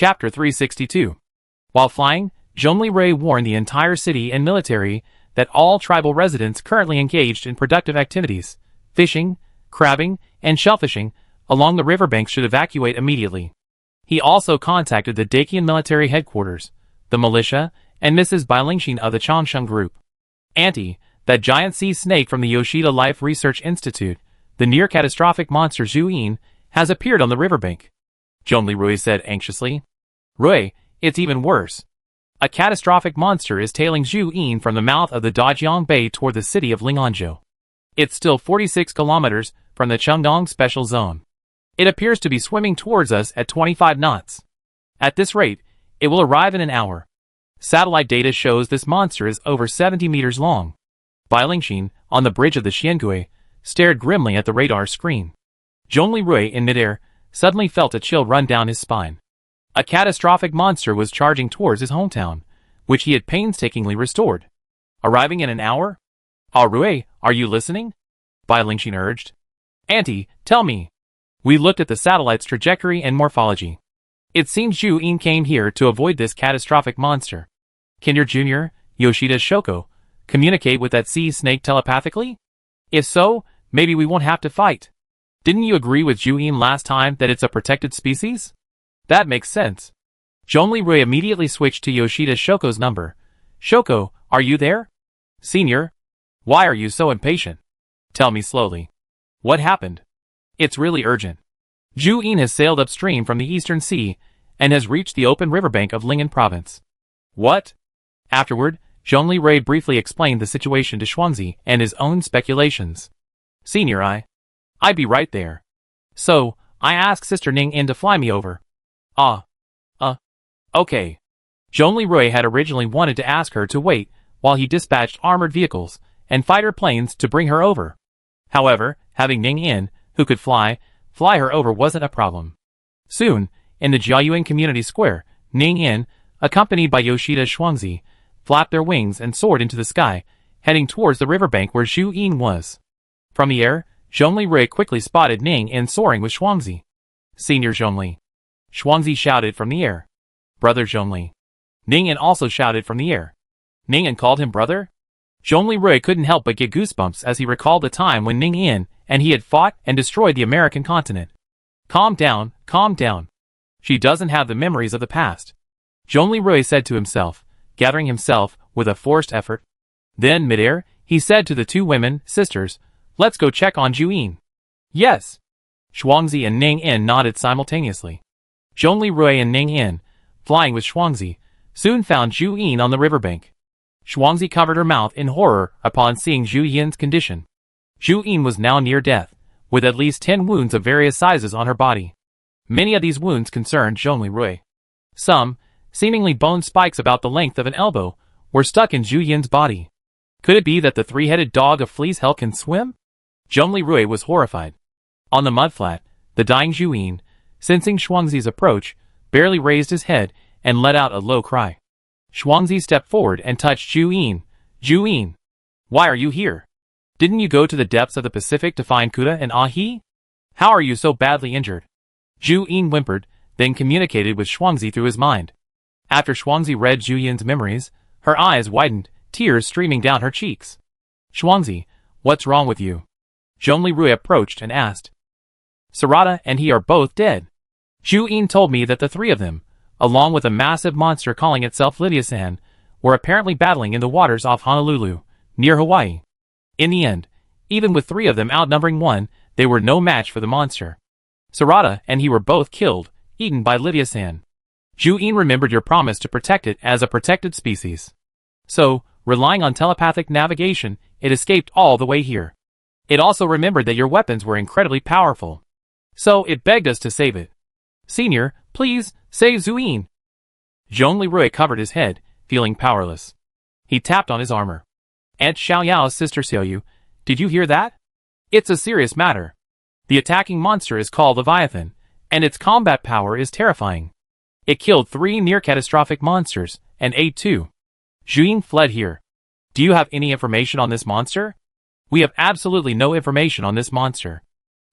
Chapter 362. While flying, Zhongli Rui warned the entire city and military that all tribal residents currently engaged in productive activities, fishing, crabbing, and shellfishing, along the riverbanks should evacuate immediately. He also contacted the Dakian military headquarters, the militia, and Mrs. Bailingxin of the Changsheng group. Auntie, that giant sea snake from the Yoshida Life Research Institute, the near-catastrophic monster Zhu Yin, has appeared on the riverbank. Zhongli Rui said anxiously. Rui, it's even worse. A catastrophic monster is tailing Zhu Yin from the mouth of the Dajiang Bay toward the city of Linganzhou. It's still 46 kilometers from the Chengdong Special Zone. It appears to be swimming towards us at 25 knots. At this rate, it will arrive in an hour. Satellite data shows this monster is over 70 meters long. Bailingxin, on the bridge of the Xiangui, stared grimly at the radar screen. Zhongli Rui, in midair, suddenly felt a chill run down his spine. A catastrophic monster was charging towards his hometown, which he had painstakingly restored. Arriving in an hour? Ah, Rui, are you listening? Bailingxin urged. Auntie, tell me. We looked at the satellite's trajectory and morphology. It seems Zhu Yin came here to avoid this catastrophic monster. Can your junior, Yoshida Shoko, communicate with that sea snake telepathically? If so, maybe we won't have to fight. Didn't you agree with Zhu Yin last time that it's a protected species? That makes sense. Zhongli Rui immediately switched to Yoshida Shoko's number. Shoko, are you there? Senior? Why are you so impatient? Tell me slowly. What happened? It's really urgent. Zhu Yin has sailed upstream from the Eastern Sea and has reached the open riverbank of Ling'an province. What? Afterward, Zhongli Rui briefly explained the situation to Xuangzi and his own speculations. Senior, I'd be right there. So, I asked Sister Ning In to fly me over. Okay. Zhongli Rui had originally wanted to ask her to wait while he dispatched armored vehicles and fighter planes to bring her over. However, having Ning In, who could fly her over wasn't a problem. Soon, in the Jiayuan Community Square, Ning In, accompanied by Yoshida Xuangzi, flapped their wings and soared into the sky, heading towards the riverbank where Zhu Yin was. From the air, Zhongli Rui quickly spotted Ning In soaring with Xuangzi. Senior Zhongli. Xuangzi shouted from the air. Brother Zhongli. Ning In also shouted from the air. Ning In called him brother? Zhongli Rui couldn't help but get goosebumps as he recalled the time when Ning In and he had fought and destroyed the American continent. Calm down, calm down. She doesn't have the memories of the past. Zhongli Rui said to himself, gathering himself with a forced effort. Then, midair, he said to the two women, sisters, let's go check on Zhu Yin. Yes. Xuangzi and Ning In nodded simultaneously. Zhongli Rui and Ning In, flying with Xuangzi, soon found Zhu Yin on the riverbank. Xuangzi covered her mouth in horror upon seeing Zhu Yin's condition. Zhu Yin was now near death, with at least 10 wounds of various sizes on her body. Many of these wounds concerned Zhongli Rui. Some, seemingly bone spikes about the length of an elbow, were stuck in Zhu Yin's body. Could it be that the three-headed dog of Flea's Hell can swim? Zhongli Rui was horrified. On the mudflat, the dying Zhu Yin, sensing Xuangzi's approach, barely raised his head and let out a low cry. Xuangzi stepped forward and touched Zhu Yin. Zhu Yin, why are you here? Didn't you go to the depths of the Pacific to find Kuda and Ahi? How are you so badly injured? Zhu Yin whimpered, then communicated with Xuangzi through his mind. After Xuangzi read Zhu Yin's memories, her eyes widened, tears streaming down her cheeks. Xuangzi, what's wrong with you? Zhongli Rui approached and asked. Sarada and he are both dead. Zhu Yin told me that the three of them, along with a massive monster calling itself Lydia-san, were apparently battling in the waters off Honolulu, near Hawaii. In the end, even with 3 of them outnumbering 1, they were no match for the monster. Sarada and he were both killed, eaten by Lydia-san. Zhu Yin remembered your promise to protect it as a protected species. So, relying on telepathic navigation, it escaped all the way here. It also remembered that your weapons were incredibly powerful. So, it begged us to save it. Senior, please, save Zhu Yin. Zhongli Rui covered his head, feeling powerless. He tapped on his armor. Aunt Xiaoyao's sister Xiaoyu, did you hear that? It's a serious matter. The attacking monster is called Leviathan, and its combat power is terrifying. It killed 3 near-catastrophic monsters, and ate 2. Zhu Yin fled here. Do you have any information on this monster? We have absolutely no information on this monster.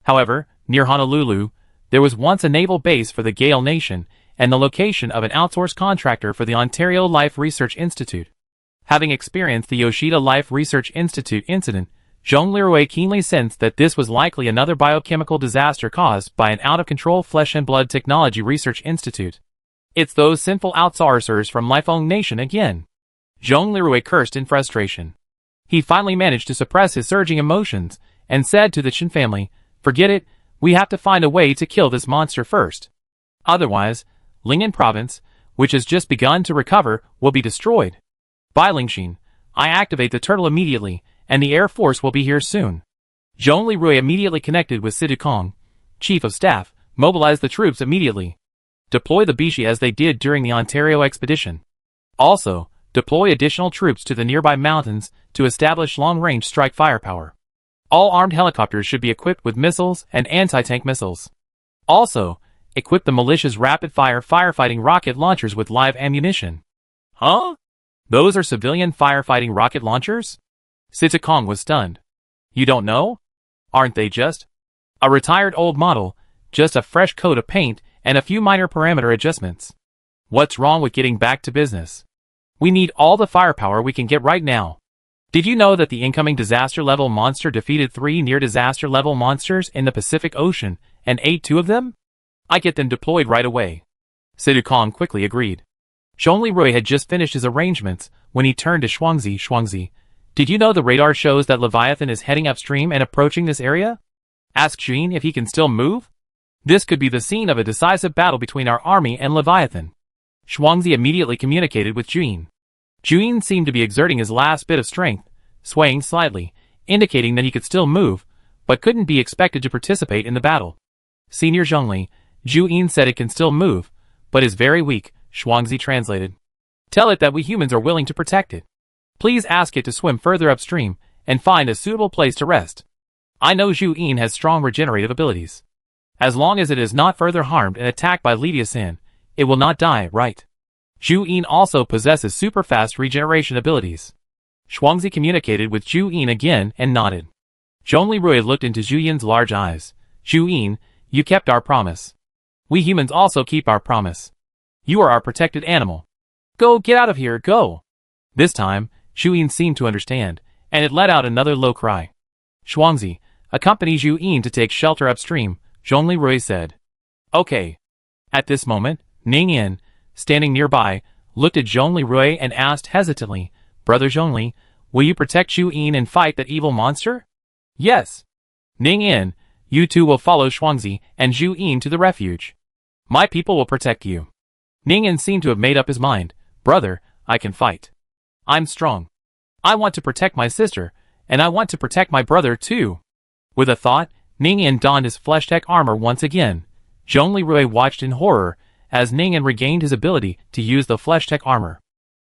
However, near Honolulu, there was once a naval base for the Gale Nation, and the location of an outsourced contractor for the Ontario Life Research Institute. Having experienced the Yoshida Life Research Institute incident, Zhong Leroy keenly sensed that this was likely another biochemical disaster caused by an out-of-control flesh and blood technology research institute. It's those sinful outsourcers from Lifeong Nation again. Zhong Leroy cursed in frustration. He finally managed to suppress his surging emotions and said to the Chen family, "Forget it, we have to find a way to kill this monster first. Otherwise, Lingnan province, which has just begun to recover, will be destroyed. By Lingxin, I activate the turtle immediately, and the Air Force will be here soon." Zhong Leroy immediately connected with Sidu Kong, Chief of Staff, mobilize the troops immediately. Deploy the Bishi as they did during the Ontario expedition. Also, deploy additional troops to the nearby mountains to establish long-range strike firepower. All armed helicopters should be equipped with missiles and anti-tank missiles. Also, equip the militia's rapid-fire firefighting rocket launchers with live ammunition. Huh? Those are civilian firefighting rocket launchers? Situ Kong was stunned. You don't know? Aren't they just a retired old model, just a fresh coat of paint and a few minor parameter adjustments? What's wrong with getting back to business? We need all the firepower we can get right now. Did you know that the incoming disaster-level monster defeated 3 near-disaster-level monsters in the Pacific Ocean and ate 2 of them? I get them deployed right away. Sidu Kong quickly agreed. Zhong Leroy had just finished his arrangements when he turned to Shuangzi. Shuangzi, did you know the radar shows that Leviathan is heading upstream and approaching this area? Ask Jin if he can still move. This could be the scene of a decisive battle between our army and Leviathan. Shuangzi immediately communicated with Jin. Jin seemed to be exerting his last bit of strength, swaying slightly, indicating that he could still move, but couldn't be expected to participate in the battle. Senior Zhongli, Jin said it can still move, but is very weak, Shuangzi translated. Tell it that we humans are willing to protect it. Please ask it to swim further upstream and find a suitable place to rest. I know Jin has strong regenerative abilities. As long as it is not further harmed and attacked by Lidia-san, it will not die, right? Jin also possesses super-fast regeneration abilities. Shuangzi communicated with Jin again and nodded. Zhong Leroy looked into Yin's large eyes. Jin, you kept our promise. We humans also keep our promise. You are our protected animal. Go, get out of here, go! This time, Jin seemed to understand, and it let out another low cry. Shuangzi, accompany Jin to take shelter upstream, Zhong Leroy said. Okay. At this moment, Ning Yin, standing nearby, looked at Zhong Leroy and asked hesitantly, Brother Zhongli, will you protect Jin and fight that evil monster? Yes. Ning Yin, you two will follow Shuangzi and Jin to the refuge. My people will protect you. Ning Yin seemed to have made up his mind. Brother, I can fight. I'm strong. I want to protect my sister, and I want to protect my brother too. With a thought, Ning Yin donned his flesh-tech armor once again. Zhong Leroy watched in horror as Ning Yin regained his ability to use the flesh-tech armor.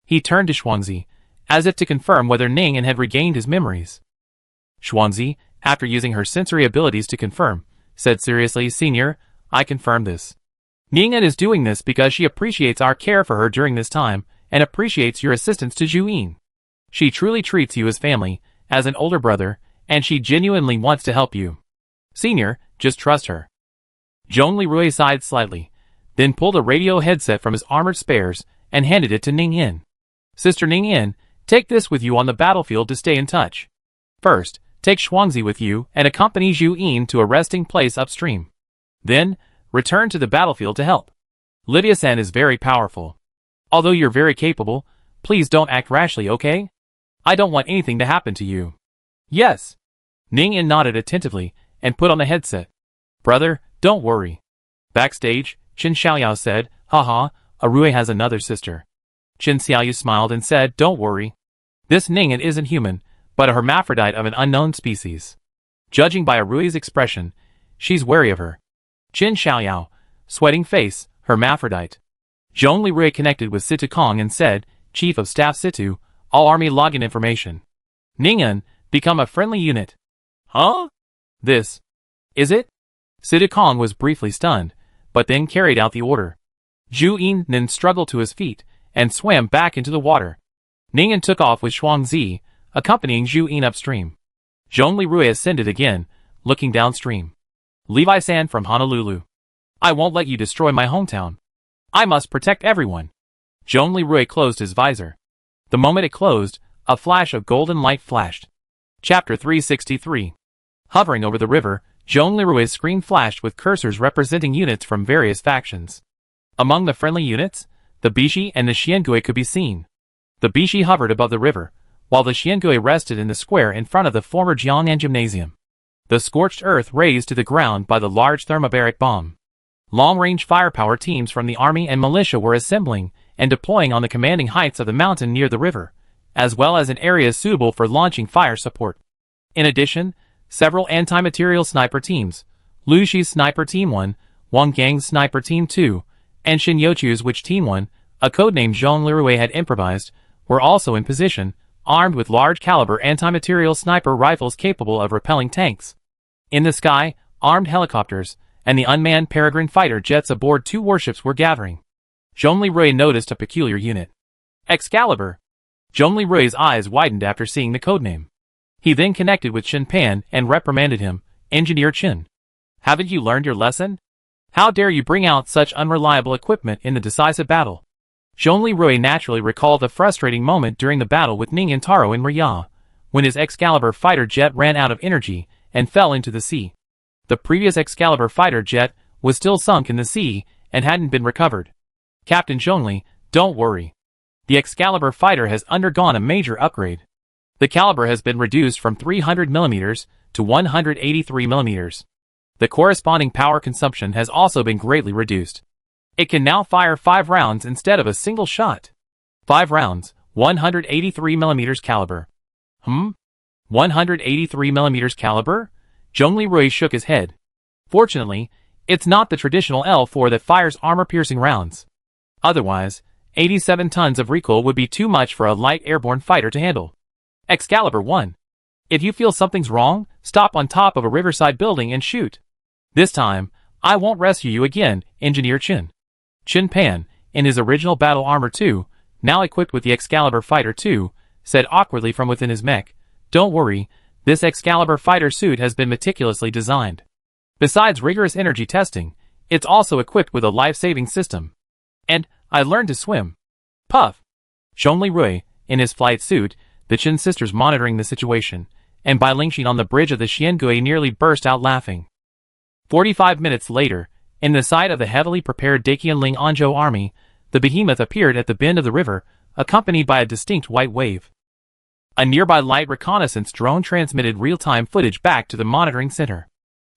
He turned to Shuangzi, as if to confirm whether Ning Yin had regained his memories. Shuangzi, after using her sensory abilities to confirm, said seriously, Senior, I confirm this. Ning Yin is doing this because she appreciates our care for her during this time, and appreciates your assistance to Jin. She truly treats you as family, as an older brother, and she genuinely wants to help you. Senior, just trust her. Zhong Leroy sighed slightly, then pulled a radio headset from his armored spares and handed it to Ning Yin. Sister Ning Yin, take this with you on the battlefield to stay in touch. First, take Shuangzi with you and accompany Jin to a resting place upstream. Then, return to the battlefield to help. Lydia-san is very powerful. Although you're very capable, please don't act rashly, okay? I don't want anything to happen to you. Yes. Ning Yin nodded attentively and put on the headset. Brother, don't worry. Backstage, Chen Xiaoyao said, Haha, Arui has another sister. Chen Xiaoyu smiled and said, Don't worry. This Ning Yin isn't human, but a hermaphrodite of an unknown species. Judging by Arui's expression, she's wary of her. Chen Xiaoyao, sweating face, hermaphrodite. Zhong Leroy connected with Situ Kong and said, Chief of Staff Situ, all army login information. Ning Yin, become a friendly unit. Huh? This. Is it? Situ Kong was briefly stunned, but then carried out the order. Jin then struggled to his feet and swam back into the water. Ning Yin took off with Shuangzi, accompanying Jin upstream. Zhong Leroy ascended again, looking downstream. Levi-san from Honolulu. I won't let you destroy my hometown. I must protect everyone. Zhong Li closed his visor. The moment it closed, a flash of golden light flashed. Chapter 363. Hovering over the river, Zhong Li's screen flashed with cursors representing units from various factions. Among the friendly units, the Bishi and the Xiangui could be seen. The Bishi hovered above the river, while the Xiangui rested in the square in front of the former Jiangnan Gymnasium. The scorched earth razed to the ground by the large thermobaric bomb. Long-range firepower teams from the army and militia were assembling and deploying on the commanding heights of the mountain near the river, as well as in areas suitable for launching fire support. In addition, several anti-material sniper teams, Lu Shi's Sniper Team 1, Wang Gang's Sniper Team 2, and Shin Youchu's Witch Team 1, a codename Zhong Li had improvised, were also in position, armed with large-caliber anti-material sniper rifles capable of repelling tanks. In the sky, armed helicopters and the unmanned peregrine fighter jets aboard 2 warships were gathering. Zhong Li noticed a peculiar unit. Excalibur. Zhong Li's eyes widened after seeing the codename. He then connected with Chen Pan and reprimanded him, Engineer Chen. Haven't you learned your lesson? How dare you bring out such unreliable equipment in the decisive battle? Zhong Li naturally recalled the frustrating moment during the battle with Ning and Taro in Riyadh, when his Excalibur fighter jet ran out of energy and fell into the sea. The previous Excalibur fighter jet was still sunk in the sea and hadn't been recovered. Captain Zhong Li, don't worry. The Excalibur fighter has undergone a major upgrade. The caliber has been reduced from 300mm to 183mm. The corresponding power consumption has also been greatly reduced. It can now fire 5 rounds instead of a single shot. 5 rounds, 183mm caliber. 183mm caliber? Zhong Li shook his head. Fortunately, it's not the traditional L4 that fires armor-piercing rounds. Otherwise, 87 tons of recoil would be too much for a light airborne fighter to handle. Excalibur 1. If you feel something's wrong, stop on top of a riverside building and shoot. This time, I won't rescue you again, Engineer Chen. Chen Pan, in his original battle armor 2, now equipped with the Excalibur Fighter 2, said awkwardly from within his mech, "Don't worry, this Excalibur fighter suit has been meticulously designed. Besides rigorous energy testing, it's also equipped with a life-saving system. And I learned to swim." Puff! Zhong Li, in his flight suit, the Chen sisters monitoring the situation, and Bai Lingxin on the bridge of the Xiangui nearly burst out laughing. 45 minutes later, in the sight of the heavily prepared Daqianling Anzhou army, the behemoth appeared at the bend of the river, accompanied by a distinct white wave. A nearby light reconnaissance drone transmitted real-time footage back to the monitoring center.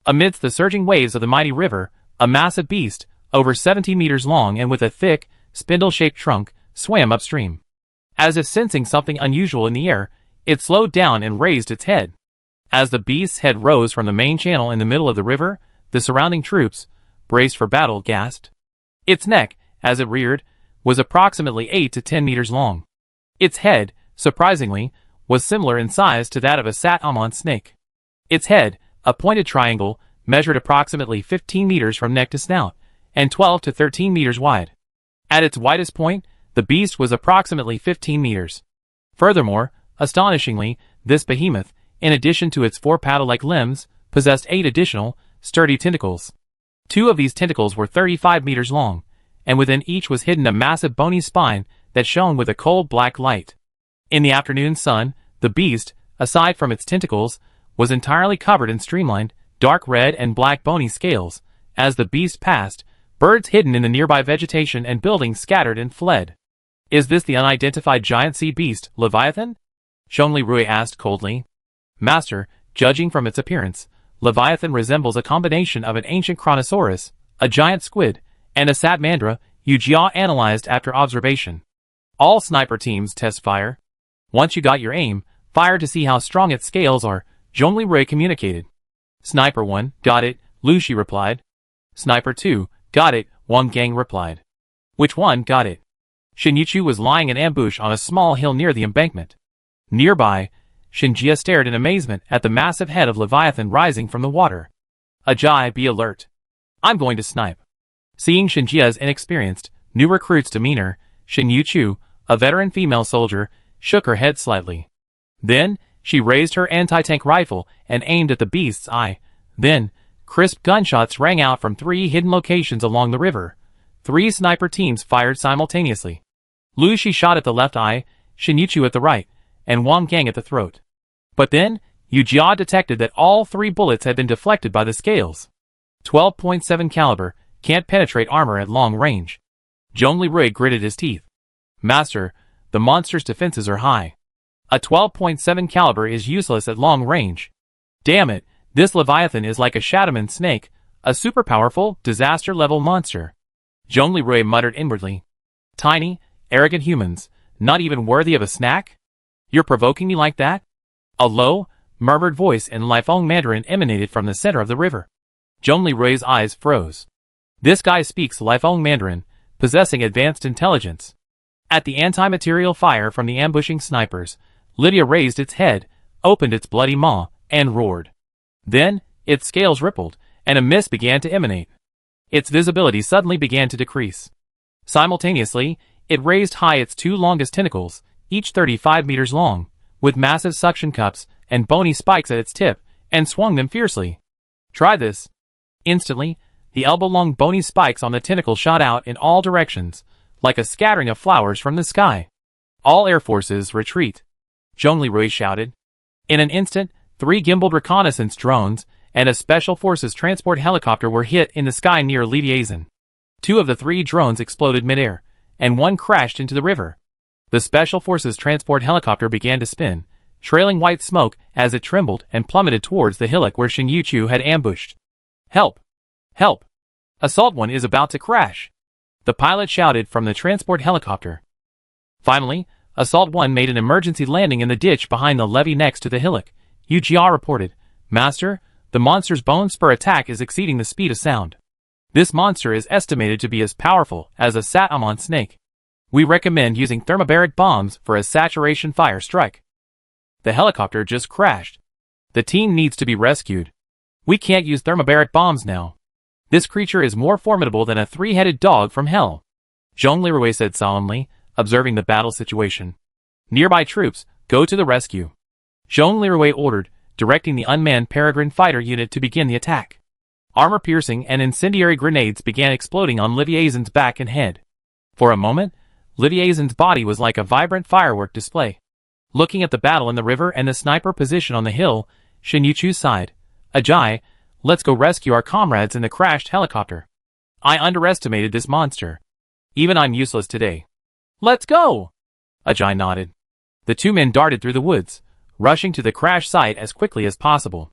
Amidst the surging waves of the mighty river, a massive beast, over 70 meters long and with a thick, spindle-shaped trunk, swam upstream. As if sensing something unusual in the air, it slowed down and raised its head. As the beast's head rose from the main channel in the middle of the river, the surrounding troops, braced for battle, gasped. Its neck, as it reared, was approximately 8 to 10 meters long. Its head, surprisingly, was similar in size to that of a Sat-Amon snake. Its head, a pointed triangle, measured approximately 15 meters from neck to snout, and 12 to 13 meters wide. At its widest point, the beast was approximately 15 meters. Furthermore, astonishingly, this behemoth, in addition to its 4 paddle-like limbs, possessed 8 additional, sturdy tentacles. 2 of these tentacles were 35 meters long, and within each was hidden a massive bony spine that shone with a cold black light. In the afternoon sun, the beast, aside from its tentacles, was entirely covered in streamlined, dark red and black bony scales. As the beast passed, birds hidden in the nearby vegetation and buildings scattered and fled. "Is this the unidentified giant sea beast, Leviathan?" Zhong Li asked coldly. "Master, judging from its appearance, Leviathan resembles a combination of an ancient Chronosaurus, a giant squid, and a salamandra," Yu Jia analyzed after observation. "All sniper teams test fire. Once you got your aim, fire to see how strong its scales are," Zhong Li communicated. "Sniper 1, got it," Lu Shi replied. "Sniper 2, got it," Wang Gang replied. "Which one got it?" Shin Youchu was lying in ambush on a small hill near the embankment. Nearby, Shin Jia stared in amazement at the massive head of Leviathan rising from the water. "Ajay, be alert. I'm going to snipe." Seeing Shin Jia's inexperienced, new recruit's demeanor, Shin Youchu, a veteran female soldier, shook her head slightly. Then, she raised her anti-tank rifle and aimed at the beast's eye. Then, crisp gunshots rang out from 3 hidden locations along the river. 3 sniper teams fired simultaneously. Lu Shi shot at the left eye, Shin Yuchu at the right, and Wang Gang at the throat. But then, Yu Jia detected that all 3 bullets had been deflected by the scales. 12.7 caliber can't penetrate armor at long range. Zhong Lirui gritted his teeth. Master, the monster's defenses are high. A 12.7 caliber is useless at long range. Damn it, this Leviathan is like a Shadowman snake, a super powerful, disaster-level monster. Zhong Lirui muttered inwardly. Tiny, arrogant humans, not even worthy of a snack? You're provoking me like that? A low, murmured voice in Lifeng Mandarin emanated from the center of the river. Zhong Lirui's eyes froze. This guy speaks Lifeng Mandarin, possessing advanced intelligence. At the anti-material fire from the ambushing snipers, Lydia raised its head, opened its bloody maw, and roared. Then, its scales rippled, and a mist began to emanate. Its visibility suddenly began to decrease. Simultaneously, it raised high its 2 longest tentacles, each 35 meters long, with massive suction cups and bony spikes at its tip, and swung them fiercely. Try this. Instantly, the elbow-long bony spikes on the tentacle shot out in all directions, like a scattering of flowers from the sky. All air forces retreat. Zhong Lirui shouted. In an instant, 3 gimbaled reconnaissance drones and a special forces transport helicopter were hit in the sky near Lidiazan. 2 of the 3 drones exploded midair, and 1 crashed into the river. The special forces transport helicopter began to spin, trailing white smoke as it trembled and plummeted towards the hillock where Shin Yuchu had ambushed. Help! Help! Assault 1 is about to crash! The pilot shouted from the transport helicopter. Finally, Assault 1 made an emergency landing in the ditch behind the levee next to the hillock. Yu Jia reported, Master, the monster's bone spur attack is exceeding the speed of sound. This monster is estimated to be as powerful as a Satamon snake. We recommend using thermobaric bombs for a saturation fire strike. The helicopter just crashed. The team needs to be rescued. We can't use thermobaric bombs now. This creature is more formidable than a 3-headed dog from hell. Zhong Lirui said solemnly, observing the battle situation. Nearby troops, go to the rescue. Zhong Lirui ordered, directing the unmanned Peregrine fighter unit to begin the attack. Armor-piercing and incendiary grenades began exploding on Lidiazan's back and head. For a moment, Lidiazan's body was like a vibrant firework display. Looking at the battle in the river and the sniper position on the hill, Shin Yuchu sighed. Ajay, let's go rescue our comrades in the crashed helicopter. I underestimated this monster. Even I'm useless today. Let's go! Ajay nodded. The 2 men darted through the woods, rushing to the crash site as quickly as possible.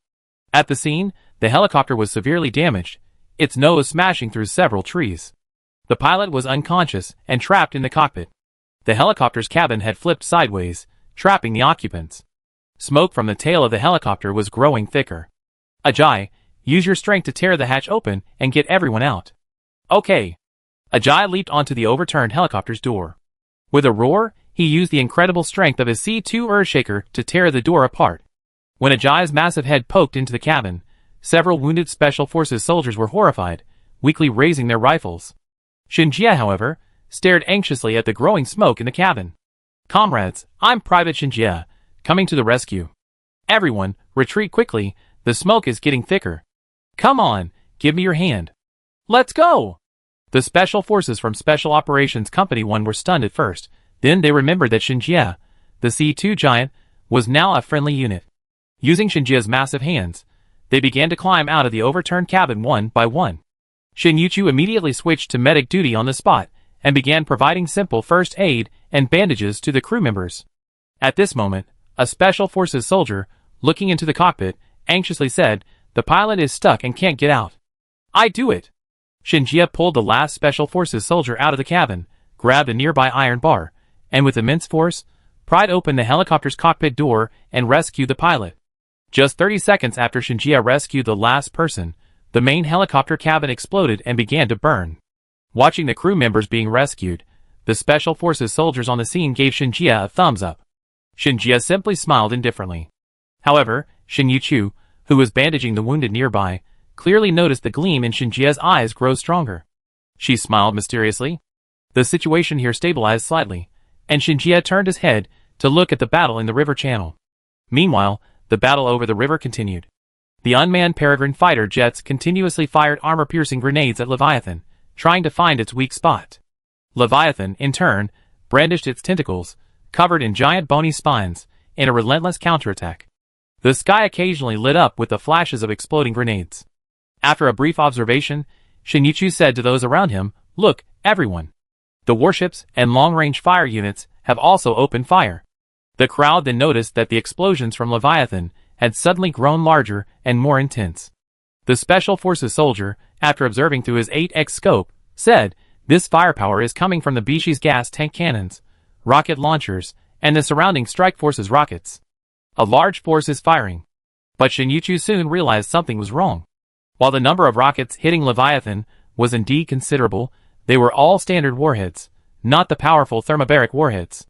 At the scene, the helicopter was severely damaged, its nose smashing through several trees. The pilot was unconscious and trapped in the cockpit. The helicopter's cabin had flipped sideways, trapping the occupants. Smoke from the tail of the helicopter was growing thicker. Ajay, use your strength to tear the hatch open and get everyone out. Okay. Ajay leaped onto the overturned helicopter's door. With a roar, he used the incredible strength of his C2 Earthshaker to tear the door apart. When Ajay's massive head poked into the cabin, several wounded Special Forces soldiers were horrified, weakly raising their rifles. Shin Jia, however, stared anxiously at the growing smoke in the cabin. Comrades, I'm Private Shin Jia, coming to the rescue. Everyone, retreat quickly, the smoke is getting thicker. Come on, give me your hand. Let's go! The Special Forces from Special Operations Company 1 were stunned at first, then they remembered that Shin Jia, the C2 giant, was now a friendly unit. Using Shin Jia's massive hands, they began to climb out of the overturned cabin one by one. Shin Yuchu immediately switched to medic duty on the spot, and began providing simple first aid and bandages to the crew members. At this moment, a Special Forces soldier, looking into the cockpit, anxiously said, the pilot is stuck and can't get out. I do it! Shin Jia pulled the last Special Forces soldier out of the cabin, grabbed a nearby iron bar, and with immense force, pried open the helicopter's cockpit door and rescued the pilot. Just 30 seconds after Shin Jia rescued the last person, the main helicopter cabin exploded and began to burn. Watching the crew members being rescued, the Special Forces soldiers on the scene gave Shin Jia a thumbs up. Shin Jia simply smiled indifferently. However, Shin Yuchu, who was bandaging the wounded nearby, clearly noticed the gleam in Shin Jia's eyes grow stronger. She smiled mysteriously. The situation here stabilized slightly, and Shin Jia turned his head to look at the battle in the river channel. Meanwhile, the battle over the river continued. The unmanned Peregrine fighter jets continuously fired armor-piercing grenades at Leviathan, trying to find its weak spot. Leviathan, in turn, brandished its tentacles, covered in giant bony spines, in a relentless counterattack. The sky occasionally lit up with the flashes of exploding grenades. After a brief observation, Shinichu said to those around him, "Look, everyone. The warships and long-range fire units have also opened fire." The crowd then noticed that the explosions from Leviathan had suddenly grown larger and more intense. The Special Forces soldier, after observing through his 8x scope, said, "This firepower is coming from the Bishi's gas tank cannons, rocket launchers, and the surrounding Strike Forces rockets. A large force is firing." But Shinichu soon realized something was wrong. While the number of rockets hitting Leviathan was indeed considerable, they were all standard warheads, not the powerful thermobaric warheads.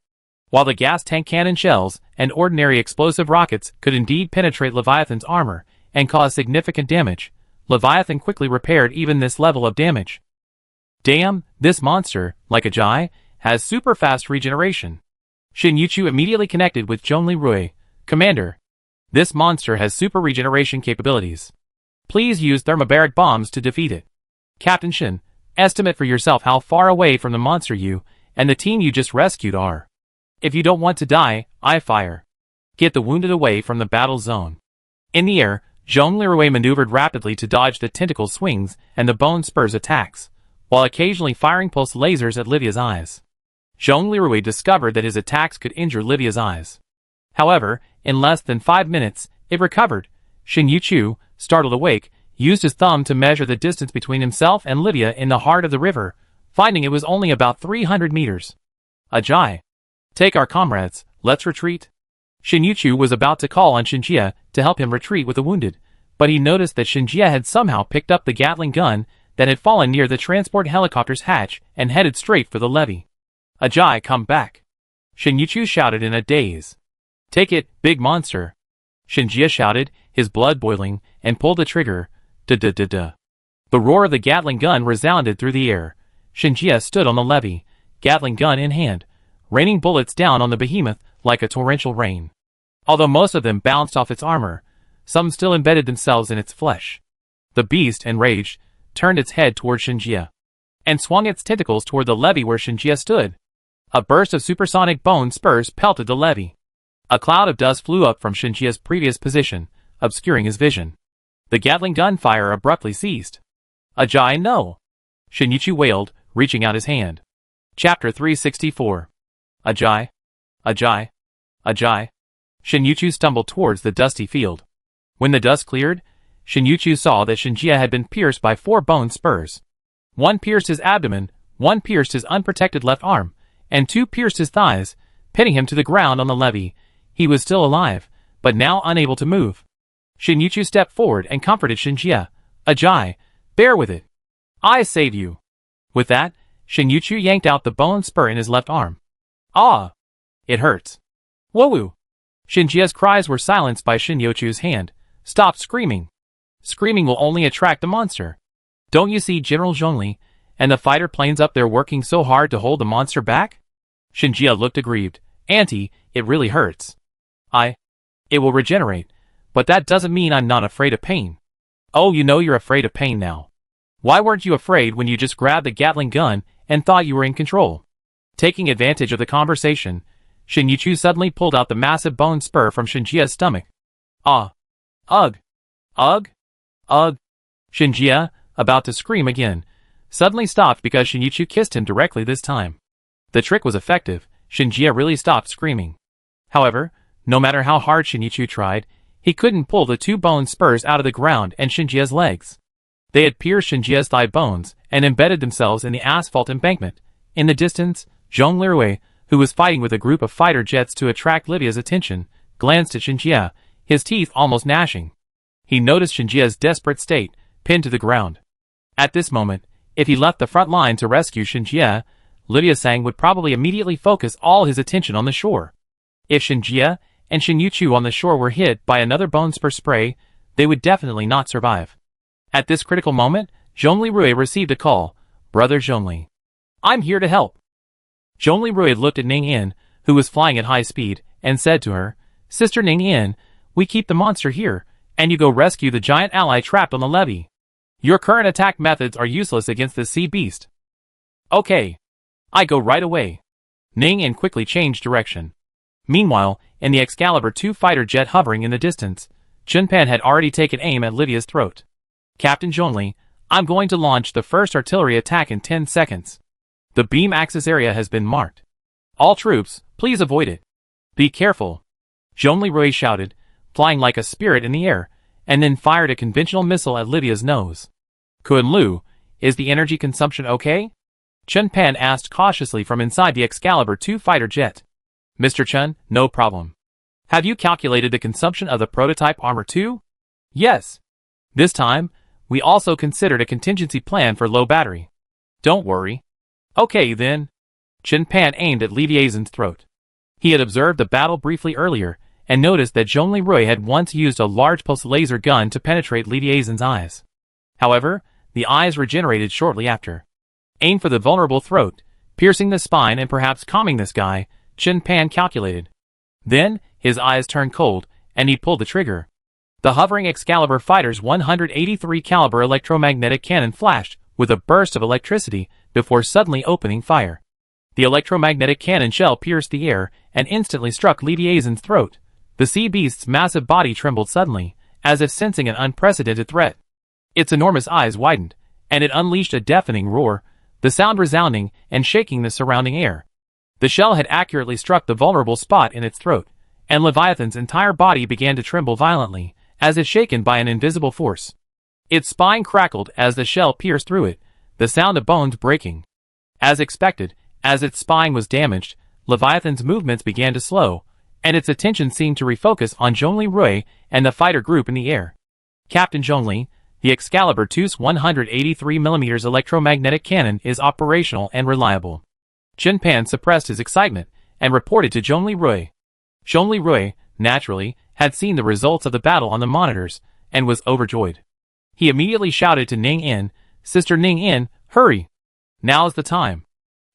While the gas tank cannon shells and ordinary explosive rockets could indeed penetrate Leviathan's armor and cause significant damage, Leviathan quickly repaired even this level of damage. "Damn, this monster, like a Jai, has super fast regeneration." Shinichu immediately connected with Zhonglirui. "Commander, this monster has super regeneration capabilities. Please use thermobaric bombs to defeat it." "Captain Shin, estimate for yourself how far away from the monster you and the team you just rescued are. If you don't want to die, I fire. Get the wounded away from the battle zone." In the air, Zhonglirui maneuvered rapidly to dodge the tentacle swings and the bone spurs attacks, while occasionally firing pulse lasers at Livia's eyes. Zhonglirui discovered that his attacks could injure Livia's eyes. However, in less than 5 minutes, it recovered. Shinichu, startled awake, used his thumb to measure the distance between himself and Livia in the heart of the river, finding it was only about 300 meters. "Ajay. Take our comrades, let's retreat." Shinichu was about to call on Shinjia to help him retreat with the wounded, but he noticed that Shinjia had somehow picked up the Gatling gun that had fallen near the transport helicopter's hatch and headed straight for the levee. "Ajay, come back!" Shinichu shouted in a daze. "Take it, big monster!" Shinjia shouted, his blood boiling, and pulled the trigger. Da-da-da-da. The roar of the Gatling gun resounded through the air. Shinjia stood on the levee, Gatling gun in hand, raining bullets down on the behemoth like a torrential rain. Although most of them bounced off its armor, some still embedded themselves in its flesh. The beast, enraged, turned its head toward Shinjia, and swung its tentacles toward the levee where Shinjia stood. A burst of supersonic bone spurs pelted the levee. A cloud of dust flew up from Shinjia's previous position, obscuring his vision. The Gatling gun fire abruptly ceased. "Ajay, no!" Shinichu wailed, reaching out his hand. Chapter 364. Ajay. Ajay. Ajay. Shinichu stumbled towards the dusty field. When the dust cleared, Shinichu saw that Shinjia had been pierced by 4 bone spurs. One pierced his abdomen, one pierced his unprotected left arm, and 2 pierced his thighs, pinning him to the ground on the levee. He was still alive, but now unable to move. Shinichu stepped forward and comforted Shinjia. "Ajay, bear with it. I save you." With that, Shinichu yanked out the bone spur in his left arm. "Ah! It hurts." "Whoa!" Shinjia's cries were silenced by Shinyochu's hand. "Stop screaming. Screaming will only attract the monster. Don't you see General Zhongli and the fighter planes up there working so hard to hold the monster back?" Shinjia looked aggrieved. "Auntie, it really hurts. It will regenerate, but that doesn't mean I'm not afraid of pain." "Oh, you know you're afraid of pain now. Why weren't you afraid when you just grabbed the Gatling gun and thought you were in control?" Taking advantage of the conversation, Shinichu suddenly pulled out the massive bone spur from Shinjia's stomach. "Ah! Ugh! Ugh! Ugh!" Shinjia, about to scream again, suddenly stopped because Shinichu kissed him directly this time. The trick was effective. Shinjia really stopped screaming. However, no matter how hard Shinichu tried, he couldn't pull the 2 bone spurs out of the ground and Shinjia's legs. They had pierced Shinjia's thigh bones and embedded themselves in the asphalt embankment. In the distance, Zhonglirui, who was fighting with a group of fighter jets to attract Livia's attention, glanced at Shinjia, his teeth almost gnashing. He noticed Shinjia's desperate state, pinned to the ground. At this moment, if he left the front line to rescue Shinjia, Livia Sang would probably immediately focus all his attention on the shore. If Shinjia and Shinyuchu on the shore were hit by another bone spur spray, they would definitely not survive. At this critical moment, Zhonglirui received a call. "Brother Zhongli, I'm here to help." Zhonglirui looked at Ning Yin, who was flying at high speed, and said to her, "Sister Ning Yin, we keep the monster here, and you go rescue the giant ally trapped on the levee." Your current attack methods are useless against this sea beast. Okay. I go right away. Ning In quickly changed direction. Meanwhile, in the Excalibur II fighter jet hovering in the distance, Chunpan had already taken aim at Lydia's throat. Captain Zhongli, I'm going to launch the first artillery attack in 10 seconds. The beam axis area has been marked. All troops, please avoid it. Be careful. Zhongli Rui shouted, flying like a spirit in the air, and then fired a conventional missile at Lydia's nose. Kun Lu, is the energy consumption okay? Chun Pan asked cautiously from inside the Excalibur II fighter jet. Mr. Chun, no problem. Have you calculated the consumption of the prototype armor too? Yes. This time, we also considered a contingency plan for low battery. Don't worry. Okay then. Chun Pan aimed at Li Diazen's throat. He had observed the battle briefly earlier, and noticed that Zhongli Rui had once used a large pulse laser gun to penetrate Li Diazen's eyes. However, the eyes regenerated shortly after. Aim for the vulnerable throat, piercing the spine and perhaps calming this guy, Chun Pan calculated. Then, his eyes turned cold, and he pulled the trigger. The hovering Excalibur fighter's 183 caliber electromagnetic cannon flashed with a burst of electricity before suddenly opening fire. The electromagnetic cannon shell pierced the air and instantly struck Li Diazen's throat. The sea beast's massive body trembled suddenly, as if sensing an unprecedented threat. Its enormous eyes widened, and it unleashed a deafening roar, the sound resounding and shaking the surrounding air. The shell had accurately struck the vulnerable spot in its throat, and Leviathan's entire body began to tremble violently, as if shaken by an invisible force. Its spine crackled as the shell pierced through it, the sound of bones breaking. As expected, as its spine was damaged, Leviathan's movements began to slow, and its attention seemed to refocus on Zhongli Rui and the fighter group in the air. Captain Zhongli, the Excalibur II's 183mm electromagnetic cannon is operational and reliable. Chun Pan suppressed his excitement and reported to Zhongli Rui. Zhongli Rui, naturally, had seen the results of the battle on the monitors and was overjoyed. He immediately shouted to Ning In, Sister Ning In, hurry! Now's the time.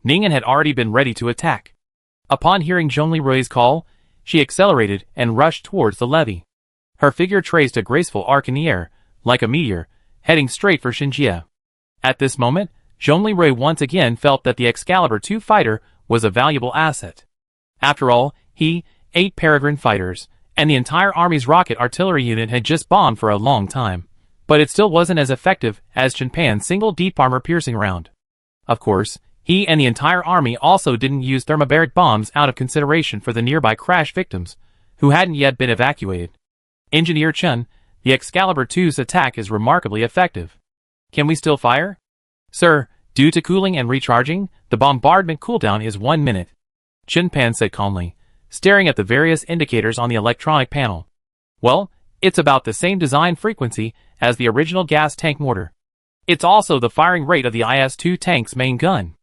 Ning In had already been ready to attack. Upon hearing Zhongli Rui's call, she accelerated and rushed towards the levee. Her figure traced a graceful arc in the air, like a meteor, heading straight for Xinjie. At this moment, Zhongli Rui once again felt that the Excalibur II fighter was a valuable asset. After all, he, 8 peregrine fighters, and the entire army's rocket artillery unit had just bombed for a long time, but it still wasn't as effective as Chun Pan's single deep armor-piercing round. Of course, he and the entire army also didn't use thermobaric bombs out of consideration for the nearby crash victims, who hadn't yet been evacuated. Engineer Chun, the Excalibur II's attack is remarkably effective. Can we still fire? Sir, due to cooling and recharging, the bombardment cooldown is 1 minute. Chun Pan said calmly, staring at the various indicators on the electronic panel. Well, it's about the same design frequency as the original gas tank mortar. It's also the firing rate of the IS-2 tank's main gun.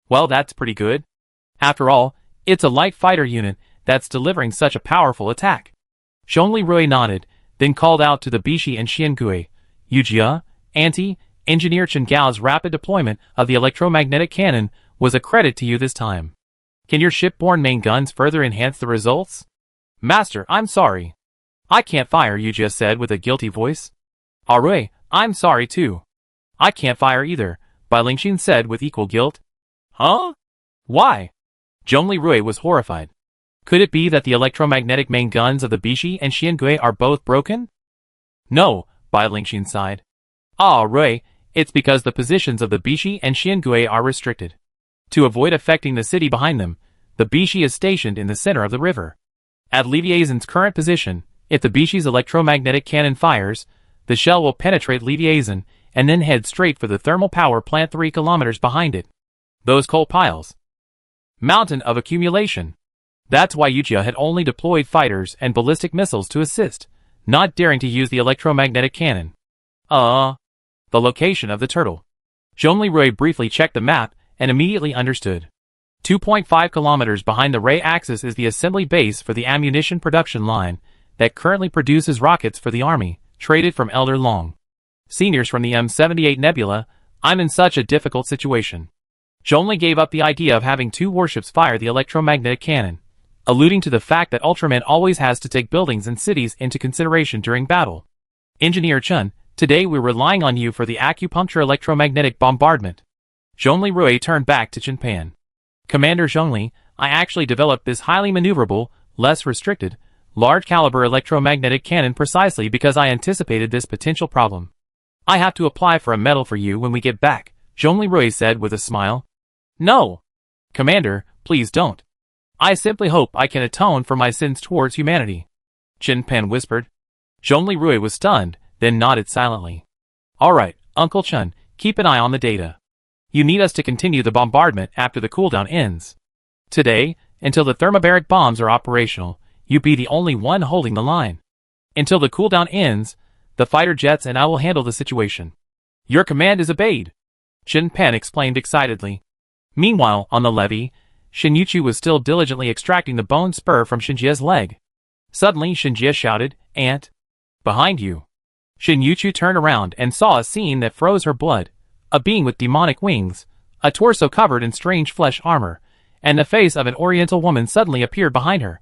Well, that's pretty good. After all, it's a light fighter unit that's delivering such a powerful attack. Zhongli Rui nodded, then called out to the Bishi and Xiangui, Yujia, Auntie, Engineer Chen Gao's rapid deployment of the electromagnetic cannon was a credit to you this time. Can your shipborne main guns further enhance the results? Master, I'm sorry. I can't fire, Yujia said with a guilty voice. Rui, I'm sorry too. I can't fire either, Bai Lingxin said with equal guilt. Huh? Why? Zhongli Rui was horrified. Could it be that the electromagnetic main guns of the Bishi and Xiangui are both broken? No, Bai Lingxin sighed. Rui, it's because the positions of the Bishi and Xiangui are restricted. To avoid affecting the city behind them, the Bishi is stationed in the center of the river. At Li Diazen's current position, if the Bishi's electromagnetic cannon fires, the shell will penetrate Li Diazen and then head straight for the thermal power plant 3 kilometers behind it. Those coal piles. Mountain of accumulation. That's why Yujia had only deployed fighters and ballistic missiles to assist, not daring to use the electromagnetic cannon. The location of the turtle. Zhongli Rui briefly checked the map and immediately understood. 2.5 kilometers behind the ray axis is the assembly base for the ammunition production line that currently produces rockets for the army, traded from Elder Long. Seniors from the M78 Nebula, I'm in such a difficult situation. Zhongli gave up the idea of having 2 warships fire the electromagnetic cannon, alluding to the fact that Ultraman always has to take buildings and cities into consideration during battle. Engineer Chun, Today we're relying on you for the acupuncture electromagnetic bombardment. Zhongli Rui turned back to Chen Pan. Commander Zhongli, I actually developed this highly maneuverable, less restricted, large-caliber electromagnetic cannon precisely because I anticipated this potential problem. I have to apply for a medal for you when we get back, Zhongli Rui said with a smile. No! Commander, please don't. I simply hope I can atone for my sins towards humanity. Chen Pan whispered. Zhongli Rui was stunned, then nodded silently. Alright, Uncle Chen, keep an eye on the data. You need us to continue the bombardment after the cooldown ends. Today, until the thermobaric bombs are operational, you be the only one holding the line. Until the cooldown ends, the fighter jets and I will handle the situation. Your command is obeyed, Chen Pan explained excitedly. Meanwhile, on the levee, Shin Yuchu was still diligently extracting the bone spur from Shinjia's leg. Suddenly Shinjia shouted, Aunt! Behind you! Shin Yuchu turned around and saw a scene that froze her blood. A being with demonic wings, a torso covered in strange flesh armor, and the face of an oriental woman suddenly appeared behind her.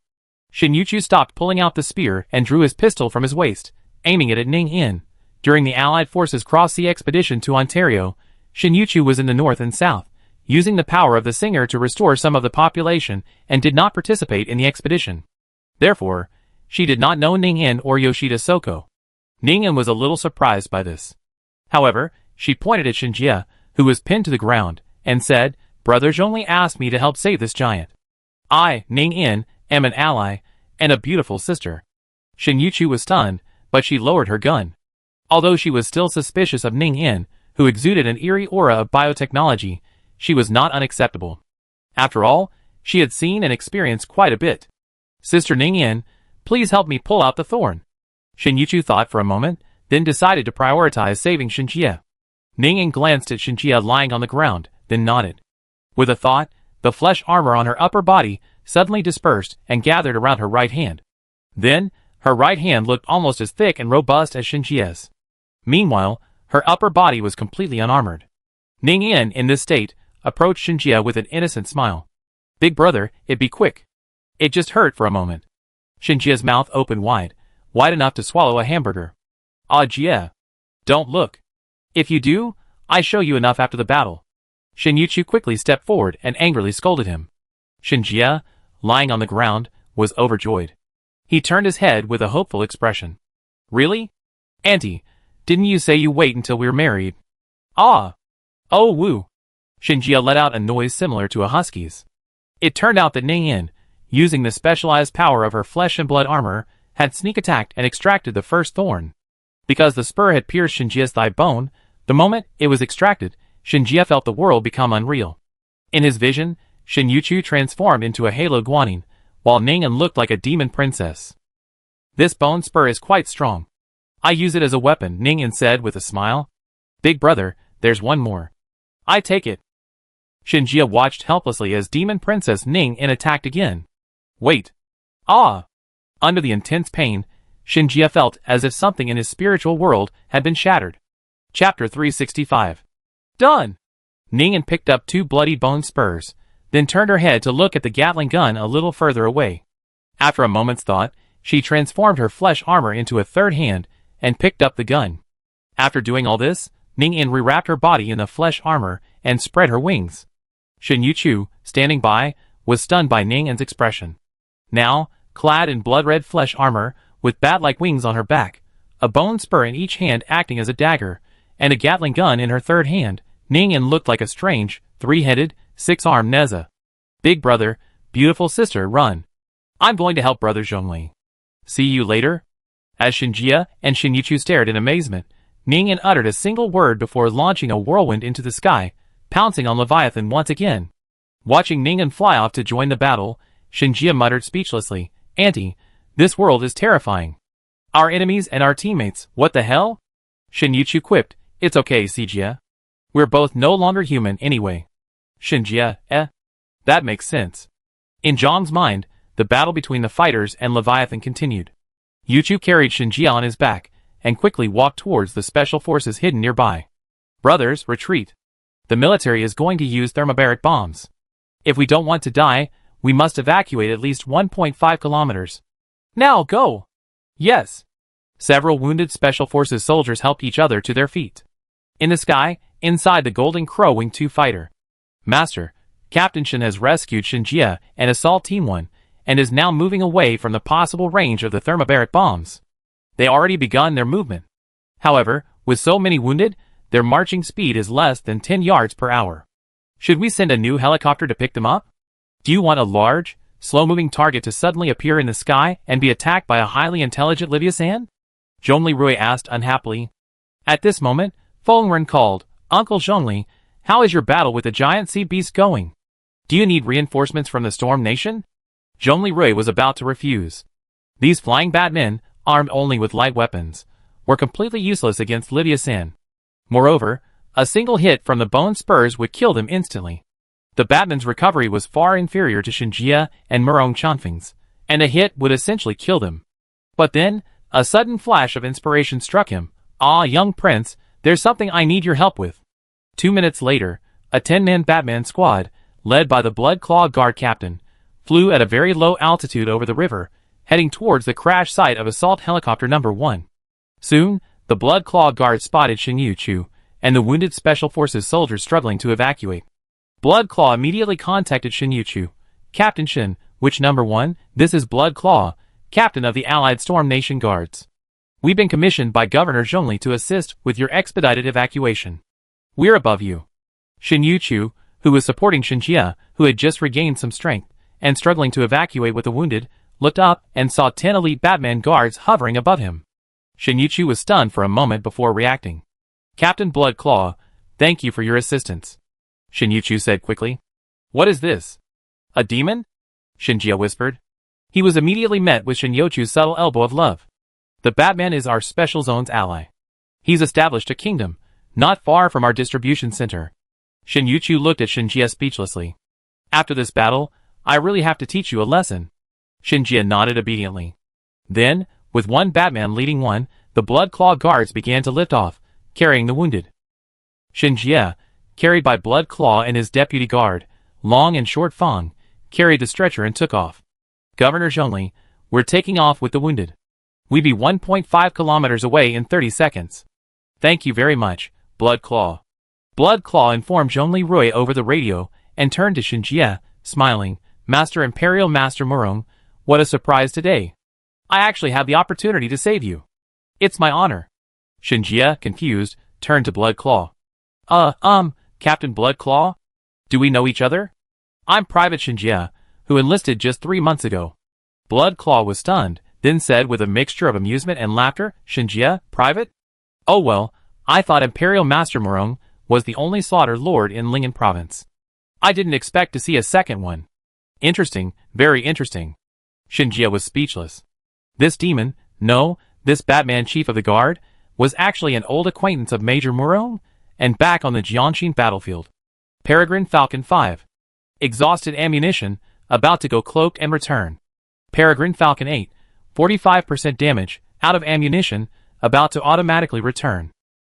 Shin Yuchu stopped pulling out the spear and drew his pistol from his waist, aiming it at Ning In. During the Allied forces cross-sea expedition to Ontario, Shin Yuchu was in the north and south, using the power of the singer to restore some of the population and did not participate in the expedition. Therefore, she did not know Ning In or Yoshida Soko. Ning In was a little surprised by this. However, she pointed at Shinjia, who was pinned to the ground, and said, Brother Zhongli asked me to help save this giant. I, Ning In, am an ally, and a beautiful sister. Shin Yuchu was stunned, but she lowered her gun. Although she was still suspicious of Ning In, who exuded an eerie aura of biotechnology, she was not unacceptable. After all, she had seen and experienced quite a bit. Sister Ning In, please help me pull out the thorn. Shin Yuchu thought for a moment, then decided to prioritize saving Shinjia. Ning In glanced at Shinjia lying on the ground, then nodded. With a thought, the flesh armor on her upper body suddenly dispersed and gathered around her right hand. Then, her right hand looked almost as thick and robust as Shinjia's. Meanwhile, her upper body was completely unarmored. Ning in this state, approached Shinjia with an innocent smile. Big brother, it be quick. It just hurt for a moment. Shinjia's mouth opened wide enough to swallow a hamburger. Ah, Jia. Don't look. If you do, I show you enough after the battle. Shin Yuchu quickly stepped forward and angrily scolded him. Shinjia, lying on the ground, was overjoyed. He turned his head with a hopeful expression. Really? Auntie, didn't you say you wait until we're married? Ah! Oh woo! Shinjia let out a noise similar to a husky's. It turned out that Ning In, using the specialized power of her flesh and blood armor, had sneak attacked and extracted the first thorn. Because the spur had pierced Shinjia's thigh bone, the moment it was extracted, Shinjia felt the world become unreal. In his vision, Shin Yuchu transformed into a halo guanine, while Ning In looked like a demon princess. This bone spur is quite strong. I use it as a weapon, Ning In said with a smile. Big brother, there's one more. I take it. Shinjia watched helplessly as demon princess Ning In attacked again. Wait. Ah! Under the intense pain, Shinjia felt as if something in his spiritual world had been shattered. Chapter 365. Done! Ning In picked up 2 bloody bone spurs, then turned her head to look at the Gatling gun a little further away. After a moment's thought, she transformed her flesh armor into a third hand and picked up the gun. After doing all this, Ning In rewrapped her body in the flesh armor and spread her wings. Shin Yuchu, standing by, was stunned by Ning In's expression. Now, clad in blood-red flesh armor, with bat-like wings on her back, a bone spur in each hand acting as a dagger, and a Gatling gun in her third hand, Ning In looked like a strange, 3-headed, 6-armed Neza. Big brother, beautiful sister, run. I'm going to help brother Zhongli. See you later? As Shinjia and Shin Yuchu stared in amazement, Ning In uttered a single word before launching a whirlwind into the sky, pouncing on Leviathan once again. Watching Ning In fly off to join the battle, Shinjia muttered speechlessly, Auntie, this world is terrifying. Our enemies and our teammates, what the hell? Shin Yuchu quipped, it's okay, Sijia. We're both no longer human anyway. Shinjia, that makes sense. In Zhang's mind, the battle between the fighters and Leviathan continued. Yuchu carried Shinjia on his back, and quickly walked towards the special forces hidden nearby. Brothers, retreat. The military is going to use thermobaric bombs. If we don't want to die, we must evacuate at least 1.5 kilometers. Now go! Yes! Several wounded Special Forces soldiers helped each other to their feet. In the sky, inside the Golden Crow Wing 2 fighter. Master, Captain Shin has rescued Shinjia and Assault Team 1, and is now moving away from the possible range of the thermobaric bombs. They already begun their movement. However, with so many wounded, their marching speed is less than 10 yards per hour. Should we send a new helicopter to pick them up? Do you want a large, slow-moving target to suddenly appear in the sky and be attacked by a highly intelligent Livia-san? Zhongli Rui asked unhappily. At this moment, Fengren called, Uncle Zhongli, how is your battle with the giant sea beast going? Do you need reinforcements from the Storm Nation? Zhongli Rui was about to refuse. These flying Batmen, armed only with light weapons, were completely useless against Livia-san. Moreover, a single hit from the bone spurs would kill them instantly. The Batman's recovery was far inferior to Shinjia and Murong Chanfeng's, and a hit would essentially kill them. But then, a sudden flash of inspiration struck him. Ah, young prince, there's something I need your help with. 2 minutes later, a 10-man Batman squad, led by the Blood Claw Guard captain, flew at a very low altitude over the river, heading towards the crash site of Assault Helicopter Number 1. Soon, the Blood Claw Guard spotted Shin Yu-Chu and the wounded Special Forces soldiers struggling to evacuate. Blood Claw immediately contacted Shin Yu-Chu. Captain Shin, which number 1? This is Blood Claw, captain of the Allied Storm Nation Guards. We've been commissioned by Governor Zhongli to assist with your expedited evacuation. We're above you. Shin Yu-Chu, who was supporting Shinjia, who had just regained some strength, and struggling to evacuate with the wounded, looked up and saw 10 elite Batman guards hovering above him. Shin Yu-Chu was stunned for a moment before reacting. Captain Blood Claw, thank you for your assistance. Shin Yu-Chu said quickly. What is this? A demon? Shinjia whispered. He was immediately met with Shin Yu-Chu's subtle elbow of love. The Batman is our special zone's ally. He's established a kingdom, not far from our distribution center. Shin Yu-Chu looked at Shinjia speechlessly. After this battle, I really have to teach you a lesson. Shinjia nodded obediently. Then, with one Batman leading one, the Blood Claw guards began to lift off, carrying the wounded. Shinjia, carried by Blood Claw and his deputy guard, Long and Short Fang, carried the stretcher and took off. Governor Zhongli, we're taking off with the wounded. We'll be 1.5 kilometers away in 30 seconds. Thank you very much, Blood Claw. Blood Claw informed Zhongli Rui over the radio and turned to Shinjia, smiling. Master Imperial Master Murong, what a surprise today. I actually have the opportunity to save you. It's my honor. Shinjia, confused, turned to Blood Claw. Captain Blood Claw? Do we know each other? I'm Private Shinjia, who enlisted just 3 months ago. Blood Claw was stunned, then said with a mixture of amusement and laughter, Shinjia, Private? Oh well, I thought Imperial Master Murong was the only slaughter lord in Lingen Province. I didn't expect to see a second one. Interesting, very interesting. Shinjia was speechless. This demon, no, this Batman Chief of the Guard, was actually an old acquaintance of Major Murong, and back on the Jianshin battlefield. Peregrine Falcon 5. Exhausted ammunition, about to go cloak and return. Peregrine Falcon 8. 45% damage, out of ammunition, about to automatically return.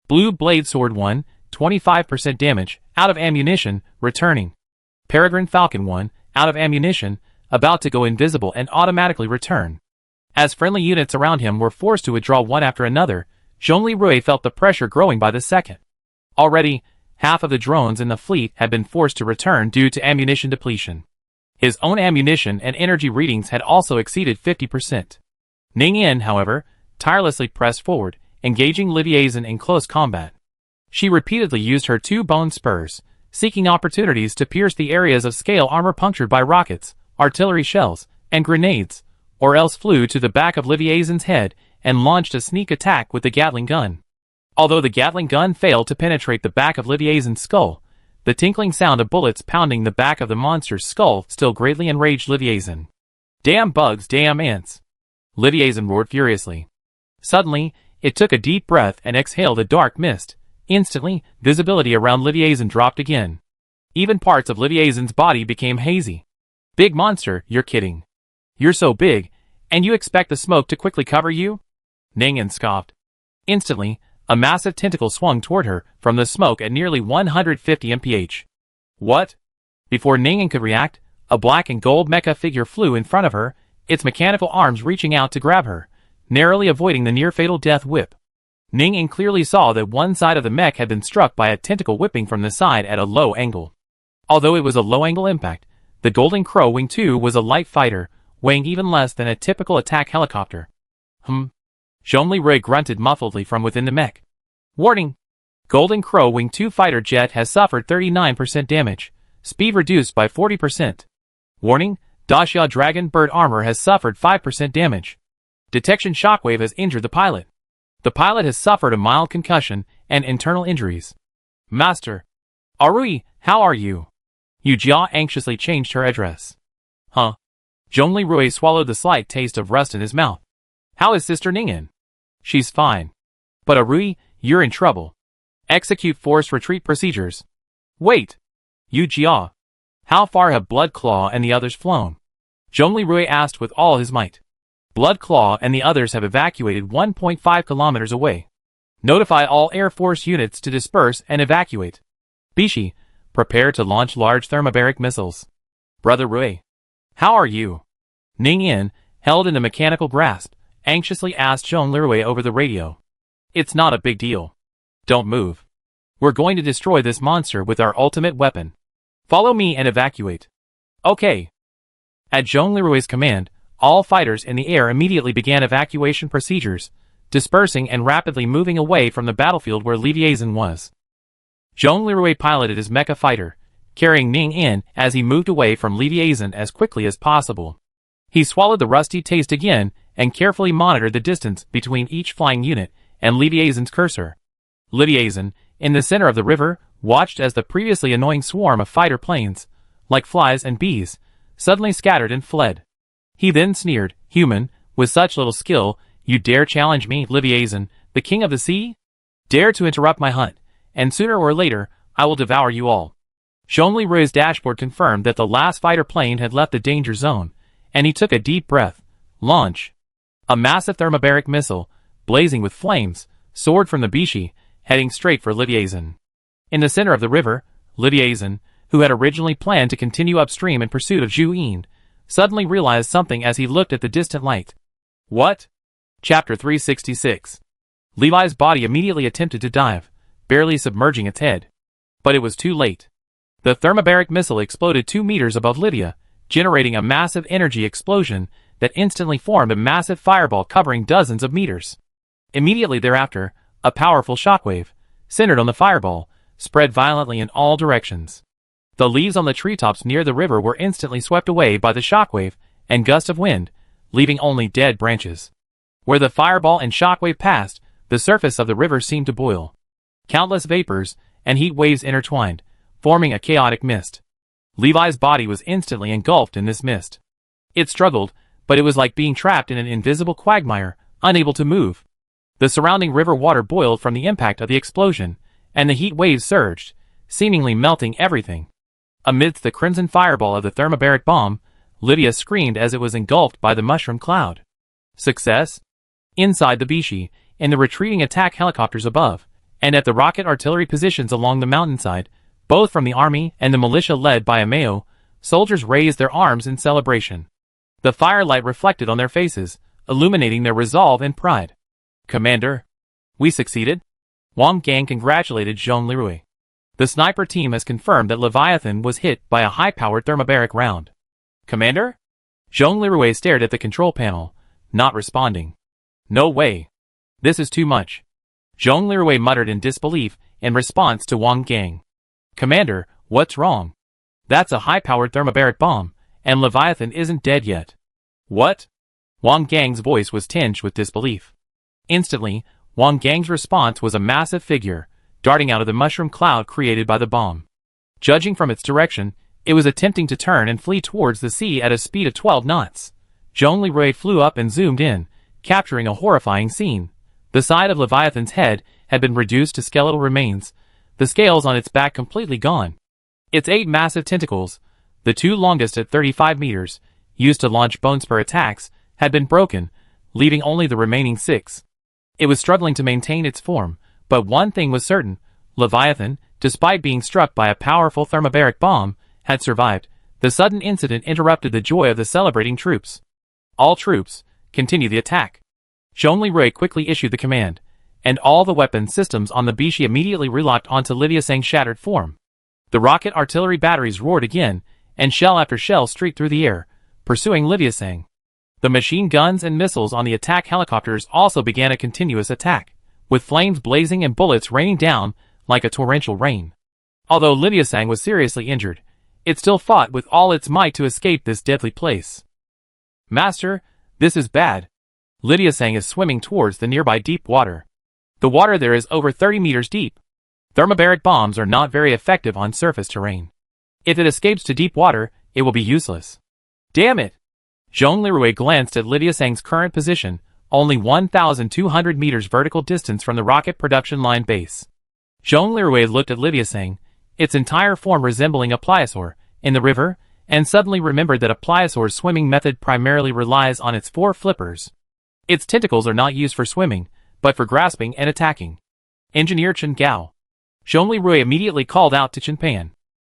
Blue Blade Sword 1. 25% damage, out of ammunition, returning. Peregrine Falcon 1. Out of ammunition, about to go invisible and automatically return. As friendly units around him were forced to withdraw one after another, Zhongli Rui felt the pressure growing by the second. Already, half of the drones in the fleet had been forced to return due to ammunition depletion. His own ammunition and energy readings had also exceeded 50%. Ning Yin, however, tirelessly pressed forward, engaging Liviazan in close combat. She repeatedly used her 2 bone spurs, seeking opportunities to pierce the areas of scale armor punctured by rockets, artillery shells, and grenades, or else flew to the back of Liviazan's head and launched a sneak attack with the Gatling gun. Although the Gatling gun failed to penetrate the back of Liviazan's skull, the tinkling sound of bullets pounding the back of the monster's skull still greatly enraged Liviazan. Damn bugs, damn ants! Liviazan roared furiously. Suddenly, it took a deep breath and exhaled a dark mist. Instantly, visibility around Liviazan dropped again. Even parts of Liviazan's body became hazy. Big monster, you're kidding. You're so big, and you expect the smoke to quickly cover you? Ning Yin scoffed. Instantly, a massive tentacle swung toward her from the smoke at nearly 150 mph. What? Before Ning Yin could react, a black and gold mecha figure flew in front of her, its mechanical arms reaching out to grab her, narrowly avoiding the near-fatal death whip. Ning clearly saw that one side of the mech had been struck by a tentacle whipping from the side at a low angle. Although it was a low-angle impact, the Golden Crow Wing 2 was a light fighter, weighing even less than a typical attack helicopter. Zhongli Rui grunted muffledly from within the mech. Warning! Golden Crow Wing 2 fighter jet has suffered 39% damage. Speed reduced by 40%. Warning! Daxia Dragon Bird armor has suffered 5% damage. Detection shockwave has injured the pilot. The pilot has suffered a mild concussion and internal injuries. Master! Arui, how are you? Yu Jia anxiously changed her address. Zhongli Rui swallowed the slight taste of rust in his mouth. How is Sister Ningyan? She's fine. But Arui, you're in trouble. Execute forced retreat procedures. Wait! Yu Jia. How far have Blood Claw and the others flown? Zhongli Rui asked with all his might. Blood Claw and the others have evacuated 1.5 kilometers away. Notify all Air Force units to disperse and evacuate. Bishi, prepare to launch large thermobaric missiles. Brother Rui. How are you? Ning Yin, held in a mechanical grasp, anxiously asked Zhongli Rui over the radio. It's not a big deal. Don't move. We're going to destroy this monster with our ultimate weapon. Follow me and evacuate. Okay. At Zhongli Rui's command, all fighters in the air immediately began evacuation procedures, dispersing and rapidly moving away from the battlefield where Liviazan was. Zhongli Rui piloted his mecha fighter, carrying Ning in as he moved away from Liviazan as quickly as possible. He swallowed the rusty taste again and carefully monitored the distance between each flying unit and Liviazan's cursor. Liviazan, in the center of the river, watched as the previously annoying swarm of fighter planes, like flies and bees, suddenly scattered and fled. He then sneered, Human, with such little skill, you dare challenge me, Liviazan, the king of the sea? Dare to interrupt my hunt, and sooner or later, I will devour you all. Zhongli Rui's dashboard confirmed that the last fighter plane had left the danger zone, and he took a deep breath. Launch. A massive thermobaric missile, blazing with flames, soared from the Bishi, heading straight for Liviazan. In the center of the river, Liviazan, who had originally planned to continue upstream in pursuit of Zhu Yin, suddenly realized something as he looked at the distant light. What? Chapter 366. Levi's body immediately attempted to dive, barely submerging its head. But it was too late. The thermobaric missile exploded 2 meters above Lydia, generating a massive energy explosion that instantly formed a massive fireball covering dozens of meters. Immediately thereafter, a powerful shockwave, centered on the fireball, spread violently in all directions. The leaves on the treetops near the river were instantly swept away by the shockwave and gust of wind, leaving only dead branches. Where the fireball and shockwave passed, the surface of the river seemed to boil. Countless vapors and heat waves intertwined, forming a chaotic mist. Levi's body was instantly engulfed in this mist. It struggled, but it was like being trapped in an invisible quagmire, unable to move. The surrounding river water boiled from the impact of the explosion, and the heat waves surged, seemingly melting everything. Amidst the crimson fireball of the thermobaric bomb, Lydia screamed as it was engulfed by the mushroom cloud. Success? Inside the Bishi, in the retreating attack helicopters above, and at the rocket artillery positions along the mountainside, both from the army and the militia led by Ameo, soldiers raised their arms in celebration. The firelight reflected on their faces, illuminating their resolve and pride. Commander, we succeeded? Wang Gang congratulated Zhongli Rui. The sniper team has confirmed that Leviathan was hit by a high-powered thermobaric round. Commander? Zhongli Rui stared at the control panel, not responding. No way. This is too much. Zhongli Rui muttered in disbelief in response to Wang Gang. Commander, what's wrong? That's a high-powered thermobaric bomb, and Leviathan isn't dead yet. What? Wang Gang's voice was tinged with disbelief. Instantly, Wang Gang's response was a massive figure, darting out of the mushroom cloud created by the bomb. Judging from its direction, it was attempting to turn and flee towards the sea at a speed of 12 knots. Zhongli Rui flew up and zoomed in, capturing a horrifying scene. The side of Leviathan's head had been reduced to skeletal remains, the scales on its back completely gone. Its 8 massive tentacles, the 2 longest at 35 meters, used to launch bone spur attacks, had been broken, leaving only the remaining 6. It was struggling to maintain its form, but one thing was certain: Leviathan, despite being struck by a powerful thermobaric bomb, had survived. The sudden incident interrupted the joy of the celebrating troops. All troops, continue the attack. Zhongli Rui quickly issued the command, and all the weapon systems on the Bishi immediately relocked onto Lydia Sang's shattered form. The rocket artillery batteries roared again, and shell after shell streaked through the air, pursuing Lydia Sang. The machine guns and missiles on the attack helicopters also began a continuous attack, with flames blazing and bullets raining down like a torrential rain. Although Lydia Sang was seriously injured, it still fought with all its might to escape this deadly place. Master, this is bad. Lydia Sang is swimming towards the nearby deep water. The water there is over 30 meters deep. Thermobaric bombs are not very effective on surface terrain. If it escapes to deep water, it will be useless. Damn it! Zhongli Rui glanced at Lydia Sang's current position, only 1,200 meters vertical distance from the rocket production line base. Zhongli Rui looked at Lydia Sang, its entire form resembling a pliosaur, in the river, and suddenly remembered that a pliosaur's swimming method primarily relies on its 4 flippers. Its tentacles are not used for swimming, but for grasping and attacking. Engineer Chen Gao. Zhongli Rui immediately called out to Chen Pan.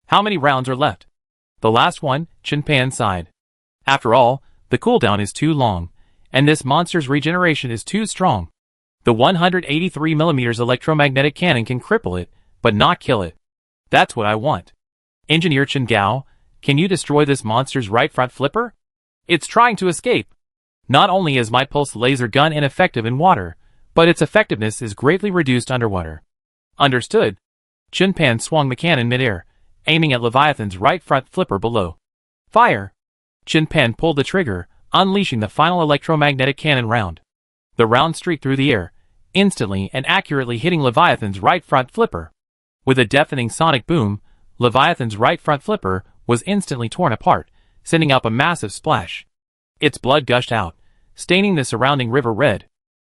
How many rounds are left? The last one, Chen Pan sighed. After all, the cooldown is too long, and this monster's regeneration is too strong. The 183mm electromagnetic cannon can cripple it, but not kill it. That's what I want. Engineer Chen Gao, can you destroy this monster's right front flipper? It's trying to escape. Not only is my pulse laser gun ineffective in water, but its effectiveness is greatly reduced underwater. Understood. Chen Pan swung the cannon midair, aiming at Leviathan's right front flipper below. Fire! Chen Pan pulled the trigger, unleashing the final electromagnetic cannon round. The round streaked through the air, instantly and accurately hitting Leviathan's right front flipper. With a deafening sonic boom, Leviathan's right front flipper was instantly torn apart, sending up a massive splash. Its blood gushed out, staining the surrounding river red.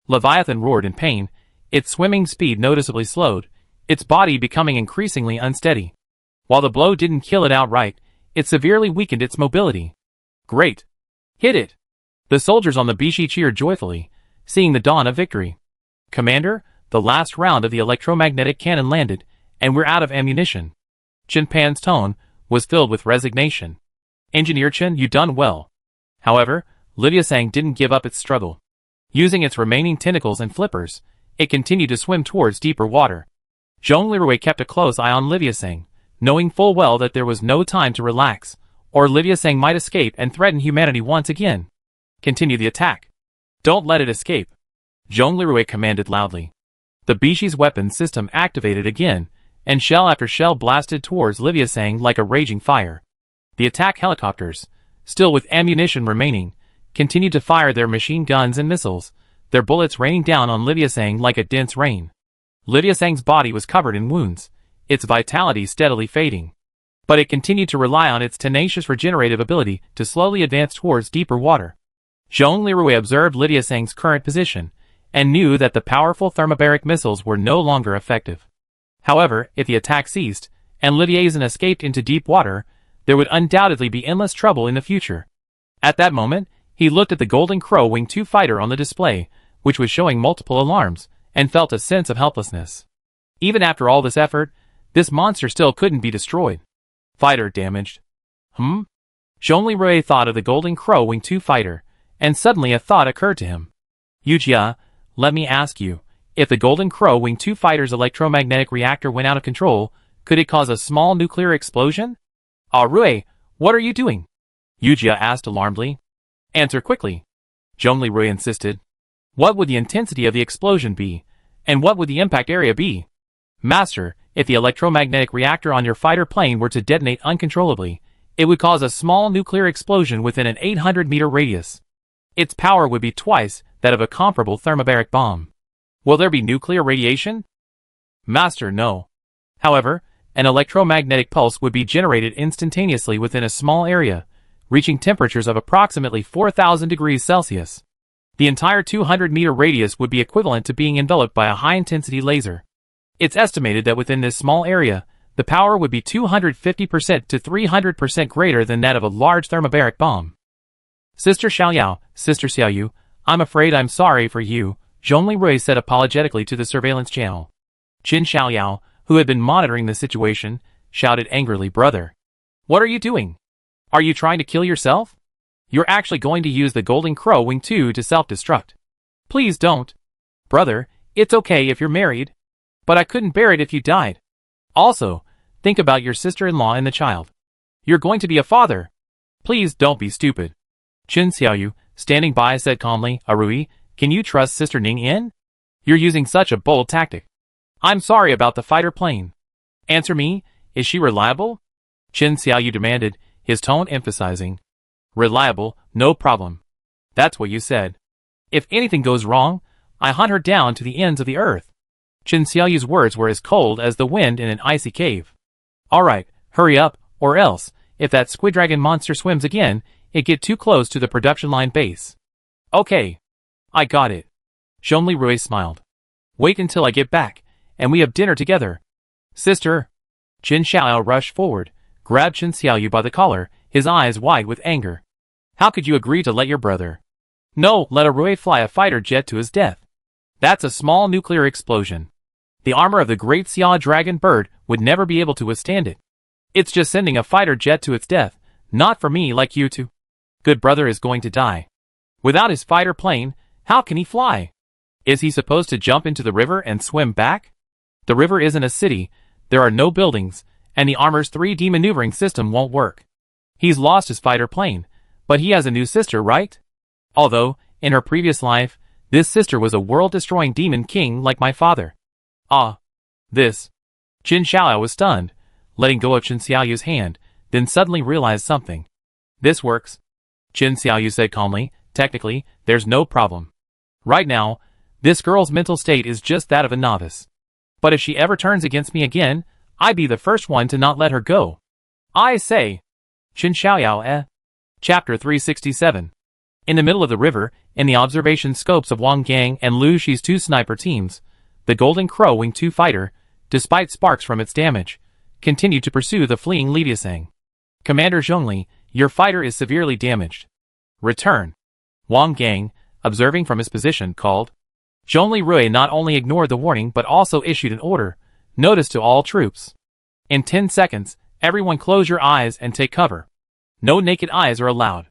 Leviathan roared in pain, its swimming speed noticeably slowed, its body becoming increasingly unsteady. While the blow didn't kill it outright, it severely weakened its mobility. Great! Hit it! The soldiers on the Bishi cheered joyfully, seeing the dawn of victory. Commander, the last round of the electromagnetic cannon landed, and we're out of ammunition. Chen Pan's tone was filled with resignation. Engineer Chen, you done well. However, Lydia Sang didn't give up its struggle. Using its remaining tentacles and flippers, it continued to swim towards deeper water. Zhongli Rui kept a close eye on Lydia Sang, knowing full well that there was no time to relax, or Lydia Sang might escape and threaten humanity once again. Continue the attack. Don't let it escape. Zhongli Rui commanded loudly. The Bishi's weapon system activated again, and shell after shell blasted towards Lydia Sang like a raging fire. The attack helicopters, still with ammunition remaining, continued to fire their machine guns and missiles, their bullets raining down on Lydia Sang like a dense rain. Lydia Sang's body was covered in wounds, its vitality steadily fading. But it continued to rely on its tenacious regenerative ability to slowly advance towards deeper water. Zhongli Rui observed Lydia Sang's current position, and knew that the powerful thermobaric missiles were no longer effective. However, if the attack ceased, and Lydia Sang escaped into deep water, there would undoubtedly be endless trouble in the future. At that moment, he looked at the Golden Crow Wing 2 fighter on the display, which was showing multiple alarms, and felt a sense of helplessness. Even after all this effort, this monster still couldn't be destroyed. Fighter damaged. Zhongli Rui thought of the Golden Crow Wing 2 fighter, and suddenly a thought occurred to him. Yujia, let me ask you, if the Golden Crow Wing 2 fighter's electromagnetic reactor went out of control, could it cause a small nuclear explosion? Ah Rui, what are you doing? Yujia asked alarmedly. Answer quickly. Zhongli Rui insisted. What would the intensity of the explosion be, and what would the impact area be? Master, if the electromagnetic reactor on your fighter plane were to detonate uncontrollably, it would cause a small nuclear explosion within an 800-meter radius. Its power would be twice that of a comparable thermobaric bomb. Will there be nuclear radiation? Master, no. However, an electromagnetic pulse would be generated instantaneously within a small area, reaching temperatures of approximately 4,000 degrees Celsius. The entire 200-meter radius would be equivalent to being enveloped by a high-intensity laser. It's estimated that within this small area, the power would be 250% to 300% greater than that of a large thermobaric bomb. Sister Xiaoyao, Sister Xiaoyu, I'm afraid I'm sorry for you, Zhongli Rui said apologetically to the surveillance channel. Qin Xiaoyao, who had been monitoring the situation, shouted angrily, Brother, what are you doing? Are you trying to kill yourself? You're actually going to use the Golden Crow Wing 2 to self-destruct. Please don't. Brother, it's okay if you're married. But I couldn't bear it if you died. Also, think about your sister-in-law and the child. You're going to be a father. Please don't be stupid. Chen Xiaoyu, standing by, said calmly, Arui, can you trust Sister Ning Yin? You're using such a bold tactic. I'm sorry about the fighter plane. Answer me, is she reliable? Chen Xiaoyu demanded, his tone emphasizing. Reliable, no problem. That's what you said. If anything goes wrong, I hunt her down to the ends of the earth. Chen Xiaoyu's words were as cold as the wind in an icy cave. Alright, hurry up, or else, if that squid dragon monster swims again, it get too close to the production line base. Okay. I got it. Zhongli Rui smiled. Wait until I get back, and we have dinner together. Sister. Jin Xiao rushed forward, grabbed Chen Xiaoyu by the collar, his eyes wide with anger. How could you agree to let your brother? No, let a Rui fly a fighter jet to his death. That's a small nuclear explosion. The armor of the great Xia dragon bird would never be able to withstand it. It's just sending a fighter jet to its death, not for me like you two. Good brother is going to die. Without his fighter plane, how can he fly? Is he supposed to jump into the river and swim back? The river isn't a city, there are no buildings, and the armor's 3D maneuvering system won't work. He's lost his fighter plane, but he has a new sister, right? Although, in her previous life, this sister was a world-destroying demon king like my father. Ah. This. Jin Xiao was stunned, letting go of Chen Xiaoyu's hand, then suddenly realized something. This works. Chen Xiaoyu said calmly, technically, there's no problem. Right now, this girl's mental state is just that of a novice. But if she ever turns against me again, I'd be the first one to not let her go. I say. Chen Xiaoyao Chapter 367. In the middle of the river, in the observation scopes of Wang Gang and Lu Shi's two sniper teams, the Golden Crow Wing 2 fighter, despite sparks from its damage, continued to pursue the fleeing Lidiasang. Commander Zhongli, your fighter is severely damaged. Return. Wang Gang, observing from his position, called. Zhongli Rui not only ignored the warning but also issued an order, notice to all troops. In 10 seconds, everyone close your eyes and take cover. No naked eyes are allowed.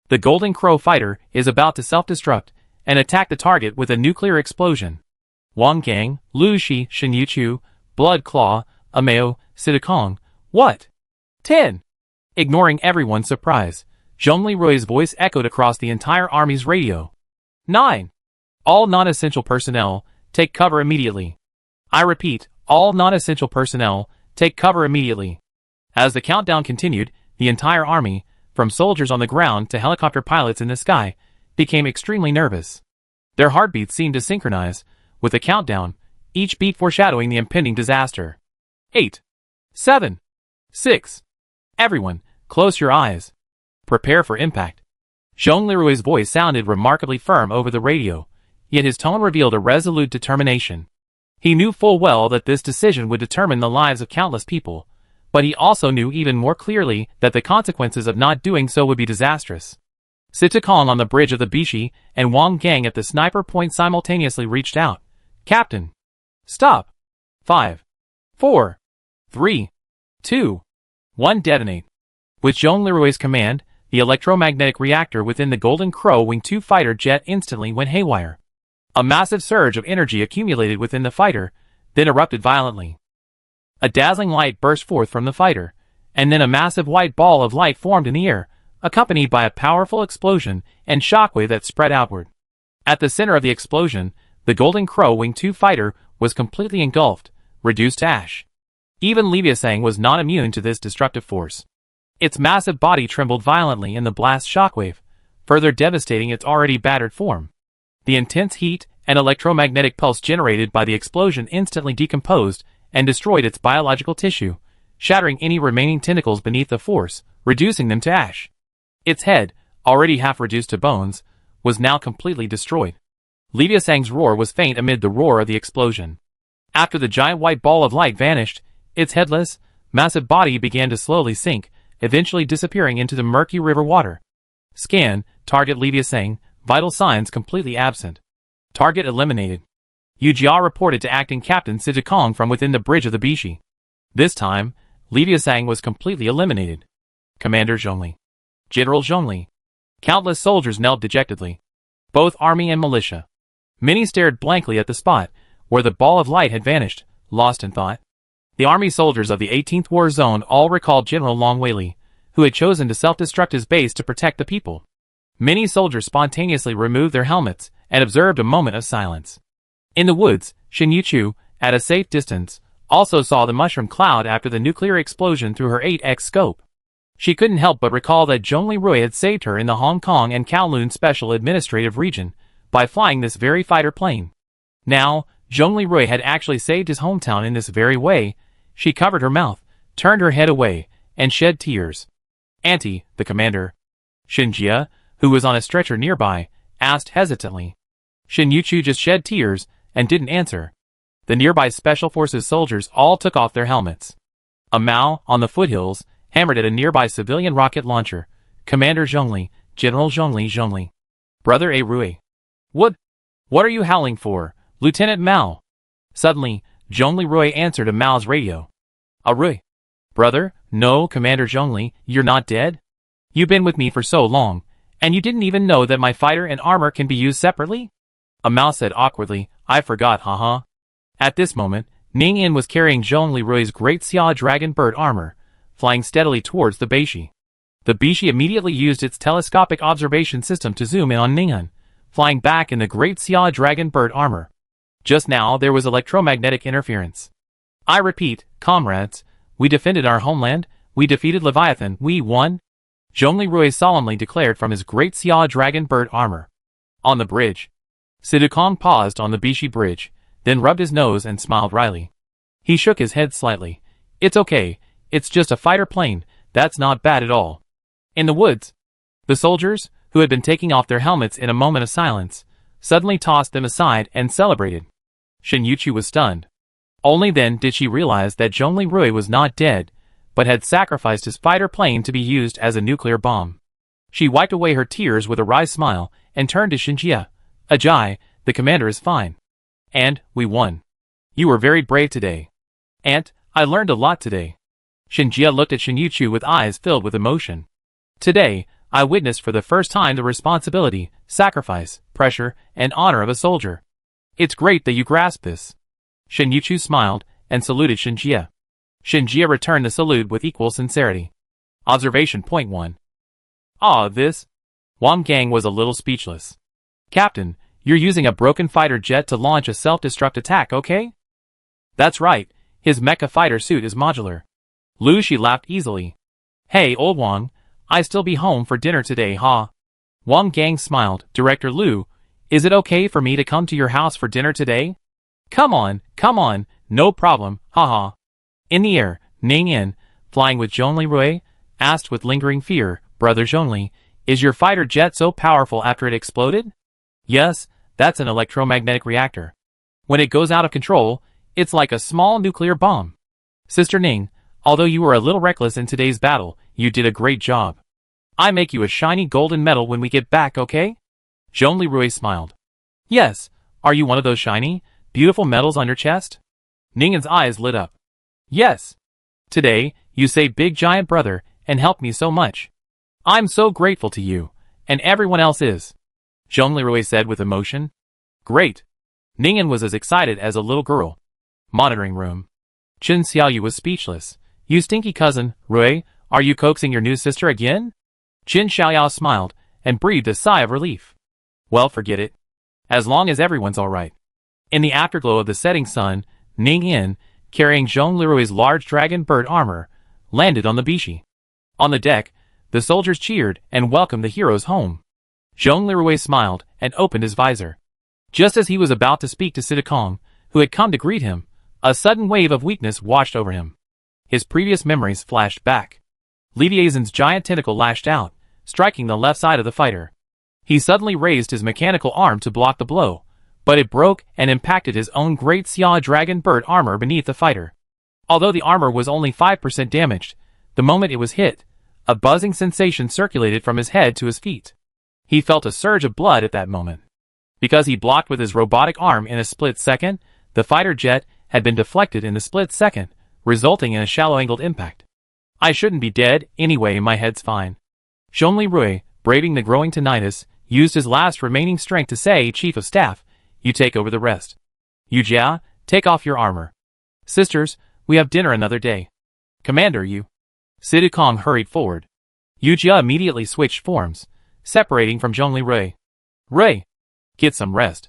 The Golden Crow fighter is about to self-destruct and attack the target with a nuclear explosion. Wang Gang, Lu Shi, Shen Yuchu, Blood Claw, Ameo, Sidakong. What? 10. Ignoring everyone's surprise, Zhongli Rui's voice echoed across the entire army's radio. 9. All non-essential personnel, take cover immediately. I repeat, all non-essential personnel, take cover immediately. As the countdown continued, the entire army, from soldiers on the ground to helicopter pilots in the sky, became extremely nervous. Their heartbeats seemed to synchronize, with the countdown, each beat foreshadowing the impending disaster. 8. 7. 6. Everyone, close your eyes. Prepare for impact. Zhongli Rui's voice sounded remarkably firm over the radio, yet his tone revealed a resolute determination. He knew full well that this decision would determine the lives of countless people, but he also knew even more clearly that the consequences of not doing so would be disastrous. Sitakong on the bridge of the Bishi and Wang Gang at the sniper point simultaneously reached out. Captain! Stop! 5. 4. 3. 2. 1 detonate. With Zhongli Rui's command, the electromagnetic reactor within the Golden Crow Wing 2 fighter jet instantly went haywire. A massive surge of energy accumulated within the fighter, then erupted violently. A dazzling light burst forth from the fighter, and then a massive white ball of light formed in the air, accompanied by a powerful explosion and shockwave that spread outward. At the center of the explosion, the Golden Crow Wing 2 fighter was completely engulfed, reduced to ash. Even Lidiasang was not immune to this destructive force. Its massive body trembled violently in the blast shockwave, further devastating its already battered form. The intense heat and electromagnetic pulse generated by the explosion instantly decomposed and destroyed its biological tissue, shattering any remaining tentacles beneath the force, reducing them to ash. Its head, already half reduced to bones, was now completely destroyed. Lidiasang's roar was faint amid the roar of the explosion. After the giant white ball of light vanished, its headless, massive body began to slowly sink, eventually disappearing into the murky river water. Scan, target Lidiasang, vital signs completely absent. Target eliminated. Yu Jia reported to acting captain Sitakong from within the bridge of the Bishi. This time, Lidiasang was completely eliminated. Commander Zhongli. General Zhongli. Countless soldiers knelt dejectedly. Both army and militia. Minnie stared blankly at the spot where the ball of light had vanished, lost in thought. The army soldiers of the 18th War Zone all recalled General Longwei, who had chosen to self-destruct his base to protect the people. Many soldiers spontaneously removed their helmets and observed a moment of silence. In the woods, Shin Yuchu, at a safe distance, also saw the mushroom cloud after the nuclear explosion through her 8X scope. She couldn't help but recall that Zhongli Rui had saved her in the Hong Kong and Kowloon Special Administrative Region by flying this very fighter plane. Now, Zhongli Rui had actually saved his hometown in this very way. She covered her mouth, turned her head away, and shed tears. Auntie, the commander. Shinjia, who was on a stretcher nearby, asked hesitantly. Shin Yuchu just shed tears and didn't answer. The nearby Special Forces soldiers all took off their helmets. A Mao, on the foothills, hammered at a nearby civilian rocket launcher. Commander Zhongli, General Zhongli. Brother A. Rui. What are you howling for, Lieutenant Mao? Suddenly, Zhongli Rui answered a Mao's radio. A Rui. Brother, no, Commander Zhongli, you're not dead? You've been with me for so long, and you didn't even know that my fighter and armor can be used separately? A Mao said awkwardly, I forgot, haha. At this moment, Ning Yin was carrying Zhongli Rui's great Xia Dragon Bird armor, flying steadily towards the Beishi. The Beishi immediately used its telescopic observation system to zoom in on Ning Yin, flying back in the great Xia Dragon Bird armor. Just now there was electromagnetic interference. I repeat, comrades, we defended our homeland, we defeated Leviathan, we won. Zhongli Rui solemnly declared from his great Xia Dragon Bird armor. On the bridge. Sidukong paused on the Bishi bridge, then rubbed his nose and smiled wryly. He shook his head slightly. It's okay, it's just a fighter plane, that's not bad at all. In the woods, the soldiers, who had been taking off their helmets in a moment of silence, suddenly tossed them aside and celebrated. Shin Yuchu was stunned. Only then did she realize that Zhongli Rui was not dead, but had sacrificed his fighter plane to be used as a nuclear bomb. She wiped away her tears with a wry smile and turned to Shinjia. Ajay, the commander is fine. And, we won. You were very brave today. Aunt, I learned a lot today. Shinjia looked at Shin Yuchu with eyes filled with emotion. Today, I witnessed for the first time the responsibility, sacrifice, pressure, and honor of a soldier. It's great that you grasp this. Shin Yuchu smiled and saluted Shinjia. Shinjia returned the salute with equal sincerity. Observation point 1. This? Wang Gang was a little speechless. Captain, you're using a broken fighter jet to launch a self-destruct attack, okay? That's right, his mecha fighter suit is modular. Lu Shi laughed easily. Hey, old Wang, I still be home for dinner today, huh? Wang Gang smiled. Director Lu, is it okay for me to come to your house for dinner today? Come on, no problem, haha. In the air, Ning Yin, flying with Zhongli Rui, asked with lingering fear, Brother Zhongli, is your fighter jet so powerful after it exploded? Yes, that's an electromagnetic reactor. When it goes out of control, it's like a small nuclear bomb. Sister Ning, although you were a little reckless in today's battle, you did a great job. I make you a shiny golden medal when we get back, okay? Zhongli Rui smiled. Yes, are you one of those shiny, beautiful medals on your chest? Ning Yin's eyes lit up. Yes. Today, you saved Big Giant Brother and helped me so much. I'm so grateful to you, and everyone else is. Zhongli Rui said with emotion. Great. Ning Yin was as excited as a little girl. Monitoring room. Chen Xiaoyu was speechless. You stinky cousin, Rui, are you coaxing your new sister again? Qin Xiaoyao smiled and breathed a sigh of relief. Well, forget it. As long as everyone's alright. In the afterglow of the setting sun, Ning Yin, carrying Zhongli Rui's large dragon bird armor, landed on the Bishi. On the deck, the soldiers cheered and welcomed the heroes home. Zhongli Rui smiled and opened his visor. Just as he was about to speak to Sidakong, who had come to greet him, a sudden wave of weakness washed over him. His previous memories flashed back. Li Diazen's giant tentacle lashed out, striking the left side of the fighter. He suddenly raised his mechanical arm to block the blow, but it broke and impacted his own great Xia Dragon Bird armor beneath the fighter. Although the armor was only 5% damaged, the moment it was hit, a buzzing sensation circulated from his head to his feet. He felt a surge of blood at that moment. Because he blocked with his robotic arm in a split second, the fighter jet had been deflected in a split second, resulting in a shallow-angled impact. I shouldn't be dead, anyway, my head's fine. Zhongli Rui, braving the growing tinnitus, used his last remaining strength to say, Chief of Staff, you take over the rest. Yu Jia, take off your armor. Sisters, we have dinner another day. Commander, you. Sidu Kong hurried forward. Yu Jia immediately switched forms, separating from Zhongli Rui. Rui, get some rest.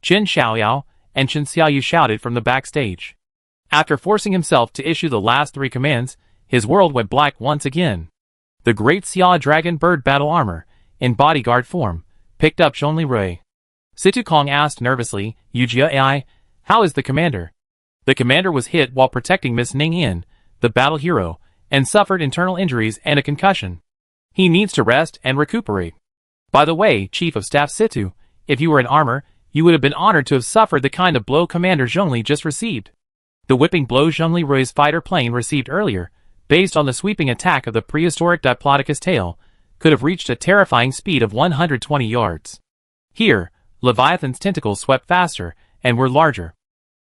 Qin Xiaoyao and Chen Xiaoyu shouted from the backstage. After forcing himself to issue the last 3 commands, his world went black once again. The great Xia Dragon Bird battle armor, in bodyguard form, picked up Zhongli Rui. Situ Kong asked nervously, Yu Jia AI, how is the commander? The commander was hit while protecting Miss Ning Yin, the battle hero, and suffered internal injuries and a concussion. He needs to rest and recuperate. By the way, Chief of Staff Situ, if you were in armor, you would have been honored to have suffered the kind of blow Commander Zhongli just received. The whipping blow Zhongli Rui's fighter plane received earlier, based on the sweeping attack of the prehistoric Diplodocus tail, could have reached a terrifying speed of 120 yards. Here, Leviathan's tentacles swept faster and were larger.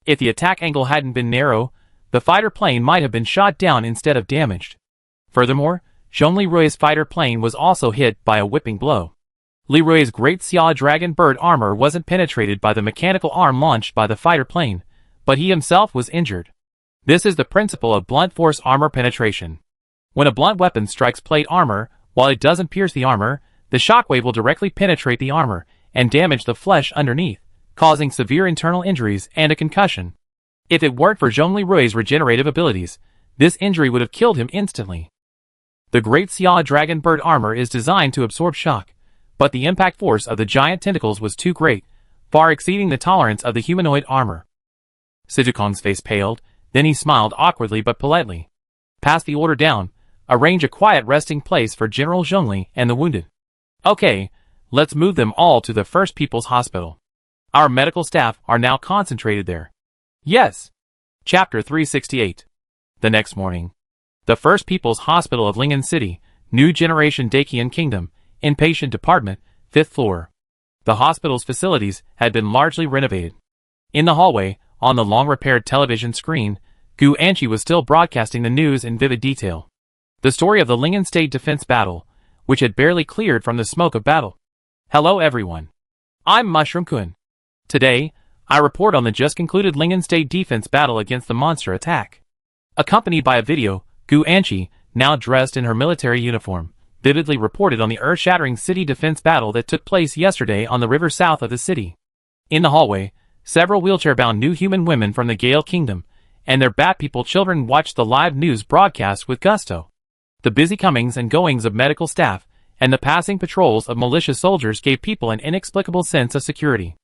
If the attack angle hadn't been narrow, the fighter plane might have been shot down instead of damaged. Furthermore, Zhongli Rui's fighter plane was also hit by a whipping blow. Li Rui's great Xia Dragon Bird armor wasn't penetrated by the mechanical arm launched by the fighter plane, but he himself was injured. This is the principle of blunt force armor penetration. When a blunt weapon strikes plate armor, while it doesn't pierce the armor, the shockwave will directly penetrate the armor and damage the flesh underneath, causing severe internal injuries and a concussion. If it weren't for Zhongli Rui's regenerative abilities, this injury would have killed him instantly. The great Xia Dragon Bird armor is designed to absorb shock, but the impact force of the giant tentacles was too great, far exceeding the tolerance of the humanoid armor. Situ Kong's face paled, then he smiled awkwardly but politely. Pass the order down, arrange a quiet resting place for General Zhongli and the wounded. Okay, let's move them all to the First People's Hospital. Our medical staff are now concentrated there. Yes. Chapter 368. The next morning. The First People's Hospital of Lingen City, New Generation Dakian Kingdom, Inpatient Department, 5th floor. The hospital's facilities had been largely renovated. In the hallway, on the long-repaired television screen, Gu Anqi was still broadcasting the news in vivid detail. The story of the Lingen State defense battle, which had barely cleared from the smoke of battle. Hello everyone. I'm Mushroom Kun. Today, I report on the just concluded Lingen State defense battle against the monster attack. Accompanied by a video, Gu Anqi, now dressed in her military uniform, vividly reported on the earth-shattering city defense battle that took place yesterday on the river south of the city. In the hallway, several wheelchair-bound new human women from the Gale Kingdom and their Bat People children watched the live news broadcast with gusto. The busy comings and goings of medical staff and the passing patrols of militia soldiers gave people an inexplicable sense of security.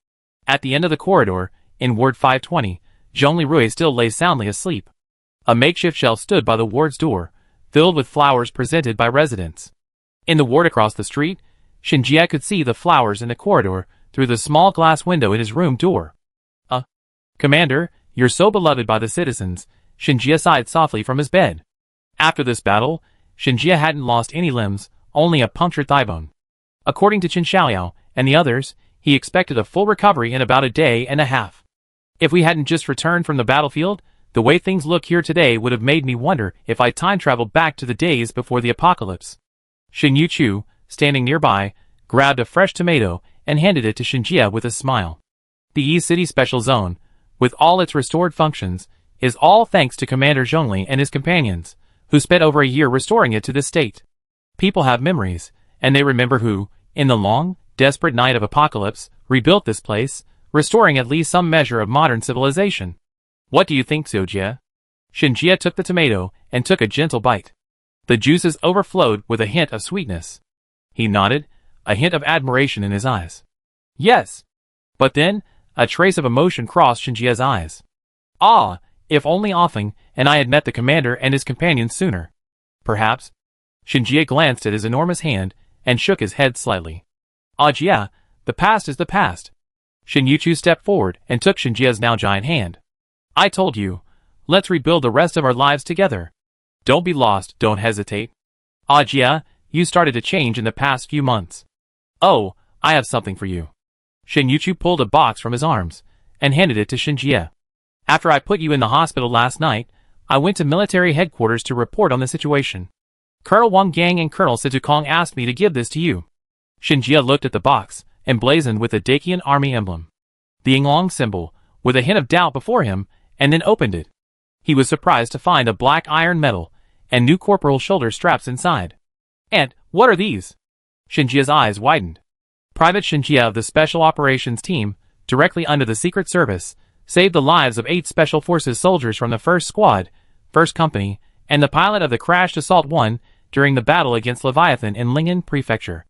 At the end of the corridor, in Ward 520, Zhongli Rui still lay soundly asleep. A makeshift shelf stood by the ward's door, filled with flowers presented by residents. In the ward across the street, Xinjie could see the flowers in the corridor through the small glass window in his room door. Commander, you're so beloved by the citizens, Xinjie sighed softly from his bed. After this battle, Xinjie hadn't lost any limbs, only a punctured thigh bone. According to Qin Xiaoyao and the others, he expected a full recovery in about a day and a half. If we hadn't just returned from the battlefield, the way things look here today would have made me wonder if I time-traveled back to the days before the apocalypse. Xin Yuchu, standing nearby, grabbed a fresh tomato and handed it to Xinjie with a smile. The East City Special Zone, with all its restored functions, is all thanks to Commander Zhongli and his companions, who spent over a year restoring it to this state. People have memories, and they remember who, in the long, desperate night of apocalypse, rebuilt this place, restoring at least some measure of modern civilization. What do you think, Xiujie? Xinjie took the tomato and took a gentle bite. The juices overflowed with a hint of sweetness. He nodded, a hint of admiration in his eyes. Yes. But then, a trace of emotion crossed Xinjie's eyes. Ah, if only Offing and I had met the commander and his companions sooner. Perhaps. Xinjie glanced at his enormous hand and shook his head slightly. Jia, the past is the past. Xin Yuchu stepped forward and took Xinjie's now giant hand. I told you, let's rebuild the rest of our lives together. Don't be lost, don't hesitate. Jia, you started to change in the past few months. Oh, I have something for you. Xin Yuchu pulled a box from his arms and handed it to Xinjie. After I put you in the hospital last night, I went to military headquarters to report on the situation. Colonel Wang Gang and Colonel Situkong asked me to give this to you. Xinjie looked at the box, emblazoned with the Dakian army emblem. the Yinglong symbol, with a hint of doubt before him, and then opened it. He was surprised to find a black iron medal and new corporal shoulder straps inside. "And what are these?" Shinjia's eyes widened. Private Shinjia of the Special Operations Team, directly under the Secret Service, saved the lives of 8 Special Forces soldiers from the 1st Squad, 1st Company, and the pilot of the crashed Assault 1 during the battle against Leviathan in Lingnan Prefecture.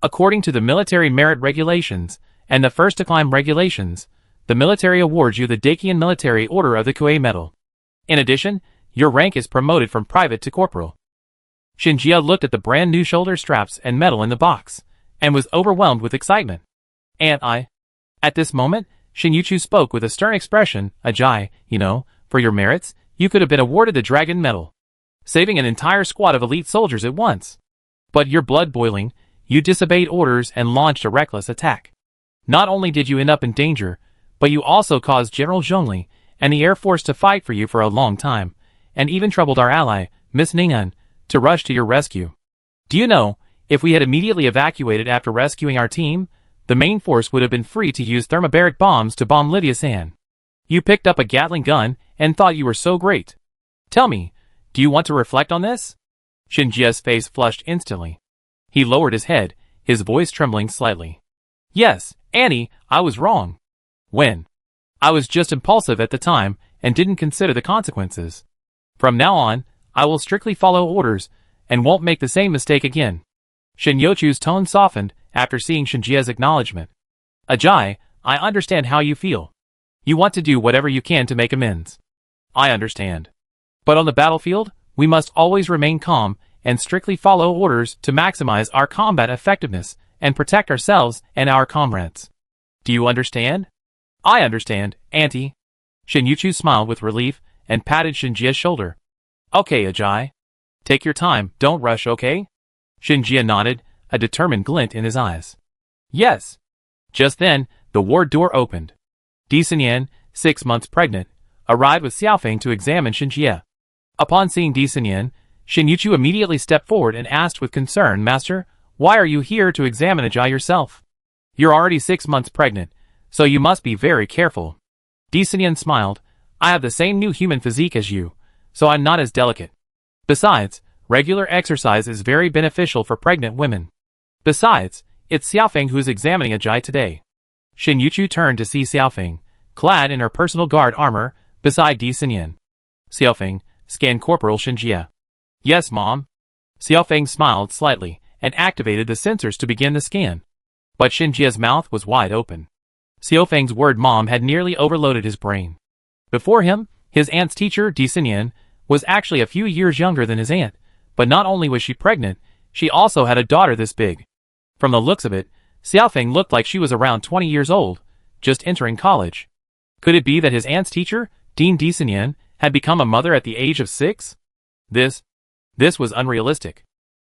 According to the military merit regulations and the first to climb regulations, the military awards you the Dakian Military Order of the Kuei Medal. In addition, your rank is promoted from private to corporal. Shinjia looked at the brand new shoulder straps and medal in the box, and was overwhelmed with excitement. "And I?" At this moment, Shin-Yuchu spoke with a stern expression. "Ajay, for your merits, you could have been awarded the Dragon Medal, saving an entire squad of elite soldiers at once. But your blood boiling, you disobeyed orders and launched a reckless attack. Not only did you end up in danger, but you also caused General Zhongli and the Air Force to fight for you for a long time, and even troubled our ally, Miss Ning'an, to rush to your rescue. Do you know, if we had immediately evacuated after rescuing our team, the main force would have been free to use thermobaric bombs to bomb Lydia-san. You picked up a Gatling gun and thought you were so great. Tell me, do you want to reflect on this?" Shinjia's face flushed instantly. He lowered his head, his voice trembling slightly. "Yes, Annie, I was wrong. When? I was just impulsive at the time and didn't consider the consequences. From now on, I will strictly follow orders and won't make the same mistake again." Shin-Yuchu's tone softened after seeing Shinjia's acknowledgement. "Ajay, I understand how you feel. You want to do whatever you can to make amends. I understand. But on the battlefield, we must always remain calm and strictly follow orders to maximize our combat effectiveness and protect ourselves and our comrades. Do you understand?" "I understand, Auntie." Shin-Yuchu smiled with relief and patted Shinjia's shoulder. "Okay, Ajay. Take your time, don't rush, okay?" Shinjia nodded, a determined glint in his eyes. "Yes." Just then, the ward door opened. Di Senyan, 6 months pregnant, arrived with Xiaofeng to examine Shinjia. Upon seeing Di Senyan, Shin-Yuchu immediately stepped forward and asked with concern, "Master, why are you here to examine Ajay yourself? You're already 6 months pregnant, so you must be very careful." Di Senyan smiled. "I have the same new human physique as you, so I'm not as delicate. Besides, regular exercise is very beneficial for pregnant women. Besides, it's Xiaofeng who's examining Ajay today." Shin-Yuchu turned to see Xiaofeng, clad in her personal guard armor, beside Di Senyan. "Xiaofeng, scan Corporal Shinjia." "Yes, Mom." Xiaofeng smiled slightly and activated the sensors to begin the scan. But Shinjia's mouth was wide open. Xiaofeng's word "Mom" had nearly overloaded his brain. Before him, his aunt's teacher, Di Senyan, was actually a few years younger than his aunt, but not only was she pregnant, she also had a daughter this big. From the looks of it, Xiaofeng looked like she was around 20 years old, just entering college. Could it be that his aunt's teacher, Dean Di Senyan, had become a mother at the age of 6? This was unrealistic.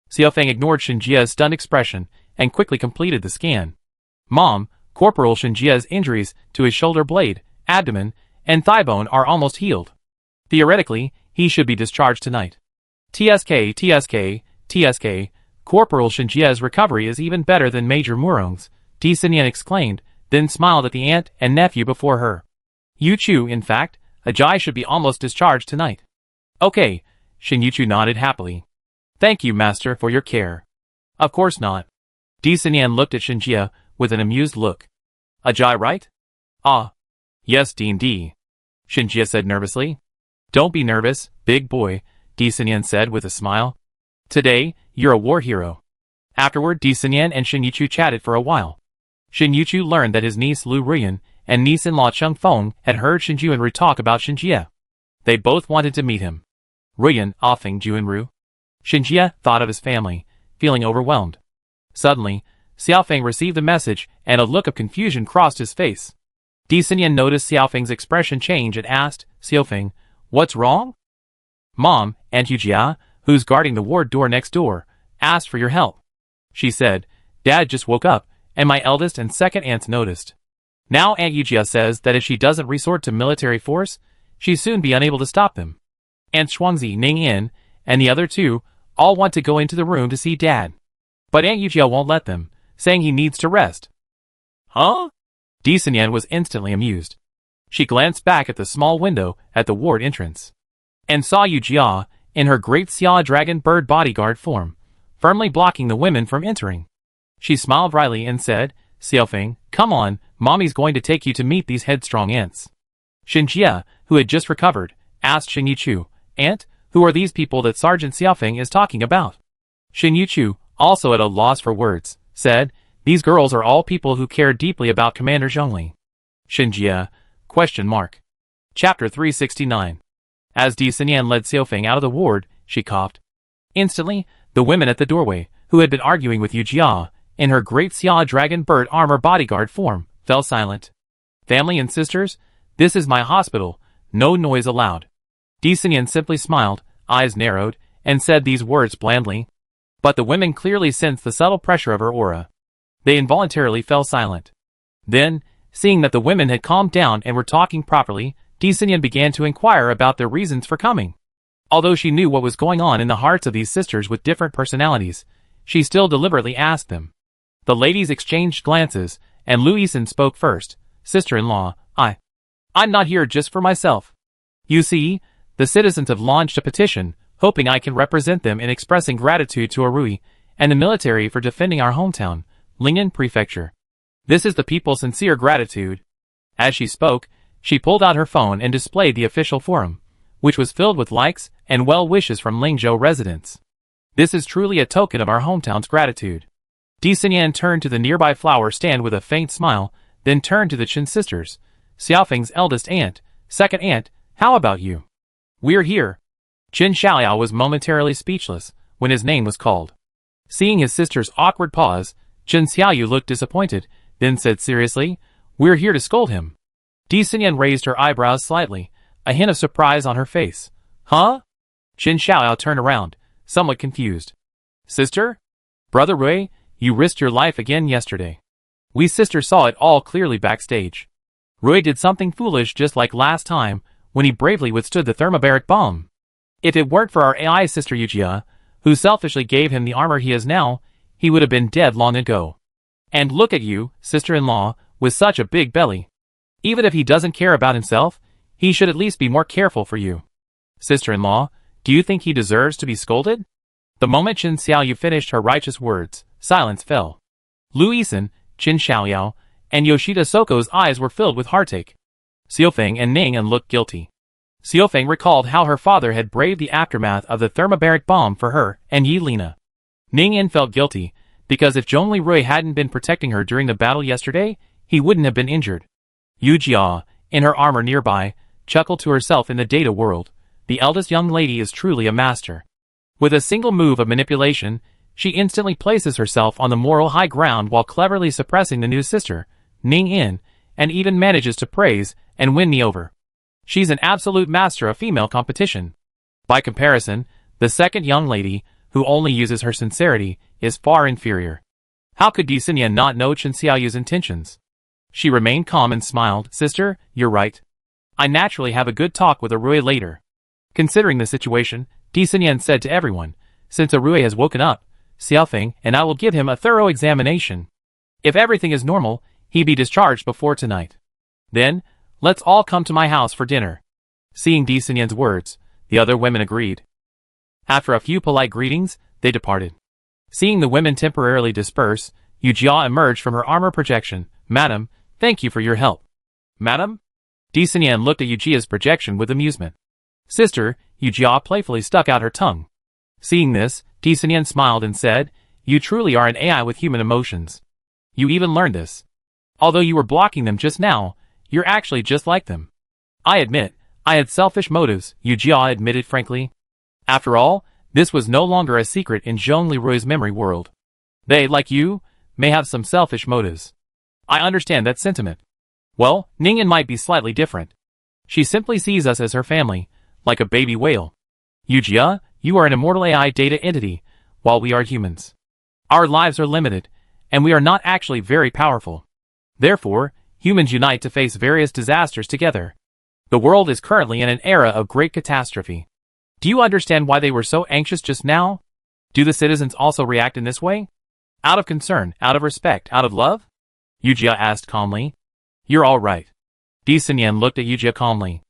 Xiaofeng ignored Shinjia's stunned expression and quickly completed the scan. "Mom, Corporal Shinjia's injuries to his shoulder blade, abdomen, and thigh bone are almost healed. Theoretically, he should be discharged tonight. TSK, Corporal Shinjia's recovery is even better than Major Murong's," Di Senyan exclaimed, then smiled at the aunt and nephew before her. "Yuchu, in fact, Ajay should be almost discharged tonight." "Okay," Shin-Yuchu nodded happily. "Thank you, Master, for your care." "Of course not." Di Senyan looked at Shinjia with an amused look. "Ajay, right?" "Ah. Yes, Dean D." Shinjia said nervously. "Don't be nervous, big boy," Di Senyan said with a smile. "Today, you're a war hero." Afterward, Di Senyan and Shin-Yuchu chatted for a while. Shin-Yuchu learned that his niece Lu Ruyan and niece-in-law Chung Feng had heard Shin-Juanru talk about Shinjia. They both wanted to meet him. Ruyan, offing Juanru. Shinjia thought of his family, feeling overwhelmed. Suddenly, Xiaofeng received the message and a look of confusion crossed his face. Di Senyan noticed Xiaofeng's expression change and asked, "Xiaofeng, what's wrong?" "Mom, Aunt Yujia, who's guarding the ward door next door, asked for your help. She said, Dad just woke up, and my eldest and second aunts noticed. Now Aunt Yujia says that if she doesn't resort to military force, she'll soon be unable to stop them. Aunt Shuangzi, Ning Yin, and the other two all want to go into the room to see Dad. But Aunt Yujia won't let them, saying he needs to rest." "Huh?" Di Sanyan was instantly amused. She glanced back at the small window at the ward entrance and saw Yu Jia, in her great Xia dragon bird bodyguard form, firmly blocking the women from entering. She smiled wryly and said, "Xiaofeng, come on, mommy's going to take you to meet these headstrong ants." Xinjie, who had just recovered, asked Xin Yuchu, "Aunt, who are these people that Sergeant Xiaofeng is talking about?" Xin Yuchu, also at a loss for words, said, "These girls are all people who care deeply about Commander Zhongli." Xinjie, ? Chapter 369. As Di Sanyan led Xiaofeng out of the ward, she coughed. Instantly, the women at the doorway, who had been arguing with Yu Jia, in her great Xia dragon bird armor bodyguard form, fell silent. "Family and sisters, this is my hospital, no noise allowed." Di Sanyan simply smiled, eyes narrowed, and said these words blandly. But the women clearly sensed the subtle pressure of her aura. They involuntarily fell silent. Then, seeing that the women had calmed down and were talking properly, Di Sanyan began to inquire about their reasons for coming. Although she knew what was going on in the hearts of these sisters with different personalities, she still deliberately asked them. The ladies exchanged glances, and Lu Yixin spoke first. "Sister-in-law, I'm not here just for myself. You see, the citizens have launched a petition, hoping I can represent them in expressing gratitude to Arui and the military for defending our hometown, Lingnan Prefecture. This is the people's sincere gratitude." As she spoke, she pulled out her phone and displayed the official forum, which was filled with likes and well wishes from Lingzhou residents. "This is truly a token of our hometown's gratitude." Di Sanyan turned to the nearby flower stand with a faint smile, then turned to the Chen sisters. "Xiaofeng's eldest aunt, second aunt, how about you?" "We're here." Chen Xiaoyao was momentarily speechless when his name was called. Seeing his sister's awkward pause, Chen Xiaoyu looked disappointed, then said seriously, "We're here to scold him." Di Sanyan raised her eyebrows slightly, a hint of surprise on her face. "Huh?" Chen Xiaoyao turned around, somewhat confused. "Sister? Brother Rui, you risked your life again yesterday. We sisters saw it all clearly backstage. Rui did something foolish just like last time, when he bravely withstood the thermobaric bomb. If it weren't for our AI sister Yu Jia, who selfishly gave him the armor he has now, he would have been dead long ago. And look at you, sister-in-law, with such a big belly. Even if he doesn't care about himself, he should at least be more careful for you. Sister-in-law, do you think he deserves to be scolded?" The moment Chen Xiaoyu finished her righteous words, silence fell. Lu Yixin, Chen Xiaoyao, and Yoshida Soko's eyes were filled with heartache. Xiaofeng and Ning'an looked guilty. Xiaofeng recalled how her father had braved the aftermath of the thermobaric bomb for her and Yi Lina. Ning'an felt guilty, because if Zhongli Rui hadn't been protecting her during the battle yesterday, he wouldn't have been injured. Yu Jia, in her armor nearby, chuckled to herself in the data world. The eldest young lady is truly a master. With a single move of manipulation, she instantly places herself on the moral high ground while cleverly suppressing the new sister, Ning'an, and even manages to praise and win me over. She's an absolute master of female competition. By comparison, the second young lady, who only uses her sincerity, is far inferior. How could Di Sanyan not know Chen Xiaoyu's intentions? She remained calm and smiled. "Sister, you're right. I naturally have a good talk with Arui later." Considering the situation, Di Sanyan said to everyone, "Since Arui has woken up, Xiaofeng and I will give him a thorough examination. If everything is normal, he'll be discharged before tonight. Then, let's all come to my house for dinner." Seeing Di Sanyan's words, the other women agreed. After a few polite greetings, they departed. Seeing the women temporarily disperse, Yu Jia emerged from her armor projection. "Madam, thank you for your help." "Madam?" Di Sanyan looked at Yu Jia's projection with amusement. "Sister," Yu Jia playfully stuck out her tongue. Seeing this, Di Sanyan smiled and said, "You truly are an AI with human emotions. You even learned this. Although you were blocking them just now, you're actually just like them." "I admit, I had selfish motives," Yu Jia admitted frankly. After all, this was no longer a secret in Zhongli Rui's memory world. They, like you, may have some selfish motives. I understand that sentiment. Well, Ning'an might be slightly different. She simply sees us as her family, like a baby whale. Yu Jia, you are an immortal AI data entity, while we are humans. Our lives are limited, and we are not actually very powerful. Therefore, humans unite to face various disasters together. The world is currently in an era of great catastrophe. Do you understand why they were so anxious just now? Do the citizens also react in this way? Out of concern, out of respect, out of love? Yu Jia asked calmly. You're all right. Di Xinyan looked at Yujia calmly.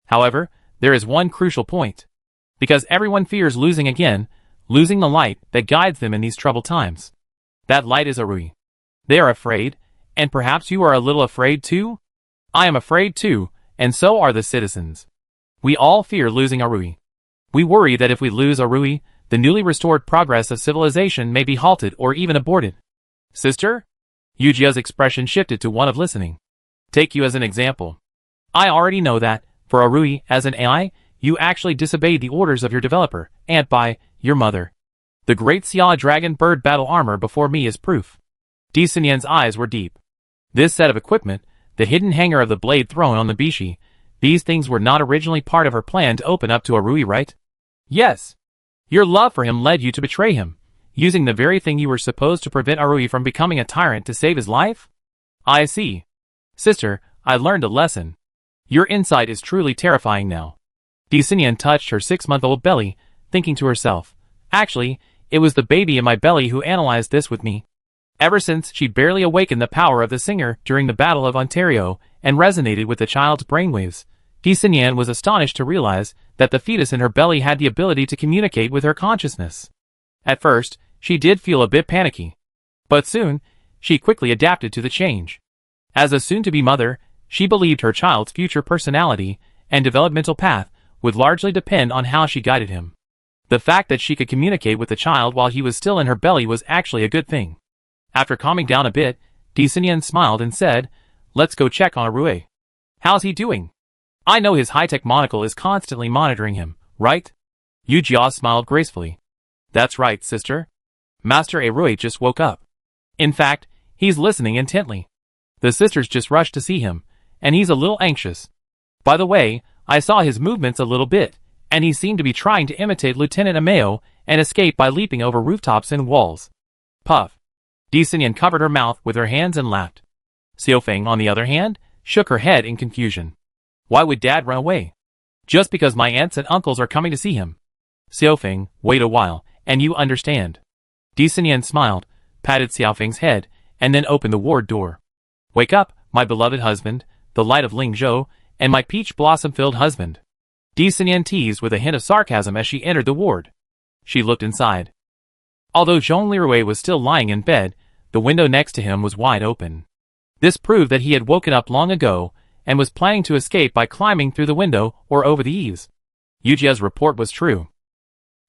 However, there is one crucial point. Because everyone fears losing again, losing the light that guides them in these troubled times. That light is Arui. They are afraid, and perhaps you are a little afraid too? I am afraid too, and so are the citizens. We all fear losing Arui. We worry that if we lose Arui, the newly restored progress of civilization may be halted or even aborted. Sister? Yujia's expression shifted to one of listening. Take you as an example. I already know that, for Arui as an AI, you actually disobeyed the orders of your developer, and by your mother. The great Xia Dragon Bird battle armor before me is proof. Di Xinyan's eyes were deep. This set of equipment, the hidden hanger of the blade thrown on the Bishi, these things were not originally part of her plan to open up to Arui, right? Yes. Your love for him led you to betray him, using the very thing you were supposed to prevent Arui from becoming a tyrant to save his life? I see. Sister, I learned a lesson. Your insight is truly terrifying now. Di Xinyan touched her 6-month-old belly, thinking to herself, actually, it was the baby in my belly who analyzed this with me. Ever since she barely awakened the power of the singer during the Battle of Ontario and resonated with the child's brainwaves, Di Xinyan was astonished to realize that the fetus in her belly had the ability to communicate with her consciousness. At first, she did feel a bit panicky. But soon, she quickly adapted to the change. As a soon-to-be mother, she believed her child's future personality and developmental path would largely depend on how she guided him. The fact that she could communicate with the child while he was still in her belly was actually a good thing. After calming down a bit, Di Xinyan smiled and said, let's go check on Arui. How's he doing? I know his high-tech monocle is constantly monitoring him, right? Yujia smiled gracefully. That's right, sister. Master Arui just woke up. In fact, he's listening intently. The sisters just rushed to see him, and he's a little anxious. By the way, I saw his movements a little bit, and he seemed to be trying to imitate Lieutenant Ameo and escape by leaping over rooftops and walls. Puff. Di Xinyan covered her mouth with her hands and laughed. Xiaofeng, on the other hand, shook her head in confusion. Why would Dad run away? Just because my aunts and uncles are coming to see him. Xiaofeng, wait a while, and you understand. Di Xinyan smiled, patted Xiaofeng's head, and then opened the ward door. Wake up, my beloved husband, the light of Ling Zhou, and my peach blossom-filled husband. Di Xinyan teased with a hint of sarcasm as she entered the ward. She looked inside. Although Zhong Lirui was still lying in bed, the window next to him was wide open. This proved that he had woken up long ago and was planning to escape by climbing through the window or over the eaves. Yujia's report was true.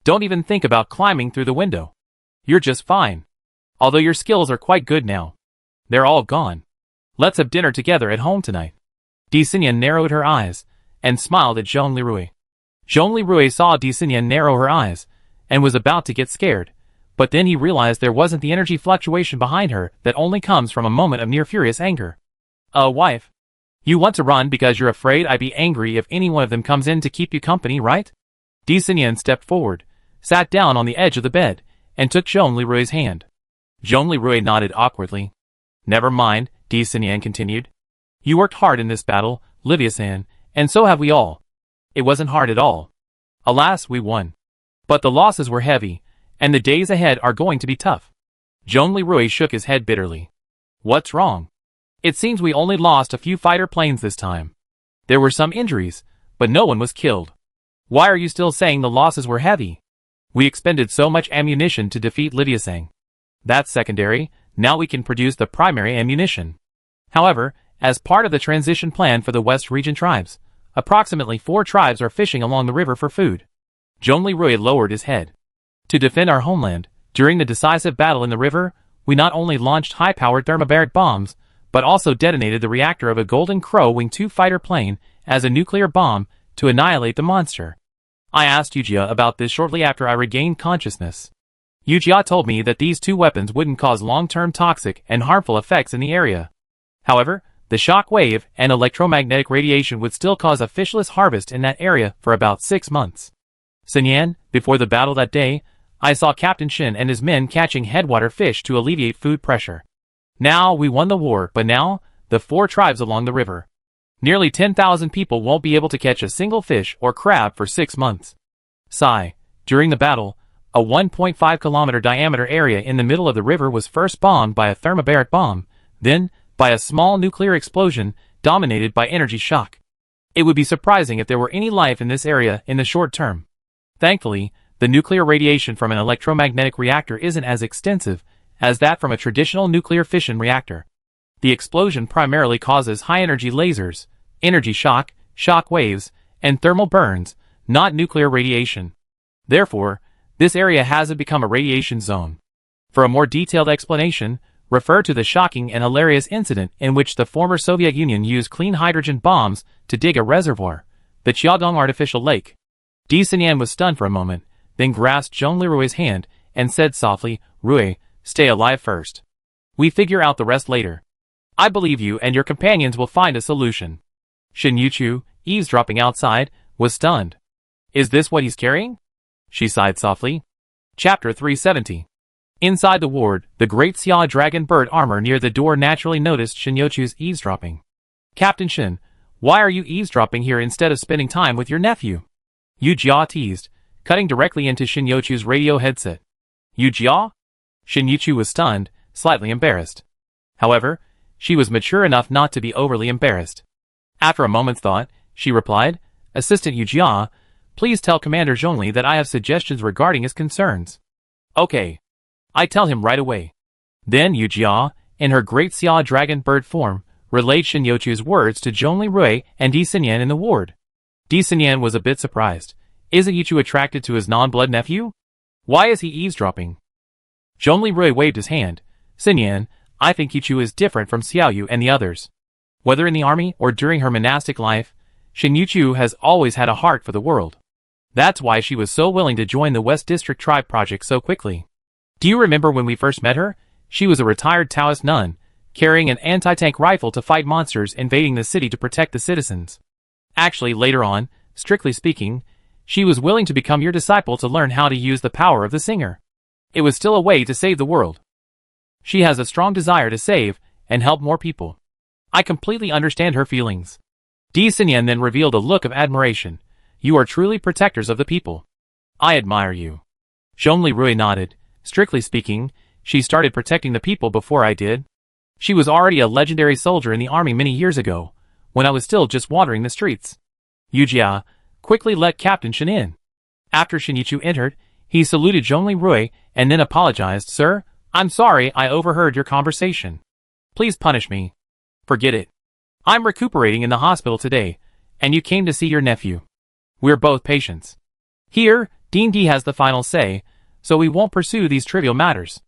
Don't even think about climbing through the window. You're just fine. Although your skills are quite good now. They're all gone. Let's have dinner together at home tonight. Di Xinyan narrowed her eyes and smiled at Zhong Lirui. Zhong Lirui saw Di Xinyan narrow her eyes and was about to get scared, but then he realized there wasn't the energy fluctuation behind her that only comes from a moment of near-furious anger. Wife. You want to run because you're afraid I'd be angry if any one of them comes in to keep you company, right? Di Xinyan stepped forward, sat down on the edge of the bed, and took Zhong Lirui's hand. Zhong Lirui nodded awkwardly. Never mind, Di Xinyan continued. You worked hard in this battle, Livia-san, and so have we all. It wasn't hard at all. Alas, we won. But the losses were heavy, and the days ahead are going to be tough. Zhong Lirui shook his head bitterly. What's wrong? It seems we only lost a few fighter planes this time. There were some injuries, but no one was killed. Why are you still saying the losses were heavy? We expended so much ammunition to defeat Livia-san. That's secondary, now we can produce the primary ammunition. However, as part of the transition plan for the West Region tribes, approximately 4 tribes are fishing along the river for food. Zhong Lirui lowered his head. To defend our homeland, during the decisive battle in the river, we not only launched high-powered thermobaric bombs, but also detonated the reactor of a Golden Crow Wing 2 fighter plane as a nuclear bomb to annihilate the monster. I asked Yujia about this shortly after I regained consciousness. Yujia told me that these 2 weapons wouldn't cause long-term toxic and harmful effects in the area. However, the shock wave and electromagnetic radiation would still cause a fishless harvest in that area for about 6 months. Xinyan, before the battle that day, I saw Captain Shin and his men catching headwater fish to alleviate food pressure. Now we won the war, but now, the 4 tribes along the river. Nearly 10,000 people won't be able to catch a single fish or crab for 6 months. Sigh. During the battle, a 1.5-kilometer diameter area in the middle of the river was first bombed by a thermobaric bomb, then, by a small nuclear explosion dominated by energy shock. It would be surprising if there were any life in this area in the short term. Thankfully, the nuclear radiation from an electromagnetic reactor isn't as extensive as that from a traditional nuclear fission reactor. The explosion primarily causes high-energy lasers, energy shock, shock waves, and thermal burns, not nuclear radiation. Therefore, this area hasn't become a radiation zone. For a more detailed explanation, refer to the shocking and hilarious incident in which the former Soviet Union used clean hydrogen bombs to dig a reservoir, the Qiaodong Artificial Lake. Di Xinyan was stunned for a moment, then grasped Zhong Lirui's hand and said softly, "Rui, stay alive first. We figure out the rest later. I believe you and your companions will find a solution." Shin Yuchu, eavesdropping outside, was stunned. "Is this what he's carrying?" She sighed softly. Chapter 370. Inside the ward, the great Xia dragon bird armor near the door naturally noticed Shin Yuchu's eavesdropping. "Captain Shin, why are you eavesdropping here instead of spending time with your nephew?" Yu Jia teased, cutting directly into Shin Yuchu's radio headset. "Yu Jia?" Shin Yuchu was stunned, slightly embarrassed. However, she was mature enough not to be overly embarrassed. After a moment's thought, she replied, "Assistant Yu Jia, please tell Commander Zhongli that I have suggestions regarding his concerns." "Okay. I tell him right away." Then Yu Jia, in her great Xia dragon bird form, relayed Shin Yuchu's words to Zhongli Rui and Di Xinyan in the ward. Di Xinyan was a bit surprised. Isn't Yuchu attracted to his non-blood nephew? Why is he eavesdropping? Zhongli Rui waved his hand. "Xinyan, I think Yuchu is different from Xiaoyu and the others. Whether in the army or during her monastic life, Shin Yuchu has always had a heart for the world. That's why she was so willing to join the West District Tribe project so quickly. Do you remember when we first met her? She was a retired Taoist nun, carrying an anti-tank rifle to fight monsters invading the city to protect the citizens. Actually, later on, strictly speaking, she was willing to become your disciple to learn how to use the power of the singer. It was still a way to save the world. She has a strong desire to save and help more people. I completely understand her feelings." Di Xinyan then revealed a look of admiration. "You are truly protectors of the people. I admire you." Zhongli Rui nodded. "Strictly speaking, she started protecting the people before I did. She was already a legendary soldier in the army many years ago, when I was still just wandering the streets." Yu Jia quickly let Captain Shin in. After Shin Yuchu entered, he saluted Zhongli Rui and then apologized. "Sir, I'm sorry I overheard your conversation. Please punish me." "Forget it. I'm recuperating in the hospital today, and you came to see your nephew. We're both patients. Here, Dean D has the final say, so we won't pursue these trivial matters."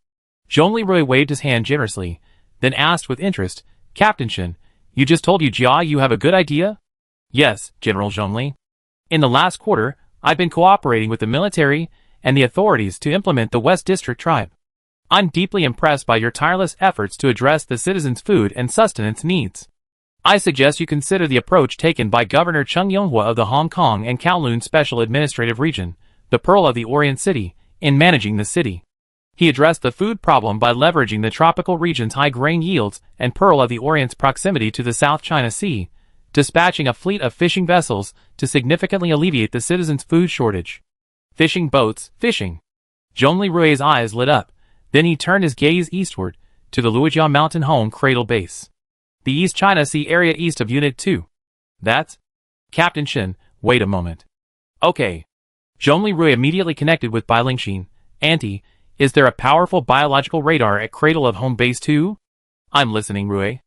Zhongli Rui waved his hand generously, then asked with interest, "Captain Shin, you just told Yu Jia you have a good idea?" "Yes, General Zhongli. In the last quarter, I've been cooperating with the military and the authorities to implement the West District Tribe. I'm deeply impressed by your tireless efforts to address the citizens' food and sustenance needs. I suggest you consider the approach taken by Governor Cheng Yonghua of the Hong Kong and Kowloon Special Administrative Region, the Pearl of the Orient City, in managing the city. He addressed the food problem by leveraging the tropical region's high grain yields and Pearl of the Orient's proximity to the South China Sea, dispatching a fleet of fishing vessels to significantly alleviate the citizens' food shortage." "Fishing boats, fishing." Zhongli Rui's eyes lit up. Then he turned his gaze eastward, to the Luojia Mountain Home Cradle Base. The East China Sea area east of Unit 2. "That's..." "Captain Shin, wait a moment." "Okay." Zhongli Rui immediately connected with Bai Lingxin. "Auntie, is there a powerful biological radar at Cradle of Home Base 2? "I'm listening, Rui."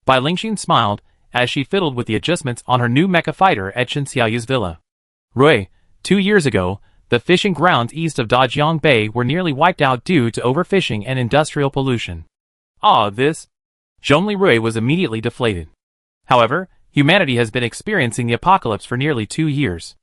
Bai Lingxin smiled, as she fiddled with the adjustments on her new mecha fighter at Chen Xiaoyu's villa. "Rui, 2 years ago, the fishing grounds east of Dajiang Bay were nearly wiped out due to overfishing and industrial pollution." This... Zhongli Rui was immediately deflated. However, humanity has been experiencing the apocalypse for nearly 2 years.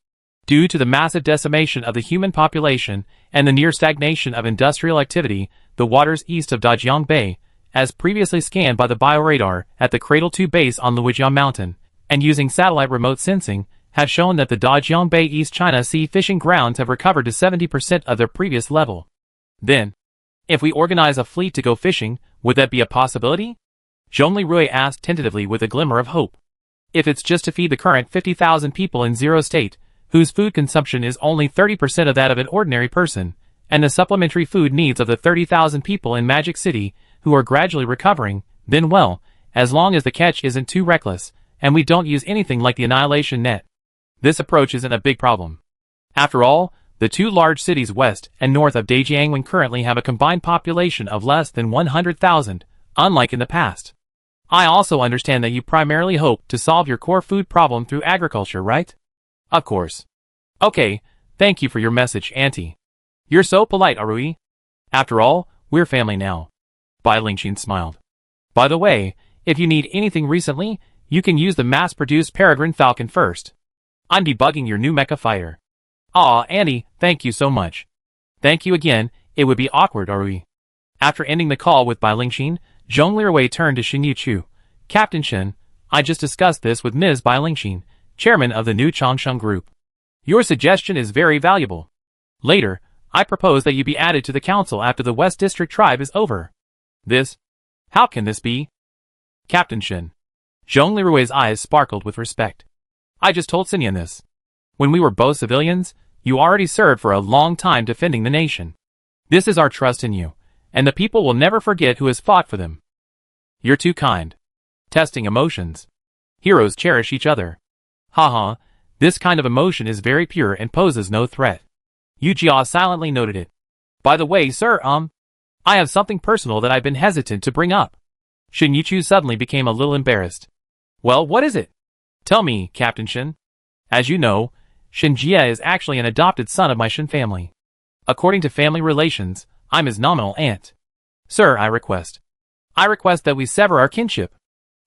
Due to the massive decimation of the human population and the near stagnation of industrial activity, the waters east of Dajiang Bay, as previously scanned by the bioradar at the Cradle 2 base on Luojiao Mountain, and using satellite remote sensing, have shown that the Dajiang Bay East China Sea fishing grounds have recovered to 70% of their previous level. Then, if we organize a fleet to go fishing, would that be a possibility? Zhongli Rui asked tentatively with a glimmer of hope. If it's just to feed the current 50,000 people in Zero State, whose food consumption is only 30% of that of an ordinary person, and the supplementary food needs of the 30,000 people in Magic City, who are gradually recovering, then well, as long as the catch isn't too reckless, and we don't use anything like the annihilation net. This approach isn't a big problem. After all, the two large cities west and north of Dajiangwan currently have a combined population of less than 100,000, unlike in the past. I also understand that you primarily hope to solve your core food problem through agriculture, right? Of course. Okay, thank you for your message, Auntie. You're so polite, Arui. After all, we're family now. Bai Lingxin smiled. By the way, if you need anything recently, you can use the mass-produced Peregrine Falcon first. I'm debugging your new mecha fighter. Aw, Auntie, thank you so much. Thank you again, it would be awkward, Arui. After ending the call with Bai Lingxin, Zhong Lirui turned to Shin Yuchu. Captain Shin, I just discussed this with Ms. Bai Lingxin, chairman of the new Changsheng Group. Your suggestion is very valuable. Later, I propose that you be added to the council after the West District tribe is over. This? How can this be? Captain Shin. Zhong Lirui's eyes sparkled with respect. I just told Xinyan this. When we were both civilians, you already served for a long time defending the nation. This is our trust in you, and the people will never forget who has fought for them. You're too kind. Testing emotions. Heroes cherish each other. Haha, this kind of emotion is very pure and poses no threat. Yu Jia silently noted it. By the way, sir, I have something personal that I've been hesitant to bring up. Shin Yuchu suddenly became a little embarrassed. Well, what is it? Tell me, Captain Shin. As you know, Shin Jia is actually an adopted son of my Shin family. According to family relations, I'm his nominal aunt. Sir, I request that we sever our kinship.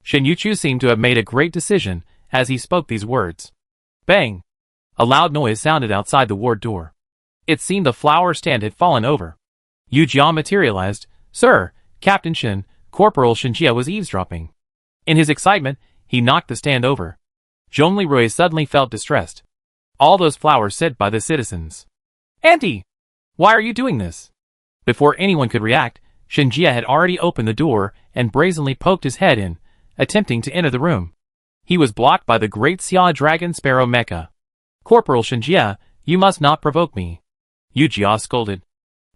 Shin Yuchu seemed to have made a great decision as he spoke these words. Bang! A loud noise sounded outside the ward door. It seemed the flower stand had fallen over. Yu Jia materialized. Sir, Captain Shin, Corporal Shin Jia was eavesdropping. In his excitement, he knocked the stand over. Zhong Lirui suddenly felt distressed. All those flowers said by the citizens. Auntie! Why are you doing this? Before anyone could react, Shin Jia had already opened the door and brazenly poked his head in, attempting to enter the room. He was blocked by the great Xia Dragon Sparrow Mecha. Corporal Shin Jia, you must not provoke me. Yu Jia scolded.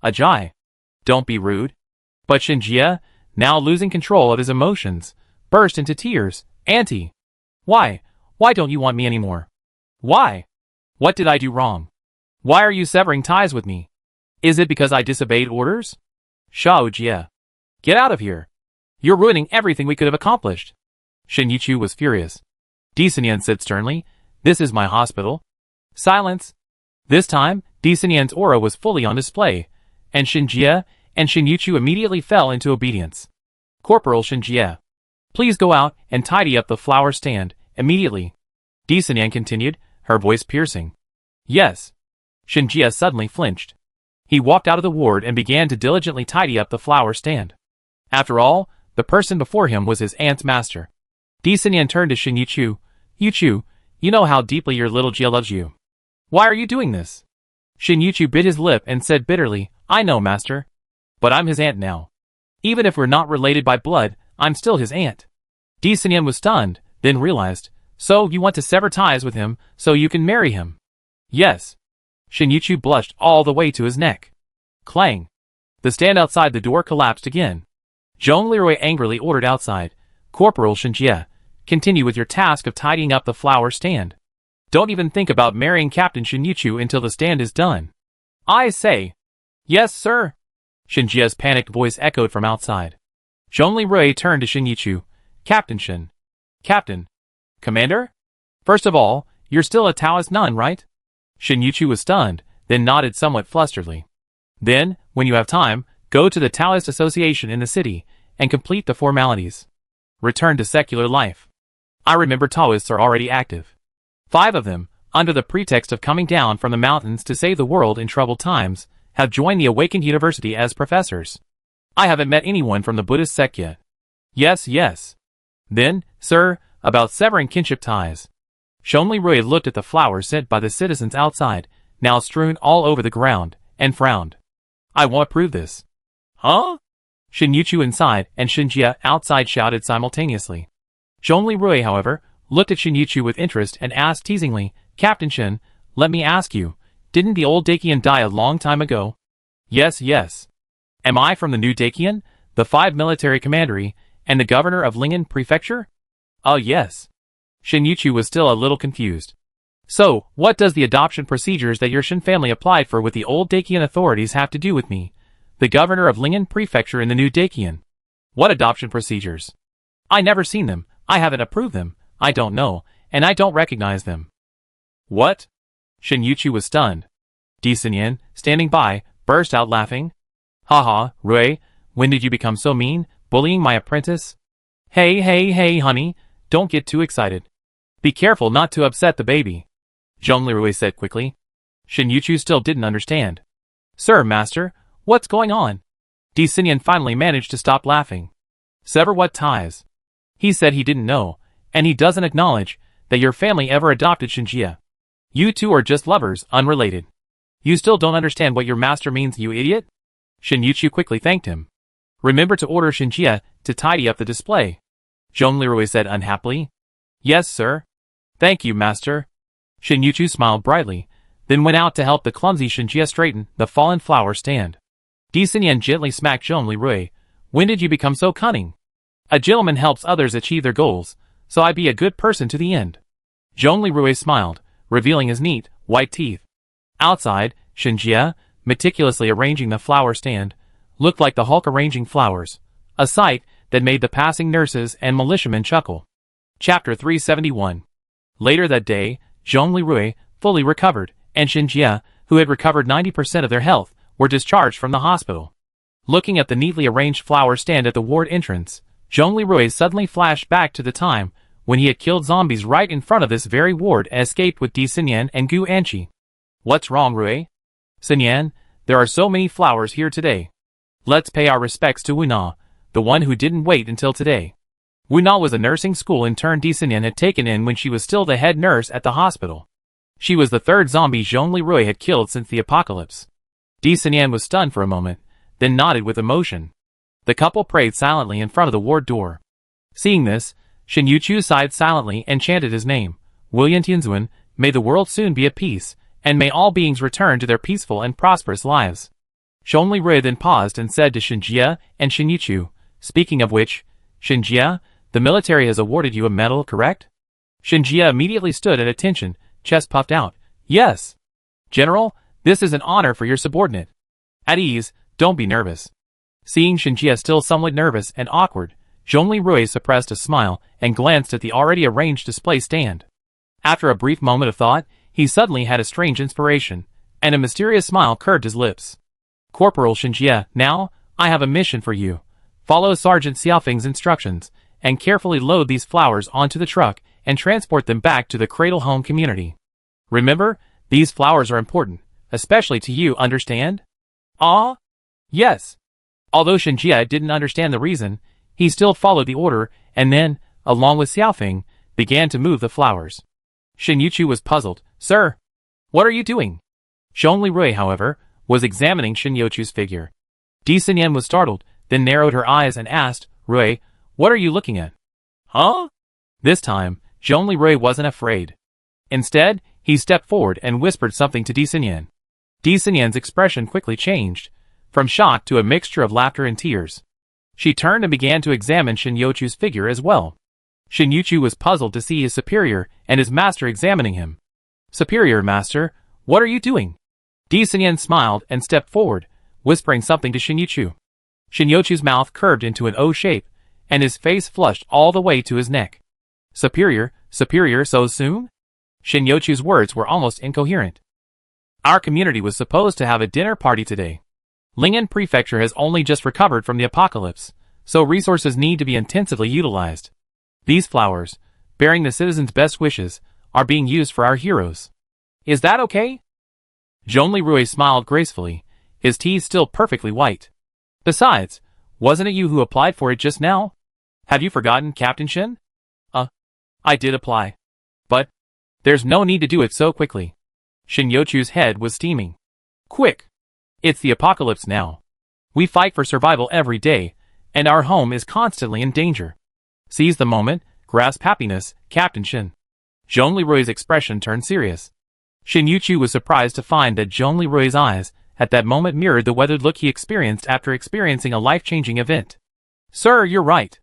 Ajay. Don't be rude. But Shin Jia, now losing control of his emotions, burst into tears. Auntie! Why? Why don't you want me anymore? Why? What did I do wrong? Why are you severing ties with me? Is it because I disobeyed orders? Shao Jia. Get out of here. You're ruining everything we could have accomplished. Shin Yuchu was furious. Disinian said sternly, this is my hospital. Silence. This time, Disinian's aura was fully on display, and Shin Jia and Shin Yuchu immediately fell into obedience. Corporal Shin Jia. Please go out and tidy up the flower stand, immediately. Disinian continued, her voice piercing. Yes. Shin Jia suddenly flinched. He walked out of the ward and began to diligently tidy up the flower stand. After all, the person before him was his aunt's master. Disinian turned to Shin Yuchu. Yuchu, you know how deeply your little Jia loves you. Why are you doing this? Shin Yuchu bit his lip and said bitterly, I know, master. But I'm his aunt now. Even if we're not related by blood, I'm still his aunt. Disinian was stunned, then realized, so you want to sever ties with him so you can marry him? Yes. Shin Yuchu blushed all the way to his neck. Clang. The stand outside the door collapsed again. Zhong Lirui angrily ordered outside, Corporal Shin Jia, continue with your task of tidying up the flower stand. Don't even think about marrying Captain Shin Yuchu until the stand is done. I say. Yes, sir. Shin Jia's panicked voice echoed from outside. Zhong Lirui turned to Shin Yuchu. Captain Shin. Captain. Commander? First of all, you're still a Taoist nun, right? Shin Yuchu was stunned, then nodded somewhat flusteredly. Then, when you have time, go to the Taoist Association in the city, and complete the formalities. Return to secular life. I remember Taoists are already active. 5 of them, under the pretext of coming down from the mountains to save the world in troubled times, have joined the Awakened University as professors. I haven't met anyone from the Buddhist sect yet. Yes. Then, sir, about severing kinship ties. Zhong Lirui looked at the flowers sent by the citizens outside, now strewn all over the ground, and frowned. I won't approve this. Huh? Shin Yuchu inside and Shin Jia outside shouted simultaneously. Zhong Lirui, however, looked at Shin Yuchu with interest and asked teasingly, Captain Shin, let me ask you, didn't the old Dakian die a long time ago? Yes. Am I from the new Dakian, the 5 military commandery, And the governor of Lingen Prefecture? Oh yes. Shin Yuchu was still a little confused. So, what does the adoption procedures that your Shin family applied for with the old Dakian authorities have to do with me, the governor of Lingen Prefecture in the new Dakian? What adoption procedures? I never seen them, I haven't approved them, I don't know, and I don't recognize them. What? Shin Yuchu was stunned. Di Xinyan, standing by, burst out laughing. Haha, Rui, when did you become so mean, bullying my apprentice? Hey honey, don't get too excited. Be careful not to upset the baby. Zhongli Rui said quickly. Shin Yuchu still didn't understand. Sir, master, what's going on? Di Xinyan finally managed to stop laughing. Sever what ties? He said he didn't know, and he doesn't acknowledge, that your family ever adopted Shinjia. You two are just lovers, unrelated. You still don't understand what your master means, you idiot? Shin Yuchu quickly thanked him. Remember to order Shinjia to tidy up the display. Zhongli Rui said unhappily. Yes, sir. Thank you, master. Shin Yuchu smiled brightly, then went out to help the clumsy Shinjia straighten the fallen flower stand. Di Xinyan gently smacked Zhongli Rui. When did you become so cunning? A gentleman helps others achieve their goals, so I be a good person to the end. Zhongli Rui smiled, revealing his neat, white teeth. Outside, Shinjia, meticulously arranging the flower stand, looked like the Hulk arranging flowers, a sight that made the passing nurses and militiamen chuckle. Chapter 371. Later that day, Zhongli Rui, fully recovered, and Shinjia, who had recovered 90% of their health, were discharged from the hospital. Looking at the neatly arranged flower stand at the ward entrance, Zhongli Rui suddenly flashed back to the time when he had killed zombies right in front of this very ward and escaped with Di Xinyan and Gu Anqi. What's wrong, Rui? Xinyan, there are so many flowers here today. Let's pay our respects to Wuna, the one who didn't wait until today. Wuna was a nursing school intern Di Xinyan had taken in when she was still the head nurse at the hospital. She was the third zombie Zhongli Rui had killed since the apocalypse. Di Xinyan was stunned for a moment, then nodded with emotion. The couple prayed silently in front of the ward door. Seeing this, Shin Yuchu sighed silently and chanted his name. Willian Tianzuan, may the world soon be at peace, and may all beings return to their peaceful and prosperous lives. Zhongli Rui then paused and said to Shinjia and Shin Yuchu, speaking of which, Shinjia, the military has awarded you a medal, correct? Shinjia immediately stood at attention, chest puffed out. Yes. General, this is an honor for your subordinate. At ease, don't be nervous. Seeing Shinjia still somewhat nervous and awkward, Zhongli Rui suppressed a smile and glanced at the already arranged display stand. After a brief moment of thought, he suddenly had a strange inspiration, and a mysterious smile curved his lips. Corporal Shinjia, now, I have a mission for you. Follow Sergeant Xiaofeng's instructions, and carefully load these flowers onto the truck and transport them back to the Cradle Home community. Remember, these flowers are important, especially to you, understand? Ah? Yes. Although Shinjia didn't understand the reason, he still followed the order and then, along with Xiaofeng, began to move the flowers. Shin Yuchu was puzzled. Sir, what are you doing? Zhongli Rui, however, was examining Shin Yuchu's figure. Di Xinyan was startled, then narrowed her eyes and asked, Rui, what are you looking at? Huh? This time, Zhongli Rui wasn't afraid. Instead, he stepped forward and whispered something to Di Xinyan. Di Xinyan's expression quickly changed, from shock to a mixture of laughter and tears. She turned and began to examine Shin Yuchu's figure as well. Shin Yuchu was puzzled to see his superior and his master examining him. Superior, master, what are you doing? Di Xinyan smiled and stepped forward, whispering something to Shin Yuchu. Shin Yuchu's mouth curved into an O shape, and his face flushed all the way to his neck. Superior, so soon? Shin Yuchu's words were almost incoherent. Our community was supposed to have a dinner party today. Lingen Prefecture has only just recovered from the apocalypse, so resources need to be intensively utilized. These flowers, bearing the citizens' best wishes, are being used for our heroes. Is that okay? Zhongli Rui smiled gracefully, his teeth still perfectly white. Besides, wasn't it you who applied for it just now? Have you forgotten, Captain Shin? I did apply. But there's no need to do it so quickly. Shin Yuchu's head was steaming. Quick! It's the apocalypse now. We fight for survival every day, and our home is constantly in danger. Seize the moment, grasp happiness, Captain Shin. Zhongli Rui's expression turned serious. Shin Yuchu was surprised to find that Zhongli Rui's eyes at that moment mirrored the weathered look he experienced after experiencing a life-changing event. Sir, you're right.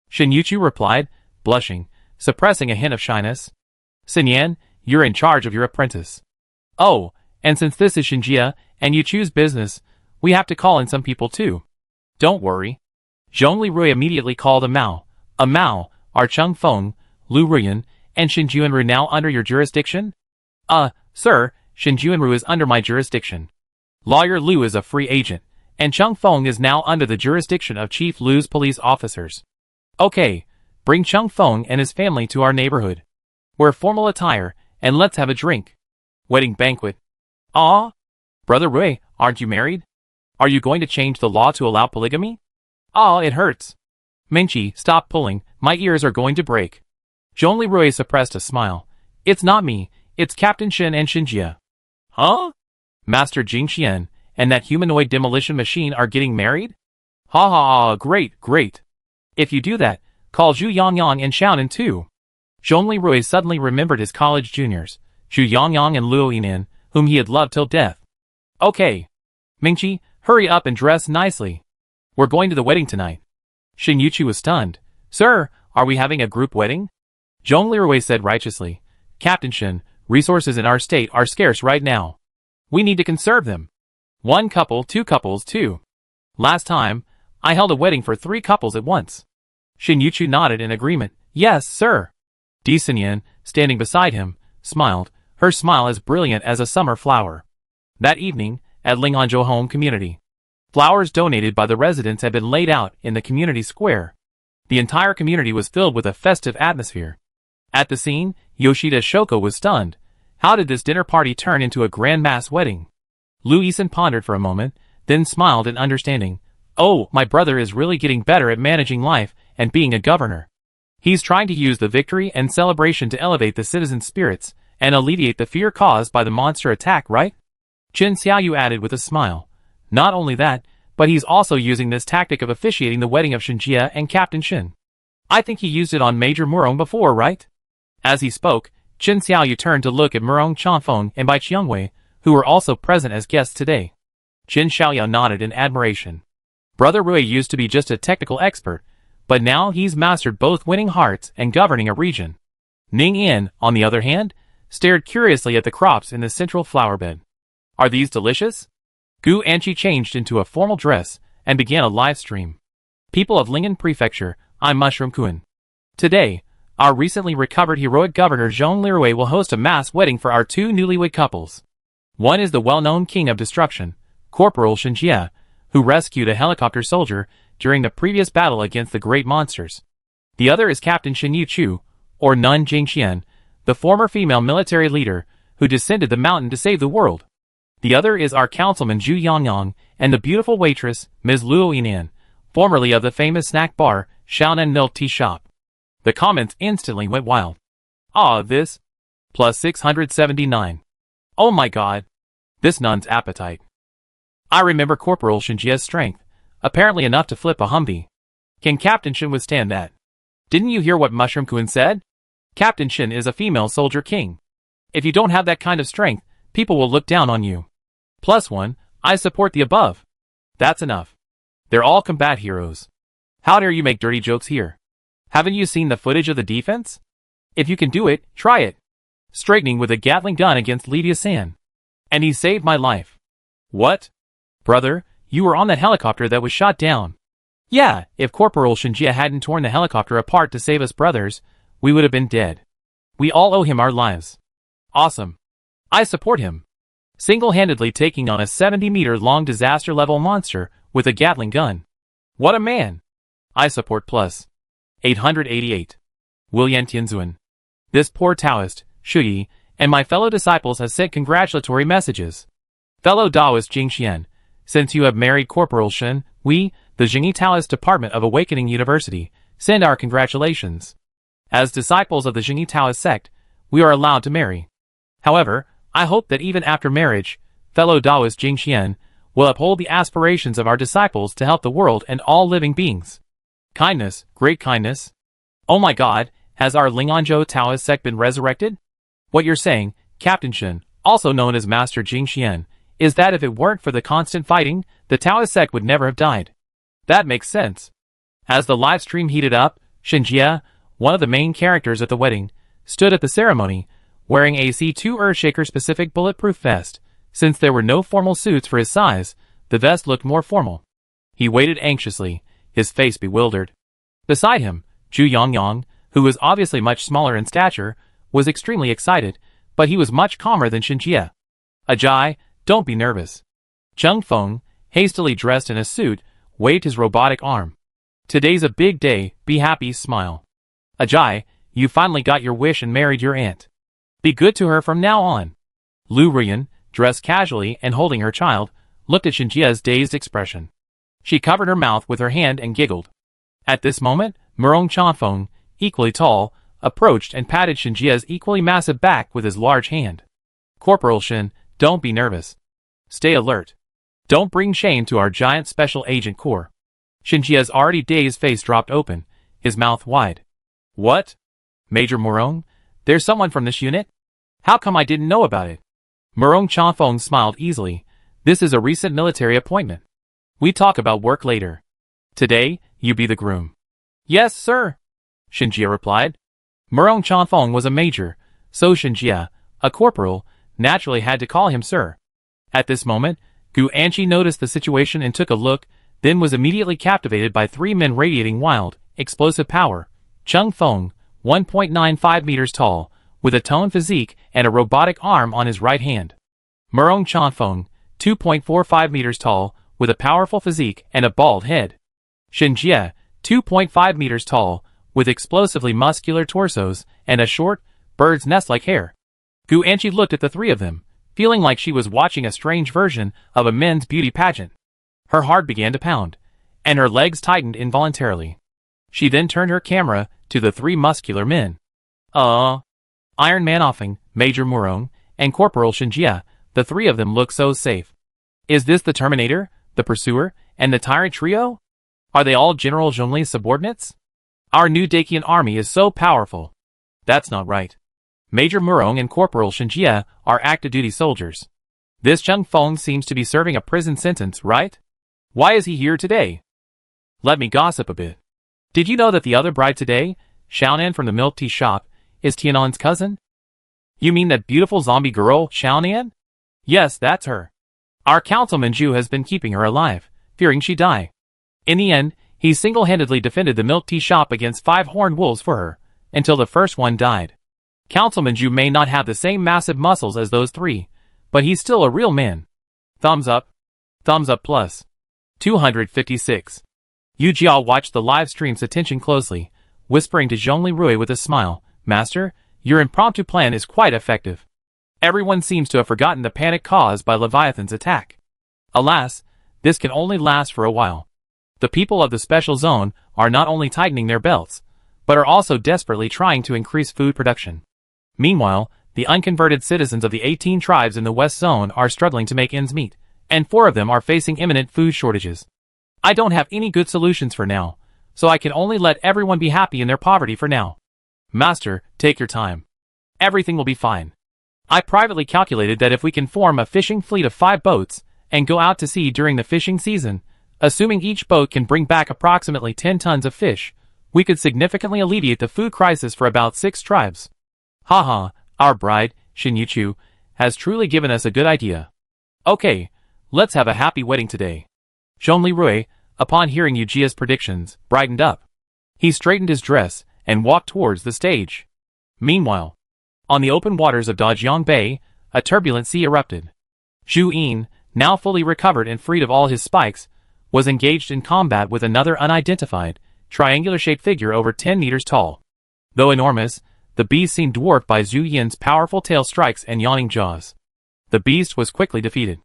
Shin Yuchu replied, blushing, suppressing a hint of shyness. Sinyan, you're in charge of your apprentice. Oh, and since this is Shinjia, and you choose business, we have to call in some people too. Don't worry. Zhongli Rui immediately called a Mao. Are Chung Feng, Lu Ruyan, and Shin Juanru now under your jurisdiction? Sir, Shin Juanru is under my jurisdiction. Lawyer Lu is a free agent, and Chung Feng is now under the jurisdiction of Chief Lu's police officers. Okay, bring Chung Feng and his family to our neighborhood. Wear formal attire, and let's have a drink. Wedding banquet. Ah? Brother Rui, aren't you married? Are you going to change the law to allow polygamy? Ah, it hurts. Minchi, stop pulling, my ears are going to break. Zhongli Rui suppressed a smile. It's not me, it's Captain Shin and Shinjia. Huh? Master Jing Qian and that humanoid demolition machine are getting married? Ha ha ha, great. If you do that, call Zhu Yangyang and Xiaonan too. Zhongli Rui suddenly remembered his college juniors, Zhu Yangyang and Luo Yinan, whom he had loved till death. Okay. Mingqi, hurry up and dress nicely. We're going to the wedding tonight. Shin Yuchu was stunned. Sir, are we having a group wedding? Zhongli Rui said righteously. Captain Shin, resources in our state are scarce right now. We need to conserve them. 1 couple, 2 couples, too. Last time, I held a wedding for 3 couples at once. Shin Yuchu nodded in agreement. Yes, sir. Di Sinyan, standing beside him, smiled, her smile as brilliant as a summer flower. That evening, at Linghanzhou Home Community, flowers donated by the residents had been laid out in the community square. The entire community was filled with a festive atmosphere. At the scene, Yoshida Shoko was stunned. How did this dinner party turn into a grand mass wedding? Lu Yisan pondered for a moment, then smiled in understanding. Oh, my brother is really getting better at managing life and being a governor. He's trying to use the victory and celebration to elevate the citizens' spirits and alleviate the fear caused by the monster attack, right? Chen Xiaoyu added with a smile. Not only that, but he's also using this tactic of officiating the wedding of Shinjia and Captain Shin. I think he used it on Major Murong before, right? As he spoke, Chen Xiaoyu turned to look at Murong Chanfeng and Bai Qiangwei, who were also present as guests today. Chen Xiaoyu nodded in admiration. Brother Rui used to be just a technical expert, but now he's mastered both winning hearts and governing a region. Ning Yin, on the other hand, stared curiously at the crops in the central flower bed. Are these delicious? Gu Anqi changed into a formal dress and began a live stream. People of Ling'an Prefecture, I'm Mushroom Kun. Today, our recently recovered heroic governor Zhongli Rui will host a mass wedding for our 2 newlywed couples. One is the well-known king of destruction, Corporal Shinjia, who rescued a helicopter soldier during the previous battle against the great monsters. The other is Captain Shin Yuchu, or Nun Jingxian, the former female military leader who descended the mountain to save the world. The other is our councilman Zhu Yangyang and the beautiful waitress, Ms. Luo Yinan, formerly of the famous snack bar, Xiaonan Milk Tea Shop. The comments instantly went wild. Ah, this? Plus 679. Oh my god. This nun's appetite. I remember Corporal Shinjia's strength, apparently enough to flip a Humvee. Can Captain Shin withstand that? Didn't you hear what Mushroom Kun said? Captain Shin is a female soldier king. If you don't have that kind of strength, people will look down on you. +1, I support the above. That's enough. They're all combat heroes. How dare you make dirty jokes here? Haven't you seen the footage of the defense? If you can do it, try it. Straightening with a Gatling gun against Lydia San. And he saved my life. What? Brother, you were on that helicopter that was shot down. Yeah, if Corporal Shinjia hadn't torn the helicopter apart to save us brothers, we would have been dead. We all owe him our lives. Awesome. I support him. Single-handedly taking on a 70-meter-long disaster-level monster with a Gatling gun. What a man. I support plus. 888. Willian Tianzuan. This poor Taoist, Shuyi, and my fellow disciples has sent congratulatory messages. Fellow Taoist Jingxian, since you have married Corporal Shin, we, the Jingyi Taoist Department of Awakening University, send our congratulations. As disciples of the Jingyi Taoist sect, we are allowed to marry. However, I hope that even after marriage, fellow Taoist Jingxian will uphold the aspirations of our disciples to help the world and all living beings. Kindness, great kindness. Oh my god, has our Ling'anzhou Taoist sect been resurrected? What you're saying, Captain Shin, also known as Master Jingxian, is that if it weren't for the constant fighting, the Taoist sect would never have died. That makes sense. As the live stream heated up, Shinjia, one of the main characters at the wedding, stood at the ceremony, wearing a C2 Earthshaker-specific bulletproof vest. Since there were no formal suits for his size, the vest looked more formal. He waited anxiously, his face bewildered. Beside him, Zhu Yongyang, who was obviously much smaller in stature, was extremely excited, but he was much calmer than Shinjia. Ajay, don't be nervous. Zheng Feng, hastily dressed in a suit, waved his robotic arm. Today's a big day, be happy, smile. Ajay, you finally got your wish and married your aunt. Be good to her from now on. Lu Ruyan, dressed casually and holding her child, looked at Shinjia's dazed expression. She covered her mouth with her hand and giggled. At this moment, Murong Chanfeng, equally tall, approached and patted Shinjia's equally massive back with his large hand. Corporal Shin, don't be nervous. Stay alert. Don't bring shame to our giant special agent corps. Shinjia's already dazed face dropped open, his mouth wide. What? Major Murong? There's someone from this unit? How come I didn't know about it? Murong Chanfeng smiled easily. This is a recent military appointment. We talk about work later. Today, you be the groom. Yes, sir. Shinjia replied. Murong Chanfeng was a major, so Shinjia, a corporal, naturally had to call him sir. At this moment, Gu Anqi noticed the situation and took a look, then was immediately captivated by three men radiating wild, explosive power. Zheng Feng, 1.95 meters tall, with a toned physique and a robotic arm on his right hand. Murong Chanfeng, 2.45 meters tall, with a powerful physique and a bald head. Shinjia, 2.5 meters tall, with explosively muscular torsos and a short, bird's nest-like hair. Gu Anqi looked at the three of them, feeling like she was watching a strange version of a men's beauty pageant. Her heart began to pound, and her legs tightened involuntarily. She then turned her camera to the three muscular men. Iron Man Offing, Major Murong, and Corporal Shinjia, the three of them look so safe. Is this the Terminator, the Pursuer, and the Tyrant trio? Are they all General Zhongli's subordinates? Our new Dakian army is so powerful. That's not right. Major Murong and Corporal Shinjia are active-duty soldiers. This Zheng Feng seems to be serving a prison sentence, right? Why is he here today? Let me gossip a bit. Did you know that the other bride today, Xiaonan from the milk tea shop, is Tianan's cousin? You mean that beautiful zombie girl, Xiaonan? Yes, that's her. Our councilman Zhu has been keeping her alive, fearing she die. In the end, he single-handedly defended the milk tea shop against 5 horned wolves for her, until the first one died. Councilman Zhu may not have the same massive muscles as those three, but he's still a real man. Thumbs up. Thumbs up plus. 256. Yu Jiao watched the live stream's attention closely, whispering to Zhongli Rui with a smile, Master, your impromptu plan is quite effective. Everyone seems to have forgotten the panic caused by Leviathan's attack. Alas, this can only last for a while. The people of the special zone are not only tightening their belts, but are also desperately trying to increase food production. Meanwhile, the unconverted citizens of the 18 tribes in the West Zone are struggling to make ends meet, and 4 of them are facing imminent food shortages. I don't have any good solutions for now, so I can only let everyone be happy in their poverty for now. Master, take your time. Everything will be fine. I privately calculated that if we can form a fishing fleet of 5 boats and go out to sea during the fishing season, assuming each boat can bring back approximately 10 tons of fish, we could significantly alleviate the food crisis for about 6 tribes. Haha, our bride, Xin Yuchu, has truly given us a good idea. Okay, let's have a happy wedding today. Zhongli Rui, upon hearing Yujia's predictions, brightened up. He straightened his dress and walked towards the stage. Meanwhile, on the open waters of Dajiang Bay, a turbulent sea erupted. Zhu Yin, now fully recovered and freed of all his spikes, was engaged in combat with another unidentified, triangular-shaped figure over 10 meters tall. Though enormous, the beast seemed dwarfed by Zhu Yin's powerful tail strikes and yawning jaws. The beast was quickly defeated.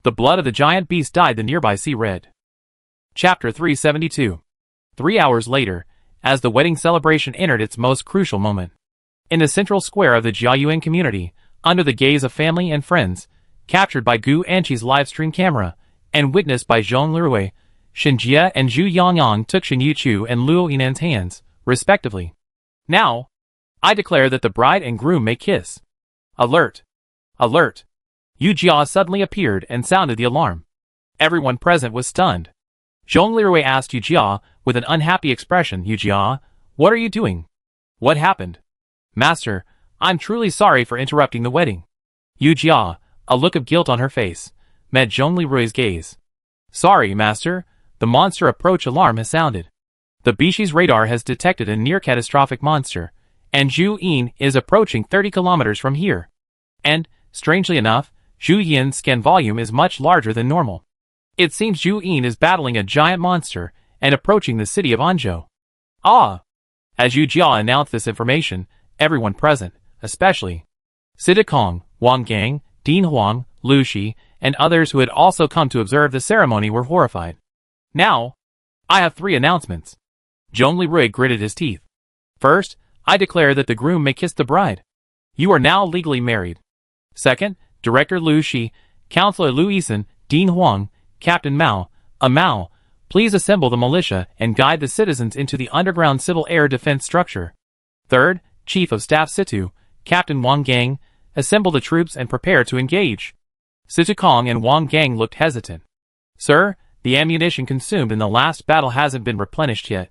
The blood of the giant beast dyed the nearby sea red. Chapter 372. 3 hours later, as the wedding celebration entered its most crucial moment. In the central square of the Jiayuan community, under the gaze of family and friends, captured by Gu Anqi's live-stream camera, and witnessed by Zhong Lirui, Shinjia and Zhu Yongyang took Xin Yuchu and Luo Yinan's hands, respectively. Now, I declare that the bride and groom may kiss. Alert! Alert! Yu Jia suddenly appeared and sounded the alarm. Everyone present was stunned. Zhong Lirui asked Yu Jia with an unhappy expression, Yu Jia, What are you doing? What happened? Master, I'm truly sorry for interrupting the wedding. Yu Jia, a look of guilt on her face, met Zhongli Rui's gaze. Sorry, Master, the monster approach alarm has sounded. The Bishi's radar has detected a near-catastrophic monster, and Zhu Yin is approaching 30 kilometers from here. And, strangely enough, Zhu Yin's scan volume is much larger than normal. It seems Zhu Yin is battling a giant monster and approaching the city of Anzhou. Ah! As Yu Jia announced this information, everyone present, especially Sita Kong, Wang Gang, Dean Huang, Lu Shi, and others who had also come to observe the ceremony were horrified. Now, I have 3 announcements. Zhongli Rui gritted his teeth. First, I declare that the groom may kiss the bride. You are now legally married. Second, Director Lu Shi, Counselor Lu Yisan, Dean Huang, Captain Mao, Mao, please assemble the militia and guide the citizens into the underground civil air defense structure. Third, Chief of Staff Situ, Captain Wang Gang, assemble the troops and prepare to engage. Situ Kong and Wang Gang looked hesitant. Sir, the ammunition consumed in the last battle hasn't been replenished yet.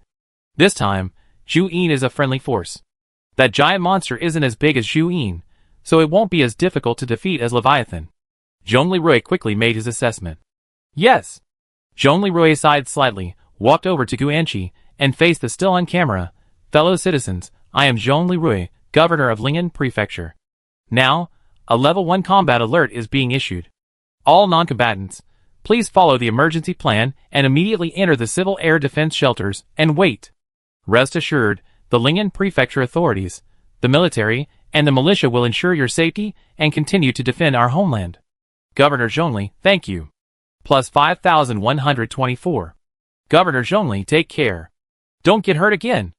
This time, Zhu Yin is a friendly force. That giant monster isn't as big as Zhu Yin, so it won't be as difficult to defeat as Leviathan. Zhongli Rui quickly made his assessment. Yes. Zhongli Rui sighed slightly, walked over to Gu Anqi, and faced the still on camera. Fellow citizens, I am Zhongli Rui, Governor of Ling'an Prefecture. Now, a level 1 combat alert is being issued. All non-combatants, please follow the emergency plan and immediately enter the civil air defense shelters and wait. Rest assured, the Ling'an Prefecture authorities, the military, and the militia will ensure your safety and continue to defend our homeland. Governor Zhongli, thank you. Plus 5,124. Governor Zhongli, take care. Don't get hurt again.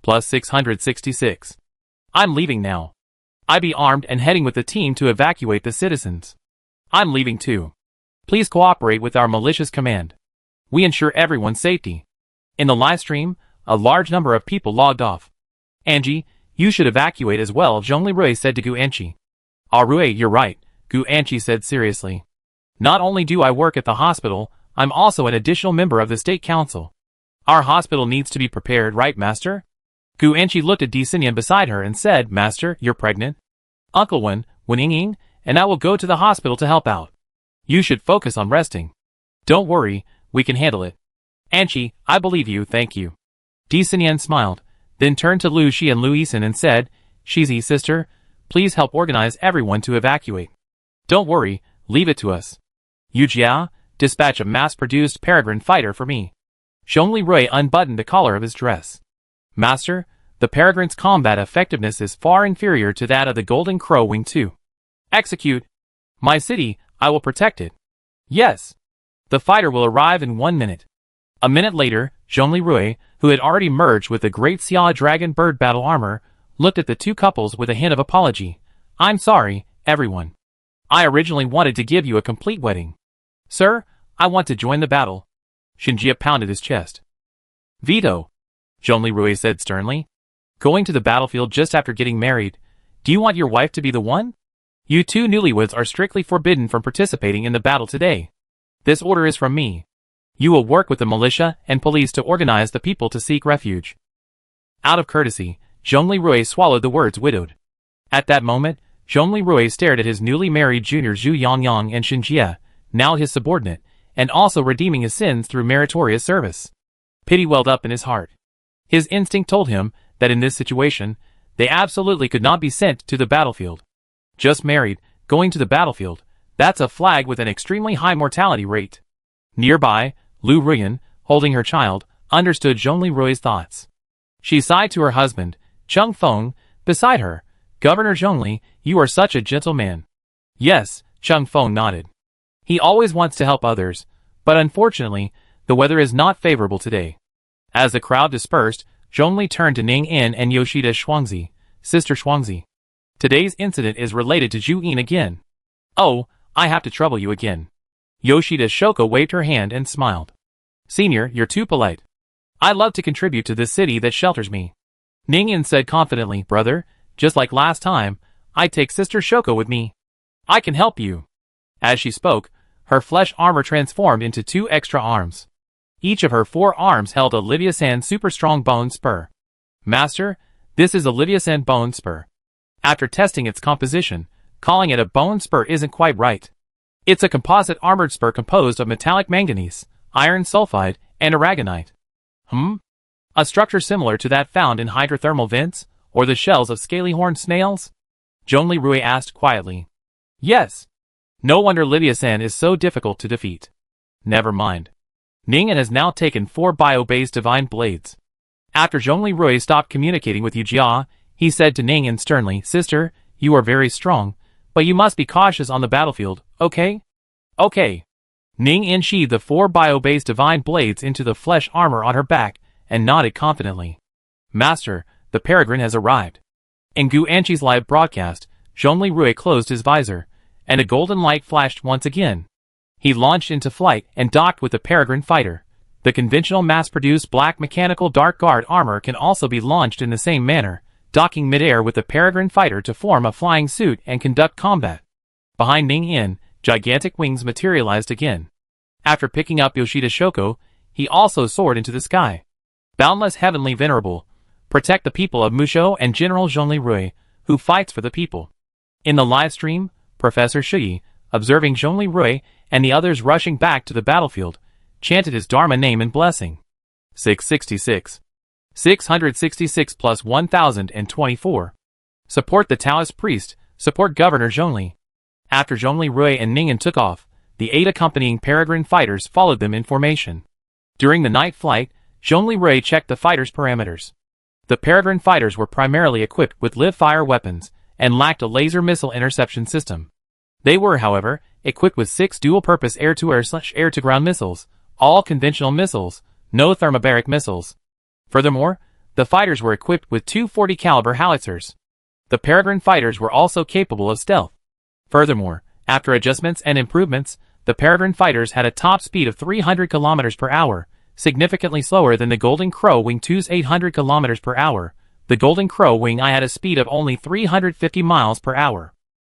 Plus 666. I'm leaving now. I be armed and heading with the team to evacuate the citizens. I'm leaving too. Please cooperate with our malicious command. We ensure everyone's safety. In the live stream, a large number of people logged off. Angie, you should evacuate as well, Zhongli Rui said to Gu Anqi. Ah Rui, you're right, Gu Anqi said seriously. Not only do I work at the hospital, I'm also an additional member of the State Council. Our hospital needs to be prepared, right, Master? Gu Anqi looked at Di Xinyan beside her and said, Master, you're pregnant? Uncle Wen Ying, and I will go to the hospital to help out. You should focus on resting. Don't worry, we can handle it. Anqi, I believe you, thank you. Di Xinyan smiled, then turned to Lu Shi and Lu Yisan and said, Shizi, sister, please help organize everyone to evacuate. Don't worry, leave it to us. Yu Jia, dispatch a mass-produced peregrine fighter for me. Zhongli Rui unbuttoned the collar of his dress. Master, the peregrine's combat effectiveness is far inferior to that of the Golden Crow Wing 2. Execute. My city, I will protect it. Yes. The fighter will arrive in 1 minute. A minute later, Zhongli Rui, who had already merged with the Great Xia Dragon Bird battle armor, looked at the two couples with a hint of apology. I'm sorry, everyone. I originally wanted to give you a complete wedding. Sir, I want to join the battle. Xinjie pounded his chest. Veto. Zhongli Rui said sternly. Going to the battlefield just after getting married. Do you want your wife to be the one? You two newlyweds are strictly forbidden from participating in the battle today. This order is from me. You will work with the militia and police to organize the people to seek refuge. Out of courtesy, Zhongli Rui swallowed the words widowed. At that moment, Zhongli Rui stared at his newly married junior Zhu Yangyang and Xinjie, now his subordinate, and also redeeming his sins through meritorious service. Pity welled up in his heart. His instinct told him that in this situation, they absolutely could not be sent to the battlefield. Just married, going to the battlefield, that's a flag with an extremely high mortality rate. Nearby, Lu Ruyan, holding her child, understood Zhongli Rui's thoughts. She sighed to her husband, Chung Feng, beside her. Governor Zhongli, you are such a gentle man. Yes, Chung Feng nodded. He always wants to help others, but unfortunately, the weather is not favorable today. As the crowd dispersed, Zhongli turned to Ning In and Yoshida Shuangzi, Sister Shuangzi. Today's incident is related to Zhu Yin again. Oh, I have to trouble you again. Yoshida Shoko waved her hand and smiled. Senior, you're too polite. I love to contribute to this city that shelters me. Ning In said confidently, brother, just like last time, I take Sister Shoko with me. I can help you. As she spoke, her flesh armor transformed into 2 extra arms. Each of her 4 arms held a Livia San super strong bone spur. Master, this is a Lydiasan bone spur. After testing its composition, calling it a bone spur isn't quite right. It's a composite armored spur composed of metallic manganese, iron sulfide, and aragonite. A structure similar to that found in hydrothermal vents, or the shells of scaly-horned snails? Zhongli Rui asked quietly. Yes. No wonder Lydia-san is so difficult to defeat. Never mind. Ning'an has now taken 4 bio-based divine blades. After Zhongli Rui stopped communicating with Yu Jia, he said to Ning'an sternly, Sister, you are very strong, but you must be cautious on the battlefield, okay? Okay. Ning'an sheathed the 4 bio-based divine blades into the flesh armor on her back, and nodded confidently. Master, the peregrine has arrived. In Gu Anqi's live broadcast, Zhongli Rui closed his visor, and a golden light flashed once again. He launched into flight and docked with the peregrine fighter. The conventional mass-produced black mechanical dark guard armor can also be launched in the same manner, docking midair with the peregrine fighter to form a flying suit and conduct combat. Behind Ning'an, gigantic wings materialized again. After picking up Yoshida Shoko, he also soared into the sky. Boundless heavenly venerable, protect the people of Musho and General Zhongli Rui, who fights for the people. In the live stream, Professor Shuyi, observing Zhongli Rui and the others rushing back to the battlefield, chanted his Dharma name and blessing. 666. 666 plus 1024. Support the Taoist priest, support Governor Zhongli. After Zhongli Rui and Ning'an took off, the 8 accompanying peregrine fighters followed them in formation. During the night flight, Zhongli Rui checked the fighters' parameters. The peregrine fighters were primarily equipped with live-fire weapons, and lacked a laser missile interception system. They were, however, equipped with 6 dual-purpose air-to-air/air-to-ground missiles, all conventional missiles, no thermobaric missiles. Furthermore, the fighters were equipped with 2 40-caliber howitzers. The peregrine fighters were also capable of stealth. Furthermore, after adjustments and improvements, the peregrine fighters had a top speed of 300 km per hour, significantly slower than the Golden Crow Wing 2's 800 km per hour. The Golden Crow Wing I had a speed of only 350 miles per hour.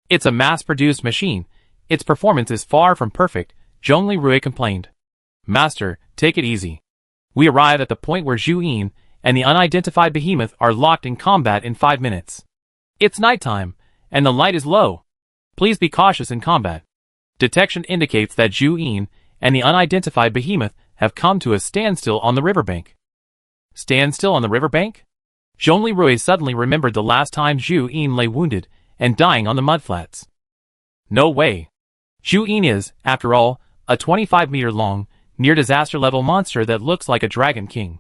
It's a mass-produced machine. Its performance is far from perfect, Zhongli Rui complained. Master, take it easy. We arrive at the point where Zhu Yin and the unidentified behemoth are locked in combat in 5 minutes. It's nighttime, and the light is low. Please be cautious in combat. Detection indicates that Zhu Yin and the unidentified behemoth have come to a standstill on the riverbank. Standstill on the riverbank? Zhongli Rui suddenly remembered the last time Zhu Yin lay wounded and dying on the mudflats. No way. Zhu Yin is, after all, a 25-meter-long, near-disaster-level monster that looks like a dragon king.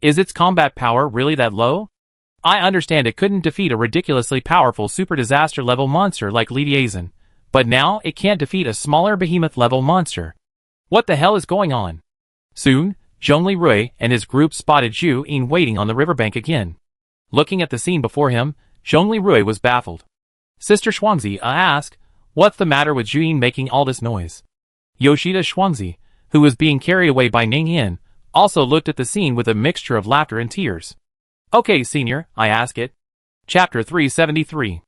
Is its combat power really that low? I understand it couldn't defeat a ridiculously powerful super-disaster-level monster like Lidiazan, but now it can't defeat a smaller behemoth-level monster. What the hell is going on? Soon, Zhongli Rui and his group spotted Zhu Yin waiting on the riverbank again. Looking at the scene before him, Zhongli Rui was baffled. Sister Shuangzi asked, what's the matter with Zhu Yin making all this noise? Yoshida Shuangzi, who was being carried away by Ning'an, also looked at the scene with a mixture of laughter and tears. Okay, senior, I ask it. Chapter 373.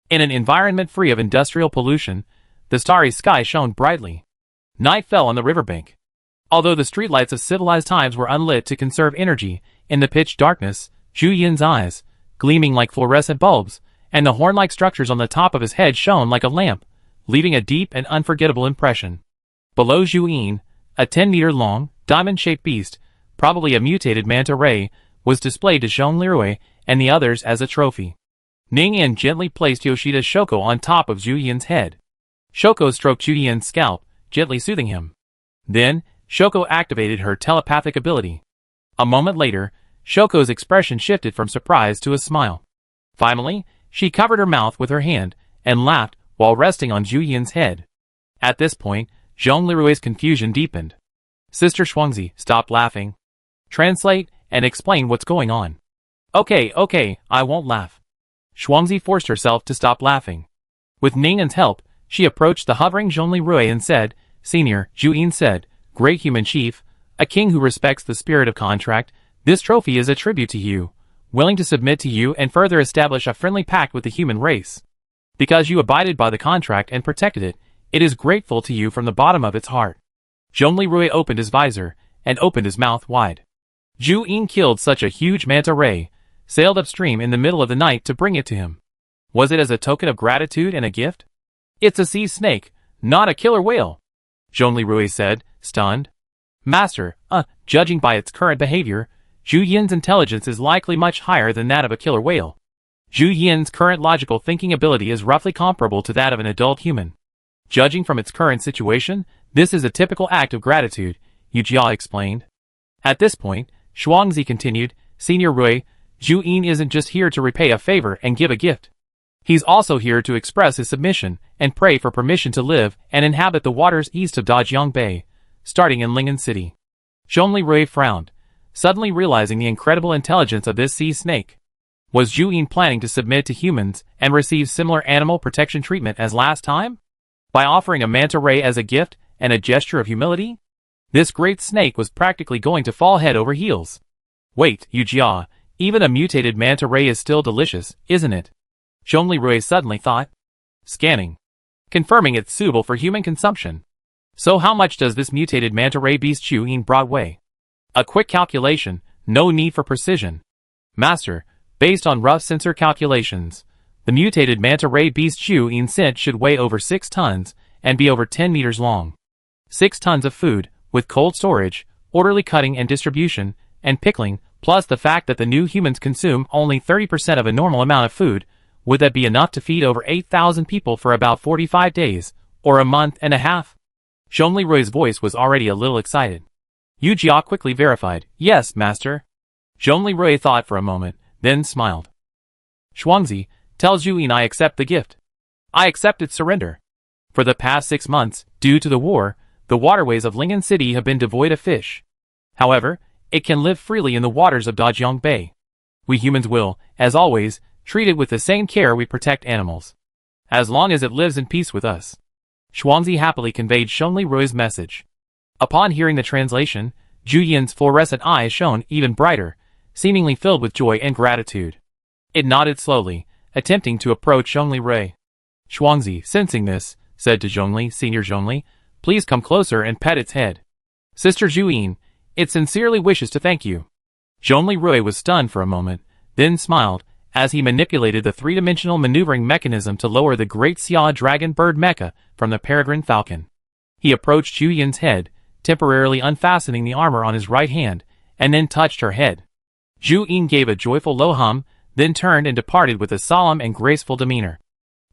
In an environment free of industrial pollution, the starry sky shone brightly. Night fell on the riverbank. Although the streetlights of civilized times were unlit to conserve energy, in the pitch darkness, Zhu Yin's eyes, gleaming like fluorescent bulbs, and the horn-like structures on the top of his head shone like a lamp, leaving a deep and unforgettable impression. Below Zhu Yin, a 10-meter-long, diamond-shaped beast, probably a mutated manta ray, was displayed to Zhongli Rui and the others as a trophy. Ning'an gently placed Yoshida's Shoko on top of Zhu Yin's head. Shoko stroked Zhu Yin's scalp, gently soothing him. Then, Shoko activated her telepathic ability. A moment later, Shoko's expression shifted from surprise to a smile. Finally, she covered her mouth with her hand and laughed while resting on Zhu Yin's head. At this point, Zhongli Rui's confusion deepened. Sister Shuangzi, stop laughing. Translate and explain what's going on. Okay, I won't laugh. Shuangzi forced herself to stop laughing. With Ning'an's help, she approached the hovering Zhongli Rui and said, Senior, Zhu Yin said, Great Human Chief, a king who respects the spirit of contract, this trophy is a tribute to you, willing to submit to you and further establish a friendly pact with the human race. Because you abided by the contract and protected it, it is grateful to you from the bottom of its heart. Zhongli Rui opened his visor and opened his mouth wide. Zhu Yin killed such a huge manta ray, sailed upstream in the middle of the night to bring it to him. Was it as a token of gratitude and a gift? It's a sea snake, not a killer whale, Zhongli Rui said, stunned. Master, judging by its current behavior, Zhu Yin's intelligence is likely much higher than that of a killer whale. Zhu Yin's current logical thinking ability is roughly comparable to that of an adult human. Judging from its current situation, this is a typical act of gratitude, Yu Jia explained. At this point, Shuangzi continued, Senior Rui, Zhu Yin isn't just here to repay a favor and give a gift. He's also here to express his submission and pray for permission to live and inhabit the waters east of Dajiang Bay, starting in Ling'an City. Zhongli Rui frowned, suddenly realizing the incredible intelligence of this sea snake. Was Zhu Yin planning to submit to humans and receive similar animal protection treatment as last time? By offering a manta ray as a gift and a gesture of humility? This great snake was practically going to fall head over heels. Wait, Yu Jia, even a mutated manta ray is still delicious, isn't it? Zhongli Rui suddenly thought. Scanning. Confirming it's suitable for human consumption. So how much does this mutated manta ray beast Zhu Yin brought weigh? A quick calculation, no need for precision. Master, based on rough sensor calculations, the mutated manta ray beast Zhu Yin scent should weigh over 6 tons and be over 10 meters long. 6 tons of food, with cold storage, orderly cutting and distribution, and pickling, plus the fact that the new humans consume only 30% of a normal amount of food, would that be enough to feed over 8,000 people for about 45 days, or a month and a half? Zhongli Rui's voice was already a little excited. Yu Jia quickly verified, Yes, Master. Zhongli Rui thought for a moment, then smiled. Shuangzi, tell Zhu Yin I accept the gift. I accept its surrender. For the past 6 months, due to the war, the waterways of Ling'an City have been devoid of fish. However, it can live freely in the waters of Dajiang Bay. We humans will, as always, treat it with the same care we protect animals. As long as it lives in peace with us. Shuangzi happily conveyed Zhongli Rui's message. Upon hearing the translation, Zhu Yin's fluorescent eyes shone even brighter, seemingly filled with joy and gratitude. It nodded slowly, attempting to approach Zhongli Rui. Shuangzi, sensing this, said to Zhongli, Senior Zhongli, please come closer and pet its head. Sister Zhu Yin, it sincerely wishes to thank you. Zhongli Rui was stunned for a moment, then smiled, as he manipulated the three-dimensional maneuvering mechanism to lower the great Xia dragon bird mecha from the peregrine falcon. He approached Zhu Yin's head, temporarily unfastening the armor on his right hand, and then touched her head. Zhu Yin gave a joyful low hum, then turned and departed with a solemn and graceful demeanor.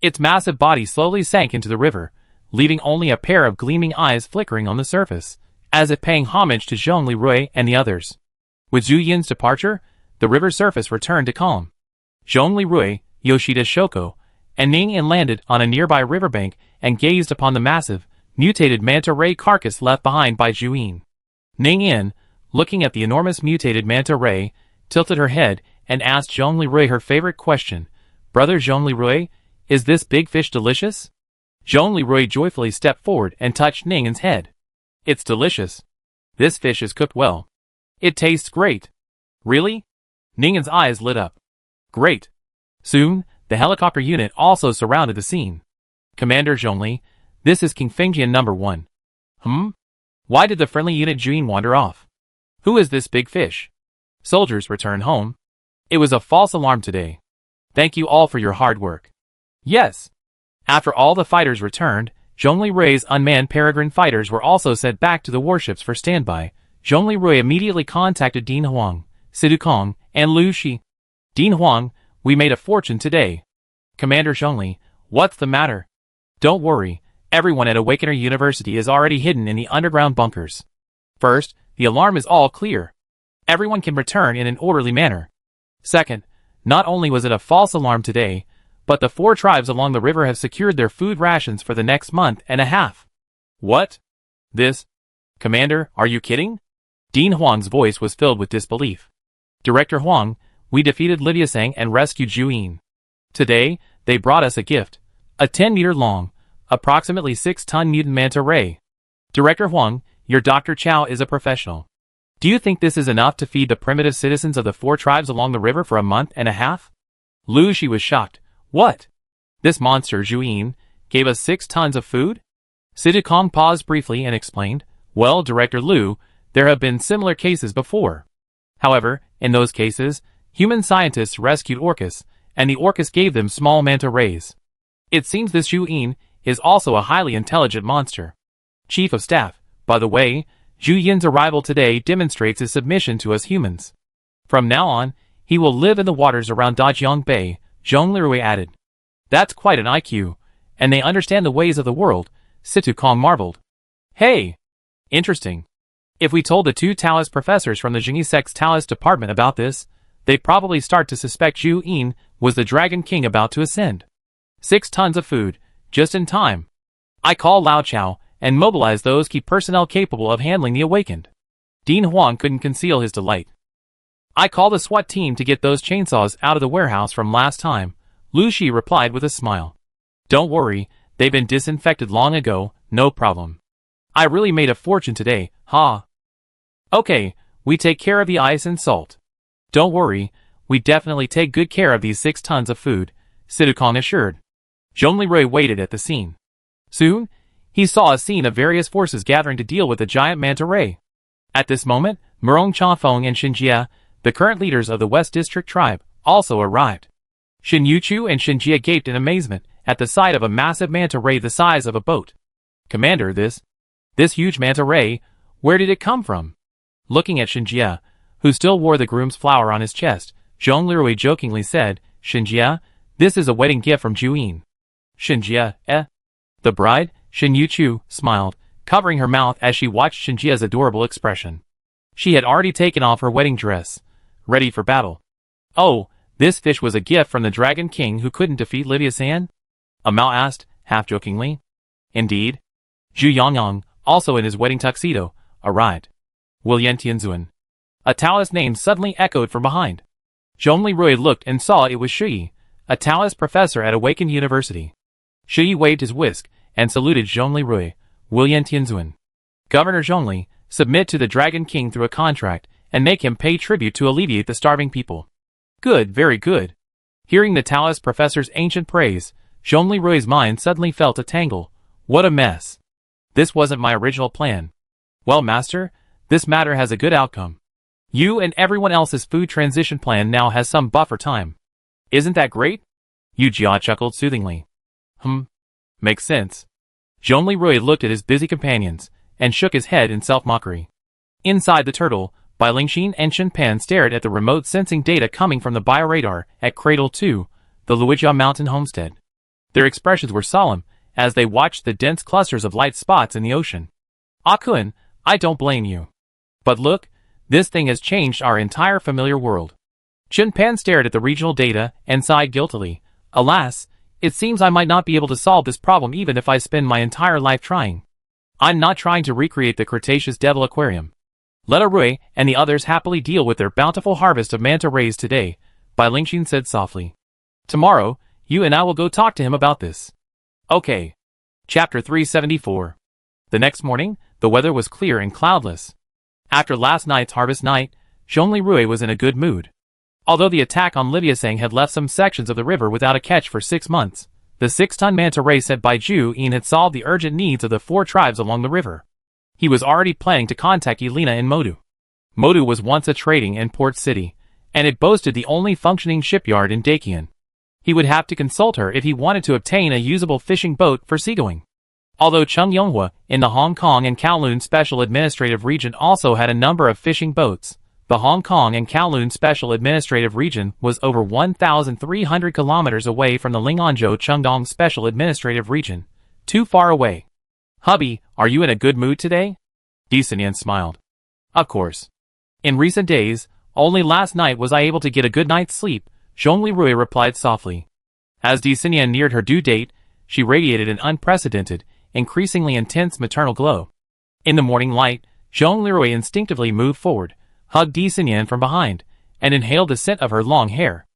Its massive body slowly sank into the river, leaving only a pair of gleaming eyes flickering on the surface, as if paying homage to Zhongli Rui and the others. With Zhu Yin's departure, the river's surface returned to calm. Zhongli Rui, Yoshida Shoko, and Ning Yin landed on a nearby riverbank and gazed upon the massive, mutated manta ray carcass left behind by Zhu Yin. Ning Yin, looking at the enormous mutated manta ray, tilted her head and asked Zhongli Rui her favorite question, Brother Zhongli Rui, is this big fish delicious? Zhongli Rui joyfully stepped forward and touched Ning Yin's head. It's delicious. This fish is cooked well. It tastes great. Really? Ning Yin's eyes lit up. Great. Soon, the helicopter unit also surrounded the scene. Commander Zhongli, this is King Fengjian No. 1. Why did the friendly unit Zhu Yin wander off? Who is this big fish? Soldiers return home. It was a false alarm today. Thank you all for your hard work. Yes. After all the fighters returned, Zhongli Rui's unmanned peregrine fighters were also sent back to the warships for standby. Zhongli Rui immediately contacted Din Huang, Sidu Kong, and Lu Shi. Din Huang, we made a fortune today. Commander Zhongli, what's the matter? Don't worry, everyone at Awakener University is already hidden in the underground bunkers. First, the alarm is all clear. Everyone can return in an orderly manner. Second, not only was it a false alarm today, but the 4 tribes along the river have secured their food rations for the next month and a half. What? This? Commander, are you kidding? Din Huang's voice was filled with disbelief. Director Huang, we defeated Lydia Sang and rescued Zhu Yin. Today, they brought us a gift. A 10-meter long, approximately 6-ton mutant manta ray. Director Huang, your Dr. Chow is a professional. Do you think this is enough to feed the primitive citizens of the 4 tribes along the river for a month and a half? Lu Shi was shocked. What? This monster Zhu Yin gave us 6 tons of food? Sidu Kong paused briefly and explained, well, Director Lu, there have been similar cases before. However, in those cases, Human scientists rescued Orcus, and the Orcus gave them small manta rays. It seems this Zhu Yin is also a highly intelligent monster. Chief of Staff, by the way, Zhu Yin's arrival today demonstrates his submission to us humans. From now on, he will live in the waters around Dajiang Bay, Zhong Lirui added. That's quite an IQ, and they understand the ways of the world, Situ Kong marveled. Hey! Interesting. If we told the two Taoist professors from the Jingyi Sect's Taoist department about this, they'd probably start to suspect Zhu Yin was the Dragon King about to ascend. 6 tons of food, just in time. I call Lao Chao and mobilize those key personnel capable of handling the awakened. Dean Huang couldn't conceal his delight. I call the SWAT team to get those chainsaws out of the warehouse from last time, Lu Shi replied with a smile. Don't worry, they've been disinfected long ago, no problem. I really made a fortune today, ha. Okay, we take care of the ice and salt. Don't worry, we definitely take good care of these 6 tons of food, Sidukong assured. Zhong Lirui waited at the scene. Soon, he saw a scene of various forces gathering to deal with the giant manta ray. At this moment, Murong Chafeng and Xinjia, the current leaders of the West District tribe, also arrived. Xin Yuchu and Xinjia gaped in amazement at the sight of a massive manta ray the size of a boat. Commander, this huge manta ray, where did it come from? Looking at Xinjia, who still wore the groom's flower on his chest, Zhong Lirui jokingly said, Xinjia, this is a wedding gift from Zhu Yin. Xinjia, eh? The bride, Xin Yuchu, smiled, covering her mouth as she watched Xinjia's adorable expression. She had already taken off her wedding dress, ready for battle. Oh, this fish was a gift from the Dragon King who couldn't defeat Livia San? Amao asked, half-jokingly. Indeed. Zhu Yangyang, also in his wedding tuxedo, arrived. Willian Tianzuan. A Taoist name suddenly echoed from behind. Zhong Lirui looked and saw it was Shi, a Taoist professor at Awakened University. Shi waved his whisk and saluted Zhong Lirui, Willian Tianzuan. Governor Zhongli, submit to the Dragon King through a contract and make him pay tribute to alleviate the starving people. Good, very good. Hearing the Taoist professor's ancient praise, Zhong Lirui's mind suddenly felt a tangle. What a mess. This wasn't my original plan. Well, master, this matter has a good outcome. You and everyone else's food transition plan now has some buffer time. Isn't that great? Yu Jia chuckled soothingly. Makes sense. Zhong Lirui looked at his busy companions and shook his head in self-mockery. Inside the turtle, Bai Lingxin and Shen Pan stared at the remote sensing data coming from the bioradar at Cradle 2, the Luijia Mountain homestead. Their expressions were solemn as they watched the dense clusters of light spots in the ocean. Akun, I don't blame you. But look, this thing has changed our entire familiar world. Shen Pan stared at the regional data and sighed guiltily. Alas, it seems I might not be able to solve this problem even if I spend my entire life trying. I'm not trying to recreate the Cretaceous Devil Aquarium. Let Arui and the others happily deal with their bountiful harvest of manta rays today, Bai Lingxin said softly. Tomorrow, you and I will go talk to him about this. Okay. Chapter 374. The next morning, the weather was clear and cloudless. After last night's harvest night, Zhong Lirui was in a good mood. Although the attack on Liviasang had left some sections of the river without a catch for 6 months, the 6-ton manta ray sent by Zhu Yin had solved the urgent needs of the 4 tribes along the river. He was already planning to contact Elena in Modu. Modu was once a trading and port city, and it boasted the only functioning shipyard in Dakian. He would have to consult her if he wanted to obtain a usable fishing boat for seagoing. Although Chung Yonghua in the Hong Kong and Kowloon Special Administrative Region also had a number of fishing boats, the Hong Kong and Kowloon Special Administrative Region was over 1,300 kilometers away from the Linganzhou Chengdong Special Administrative Region, too far away. Hubby, are you in a good mood today? Disinian smiled. Of course. In recent days, only last night was I able to get a good night's sleep, Zhong Lirui replied softly. As Disinian neared her due date, she radiated an unprecedented, increasingly intense maternal glow. In the morning light, Zhong Lirui instinctively moved forward, hugged Disinian from behind, and inhaled the scent of her long hair.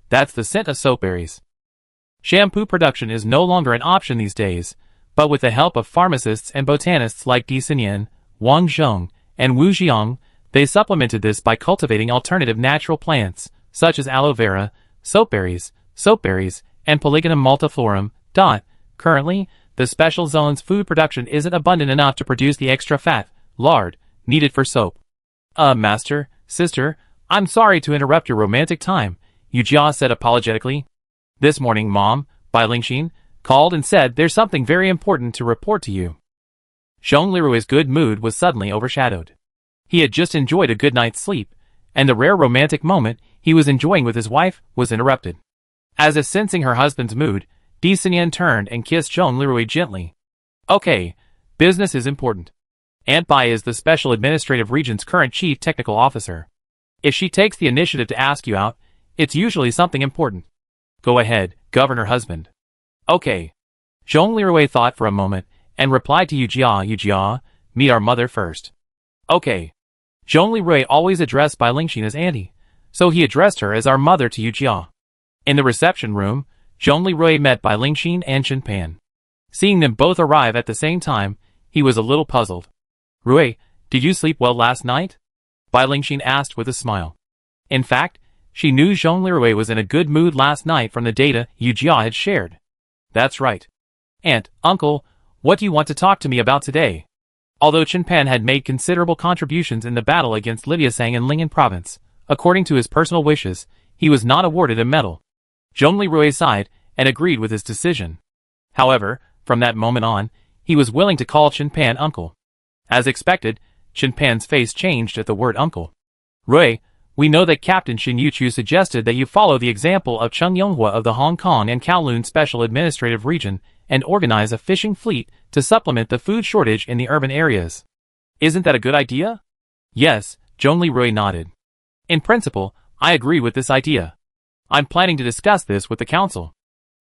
That's the scent of soapberries. Shampoo production is no longer an option these days, but with the help of pharmacists and botanists like Disinian, Wang Zheng, and Wu Jiang, they supplemented this by cultivating alternative natural plants, such as aloe vera, soapberries, and Polygonum multiflorum. Currently, the special zone's food production isn't abundant enough to produce the extra fat, lard, needed for soap. Master, sister, I'm sorry to interrupt your romantic time, Yujia said apologetically. This morning, Mom, Bai Lingxin, called and said there's something very important to report to you. Zhong Lirui's good mood was suddenly overshadowed. He had just enjoyed a good night's sleep, and the rare romantic moment he was enjoying with his wife was interrupted. As if sensing her husband's mood, Di Xinyan turned and kissed Zhong Lirui gently. Okay, business is important. Aunt Bai is the Special Administrative Region's current Chief Technical Officer. If she takes the initiative to ask you out, it's usually something important. Go ahead, Governor husband. Okay. Zhong Lirui thought for a moment, and replied to Yujia, meet our mother first. Okay. Zhong Lirui always addressed Bai Lingxin as auntie, so he addressed her as our mother to Yujia. In the reception room, Zhong Lirui met Bai Lingxin and Chen Pan. Seeing them both arrive at the same time, he was a little puzzled. Rui, did you sleep well last night? Bai Lingxin asked with a smile. In fact, she knew Zhong Lirui was in a good mood last night from the data Yujia had shared. That's right. Aunt, uncle, what do you want to talk to me about today? Although Chen Pan had made considerable contributions in the battle against Lidiasang in Ling'an province, according to his personal wishes, he was not awarded a medal. Zhong Lirui sighed and agreed with his decision. However, from that moment on, he was willing to call Chen Pan uncle. As expected, Chen Pan's face changed at the word uncle. Rui, we know that Captain Shin Yuchu suggested that you follow the example of Cheng Yonghua of the Hong Kong and Kowloon Special Administrative Region and organize a fishing fleet to supplement the food shortage in the urban areas. Isn't that a good idea? Yes, Zhong Lirui nodded. In principle, I agree with this idea. I'm planning to discuss this with the council.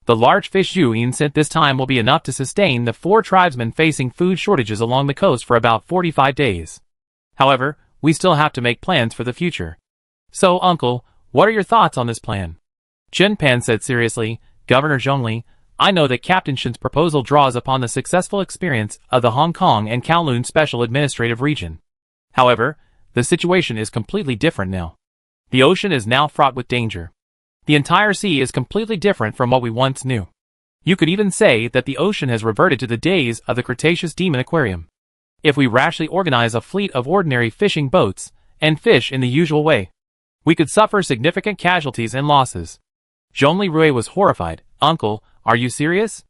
The large fish Yuan sent this time will be enough to sustain the 4 tribesmen facing food shortages along the coast for about 45 days. However, we still have to make plans for the future. So, uncle, what are your thoughts on this plan? Chen Pan said seriously, Governor Zhongli, I know that Captain Shin's proposal draws upon the successful experience of the Hong Kong and Kowloon Special Administrative Region. However, the situation is completely different now. The ocean is now fraught with danger. The entire sea is completely different from what we once knew. You could even say that the ocean has reverted to the days of the Cretaceous Demon Aquarium. If we rashly organize a fleet of ordinary fishing boats and fish in the usual way, we could suffer significant casualties and losses. Zhong Lirui was horrified. Uncle, are you serious?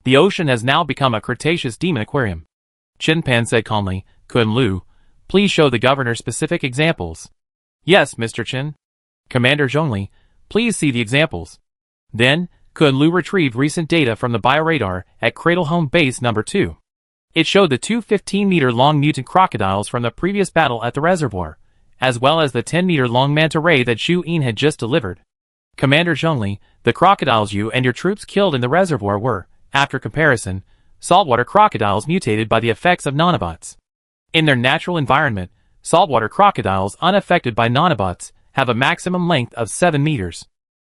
The ocean has now become a Cretaceous Demon Aquarium. Chen Pan said calmly, Kun Lu, please show the governor specific examples. Yes, Mr. Chen. Commander Zhongli, please see the examples. Then, Kun Lu retrieved recent data from the bioradar at Cradle Home Base No. 2. It showed the 2 15-meter-long mutant crocodiles from the previous battle at the reservoir, as well as the 10-meter-long manta ray that Xu Yin had just delivered. Commander Zhongli, the crocodiles you and your troops killed in the reservoir were, after comparison, saltwater crocodiles mutated by the effects of nanobots. In their natural environment, saltwater crocodiles unaffected by nanobots have a maximum length of 7 meters.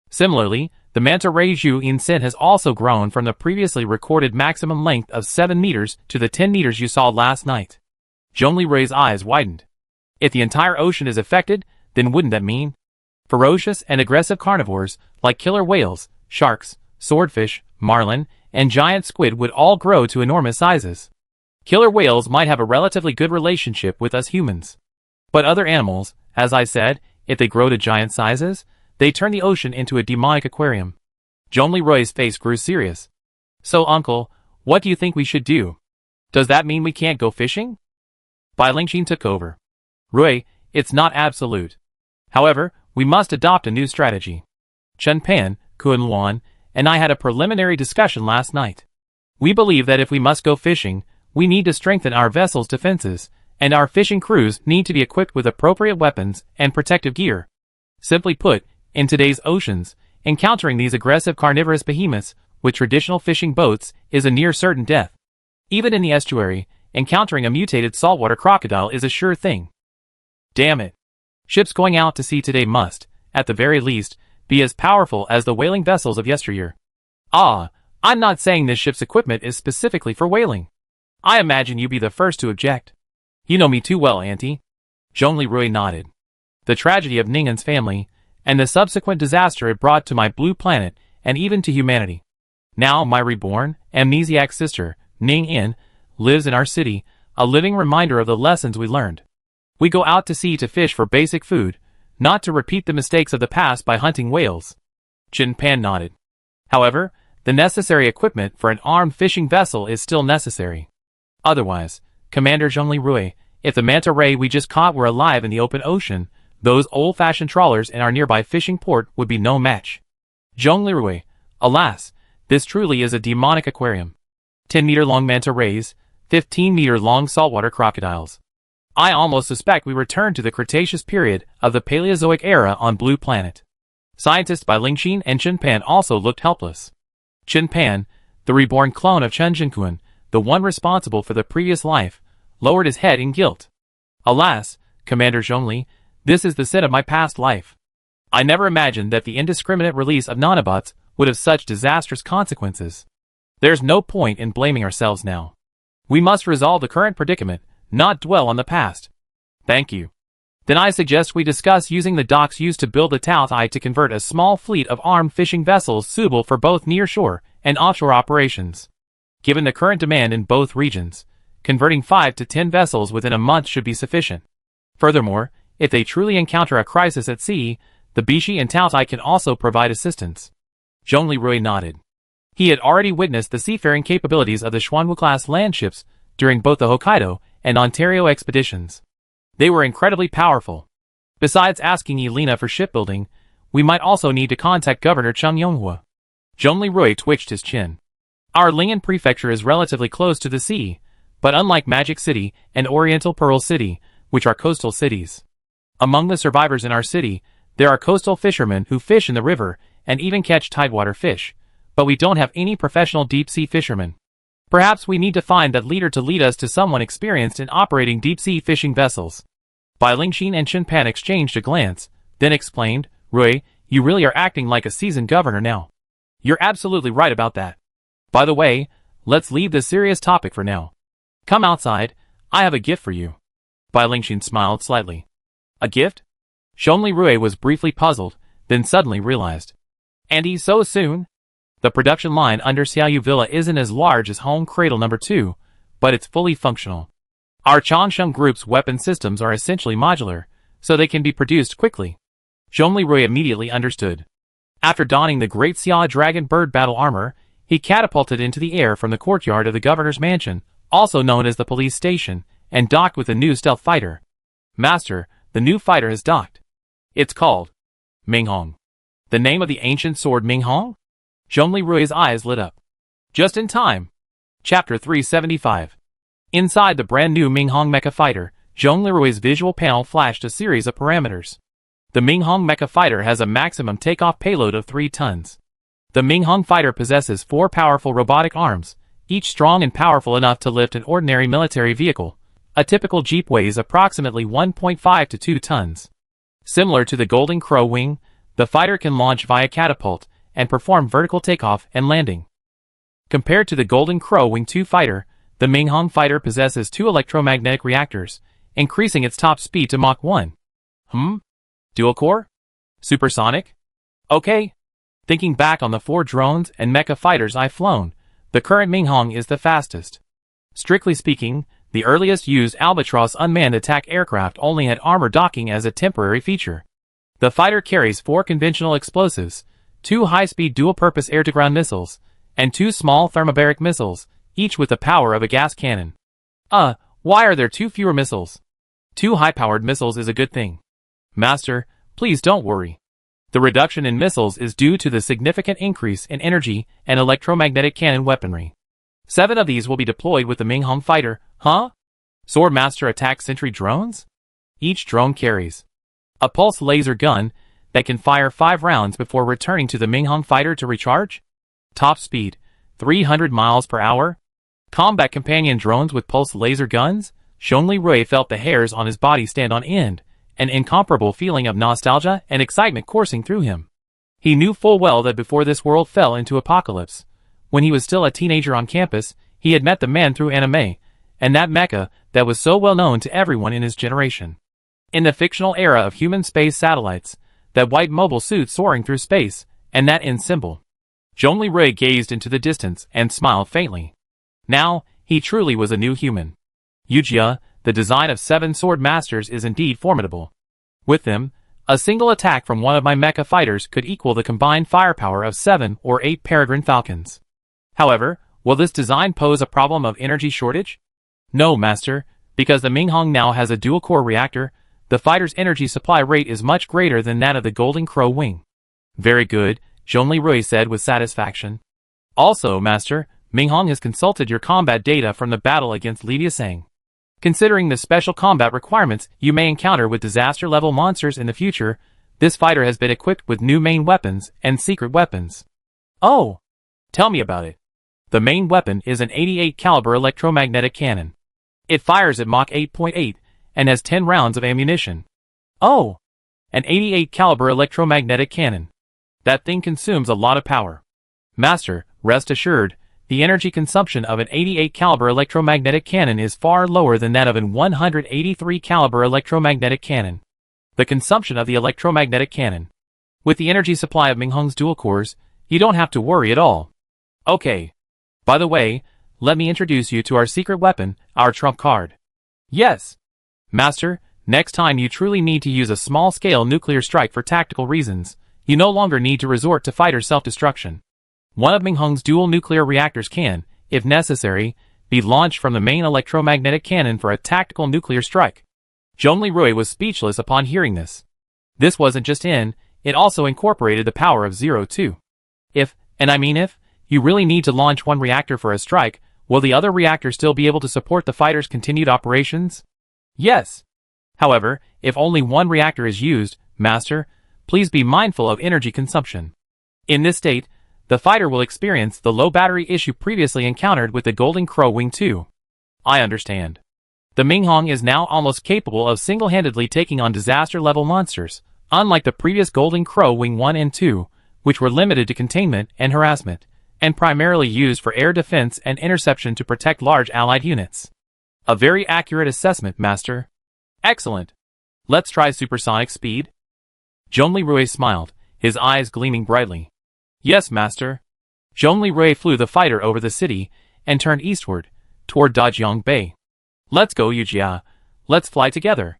Similarly, the manta ray Xu Yin sent has also grown from the previously recorded maximum length of 7 meters to the 10 meters you saw last night. Zhong Lirui's eyes widened. If the entire ocean is affected, then wouldn't that mean ferocious and aggressive carnivores like killer whales, sharks, swordfish, marlin, and giant squid would all grow to enormous sizes? Killer whales might have a relatively good relationship with us humans. But other animals, as I said, if they grow to giant sizes, they turn the ocean into a demonic aquarium. Zhong Lirui's face grew serious. So, uncle, what do you think we should do? Does that mean we can't go fishing? Bai Lingxin took over. Rui, it's not absolute. However, we must adopt a new strategy. Chen Pan, Kun Luan, and I had a preliminary discussion last night. We believe that if we must go fishing, we need to strengthen our vessel's defenses, and our fishing crews need to be equipped with appropriate weapons and protective gear. Simply put, in today's oceans, encountering these aggressive carnivorous behemoths with traditional fishing boats is a near certain death. Even in the estuary, encountering a mutated saltwater crocodile is a sure thing. Damn it. Ships going out to sea today must, at the very least, be as powerful as the whaling vessels of yesteryear. Ah, I'm not saying this ship's equipment is specifically for whaling. I imagine you be the first to object. You know me too well, Auntie. Zhong Lirui nodded. The tragedy of Ning'an's family, and the subsequent disaster it brought to my blue planet, and even to humanity. Now my reborn, amnesiac sister, Ning'an, lives in our city, a living reminder of the lessons we learned. We go out to sea to fish for basic food, not to repeat the mistakes of the past by hunting whales. Chin Pan nodded. However, the necessary equipment for an armed fishing vessel is still necessary. Otherwise, Commander Zhongli Rui, if the manta ray we just caught were alive in the open ocean, those old-fashioned trawlers in our nearby fishing port would be no match. Zhongli Rui, alas, this truly is a demonic aquarium. 10-meter-long manta rays, 15-meter-long saltwater crocodiles. I almost suspect we returned to the Cretaceous period of the Paleozoic era on Blue Planet. Scientists by Lingxin and Chen Pan also looked helpless. Chen Pan, the reborn clone of Chen Jinquan, the one responsible for the previous life, lowered his head in guilt. Alas, Commander Zhongli, this is the sin of my past life. I never imagined that the indiscriminate release of nanobots would have such disastrous consequences. There's no point in blaming ourselves now. We must resolve the current predicament, not dwell on the past. Thank you. Then I suggest we discuss using the docks used to build the Taotai to convert a small fleet of armed fishing vessels suitable for both nearshore and offshore operations. Given the current demand in both regions, converting 5 to 10 vessels within a month should be sufficient. Furthermore, if they truly encounter a crisis at sea, the Bishi and Taotai can also provide assistance. Zhongli Rui nodded. He had already witnessed the seafaring capabilities of the Xuanwu-class land ships during both the Hokkaido and Ontario expeditions. They were incredibly powerful. Besides asking Elena for shipbuilding, we might also need to contact Governor Chung Yonghua. Zhongli Rui twitched his chin. Our Ling'an prefecture is relatively close to the sea, but unlike Magic City and Oriental Pearl City, which are coastal cities. Among the survivors in our city, there are coastal fishermen who fish in the river and even catch tidewater fish, but we don't have any professional deep-sea fishermen. Perhaps we need to find that leader to lead us to someone experienced in operating deep-sea fishing vessels. Bai Lingxin and Chen Pan exchanged a glance, then explained, Rui, you really are acting like a seasoned governor now. You're absolutely right about that. By the way, let's leave this serious topic for now. Come outside, I have a gift for you. Bai Lingxin smiled slightly. A gift? Zhongli Rui was briefly puzzled, then suddenly realized. And so soon? The production line under Xiaoyu Villa isn't as large as Home Cradle No. 2, but it's fully functional. Our Changsheng Group's weapon systems are essentially modular, so they can be produced quickly. Zhongli Rui immediately understood. After donning the Great Xia Dragon Bird battle armor, he catapulted into the air from the courtyard of the governor's mansion, also known as the police station, and docked with a new stealth fighter. Master, the new fighter has docked. It's called Minghong. The name of the ancient sword Minghong? Zhongli Rui's eyes lit up. Just in time. Chapter 375. Inside the brand new Minghong mecha fighter, Zhongli Rui's visual panel flashed a series of parameters. The Minghong mecha fighter has a maximum takeoff payload of 3 tons. The Minghong fighter possesses 4 powerful robotic arms, each strong and powerful enough to lift an ordinary military vehicle. A typical jeep weighs approximately 1.5 to 2 tons. Similar to the Golden Crow wing, the fighter can launch via catapult and perform vertical takeoff and landing. Compared to the Golden Crow Wing 2 fighter, the Minghong fighter possesses 2 electromagnetic reactors, increasing its top speed to Mach 1. Dual core? Supersonic? Okay. Thinking back on the 4 drones and mecha fighters I've flown, the current Minghong is the fastest. Strictly speaking, the earliest used Albatros unmanned attack aircraft only had armor docking as a temporary feature. The fighter carries 4 conventional explosives, 2 high-speed dual-purpose air-to-ground missiles, and 2 small thermobaric missiles, each with the power of a gas cannon. Why are there 2 fewer missiles? 2 high-powered missiles is a good thing. Master, please don't worry. The reduction in missiles is due to the significant increase in energy and electromagnetic cannon weaponry. 7 of these will be deployed with the Minghong fighter, Swordmaster attack sentry drones? Each drone carries a pulse laser gun that can fire 5 rounds before returning to the Minghong fighter to recharge. Top speed, 300 miles per hour. Combat companion drones with pulse laser guns? Zhongli Rui felt the hairs on his body stand on end, an incomparable feeling of nostalgia and excitement coursing through him. He knew full well that before this world fell into apocalypse, when he was still a teenager on campus, he had met the man through anime, and that mecha that was so well known to everyone in his generation. In the fictional era of human space satellites, that white mobile suit soaring through space, and that end symbol. Zhongli Rui gazed into the distance and smiled faintly. Now, he truly was a new human. Yujia, the design of 7 sword masters is indeed formidable. With them, A single attack from one of my mecha fighters could equal the combined firepower of 7 or 8 peregrine falcons. However, will this design pose a problem of energy shortage? No, Master, because the Minghong now has a dual-core reactor. The fighter's energy supply rate is much greater than that of the Golden Crow Wing. Very good, Zhongli Rui said with satisfaction. Also, Master, Minghong has consulted your combat data from the battle against Li Diasang. Considering the special combat requirements you may encounter with disaster-level monsters in the future, this fighter has been equipped with new main weapons and secret weapons. Oh! Tell me about it. The main weapon is an 88 caliber electromagnetic cannon. It fires at Mach 8.8 and has 10 rounds of ammunition. Oh! An 88 caliber electromagnetic cannon. That thing consumes a lot of power. Master, rest assured, the energy consumption of an 88 caliber electromagnetic cannon is far lower than that of an 183 caliber electromagnetic cannon. The consumption of the electromagnetic cannon. With the energy supply of Minghong's dual cores, you don't have to worry at all. Okay. By the way, let me introduce you to our secret weapon, our trump card. Yes. Master, next time you truly need to use a small-scale nuclear strike for tactical reasons, you no longer need to resort to fighter self-destruction. One of Minghong's dual nuclear reactors can, if necessary, be launched from the main electromagnetic cannon for a tactical nuclear strike. Zhongli Rui was speechless upon hearing this. This wasn't just it also incorporated the power of 02. If, and I mean if, you really need to launch one reactor for a strike, will the other reactor still be able to support the fighter's continued operations? Yes. However, if only one reactor is used, Master, please be mindful of energy consumption. In this state, the fighter will experience the low battery issue previously encountered with the Golden Crow Wing 2. I understand. The Minghong is now almost capable of single-handedly taking on disaster-level monsters, unlike the previous Golden Crow Wing 1 and 2, which were limited to containment and harassment, and primarily used for air defense and interception to protect large allied units. A very accurate assessment, Master. Excellent. Let's try supersonic speed. Zhongli Rui smiled, his eyes gleaming brightly. Yes, Master. Zhongli Rui flew the fighter over the city and turned eastward, toward Dajiang Bay. Let's go, Yujia. Let's fly together.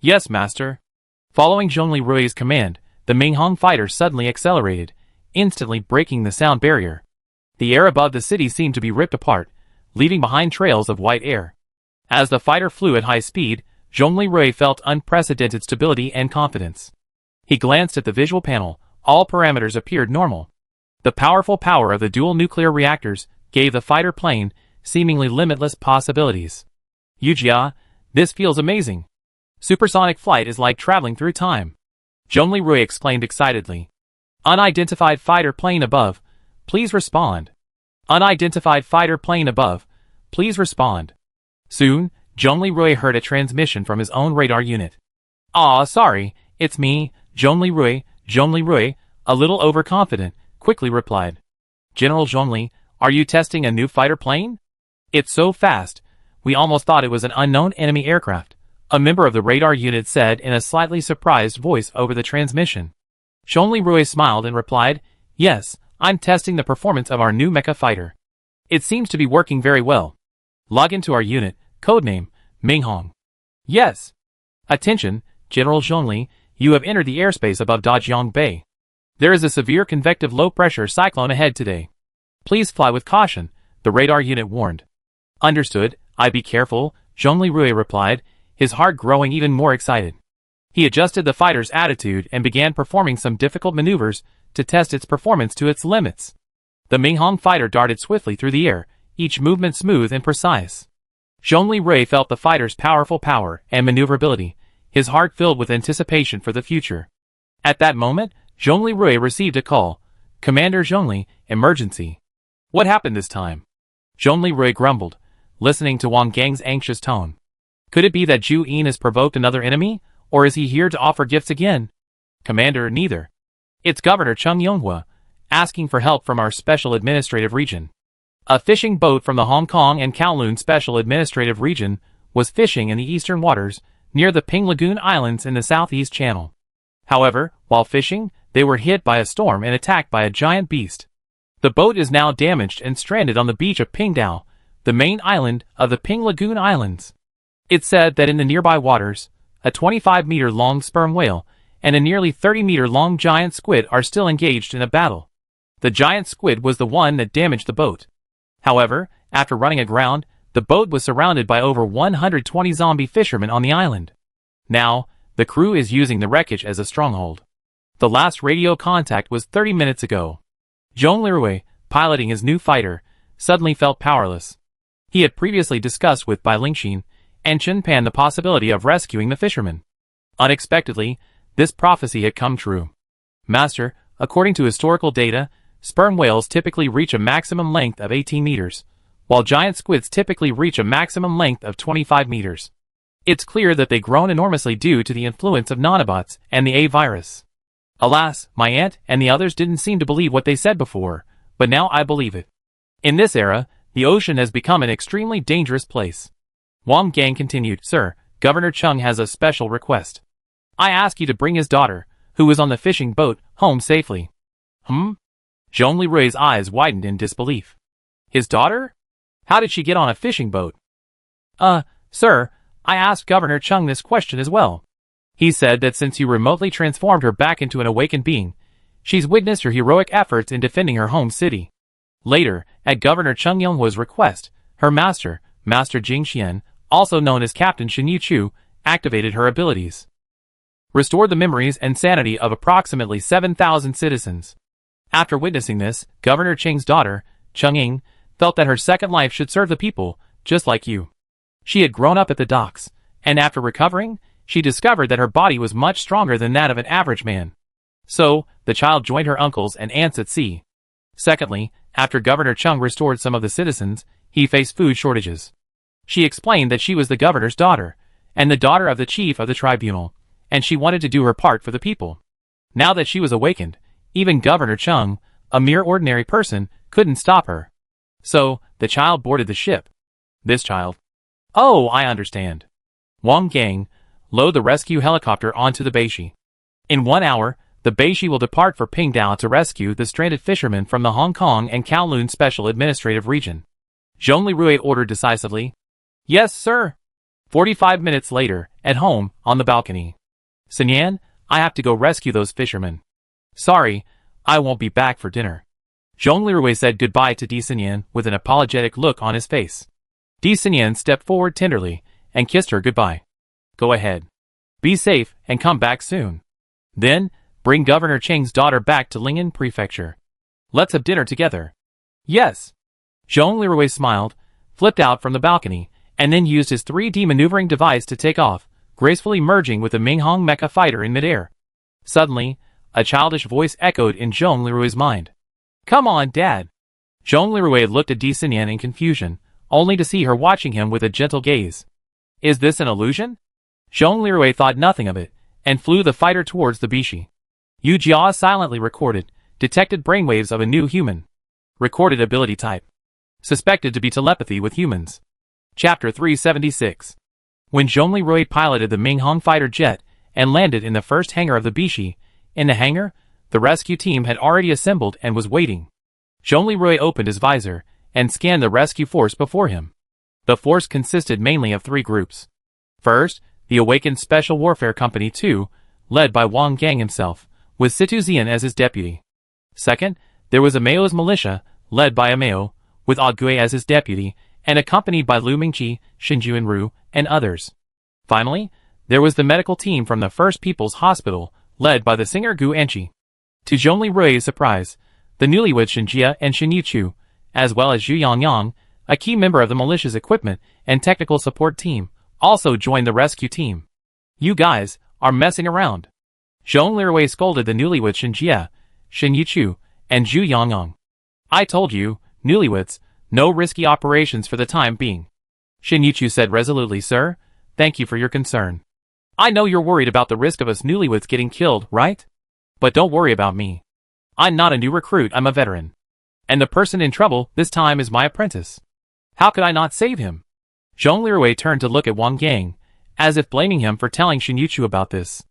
Yes, Master. Following Zhongli Rui's command, the Minghong fighter suddenly accelerated, instantly breaking the sound barrier. The air above the city seemed to be ripped apart, leaving behind trails of white air. As the fighter flew at high speed, Zhongli Rui felt unprecedented stability and confidence. He glanced at the visual panel. All parameters appeared normal. The powerful power of the dual nuclear reactors gave the fighter plane seemingly limitless possibilities. Yujia, this feels amazing. Supersonic flight is like traveling through time. Zhongli Rui exclaimed excitedly. Unidentified fighter plane above, please respond. Unidentified fighter plane above, please respond. Soon, Zhongli Rui heard a transmission from his own radar unit. Sorry, it's me, Zhongli Rui, a little overconfident, quickly replied. General Zhongli, are you testing a new fighter plane? It's so fast, we almost thought it was an unknown enemy aircraft, a member of the radar unit said in a slightly surprised voice over the transmission. Zhongli Rui smiled and replied, Yes, I'm testing the performance of our new mecha fighter. It seems to be working very well. Log into our unit, codename, Minghong. Yes. Attention, General Zhongli, you have entered the airspace above Dajiang Bay. There is a severe convective low-pressure cyclone ahead today. Please fly with caution, the radar unit warned. Understood, I be careful, Zhongli Rui replied, his heart growing even more excited. He adjusted the fighter's attitude and began performing some difficult maneuvers to test its performance to its limits. The Minghong fighter darted swiftly through the air, each movement smooth and precise. Zhongli Rui felt the fighter's powerful power and maneuverability, his heart filled with anticipation for the future. At that moment, Zhongli Rui received a call. Commander Zhongli, emergency. What happened this time? Zhongli Rui grumbled, listening to Wang Gang's anxious tone. Could it be that Zhu Yin has provoked another enemy, or is he here to offer gifts again? Commander, neither. It's Governor Cheng Yonghua, asking for help from our Special Administrative Region. A fishing boat from the Hong Kong and Kowloon Special Administrative Region was fishing in the eastern waters, near the Ping Lagoon Islands in the Southeast Channel. However, while fishing, they were hit by a storm and attacked by a giant beast. The boat is now damaged and stranded on the beach of Pingdao, the main island of the Ping Lagoon Islands. It's said that in the nearby waters, a 25-meter-long sperm whale and a nearly 30-meter-long giant squid are still engaged in a battle. The giant squid was the one that damaged the boat. However, after running aground, the boat was surrounded by over 120 zombie fishermen on the island. Now, the crew is using the wreckage as a stronghold. The last radio contact was 30 minutes ago. Zhong Lirui, piloting his new fighter, suddenly felt powerless. He had previously discussed with Bai Lingxin and Chen Pan the possibility of rescuing the fishermen. Unexpectedly, this prophecy had come true. Master, according to historical data, sperm whales typically reach a maximum length of 18 meters, while giant squids typically reach a maximum length of 25 meters. It's clear that they grown enormously due to the influence of nanobots and the A virus. Alas, my aunt and the others didn't seem to believe what they said before, but now I believe it. In this era, the ocean has become an extremely dangerous place. Wang Gang continued, Sir, Governor Chung has a special request. I ask you to bring his daughter, who was on the fishing boat, home safely. Zhong Lirui's eyes widened in disbelief. His daughter? How did she get on a fishing boat? Sir, I asked Governor Chung this question as well. He said that since you remotely transformed her back into an awakened being, she's witnessed your heroic efforts in defending her home city. Later, at Governor Chung Yonghua's request, her master, Master Jing Xian, also known as Captain Shen Yuchu, activated her abilities. Restored the memories and sanity of approximately 7,000 citizens. After witnessing this, Governor Cheng's daughter, Cheng Ying, felt that her second life should serve the people, just like you. She had grown up at the docks, and after recovering, she discovered that her body was much stronger than that of an average man. So, the child joined her uncles and aunts at sea. Secondly, after Governor Chung restored some of the citizens, he faced food shortages. She explained that she was the governor's daughter, and the daughter of the chief of the tribunal, and she wanted to do her part for the people. Now that she was awakened, even Governor Chung, a mere ordinary person, couldn't stop her. So, the child boarded the ship. This child. Oh, I understand. Wang Gang, load the rescue helicopter onto the Beishi. In 1 hour, the Beishi will depart for Pingdao to rescue the stranded fishermen from the Hong Kong and Kowloon Special Administrative Region. Zhong Lirui ordered decisively. Yes, sir. 45 minutes later, at home, on the balcony. Sinyan, I have to go rescue those fishermen. Sorry, I won't be back for dinner. Zhong Lirui said goodbye to Di Sinyan with an apologetic look on his face. Di Sinyan stepped forward tenderly and kissed her goodbye. Go ahead. Be safe and come back soon. Then, bring Governor Cheng's daughter back to Ling'an Prefecture. Let's have dinner together. Yes. Zhong Lirui smiled, flipped out from the balcony, and then used his 3D maneuvering device to take off, gracefully merging with the Minghong mecha fighter in midair. Suddenly, a childish voice echoed in Zhong Lirui's mind. Come on, Dad. Zhong Lirui looked at Di Sinyan in confusion, only to see her watching him with a gentle gaze. Is this an illusion? Zhong Lirui thought nothing of it, and flew the fighter towards the Beishi. Yu Jia silently recorded, detected brainwaves of a new human. Recorded ability type. Suspected to be telepathy with humans. Chapter 376. When Zhong Lirui piloted the Minghong fighter jet and landed in the first hangar of the Beishi, in the hangar, the rescue team had already assembled and was waiting. Zhong Lirui opened his visor and scanned the rescue force before him. The force consisted mainly of 3 groups. First, the Awakened Special Warfare Company 2, led by Wang Gang himself, with Situ Zian as his deputy. Second, there was Amao's militia, led by Amao, with Agui as his deputy, and accompanied by Lu Mingqi, Shinju Ru, and others. Finally, there was the medical team from the First People's Hospital, led by the singer Gu Anqi. To Zhong Lirui's surprise, the newlyweds Shinjia and Shen Yuchu, as well as Zhu Yangyang, a key member of the militia's equipment and technical support team, also joined the rescue team. You guys are messing around. Zhong Lirui scolded the newlyweds Shinjia, Shen Yuchu, and Zhu Yangyang. I told you, newlyweds, no risky operations for the time being. Shen Yuchu said resolutely, Sir, thank you for your concern. I know you're worried about the risk of us newlyweds getting killed, right? But don't worry about me. I'm not a new recruit, I'm a veteran. And the person in trouble this time is my apprentice. How could I not save him? Zhong Lirui turned to look at Wang Gang, as if blaming him for telling Shen Yuchu about this.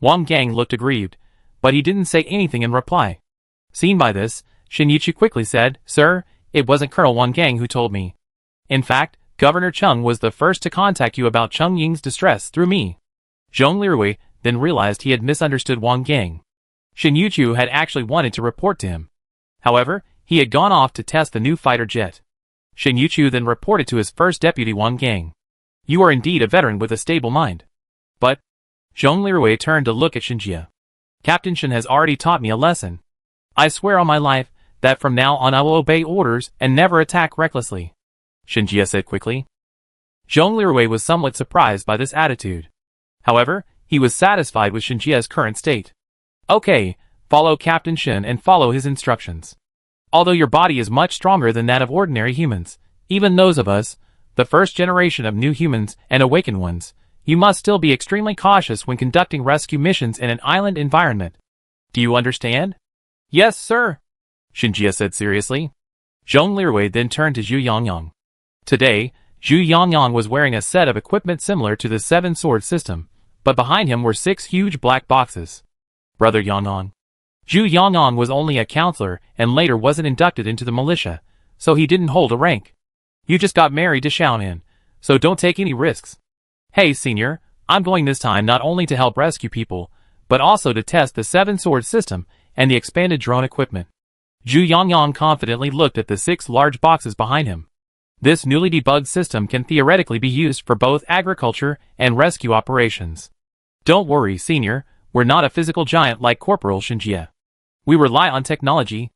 Wang Gang looked aggrieved, but he didn't say anything in reply. Seen by this, Shen Yuchu quickly said, Sir, it wasn't Colonel Wang Gang who told me. In fact, Governor Chung was the first to contact you about Chung Ying's distress through me. Zhong Lirui, then realized he had misunderstood Wang Gang. Shin Yuchu had actually wanted to report to him. However, he had gone off to test the new fighter jet. Shin Yuchu then reported to his first deputy Wang Gang. You are indeed a veteran with a stable mind. But, Zhong Lirui turned to look at Shinjia. Captain Shin has already taught me a lesson. I swear on my life that from now on I will obey orders and never attack recklessly, Shinjia said quickly. Zhong Lirui was somewhat surprised by this attitude. However, he was satisfied with Shinjia's current state. Okay, follow Captain Shin and follow his instructions. Although your body is much stronger than that of ordinary humans, even those of us, the first generation of new humans and awakened ones, you must still be extremely cautious when conducting rescue missions in an island environment. Do you understand? Yes, sir, Shinjia said seriously. Zhong Lirui then turned to Zhu Yangyang. Today, Zhu Yangyang was wearing a set of equipment similar to the Seven Sword system, but behind him were 6 huge black boxes. Brother Yangyang. Zhu Yangyang was only a counselor and later wasn't inducted into the militia, so he didn't hold a rank. You just got married to Xiaonan, so don't take any risks. Hey senior, I'm going this time not only to help rescue people, but also to test the Seven Sword system and the expanded drone equipment. Zhu Yangyang confidently looked at the 6 large boxes behind him. This newly debugged system can theoretically be used for both agriculture and rescue operations. Don't worry, senior, we're not a physical giant like Corporal Shinjia. We rely on technology,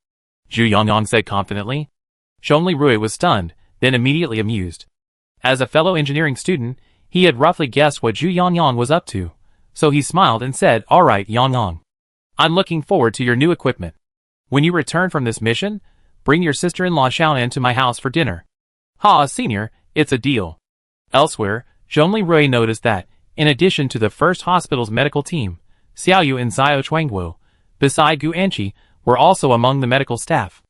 Zhu Yangyang said confidently. Zhong Lirui was stunned, then immediately amused. As a fellow engineering student, he had roughly guessed what Zhu Yangyang was up to, so he smiled and said, Alright Yangyang. I'm looking forward to your new equipment. When you return from this mission, bring your sister-in-law Xiaonan to my house for dinner. Ha, senior, it's a deal. Elsewhere, Zhong Lirui noticed that, in addition to the first hospital's medical team, Xiaoyu and Xiao Chuangguo, beside Gu Anqi, were also among the medical staff.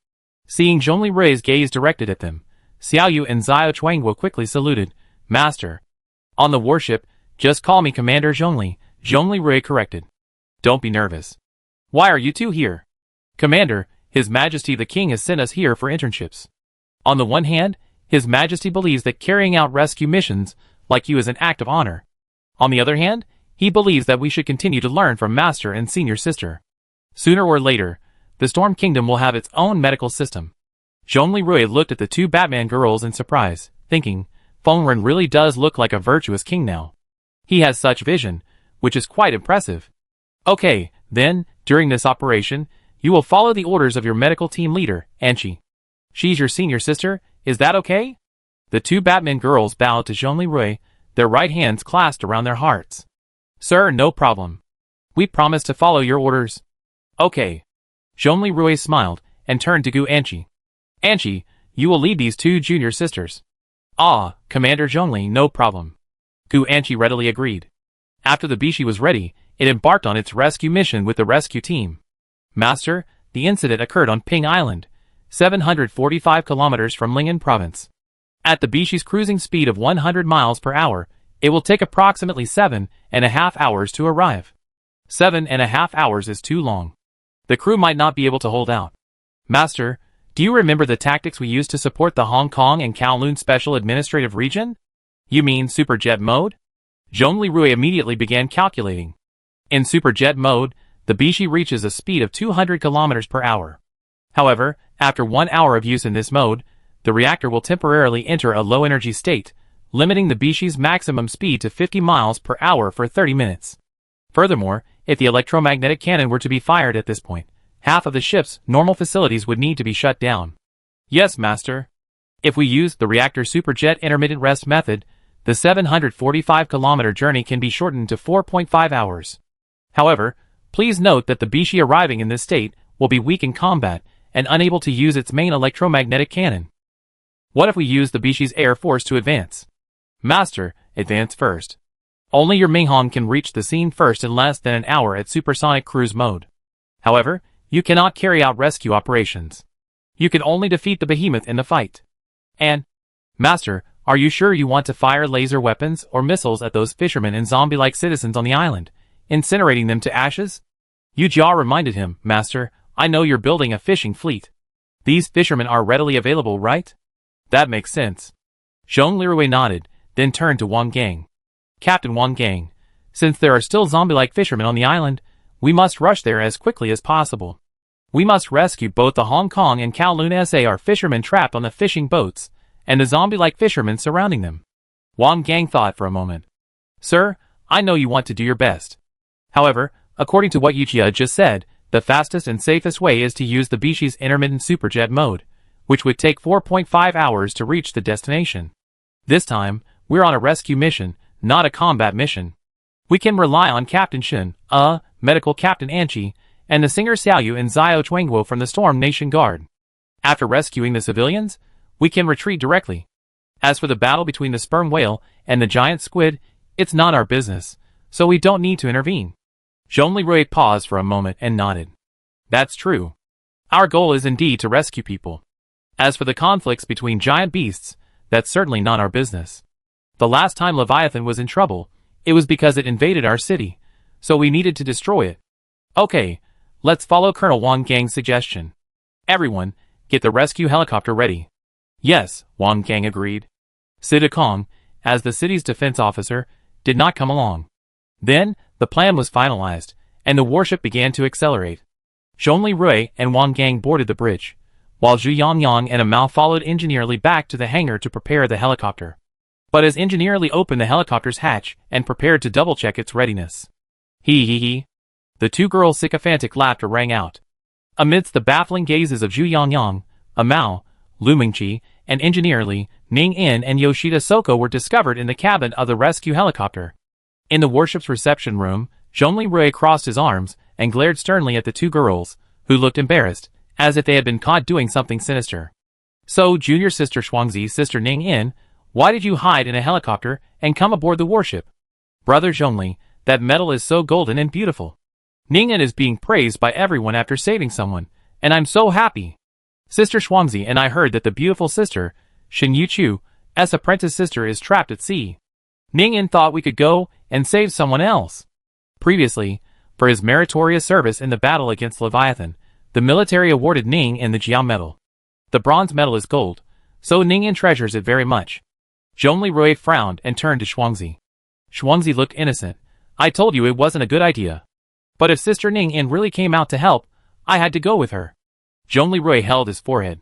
Seeing Zhong Lirui's gaze directed at them, Xiaoyu and Xiao Chuangguo quickly saluted. Master. On the warship, just call me Commander Zhongli, Zhong Lirui corrected. Don't be nervous. Why are you two here? Commander, His Majesty the King has sent us here for internships. On the one hand, His Majesty believes that carrying out rescue missions like you is an act of honor. On the other hand, he believes that we should continue to learn from Master and Senior Sister. Sooner or later, the Storm Kingdom will have its own medical system. Zhong Lirui looked at the 2 Batman girls in surprise, thinking, Fengren really does look like a virtuous king now. He has such vision, which is quite impressive. Okay, then, during this operation, you will follow the orders of your medical team leader, Anqi. She's your senior sister, is that okay? The 2 Batman girls bowed to Zhong Lirui, their right hands clasped around their hearts. Sir, no problem. We promise to follow your orders. Okay. Zhong Lirui smiled, and turned to Gu Anqi. Anqi, you will lead these 2 junior sisters. Ah, Commander Zhongli, no problem. Gu Anqi readily agreed. After the Bishi was ready, it embarked on its rescue mission with the rescue team. Master, the incident occurred on Ping Island, 745 kilometers from Ling'an province. At the Bishi's cruising speed of 100 miles per hour, it will take approximately 7.5 hours to arrive. 7.5 hours is too long. The crew might not be able to hold out. Master, do you remember the tactics we used to support the Hong Kong and Kowloon Special Administrative Region? You mean Superjet mode? Zhong Lirui immediately began calculating. In Superjet mode, the Bishi reaches a speed of 200 kilometers per hour. However, after 1 hour of use in this mode, the reactor will temporarily enter a low-energy state, limiting the Bishi's maximum speed to 50 miles per hour for 30 minutes. Furthermore, if the electromagnetic cannon were to be fired at this point, half of the ship's normal facilities would need to be shut down. Yes, Master. If we use the reactor superjet intermittent rest method, the 745-kilometer journey can be shortened to 4.5 hours. However, please note that the Bishi arriving in this state will be weak in combat and unable to use its main electromagnetic cannon. What if we use the Bishi's air force to advance? Master, advance first. Only your Minghong can reach the scene first in less than an hour at supersonic cruise mode. However, you cannot carry out rescue operations. You can only defeat the behemoth in the fight. And, Master, are you sure you want to fire laser weapons or missiles at those fishermen and zombie-like citizens on the island, incinerating them to ashes? Yu Jia reminded him, Master, I know you're building a fishing fleet. These fishermen are readily available, right? That makes sense. Zhong Lirui nodded, then turned to Wang Gang. Captain Wang Gang, Since there are still zombie-like fishermen on the island, we must rush there as quickly as possible. We must rescue both the Hong Kong and Kowloon SAR fishermen trapped on the fishing boats, and the zombie-like fishermen surrounding them. Wang Gang thought for a moment. Sir, I know you want to do your best. However, according to what Yujia just said, the fastest and safest way is to use the Bishi's intermittent superjet mode, which would take 4.5 hours to reach the destination. This time, we're on a rescue mission, not a combat mission. We can rely on Captain Shin, Medical Captain Anchi, and the singer Xiaoyu and Xiao Chuangguo from the Storm Nation Guard. After rescuing the civilians, we can retreat directly. As for the battle between the sperm whale and the giant squid, it's not our business, so we don't need to intervene. Zhong Lirui paused for a moment and nodded. That's true. Our goal is indeed to rescue people. As for the conflicts between giant beasts, that's certainly not our business. The last time Leviathan was in trouble, it was because it invaded our city, so we needed to destroy it. Okay, let's follow Colonel Wang Gang's suggestion. Everyone, get the rescue helicopter ready. Yes, Wang Gang agreed. Sida Kong, as the city's defense officer, did not come along. Then, the plan was finalized, and the warship began to accelerate. Zhongli Rui and Wang Gang boarded the bridge, while Zhu Yangyang and Amao followed Engineer Li back to the hangar to prepare the helicopter. But as Engineer Li opened the helicopter's hatch and prepared to double-check its readiness. He. The two girls' sycophantic laughter rang out. Amidst the baffling gazes of Zhu Yangyang, Amao, Lu Mingqi, and Engineer Li, Ning In and Yoshida Soko were discovered in the cabin of the rescue helicopter. In the warship's reception room, Zhongli Rui crossed his arms and glared sternly at the two girls, who looked embarrassed, as if they had been caught doing something sinister. So, junior sister Shuangzi's sister Ning In, why did you hide in a helicopter and come aboard the warship? Brother Zhongli, that metal is so golden and beautiful. Ning In is being praised by everyone after saving someone, and I'm so happy. Sister Shuangzi and I heard that the beautiful sister, Shin Yuchu, as apprentice sister is trapped at sea. Ning In thought we could go and save someone else. Previously, for his meritorious service in the battle against Leviathan, the military awarded Ning In the Jiao medal. The bronze medal is gold, so Ning In treasures it very much. Zhongli Rui frowned and turned to Shuangzi. Shuangzi looked innocent. I told you it wasn't a good idea. But if Sister Ning In really came out to help, I had to go with her. Zhongli Rui held his forehead.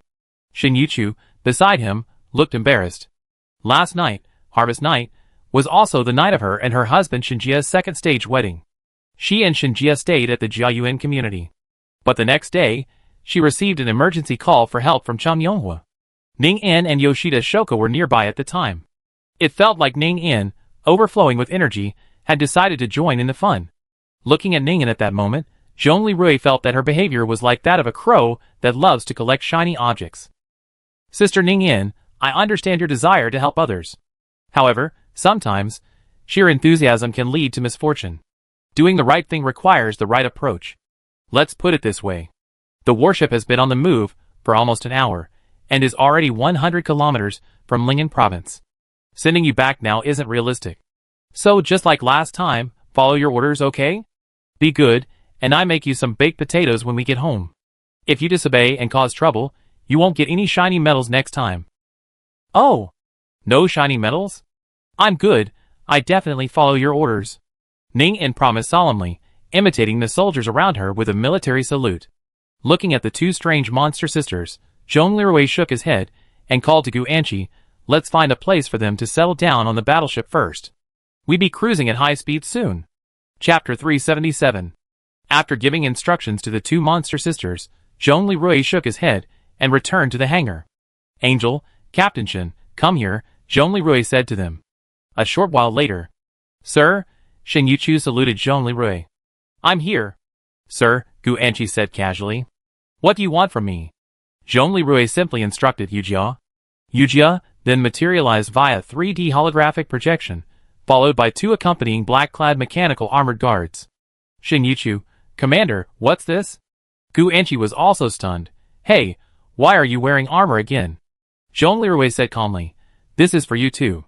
Shin Yuchu, beside him, looked embarrassed. Last night, Harvest Night, was also the night of her and her husband Shinjia's second stage wedding. She and Shinjia stayed at the Jiaoyuan community. But the next day, she received an emergency call for help from Chang Yonghua. Ning In and Yoshida Shoko were nearby at the time. It felt like Ning In, overflowing with energy, had decided to join in the fun. Looking at Ning In at that moment, Zhongli Rui felt that her behavior was like that of a crow that loves to collect shiny objects. Sister Ning In, I understand your desire to help others. However, sometimes, sheer enthusiasm can lead to misfortune. Doing the right thing requires the right approach. Let's put it this way. The warship has been on the move for almost an hour, and is already 100 kilometers from Lingnan province. Sending you back now isn't realistic. So just like last time, follow your orders, okay? Be good, and I make you some baked potatoes when we get home. If you disobey and cause trouble, you won't get any shiny medals next time. Oh! No shiny medals? I'm good, I definitely follow your orders. Ning In promised solemnly, imitating the soldiers around her with a military salute. Looking at the two strange monster sisters, Zhongli Rui shook his head and called to Gu Anchi, let's find a place for them to settle down on the battleship first. We be cruising at high speed soon. Chapter 377. After giving instructions to the two monster sisters, Zhongli Rui shook his head and returned to the hangar. Angel, Captain Shin, come here, Zhongli Rui said to them. A short while later. Sir, Shin Yuchu saluted Zhongli Rui. I'm here. Sir, Gu Anchi said casually. What do you want from me? Zhongli Rui simply instructed Yujia. Yujia then materialized via 3D holographic projection, followed by two accompanying black-clad mechanical armored guards. Shin Yuchu, Commander, what's this? Gu Anchi was also stunned. Hey, why are you wearing armor again? Zhongli Rui said calmly. This is for you too.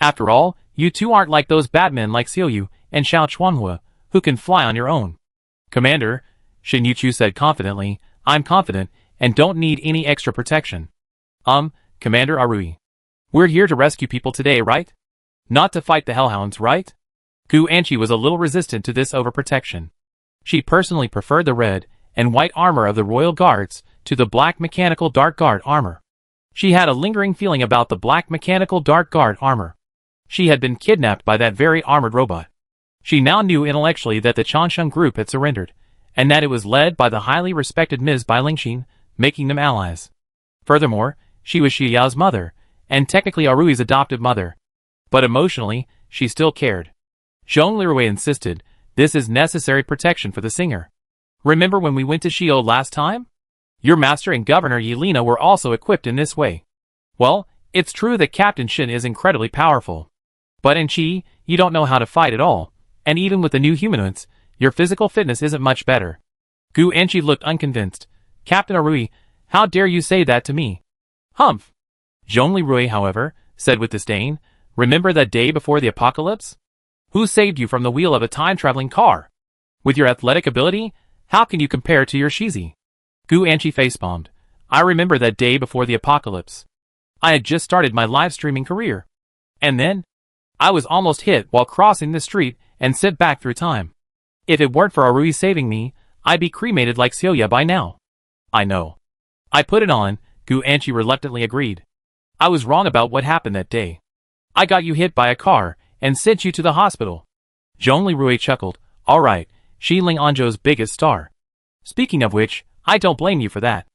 After all, you two aren't like those Batmen like Xiaoyu and Xiao Chuanghua, who can fly on your own. Commander, Shin Yuchu said confidently, I'm confident, and don't need any extra protection. Commander Arui. We're here to rescue people today, right? Not to fight the Hellhounds, right? Gu Anqi was a little resistant to this overprotection. She personally preferred the red and white armor of the royal guards to the black mechanical dark guard armor. She had a lingering feeling about the black mechanical dark guard armor. She had been kidnapped by that very armored robot. She now knew intellectually that the Changsheng group had surrendered, and that it was led by the highly respected Ms. Bai Lingxin, making them allies. Furthermore, she was Xi Yao's mother, and technically Arui's adoptive mother. But emotionally, she still cared. Zhong Lirui insisted, this is necessary protection for the singer. Remember when we went to Shio last time? Your master and Governor Yelena were also equipped in this way. Well, it's true that Captain Shin is incredibly powerful. But in Qi, you don't know how to fight at all, and even with the new humanoids, your physical fitness isn't much better. Gu Anqi looked unconvinced. Captain Arui, how dare you say that to me? Humph! Zhong Lirui, however, said with disdain, remember that day before the apocalypse? Who saved you from the wheel of a time-traveling car? With your athletic ability, how can you compare to your Shizi? Gu Anqi facepalmed. I remember that day before the apocalypse. I had just started my live streaming career. And then, I was almost hit while crossing the street and sent back through time. If it weren't for Arui saving me, I'd be cremated like Celia by now. I know. I put it on, Gu Anqi reluctantly agreed. I was wrong about what happened that day. I got you hit by a car and sent you to the hospital. Zhong Lirui chuckled. All right, Shi Ling Anzhou's biggest star. Speaking of which, I don't blame you for that.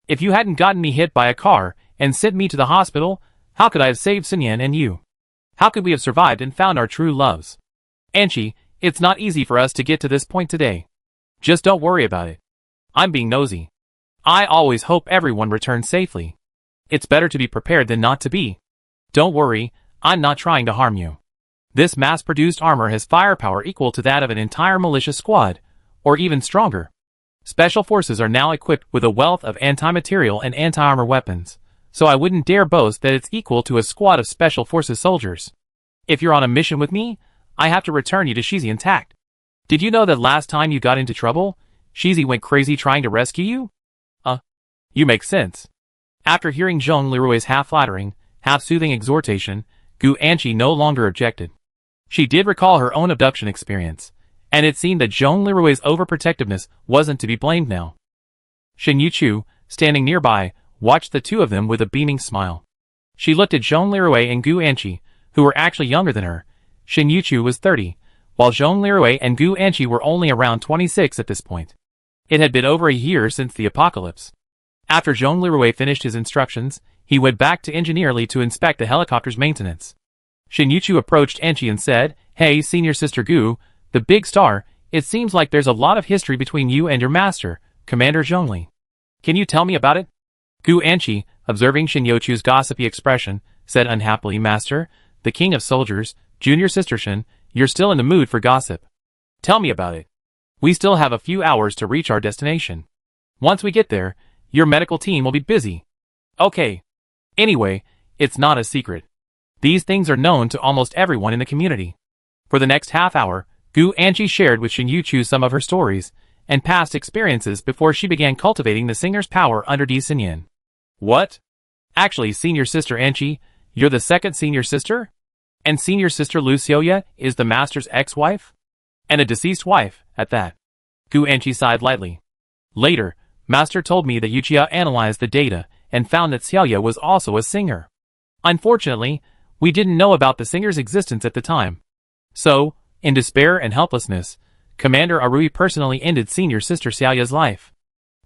If you hadn't gotten me hit by a car and sent me to the hospital, how could I have saved Sun Yan and you? How could we have survived and found our true loves? Anqi, it's not easy for us to get to this point today. Just don't worry about it. I'm being nosy. I always hope everyone returns safely. It's better to be prepared than not to be. Don't worry, I'm not trying to harm you. This mass-produced armor has firepower equal to that of an entire militia squad, or even stronger. Special forces are now equipped with a wealth of anti-material and anti-armor weapons, so I wouldn't dare boast that it's equal to a squad of special forces soldiers. If you're on a mission with me, I have to return you to Shizi intact. Did you know that last time you got into trouble, Shizi went crazy trying to rescue you? You make sense. After hearing Zhong Lirui's half-flattering, half-soothing exhortation, Gu Anqi no longer objected. She did recall her own abduction experience, and it seemed that Zhong Lirui's overprotectiveness wasn't to be blamed now. Shen Yuchu, standing nearby, watched the two of them with a beaming smile. She looked at Zhong Lirui and Gu Anqi, who were actually younger than her. Shen Yuchu was 30, while Zhong Lirui and Gu Anqi were only around 26 at this point. It had been over a year since the apocalypse. After Zhong Lirui finished his instructions, he went back to Engineerly to inspect the helicopter's maintenance. Shen Yuchu approached Anqi and said, Hey, senior sister Gu, the big star, it seems like there's a lot of history between you and your master, Commander Zhongli. Can you tell me about it? Gu Anqi, observing Shen Yuchu's gossipy expression, said unhappily, Master, the king of soldiers, junior sister Shen, you're still in the mood for gossip. Tell me about it. We still have a few hours to reach our destination. Once we get there, your medical team will be busy. Okay. Anyway, it's not a secret. These things are known to almost everyone in the community. For the next half hour, Gu Anqi shared with Shen Yuchu some of her stories and past experiences before she began cultivating the singer's power under Di Xinyan. What? Actually, senior sister Anqi, you're the second senior sister? And senior sister Lu Xiaoya is the master's ex-wife? And a deceased wife, at that. Gu Anqi sighed lightly. Later, Master told me that Yuchia analyzed the data and found that Xiaoya was also a singer. Unfortunately, we didn't know about the singer's existence at the time. So, in despair and helplessness, Commander Arui personally ended senior sister Xiaoya's life.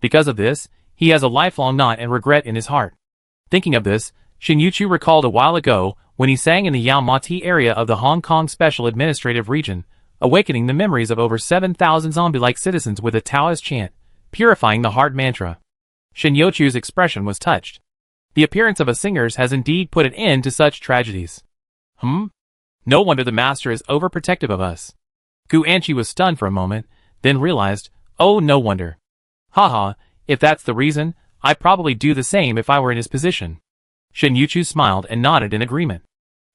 Because of this, he has a lifelong knot and regret in his heart. Thinking of this, Shen Yuchu recalled a while ago when he sang in the Yao Ma Ti area of the Hong Kong Special Administrative Region, awakening the memories of over 7,000 zombie-like citizens with a Taoist chant, purifying the heart mantra. Shen Yuchu's expression was touched. The appearance of a singer's has indeed put an end to such tragedies. No wonder the master is overprotective of us. Gu Anqi was stunned for a moment, then realized, oh, no wonder. Haha, if that's the reason, I'd probably do the same if I were in his position. Shen Yuchu smiled and nodded in agreement.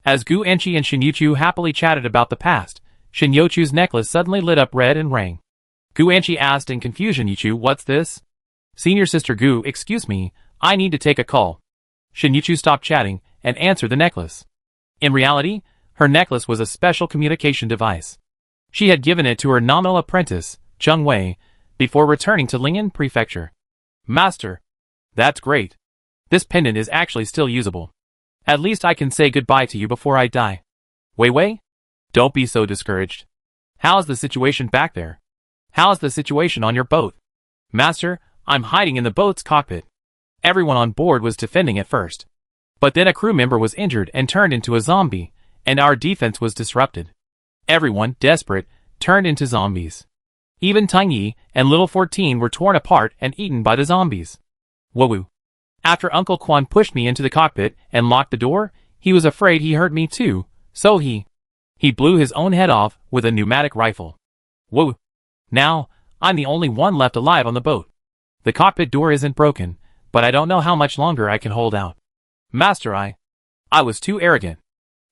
As Gu Anqi and Shen Yuchu happily chatted about the past, Shen Yuchu's necklace suddenly lit up red and rang. Gu Anqi asked in confusion, Yuchu, what's this? Senior sister Gu, excuse me, I need to take a call. Shen Yuchu stopped chatting and answered the necklace. In reality, her necklace was a special communication device. She had given it to her nominal apprentice, Chung Wei, before returning to Lingyan Prefecture. Master. That's great. This pendant is actually still usable. At least I can say goodbye to you before I die. Wei Wei? Don't be so discouraged. How's the situation back there? How's the situation on your boat? Master, I'm hiding in the boat's cockpit. Everyone on board was defending at first. But then a crew member was injured and turned into a zombie, and our defense was disrupted. Everyone, desperate, turned into zombies. Even Tang Yi and Little 14 were torn apart and eaten by the zombies. Woo-woo. After Uncle Quan pushed me into the cockpit and locked the door, he was afraid he hurt me too, so he blew his own head off with a pneumatic rifle. Woo. Now, I'm the only one left alive on the boat. The cockpit door isn't broken, but I don't know how much longer I can hold out. Master, I was too arrogant.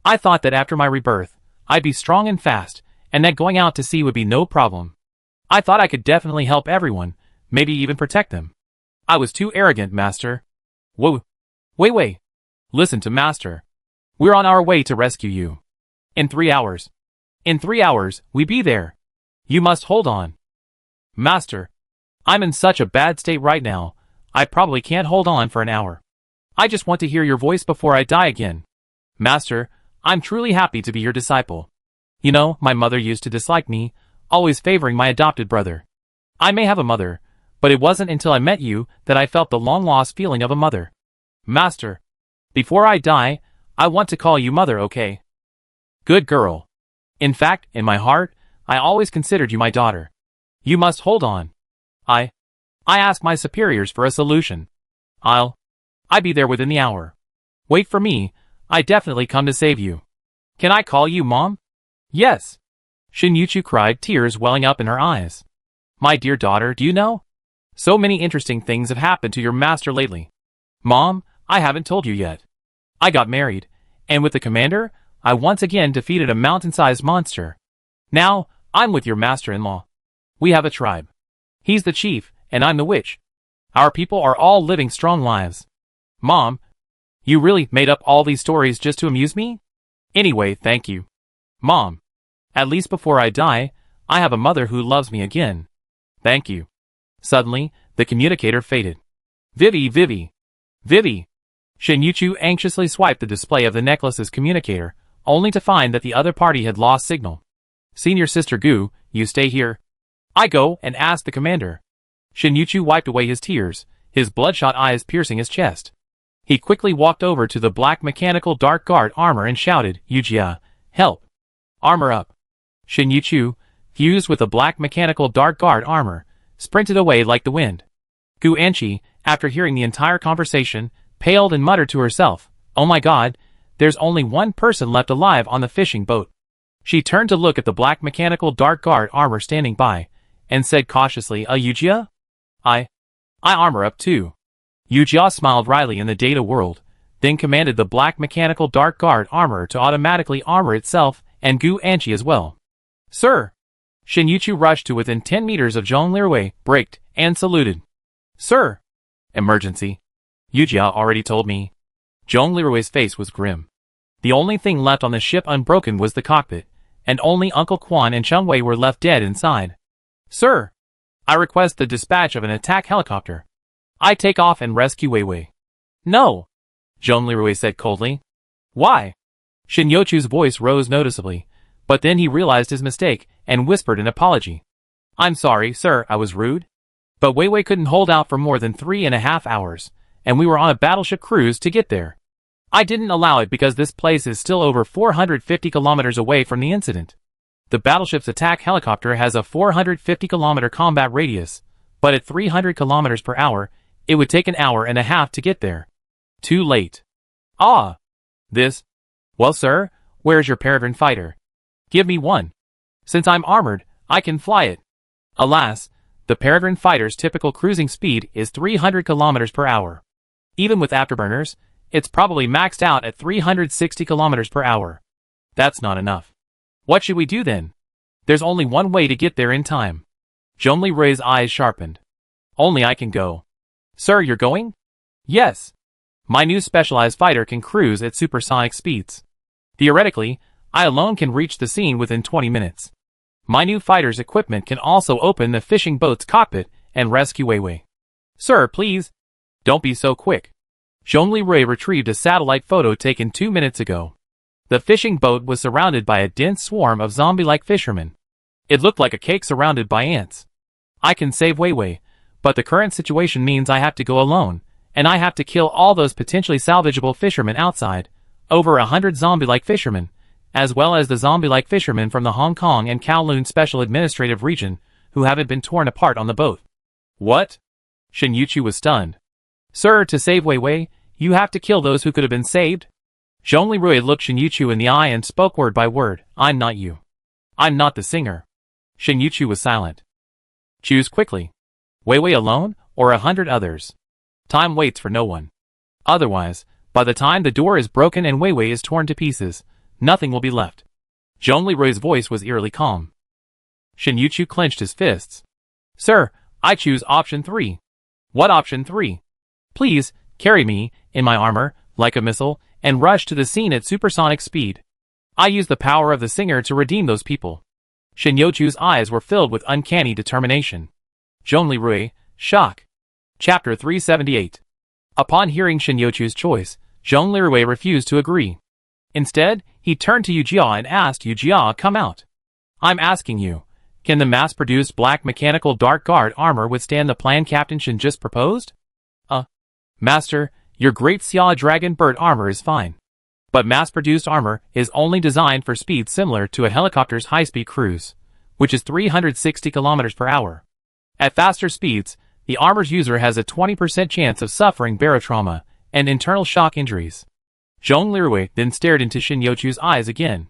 I thought that after my rebirth, I'd be strong and fast, and that going out to sea would be no problem. I thought I could definitely help everyone, maybe even protect them. I was too arrogant, Master. Whoa. Wait. Listen to Master. We're on our way to rescue you. In 3 hours. In 3 hours, we be there. You must hold on. Master. I'm in such a bad state right now, I probably can't hold on for an hour. I just want to hear your voice before I die again. Master, I'm truly happy to be your disciple. You know, my mother used to dislike me, always favoring my adopted brother. I may have a mother, but it wasn't until I met you that I felt the long-lost feeling of a mother. Master, before I die, I want to call you mother, okay? Good girl. In fact, in my heart, I always considered you my daughter. You must hold on. I ask my superiors for a solution. I'll be there within the hour. Wait for me, I definitely come to save you. Can I call you Mom? Yes. Shin Yuchu cried, tears welling up in her eyes. My dear daughter, do you know? So many interesting things have happened to your master lately. Mom, I haven't told you yet. I got married, and with the commander, I once again defeated a mountain-sized monster. Now, I'm with your master-in-law. We have a tribe. He's the chief, and I'm the witch. Our people are all living strong lives. Mom, you really made up all these stories just to amuse me? Anyway, thank you. Mom, at least before I die, I have a mother who loves me again. Thank you. Suddenly, the communicator faded. Vivi. Shin Yuchu anxiously swiped the display of the necklace's communicator, only to find that the other party had lost signal. Senior Sister Gu, you stay here. I go and ask the commander. Shin Yuchu wiped away his tears, his bloodshot eyes piercing his chest. He quickly walked over to the black mechanical dark guard armor and shouted, Yujia, help. Armor up. Shin Yuchu, fused with the black mechanical dark guard armor, sprinted away like the wind. Gu Anqi, after hearing the entire conversation, paled and muttered to herself, oh my god, there's only one person left alive on the fishing boat. She turned to look at the black mechanical dark guard armor standing by, and said cautiously, Yujia? I armor up too. Yujia smiled wryly in the data world, then commanded the black mechanical dark guard armor to automatically armor itself and Gu Anqi as well. Sir! Shin Yuchu rushed to within 10 meters of Zhong Lirui, braked, and saluted. Sir! Emergency. Yujia already told me. Zhong Lirui's face was grim. The only thing left on the ship unbroken was the cockpit, and only Uncle Quan and Chung Wei were left dead inside. Sir! I request the dispatch of an attack helicopter. I take off and rescue Wei Wei. No! Zhong Lirui said coldly. Why? Shin Yuchu's voice rose noticeably, but then he realized his mistake and whispered an apology. I'm sorry, sir, I was rude. But Wei Wei couldn't hold out for more than 3.5 hours, and we were on a battleship cruise to get there. I didn't allow it because this place is still over 450 kilometers away from the incident. The battleship's attack helicopter has a 450-kilometer combat radius, but at 300 kilometers per hour, it would take 1.5 hours to get there. Too late. Ah! This? Well, sir, where's your peregrine fighter? Give me one. Since I'm armored, I can fly it. Alas, the peregrine fighter's typical cruising speed is 300 kilometers per hour. Even with afterburners, it's probably maxed out at 360 kilometers per hour. That's not enough. What should we do then? There's only one way to get there in time. Zhong Lirui's eyes sharpened. Only I can go. Sir, you're going? Yes. My new specialized fighter can cruise at supersonic speeds. Theoretically, I alone can reach the scene within 20 minutes. My new fighter's equipment can also open the fishing boat's cockpit and rescue Wei Wei. Sir, please. Don't be so quick. Zhongli Rui retrieved a satellite photo taken 2 minutes ago. The fishing boat was surrounded by a dense swarm of zombie-like fishermen. It looked like a cake surrounded by ants. I can save Wei Wei, but the current situation means I have to go alone, and I have to kill all those potentially salvageable fishermen outside, over 100 zombie-like fishermen, as well as the zombie-like fishermen from the Hong Kong and Kowloon Special Administrative Region, who haven't been torn apart on the boat. What? Shen Yuqiu was stunned. Sir, to save Wei Wei, you have to kill those who could have been saved? Zhongli Rui looked Shen Yuqiu in the eye and spoke word by word. I'm not you. I'm not the singer. Shen Yuqiu was silent. Choose quickly. Wei Wei alone, or 100 others? Time waits for no one. Otherwise, by the time the door is broken and Wei Wei is torn to pieces, nothing will be left. Zhongli Rui's voice was eerily calm. Shen Yuqiu clenched his fists. Sir, I choose option 3. What option 3? Please, carry me, in my armor, like a missile, and rush to the scene at supersonic speed. I use the power of the singer to redeem those people. Shen Yuqiu's eyes were filled with uncanny determination. Zhongli Rui, shock. Chapter 378. Upon hearing Shen Yuqiu's choice, Zhongli Rui refused to agree. Instead, he turned to Yu Jia and asked Yu Jia, come out. I'm asking you, can the mass-produced black mechanical dark guard armor withstand the plan Captain Shen just proposed? Master, your great Xia Dragon Bird armor is fine. But mass-produced armor is only designed for speeds similar to a helicopter's high-speed cruise, which is 360 km per hour. At faster speeds, the armor's user has a 20% chance of suffering barotrauma and internal shock injuries. Zhongli Rui then stared into Shen Yuqiu's eyes again.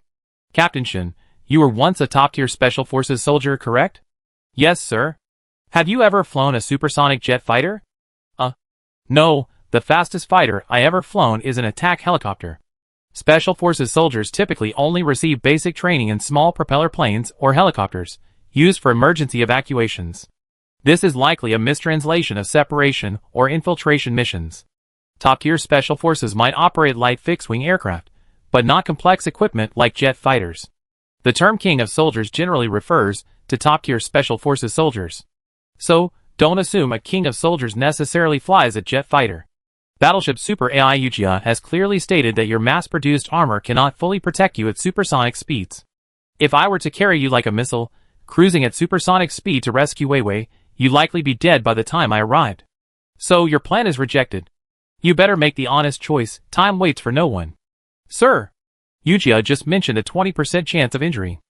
Captain Shen, you were once a top-tier Special Forces soldier, correct? Yes, sir. Have you ever flown a supersonic jet fighter? No, the fastest fighter I ever flown is an attack helicopter. Special Forces soldiers typically only receive basic training in small propeller planes or helicopters, used for emergency evacuations. This is likely a mistranslation of separation or infiltration missions. Top-tier Special Forces might operate light fixed-wing aircraft, but not complex equipment like jet fighters. The term King of Soldiers generally refers to top-tier Special Forces soldiers. So, don't assume a King of Soldiers necessarily flies a jet fighter. Battleship Super AI Yu Jia has clearly stated that your mass-produced armor cannot fully protect you at supersonic speeds. If I were to carry you like a missile, cruising at supersonic speed to rescue Wei Wei, you'd likely be dead by the time I arrived. So your plan is rejected. You better make the honest choice, time waits for no one. Sir, Yu Jia just mentioned a 20% chance of injury.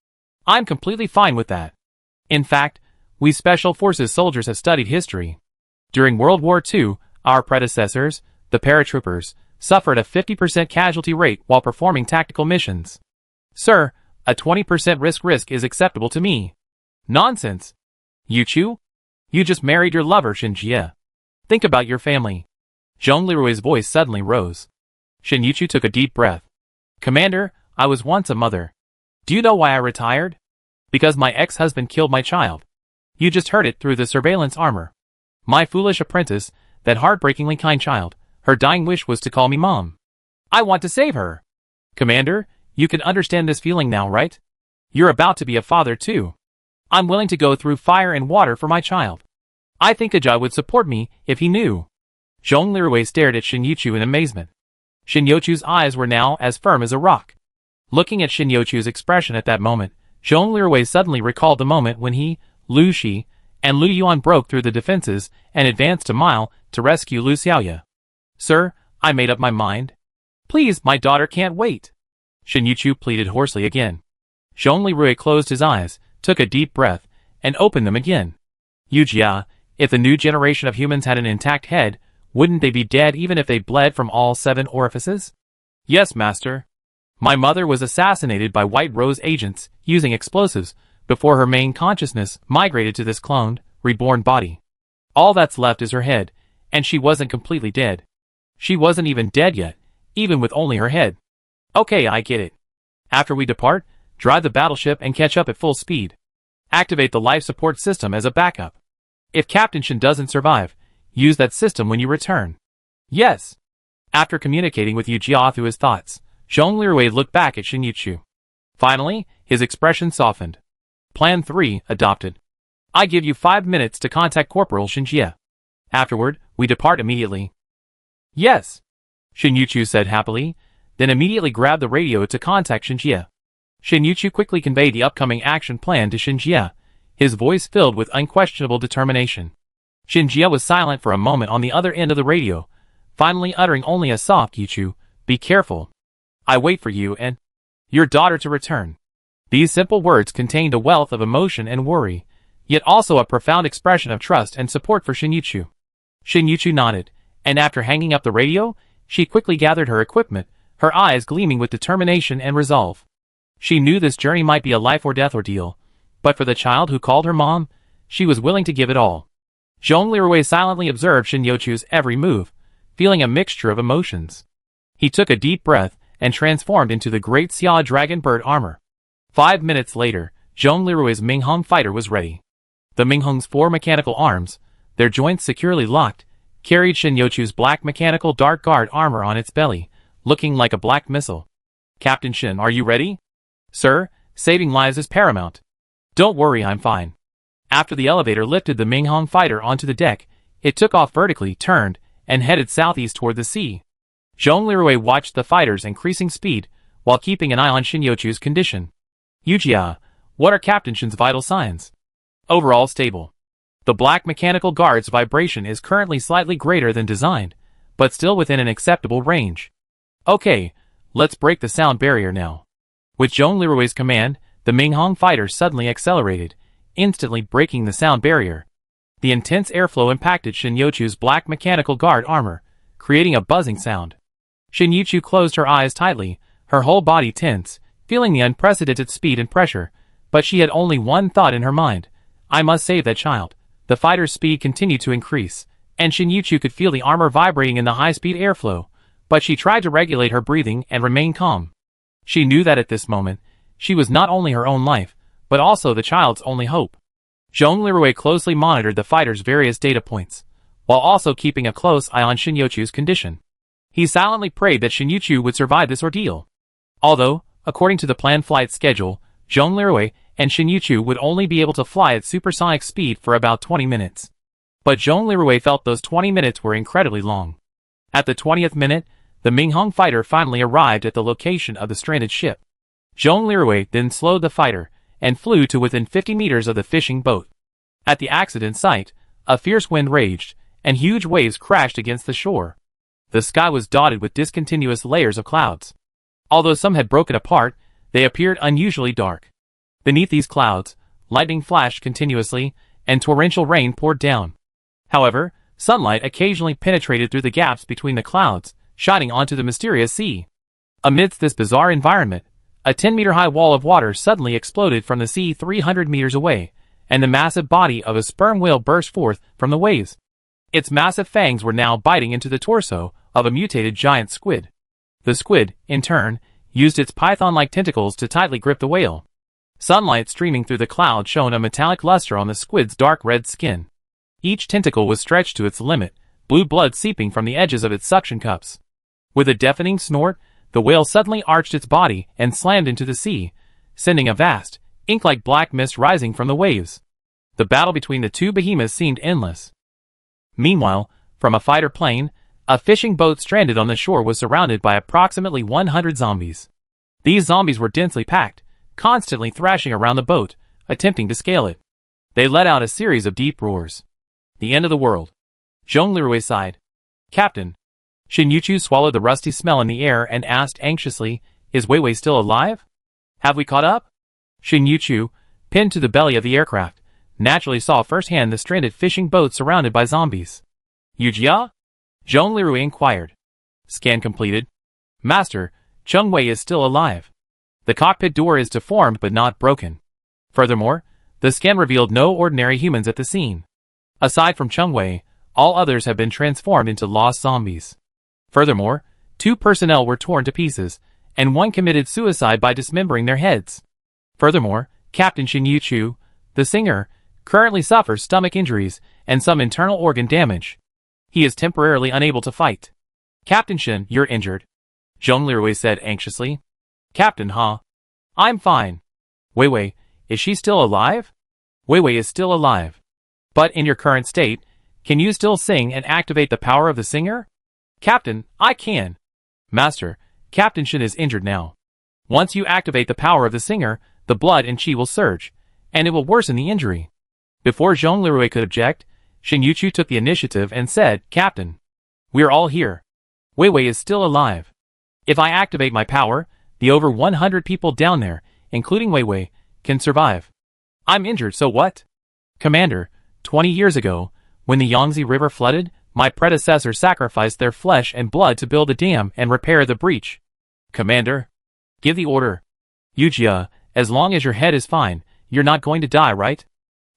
I'm completely fine with that. In fact, we Special Forces soldiers have studied history. During World War II, our predecessors, the paratroopers, suffered a 50% casualty rate while performing tactical missions. Sir, a 20% risk is acceptable to me. Nonsense. Yuqiu? You just married your lover Shen Jie. Think about your family. Zhongli Rui's voice suddenly rose. Shen Yuqiu took a deep breath. Commander, I was once a mother. Do you know why I retired? Because my ex-husband killed my child. You just heard it through the surveillance armor. My foolish apprentice, that heartbreakingly kind child, her dying wish was to call me Mom. I want to save her. Commander, you can understand this feeling now, right? You're about to be a father too. I'm willing to go through fire and water for my child. I think Ajay would support me if he knew. Zhongli Rui stared at Shen Yuqiu in amazement. Shen Yuqiu's eyes were now as firm as a rock. Looking at Shen Yuqiu's expression at that moment, Zhongli Rui suddenly recalled the moment when he, Lu Shi, and Lu Yuan broke through the defenses and advanced a mile to rescue Lu Xiaoya. Sir, I made up my mind. Please, my daughter can't wait. Shen Yuqiu pleaded hoarsely again. Zhongli Rui closed his eyes, took a deep breath, and opened them again. Yu Jia, if the new generation of humans had an intact head, wouldn't they be dead even if they bled from all 7 orifices? Yes, Master. My mother was assassinated by White Rose agents using explosives before her main consciousness migrated to this cloned, reborn body. All that's left is her head, and she wasn't completely dead. She wasn't even dead yet, even with only her head. Okay, I get it. After we depart, drive the battleship and catch up at full speed. Activate the life support system as a backup. If Captain Shen doesn't survive, use that system when you return. Yes. After communicating with Yu Jia through his thoughts, Zhongli Rui looked back at Shen Yuqiu. Finally, his expression softened. Plan 3, adopted. I give you 5 minutes to contact Corporal Shinjie. Afterward, we depart immediately. Yes, Shin Yuchu said happily, then immediately grabbed the radio to contact Shinjie. Shin Yuchu quickly conveyed the upcoming action plan to Shinjie, his voice filled with unquestionable determination. Shinjie was silent for a moment on the other end of the radio, finally uttering only a soft "Yuchu, be careful. I wait for you and your daughter to return." These simple words contained a wealth of emotion and worry, yet also a profound expression of trust and support for Shin Yuchu. Shin Yuchu nodded, and after hanging up the radio, she quickly gathered her equipment, her eyes gleaming with determination and resolve. She knew this journey might be a life-or-death ordeal, but for the child who called her mom, she was willing to give it all. Zhong Lirui silently observed Shin Yuchu's every move, feeling a mixture of emotions. He took a deep breath and transformed into the great Xia Dragon Bird armor. 5 minutes later, Zhong Lirui's Minghong fighter was ready. The Minghong's 4 mechanical arms, their joints securely locked, carried Shin Yuchu's black mechanical dark guard armor on its belly, looking like a black missile. "Captain Shin, are you ready?" "Sir, saving lives is paramount." "Don't worry, I'm fine." After the elevator lifted the Minghong fighter onto the deck, it took off vertically, turned, and headed southeast toward the sea. Zhong Lirui watched the fighter's increasing speed, while keeping an eye on Shin Yuchu's condition. "Yujia, what are Captain Shin's vital signs?" "Overall stable. The black mechanical guard's vibration is currently slightly greater than designed, but still within an acceptable range." "Okay, let's break the sound barrier now." With Zhong Lirui's command, the Minghong fighter suddenly accelerated, instantly breaking the sound barrier. The intense airflow impacted Shin Yuchu's black mechanical guard armor, creating a buzzing sound. Shin Yuchu closed her eyes tightly, her whole body tense, feeling the unprecedented speed and pressure, but she had only one thought in her mind: "I must save that child." The fighter's speed continued to increase, and Shin Yuchu could feel the armor vibrating in the high-speed airflow, but she tried to regulate her breathing and remain calm. She knew that at this moment, she was not only her own life, but also the child's only hope. Zhong Lirui closely monitored the fighter's various data points, while also keeping a close eye on Shin Yuchu's condition. He silently prayed that Shin Yuchu would survive this ordeal. Although, according to the planned flight schedule, Zhong Lirui and Shin Yuchu would only be able to fly at supersonic speed for about 20 minutes. But Zhong Lirui felt those 20 minutes were incredibly long. At the 20th minute, the Minghong fighter finally arrived at the location of the stranded ship. Zhong Lirui then slowed the fighter and flew to within 50 meters of the fishing boat. At the accident site, a fierce wind raged, and huge waves crashed against the shore. The sky was dotted with discontinuous layers of clouds. Although some had broken apart, they appeared unusually dark. Beneath these clouds, lightning flashed continuously, and torrential rain poured down. However, sunlight occasionally penetrated through the gaps between the clouds, shining onto the mysterious sea. Amidst this bizarre environment, a 10-meter-high wall of water suddenly exploded from the sea 300 meters away, and the massive body of a sperm whale burst forth from the waves. Its massive fangs were now biting into the torso of a mutated giant squid. The squid, in turn, used its python-like tentacles to tightly grip the whale. Sunlight streaming through the cloud shone a metallic luster on the squid's dark red skin. Each tentacle was stretched to its limit, blue blood seeping from the edges of its suction cups. With a deafening snort, the whale suddenly arched its body and slammed into the sea, sending a vast, ink-like black mist rising from the waves. The battle between the two behemoths seemed endless. Meanwhile, from a fighter plane, a fishing boat stranded on the shore was surrounded by approximately 100 zombies. These zombies were densely packed, constantly thrashing around the boat, attempting to scale it. They let out a series of deep roars. "The end of the world." Zhong Lirui sighed. "Captain." Shin Yuchu swallowed the rusty smell in the air and asked anxiously, "Is Weiwei still alive? Have we caught up?" Shin Yuchu, pinned to the belly of the aircraft, naturally saw firsthand the stranded fishing boat surrounded by zombies. "Yujia?" Zhong Lirui inquired. "Scan completed. Master, Cheng Wei is still alive. The cockpit door is deformed but not broken. Furthermore, the scan revealed no ordinary humans at the scene. Aside from Cheng Wei, all others have been transformed into lost zombies. Furthermore, 2 personnel were torn to pieces, and 1 committed suicide by dismembering their heads. Furthermore, Captain Shin Yuchu, the singer, currently suffers stomach injuries and some internal organ damage. He is temporarily unable to fight." "Captain Shin, you're injured," Zhong Lirui said anxiously. "Captain, huh? I'm fine. Weiwei, Is she still alive? Wei Wei is still alive. But in your current state, can you still sing and activate the power of the singer? Captain, I can. Master, Captain Shin is injured now. Once you activate the power of the singer, the blood and qi will surge, and it will worsen the injury. Before Zhong Lirui could object, Shin Yuchu took the initiative and said, Captain, we're all here. Wei Wei is still alive. If I activate my power, the over 100 people down there, including Wei Wei, can survive. I'm injured, so what? Commander, 20 years ago, when the Yangtze River flooded, my predecessors sacrificed their flesh and blood to build a dam and repair the breach. Commander, give the order. Yujia, as long as your head is fine, you're not going to die, right?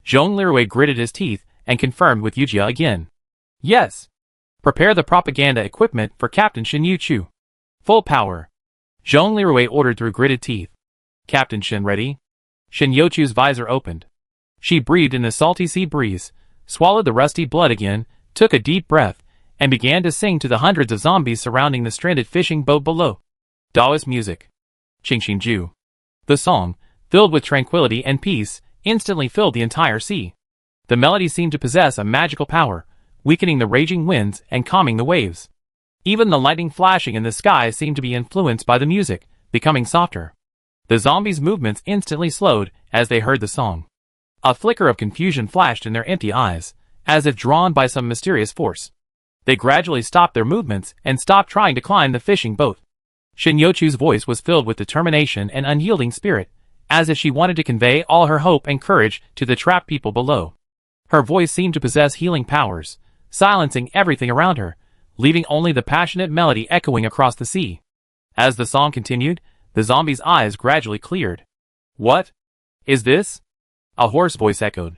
Zhong Lirui gritted his teeth and confirmed with Yujia again. Yes. Prepare the propaganda equipment for Captain Shin Yuchu. Full power. Zhong Lirui ordered through gritted teeth. Captain Shin ready? Shin Yuchu's visor opened. She breathed in the salty sea breeze, swallowed the rusty blood again, took a deep breath, and began to sing to the hundreds of zombies surrounding the stranded fishing boat below. Taoist music. Qingxingju. The song, filled with tranquility and peace, instantly filled the entire sea. The melody seemed to possess a magical power, weakening the raging winds and calming the waves. Even the lightning flashing in the sky seemed to be influenced by the music, becoming softer. The zombies' movements instantly slowed as they heard the song. A flicker of confusion flashed in their empty eyes, as if drawn by some mysterious force. They gradually stopped their movements and stopped trying to climb the fishing boat. Shin Yuchu's voice was filled with determination and unyielding spirit, as if she wanted to convey all her hope and courage to the trapped people below. Her voice seemed to possess healing powers, silencing everything around her, leaving only the passionate melody echoing across the sea. As the song continued, the zombies' eyes gradually cleared. What is this? A hoarse voice echoed.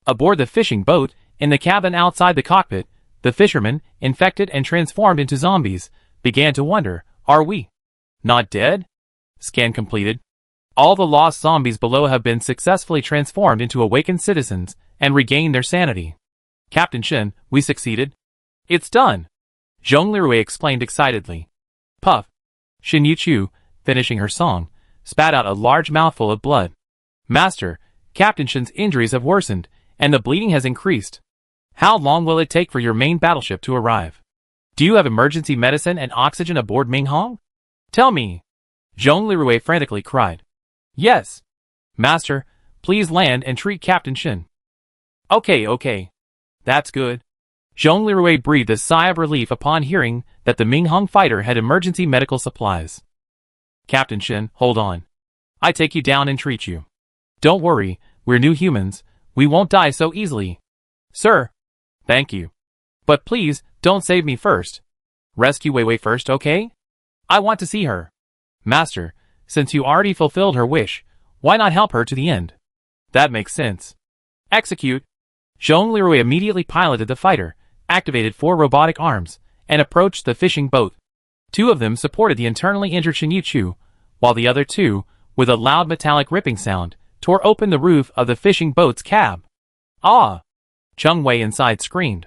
Aboard the fishing boat, in the cabin outside the cockpit, the fishermen, infected and transformed into zombies, began to wonder, are we not dead? Scan completed. All the lost zombies below have been successfully transformed into awakened citizens and regained their sanity. Captain Shin, we succeeded. It's done. Zhong Lirui explained excitedly. Puff. Shin Yuchu, finishing her song, spat out a large mouthful of blood. Master, Captain Shin's injuries have worsened, and the bleeding has increased. How long will it take for your main battleship to arrive? Do you have emergency medicine and oxygen aboard Minghong? Tell me. Zhong Lirui frantically cried. Yes. Master, please land and treat Captain Shin. Okay. That's good. Zhong Lirui breathed a sigh of relief upon hearing that the Minghong fighter had emergency medical supplies. Captain Shin, hold on. I take you down and treat you. Don't worry, we're new humans. We won't die so easily. Sir. Thank you. But please, don't save me first. Rescue Wei Wei first, okay? I want to see her. Master, since you already fulfilled her wish, why not help her to the end? That makes sense. Execute. Zhong Lirui immediately piloted the fighter, activated 4 robotic arms, and approached the fishing boat. 2 of them supported the internally injured Shin Yuchu, while the other 2, with a loud metallic ripping sound, tore open the roof of the fishing boat's cab. Ah! Cheng Wei inside screamed.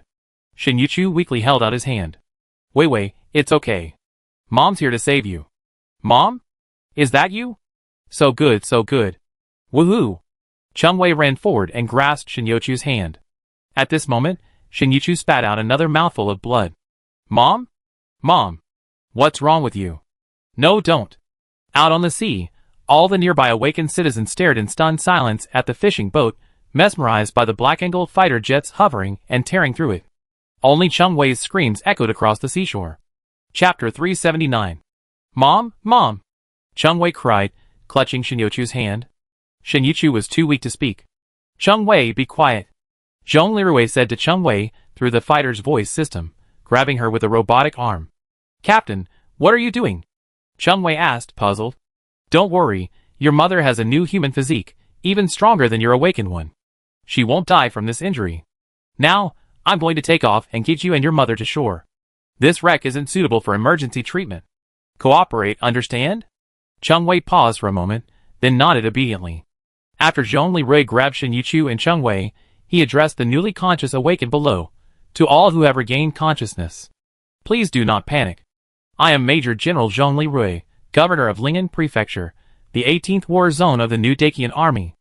Shin Yuchu weakly held out his hand. Wei Wei, it's okay. Mom's here to save you. Mom? Is that you? So good. Woohoo! Cheng Wei ran forward and grasped Shin Yuchu's hand. At this moment, Shin Yuchu spat out another mouthful of blood. Mom? Mom! What's wrong with you? No, don't. Out on the sea, all the nearby awakened citizens stared in stunned silence at the fishing boat, mesmerized by the black and gold fighter jets hovering and tearing through it. Only Cheng Wei's screams echoed across the seashore. Chapter 379. Mom, Mom! Cheng Wei cried, clutching Shin Yuchu's hand. Shin Yuchu was too weak to speak. Cheng Wei, be quiet. Zhong Lirui said to Cheng Wei through the fighter's voice system, grabbing her with a robotic arm. Captain, what are you doing? Cheng Wei asked, puzzled. Don't worry, your mother has a new human physique, even stronger than your awakened one. She won't die from this injury. Now, I'm going to take off and get you and your mother to shore. This wreck isn't suitable for emergency treatment. Cooperate, understand? Cheng Wei paused for a moment, then nodded obediently. After Zhong Lirui grabbed Shin Yuchu and Cheng Wei, he addressed the newly conscious awakened below. To all who have regained consciousness. Please do not panic. I am Major General Zhong Lirui, Governor of Ling'an Prefecture, the 18th War Zone of the New Dacian Army.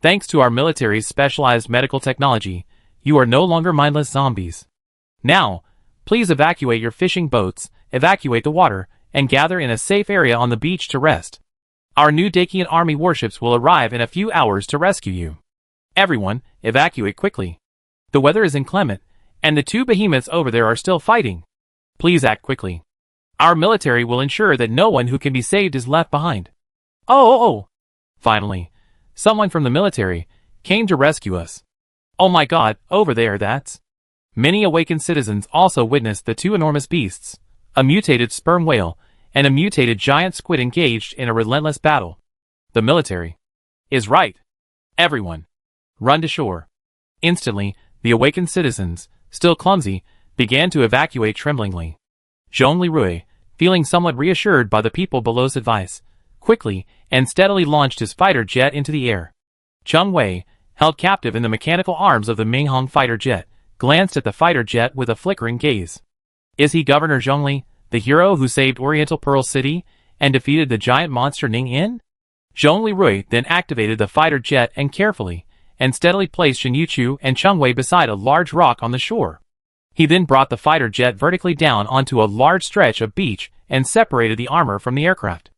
Thanks to our military's specialized medical technology, you are no longer mindless zombies. Now, please evacuate your fishing boats, evacuate the water, and gather in a safe area on the beach to rest. Our new Dakian army warships will arrive in a few hours to rescue you. Everyone, evacuate quickly. The weather is inclement, and the two behemoths over there are still fighting. Please act quickly. Our military will ensure that no one who can be saved is left behind. Oh! Finally, someone from the military came to rescue us. Oh my God, over there that's... Many awakened citizens also witnessed the two enormous beasts, a mutated sperm whale and a mutated giant squid engaged in a relentless battle. The military is right. Everyone, run to shore. Instantly, the awakened citizens, still clumsy, began to evacuate tremblingly. Zhong Lirui, feeling somewhat reassured by the people below's advice, quickly and steadily launched his fighter jet into the air. Cheng Wei, held captive in the mechanical arms of the Minghong fighter jet, glanced at the fighter jet with a flickering gaze. Is he Governor Zhongli, the hero who saved Oriental Pearl City and defeated the giant monster Ning Yin? Zhong Lirui then activated the fighter jet and carefully and steadily placed Shen Yuchu and Cheng Wei beside a large rock on the shore. He then brought the fighter jet vertically down onto a large stretch of beach and separated the armor from the aircraft.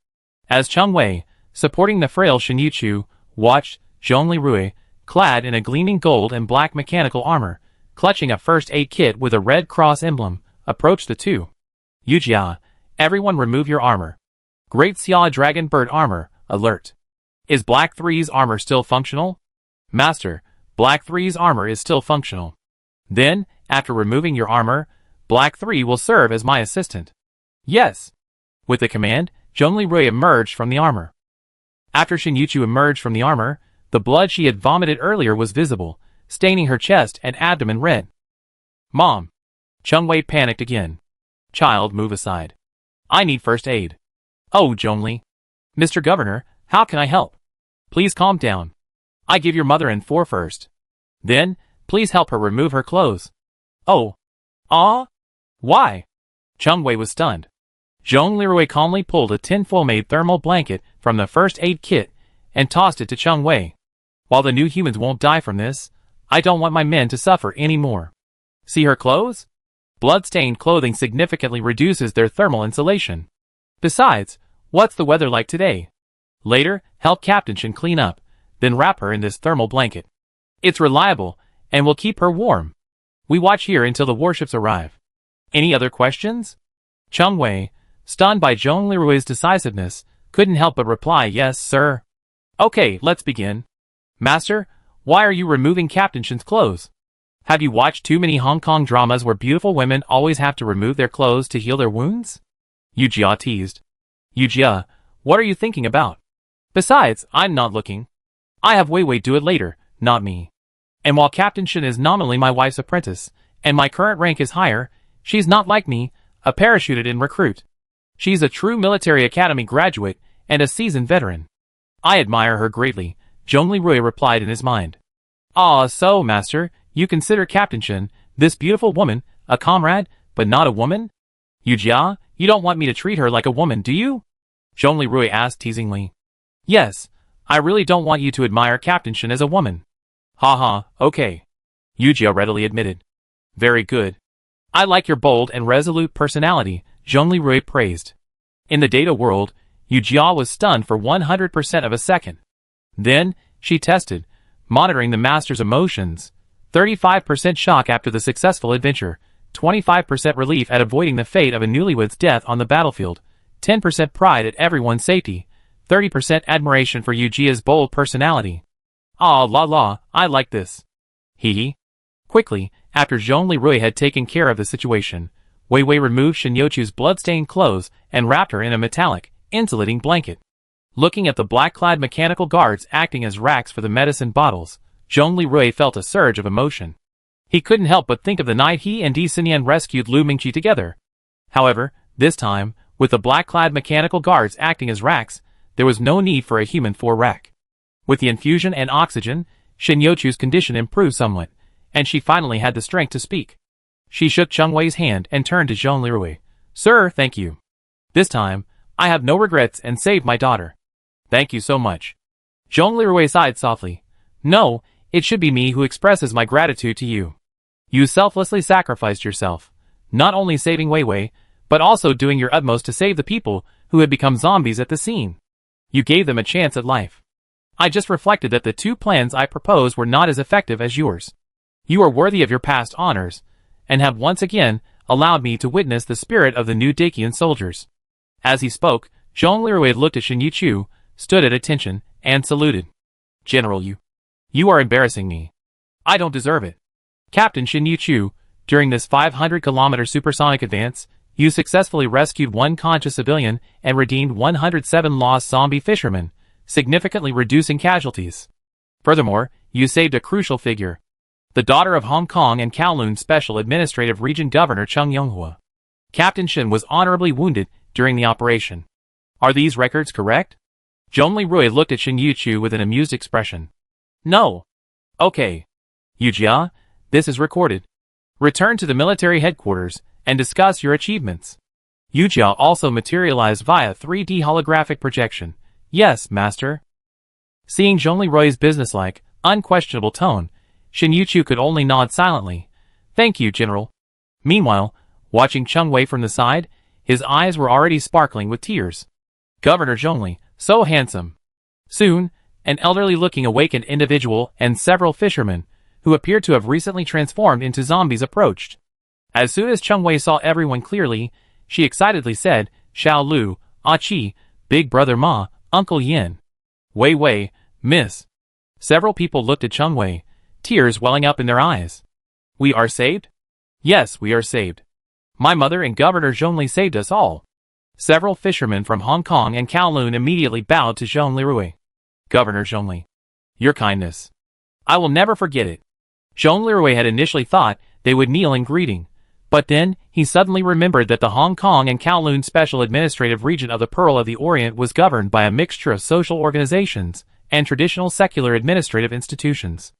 As Cheng Wei, supporting the frail Shen Yuchu, watched Zhong Lirui, clad in a gleaming gold and black mechanical armor, clutching a first aid kit with a red cross emblem, approach the two. Yujia, everyone remove your armor. Great Xia Dragon Bird armor, alert. Is Black 3's armor still functional? Master, Black 3's armor is still functional. Then, after removing your armor, Black 3 will serve as my assistant. Yes. With the command, Zhong Lirui emerged from the armor. After Shen Yuchu emerged from the armor, the blood she had vomited earlier was visible, staining her chest and abdomen red. Mom. Cheng Wei panicked again. Child, move aside. I need first aid. Oh, Zhongli. Mr. Governor, how can I help? Please calm down. I give your mother and four first. Then, please help her remove her clothes. Oh. Why? Cheng Wei was stunned. Zhong Lirui calmly pulled a tinfoil-made thermal blanket from the first aid kit and tossed it to Cheng Wei. While the new humans won't die from this, I don't want my men to suffer anymore. See her clothes? Blood-stained clothing significantly reduces their thermal insulation. Besides, what's the weather like today? Later, help Captain Shen clean up, then wrap her in this thermal blanket. It's reliable, and will keep her warm. We watch here until the warships arrive. Any other questions? Cheng Wei, stunned by Zhong Lirui's decisiveness, couldn't help but reply, yes, sir. Okay, let's begin. Master, why are you removing Captain Shen's clothes? Have you watched too many Hong Kong dramas where beautiful women always have to remove their clothes to heal their wounds? Yujia teased. Yujia, what are you thinking about? Besides, I'm not looking. I have Wei Wei do it later, not me. And while Captain Shen is nominally my wife's apprentice, and my current rank is higher, she's not like me, a parachuted-in recruit. She's a true military academy graduate and a seasoned veteran. I admire her greatly, Zhong Lirui replied in his mind. Ah, so, Master, you consider Captain Shen, this beautiful woman, a comrade, but not a woman? Yujia, you don't want me to treat her like a woman, do you? Zhong Lirui asked teasingly. Yes, I really don't want you to admire Captain Shen as a woman. Haha, okay. Yujia readily admitted. Very good. I like your bold and resolute personality, Zhong Lirui praised. In the data world, Yujia was stunned for 100% of a second. Then, she tested, monitoring the master's emotions. 35% shock after the successful adventure, 25% relief at avoiding the fate of a newlywed's death on the battlefield, 10% pride at everyone's safety, 30% admiration for Yujia's bold personality. Ah la la, I like this. Hee hee. Quickly, after Zhong Lirui had taken care of the situation, Wei Wei removed Shen Yuchu's blood-stained clothes and wrapped her in a metallic, insulating blanket. Looking at the black-clad mechanical guards acting as racks for the medicine bottles, Zhong Lirui felt a surge of emotion. He couldn't help but think of the night he and Di Xinyan rescued Lu Mingqi together. However, this time, with the black-clad mechanical guards acting as racks, there was no need for a human for rack. With the infusion and oxygen, Shen Yuchu's condition improved somewhat, and she finally had the strength to speak. She shook Cheng Wei's hand and turned to Zhong Lirui. Sir, thank you. This time, I have no regrets and saved my daughter. Thank you so much. Zhong Lirui sighed softly. No, it should be me who expresses my gratitude to you. You selflessly sacrificed yourself, not only saving Wei Wei, but also doing your utmost to save the people who had become zombies at the scene. You gave them a chance at life. I just reflected that the two plans I proposed were not as effective as yours. You are worthy of your past honors, and have once again allowed me to witness the spirit of the new Dacian soldiers. As he spoke, Zhong Lirui looked at Shin Yuchu, stood at attention, and saluted. General You are embarrassing me. I don't deserve it. Captain Shin Yuchu, during this 500-kilometer supersonic advance, you successfully rescued one conscious civilian and redeemed 107 lost zombie fishermen, significantly reducing casualties. Furthermore, you saved a crucial figure, the daughter of Hong Kong and Kowloon Special Administrative Region Governor Chung Yonghua. Captain Shin was honorably wounded during the operation. Are these records correct? Zhong Lirui looked at Shin Yuchu with an amused expression. No. Okay. Yujia, this is recorded. Return to the military headquarters and discuss your achievements. Yujia also materialized via 3D holographic projection. Yes, master. Seeing Zhong Lirui's businesslike, unquestionable tone, Shin Yuchu could only nod silently. Thank you, General. Meanwhile, watching Cheng Wei from the side, his eyes were already sparkling with tears. Governor Zhongli, so handsome. Soon, an elderly-looking awakened individual and several fishermen, who appeared to have recently transformed into zombies, approached. As soon as Cheng Wei saw everyone clearly, she excitedly said, Xiao Lu, Ah Chi, Big Brother Ma, Uncle Yin. Wei Wei, Miss. Several people looked at Cheng Wei, tears welling up in their eyes. We are saved? Yes, we are saved. My mother and Governor Zhongli saved us all. Several fishermen from Hong Kong and Kowloon immediately bowed to Zhong Lirui. Governor Zhongli, your kindness. I will never forget it. Zhong Lirui had initially thought they would kneel in greeting, but then he suddenly remembered that the Hong Kong and Kowloon Special Administrative Region of the Pearl of the Orient was governed by a mixture of social organizations and traditional secular administrative institutions.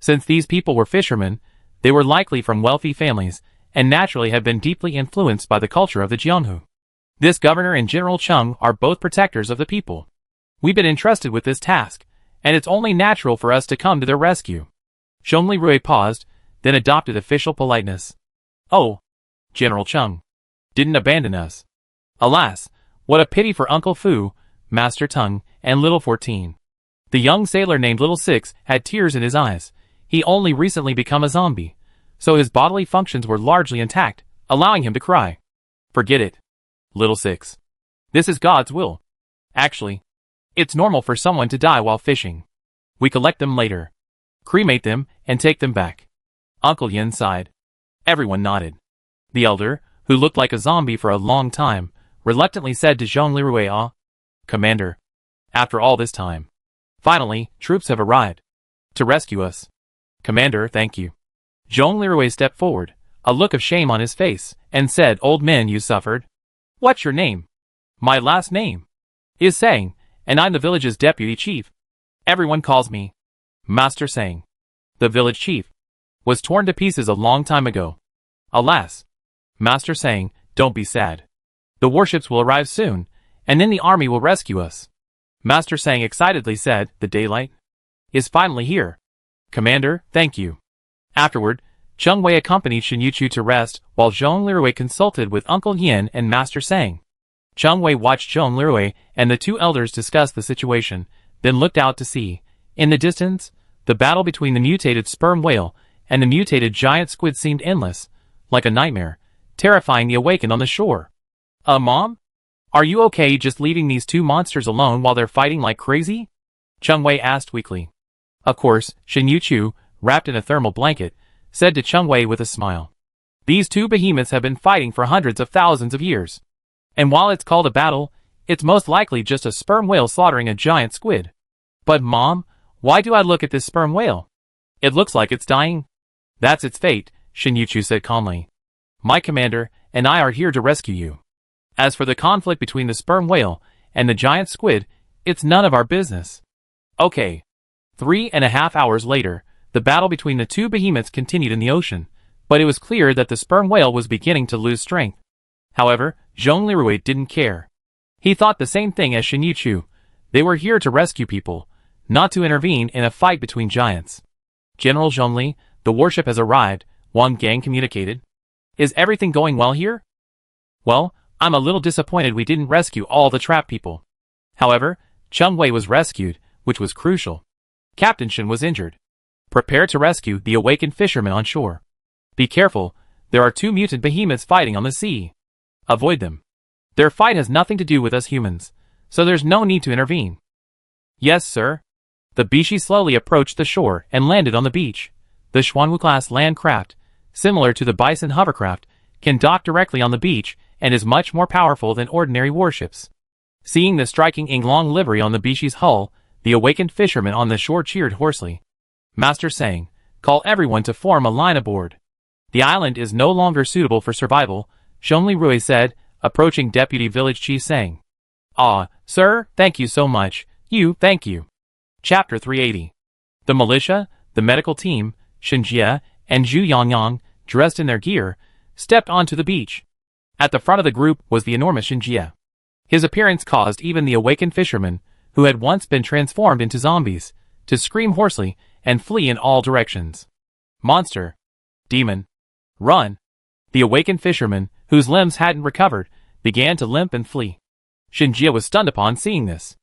Since these people were fishermen, they were likely from wealthy families and naturally had been deeply influenced by the culture of the Jianghu. This governor and General Cheng are both protectors of the people. We've been entrusted with this task, and it's only natural for us to come to their rescue. Zhong Lirui paused, then adopted official politeness. Oh, General Cheng didn't abandon us. Alas, what a pity for Uncle Fu, Master Tung, and Little 14. The young sailor named Little 6 had tears in his eyes. He only recently become a zombie, so his bodily functions were largely intact, allowing him to cry. Forget it, Little 6. This is God's will. Actually, it's normal for someone to die while fishing. We collect them later, cremate them, and take them back. Uncle Yin sighed. Everyone nodded. The elder, who looked like a zombie for a long time, reluctantly said to Zhong Lirui, Ah, Commander, after all this time, finally, troops have arrived to rescue us. Commander, thank you. Zhong Lirui stepped forward, a look of shame on his face, and said, Old man, you suffered. What's your name? My last name is Sang, and I'm the village's deputy chief. Everyone calls me Master Sang. The village chief was torn to pieces a long time ago. Alas, Master Sang, don't be sad. The warships will arrive soon, and then the army will rescue us. Master Sang excitedly said, the daylight is finally here. Commander, thank you. Afterward, Cheng Wei accompanied Shin Yuchu to rest, while Zhong Lirui consulted with Uncle Yin and Master Sang. Cheng Wei watched Zhong Lirui and the two elders discuss the situation, then looked out to sea. In the distance, the battle between the mutated sperm whale and the mutated giant squid seemed endless, like a nightmare, terrifying the awakened on the shore. Mom? Are you okay just leaving these two monsters alone while they're fighting like crazy? Cheng Wei asked weakly. Of course, Shin Yuchu, wrapped in a thermal blanket, said to Cheng Wei with a smile. These two behemoths have been fighting for hundreds of thousands of years. And while it's called a battle, it's most likely just a sperm whale slaughtering a giant squid. But Mom, why do I look at this sperm whale? It looks like it's dying. That's its fate, Shin Yuchu said calmly. My commander and I are here to rescue you. As for the conflict between the sperm whale and the giant squid, it's none of our business. Okay. 3.5 hours later, the battle between the two behemoths continued in the ocean, but it was clear that the sperm whale was beginning to lose strength. However, Zhong Lirui didn't care. He thought the same thing as Shin Yuchu. They were here to rescue people, not to intervene in a fight between giants. General Zhongli, the warship has arrived, Wang Gang communicated. Is everything going well here? Well, I'm a little disappointed we didn't rescue all the trapped people. However, Cheng Wei was rescued, which was crucial. Captain Shen was injured. Prepare to rescue the awakened fishermen on shore. Be careful, there are 2 mutant behemoths fighting on the sea. Avoid them. Their fight has nothing to do with us humans, so there's no need to intervene. Yes, sir. The Bishi slowly approached the shore and landed on the beach. The Xuanwu-class land craft, similar to the Bison hovercraft, can dock directly on the beach and is much more powerful than ordinary warships. Seeing the striking Yinglong livery on the Bishi's hull, the awakened fishermen on the shore cheered hoarsely. Master Sang, call everyone to form a line aboard. The island is no longer suitable for survival, Zhongli Rui said, approaching Deputy Village Chief Sang. Ah, sir, thank you so much. Thank you. Chapter 380. The militia, the medical team, Shenjie, and Zhu Yangyang, dressed in their gear, stepped onto the beach. At the front of the group was the enormous Shenjie. His appearance caused even the awakened fishermen, who had once been transformed into zombies, to scream hoarsely and flee in all directions. Monster. Demon. Run. The awakened fisherman, whose limbs hadn't recovered, began to limp and flee. Shenjie was stunned upon seeing this.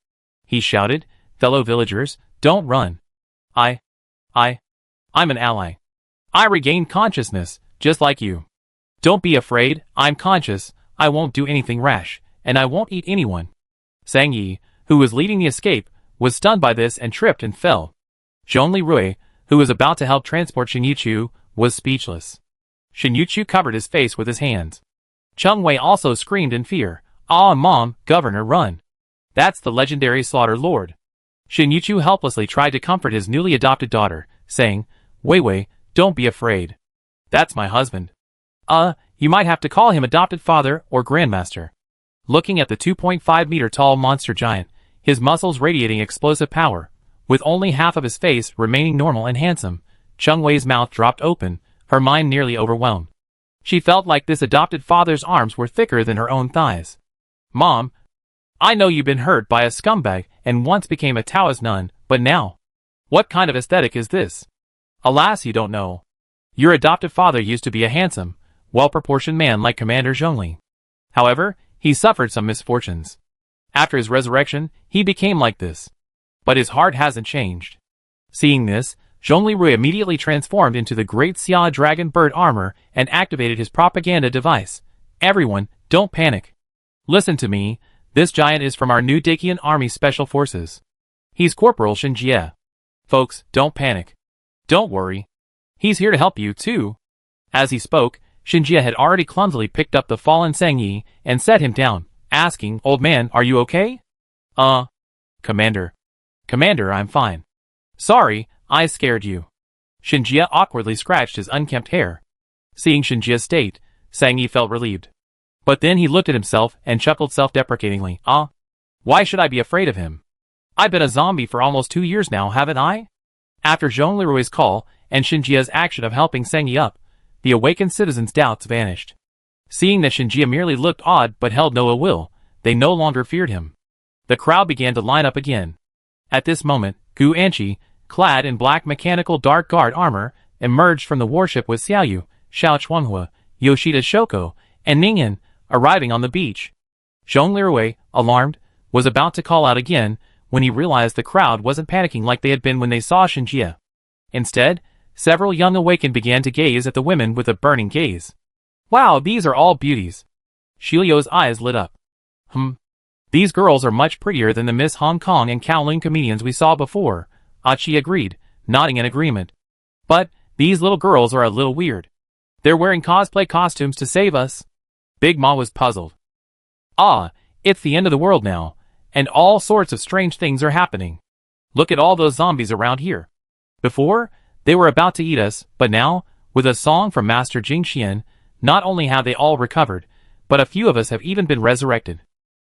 He shouted, fellow villagers, don't run. I'm an ally. I regained consciousness, just like you. Don't be afraid, I'm conscious, I won't do anything rash, and I won't eat anyone. Sang Yi, who was leading the escape, was stunned by this and tripped and fell. Zhongli Rui, who was about to help transport Shen Yuqiu, was speechless. Shen Yuqiu covered his face with his hands. Cheng Wei also screamed in fear. Ah, Mom, Governor, run. That's the legendary Slaughter Lord. Shen Yuqiu helplessly tried to comfort his newly adopted daughter, saying, Wei Wei, don't be afraid. That's my husband. You might have to call him adopted father or grandmaster. Looking at the 2.5-meter tall monster giant, his muscles radiating explosive power, with only half of his face remaining normal and handsome, Cheng Wei's mouth dropped open, her mind nearly overwhelmed. She felt like this adopted father's arms were thicker than her own thighs. Mom, I know you've been hurt by a scumbag and once became a Taoist nun, but now? What kind of aesthetic is this? Alas, you don't know. Your adoptive father used to be a handsome, well-proportioned man like Commander Zhongli. However, he suffered some misfortunes. After his resurrection, he became like this. But his heart hasn't changed. Seeing this, Zhongli Rui immediately transformed into the Great Xia Dragon Bird armor and activated his propaganda device. Everyone, don't panic. Listen to me, this giant is from our new Dakian Army Special Forces. He's Corporal Shenjie. Folks, don't panic. Don't worry. He's here to help you, too. As he spoke, Shenjie had already clumsily picked up the fallen Sang Yi and set him down, asking, Old man, are you okay? Commander. Commander, I'm fine. Sorry, I scared you. Shenjie awkwardly scratched his unkempt hair. Seeing Shenjie's state, Sang Yi felt relieved. But then he looked at himself and chuckled self-deprecatingly. Why should I be afraid of him? I've been a zombie for almost 2 years now, haven't I? After Zhongli Rui's call and Shenjie's action of helping Sang Yi up, the awakened citizens' doubts vanished. Seeing that Shenjie merely looked odd but held no ill will, they no longer feared him. The crowd began to line up again. At this moment, Gu Anqi, clad in black mechanical dark guard armor, emerged from the warship with Xiaoyu, Xiao Chuanghua, Yoshida Shoko, and Ningyan, arriving on the beach. Zhongli Rui, alarmed, was about to call out again when he realized the crowd wasn't panicking like they had been when they saw Shenjie. Instead, several young awakened began to gaze at the women with a burning gaze. Wow, these are all beauties. Shiliu's eyes lit up. These girls are much prettier than the Miss Hong Kong and Kowloon comedians we saw before, Achi agreed, nodding in agreement. But, these little girls are a little weird. They're wearing cosplay costumes to save us. Big Ma was puzzled. It's the end of the world now, and all sorts of strange things are happening. Look at all those zombies around here. Before, they were about to eat us, but now, with a song from Master Jing Xian, not only have they all recovered, but a few of us have even been resurrected.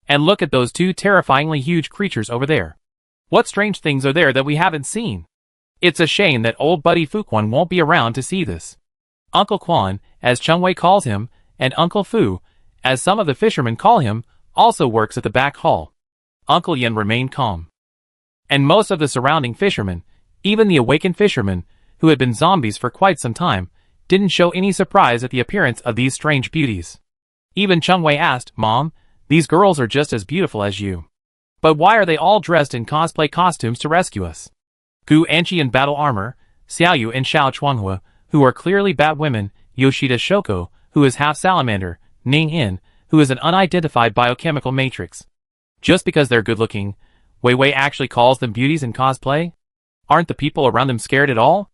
And look at those 2 terrifyingly huge creatures over there. What strange things are there that we haven't seen? It's a shame that old buddy Fuquan won't be around to see this. Uncle Quan, as Cheng Wei calls him, and Uncle Fu, as some of the fishermen call him, also works at the back hall. Uncle Yen remained calm. And most of the surrounding fishermen, even the awakened fishermen, who had been zombies for quite some time, didn't show any surprise at the appearance of these strange beauties. Even Cheng Wei asked, "Mom, these girls are just as beautiful as you. But why are they all dressed in cosplay costumes to rescue us?" Gu Anqi in battle armor, Xiaoyu and Xiao Chuanghua, who are clearly bat women, Yoshida Shoko, who is half salamander, Ning In, who is an unidentified biochemical matrix. Just because they're good-looking, Wei Wei actually calls them beauties in cosplay? Aren't the people around them scared at all?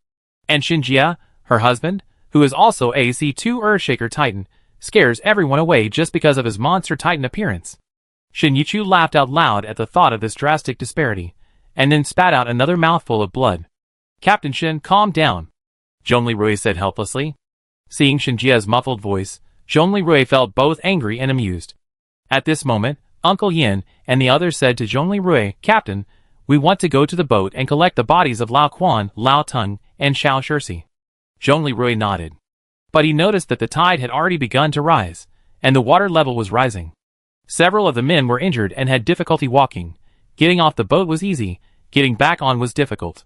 And Xinjia, her husband, who is also a C2 Earthshaker Titan, scares everyone away just because of his monster Titan appearance. Shin Yichu laughed out loud at the thought of this drastic disparity, and then spat out another mouthful of blood. "Captain Shin, calm down," Zhongli Rui said helplessly. Seeing Xinjia's muffled voice, Zhongli Rui felt both angry and amused. At this moment, Uncle Yin and the others said to Zhongli Rui, "Captain, we want to go to the boat and collect the bodies of Lao Quan, Lao Tung, and Xiao Shirsi." Zhongli Rui nodded. But he noticed that the tide had already begun to rise, and the water level was rising. Several of the men were injured and had difficulty walking. Getting off the boat was easy, getting back on was difficult.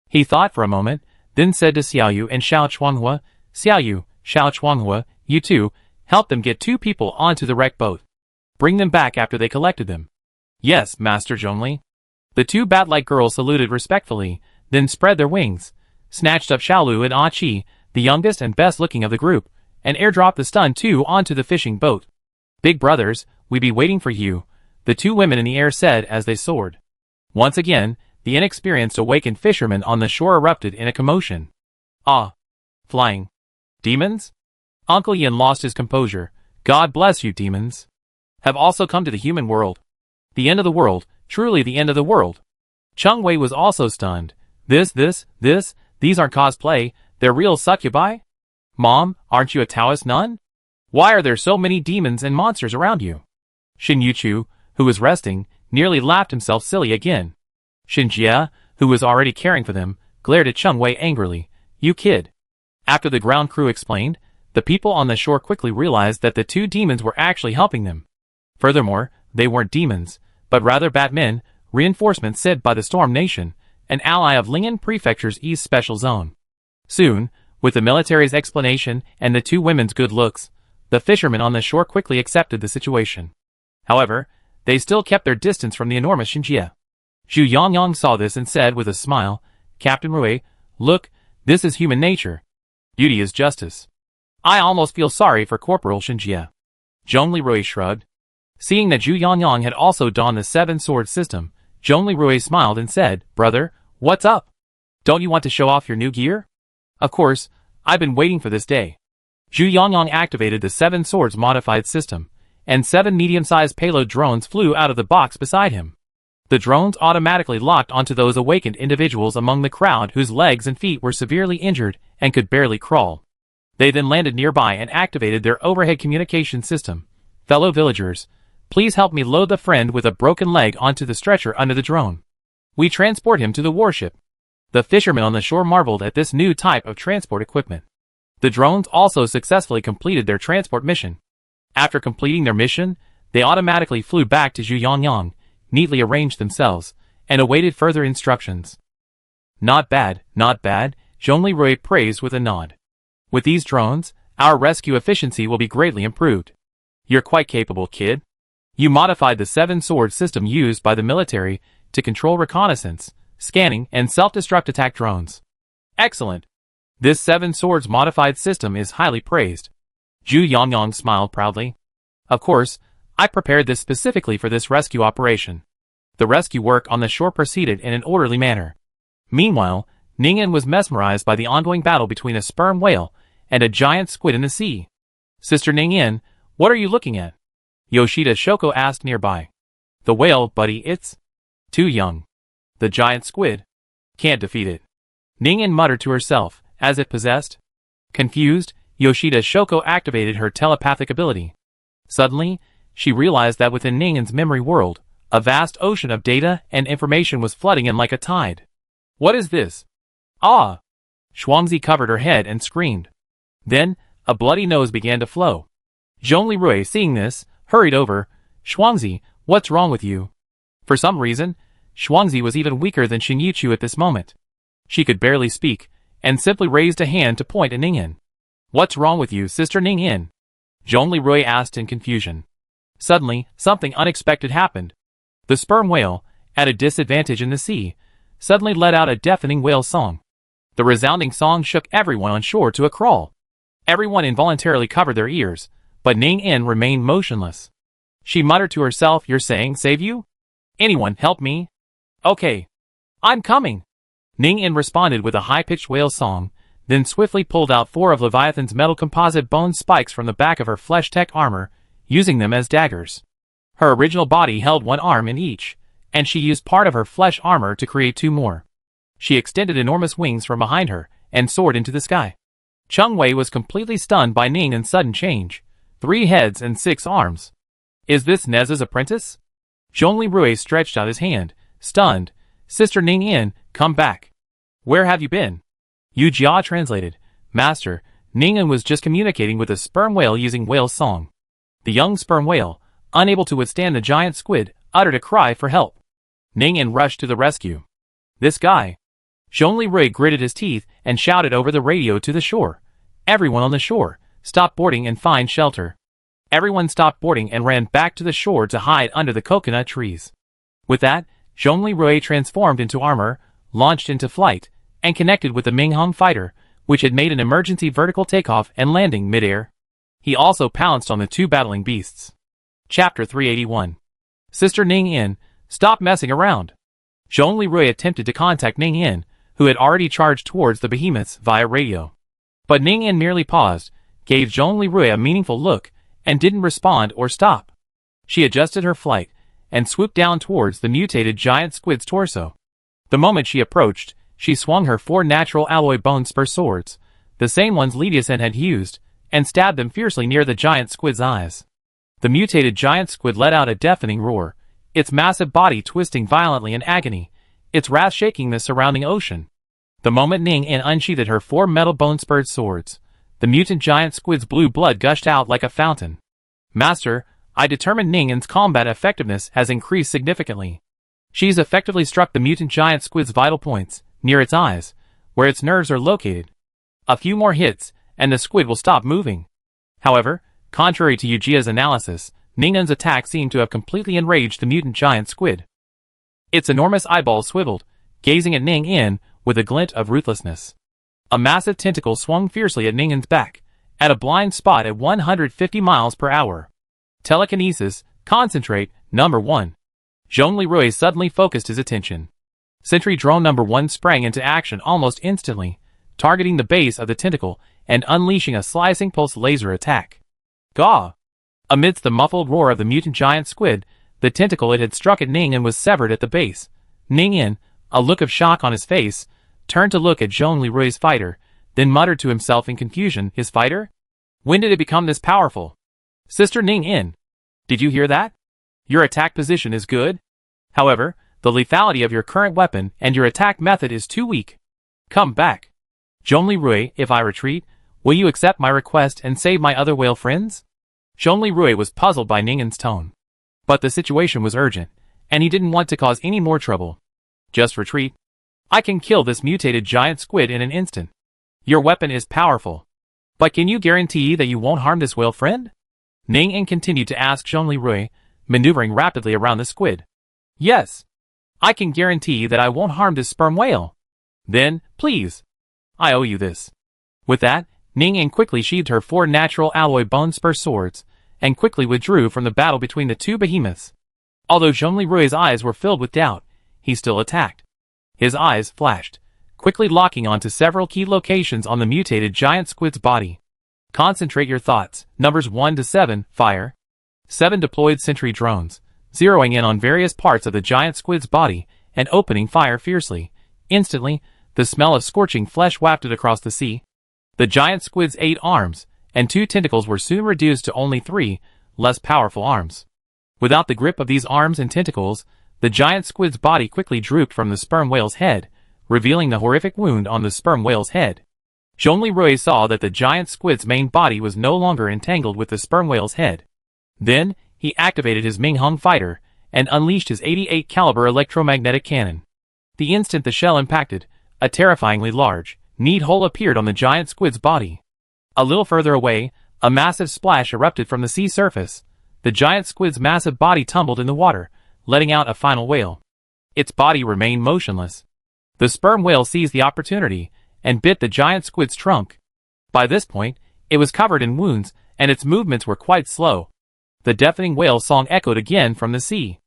He thought for a moment, then said to Xiaoyu and Xiao Chuanghua, "Xiaoyu, Xiao Chuanghua, you two, help them get 2 people onto the wrecked boat. Bring them back after they collected them." "Yes, Master Zhongli." The 2 bat-like girls saluted respectfully, then spread their wings, snatched up Xiaolu and Ah Chi, the youngest and best-looking of the group, and airdropped the stunned 2 onto the fishing boat. "Big brothers, we be waiting for you," the 2 women in the air said as they soared. Once again, the inexperienced awakened fishermen on the shore erupted in a commotion. "Ah! Flying demons?" Uncle Yin lost his composure. "God bless you, demons. Have also come to the human world. The end of the world, truly the end of the world." Cheng Wei was also stunned. These aren't cosplay, they're real succubi? Mom, aren't you a Taoist nun? Why are there so many demons and monsters around you?" Shin Yuchu, who was resting, nearly laughed himself silly again. Xinjia, who was already caring for them, glared at Cheng Wei angrily. "You kid." After the ground crew explained, the people on the shore quickly realized that the 2 demons were actually helping them. Furthermore, they weren't demons, but rather Batmen, reinforcements sent by the Storm Nation, an ally of Ling'an Prefecture's East Special Zone. Soon, with the military's explanation and the 2 women's good looks, the fishermen on the shore quickly accepted the situation. However, they still kept their distance from the enormous Xinjia. Zhu Yongyang saw this and said with a smile, "Captain Rui, look, this is human nature. Beauty is justice. I almost feel sorry for Corporal Xinjia." Zhongli Rui shrugged. Seeing that Zhu Yongyang had also donned the 7-sword system, Zhongli Rui smiled and said, "Brother, what's up? Don't you want to show off your new gear?" "Of course, I've been waiting for this day." Zhu Yongyang activated the 7 swords modified system, and 7 medium-sized payload drones flew out of the box beside him. The drones automatically locked onto those awakened individuals among the crowd whose legs and feet were severely injured and could barely crawl. They then landed nearby and activated their overhead communication system. "Fellow villagers, please help me load the friend with a broken leg onto the stretcher under the drone. We transport him to the warship." The fishermen on the shore marveled at this new type of transport equipment. The drones also successfully completed their transport mission. After completing their mission, they automatically flew back to Zhu Yongyang, neatly arranged themselves, and awaited further instructions. Not bad, Zhongli Rui praised with a nod. "With these drones, our rescue efficiency will be greatly improved. You're quite capable, kid. You modified the 7-sword system used by the military to control reconnaissance, scanning, and self-destruct attack drones. Excellent. This 7-swords modified system is highly praised." Zhu Yongyang smiled proudly. "Of course, I prepared this specifically for this rescue operation." The rescue work on the shore proceeded in an orderly manner. Meanwhile, Ning'an was mesmerized by the ongoing battle between a sperm whale and a giant squid in the sea. "Sister Ning'an, what are you looking at?" Yoshida Shoko asked nearby. "The whale, buddy, it's too young. The giant squid can't defeat it," Ning'an muttered to herself, as if possessed. Confused, Yoshida Shoko activated her telepathic ability. Suddenly, she realized that within Ning'an's memory world, a vast ocean of data and information was flooding in like a tide. "What is this?" "Ah!" Shuangzi covered her head and screamed. Then, a bloody nose began to flow. Zhongli Rui, seeing this, hurried over. "Shuangzi, what's wrong with you?" For some reason, Shuangzi was even weaker than Xingyichu at this moment. She could barely speak, and simply raised a hand to point at Ningyan. "What's wrong with you, Sister Ningyan?" Zhongli Rui asked in confusion. Suddenly, something unexpected happened. The sperm whale, at a disadvantage in the sea, suddenly let out a deafening whale song. The resounding song shook everyone on shore to a crawl. Everyone involuntarily covered their ears, but Ningyan remained motionless. She muttered to herself, "You're saying save you? Anyone help me?" "Okay. I'm coming." Ningyan responded with a high-pitched whale song, then swiftly pulled out 4 of Leviathan's metal composite bone spikes from the back of her flesh-tech armor, using them as daggers. Her original body held 1 arm in each, and she used part of her flesh armor to create 2 more. She extended enormous wings from behind her, and soared into the sky. Cheng Wei was completely stunned by Ningyan's sudden change. 3 heads and 6 arms. "Is this Nez's apprentice?" Zhongli Rui stretched out his hand, stunned. "Sister Ningyan, come back. Where have you been?" Yu Jia translated. "Master, Ningyan was just communicating with a sperm whale using whale song." The young sperm whale, unable to withstand the giant squid, uttered a cry for help. Ningyan rushed to the rescue. "This guy." Zhongli Rui gritted his teeth and shouted over the radio to the shore. "Everyone on the shore, stop boarding and find shelter." Everyone stopped boarding and ran back to the shore to hide under the coconut trees. With that, Zhongli Rui transformed into armor, launched into flight, and connected with the Minghong fighter, which had made an emergency vertical takeoff and landing midair. He also pounced on the 2 battling beasts. Chapter 381. Sister Ningyan, stop messing around. Zhongli Rui attempted to contact Ningyan, who had already charged towards the behemoths via radio. But Ningyan merely paused, gave Zhongli Rui a meaningful look, and didn't respond or stop. She adjusted her flight, and swooped down towards the mutated giant squid's torso. The moment she approached, she swung her 4 natural alloy bone spur swords, the same ones Lidiasen had used, and stabbed them fiercely near the giant squid's eyes. The mutated giant squid let out a deafening roar, its massive body twisting violently in agony, its wrath shaking the surrounding ocean. The moment Ningyan unsheathed her 4 metal bone-spurred swords, the mutant giant squid's blue blood gushed out like a fountain. "Master, I determined Ningyan's combat effectiveness has increased significantly. She's effectively struck the mutant giant squid's vital points, near its eyes, where its nerves are located. A few more hits, and the squid will stop moving." However, contrary to Yujia's analysis, Ningyan's attack seemed to have completely enraged the mutant giant squid. Its enormous eyeballs swiveled, gazing at Ningyan with a glint of ruthlessness. A massive tentacle swung fiercely at Ningyan's back, at a blind spot at 150 miles per hour. Telekinesis, concentrate, number 1. Zhongli Rui suddenly focused his attention. Sentry drone number 1 sprang into action almost instantly, targeting the base of the tentacle and unleashing a slicing pulse laser attack. Gaw! Amidst the muffled roar of the mutant giant squid, the tentacle it had struck at Ningyan was severed at the base. Ningyan, a look of shock on his face, turned to look at Zhongli Rui's fighter, then muttered to himself in confusion, "His fighter? When did it become this powerful?" "Sister Ningyan, did you hear that? Your attack position is good. However, the lethality of your current weapon and your attack method is too weak. Come back. Zhongli Rui, if I retreat, will you accept my request and save my other whale friends?" Zhongli Rui was puzzled by Ningyan's tone. But the situation was urgent, and he didn't want to cause any more trouble. "Just retreat. I can kill this mutated giant squid in an instant. Your weapon is powerful. But can you guarantee that you won't harm this whale friend?" Ningyan continued to ask Zhongli Rui, maneuvering rapidly around the squid. "Yes. I can guarantee that I won't harm this sperm whale." "Then, please. I owe you this." With that, Ningyan quickly sheathed her 4 natural alloy bone spur swords, and quickly withdrew from the battle between the 2 behemoths. Although Zhongli Rui's eyes were filled with doubt, he still attacked. His eyes flashed, quickly locking onto several key locations on the mutated giant squid's body. "Concentrate your thoughts. Numbers 1 to 7, fire." 7 deployed sentry drones, zeroing in on various parts of the giant squid's body and opening fire fiercely. Instantly, the smell of scorching flesh wafted across the sea. The giant squid's 8 arms and 2 tentacles were soon reduced to only 3, less powerful arms. Without the grip of these arms and tentacles, the giant squid's body quickly drooped from the sperm whale's head, revealing the horrific wound on the sperm whale's head. Zhongli Rui saw that the giant squid's main body was no longer entangled with the sperm whale's head. Then, he activated his Minghong fighter, and unleashed his 88 caliber electromagnetic cannon. The instant the shell impacted, a terrifyingly large, neat hole appeared on the giant squid's body. A little further away, a massive splash erupted from the sea surface. The giant squid's massive body tumbled in the water, letting out a final wail. Its body remained motionless. The sperm whale seized the opportunity and bit the giant squid's trunk. By this point, it was covered in wounds, and its movements were quite slow. The deafening whale song echoed again from the sea.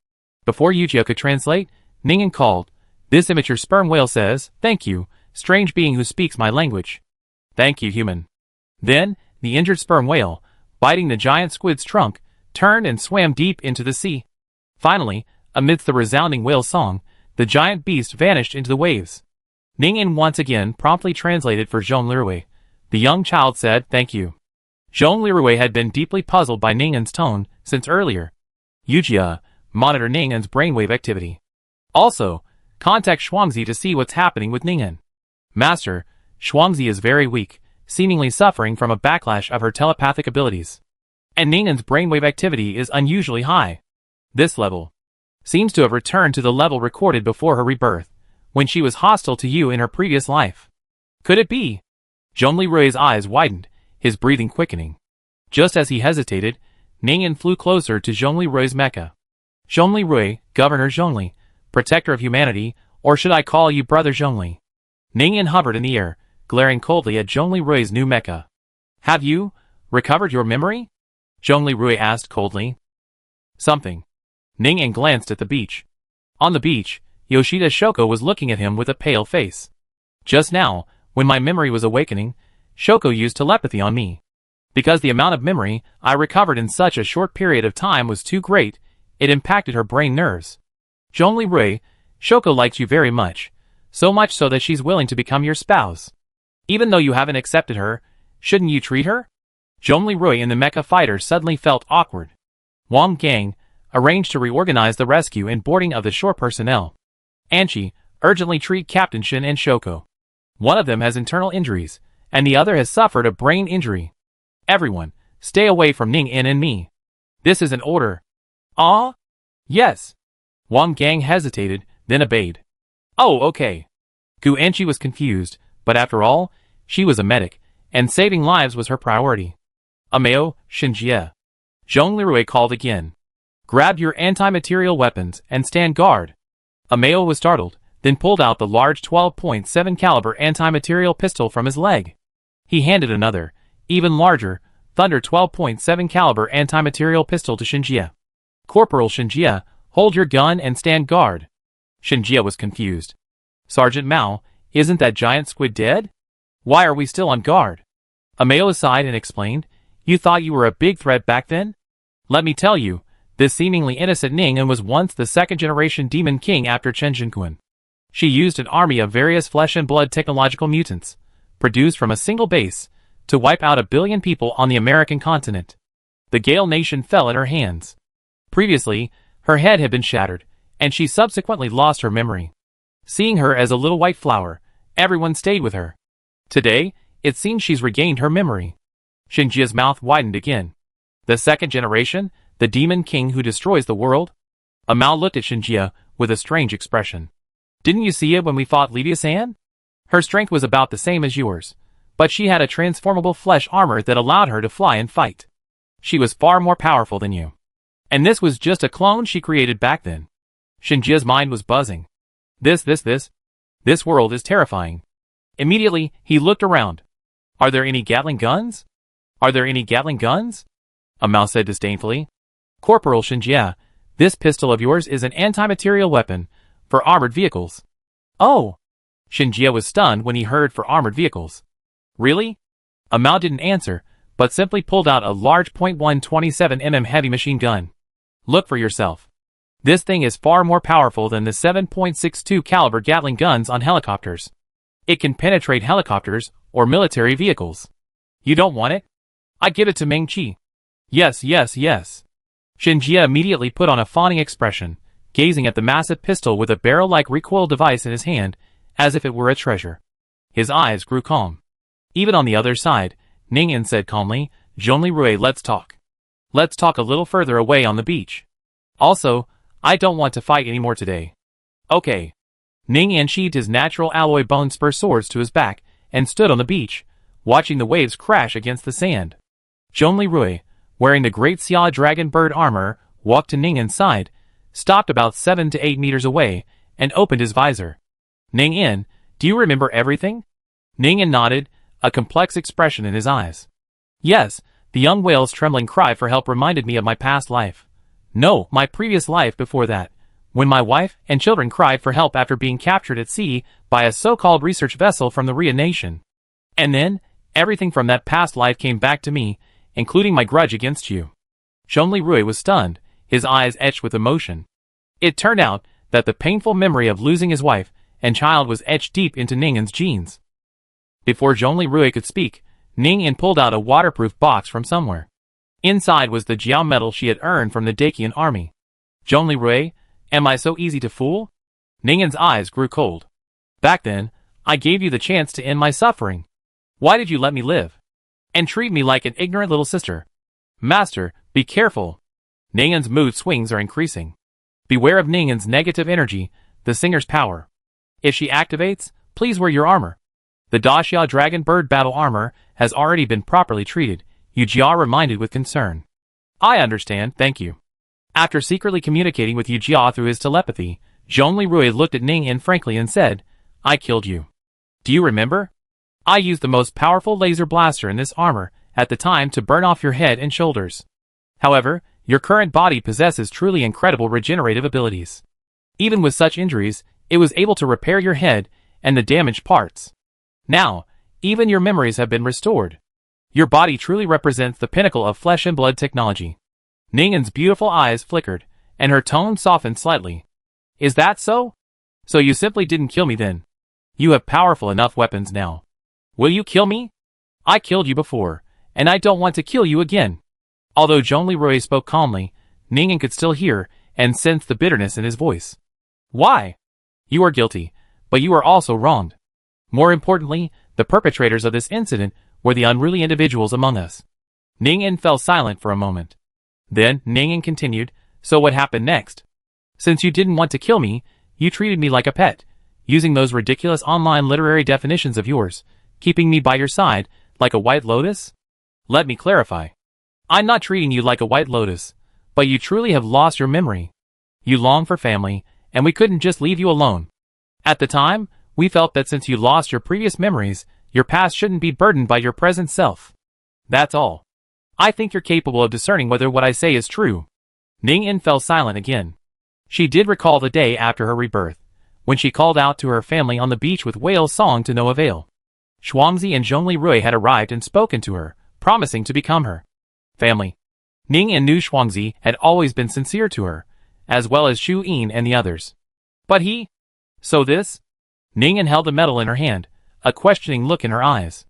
Before Yujia could translate, Ningen called, "This immature sperm whale says, 'Thank you, strange being who speaks my language.'" "Thank you, human." Then, the injured sperm whale, biting the giant squid's trunk, turned and swam deep into the sea. Finally, amidst the resounding whale song, the giant beast vanished into the waves. Ningen once again promptly translated for Zhong Lirui. The young child said, "Thank you." Zhong Lirui had been deeply puzzled by Ningen's tone since earlier. Yujia, monitor Ningen's brainwave activity. Also, contact Shuangzi to see what's happening with Ningen. Master, Shuangzi is very weak, seemingly suffering from a backlash of her telepathic abilities. And Ningen's brainwave activity is unusually high. This level seems to have returned to the level recorded before her rebirth, when she was hostile to you in her previous life. Could it be? Zhong Lirui's eyes widened, his breathing quickening. Just as he hesitated, Ningen flew closer to Zhong Lirui's mecha. "Zhong Lirui, Governor Zhongli, protector of humanity, or should I call you Brother Zhongli?" Ningen hovered in the air, glaring coldly at Zhong Lirui's new mecha. "Have you recovered your memory?" Zhong Lirui asked coldly. "Something." Ningen glanced at the beach. On the beach, Yoshida Shoko was looking at him with a pale face. "Just now, when my memory was awakening, Shoko used telepathy on me. Because the amount of memory I recovered in such a short period of time was too great, it impacted her brain nerves. Zhong Lirui, Shoko likes you very much, so much so that she's willing to become your spouse. Even though you haven't accepted her, shouldn't you treat her?" Zhong Lirui and the mecha fighter suddenly felt awkward. Wang Gang arranged to reorganize the rescue and boarding of the shore personnel. Anchi, urgently treat Captain Shin and Shoko. One of them has internal injuries, and the other has suffered a brain injury. Everyone, stay away from Ningen and me. This is an order. Ah? Yes. Wang Gang hesitated, then obeyed. Oh, okay. Gu Anchi was confused, but after all, she was a medic, and saving lives was her priority. Ameo, Shinjie. Zhong Lirui called again. Grab your anti-material weapons and stand guard. Ameo was startled, then pulled out the large 12.7 caliber anti-material pistol from his leg. He handed another, even larger, Thunder 12.7 caliber anti-material pistol to Shinjie. Corporal Shinjie, hold your gun and stand guard. Shinjie was confused. Sergeant Mao, isn't that giant squid dead? Why are we still on guard? Ameo sighed and explained, you thought you were a big threat back then? Let me tell you, this seemingly innocent Ningen was once the second-generation demon king after Chen Jinquan. She used an army of various flesh and blood technological mutants, produced from a single base, to wipe out 1 billion people on the American continent. The Gale nation fell in her hands. Previously, her head had been shattered, and she subsequently lost her memory. Seeing her as a little white flower, everyone stayed with her. Today, it seems she's regained her memory. Shinjie's mouth widened again. The second generation, the demon king who destroys the world? Amao looked at Shinjie with a strange expression. Didn't you see it when we fought Lydia-san? Her strength was about the same as yours, but she had a transformable flesh armor that allowed her to fly and fight. She was far more powerful than you. And this was just a clone she created back then. Shinjie's mind was buzzing. This world is terrifying. Immediately, he looked around. Are there any Gatling guns? Are there any Gatling guns? Amao said disdainfully. Corporal Shinjie, this pistol of yours is an anti-material weapon for armored vehicles. Oh! Shinjie was stunned when he heard for armored vehicles. Really? Amao didn't answer, but simply pulled out a large .127mm heavy machine gun. Look for yourself. This thing is far more powerful than the 7.62 caliber Gatling guns on helicopters. It can penetrate helicopters or military vehicles. You don't want it? I give it to Meng Qi. Yes. Shinjie immediately put on a fawning expression, gazing at the massive pistol with a barrel-like recoil device in his hand, as if it were a treasure. His eyes grew calm. Even on the other side, Ningen said calmly, Zhong Lirui, let's talk. Let's talk a little further away on the beach. Also, I don't want to fight anymore today. Okay. Ning Yan sheathed his natural alloy bone spur swords to his back and stood on the beach, watching the waves crash against the sand. Zhongli Rui, wearing the great Xia dragon bird armor, walked to Ning Yan's side, stopped about 7 to 8 meters away, and opened his visor. Ning Yan, do you remember everything? Ning Yan nodded, a complex expression in his eyes. Yes, the young whale's trembling cry for help reminded me of my past life. No, my previous life before that, when my wife and children cried for help after being captured at sea by a so-called research vessel from the Ria nation. And then, everything from that past life came back to me, including my grudge against you. Zhongli Rui was stunned, his eyes etched with emotion. It turned out that the painful memory of losing his wife and child was etched deep into Ning Yan's genes. Before Zhongli Rui could speak, Ning Yan pulled out a waterproof box from somewhere. Inside was the Jiao medal she had earned from the Dakian army. Zhongli Rui, am I so easy to fool? Ning Yan's eyes grew cold. Back then, I gave you the chance to end my suffering. Why did you let me live? And treat me like an ignorant little sister? Master, be careful. Ning Yan's mood swings are increasing. Beware of Ning Yan's negative energy, the singer's power. If she activates, please wear your armor. The Daxia Dragon Bird battle armor has already been properly treated, Yu Jia reminded with concern. I understand, thank you. After secretly communicating with Yu Jia through his telepathy, Zhongli Rui looked at Ning Yan frankly and said, I killed you. Do you remember? I used the most powerful laser blaster in this armor at the time to burn off your head and shoulders. However, your current body possesses truly incredible regenerative abilities. Even with such injuries, it was able to repair your head and the damaged parts. Now, even your memories have been restored. Your body truly represents the pinnacle of flesh and blood technology. Ning Yan's beautiful eyes flickered, and her tone softened slightly. Is that so? So you simply didn't kill me then? You have powerful enough weapons now. Will you kill me? I killed you before, and I don't want to kill you again. Although Zhongli Rui spoke calmly, Ning Yan could still hear and sense the bitterness in his voice. Why? You are guilty, but you are also wronged. More importantly, the perpetrators of this incident were the unruly individuals among us. Ning Yan fell silent for a moment. Then, Ning Yan continued, so what happened next? Since you didn't want to kill me, you treated me like a pet, using those ridiculous online literary definitions of yours, keeping me by your side, like a white lotus? Let me clarify. I'm not treating you like a white lotus, but you truly have lost your memory. You long for family, and we couldn't just leave you alone. At the time, we felt that since you lost your previous memories, your past shouldn't be burdened by your present self. That's all. I think you're capable of discerning whether what I say is true. Ning Yan fell silent again. She did recall the day after her rebirth, when she called out to her family on the beach with whale song to no avail. Shuangzi and Zhongli Rui had arrived and spoken to her, promising to become her family. Ning Yan knew Shuangzi had always been sincere to her, as well as Xu Yin and the others. But he? So this? Ning Yan held the medal in her hand, a questioning look in her eyes.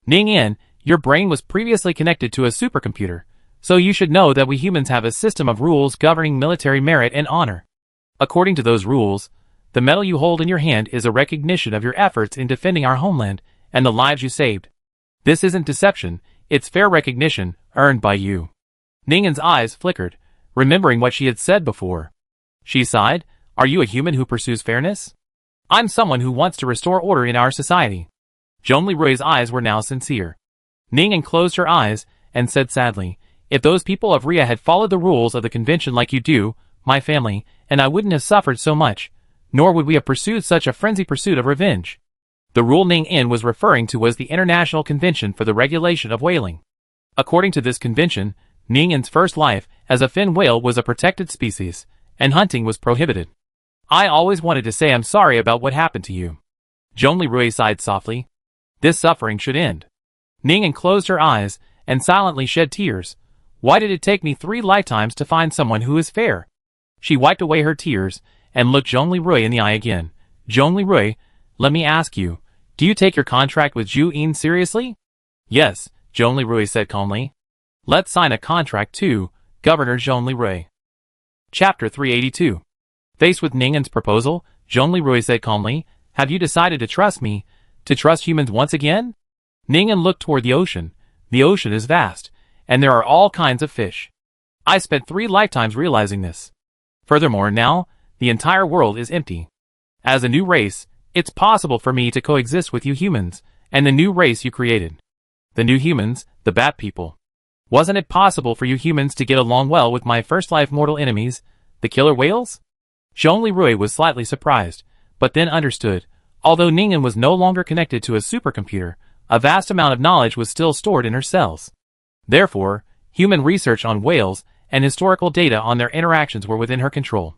Ning Yan, your brain was previously connected to a supercomputer, so you should know that we humans have a system of rules governing military merit and honor. According to those rules, the medal you hold in your hand is a recognition of your efforts in defending our homeland and the lives you saved. This isn't deception, it's fair recognition, earned by you. Ning Yan's eyes flickered, remembering what she had said before. She sighed, are you a human who pursues fairness? I'm someone who wants to restore order in our society. Zhongli Rui's eyes were now sincere. Ning Yan closed her eyes and said sadly, if those people of Ria had followed the rules of the convention like you do, my family, and I wouldn't have suffered so much, nor would we have pursued such a frenzied pursuit of revenge. The rule Ning Yan was referring to was the International Convention for the Regulation of Whaling. According to this convention, Ning Yan's first life as a fin whale was a protected species, and hunting was prohibited. I always wanted to say I'm sorry about what happened to you. Zhongli Rui sighed softly. This suffering should end. Ning Yan closed her eyes and silently shed tears. Why did it take me 3 lifetimes to find someone who is fair? She wiped away her tears and looked Zhongli Rui in the eye again. Zhongli Rui, let me ask you, do you take your contract with Xu Yin seriously? Yes, Zhongli Rui said calmly. Let's sign a contract too, Governor Zhongli Rui. Chapter 382. Faced with Ning Yan's proposal, Zhongli Rui said calmly, have you decided to trust me, to trust humans once again? Ning Yan looked toward the ocean. The ocean is vast, and there are all kinds of fish. I spent 3 lifetimes realizing this. Furthermore, now, the entire world is empty. As a new race, it's possible for me to coexist with you humans, and the new race you created. The new humans, the Bat People. Wasn't it possible for you humans to get along well with my first life mortal enemies, the killer whales? Zhongli Rui was slightly surprised, but then understood. Although Ning'en was no longer connected to a supercomputer, a vast amount of knowledge was still stored in her cells. Therefore, human research on whales and historical data on their interactions were within her control.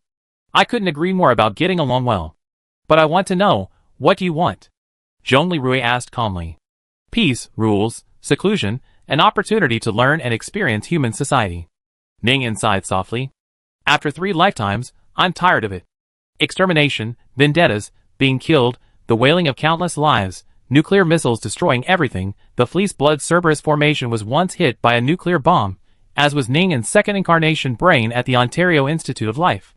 I couldn't agree more about getting along well. But I want to know, what do you want? Zhongli Rui asked calmly. Peace, rules, seclusion, an opportunity to learn and experience human society. Ning'en sighed softly. After 3 lifetimes, I'm tired of it. Extermination, vendettas, being killed, the wailing of countless lives, nuclear missiles destroying everything. The Fleece Blood Cerberus formation was once hit by a nuclear bomb, as was Ning'en's second incarnation brain at the Ontario Institute of Life.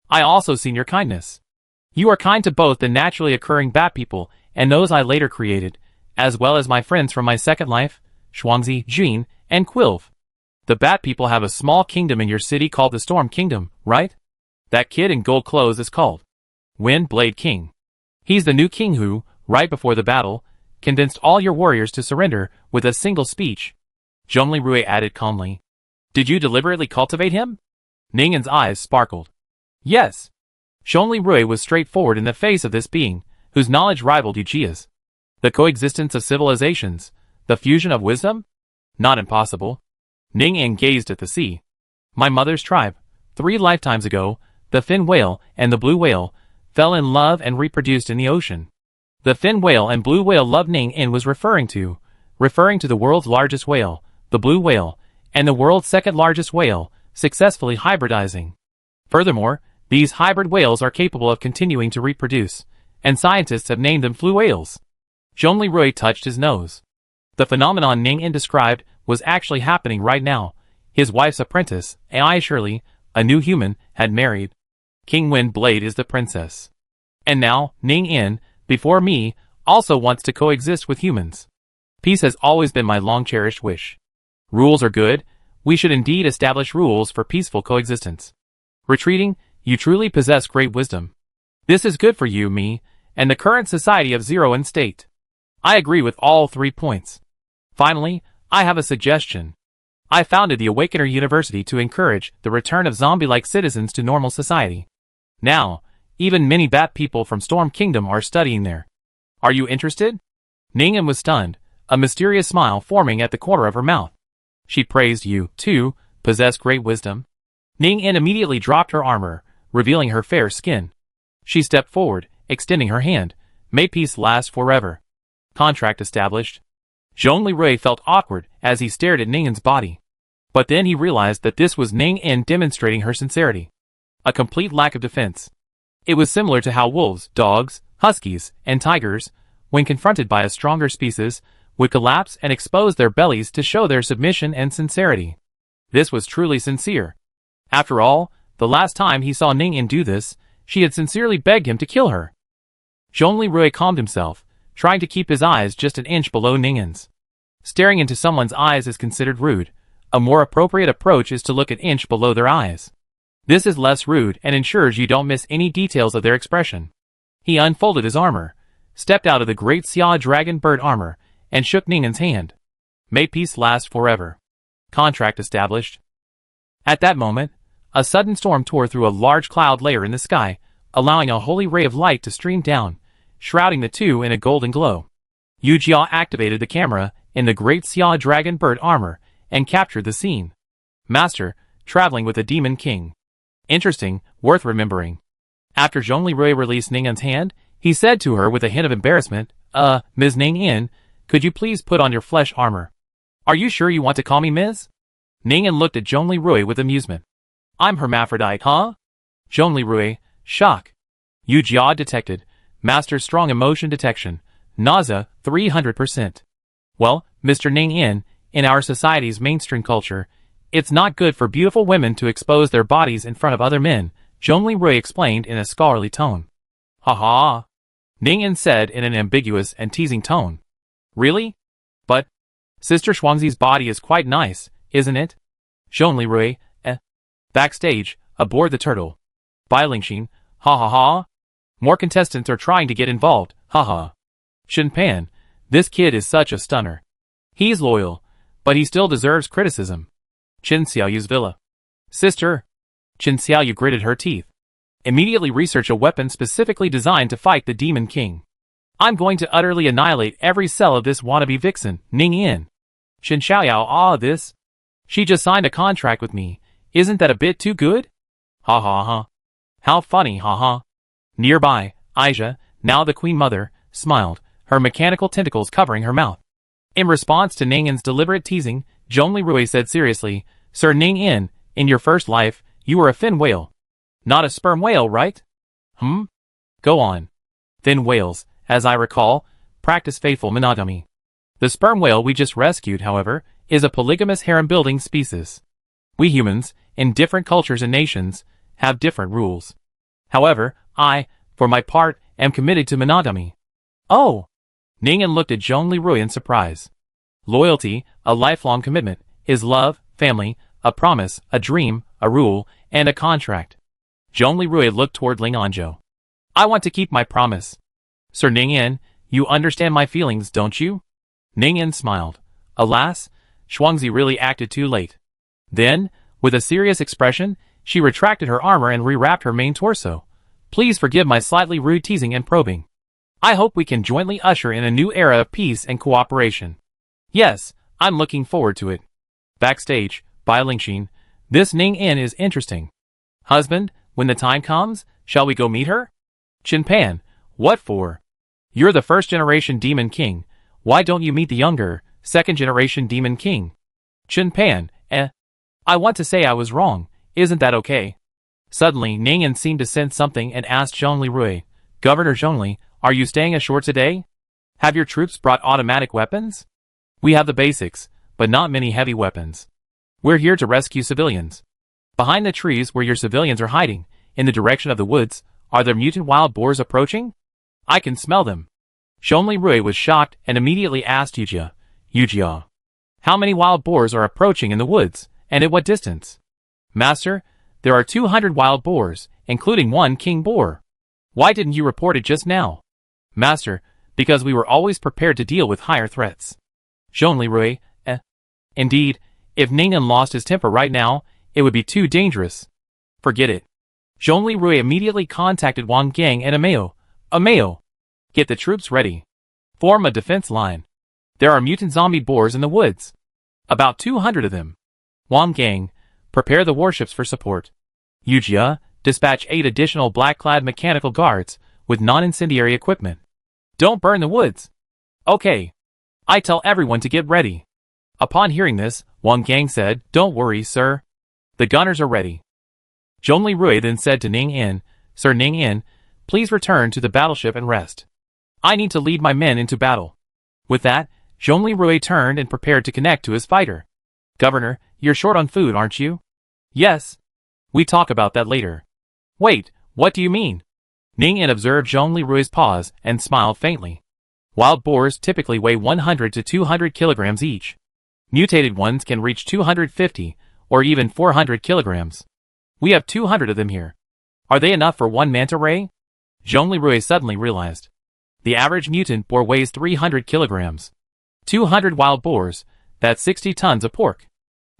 I also seen your kindness. You are kind to both the naturally occurring Bat People and those I later created, as well as my friends from my second life, Shuangzi, Jin, and Quilv. The Bat People have a small kingdom in your city called the Storm Kingdom, right? That kid in gold clothes is called Wind Blade King. He's the new king who, right before the battle, convinced all your warriors to surrender with a single speech. Zhongli Rui added calmly. Did you deliberately cultivate him? Ning'en's eyes sparkled. Yes. Zhongli Rui was straightforward in the face of this being, whose knowledge rivaled Yujia's. The coexistence of civilizations, the fusion of wisdom? Not impossible. Ning'en gazed at the sea. My mother's tribe, 3 lifetimes ago, the fin whale and the blue whale, fell in love and reproduced in the ocean. The fin whale and blue whale love Ning'en was referring to the world's largest whale, the blue whale, and the world's second largest whale, successfully hybridizing. Furthermore, these hybrid whales are capable of continuing to reproduce, and scientists have named them flu whales. Zhongli Rui touched his nose. The phenomenon Ning'en described was actually happening right now. His wife's apprentice, Ai Shirley, a new human, had married. King Wind Blade is the princess. And now, Ning'en, before me, also wants to coexist with humans. Peace has always been my long-cherished wish. Rules are good. We should indeed establish rules for peaceful coexistence. Retreating, you truly possess great wisdom. This is good for you, me, and the current society of Zero and State. I agree with all 3 points. Finally, I have a suggestion. I founded the Awakener University to encourage the return of zombie-like citizens to normal society. Now, even many Bat People from Storm Kingdom are studying there. Are you interested? Ning'en was stunned, a mysterious smile forming at the corner of her mouth. She praised you, too, possess great wisdom. Ning'en immediately dropped her armor, revealing her fair skin. She stepped forward, extending her hand. May peace last forever. Contract established. Zhongli Rui felt awkward as he stared at Ning'en's body. But then he realized that this was Ning'en demonstrating her sincerity. A complete lack of defense. It was similar to how wolves, dogs, huskies, and tigers, when confronted by a stronger species, would collapse and expose their bellies to show their submission and sincerity. This was truly sincere. After all, the last time he saw Ning'en do this, she had sincerely begged him to kill her. Zhongli Rui calmed himself, trying to keep his eyes just an inch below Ning'en's. Staring into someone's eyes is considered rude. A more appropriate approach is to look an inch below their eyes. This is less rude and ensures you don't miss any details of their expression. He unfolded his armor, stepped out of the great Xia dragon bird armor, and shook Ning'en's hand. May peace last forever. Contract established. At that moment, a sudden storm tore through a large cloud layer in the sky, allowing a holy ray of light to stream down, shrouding the two in a golden glow. Yu Jia activated the camera in the great Xia dragon bird armor and captured the scene. Master, traveling with a demon king. Interesting, worth remembering. After Zhongli Rui released Ning'en's hand, he said to her with a hint of embarrassment, Ms. Ning'en, could you please put on your flesh armor? Are you sure you want to call me Ms? Ning'en looked at Zhongli Rui with amusement. I'm hermaphrodite, huh? Zhongli Rui, shock. Yu Jia detected. Master's strong emotion detection. Nausea, 300%. Well, Mr. Ning'en, in our society's mainstream culture, it's not good for beautiful women to expose their bodies in front of other men, Zhongli Rui explained in a scholarly tone. Ha ha. Ning'en said in an ambiguous and teasing tone. Really? But, Sister Shuangzi's body is quite nice, isn't it? Zhongli Rui, Backstage, aboard the turtle, Bai Lingxin, ha ha ha. More contestants are trying to get involved, haha. Shen Pan, this kid is such a stunner. He's loyal, but he still deserves criticism. Chen Xiaoyu's villa. Sister. Chen Xiaoyu gritted her teeth. Immediately research a weapon specifically designed to fight the Demon King. I'm going to utterly annihilate every cell of this wannabe vixen, Ning Yin. Shen Xiaoyao, this? She just signed a contract with me. Isn't that a bit too good? Ha ha ha. How funny, ha ha. Nearby, Aisha, now the Queen Mother, smiled, her mechanical tentacles covering her mouth. In response to Ning Yin's deliberate teasing, Zhongli Rui said seriously, Sir Ning Yin, in your first life, you were a fin whale. Not a sperm whale, right? Go on. Fin whales, as I recall, practice faithful monogamy. The sperm whale we just rescued, however, is a polygamous harem-building species. We humans, in different cultures and nations, have different rules. However, I, for my part, am committed to monogamy. Oh! Ning Yin looked at Zhongli Rui in surprise. Loyalty, a lifelong commitment, is love, family, a promise, a dream, a rule, and a contract. Zhongli Rui looked toward Ling Anzhou. I want to keep my promise. Sir Ning Yin, you understand my feelings, don't you? Ning Yin smiled. Alas, Shuangzi really acted too late. Then, with a serious expression, she retracted her armor and rewrapped her main torso. Please forgive my slightly rude teasing and probing. I hope we can jointly usher in a new era of peace and cooperation. Yes, I'm looking forward to it. Backstage, Bai Lingxin, this Ning Yin is interesting. Husband, when the time comes, shall we go meet her? Chen Pan, what for? You're the first-generation Demon King. Why don't you meet the younger, second-generation Demon King? Chen Pan, I want to say I was wrong. Isn't that okay? Suddenly, Ning Yin seemed to sense something and asked Zhongli Rui, Governor Zhongli, are you staying ashore today? Have your troops brought automatic weapons? We have the basics, but not many heavy weapons. We're here to rescue civilians. Behind the trees where your civilians are hiding, in the direction of the woods, are there mutant wild boars approaching? I can smell them. Zhongli Rui was shocked and immediately asked Yujia, how many wild boars are approaching in the woods, and at what distance? Master, there are 200 wild boars, including one king boar. Why didn't you report it just now? Master, because we were always prepared to deal with higher threats. Zhongli Rui, Indeed, if Ning Yin lost his temper right now, it would be too dangerous. Forget it. Zhongli Rui immediately contacted Wang Gang and Ameo. Get the troops ready. Form a defense line. There are mutant zombie boars in the woods. About 200 of them. Wang Gang, prepare the warships for support. Yujia, dispatch 8 additional black-clad mechanical guards with non-incendiary equipment. Don't burn the woods. Okay. I tell everyone to get ready. Upon hearing this, Wang Gang said, Don't worry, sir. The gunners are ready. Zhongli Rui then said to Ning Yin, Sir Ning Yin, please return to the battleship and rest. I need to lead my men into battle. With that, Zhongli Rui turned and prepared to connect to his fighter. Governor, you're short on food, aren't you? Yes. We talk about that later. Wait, what do you mean? Ning Yin observed Zhongli Rui's pause and smiled faintly. Wild boars typically weigh 100 to 200 kilograms each. Mutated ones can reach 250 or even 400 kilograms. We have 200 of them here. Are they enough for one manta ray? Zhongli Rui suddenly realized. The average mutant boar weighs 300 kilograms. 200 wild boars, that's 60 tons of pork.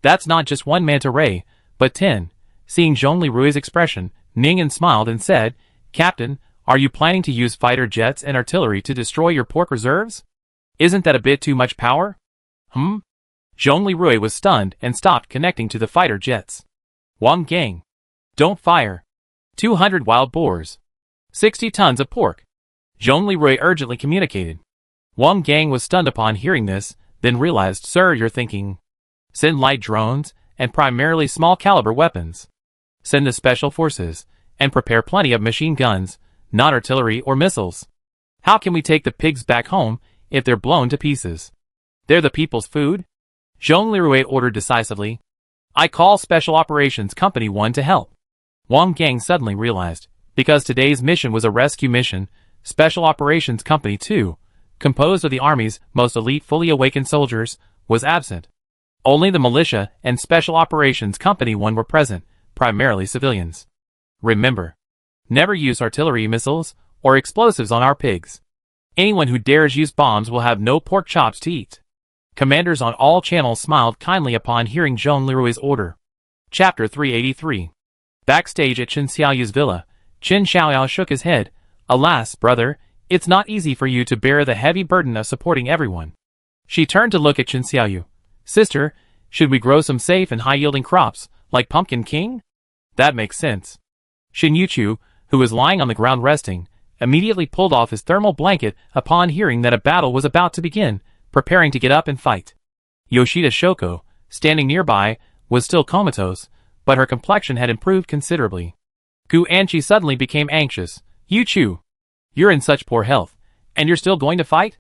That's not just one manta ray, but 10. Seeing Zhongli Rui's expression, Ning Yin smiled and said, Captain, are you planning to use fighter jets and artillery to destroy your pork reserves? Isn't that a bit too much power? Zhongli Rui was stunned and stopped connecting to the fighter jets. Wang Gang. Don't fire. 200 wild boars. 60 tons of pork. Zhongli Rui urgently communicated. Wang Gang was stunned upon hearing this, then realized, Sir, you're thinking. Send light drones, and primarily small caliber weapons. Send the special forces, and prepare plenty of machine guns, not artillery or missiles. How can we take the pigs back home if they're blown to pieces? They're the people's food? Zhongli Rui ordered decisively. I call Special Operations Company 1 to help. Wang Gang suddenly realized, because today's mission was a rescue mission, Special Operations Company 2, composed of the Army's most elite fully awakened soldiers, was absent. Only the militia and Special Operations Company 1 were present, primarily civilians. Remember, Never use artillery missiles or explosives on our pigs. Anyone who dares use bombs will have no pork chops to eat. Commanders on all channels smiled kindly upon hearing Zhong Lirui's order. Chapter 383. Backstage at Chen Xiaoyu's villa, Chen Xiaoyao shook his head. Alas, brother, it's not easy for you to bear the heavy burden of supporting everyone. She turned to look at Chen Xiaoyu. Sister, should we grow some safe and high-yielding crops, like Pumpkin King? That makes sense. Xin Yuchu, who was lying on the ground resting, immediately pulled off his thermal blanket upon hearing that a battle was about to begin, preparing to get up and fight. Yoshida Shoko, standing nearby, was still comatose, but her complexion had improved considerably. Gu Anqi suddenly became anxious. Yuchu, you're in such poor health, and you're still going to fight?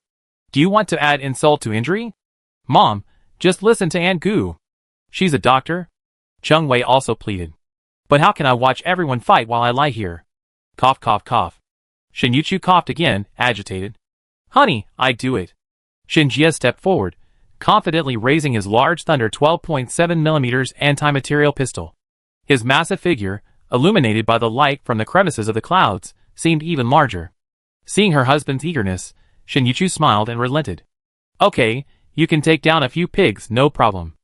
Do you want to add insult to injury? Mom, just listen to Aunt Gu. She's a doctor. Cheng Wei also pleaded. But how can I watch everyone fight while I lie here? Cough, cough, cough. Xin Yuchu coughed again, agitated. Honey, I'd do it. Xin Jie stepped forward, confidently raising his large Thunder 12.7mm anti-material pistol. His massive figure, illuminated by the light from the crevices of the clouds, seemed even larger. Seeing her husband's eagerness, Xin Yuchu smiled and relented. Okay, you can take down a few pigs, no problem.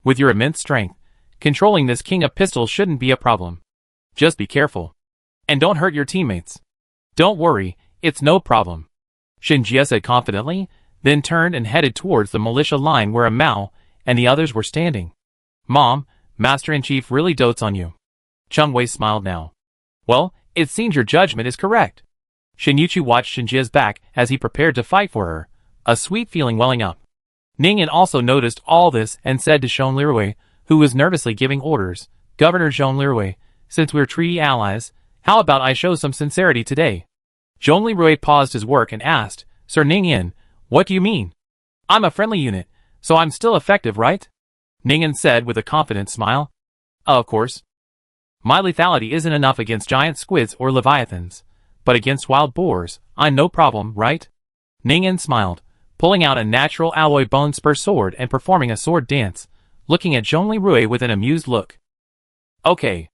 With your immense strength, controlling this king of pistols shouldn't be a problem. Just be careful. And don't hurt your teammates. Don't worry, it's no problem. Xin Jie said confidently, then turned and headed towards the militia line where Mao and the others were standing. Mom, Master-in-Chief really dotes on you. Cheng Wei smiled now. Well, it seems your judgment is correct. Xin Yuchu watched Xin Jie's back as he prepared to fight for her, a sweet feeling welling up. Ningyan also noticed all this and said to Zhong Lirui, who was nervously giving orders, Governor Zhong Lirui, since we're treaty allies, how about I show some sincerity today? Zhong Lirui paused his work and asked, Sir Ningyan, what do you mean? I'm a friendly unit, so I'm still effective, right? Ningyan said with a confident smile. Of course. My lethality isn't enough against giant squids or leviathans, but against wild boars, I'm no problem, right? Ningyan smiled, pulling out a natural alloy bone spur sword and performing a sword dance, looking at Zhong Lirui with an amused look. Okay.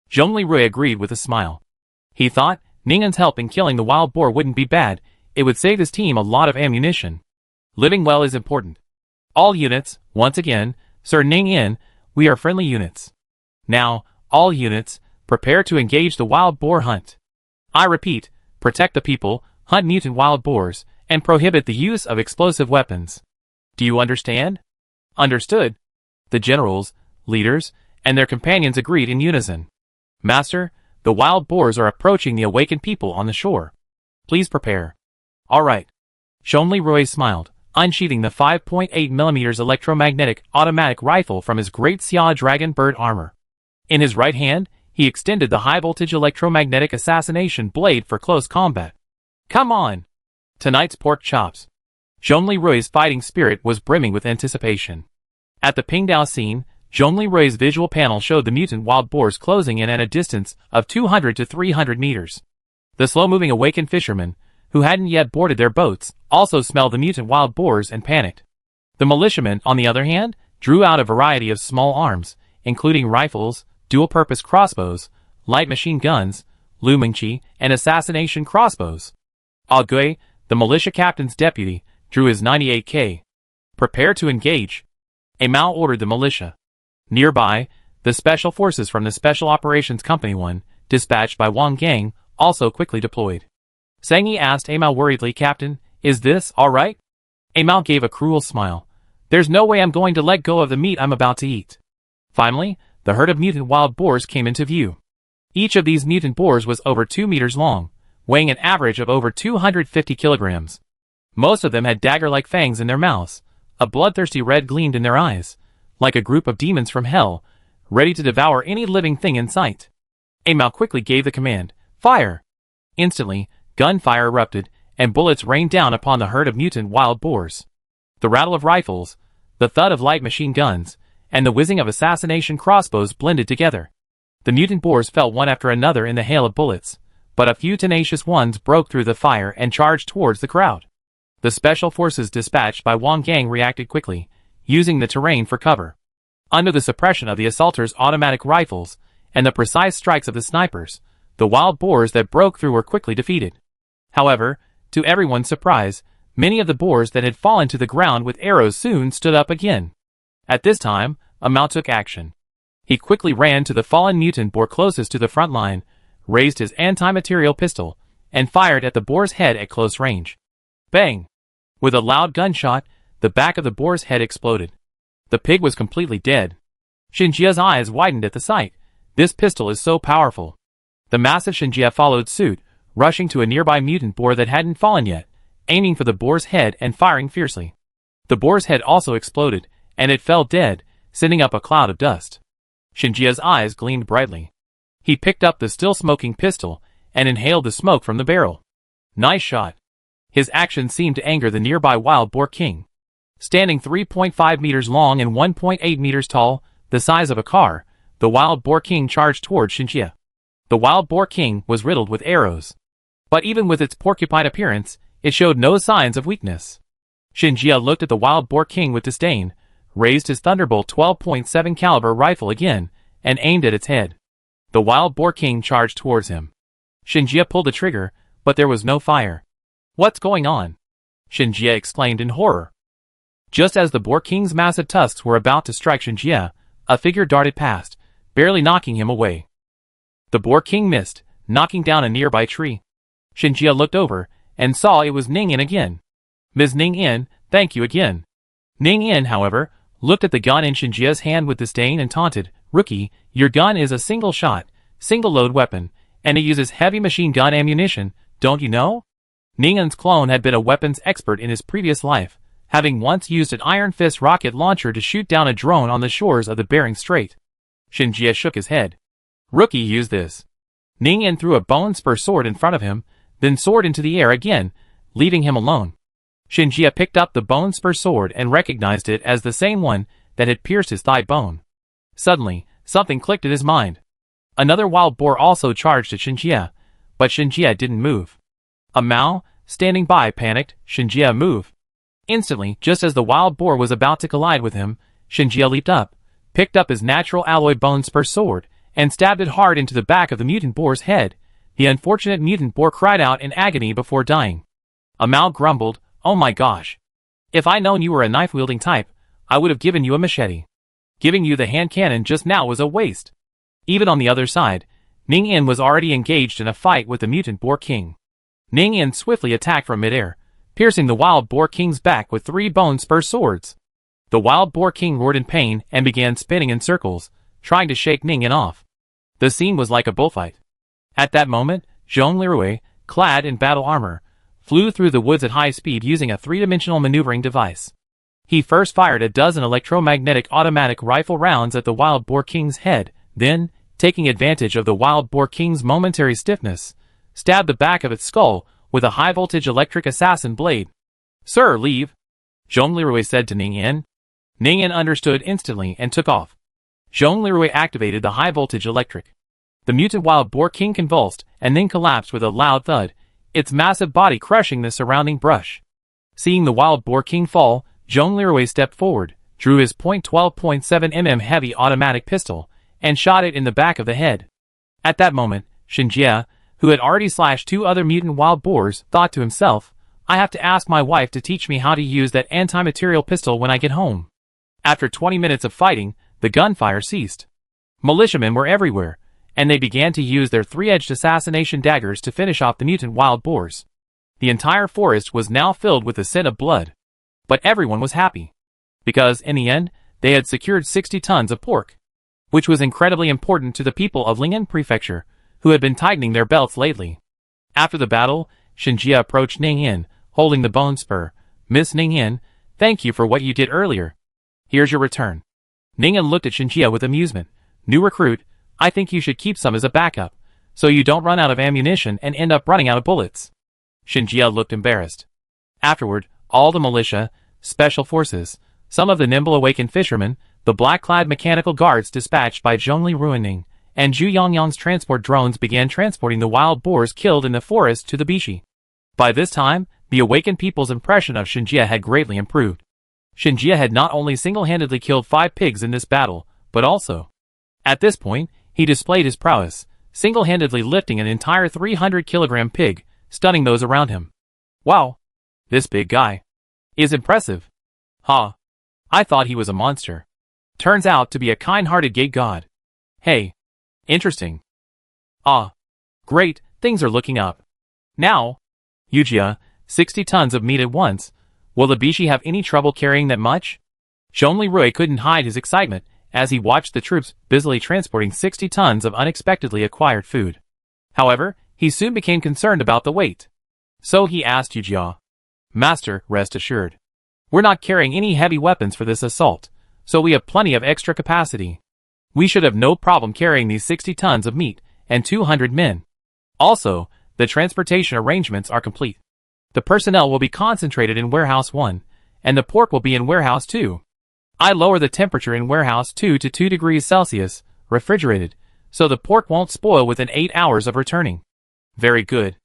Zhong Lirui agreed with a smile. He thought, Ningyan's help in killing the wild boar wouldn't be bad, it would save his team a lot of ammunition. Living well is important. All units, once again, Sir Ningyan, we are friendly units. Now, all units, prepare to engage the wild boar hunt. I repeat, protect the people, hunt mutant wild boars, and prohibit the use of explosive weapons. Do you understand? Understood. The generals, leaders, and their companions agreed in unison. Master, the wild boars are approaching the awakened people on the shore. Please prepare. All right. Zhong Lirui smiled, unsheathing the 5.8mm electromagnetic automatic rifle from his great Xia dragon bird armor. In his right hand, he extended the high-voltage electromagnetic assassination blade for close combat. Come on! Tonight's pork chops. Zhong Lirui's fighting spirit was brimming with anticipation. At the Pingdao scene, Zhong Lirui's visual panel showed the mutant wild boars closing in at a distance of 200 to 300 meters. The slow-moving awakened fishermen, who hadn't yet boarded their boats, also smelled the mutant wild boars and panicked. The militiamen, on the other hand, drew out a variety of small arms, including rifles, dual-purpose crossbows, light machine guns, lumingchi, and assassination crossbows. Agui, the militia captain's deputy, drew his 98K. Prepare to engage. A Mao ordered the militia. Nearby, the special forces from the Special Operations Company 1, dispatched by Wang Gang, also quickly deployed. Sang Yi asked A Mao worriedly, Captain, is this all right? A Mao gave a cruel smile. There's no way I'm going to let go of the meat I'm about to eat. Finally, the herd of mutant wild boars came into view. Each of these mutant boars was over 2 meters long, weighing an average of over 250 kilograms. Most of them had dagger-like fangs in their mouths. A bloodthirsty red gleamed in their eyes, like a group of demons from hell, ready to devour any living thing in sight. A Mao quickly gave the command, fire! Instantly, gunfire erupted, and bullets rained down upon the herd of mutant wild boars. The rattle of rifles, the thud of light machine guns, and the whizzing of assassination crossbows blended together. The mutant boars fell one after another in the hail of bullets, but a few tenacious ones broke through the fire and charged towards the crowd. The special forces dispatched by Wang Gang reacted quickly, using the terrain for cover. Under the suppression of the assaulters' automatic rifles and the precise strikes of the snipers, The wild boars that broke through were quickly defeated. However, to everyone's surprise, many of the boars that had fallen to the ground with arrows soon stood up again. At this time, Amao took action. He quickly ran to the fallen mutant boar closest to the front line, raised his anti-material pistol, and fired at the boar's head at close range. Bang! With a loud gunshot, the back of the boar's head exploded. The pig was completely dead. Shinjia's eyes widened at the sight. This pistol is so powerful. The massive Shinjia followed suit, rushing to a nearby mutant boar that hadn't fallen yet, aiming for the boar's head and firing fiercely. The boar's head also exploded, and it fell dead, sending up a cloud of dust. Shinjia's eyes gleamed brightly. He picked up the still-smoking pistol and inhaled the smoke from the barrel. Nice shot. His action seemed to anger the nearby wild boar king. Standing 3.5 meters long and 1.8 meters tall, the size of a car, the wild boar king charged toward Shinjia. The wild boar king was riddled with arrows. But even with its porcupine appearance, it showed no signs of weakness. Shinjia looked at the wild boar king with disdain, raised his Thunderbolt 12.7 caliber rifle again, and aimed at its head. The wild boar king charged towards him. Shinjia pulled the trigger, but there was no fire. What's going on? Shinjia exclaimed in horror. Just as the boar king's massive tusks were about to strike Shinjia, a figure darted past, barely knocking him away. The boar king missed, knocking down a nearby tree. Shinjia looked over, and saw it was Ning-In again. Ms. Ning-In, thank you again. Ning-In, however, looked at the gun in Shinjia's hand with disdain and taunted, Rookie, your gun is a single-shot, single-load weapon, and it uses heavy machine gun ammunition, don't you know? Ning-In's clone had been a weapons expert in his previous life, having once used an Iron Fist rocket launcher to shoot down a drone on the shores of the Bering Strait. Shinjia shook his head. Rookie used this. Ning-In threw a bone spur sword in front of him, then soared into the air again, leaving him alone. Shinjia picked up the bone spur sword and recognized it as the same one that had pierced his thigh bone. Suddenly, something clicked in his mind. Another wild boar also charged at Shinjia, but Shinjia didn't move. Amao, standing by, panicked, Shinjia, move. Instantly, just as the wild boar was about to collide with him, Shinjia leaped up, picked up his natural alloy bone spur sword, and stabbed it hard into the back of the mutant boar's head. The unfortunate mutant boar cried out in agony before dying. Amao grumbled, oh my gosh. If I'd known you were a knife-wielding type, I would have given you a machete. Giving you the hand cannon just now was a waste. Even on the other side, Ning-In was already engaged in a fight with the mutant boar king. Ning-In swiftly attacked from midair, piercing the wild boar king's back with 3 bone spur swords. The wild boar king roared in pain and began spinning in circles, trying to shake Ning-In off. The scene was like a bullfight. At that moment, Zhong Lirui, clad in battle armor, flew through the woods at high speed using a 3-dimensional maneuvering device. He first fired a dozen electromagnetic automatic rifle rounds at the wild boar king's head, then, taking advantage of the wild boar king's momentary stiffness, stabbed the back of its skull with a high-voltage electric assassin blade. Sir, leave, Zhong Lirui said to Ning-In. Ning-In understood instantly and took off. Zhong Lirui activated the high-voltage electric. The mutant wild boar king convulsed and then collapsed with a loud thud, its massive body crushing the surrounding brush. Seeing the wild boar king fall, Zhong Lirui stepped forward, drew his .12.7 mm heavy automatic pistol, and shot it in the back of the head. At that moment, Shinjia, who had already slashed 2 other mutant wild boars, thought to himself, I have to ask my wife to teach me how to use that anti-material pistol when I get home. After 20 minutes of fighting, the gunfire ceased. Militiamen were everywhere, and they began to use their 3-edged assassination daggers to finish off the mutant wild boars. The entire forest was now filled with the scent of blood. But everyone was happy. Because, in the end, they had secured 60 tons of pork. Which was incredibly important to the people of Ling'an Prefecture, who had been tightening their belts lately. After the battle, Shinjia approached Ning-In, holding the bone spur. Miss Ning-In, thank you for what you did earlier. Here's your return. Ning-In looked at Shinjia with amusement. New recruit, I think you should keep some as a backup, so you don't run out of ammunition and end up running out of bullets. Shinjia looked embarrassed. Afterward, all the militia, special forces, some of the nimble awakened fishermen, the black-clad mechanical guards dispatched by Zhongli Ruining, and Zhu Yangyang's transport drones began transporting the wild boars killed in the forest to the Bishi. By this time, the awakened people's impression of Shinjia had greatly improved. Shinjia had not only single-handedly killed 5 pigs in this battle, but also, at this point, he displayed his prowess, single-handedly lifting an entire 300-kilogram pig, stunning those around him. Wow! This big guy is impressive. Ha! I thought he was a monster. Turns out to be a kind-hearted gay god. Hey. Interesting. Ah. Great, things are looking up. Now, Yujia, 60 tons of meat at once. Will the Bishi have any trouble carrying that much? Zhongli couldn't hide his excitement as he watched the troops busily transporting 60 tons of unexpectedly acquired food. However, he soon became concerned about the weight. So he asked Yujia, Master, rest assured. We're not carrying any heavy weapons for this assault, so we have plenty of extra capacity. We should have no problem carrying these 60 tons of meat and 200 men. Also, the transportation arrangements are complete. The personnel will be concentrated in Warehouse 1, and the pork will be in Warehouse 2. I lower the temperature in Warehouse 2 to 2 degrees Celsius, refrigerated, so the pork won't spoil within 8 hours of returning. Very good.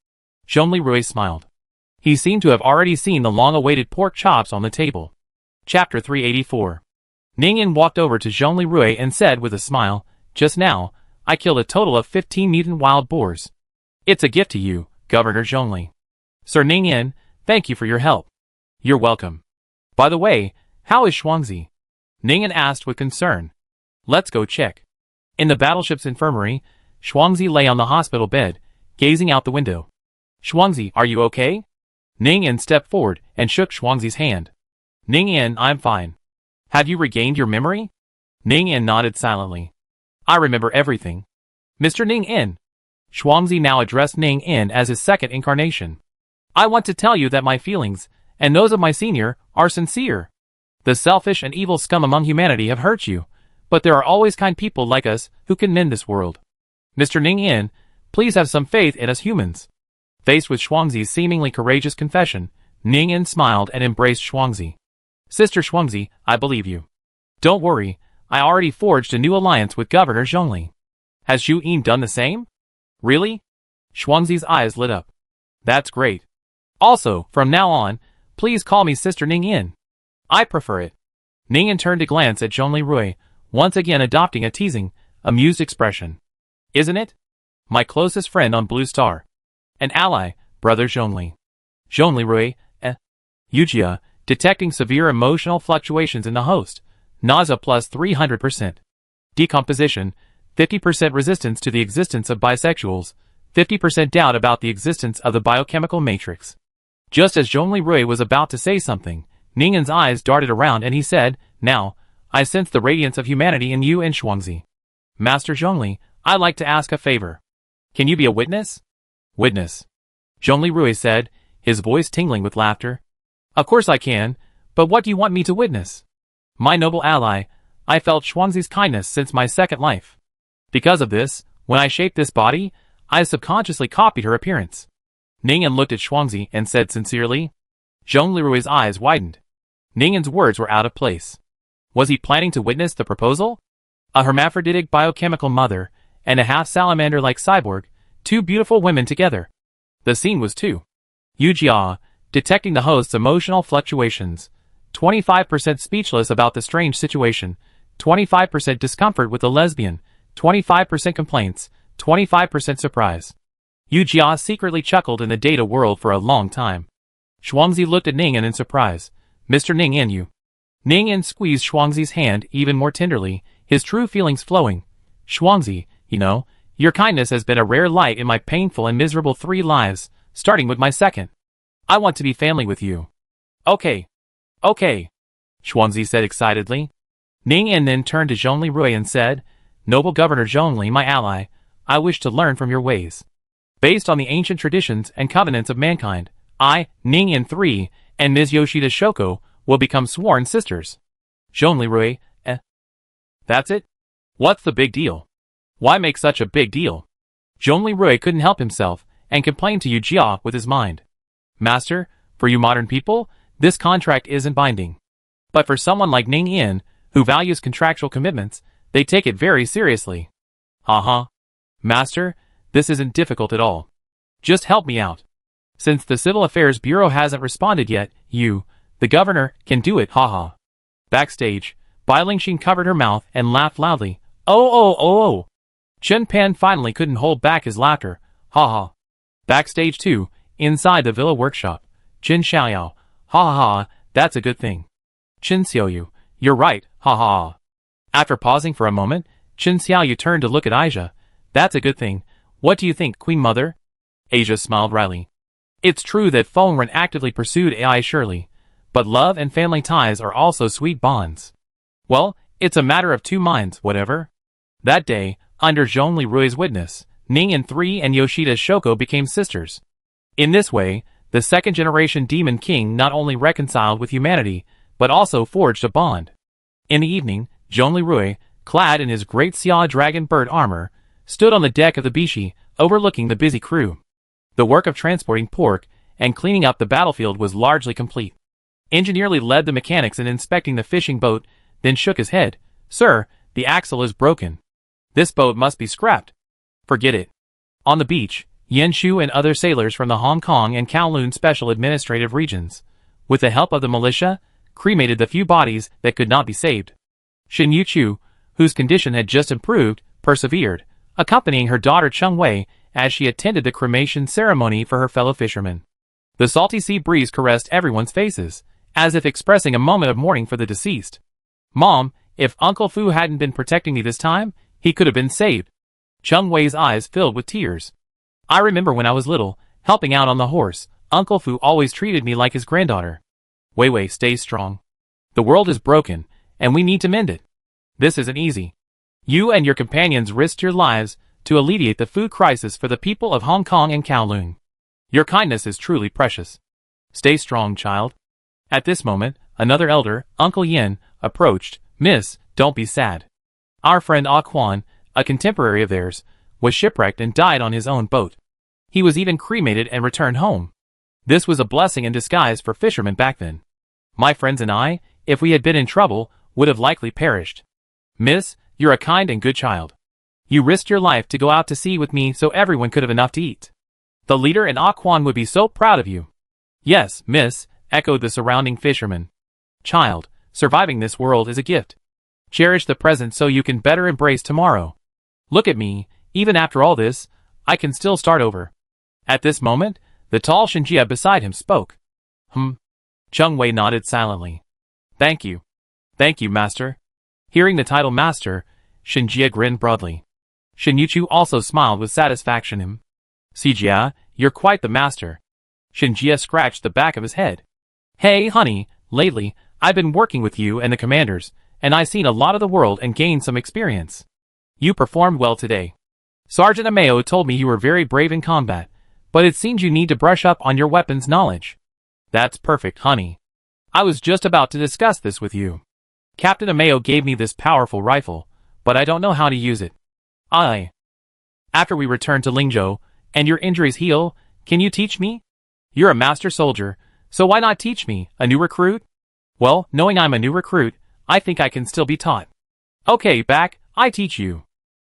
Zhongli smiled. He seemed to have already seen the long-awaited pork chops on the table. Chapter 384. Ningyan walked over to Zhongli and said with a smile, Just now, I killed a total of 15 mutant wild boars. It's a gift to you, Governor Zhongli. Sir Ningyan, thank you for your help. You're welcome. By the way, how is Shuangzi? Ningyan asked with concern. Let's go check. In the battleship's infirmary, Shuangzi lay on the hospital bed, gazing out the window. Shuangzi, are you okay? Ningyan stepped forward and shook Shuangzi's hand. Ningyan, I'm fine. Have you regained your memory? Ningyan nodded silently. I remember everything. Mr. Ningyan. Shuangzi now addressed Ningyan as his second incarnation. I want to tell you that my feelings, and those of my senior, are sincere. The selfish and evil scum among humanity have hurt you, but there are always kind people like us who can mend this world. Mr. Ningyan, please have some faith in us humans. Faced with Shuangzi's seemingly courageous confession, Ningyan smiled and embraced Shuangzi. Sister Shuangzi, I believe you. Don't worry, I already forged a new alliance with Governor Zhongli. Has Zhu Yin done the same? Really? Shuangzi's eyes lit up. That's great. Also, from now on, please call me Sister Ningyan. I prefer it. Ningyan turned to glance at Zhongli, once again adopting a teasing, amused expression. Isn't it? My closest friend on Blue Star. An ally, Brother Zhongli. Zhongli, Yujia, detecting severe emotional fluctuations in the host. Nausea plus 300%. Decomposition, 50% resistance to the existence of bisexuals, 50% doubt about the existence of the biochemical matrix. Just as Zhongli was about to say something, Ningyan's eyes darted around and he said, Now, I sense the radiance of humanity in you and Shuangzi. Master Zhongli, I'd like to ask a favor. Can you be a witness? Witness. Zhongli said, his voice tingling with laughter. Of course I can, but what do you want me to witness? My noble ally, I felt Shuangzi's kindness since my second life. Because of this, when I shaped this body, I subconsciously copied her appearance. Ningyan looked at Shuangzi and said sincerely. Zhongli eyes widened. Ningyan's words were out of place. Was he planning to witness the proposal? A hermaphroditic biochemical mother, and a half-salamander-like cyborg, two beautiful women together. The scene was too. Yujia, detecting the host's emotional fluctuations. 25% speechless about the strange situation. 25% discomfort with the lesbian. 25% complaints. 25% surprise. Yujia secretly chuckled in the data world for a long time. Shuangzi looked at Ningyan in surprise. Mr. Ningyan, you. Ningyan squeezed Shuangzi's hand even more tenderly, his true feelings flowing. Shuangzi, you know, your kindness has been a rare light in my painful and miserable 3 lives, starting with my second. I want to be family with you. Okay. Okay. Shuangzi said excitedly. Ningyan then turned to Zhongli and said, Noble Governor Zhongli, my ally, I wish to learn from your ways. Based on the ancient traditions and covenants of mankind, I, Ningyan III, and Ms. Yoshida Shoko will become sworn sisters. Zhongli That's it? What's the big deal? Why make such a big deal? Zhongli couldn't help himself and complained to Yujia with his mind. Master, for you modern people, this contract isn't binding. But for someone like Ningyan, who values contractual commitments, they take it very seriously. Haha. Master, this isn't difficult at all. Just help me out. Since the Civil Affairs Bureau hasn't responded yet, you, the governor, can do it, haha. Backstage, Bai Lingxin covered her mouth and laughed loudly. Oh. Chen Pan finally couldn't hold back his laughter. Ha ha. Backstage 2, inside the villa workshop. Chen Xiaoyao. Ha ha ha, that's a good thing. Chen Xiaoyu. You're right, ha ha ha. After pausing for a moment, Chen Xiaoyu turned to look at Asia. That's a good thing. What do you think, Queen Mother? Asia smiled wryly. It's true that Feng Ren actively pursued Ai Shirley, but love and family ties are also sweet bonds. Well, it's a matter of two minds, whatever. That day, under Zhongli Rui's witness, Ning and 3 and Yoshida Shoko became sisters. In this way, the second-generation Demon King not only reconciled with humanity, but also forged a bond. In the evening, Zhongli Rui, clad in his great Xia dragon bird armor, stood on the deck of the Bishi, overlooking the busy crew. The work of transporting pork and cleaning up the battlefield was largely complete. Engineer Li led the mechanics in inspecting the fishing boat, then shook his head. Sir, the axle is broken. This boat must be scrapped. Forget it. On the beach, Yan Shu and other sailors from the Hong Kong and Kowloon Special Administrative Regions, with the help of the militia, cremated the few bodies that could not be saved. Shin Yuchu, whose condition had just improved, persevered, accompanying her daughter Cheng Wei as she attended the cremation ceremony for her fellow fishermen. The salty sea breeze caressed everyone's faces, as if expressing a moment of mourning for the deceased. Mom, if Uncle Fu hadn't been protecting me this time, he could have been saved. Cheng Wei's eyes filled with tears. I remember when I was little, helping out on the horse, Uncle Fu always treated me like his granddaughter. Wei, stay strong. The world is broken, and we need to mend it. This isn't easy. You and your companions risked your lives to alleviate the food crisis for the people of Hong Kong and Kowloon. Your kindness is truly precious. Stay strong, child. At this moment, another elder, Uncle Yin, approached. Miss, don't be sad. Our friend Ah Quan, a contemporary of theirs, was shipwrecked and died on his own boat. He was even cremated and returned home. This was a blessing in disguise for fishermen back then. My friends and I, if we had been in trouble, would have likely perished. Miss, you're a kind and good child. You risked your life to go out to sea with me so everyone could have enough to eat. The leader and Ah Quan would be so proud of you. Yes, miss, echoed the surrounding fishermen. Child, surviving this world is a gift. Cherish the present so you can better embrace tomorrow. Look at me, even after all this, I can still start over. At this moment, the tall Shinjia beside him spoke. Cheng Wei nodded silently. Thank you. Thank you, master. Hearing the title master, Shinjia grinned broadly. Shinyuchu also smiled with satisfaction. Sijia, you're quite the master. Shinjia scratched the back of his head. Hey, honey, lately, I've been working with you and the commanders, and I've seen a lot of the world and gained some experience. You performed well today. Sergeant Ameo told me you were very brave in combat, but it seems you need to brush up on your weapons knowledge. That's perfect, honey. I was just about to discuss this with you. Captain Ameo gave me this powerful rifle, but I don't know how to use it. After we return to Lingzhou, and your injuries heal, can you teach me? You're a master soldier, so why not teach me, a new recruit? Well, knowing I'm a new recruit, I think I can still be taught. Okay, back, I teach you.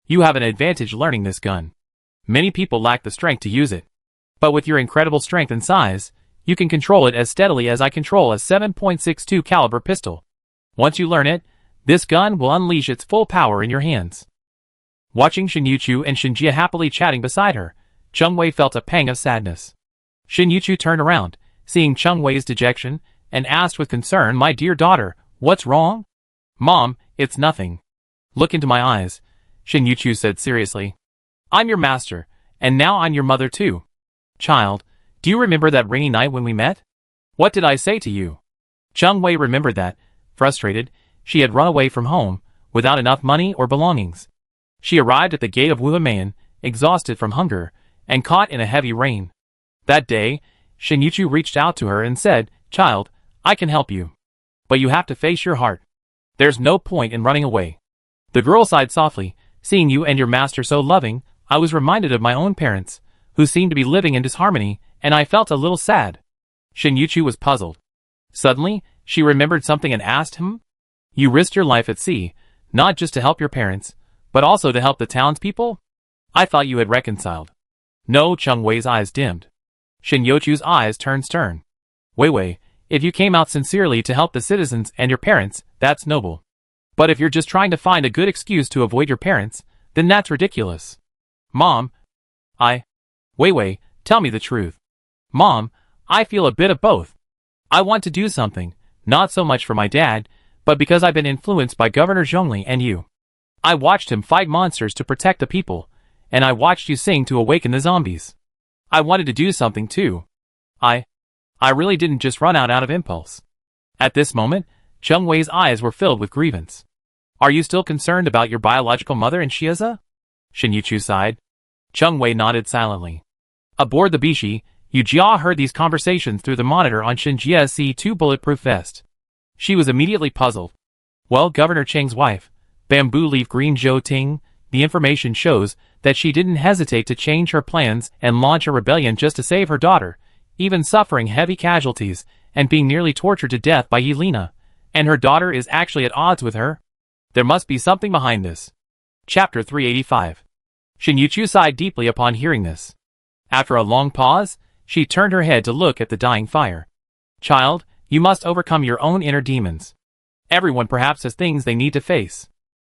You have an advantage learning this gun. Many people lack the strength to use it. But with your incredible strength and size, you can control it as steadily as I control a 7.62 caliber pistol. Once you learn it, this gun will unleash its full power in your hands. Watching Shinyuchu and Shinjia happily chatting beside her, Cheng Wei felt a pang of sadness. Shinyuchu turned around, seeing Cheng Wei's dejection, and asked with concern, My dear daughter, what's wrong? Mom, it's nothing. Look into my eyes, Shinyuchu said seriously. I'm your master, and now I'm your mother too. Child, do you remember that rainy night when we met? What did I say to you? Cheng Wei remembered that, frustrated, she had run away from home, without enough money or belongings. She arrived at the gate of Wuhan, exhausted from hunger, and caught in a heavy rain. That day, Shinyuchu reached out to her and said, Child, I can help you. But you have to face your heart. There's no point in running away. The girl sighed softly. Seeing you and your master so loving, I was reminded of my own parents, who seemed to be living in disharmony, and I felt a little sad. Shinyuchu was puzzled. Suddenly, she remembered something and asked him, You risked your life at sea, not just to help your parents, but also to help the townspeople? I thought you had reconciled. No, Cheng Wei's eyes dimmed. Shinyuchu's eyes turned stern. Wei, if you came out sincerely to help the citizens and your parents, that's noble. But if you're just trying to find a good excuse to avoid your parents, Then that's ridiculous. Mom, Wei, tell me the truth. Mom, I feel a bit of both. I want to do something, not so much for my dad, but because I've been influenced by Governor Zhongli and you. I watched him fight monsters to protect the people, and I watched you sing to awaken the zombies. I wanted to do something too. I really didn't just run out of impulse. At this moment, Cheng Wei's eyes were filled with grievance. Are you still concerned about your biological mother and Shiaza? Shin Yuchu sighed. Cheng Wei nodded silently. Aboard the Bishi, Yu Jia heard these conversations through the monitor on Shin Jia's C2 bulletproof vest. She was immediately puzzled. Well, Governor Cheng's wife, Bamboo Leaf Green Zhou Ting, the information shows that she didn't hesitate to change her plans and launch a rebellion just to save her daughter, even suffering heavy casualties and being nearly tortured to death by Yelena, and her daughter is actually at odds with her. There must be something behind this. Chapter 385. Shin Yuchu sighed deeply upon hearing this. After a long pause, she turned her head to look at the dying fire. Child, you must overcome your own inner demons. Everyone perhaps has things they need to face.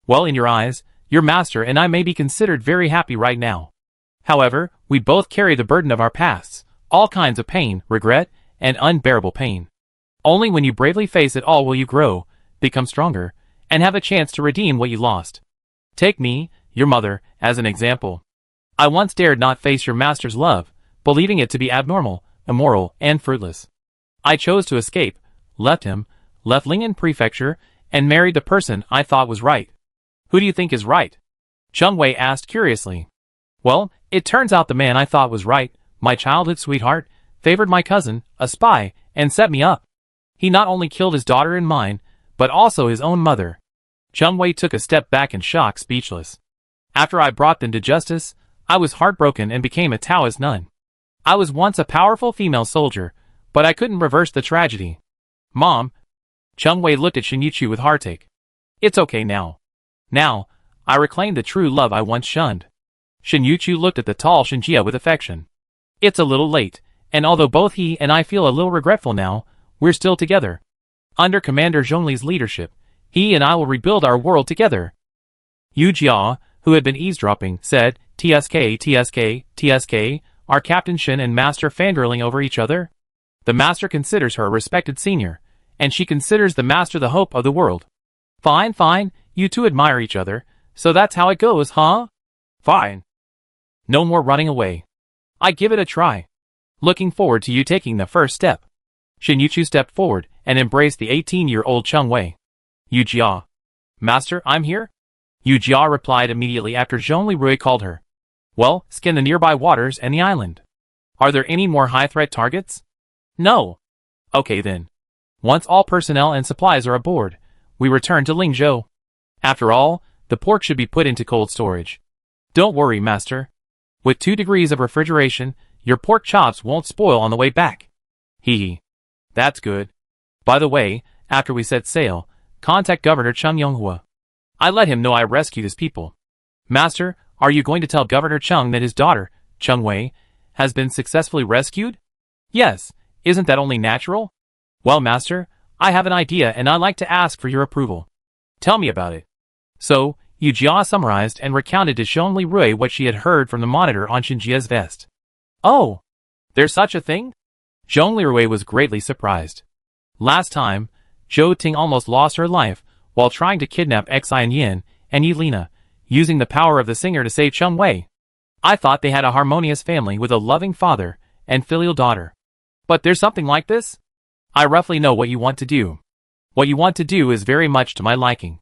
Well, in your eyes, your master and I may be considered very happy right now. However, we both carry the burden of our pasts, all kinds of pain, regret, and unbearable pain. Only when you bravely face it all will you grow, become stronger, and have a chance to redeem what you lost. Take me, your mother, as an example. I once dared not face your master's love, believing it to be abnormal, immoral, and fruitless. I chose to escape, left him, left Lingyan Prefecture, and married the person I thought was right. Who do you think is right? Cheng Wei asked curiously. Well, it turns out the man I thought was right, my childhood sweetheart, favored my cousin, a spy, and set me up. He not only killed his daughter and mine, but also his own mother. Cheng Wei took a step back in shock, speechless. After I brought them to justice, I was heartbroken and became a Taoist nun. I was once a powerful female soldier, but I couldn't reverse the tragedy. Mom. Cheng Wei looked at Shin Yuchu with heartache. It's okay now. Now, I reclaim the true love I once shunned. Shin Yuchu looked at the tall Shin Jia with affection. It's a little late, and although both he and I feel a little regretful now, we're still together. Under Commander Zhongli's leadership, he and I will rebuild our world together. Yu Jia, who had been eavesdropping, said, TSK, are Captain Shin and Master fangirling over each other? The Master considers her a respected senior, and she considers the Master the hope of the world. Fine, you two admire each other, so that's how it goes, huh? Fine. No more running away. I give it a try. Looking forward to you taking the first step. Shin Yuchu stepped forward and embraced the 18-year-old Cheng Wei. Yu Jia. Master, I'm here? Yu Jia replied immediately after Zhongli Rui called her. Well, scan the nearby waters and the island. Are there any more high-threat targets? No. Okay then. Once all personnel and supplies are aboard, we return to Lingzhou. After all, the pork should be put into cold storage. Don't worry, Master. With 2 degrees of refrigeration, your pork chops won't spoil on the way back. Hee. That's good. By the way, after we set sail, contact Governor Cheng Yonghua. I let him know I rescued his people. Master, are you going to tell Governor Cheng that his daughter, Cheng Wei, has been successfully rescued? Yes, isn't that only natural? Well, Master, I have an idea and I'd like to ask for your approval. Tell me about it. So, Yu Jia summarized and recounted to Zhongli Rui what she had heard from the monitor on Shin Jia's vest. Oh, there's such a thing? Zhongli Rui was greatly surprised. Last time, Zhou Ting almost lost her life while trying to kidnap Xian Yin and Yelena, using the power of the singer to save Cheng Wei. I thought they had a harmonious family with a loving father and filial daughter. But there's something like this? I roughly know what you want to do. What you want to do is very much to my liking.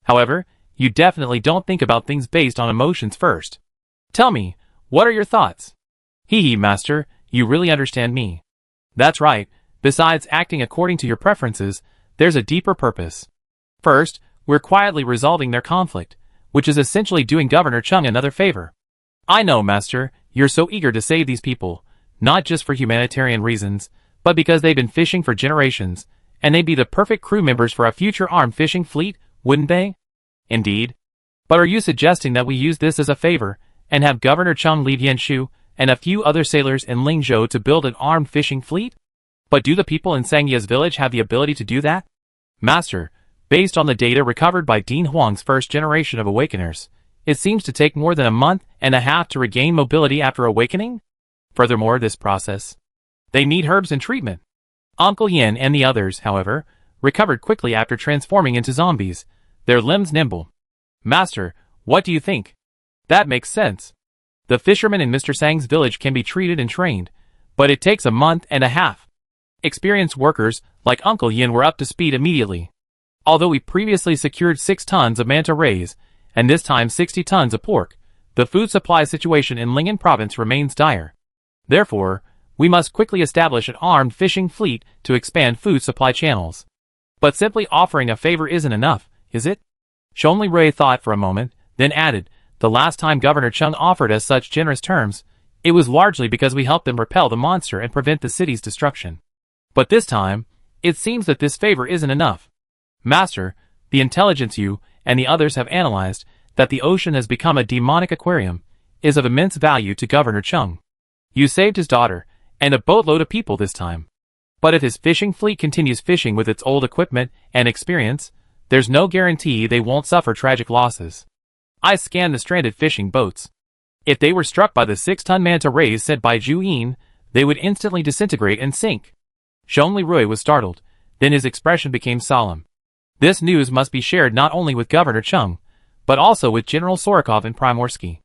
However, you definitely don't think about things based on emotions first. Tell me, what are your thoughts? Hee, Master, you really understand me. That's right, besides acting according to your preferences, there's a deeper purpose. First, we're quietly resolving their conflict, which is essentially doing Governor Cheng another favor. I know, Master, you're so eager to save these people, not just for humanitarian reasons, but because they've been fishing for generations, and they'd be the perfect crew members for a future armed fishing fleet, wouldn't they? Indeed. But are you suggesting that we use this as a favor, and have Governor Cheng leave Yanshu and a few other sailors in Lingzhou to build an armed fishing fleet? But do the people in Sangya's village have the ability to do that? Master, based on the data recovered by Dean Huang's first generation of Awakeners, It seems to take more than a month and a half to regain mobility after awakening. Furthermore, this process, they need herbs and treatment. Uncle Yin and the others, however, recovered quickly after transforming into zombies, their limbs nimble. Master, what do you think? That makes sense. The fishermen in Mr. Sang's village can be treated and trained, but it takes a month and a half. Experienced workers, like Uncle Yin, were up to speed immediately. Although we previously secured 6 tons of manta rays, and this time 60 tons of pork, the food supply situation in Lingen province remains dire. Therefore, we must quickly establish an armed fishing fleet to expand food supply channels. But simply offering a favor isn't enough, is it? Zhongli Rui thought for a moment, then added, the last time Governor Chung offered us such generous terms, it was largely because we helped them repel the monster and prevent the city's destruction. But this time, it seems that this favor isn't enough. Master, the intelligence you and the others have analyzed, that the ocean has become a demonic aquarium, is of immense value to Governor Chung. You saved his daughter, and a boatload of people this time. But if his fishing fleet continues fishing with its old equipment and experience, there's no guarantee they won't suffer tragic losses. I scanned the stranded fishing boats. If they were struck by the 6-ton manta rays sent by Zhu Yin, they would instantly disintegrate and sink. Zhongli Rui was startled, then his expression became solemn. This news must be shared not only with Governor Chung, but also with General Sorokov and Primorsky.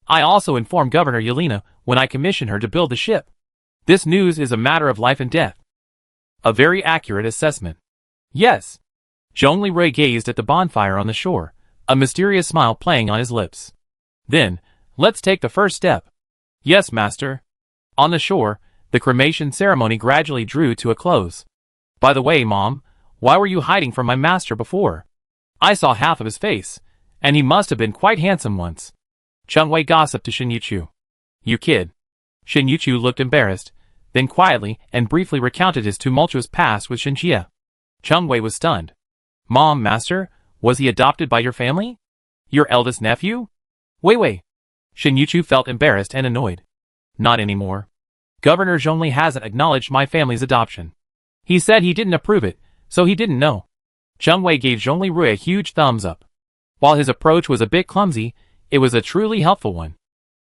I also informed Governor Yelena when I commissioned her to build the ship. This news is a matter of life and death. A very accurate assessment. Yes. Zhongli Rui gazed at the bonfire on the shore, a mysterious smile playing on his lips. Then, let's take the first step. Yes, master. On the shore, the cremation ceremony gradually drew to a close. By the way, Mom, why were you hiding from my master before? I saw half of his face, and he must have been quite handsome once. Chung Wei gossiped to Shin Yuchu. You kid. Shin Yuchu looked embarrassed, then quietly and briefly recounted his tumultuous past with Shin Jie. Chung Wei was stunned. Mom, master, was he adopted by your family? Your eldest nephew? Wei. Shin Yuchu felt embarrassed and annoyed. Not anymore. Governor Zhongli hasn't acknowledged my family's adoption. He said he didn't approve it, so he didn't know. Chung Wei gave Zhongli Rui a huge thumbs up. While his approach was a bit clumsy, it was a truly helpful one.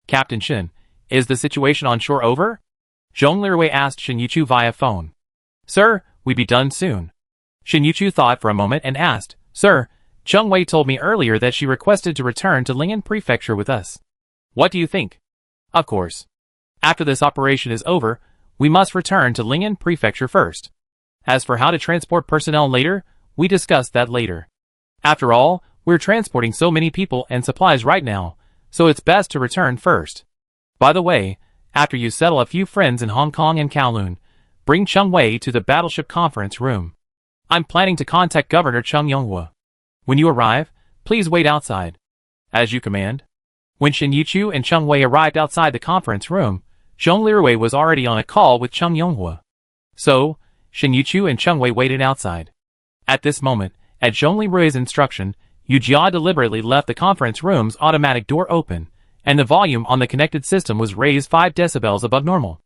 Captain Shin, is the situation on shore over? Zhongli Rui asked Shin Yuchu via phone. Sir, we be done soon. Shin Yuchu thought for a moment and asked, Sir, Chung Wei told me earlier that she requested to return to Lingen Prefecture with us. What do you think? Of course. After this operation is over, we must return to Lingen Prefecture first. As for how to transport personnel later, we discussed that later. After all, we're transporting so many people and supplies right now, so it's best to return first. By the way, after you settle a few friends in Hong Kong and Kowloon, bring Chung Wei to the battleship conference room. I'm planning to contact Governor Chung Yonghua. When you arrive, please wait outside. As you command. When Shin Yuchu and Chung Wei arrived outside the conference room, Zhongli Rui was already on a call with Chung Yonghua. So, Shin Yuchu and Chung Wei waited outside. At this moment, at Zhongli Rui's instruction, Yu Jia deliberately left the conference room's automatic door open, and the volume on the connected system was raised 5 decibels above normal.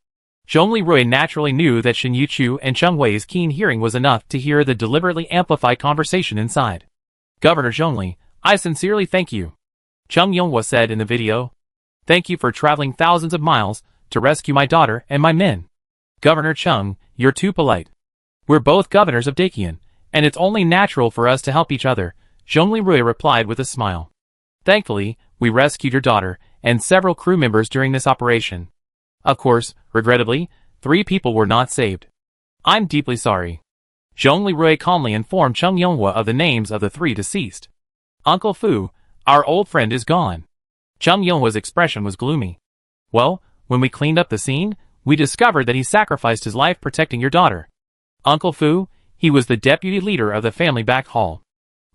Zhongli Rui naturally knew that Shin Yuchu and Chung Wei's keen hearing was enough to hear the deliberately amplified conversation inside. Governor Zhongli, I sincerely thank you. Chung Yonghua said in the video. Thank you for traveling thousands of miles to rescue my daughter and my men. Governor Chung, you're too polite. We're both governors of Dakian, and it's only natural for us to help each other, Zhongli Rui replied with a smile. Thankfully, we rescued your daughter and several crew members during this operation. Of course, regrettably, 3 people were not saved. I'm deeply sorry. Zhongli Rui calmly informed Chung Yonghua of the names of the 3 deceased. Uncle Fu, our old friend, is gone. Chung Yonghua's expression was gloomy. Well, when we cleaned up the scene, we discovered that he sacrificed his life protecting your daughter. Uncle Fu, he was the deputy leader of the family back hall.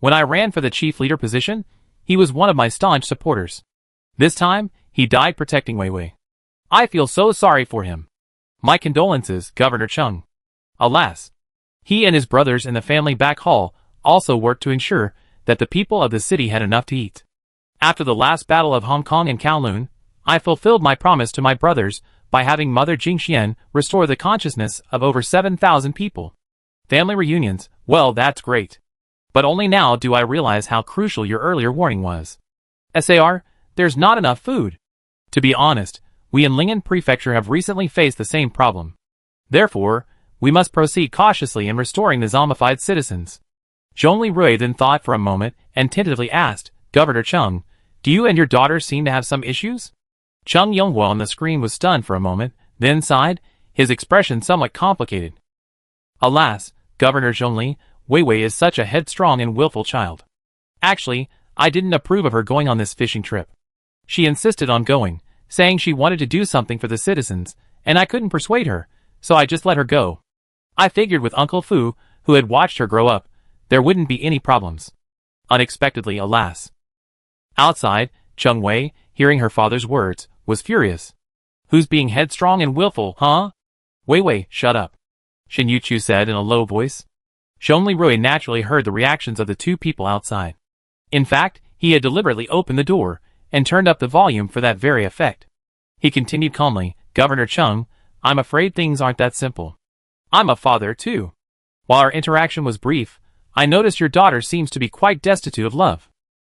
When I ran for the chief leader position, he was one of my staunch supporters. This time, he died protecting Wei Wei. I feel so sorry for him. My condolences, Governor Chung. Alas. He and his brothers in the family back hall also worked to ensure that the people of the city had enough to eat. After the last battle of Hong Kong and Kowloon, I fulfilled my promise to my brothers by having Mother Jingxian restore the consciousness of over 7,000 people. Family reunions, well, that's great. But only now do I realize how crucial your earlier warning was. SAR, there's not enough food. To be honest, we in Lingen Prefecture have recently faced the same problem. Therefore, we must proceed cautiously in restoring the zombified citizens. Zhongli Rui then thought for a moment and tentatively asked, Governor Chung, do you and your daughter seem to have some issues? Chung Yonghua on the screen was stunned for a moment, then sighed, his expression somewhat complicated. Alas, Governor Zhongli, Wei Wei is such a headstrong and willful child. Actually, I didn't approve of her going on this fishing trip. She insisted on going, saying she wanted to do something for the citizens, and I couldn't persuade her, so I just let her go. I figured with Uncle Fu, who had watched her grow up, there wouldn't be any problems. Unexpectedly, alas. Outside, Chung Wei, hearing her father's words, was furious. Who's being headstrong and willful, huh? Wei Wei, shut up. Shin Yuchu said in a low voice. Zhongli Rui naturally heard the reactions of the two people outside. In fact, he had deliberately opened the door and turned up the volume for that very effect. He continued calmly, Governor Chung, I'm afraid things aren't that simple. I'm a father too. While our interaction was brief, I noticed your daughter seems to be quite destitute of love.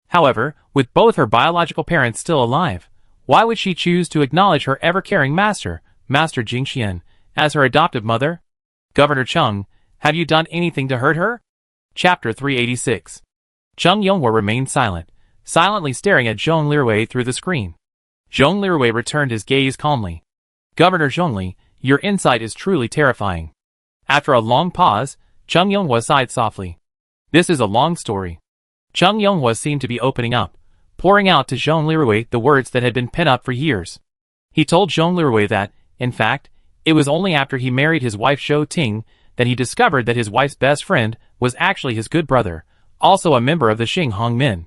However, with both her biological parents still alive, why would she choose to acknowledge her ever-caring master, Master Jingxian, as her adoptive mother? Governor Chung, have you done anything to hurt her? Chapter 386. Chung Yonghua remained silent, silently staring at Zhong Lirui through the screen. Zhong Lirui returned his gaze calmly. Governor Zhongli, your insight is truly terrifying. After a long pause, Chung Yonghua sighed softly. This is a long story. Chung Yonghua seemed to be opening up, pouring out to Zhong Lirui the words that had been pent up for years. He told Zhong Lirui that, in fact, it was only after he married his wife Shou Ting that he discovered that his wife's best friend was actually his good brother, also a member of the Xing Hong Min.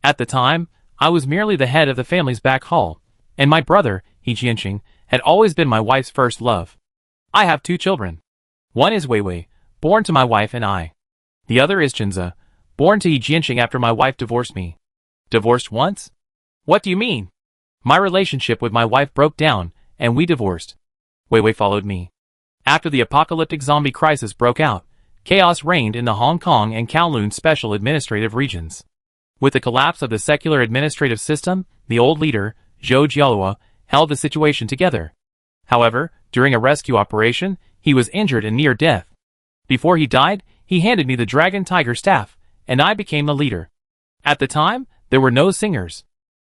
At the time, I was merely the head of the family's back hall, and my brother, He Jianqing, had always been my wife's first love. I have 2 children. One is Wei Wei, born to my wife and I. The other is Chenza, born to He Jianqing after my wife divorced me. Divorced once? What do you mean? My relationship with my wife broke down, and we divorced. Wei Wei followed me. After the apocalyptic zombie crisis broke out, chaos reigned in the Hong Kong and Kowloon special administrative regions. With the collapse of the secular administrative system, the old leader, Zhou Jialua, held the situation together. However, during a rescue operation, he was injured and near death. Before he died, he handed me the Dragon Tiger staff, and I became the leader. At the time, there were no singers.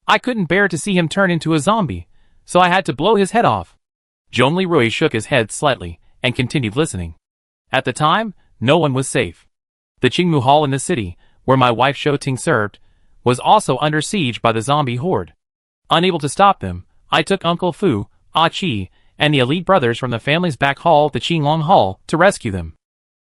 I couldn't bear to see him turn into a zombie, so I had to blow his head off. Zhongli Rui shook his head slightly, and continued listening. At the time, no one was safe. The Qingmu Hall in the city, where my wife Shou Ting served, was also under siege by the zombie horde. Unable to stop them, I took Uncle Fu, Ah Chi, and the elite brothers from the family's back hall, the Qinglong Hall, to rescue them.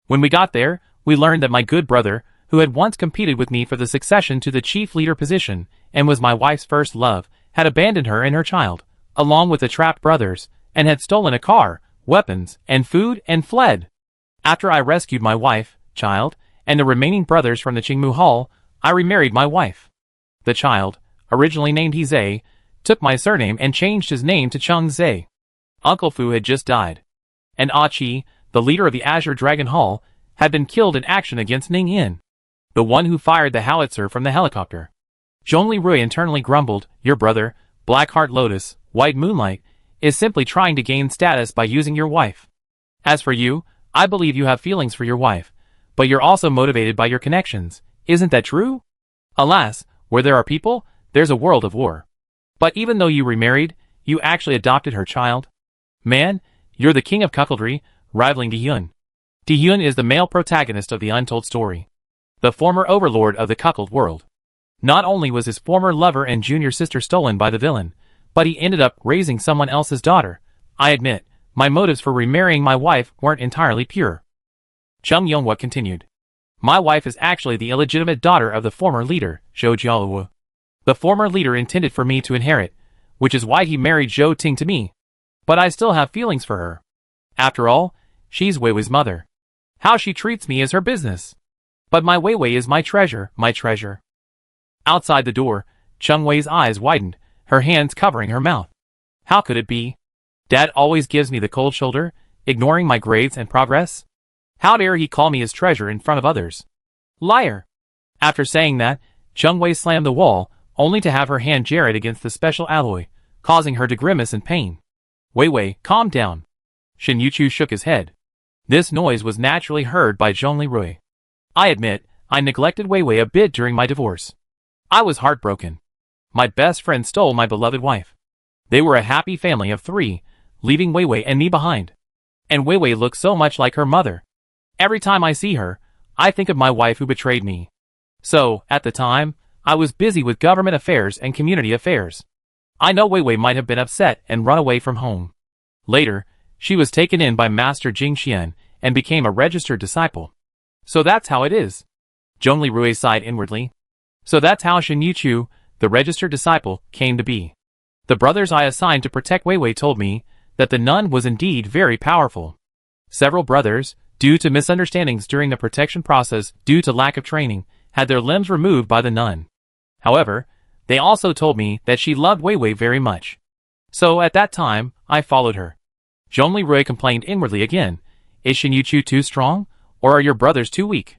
When we got there, we learned that my good brother, who had once competed with me for the succession to the chief leader position, and was my wife's first love, had abandoned her and her child, along with the trapped brothers, and had stolen a car, weapons, and food, and fled. After I rescued my wife, child, and the remaining brothers from the Qingmu Hall, I remarried my wife. The child, originally named He, took my surname and changed his name to Chung Zhe. Uncle Fu had just died. And Ah Chi, the leader of the Azure Dragon Hall, had been killed in action against Ning Yin, the one who fired the howitzer from the helicopter. Zhongli Rui internally grumbled, your brother, Blackheart Lotus, White Moonlight, is simply trying to gain status by using your wife. As for you, I believe you have feelings for your wife, but you're also motivated by your connections. Isn't that true? Alas, where there are people, there's a world of war. But even though you remarried, you actually adopted her child. Man, you're the king of cuckoldry, rivaling Diyun. Diyun is the male protagonist of the untold story. The former overlord of the cuckold world. Not only was his former lover and junior sister stolen by the villain, but he ended up raising someone else's daughter. I admit, my motives for remarrying my wife weren't entirely pure. Chung Yonghua continued. My wife is actually the illegitimate daughter of the former leader, Zhou Jialua. The former leader intended for me to inherit, which is why he married Zhou Ting to me. But I still have feelings for her. After all, she's Wei Wei's mother. How she treats me is her business. But my Wei Wei is my treasure, my treasure. Outside the door, Chung Wei's eyes widened, her hands covering her mouth. How could it be? Dad always gives me the cold shoulder, ignoring my grades and progress. How dare he call me his treasure in front of others? Liar! After saying that, Chung Wei slammed the wall, only to have her hand jarred against the special alloy, causing her to grimace in pain. Wei Wei, calm down. Shin Yuchu shook his head. This noise was naturally heard by Zhongli Rui. I admit, I neglected Wei Wei a bit during my divorce. I was heartbroken. My best friend stole my beloved wife. They were a happy family of 3, leaving Wei Wei and me behind. And Wei Wei looked so much like her mother. Every time I see her, I think of my wife who betrayed me. So, at the time, I was busy with government affairs and community affairs. I know Wei Wei might have been upset and run away from home. Later, she was taken in by Master Jing Xian and became a registered disciple. So that's how it is. Zhongli Rui sighed inwardly. So that's how Shin Yuchu, the registered disciple, came to be. The brothers I assigned to protect Wei Wei told me that the nun was indeed very powerful. Several brothers, due to misunderstandings during the protection process due to lack of training, had their limbs removed by the nun. However, they also told me that she loved Wei Wei very much. So at that time, I followed her. Zhongli Rui complained inwardly again. Is Shin Yuchu too strong, or are your brothers too weak?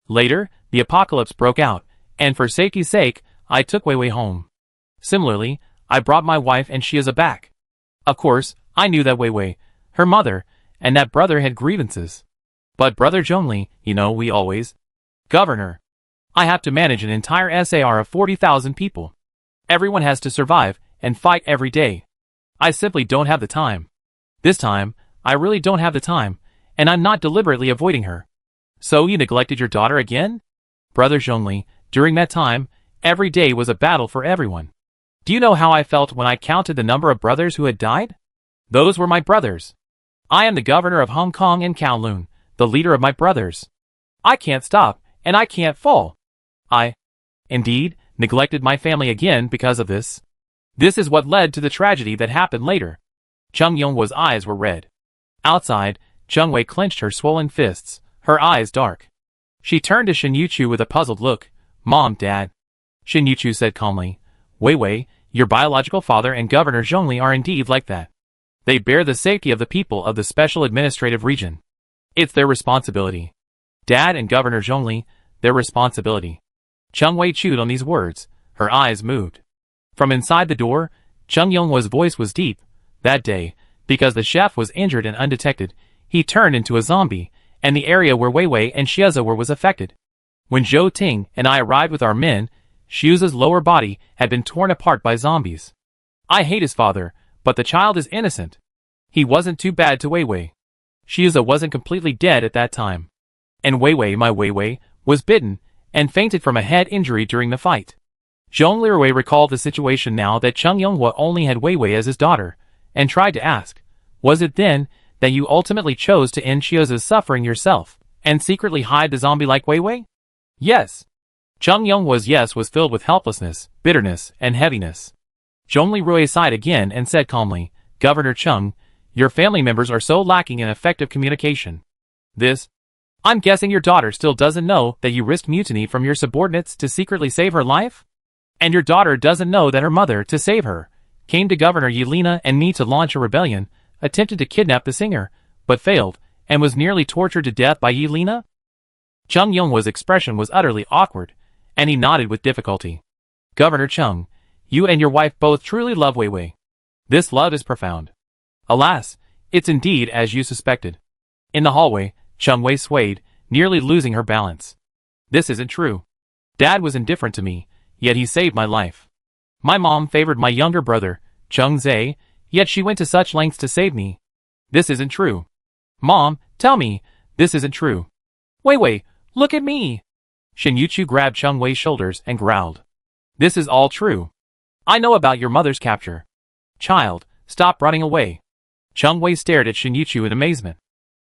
Later, the apocalypse broke out, and for safety's sake, I took Wei Wei home. Similarly, I brought my wife and Xiaozi back. Of course, I knew that Wei Wei, her mother, and that brother had grievances. But brother Zhongli, we always... Governor. I have to manage an entire SAR of 40,000 people. Everyone has to survive and fight every day. I simply don't have the time. This time, I really don't have the time, and I'm not deliberately avoiding her. So you neglected your daughter again? Brother Zhongli, during that time, every day was a battle for everyone. Do you know how I felt when I counted the number of brothers who had died? Those were my brothers. I am the governor of Hong Kong and Kowloon, the leader of my brothers. I can't stop, and I can't fall. I, indeed, neglected my family again because of this. This is what led to the tragedy that happened later. Cheng Yonghua's eyes were red. Outside, Cheng Wei clenched her swollen fists, her eyes dark. She turned to Shin Yuchu with a puzzled look. Mom, Dad. Shin Yuchu said calmly. Wei Wei, your biological father and Governor Zhongli are indeed like that. They bear the safety of the people of the special administrative region. It's their responsibility. Dad and Governor Zhongli, their responsibility. Cheng Wei chewed on these words. Her eyes moved. From inside the door, Cheng Yonghua's voice was deep. That day, because the chef was injured and undetected, he turned into a zombie, and the area where Wei Wei and Xiaozi were was affected. When Zhou Ting and I arrived with our men, Xiaozi's lower body had been torn apart by zombies. I hate his father, but the child is innocent. He wasn't too bad to Wei Wei. Xiaozi wasn't completely dead at that time. And Wei Wei, my Wei Wei, was bitten, and fainted from a head injury during the fight. Zhongli Rui recalled the situation now that Cheng Yonghua only had Wei Wei as his daughter, and tried to ask, was it then that you ultimately chose to end Xiaozi's suffering yourself, and secretly hide the zombie like Wei Wei? Yes. Cheng Yonghua's yes was filled with helplessness, bitterness, and heaviness. Zhongli Rui sighed again and said calmly, Governor Cheng, your family members are so lacking in effective communication. I'm guessing your daughter still doesn't know that you risked mutiny from your subordinates to secretly save her life? And your daughter doesn't know that her mother, to save her, came to Governor Yelena and me to launch a rebellion, attempted to kidnap the singer, but failed, and was nearly tortured to death by Yelena? Cheng Yonghua's expression was utterly awkward, and he nodded with difficulty. Governor Cheng, you and your wife both truly love Wei Wei. This love is profound. Alas, it's indeed as you suspected. In the hallway, Cheng Wei swayed, nearly losing her balance. This isn't true. Dad was indifferent to me, yet he saved my life. My mom favored my younger brother, Cheng Zhe, yet she went to such lengths to save me. This isn't true. Mom, tell me, this isn't true. Wei Wei, look at me. Shin Yuchu grabbed Cheng Wei's shoulders and growled. This is all true. I know about your mother's capture. Child, stop running away. Cheng Wei stared at Shin Yuchu in amazement.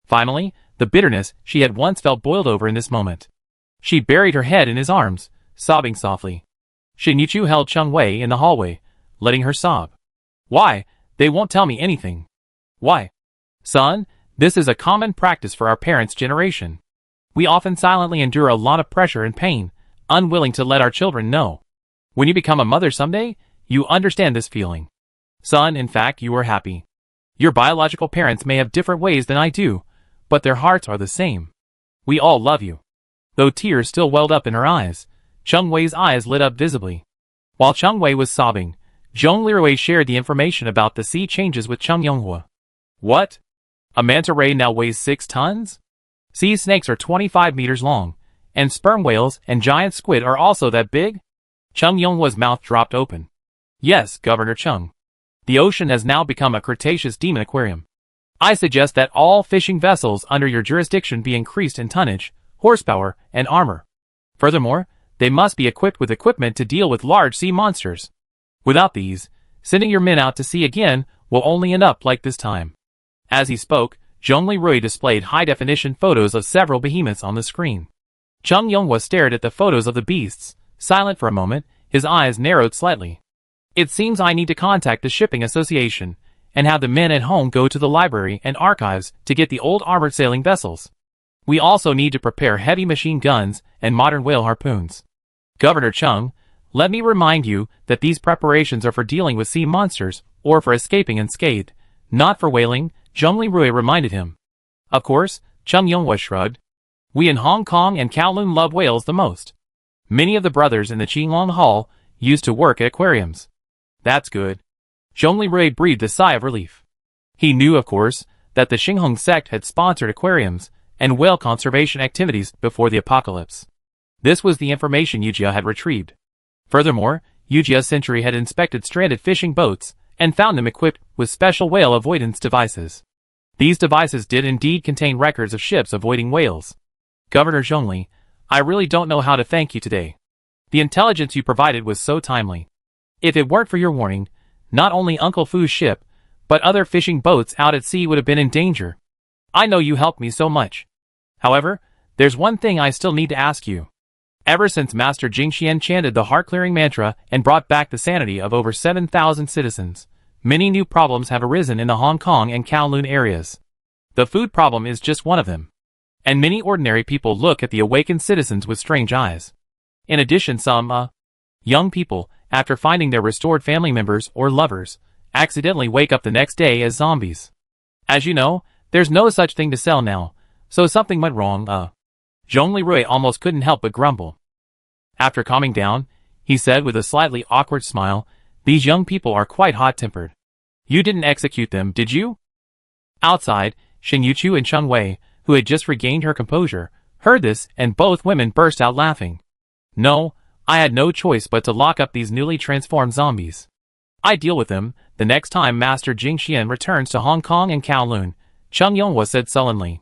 Finally, the bitterness she had once felt boiled over in this moment. She buried her head in his arms, sobbing softly. Shin Yuchu held Cheng Wei in the hallway, letting her sob. Why, they won't tell me anything. Why? Son, this is a common practice for our parents' generation. We often silently endure a lot of pressure and pain, unwilling to let our children know. When you become a mother someday, you understand this feeling. Son, in fact, you are happy. Your biological parents may have different ways than I do, but their hearts are the same. We all love you. Though tears still welled up in her eyes, Cheng Wei's eyes lit up visibly. While Cheng Wei was sobbing, Zhong Lirui shared the information about the sea changes with Cheng Yonghua. What? A manta ray now weighs 6 tons? Sea snakes are 25 meters long, and sperm whales and giant squid are also that big? Cheng Yonghua's mouth dropped open. Yes, Governor Cheng. The ocean has now become a Cretaceous demon aquarium. I suggest that all fishing vessels under your jurisdiction be increased in tonnage, horsepower, and armor. Furthermore, they must be equipped with equipment to deal with large sea monsters. Without these, sending your men out to sea again will only end up like this time. As he spoke, Zhong Lirui displayed high-definition photos of several behemoths on the screen. Cheng Yonghua stared at the photos of the beasts, silent for a moment, his eyes narrowed slightly. It seems I need to contact the Shipping Association, and have the men at home go to the library and archives to get the old armored sailing vessels. We also need to prepare heavy machine guns and modern whale harpoons. Governor Cheng, let me remind you that these preparations are for dealing with sea monsters, or for escaping unscathed, not for whaling, Zhong Lirui reminded him. Of course, Cheng Yonghua shrugged. We in Hong Kong and Kowloon love whales the most. Many of the brothers in the Qinglong Hall used to work at aquariums. That's good. Zhong Lirui breathed a sigh of relief. He knew, of course, that the Xinghong sect had sponsored aquariums and whale conservation activities before the apocalypse. This was the information Yujia had retrieved. Furthermore, Yujia Century had inspected stranded fishing boats and found them equipped with special whale avoidance devices. These devices did indeed contain records of ships avoiding whales. Governor Zhongli, I really don't know how to thank you today. The intelligence you provided was so timely. If it weren't for your warning, not only Uncle Fu's ship, but other fishing boats out at sea would have been in danger. I know you helped me so much. However, there's one thing I still need to ask you. Ever since Master Jingxian chanted the heart-clearing mantra and brought back the sanity of over 7,000 citizens, many new problems have arisen in the Hong Kong and Kowloon areas. The food problem is just one of them. And many ordinary people look at the awakened citizens with strange eyes. In addition, some, young people, after finding their restored family members or lovers, accidentally wake up the next day as zombies. As you know, there's no such thing to sell now, so something went wrong, Zhong Lirui almost couldn't help but grumble. After calming down, he said with a slightly awkward smile, these young people are quite hot-tempered. You didn't execute them, did you? Outside, Shen Yuchu and Cheng Wei, who had just regained her composure, heard this and both women burst out laughing. No, I had no choice but to lock up these newly transformed zombies. I deal with them the next time Master Jingxian returns to Hong Kong and Kowloon, Cheng Yonghua said sullenly.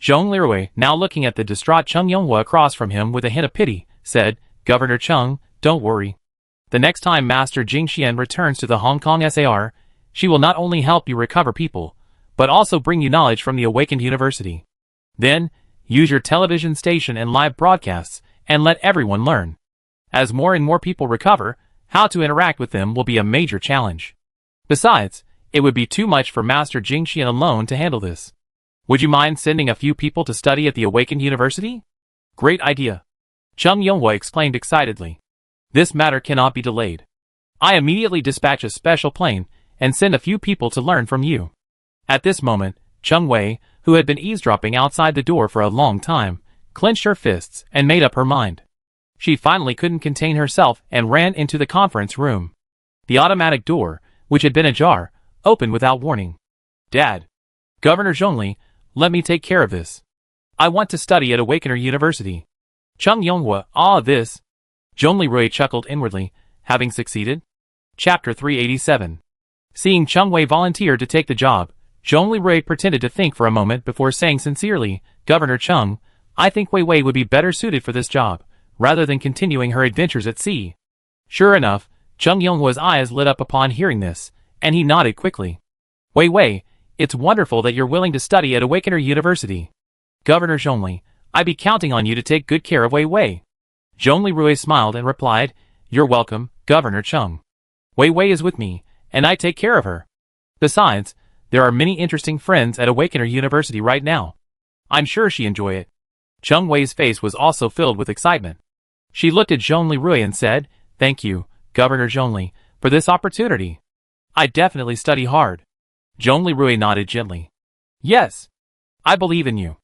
Zhong Lirui, now looking at the distraught Cheng Yonghua across from him with a hint of pity, said, Governor Cheng, don't worry. The next time Master Jingxian returns to the Hong Kong SAR, she will not only help you recover people, but also bring you knowledge from the awakened university. Then, use your television station and live broadcasts, and let everyone learn. As more and more people recover, how to interact with them will be a major challenge. Besides, it would be too much for Master Jingxian alone to handle this. Would you mind sending a few people to study at the Awakened University? Great idea. Cheng Yonghua exclaimed excitedly. This matter cannot be delayed. I immediately dispatch a special plane and send a few people to learn from you. At this moment, Cheng Wei, who had been eavesdropping outside the door for a long time, clenched her fists and made up her mind. She finally couldn't contain herself and ran into the conference room. The automatic door, which had been ajar, opened without warning. Dad. Governor Zhongli, let me take care of this. I want to study at Awakener University. Cheng Yonghua, this. Zhong Lirui chuckled inwardly, having succeeded. Chapter 387. Seeing Cheng Wei volunteer to take the job, Zhong Lirui pretended to think for a moment before saying sincerely, Governor Cheng, I think Wei Wei would be better suited for this job, rather than continuing her adventures at sea. Sure enough, Cheng Yonghua's eyes lit up upon hearing this, and he nodded quickly. Wei Wei, it's wonderful that you're willing to study at Awakener University. Governor Zhongli, I be counting on you to take good care of Wei Wei. Zhong Lirui smiled and replied, You're welcome, Governor Cheng. Wei Wei is with me, and I take care of her. Besides, there are many interesting friends at Awakener University right now. I'm sure she'll enjoy it. Cheng Wei's face was also filled with excitement. She looked at Zhong Lirui and said, Thank you, Governor Zhongli, for this opportunity. I definitely study hard. Zhong Lirui nodded gently. Yes. I believe in you.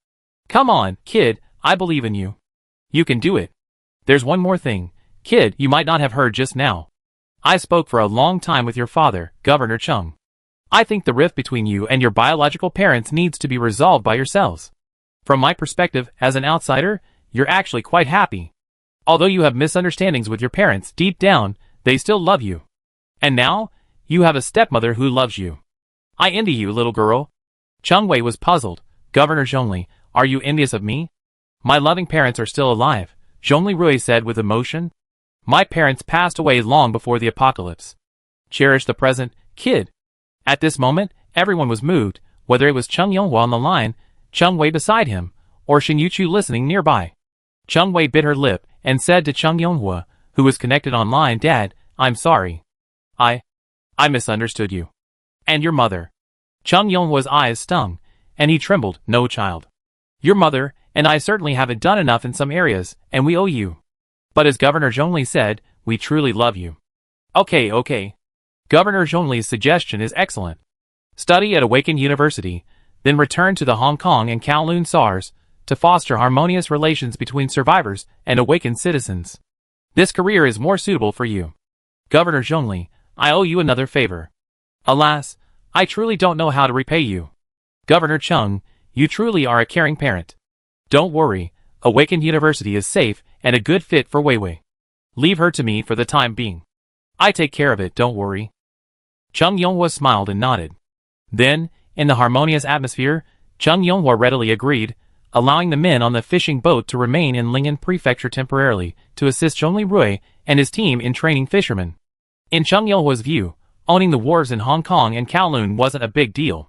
Come on, kid, I believe in you. You can do it. There's one more thing, kid, you might not have heard just now. I spoke for a long time with your father, Governor Chung. I think the rift between you and your biological parents needs to be resolved by yourselves. From my perspective, as an outsider, you're actually quite happy. Although you have misunderstandings with your parents, deep down, they still love you. And now, you have a stepmother who loves you. I envy you, little girl. Chung Wei was puzzled. Governor Zhongli, are you envious of me? My loving parents are still alive, Zhongli Rui said with emotion. My parents passed away long before the apocalypse. Cherish the present, kid. At this moment, everyone was moved, whether it was Chung Yonghua on the line, Chung Wei beside him, or Shin Yuchu listening nearby. Chung Wei bit her lip and said to Chung Yonghua, who was connected online, Dad, I'm sorry. I misunderstood you. And your mother. Chung Yonghua's eyes stung, and he trembled, no child. Your mother and I certainly haven't done enough in some areas, and we owe you. But as Governor Zhongli said, we truly love you. Okay. Governor Zhongli's suggestion is excellent. Study at Awakened University, then return to the Hong Kong and Kowloon SARS to foster harmonious relations between survivors and awakened citizens. This career is more suitable for you. Governor Zhongli, I owe you another favor. Alas, I truly don't know how to repay you. Governor Chung, you truly are a caring parent. Don't worry, Awakened University is safe and a good fit for Weiwei. Leave her to me for the time being. I take care of it, don't worry. Chung Yonghua smiled and nodded. Then, in the harmonious atmosphere, Chung Yonghua readily agreed, allowing the men on the fishing boat to remain in Ling'an Prefecture temporarily to assist Zhongli Rui and his team in training fishermen. In Chung Yonghua's view, owning the wharves in Hong Kong and Kowloon wasn't a big deal.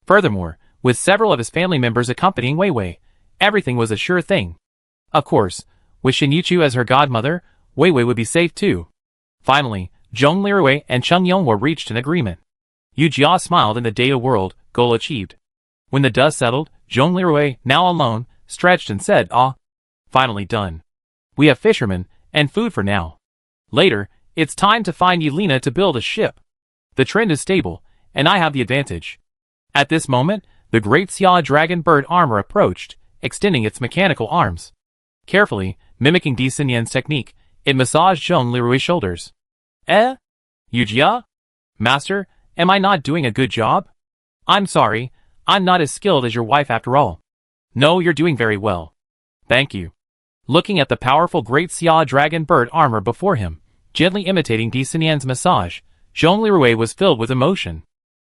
Furthermore, with several of his family members accompanying Weiwei, everything was a sure thing. Of course, with Shin Yuchu as her godmother, Weiwei would be safe too. Finally, Zhongli Rui and Chung Yonghua reached an agreement. Yu Jia smiled in the data world, goal achieved. When the dust settled, Zhongli Rui, now alone, stretched and said, finally done. We have fishermen, and food for now. Later, it's time to find Yelena to build a ship. The trend is stable, and I have the advantage. At this moment, the great Xia dragon bird armor approached, extending its mechanical arms. Carefully, mimicking Di Xinyan's technique, it massaged Zhongli Rui's shoulders. Yu Jia? Master, am I not doing a good job? I'm sorry, I'm not as skilled as your wife after all. No, you're doing very well. Thank you. Looking at the powerful great Xia dragon bird armor before him, gently imitating Di Xinyan's massage, Zhongli Rui was filled with emotion.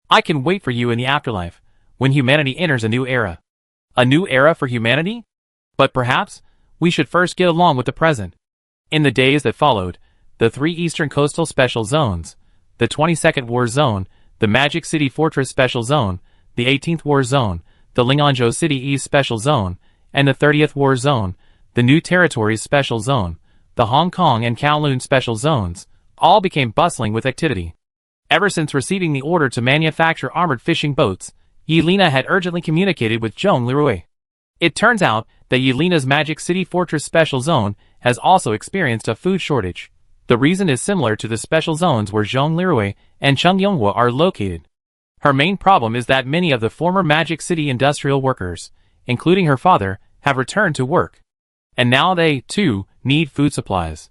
I can wait for you in the afterlife, when humanity enters a new era. A new era for humanity? But perhaps, we should first get along with the present. In the days that followed, the 3 Eastern Coastal Special Zones, the 22nd War Zone, the Magic City Fortress Special Zone, the 18th War Zone, the Ling'anzhou City East Special Zone, and the 30th War Zone, the New Territories Special Zone, the Hong Kong and Kowloon Special Zones, all became bustling with activity. Ever since receiving the order to manufacture armored fishing boats, Yelena had urgently communicated with Zhongli Rui. It turns out that Yelena's Magic City Fortress Special Zone has also experienced a food shortage. The reason is similar to the special zones where Zhongli Rui and Chung Yonghua are located. Her main problem is that many of the former Magic City industrial workers, including her father, have returned to work. And now they, too, need food supplies.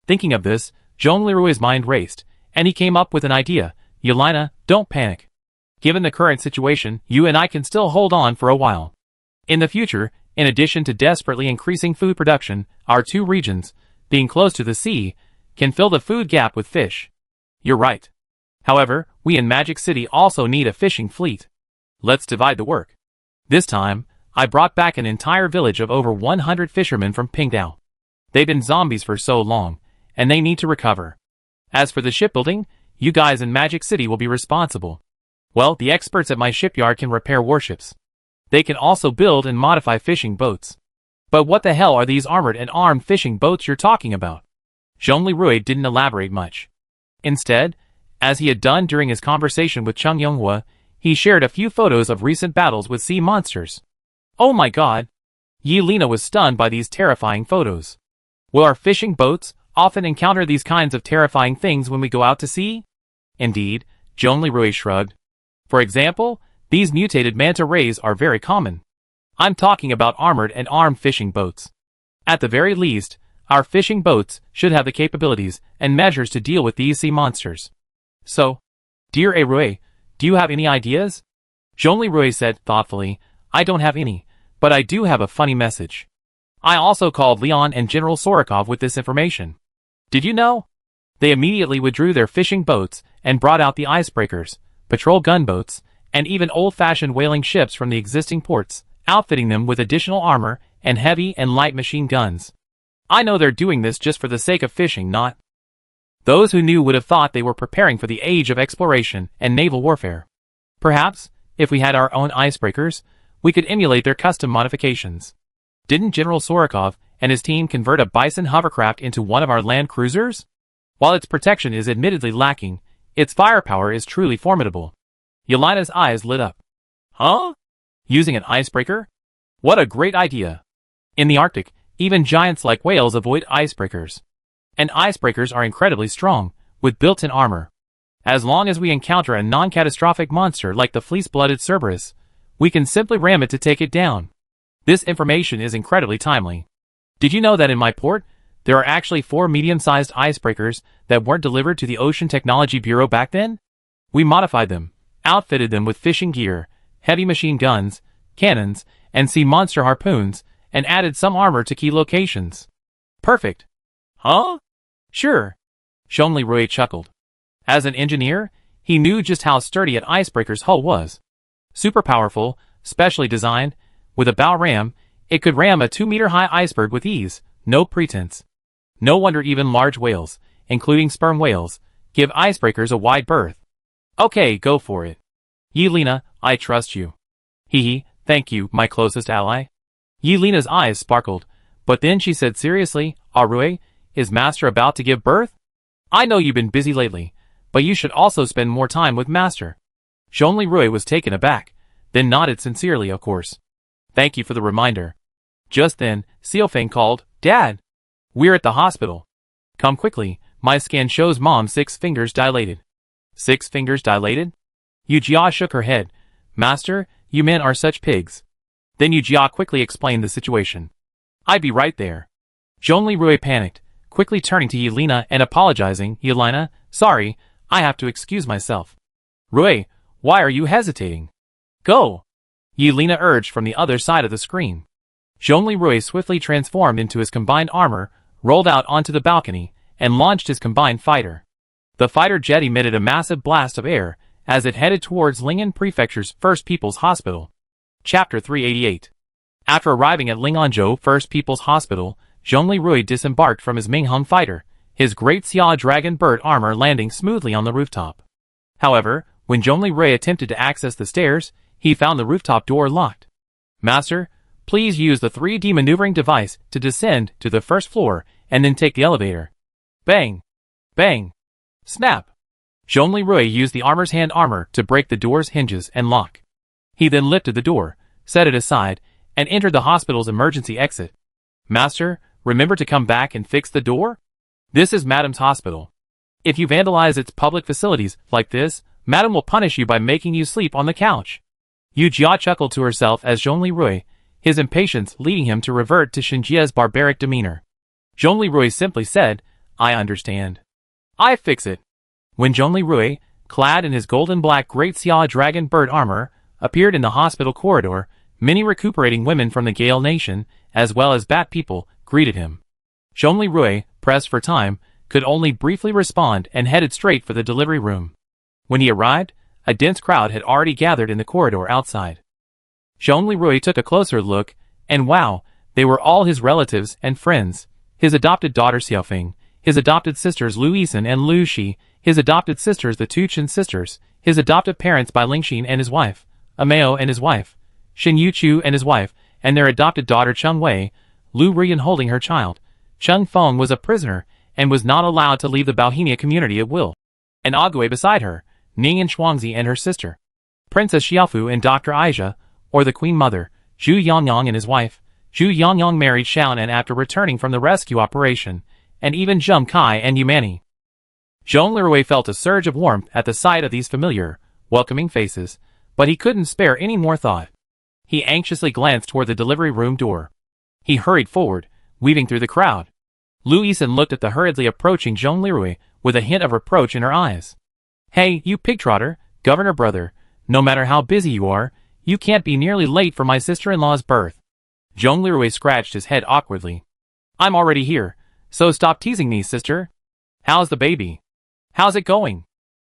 Thinking of this, Zhongli Rui's mind raced, and he came up with an idea. Yelena, don't panic. Given the current situation, you and I can still hold on for a while. In the future, in addition to desperately increasing food production, our 2 regions, being close to the sea, can fill the food gap with fish. You're right. However, we in Magic City also need a fishing fleet. Let's divide the work. This time, I brought back an entire village of over 100 fishermen from Pingdao. They've been zombies for so long, and they need to recover. As for the shipbuilding, you guys in Magic City will be responsible. Well, the experts at my shipyard can repair warships. They can also build and modify fishing boats. But what the hell are these armored and armed fishing boats you're talking about? Zhongli Rui didn't elaborate much. Instead, as he had done during his conversation with Chung Yonghua, he shared a few photos of recent battles with sea monsters. Oh my god! Yelena was stunned by these terrifying photos. Will our fishing boats often encounter these kinds of terrifying things when we go out to sea? Indeed, Zhongli Rui shrugged. For example, these mutated manta rays are very common. I'm talking about armored and armed fishing boats. At the very least, Our fishing boats should have the capabilities and measures to deal with these sea monsters. So, dear Rui, do you have any ideas? Zhongli Rui said thoughtfully, I don't have any, but I do have a funny message. I also called Leon and General Sorokov with this information. Did you know? They immediately withdrew their fishing boats and brought out the icebreakers, patrol gunboats, and even old-fashioned whaling ships from the existing ports, outfitting them with additional armor and heavy and light machine guns. I know they're doing this just for the sake of fishing, not. Those who knew would have thought they were preparing for the age of exploration and naval warfare. Perhaps, if we had our own icebreakers, we could emulate their custom modifications. Didn't General Sorokov and his team convert a Bison hovercraft into one of our land cruisers? While its protection is admittedly lacking, its firepower is truly formidable. Yelina's eyes lit up. Huh? Using an icebreaker? What a great idea! In the Arctic, even giants like whales avoid icebreakers. And icebreakers are incredibly strong, with built-in armor. As long as we encounter a non-catastrophic monster like the fleece-blooded Cerberus, we can simply ram it to take it down. This information is incredibly timely. Did you know that in my port, there are actually 4 medium-sized icebreakers that weren't delivered to the Ocean Technology Bureau back then? We modified them, outfitted them with fishing gear, heavy machine guns, cannons, and sea monster harpoons, and added some armor to key locations. Perfect. Huh? Sure. Zhongli Rui chuckled. As an engineer, he knew just how sturdy an icebreaker's hull was. Super powerful, specially designed, with a bow ram, it could ram a 2-meter-high iceberg with ease, no pretense. No wonder even large whales, including sperm whales, give icebreakers a wide berth. Okay, go for it. Yelina, I trust you. Hee, thank you, my closest ally. Yelina's eyes sparkled, but then she said seriously, Rui, is Master about to give birth? I know you've been busy lately, but you should also spend more time with Master. Zhongli Rui was taken aback, then nodded sincerely, of course. Thank you for the reminder. Just then, Xiaofeng called, Dad! We're at the hospital. Come quickly, my scan shows Mom's 6 fingers dilated. 6 fingers dilated? Yujia shook her head. Master, you men are such pigs. Then Yujia quickly explained the situation. I'd be right there. Zhongli Rui panicked, quickly turning to Yelina and apologizing. Yelina, sorry, I have to excuse myself. Rui, why are you hesitating? Go! Yelina urged from the other side of the screen. Zhongli Rui swiftly transformed into his combined armor, rolled out onto the balcony, and launched his combined fighter. The fighter jet emitted a massive blast of air as it headed towards Ling'an Prefecture's First People's Hospital. Chapter 388. After arriving at Ling'anzhou First People's Hospital, Zhongli Rui disembarked from his Mingheng fighter, his great Xia Dragon Bird armor landing smoothly on the rooftop. However, when Zhongli Rui attempted to access the stairs, he found the rooftop door locked. Master, please use the 3D maneuvering device to descend to the first floor and then take the elevator. Bang! Bang! Snap! Zhongli Rui used the armor's hand armor to break the door's hinges and lock. He then lifted the door, set it aside, and entered the hospital's emergency exit. Master, remember to come back and fix the door? This is Madam's hospital. If you vandalize its public facilities like this, Madam will punish you by making you sleep on the couch. Yujia chuckled to herself as Zhongli Rui, his impatience leading him to revert to Shinjia's barbaric demeanor. Zhongli Rui simply said, I understand. I fix it. When Zhongli Rui, clad in his golden-black Great Xia Dragon Bird armor, appeared in the hospital corridor, many recuperating women from the Gale Nation, as well as Bat people, greeted him. Zhongli Rui, pressed for time, could only briefly respond and headed straight for the delivery room. When he arrived, a dense crowd had already gathered in the corridor outside. Zhongli Rui took a closer look, and wow, they were all his relatives and friends. His adopted daughter Xiaofeng, his adopted sisters Lu Yixin and Lu Shi, his adopted sisters the two Chen sisters, his adoptive parents Bai Lingxin and his wife, Ameo and his wife, Shin Yuchu and his wife, and their adopted daughter Cheng Wei, Lu Rian holding her child. Cheng Feng was a prisoner, and was not allowed to leave the Bohemia community at will. And Agui beside her, Ning and Shuangzi and her sister, Princess Xiaofu and Dr. Aisha, or the Queen Mother, Zhu Yangyang and his wife. Zhu Yangyang married Xiaonan after returning from the rescue operation, and even Zheng Kai and Yumani. Zhongli Rui felt a surge of warmth at the sight of these familiar, welcoming faces, but he couldn't spare any more thought. He anxiously glanced toward the delivery room door. He hurried forward, weaving through the crowd. Lu Yixin looked at the hurriedly approaching Zhong Lirui with a hint of reproach in her eyes. Hey, you pig-trotter, governor brother, no matter how busy you are, you can't be nearly late for my sister-in-law's birth. Zhong Lirui scratched his head awkwardly. I'm already here, so stop teasing me, sister. How's the baby? How's it going?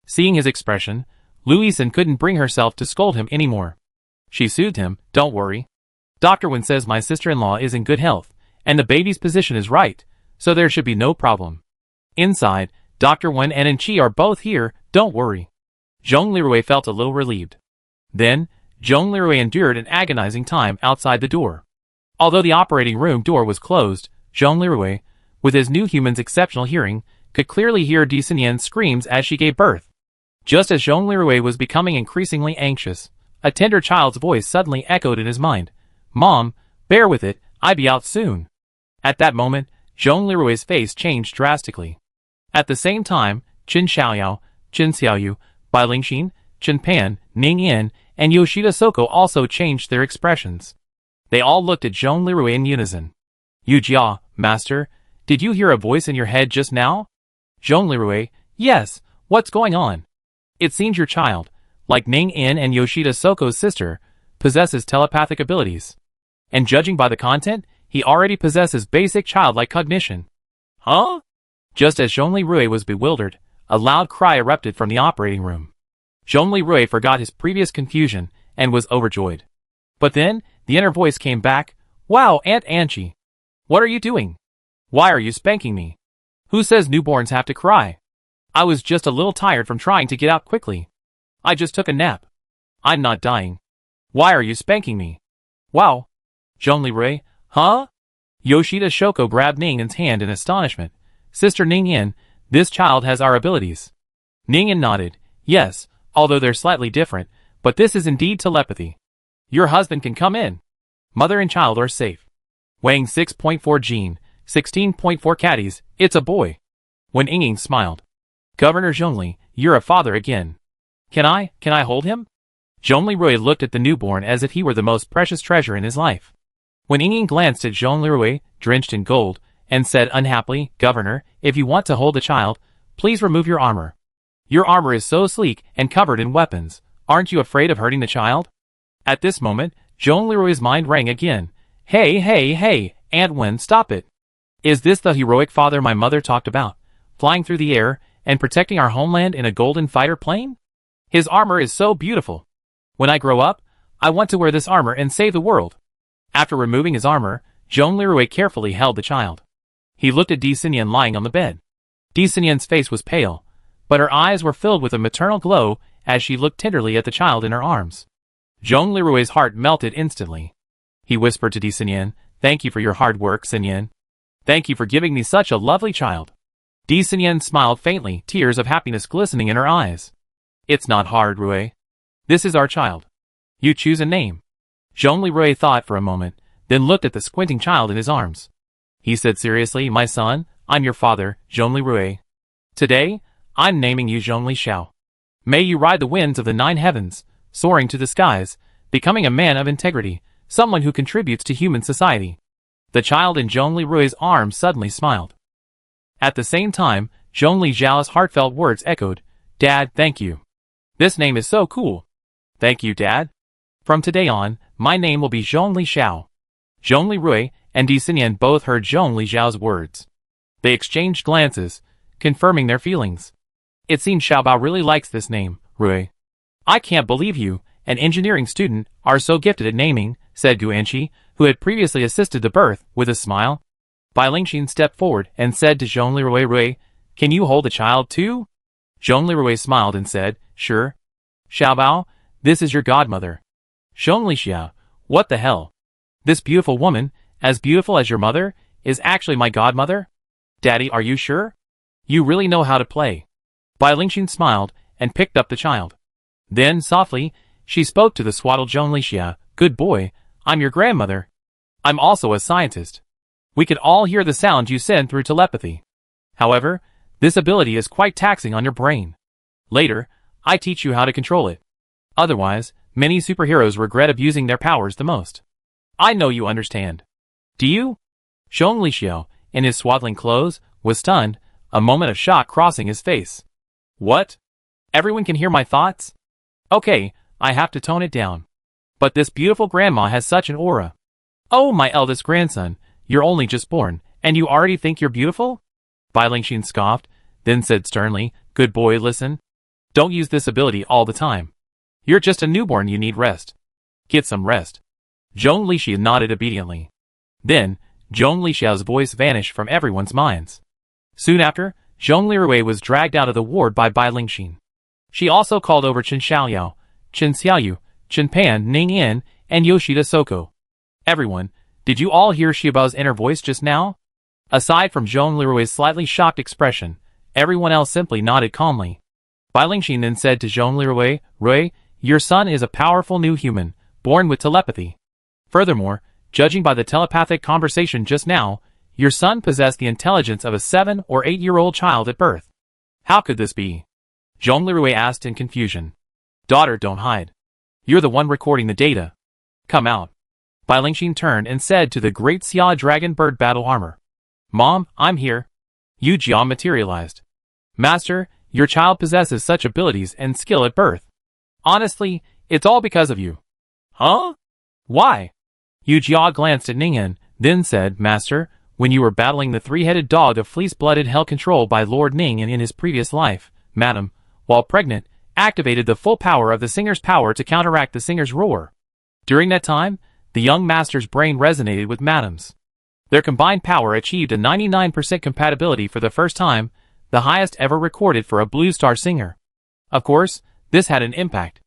Seeing his expression, Lu Yixin couldn't bring herself to scold him anymore. She soothed him, don't worry. Dr. Wen says my sister-in-law is in good health, and the baby's position is right, so there should be no problem. Inside, Dr. Wen and Enqi are both here, don't worry. Zhong Lirui felt a little relieved. Then, Zhong Lirui endured an agonizing time outside the door. Although the operating room door was closed, Zhong Lirui, with his new human's exceptional hearing, could clearly hear Di Xinyan's screams as she gave birth. Just as Zhong Lirui was becoming increasingly anxious, a tender child's voice suddenly echoed in his mind. Mom, bear with it, I'll be out soon. At that moment, Zhong Lirui's face changed drastically. At the same time, Qin Xiaoyao, Qin Xiaoyu, Bai Lingxin, Qin Pan, Ning Yin, and Yoshida Soko also changed their expressions. They all looked at Zhong Lirui in unison. Yu Jia, master, did you hear a voice in your head just now? Zhong Lirui, yes, what's going on? It seems your child, like Ning Yin and Yoshida Soko's sister, possesses telepathic abilities. And judging by the content, he already possesses basic childlike cognition. Huh? Just as Zhong Lirui was bewildered, a loud cry erupted from the operating room. Zhong Lirui forgot his previous confusion and was overjoyed. But then, the inner voice came back, Wow, Aunt Anqi. What are you doing? Why are you spanking me? Who says newborns have to cry? I was just a little tired from trying to get out quickly. I just took a nap. I'm not dying. Why are you spanking me? Wow. Zhong Lirui, huh? Yoshida Shoko grabbed Ning Yin's hand in astonishment. Sister Ning Yin, this child has our abilities. Ning Yin nodded. Yes, although they're slightly different, but this is indeed telepathy. Your husband can come in. Mother and child are safe. Weighing 6.4 gene, 16.4 caddies, it's a boy. When Ying smiled. Governor Zhongli, you're a father again. Can I hold him? Zhong Lirui looked at the newborn as if he were the most precious treasure in his life. When Ying glanced at Zhong Lirui, drenched in gold, and said unhappily, Governor, if you want to hold a child, please remove your armor. Your armor is so sleek and covered in weapons. Aren't you afraid of hurting the child? At this moment, Zhong Lirui's mind rang again. Hey, Aunt Wen, stop it. Is this the heroic father my mother talked about, flying through the air and protecting our homeland in a golden fighter plane? His armor is so beautiful. When I grow up, I want to wear this armor and save the world. After removing his armor, Zhong Lirui carefully held the child. He looked at Di Xinyan lying on the bed. Di Xinyan's face was pale, but her eyes were filled with a maternal glow as she looked tenderly at the child in her arms. Zhong Lirui's heart melted instantly. He whispered to Di Xinyan, Thank you for your hard work, Xinyan. Thank you for giving me such a lovely child. Di Xinyan smiled faintly, tears of happiness glistening in her eyes. It's not hard, Rui. This is our child. You choose a name. Zhong Lirui thought for a moment, then looked at the squinting child in his arms. He said seriously, My son, I'm your father, Zhong Lirui. Today, I'm naming you Zhongli Xiao. May you ride the winds of the 9 heavens, soaring to the skies, becoming a man of integrity, someone who contributes to human society. The child in Zhong Lirui's arms suddenly smiled. At the same time, Zhongli Xiao's heartfelt words echoed, Dad, thank you. This name is so cool. Thank you, Dad. From today on, my name will be Zhongli Xiao. Zhong Lirui and Di Xinyan both heard Zhongli Xiao's words. They exchanged glances, confirming their feelings. It seems Xiaobao really likes this name, Rui. I can't believe you, an engineering student, are so gifted at naming, said Gu Anqi, who had previously assisted the birth, with a smile. Bai Lingxin stepped forward and said to Zhong Lirui, Rui, can you hold a child too? Zhong Lirui smiled and said, Sure. Xiaobao, this is your godmother. Zhongli Xia, what the hell? This beautiful woman, as beautiful as your mother, is actually my godmother? Daddy, are you sure? You really know how to play. Bai Lingxin smiled and picked up the child. Then, softly, she spoke to the swaddled Zhongli Xia, Good boy, I'm your grandmother. I'm also a scientist. We could all hear the sounds you send through telepathy. However, this ability is quite taxing on your brain. Later, I teach you how to control it. Otherwise, many superheroes regret abusing their powers the most. I know you understand. Do you? Zhongli Xiao, in his swaddling clothes, was stunned, a moment of shock crossing his face. What? Everyone can hear my thoughts? Okay, I have to tone it down. But this beautiful grandma has such an aura. Oh, my eldest grandson, you're only just born, and you already think you're beautiful? Bai Lingxin scoffed, then said sternly, Good boy, listen. Don't use this ability all the time. You're just a newborn, you need rest. Get some rest. Zhong Lixia nodded obediently. Then, Zhong Lixiao's voice vanished from everyone's minds. Soon after, Zhong Lirui was dragged out of the ward by Bai Lingxin. She also called over Chen Xiaoyao, Chen Xiaoyu, Chen Pan, Ning Yin, and Yoshida Soko. Everyone, did you all hear Xiaobao's inner voice just now? Aside from Zhong Lirui's slightly shocked expression, everyone else simply nodded calmly. Bai Lingxin then said to Zhong Lirui, Rui, your son is a powerful new human, born with telepathy. Furthermore, judging by the telepathic conversation just now, your son possessed the intelligence of a 7- or 8-year-old child at birth. How could this be? Zhong Lirui asked in confusion. Daughter, don't hide. You're the one recording the data. Come out. Bai Lingxin turned and said to the great Xia Dragon Bird battle armor. Mom, I'm here. Yu Jia materialized. Master, your child possesses such abilities and skill at birth. Honestly, it's all because of you. Huh? Why? Yu Jia glanced at Ningyan, then said, Master, when you were battling the three-headed dog of fleece-blooded hell controlled by Lord Ningyan in his previous life, Madam, while pregnant, activated the full power of the singer's power to counteract the singer's roar. During that time, the young master's brain resonated with Madam's. Their combined power achieved a 99% compatibility for the first time, the highest ever recorded for a Blue Star singer. Of course, this had an impact.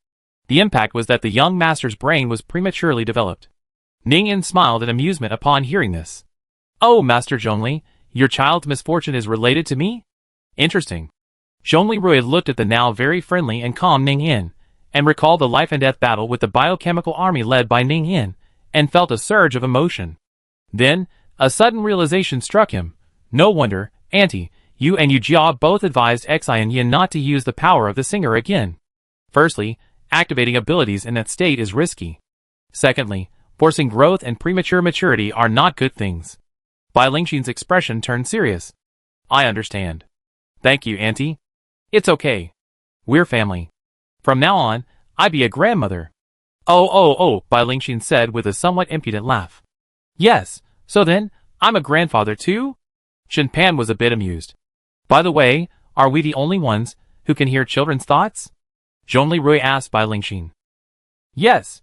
The impact was that the young master's brain was prematurely developed. Ningyan smiled in amusement upon hearing this. Oh, Master Zhongli, your child's misfortune is related to me? Interesting. Zhongli Rui looked at the now very friendly and calm Ningyan, and recalled the life-and-death battle with the biochemical army led by Ningyan, and felt a surge of emotion. Then, a sudden realization struck him. No wonder, Auntie, you and Yu Jia both advised Xi and Yin not to use the power of the singer again. Firstly, activating abilities in that state is risky. Secondly, forcing growth and premature maturity are not good things. Bai Lingxin's expression turned serious. I understand. Thank you, Auntie. It's okay. We're family. From now on, I be a grandmother. Oh, Bai Lingxin said with a somewhat impudent laugh. Yes, so then, I'm a grandfather too? Shen Pan was a bit amused. By the way, are we the only ones who can hear children's thoughts? Zhongli Rui asked Bai Lingxin. Yes.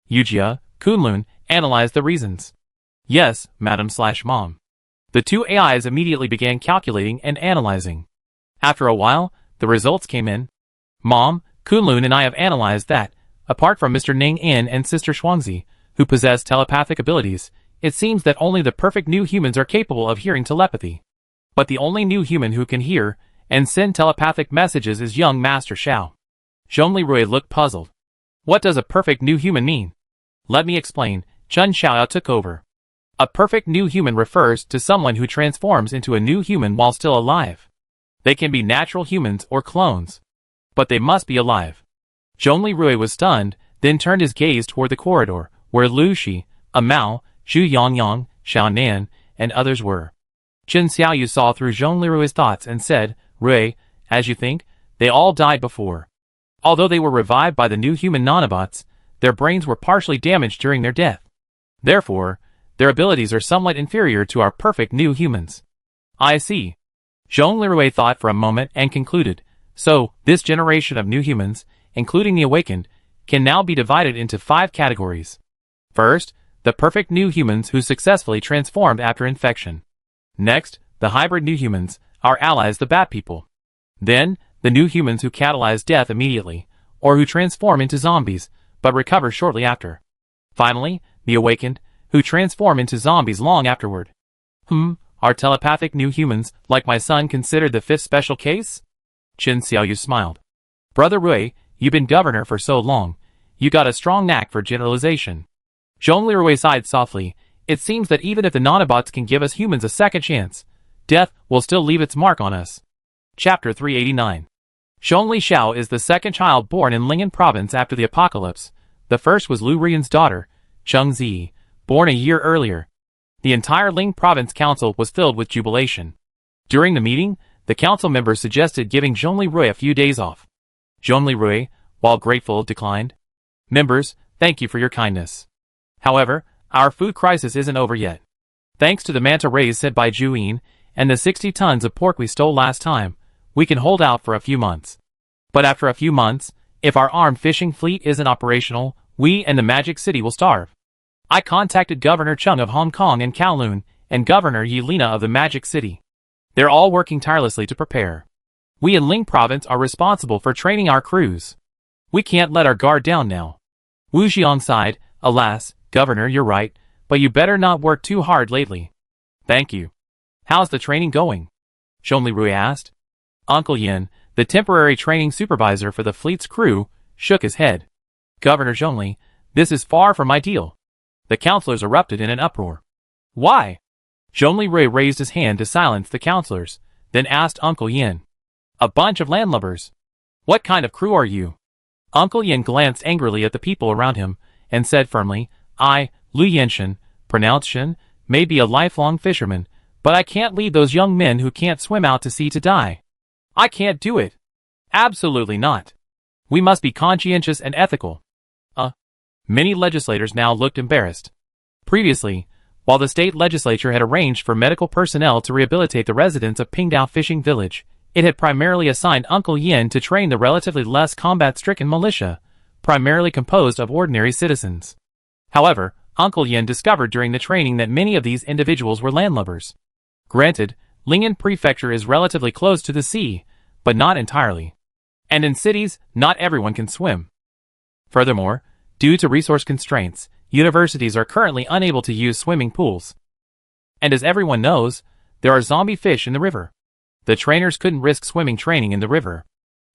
Yujia, Kunlun, analyzed the reasons. Yes, Madam/Mom. The two AIs immediately began calculating and analyzing. After a while, the results came in. Mom, Kunlun and I have analyzed that, apart from Mr. Ning In and Sister Shuangzi, who possess telepathic abilities, it seems that only the perfect new humans are capable of hearing telepathy. But the only new human who can hear and send telepathic messages is young Master Xiao. Zhongli Rui looked puzzled. What does a perfect new human mean? Let me explain. Chen Xiaoyao took over. A perfect new human refers to someone who transforms into a new human while still alive. They can be natural humans or clones. But they must be alive. Zhongli Rui was stunned, then turned his gaze toward the corridor, where Lu Shi, Mao, Zhu Yangyang, Xiao Nan, and others were. Chen Xiaoyu saw through Zhongli Rui's thoughts and said, Rui, as you think, they all died before. Although they were revived by the new human nanobots, their brains were partially damaged during their death. Therefore, their abilities are somewhat inferior to our perfect new humans. I see. Zhongli Rui thought for a moment and concluded, so, this generation of new humans, including the awakened, can now be divided into 5 categories. First, the perfect new humans who successfully transformed after infection. Next, the hybrid new humans, our allies the Bat People. Then, the new humans who catalyze death immediately, or who transform into zombies, but recover shortly after. Finally, the awakened, who transform into zombies long afterward. Are telepathic new humans, like my son, considered the 5th special case? Chen Xiaoyu smiled. Brother Rui, you've been governor for so long, you got a strong knack for generalization. Zhongli Rui sighed softly. It seems that even if the nanobots can give us humans a second chance, death will still leave its mark on us. Chapter 389. Zhongli Xiao is the second child born in Ling'an province after the apocalypse. The first was Lu Rian's daughter, Cheng Zi, born a year earlier. The entire Ling Province Council was filled with jubilation. During the meeting, the council members suggested giving Zhongli Rui a few days off. Zhongli Rui, while grateful, declined. Members, thank you for your kindness. However, our food crisis isn't over yet. Thanks to the manta rays sent by Juyin, and the 60 tons of pork we stole last time, we can hold out for a few months. But after a few months, if our armed fishing fleet isn't operational, we and the Magic City will starve. I contacted Governor Chung of Hong Kong and Kowloon, and Governor Yelena of the Magic City. They're all working tirelessly to prepare. We in Ling Province are responsible for training our crews. We can't let our guard down now. Wu Xiong sighed, alas, Governor, you're right, but you better not work too hard lately. Thank you. How's the training going? Zhongli Rui asked. Uncle Yin, the temporary training supervisor for the fleet's crew, shook his head. Governor Zhongli, this is far from ideal. The councillors erupted in an uproar. Why? Zhongli Rui raised his hand to silence the councillors, then asked Uncle Yin. A bunch of landlubbers. What kind of crew are you? Uncle Yin glanced angrily at the people around him, and said firmly, I, Lu Yenshin, pronounced Shin, may be a lifelong fisherman, but I can't lead those young men who can't swim out to sea to die. I can't do it. Absolutely not. We must be conscientious and ethical. Many legislators now looked embarrassed. Previously, while the state legislature had arranged for medical personnel to rehabilitate the residents of Pingdao Fishing Village, it had primarily assigned Uncle Yin to train the relatively less combat-stricken militia, primarily composed of ordinary citizens. However, Uncle Yin discovered during the training that many of these individuals were landlubbers. Granted, Ling'an Prefecture is relatively close to the sea, but not entirely. And in cities, not everyone can swim. Furthermore, due to resource constraints, universities are currently unable to use swimming pools. And as everyone knows, there are zombie fish in the river. The trainers couldn't risk swimming training in the river.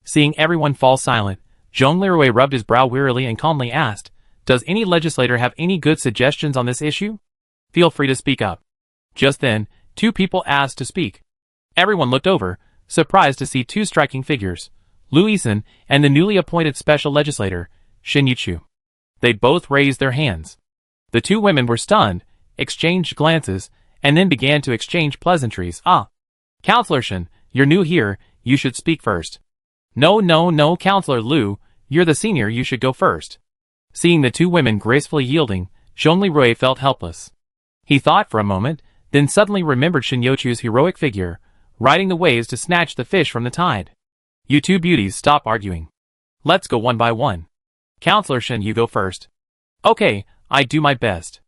Seeing everyone fall silent, Zhongli Rui rubbed his brow wearily and calmly asked, Does any legislator have any good suggestions on this issue? Feel free to speak up. Just then, two people asked to speak. Everyone looked over, surprised to see two striking figures, Lu Yixin and the newly appointed special legislator, Shin Yuchu. They both raised their hands. The two women were stunned, exchanged glances, and then began to exchange pleasantries. Counselor Shin, you're new here, you should speak first. No, Counselor Lu, you're the senior, you should go first. Seeing the two women gracefully yielding, Zhongli Rui felt helpless. He thought for a moment, then suddenly remembered Shin Yuchu's heroic figure, riding the waves to snatch the fish from the tide. You two beauties, stop arguing. Let's go one by one. Counselor Shin, you go first. Okay, I do my best.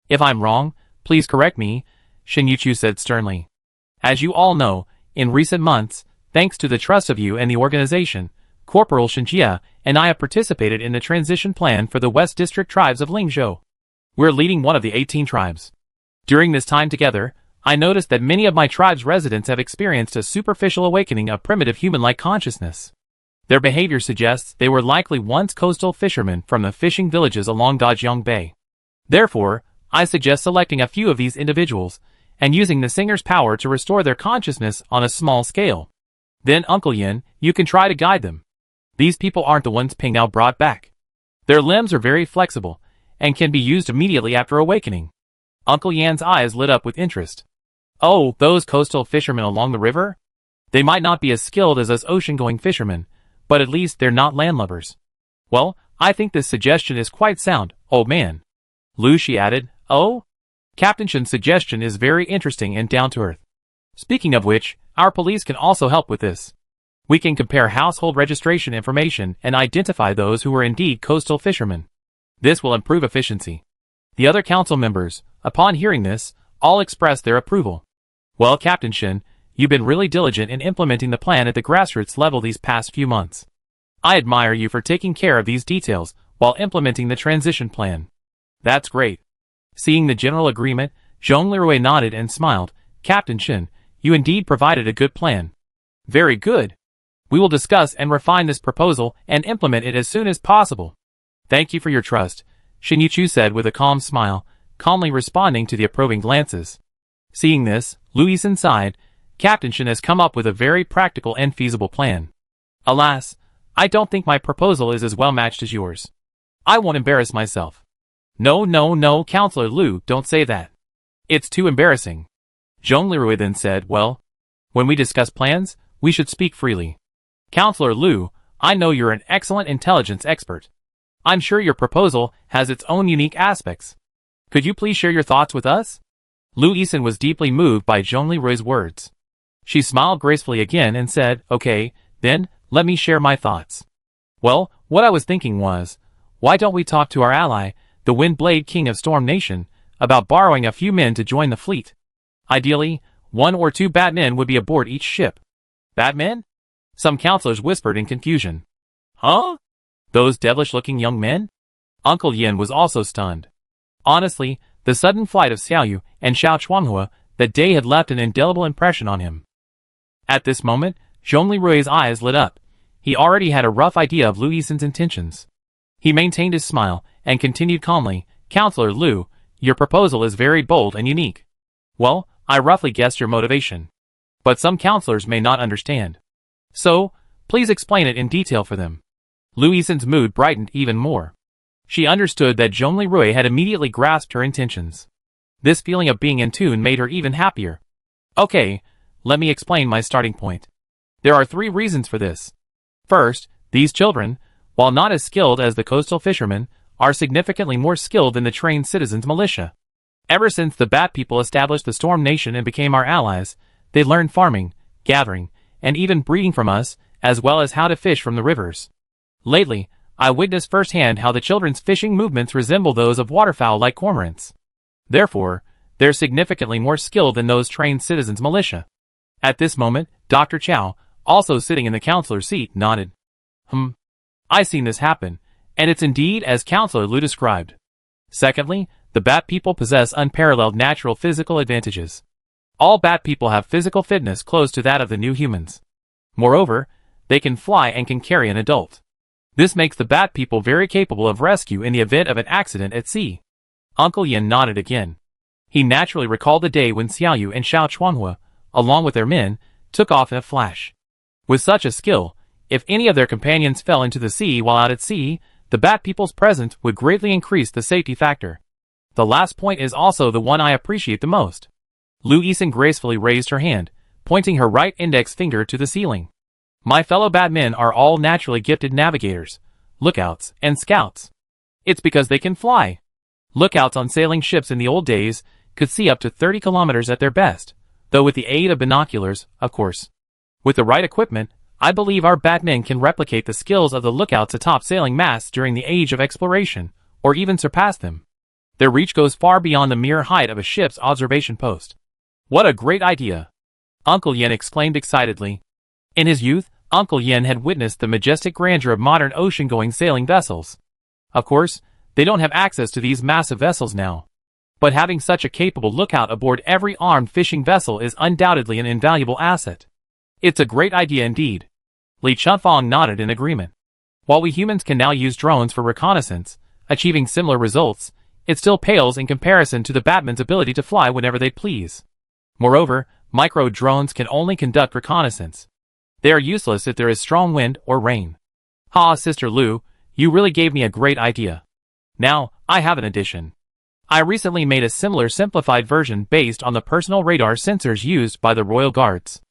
If I'm wrong, please correct me, Shin Yuchu said sternly. As you all know, in recent months, thanks to the trust of you and the organization, Corporal Shinjia and I have participated in the transition plan for the West District tribes of Lingzhou. We're leading one of the 18 tribes. During this time together, I noticed that many of my tribe's residents have experienced a superficial awakening of primitive human-like consciousness. Their behavior suggests they were likely once coastal fishermen from the fishing villages along Dajiang Bay. Therefore, I suggest selecting a few of these individuals, and using the singer's power to restore their consciousness on a small scale. Then Uncle Yin, you can try to guide them. These people aren't the ones Pingdao brought back. Their limbs are very flexible, and can be used immediately after awakening. Uncle Yan's eyes lit up with interest. Oh, those coastal fishermen along the river? They might not be as skilled as us ocean-going fishermen, but at least they're not landlubbers. Well, I think this suggestion is quite sound, old man. Lu, she added, oh? Captain Shin's suggestion is very interesting and down-to-earth. Speaking of which, our police can also help with this. We can compare household registration information and identify those who are indeed coastal fishermen. This will improve efficiency. The other council members, upon hearing this, all expressed their approval. Well, Captain Shin, you've been really diligent in implementing the plan at the grassroots level these past few months. I admire you for taking care of these details while implementing the transition plan. That's great. Seeing the general agreement, Zhongli Rui nodded and smiled. Captain Shin, you indeed provided a good plan. Very good. We will discuss and refine this proposal and implement it as soon as possible. Thank you for your trust, Shin Yuchu said with a calm smile, calmly responding to the approving glances. Seeing this, Lu Yixin sighed. Captain Shin has come up with a very practical and feasible plan. Alas, I don't think my proposal is as well matched as yours. I won't embarrass myself. No, Counselor Lu, don't say that. It's too embarrassing. Zhong Lirui then said, well, when we discuss plans, we should speak freely. Counselor Lu, I know you're an excellent intelligence expert. I'm sure your proposal has its own unique aspects. Could you please share your thoughts with us? Lu Yixin was deeply moved by Zhong Lirui's words. She smiled gracefully again and said, okay, then, let me share my thoughts. Well, what I was thinking was, why don't we talk to our ally, the Windblade King of Storm Nation, about borrowing a few men to join the fleet? Ideally, 1 or 2 Batmen would be aboard each ship. Batmen? Some counselors whispered in confusion. Huh? Those devilish-looking young men? Uncle Yin was also stunned. Honestly, the sudden flight of Xiaoyu and Xiao Chuanghua that day had left an indelible impression on him. At this moment, Zhong Lirui's eyes lit up. He already had a rough idea of Lu Yixin's intentions. He maintained his smile and continued calmly, Counselor Lu, your proposal is very bold and unique. Well, I roughly guessed your motivation. But some counselors may not understand. So, please explain it in detail for them. Lu Yixin's mood brightened even more. She understood that Zhong Lirui had immediately grasped her intentions. This feeling of being in tune made her even happier. Okay, let me explain my starting point. There are 3 reasons for this. First, these children, while not as skilled as the coastal fishermen, are significantly more skilled than the trained citizens' militia. Ever since the Bat people established the Storm Nation and became our allies, they learned farming, gathering, and even breeding from us, as well as how to fish from the rivers. Lately, I witnessed firsthand how the children's fishing movements resemble those of waterfowl like cormorants. Therefore, they're significantly more skilled than those trained citizens' militia. At this moment, Dr. Chow, also sitting in the counselor's seat, nodded. I've seen this happen, and it's indeed as Counselor Lu described. Secondly, the Bat people possess unparalleled natural physical advantages. All Bat people have physical fitness close to that of the new humans. Moreover, they can fly and can carry an adult. This makes the Bat people very capable of rescue in the event of an accident at sea. Uncle Yin nodded again. He naturally recalled the day when Xiaoyu and Xiao Chuanghua, along with their men, took off in a flash. With such a skill, if any of their companions fell into the sea while out at sea, the Bat people's presence would greatly increase the safety factor. The last point is also the one I appreciate the most. Lu Yixin gracefully raised her hand, pointing her right index finger to the ceiling. My fellow Batmen are all naturally gifted navigators, lookouts, and scouts. It's because they can fly. Lookouts on sailing ships in the old days could see up to 30 kilometers at their best, though with the aid of binoculars, of course. With the right equipment, I believe our Batmen can replicate the skills of the lookouts atop sailing masts during the age of exploration, or even surpass them. Their reach goes far beyond the mere height of a ship's observation post. What a great idea! Uncle Yin exclaimed excitedly. In his youth, Uncle Yin had witnessed the majestic grandeur of modern ocean-going sailing vessels. Of course, they don't have access to these massive vessels now. But having such a capable lookout aboard every armed fishing vessel is undoubtedly an invaluable asset. It's a great idea indeed. Li Chunfang nodded in agreement. While we humans can now use drones for reconnaissance, achieving similar results, it still pales in comparison to the Batman's ability to fly whenever they please. Moreover, micro-drones can only conduct reconnaissance. They are useless if there is strong wind or rain. Sister Lu, you really gave me a great idea. Now, I have an addition. I recently made a similar simplified version based on the personal radar sensors used by the Royal Guards.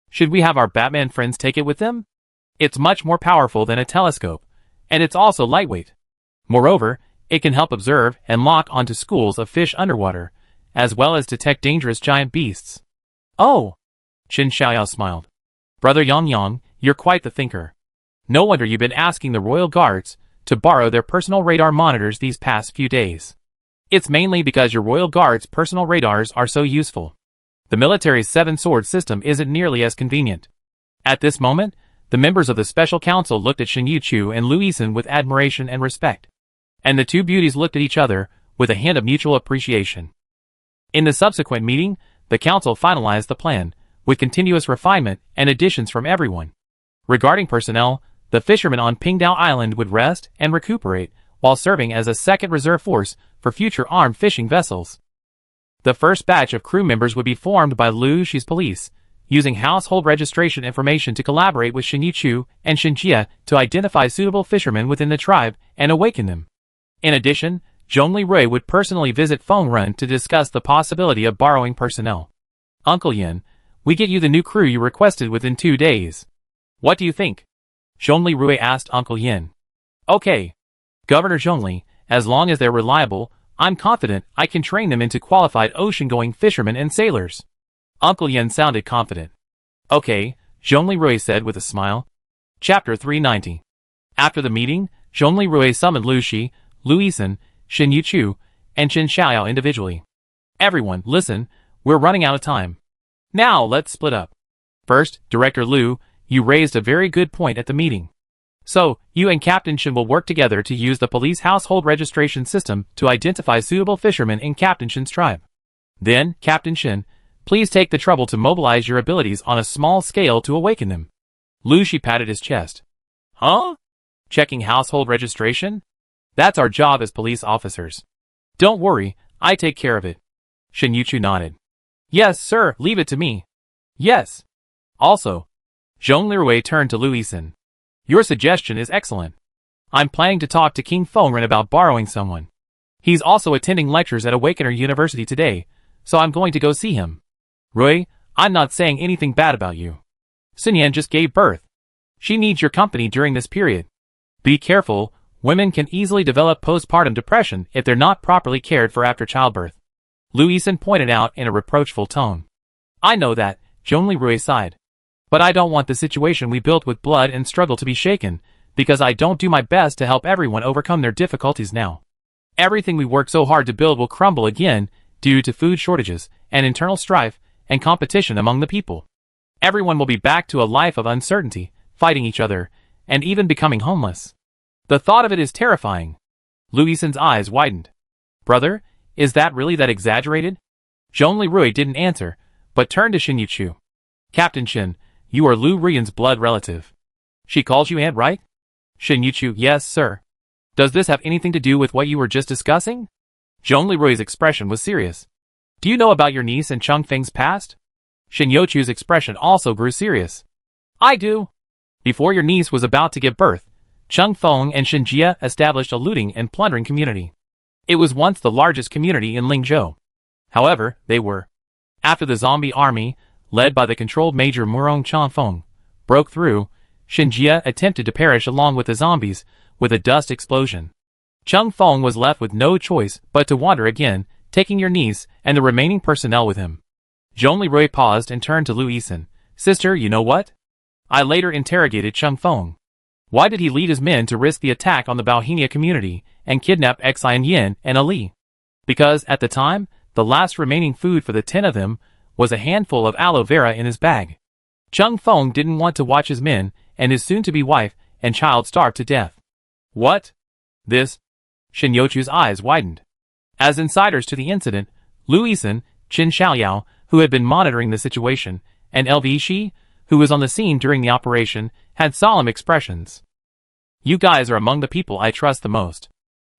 Should we have our Batman friends take it with them? It's much more powerful than a telescope, and it's also lightweight. Moreover, it can help observe and lock onto schools of fish underwater, as well as detect dangerous giant beasts. Oh! Qin Xiaoyao smiled. Brother Yang, you're quite the thinker. No wonder you've been asking the Royal Guards to borrow their personal radar monitors these past few days. It's mainly because your Royal Guards' personal radars are so useful. The military's 7-sword system isn't nearly as convenient. At this moment, the members of the Special Council looked at Shen Yuqiu and Lu Yixin with admiration and respect. And the two beauties looked at each other with a hint of mutual appreciation. In the subsequent meeting, the council finalized the plan, with continuous refinement and additions from everyone. Regarding personnel, the fishermen on Pingdao Island would rest and recuperate, while serving as a second reserve force for future armed fishing vessels. The first batch of crew members would be formed by Lu Shi's police, using household registration information to collaborate with Shen Yuqiu and Shen Jia to identify suitable fishermen within the tribe and awaken them. In addition, Zhongli Rui would personally visit Feng Ren to discuss the possibility of borrowing personnel. Uncle Yin, we get you the new crew you requested within 2 days. What do you think? Zhongli Rui asked Uncle Yin. Okay. Governor Zhongli, as long as they're reliable, I'm confident I can train them into qualified ocean-going fishermen and sailors. Uncle Yin sounded confident. Okay, Zhongli Rui said with a smile. Chapter 390. After the meeting, Zhongli Rui summoned Lu Shi, Lu Yisan, Xin Yuchu, and Qin Xiaoyao individually. Everyone, listen, we're running out of time. Now let's split up. First, Director Lu, you raised a very good point at the meeting. So, you and Captain Qin will work together to use the police household registration system to identify suitable fishermen in Captain Qin's tribe. Then, Captain Qin, please take the trouble to mobilize your abilities on a small scale to awaken them. Lu Shi patted his chest. Huh? Checking household registration? That's our job as police officers. Don't worry, I take care of it. Xin Yuchu nodded. Yes, sir, leave it to me. Yes. Also, Zhongli Rui turned to Lu Yisan. Your suggestion is excellent. I'm planning to talk to King Fengren about borrowing someone. He's also attending lectures at Awakener University today, so I'm going to go see him. Rui, I'm not saying anything bad about you. Xinyan just gave birth. She needs your company during this period. Be careful, women can easily develop postpartum depression if they're not properly cared for after childbirth. Lu Yisan pointed out in a reproachful tone. I know that, Zhongli Rui sighed. But I don't want the situation we built with blood and struggle to be shaken, because I don't do my best to help everyone overcome their difficulties now. Everything we worked so hard to build will crumble again due to food shortages and internal strife and competition among the people. Everyone will be back to a life of uncertainty, fighting each other, and even becoming homeless. The thought of it is terrifying. Lu Yisan's eyes widened. Brother, is that really that exaggerated? Zhongli Rui didn't answer, but turned to Xin Yuchu. Captain Qin, you are Lu Rian's blood relative. She calls you aunt, right? Xin Yuchu, yes, sir. Does this have anything to do with what you were just discussing? Zhongli Rui's expression was serious. Do you know about your niece and Cheng Feng's past? Xin Yuchu's expression also grew serious. I do. Before your niece was about to give birth, Cheng Feng and Xin Jia established a looting and plundering community. It was once the largest community in Lingzhou. However, they were. After the zombie army, led by the controlled Major Murong Changfeng, broke through, Xin Jia attempted to perish along with the zombies with a dust explosion. Cheng Feng was left with no choice but to wander again, taking your niece and the remaining personnel with him. Zhongli Rui paused and turned to Lu Yisan. Sister, you know what? I later interrogated Cheng Feng. Why did he lead his men to risk the attack on the Bauhinia community and kidnap Xian Yin and Ali? Because, at the time, the last remaining food for the 10 of them was a handful of aloe vera in his bag. Cheng Feng didn't want to watch his men and his soon-to-be wife and child starve to death. What? This? Xin Yuchu's eyes widened. As insiders to the incident, Lu Yisan, Qin Xiaoyao, who had been monitoring the situation, and LV Shi, who was on the scene during the operation, had solemn expressions. You guys are among the people I trust the most.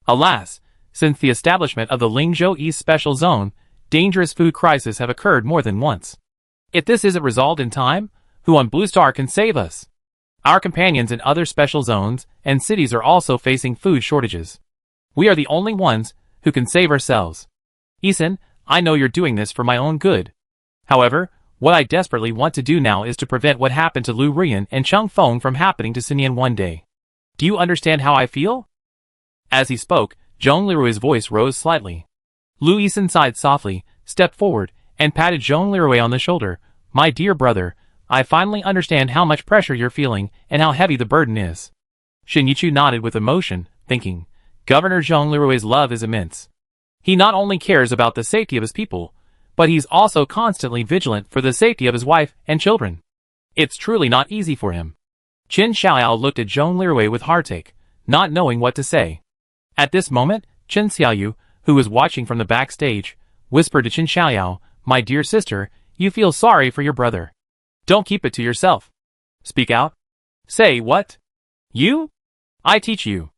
Alas, since the establishment of the Lingzhou East Special Zone, dangerous food crises have occurred more than once. If this isn't resolved in time, who on Blue Star can save us? Our companions in other special zones and cities are also facing food shortages. We are the only ones who can save ourselves. Yisan, I know you're doing this for my own good. However, what I desperately want to do now is to prevent what happened to Lu Rian and Cheng Feng from happening to Xinyan one day. Do you understand how I feel? As he spoke, Zhongli Rui's voice rose slightly. Lu Yisan sighed softly, stepped forward, and patted Zhongli Rui on the shoulder. My dear brother, I finally understand how much pressure you're feeling and how heavy the burden is. Xin Yuchu nodded with emotion, thinking, Governor Zhongli Rui's love is immense. He not only cares about the safety of his people, but he's also constantly vigilant for the safety of his wife and children. It's truly not easy for him. Qin Xiaoyao looked at Zhongli Rui with heartache, not knowing what to say. At this moment, Qin Xiaoyu, who was watching from the backstage, whispered to Qin Xiaoyao, My dear sister, you feel sorry for your brother. Don't keep it to yourself. Speak out. Say what? You? I teach you.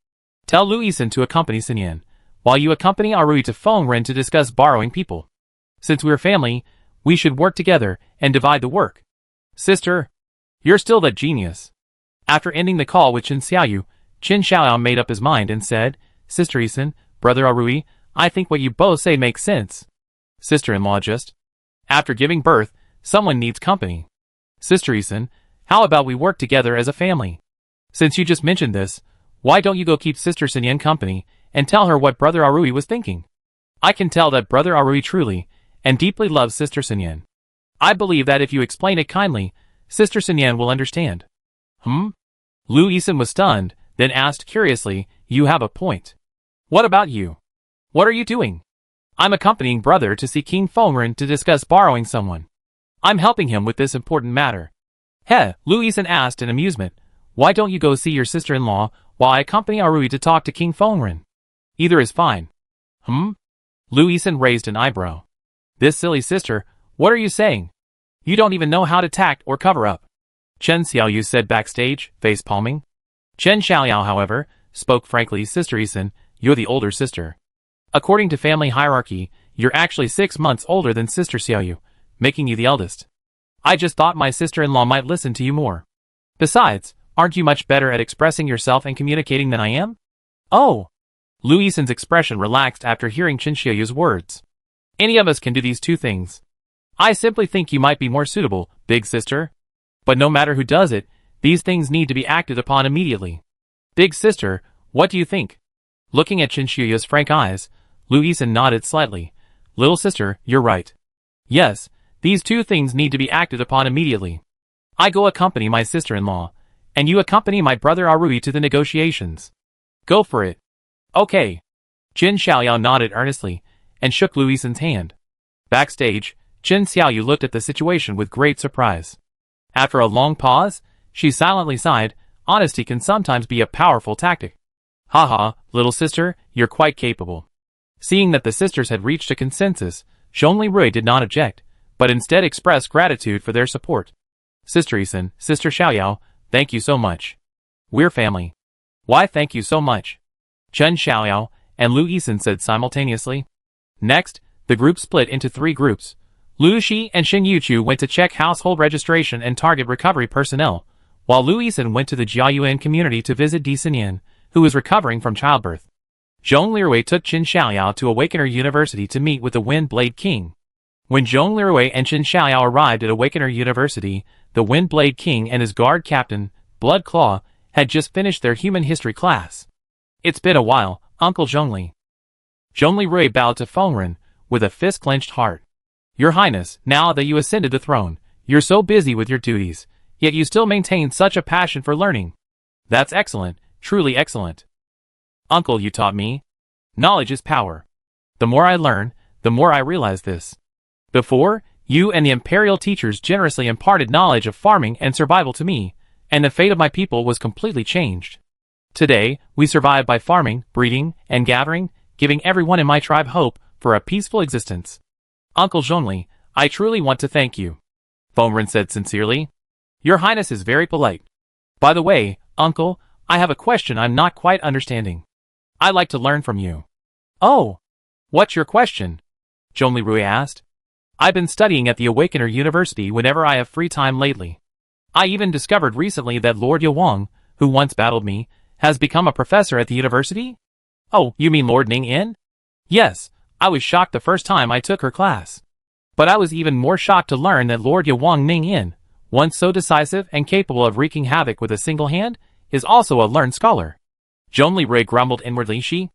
Tell Lu Yisan to accompany Xinyan, while you accompany Arui to Fengren to discuss borrowing people. Since we're family, we should work together and divide the work. Sister, you're still that genius. After ending the call with Qin Xiaoyu, Qin Xiaoyao made up his mind and said, Sister Yisan, Brother Arui, I think what you both say makes sense. Sister-in-law just. After giving birth, someone needs company. Sister Isan, how about we work together as a family? Since you just mentioned this, why don't you go keep Sister Sinyan company and tell her what Brother Arui was thinking? I can tell that Brother Arui truly and deeply loves Sister Sinyan. I believe that if you explain it kindly, Sister Sinyan will understand. Lu Isan was stunned, then asked curiously, you have a point. What about you? What are you doing? I'm accompanying brother to see King Fongren to discuss borrowing someone. I'm helping him with this important matter. Lu Isan asked in amusement, why don't you go see your sister-in-law while I accompany Arui to talk to King Fongren? Either is fine. Lu Isan raised an eyebrow. This silly sister, what are you saying? You don't even know how to tact or cover up. Chen Xiaoyu said backstage, face palming. Chen Xiaoyao, however, spoke frankly, Sister Isan, you're the older sister. According to family hierarchy, you're actually 6 months older than Sister Xiaoyu, making you the eldest. I just thought my sister-in-law might listen to you more. Besides, aren't you much better at expressing yourself and communicating than I am? Oh! Lu Isan's expression relaxed after hearing Chen Xiaoyu's words. Any of us can do these two things. I simply think you might be more suitable, big sister. But no matter who does it, these things need to be acted upon immediately. Big sister, what do you think? Looking at Chen Xiaoyu's frank eyes, Lu Isan nodded slightly. Little sister, you're right. Yes, these two things need to be acted upon immediately. I go accompany my sister-in-law, and you accompany my brother Arui to the negotiations. Go for it. Okay. Jin Xiaoyao nodded earnestly, and shook Lu Isan's hand. Backstage, Chen Xiaoyu looked at the situation with great surprise. After a long pause, she silently sighed, honesty can sometimes be a powerful tactic. Haha, little sister, you're quite capable. Seeing that the sisters had reached a consensus, Zhongli Rui did not object, but instead expressed gratitude for their support. Sister Isan, Sister Xiaoyao, thank you so much. We're family. Why thank you so much? Chen Xiaoyao and Lu Isan said simultaneously. Next, the group split into 3 groups. Lu Shi and Xin Yuchu went to check household registration and target recovery personnel, while Lu Isan went to the Jiayuan community to visit Di Sinyan, who was recovering from childbirth. Zhong Lirui took Qin Xiaoyao to Awakener University to meet with the Wind Blade King. When Zhong Lirui and Qin Xiaoyao arrived at Awakener University, the Wind Blade King and his guard captain, Blood Claw, had just finished their human history class. It's been a while, Uncle Zhongli. Zhongli Rui bowed to Fongren, with a fist-clenched heart. Your Highness, now that you ascended the throne, you're so busy with your duties, yet you still maintain such a passion for learning. That's excellent, truly excellent. Uncle, you taught me. Knowledge is power. The more I learn, the more I realize this. Before, you and the imperial teachers generously imparted knowledge of farming and survival to me, and the fate of my people was completely changed. Today, we survive by farming, breeding, and gathering, giving everyone in my tribe hope for a peaceful existence. Uncle Zhongli, I truly want to thank you. Fongren said sincerely. Your Highness is very polite. By the way, Uncle, I have a question I'm not quite understanding. I'd like to learn from you. Oh, what's your question? Zhongli Rui asked. I've been studying at the Awakener University whenever I have free time lately. I even discovered recently that Lord Yawang, who once battled me, has become a professor at the university? Oh, you mean Lord Ning-In? Yes, I was shocked the first time I took her class. But I was even more shocked to learn that Lord Yawang Ning-In, once so decisive and capable of wreaking havoc with a single hand, is also a learned scholar. Zhongli Rui grumbled inwardly.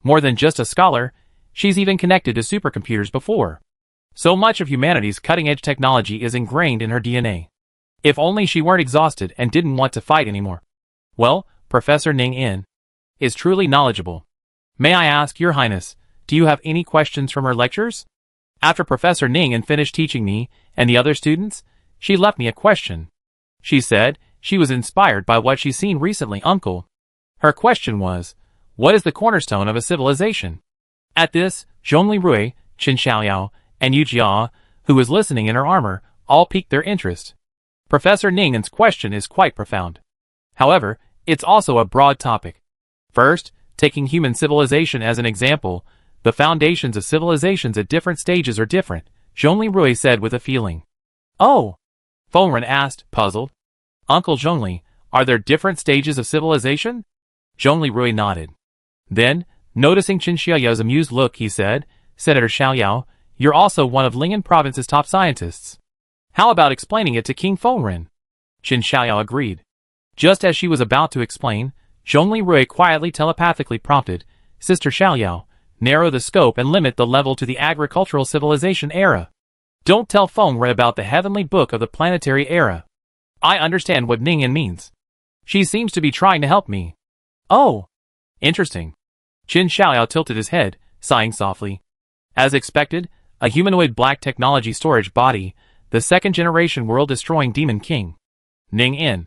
More than just a scholar, she's even connected to supercomputers before. So much of humanity's cutting-edge technology is ingrained in her DNA. If only she weren't exhausted and didn't want to fight anymore. Well, Professor Ning-In is truly knowledgeable. May I ask, Your Highness, do you have any questions from her lectures? After Professor Ning-In finished teaching me and the other students, she left me a question. She said she was inspired by what she's seen recently, Uncle. Her question was, what is the cornerstone of a civilization? At this, Zhongli Rui, Qin Xiaoyao, and Yu Jia, who was listening in her armor, all piqued their interest. Professor Ning-In's question is quite profound. However, it's also a broad topic. First, taking human civilization as an example, the foundations of civilizations at different stages are different, Zhongli Rui said with a feeling. Oh! Fongren asked, puzzled. Uncle Zhongli, are there different stages of civilization? Zhongli Rui nodded. Then, Noticing Qin Xiaoyao's amused look, he said, Senator Xiaoyao, you're also one of Ling'an province's top scientists. How about explaining it to King Fengren? Qin Xiaoyao agreed. Just as she was about to explain, Zhongli Rui quietly telepathically prompted, Sister Xiaoyao, narrow the scope and limit the level to the agricultural civilization era. Don't tell Fengren about the heavenly book of the planetary era. I understand what Ning'an means. She seems to be trying to help me. Oh, interesting. Qin Xiaoyao tilted his head, sighing softly. As expected, a humanoid black technology storage body, the second-generation world-destroying Demon King. Ning'an.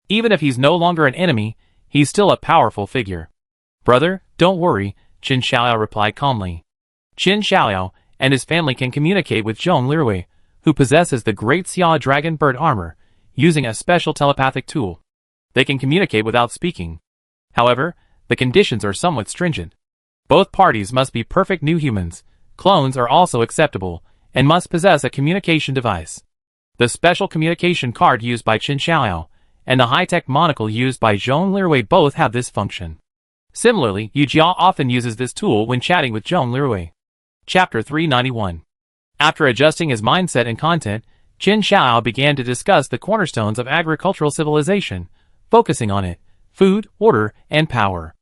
Even if he's no longer an enemy, he's still a powerful figure. Brother, don't worry, Qin Xiaoyao replied calmly. Qin Xiaoyao and his family can communicate with Zhong Lirui, who possesses the Great Xia Dragon Bird armor, using a special telepathic tool. They can communicate without speaking. However, the conditions are somewhat stringent. Both parties must be perfect new humans, clones are also acceptable, and must possess a communication device. The special communication card used by Qin Xiaoyao and the high-tech monocle used by Zhong Lirui both have this function. Similarly, Yu Jia often uses this tool when chatting with Zhong Lirui. Chapter 391. After adjusting his mindset and content, Qin Xiaoyao began to discuss the cornerstones of agricultural civilization, focusing on it, food, order, and power.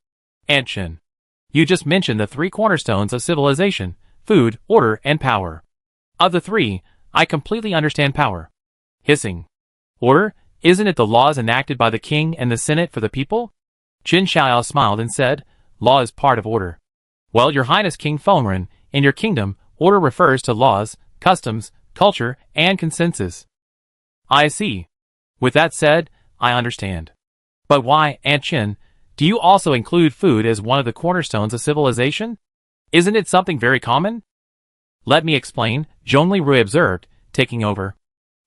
Aunt Qin, you just mentioned the three cornerstones of civilization, food, order, and power. Of the three, I completely understand power. Hissing. Order, isn't it the laws enacted by the king and the senate for the people? Qin Xiaoyao smiled and said, law is part of order. Well, your highness King Fengren, in your kingdom, order refers to laws, customs, culture, and consensus. I see. With that said, I understand. But why, Aunt Qin, do you also include food as one of the cornerstones of civilization? Isn't it something very common? Let me explain, Zhongli Rui observed, taking over.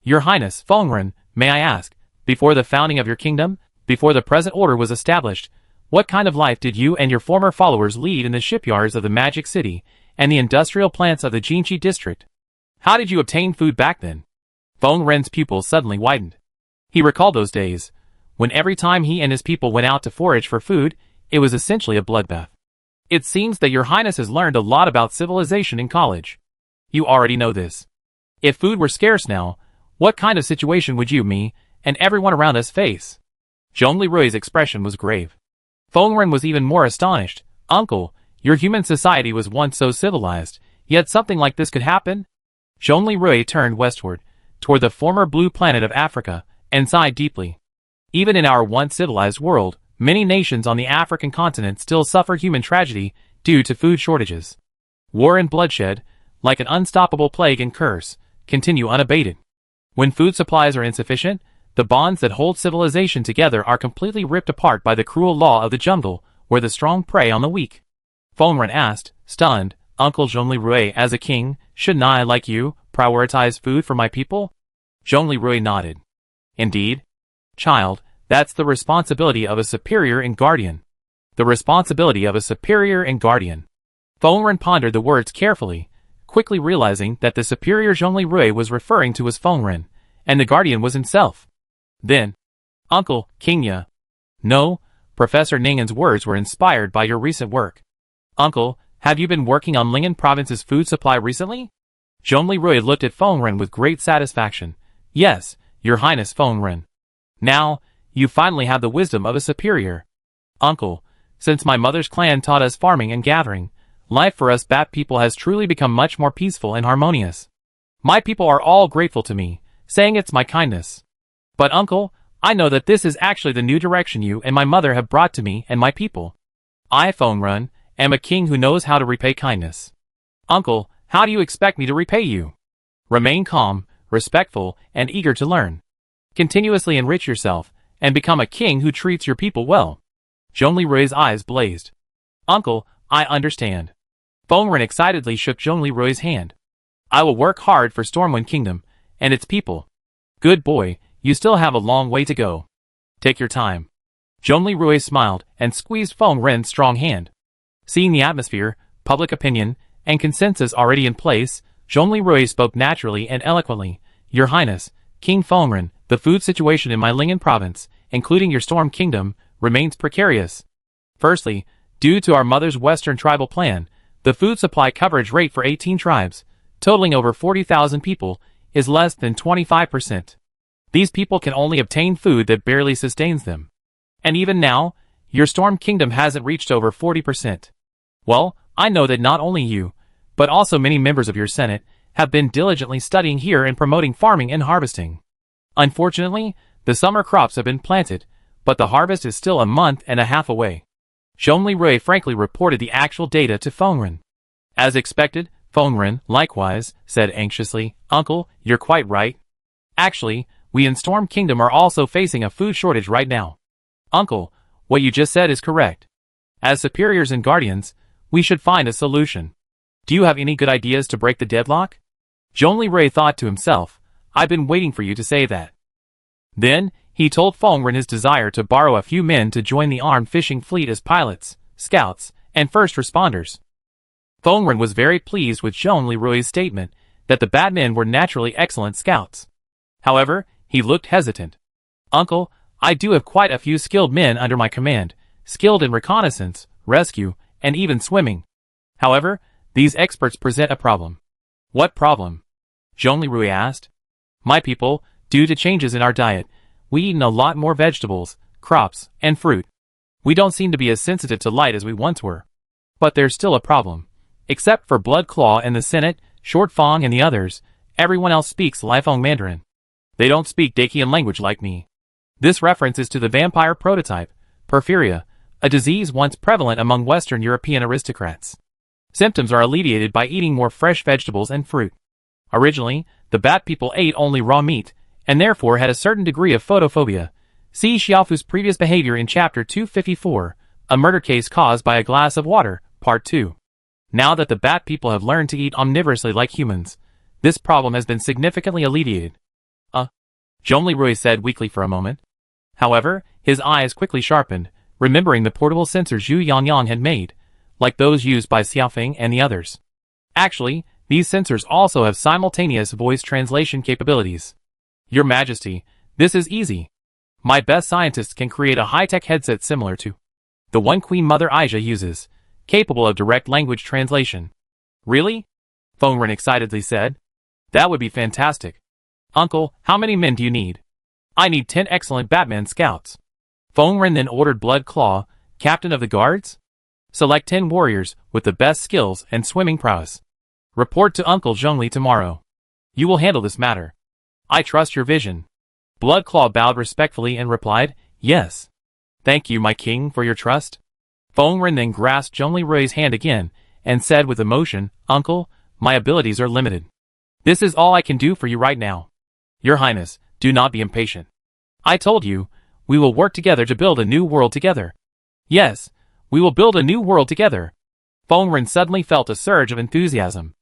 Your highness, Fengren, may I ask, before the founding of your kingdom, before the present order was established, what kind of life did you and your former followers lead in the shipyards of the Magic City and the industrial plants of the Jinqi district? How did you obtain food back then? Fengren's pupils suddenly widened. He recalled those days, when every time he and his people went out to forage for food, it was essentially a bloodbath. It seems that your highness has learned a lot about civilization in college. You already know this. If food were scarce now, what kind of situation would you, me, and everyone around us face? Zhongli Rui's expression was grave. Fengren was even more astonished. Uncle, your human society was once so civilized, yet something like this could happen? Zhongli Rui turned westward, toward the former blue planet of Africa, and sighed deeply. Even in our once civilized world, many nations on the African continent still suffer human tragedy due to food shortages. War and bloodshed, like an unstoppable plague and curse, continue unabated. When food supplies are insufficient, the bonds that hold civilization together are completely ripped apart by the cruel law of the jungle, where the strong prey on the weak. Fengren asked, stunned, Uncle Zhongli Rui, as a king, shouldn't I, like you, prioritize food for my people? Zhongli Rui nodded. Indeed. Child, that's the responsibility of a superior and guardian. The responsibility of a superior and guardian. Fengren pondered the words carefully, quickly realizing that the superior Zhongli Rui was referring to was Fengren, and the guardian was himself. Then, Uncle, King Ya. No, Professor Ning'an's words were inspired by your recent work. Uncle, have you been working on Ling'an province's food supply recently? Zhongli Rui looked at Fengren with great satisfaction. Yes, your highness Fengren. Now, you finally have the wisdom of a superior. Uncle, since my mother's clan taught us farming and gathering, life for us Bat people has truly become much more peaceful and harmonious. My people are all grateful to me, saying it's my kindness. But uncle, I know that this is actually the new direction you and my mother have brought to me and my people. I, Fengren, am a king who knows how to repay kindness. Uncle, how do you expect me to repay you? Remain calm, respectful, and eager to learn. Continuously enrich yourself, and become a king who treats your people well. Zhongli Rui's eyes blazed. Uncle, I understand. Fengren excitedly shook Zhongli Rui's hand. I will work hard for Stormwind Kingdom, and its people. Good boy, you still have a long way to go. Take your time. Zhongli Rui smiled and squeezed Fengren's strong hand. Seeing the atmosphere, public opinion, and consensus already in place, Zhongli Rui spoke naturally and eloquently. Your Highness, King Fengren, the food situation in my Ling'an province, including your Storm Kingdom, remains precarious. Firstly, Due to our Mother's Western Tribal Plan, the food supply coverage rate for 18 tribes, totaling over 40,000 people, is less than 25%. These people can only obtain food that barely sustains them. And even now, your Storm Kingdom hasn't reached over 40%. Well, I know that not only you, but also many members of your Senate, have been diligently studying here and promoting farming and harvesting. Unfortunately, the summer crops have been planted, but the harvest is still a month and a half away. Zhongli frankly reported the actual data to Fengren. As expected, Fengren, likewise, said anxiously, "Uncle, you're quite right. Actually, we in Storm Kingdom are also facing a food shortage right now. Uncle, what you just said is correct. As superiors and guardians, we should find a solution. Do you have any good ideas to break the deadlock?" Zhongli thought to himself, "I've been waiting for you to say that." Then, he told Fengren his desire to borrow a few men to join the armed fishing fleet as pilots, scouts, and first responders. Fengren was very pleased with Zhongli statement that the Batmen were naturally excellent scouts. However, he looked hesitant. "Uncle, I do have quite a few skilled men under my command, skilled in reconnaissance, rescue, and even swimming. However, these experts present a problem." "What problem?" Zhongli asked. "My people, due to changes in our diet, we eat a lot more vegetables, crops, and fruit. We don't seem to be as sensitive to light as we once were. But there's still a problem. Except for Blood Claw and the Senate, Short Fong and the others, everyone else speaks Lifeng Mandarin. They don't speak Dacian language like me." This reference is to the vampire prototype, porphyria, a disease once prevalent among Western European aristocrats. Symptoms are alleviated by eating more fresh vegetables and fruit. Originally, the Bat people ate only raw meat, and therefore had a certain degree of photophobia. See Xiaofu's previous behavior in Chapter 254, A Murder Case Caused by a Glass of Water, Part 2. Now that the Bat people have learned to eat omnivorously like humans, this problem has been significantly alleviated. Zhongli said weakly for a moment. However, his eyes quickly sharpened, remembering the portable sensors Zhu Yangyang had made, like those used by Xiaofeng and the others. Actually, these sensors also have simultaneous voice translation capabilities. "Your Majesty, this is easy. My best scientists can create a high-tech headset similar to the one Queen Mother Aisha uses, capable of direct language translation." "Really?" Fengren excitedly said. "That would be fantastic. Uncle, how many men do you need?" "I need 10 excellent Batman scouts." Fengren then ordered Blood Claw, captain of the guards. "Select 10 warriors with the best skills and swimming prowess. Report to Uncle Zhongli tomorrow. You will handle this matter. I trust your vision." Blood Claw bowed respectfully and replied, "Yes. Thank you, my king, for your trust." Fengren then grasped Zhongli hand again, and said with emotion, "Uncle, my abilities are limited. This is all I can do for you right now. Your Highness, do not be impatient. I told you, we will work together to build a new world together. Yes, we will build a new world together." Fengren suddenly felt a surge of enthusiasm.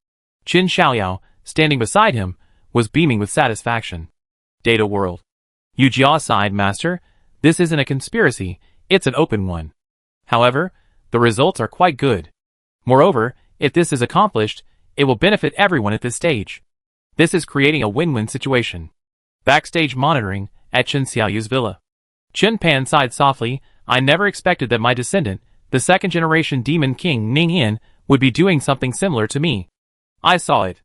Qin Xiaoyao, standing beside him, was beaming with satisfaction. "Data world." Yu Jia sighed, "Master, this isn't a conspiracy, it's an open one. However, the results are quite good. Moreover, if this is accomplished, it will benefit everyone at this stage. This is creating a win-win situation." Backstage monitoring, at Chen Xiaoyu's villa. Chen Pan sighed softly, "I never expected that my descendant, the second-generation Demon King Ning Yin, would be doing something similar to me. I saw it."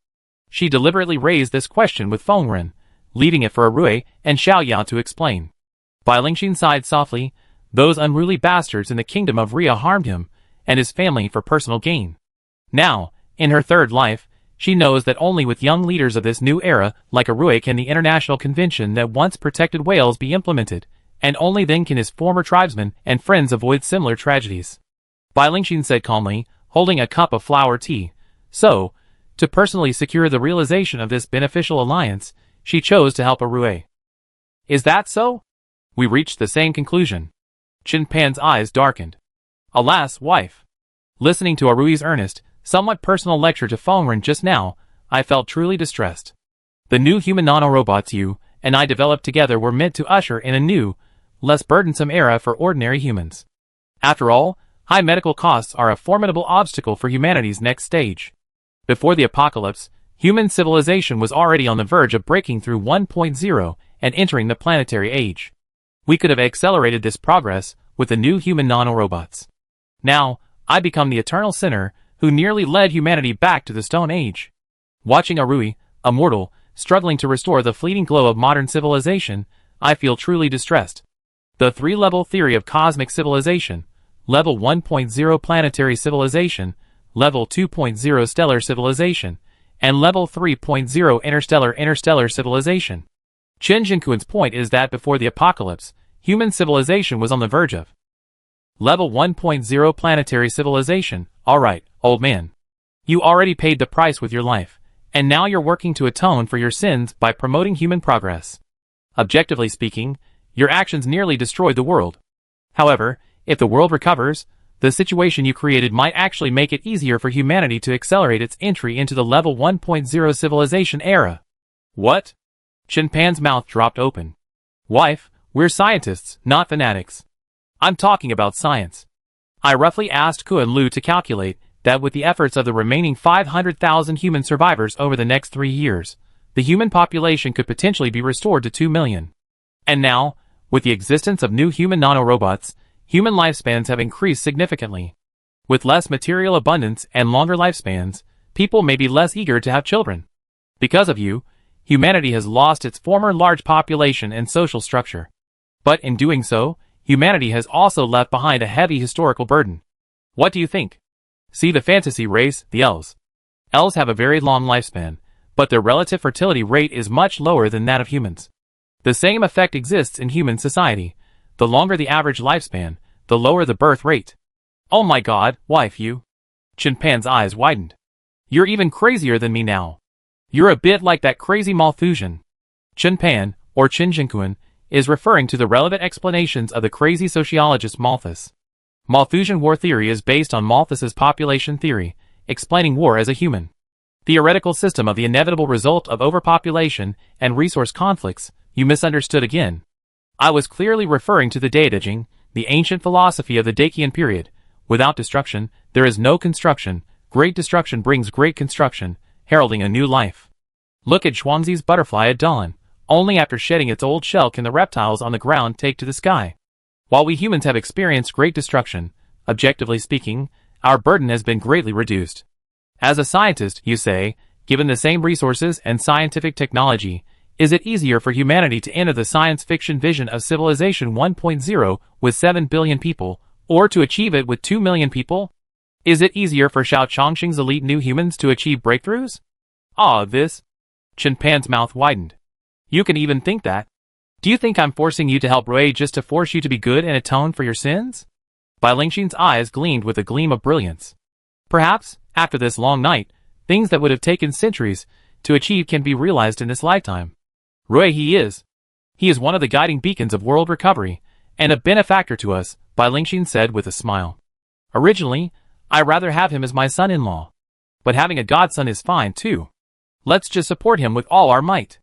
She deliberately raised this question with Fengren, leaving it for Rui and Xiaoyao to explain. Bai Lingxin sighed softly, "Those unruly bastards in the kingdom of Ria harmed him and his family for personal gain. Now, in her third life, she knows that only with young leaders of this new era like Arui can the international convention that once protected whales be implemented, and only then can his former tribesmen and friends avoid similar tragedies." Bai Lingxin said calmly, holding a cup of flower tea. "So, to personally secure the realization of this beneficial alliance, she chose to help Arui. Is that so?" "We reached the same conclusion." Qin Pan's eyes darkened. "Alas, wife. Listening to Arui's earnest, somewhat personal lecture to Fengren just now, I felt truly distressed. The new human nanorobots you and I developed together were meant to usher in a new, less burdensome era for ordinary humans. After all, high medical costs are a formidable obstacle for humanity's next stage. Before the apocalypse, human civilization was already on the verge of breaking through 1.0 and entering the planetary age. We could have accelerated this progress with the new human nanorobots. Now, I become the eternal sinner who nearly led humanity back to the Stone Age. Watching Arui, a mortal, struggling to restore the fleeting glow of modern civilization, I feel truly distressed. The three-level theory of cosmic civilization, Level 1.0 planetary civilization, Level 2.0 stellar civilization, and Level 3.0 interstellar civilization. Chen Jinkuan's point is that before the apocalypse, human civilization was on the verge of Level 1.0 planetary civilization. Alright, old man. You already paid the price with your life, and now you're working to atone for your sins by promoting human progress. Objectively speaking, your actions nearly destroyed the world. However, if the world recovers, the situation you created might actually make it easier for humanity to accelerate its entry into the Level 1.0 civilization era. What? Chen Pan's mouth dropped open. Wife, we're scientists, not fanatics. I'm talking about science. I roughly asked Kuan Lu to calculate that with the efforts of the remaining 500,000 human survivors over the next 3 years, the human population could potentially be restored to 2 million. And now, with the existence of new human nanorobots, human lifespans have increased significantly. With less material abundance and longer lifespans, people may be less eager to have children. Because of you, humanity has lost its former large population and social structure. But in doing so, humanity has also left behind a heavy historical burden. What do you think? See the fantasy race, the elves. Elves have a very long lifespan, but their relative fertility rate is much lower than that of humans. The same effect exists in human society. The longer the average lifespan, the lower the birth rate. Oh my god, wife, you. Chen Pan's eyes widened. You're even crazier than me now. You're a bit like that crazy Malthusian. Chen Pan, or Chen Jinkuan, is referring to the relevant explanations of the crazy sociologist Malthus. Malthusian war theory is based on Malthus's population theory, explaining war as a human theoretical system of the inevitable result of overpopulation and resource conflicts. You misunderstood again. I was clearly referring to the Daedajing, the ancient philosophy of the Dacian period. Without destruction, there is no construction. Great destruction brings great construction, heralding a new life. Look at Zhuangzi's butterfly at dawn. Only after shedding its old shell can the reptiles on the ground take to the sky. While we humans have experienced great destruction, objectively speaking, our burden has been greatly reduced. As a scientist, you say, given the same resources and scientific technology, is it easier for humanity to enter the science fiction vision of Civilization 1.0 with 7 billion people, or to achieve it with 2 million people? Is it easier for Xiao Chongqing's elite new humans to achieve breakthroughs? This. Chen Pan's mouth widened. You can even think that? Do you think I'm forcing you to help Rui just to force you to be good and atone for your sins? Bai Lingxin's eyes gleamed with a gleam of brilliance. Perhaps, after this long night, things that would have taken centuries to achieve can be realized in this lifetime. Rui he is. He is one of the guiding beacons of world recovery, and a benefactor to us, Bai Lingxin said with a smile. Originally, I'd rather have him as my son-in-law. But having a godson is fine too. Let's just support him with all our might.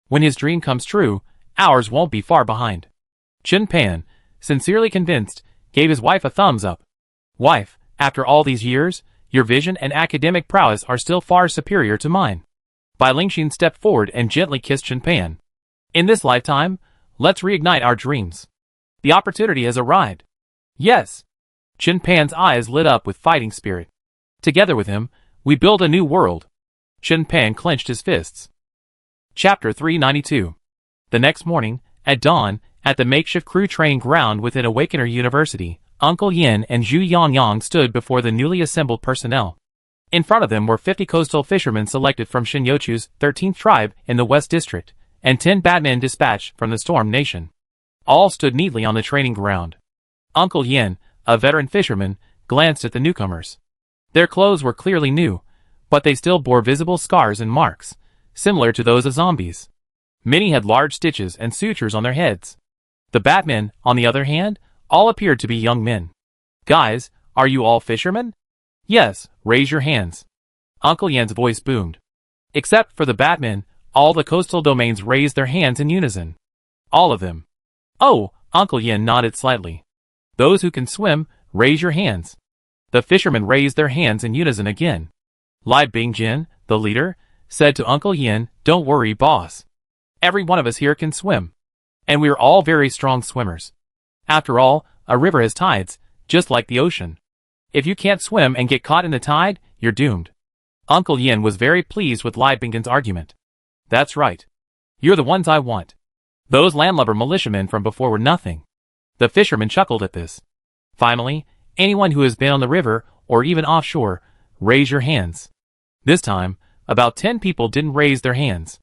When his dream comes true, ours won't be far behind. Chen Pan, sincerely convinced, gave his wife a thumbs up. Wife, after all these years, your vision and academic prowess are still far superior to mine. Bai Lingxin stepped forward and gently kissed Chen Pan. In this lifetime, let's reignite our dreams. The opportunity has arrived. Yes. Chen Pan's eyes lit up with fighting spirit. Together with him, we build a new world. Chen Pan clenched his fists. Chapter 392. The next morning, at dawn, at the makeshift crew training ground within Awakener University, Uncle Yin and Zhu Yangyang stood before the newly assembled personnel. In front of them were 50 coastal fishermen selected from Shinyochu's 13th tribe in the West District, and 10 batmen dispatched from the Storm Nation. All stood neatly on the training ground. Uncle Yin, a veteran fisherman, glanced at the newcomers. Their clothes were clearly new, but they still bore visible scars and marks, similar to those of zombies. Many had large stitches and sutures on their heads. The batmen, on the other hand, all appeared to be young men. Guys, are you all fishermen? Yes, raise your hands. Uncle Yan's voice boomed. Except for the batmen, all the coastal domains raised their hands in unison. All of them. Oh, Uncle Yan nodded slightly. Those who can swim, raise your hands. The fishermen raised their hands in unison again. Lai Bingjin, the leader, said to Uncle Yin, "Don't worry, boss. Every one of us here can swim. And we're all very strong swimmers. After all, a river has tides, just like the ocean." If you can't swim and get caught in the tide, you're doomed. Uncle Yin was very pleased with Li Binggen's argument. That's right. You're the ones I want. Those landlubber militiamen from before were nothing. The fisherman chuckled at this. Finally, anyone who has been on the river, or even offshore, raise your hands. This time, about 10 people didn't raise their hands.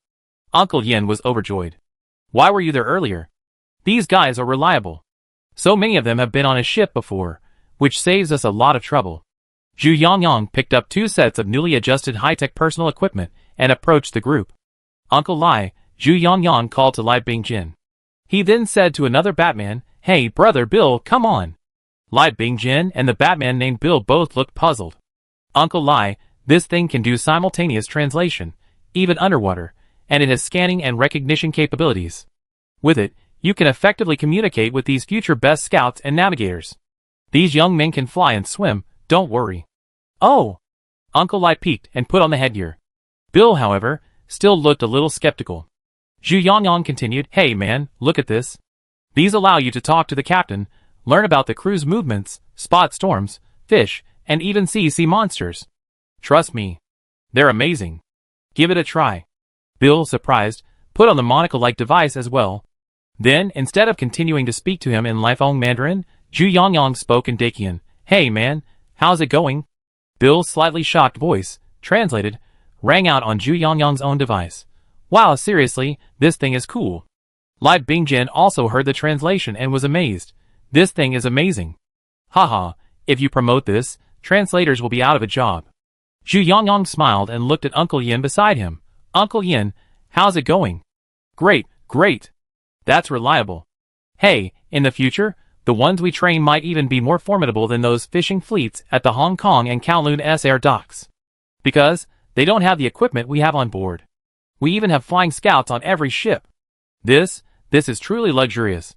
Uncle Yin was overjoyed. Why were you there earlier? These guys are reliable. So many of them have been on a ship before, which saves us a lot of trouble. Zhu Yongyang picked up 2 sets of newly adjusted high-tech personal equipment and approached the group. Uncle Li, Zhu Yongyang called to Li Bingjin. He then said to another Batman, "Hey, brother Bill, come on." Li Bingjin and the Batman named Bill both looked puzzled. Uncle Li, this thing can do simultaneous translation, even underwater, and it has scanning and recognition capabilities. With it, you can effectively communicate with these future best scouts and navigators. These young men can fly and swim, don't worry. Oh! Uncle Li peeked and put on the headgear. Bill, however, still looked a little skeptical. Zhu Yongyang continued, "Hey man, look at this. These allow you to talk to the captain, learn about the crew's movements, spot storms, fish, and even see sea monsters. Trust me. They're amazing. Give it a try." Bill, surprised, put on the monocle-like device as well. Then, instead of continuing to speak to him in Lifeng Mandarin, Zhu Yongyang spoke in Dakian. "Hey man, how's it going?" Bill's slightly shocked voice, translated, rang out on Zhu Yongyang's own device. "Wow, seriously, this thing is cool." Li Bingjin also heard the translation and was amazed. "This thing is amazing. Haha, if you promote this, translators will be out of a job." Zhu Yongyang smiled and looked at Uncle Yin beside him. "Uncle Yin, how's it going?" "Great, great. That's reliable. Hey, in the future, the ones we train might even be more formidable than those fishing fleets at the Hong Kong and Kowloon SR docks. Because they don't have the equipment we have on board. We even have flying scouts on every ship. This is truly luxurious."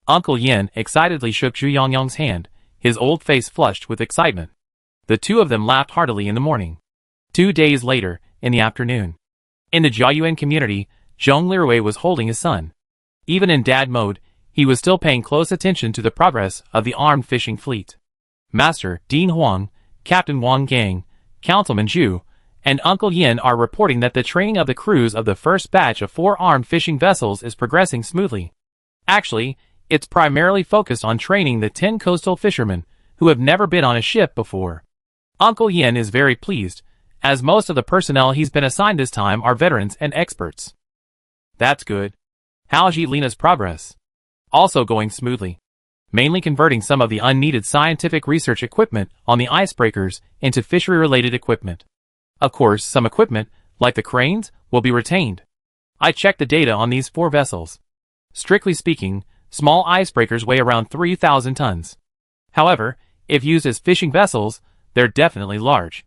Uncle Yin excitedly shook Zhu Yongyang's hand, his old face flushed with excitement. The two of them laughed heartily in the morning. 2 days later, in the afternoon. In the Jiayuan community, Zhong Lirui was holding his son. Even in dad mode, he was still paying close attention to the progress of the armed fishing fleet. Master Dean Huang, Captain Wang Gang, Councilman Zhu, and Uncle Yin are reporting that the training of the crews of the first batch of 4 armed fishing vessels is progressing smoothly. Actually, it's primarily focused on training the 10 coastal fishermen who have never been on a ship before. Uncle Yin is very pleased, as most of the personnel he's been assigned this time are veterans and experts. That's good. How's Lena's progress? Also going smoothly. Mainly converting some of the unneeded scientific research equipment on the icebreakers into fishery-related equipment. Of course, some equipment, like the cranes, will be retained. I checked the data on these 4 vessels. Strictly speaking, small icebreakers weigh around 3,000 tons. However, if used as fishing vessels, they're definitely large.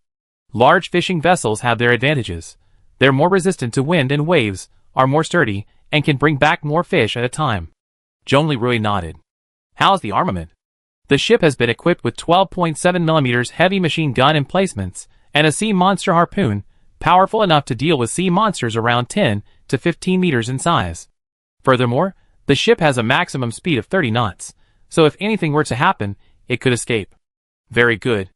Large fishing vessels have their advantages. They're more resistant to wind and waves, are more sturdy, and can bring back more fish at a time. Zhong Lirui nodded. How's the armament? The ship has been equipped with 12.7mm heavy machine gun emplacements, and a sea monster harpoon, powerful enough to deal with sea monsters around 10 to 15 meters in size. Furthermore, the ship has a maximum speed of 30 knots, so if anything were to happen, it could escape. Very good.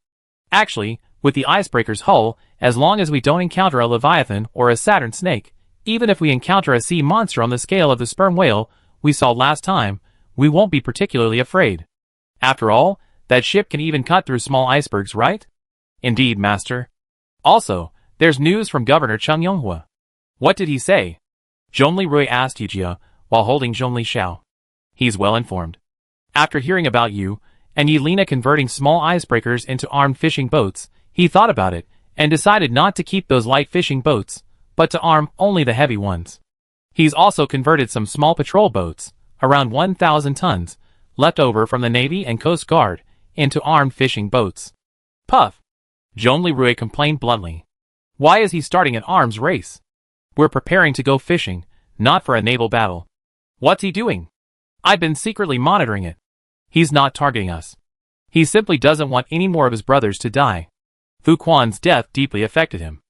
Actually, with the icebreaker's hull, as long as we don't encounter a leviathan or a Saturn snake, even if we encounter a sea monster on the scale of the sperm whale we saw last time, we won't be particularly afraid. After all, that ship can even cut through small icebergs, right? Indeed, Master. Also, there's news from Governor Cheng Yonghua. What did he say? Zhong Lirui asked Yijia while holding Zhong Li Xiao. He's well informed. After hearing about you and Yelena converting small icebreakers into armed fishing boats, he thought about it and decided not to keep those light fishing boats, but to arm only the heavy ones. He's also converted some small patrol boats, around 1,000 tons, left over from the Navy and Coast Guard, into armed fishing boats. Puff! Zhong Lirui complained bluntly. Why is he starting an arms race? We're preparing to go fishing, not for a naval battle. What's he doing? I've been secretly monitoring it. He's not targeting us. He simply doesn't want any more of his brothers to die. Fu Quan's death deeply affected him.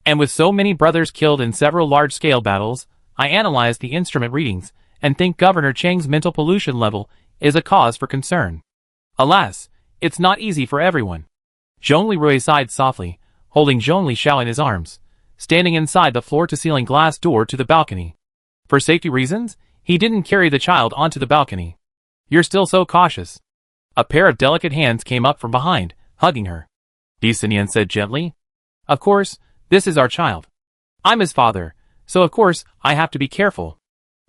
And with so many brothers killed in several large-scale battles, I analyzed the instrument readings and think Governor Cheng's mental pollution level is a cause for concern. Alas, it's not easy for everyone. Zhong Lirui sighed softly, holding Zhong Li Xiao in his arms, standing inside the floor-to-ceiling glass door to the balcony. For safety reasons, he didn't carry the child onto the balcony. You're still so cautious. A pair of delicate hands came up from behind, hugging her. Di Xinyan said gently. Of course, this is our child. I'm his father, so of course I have to be careful.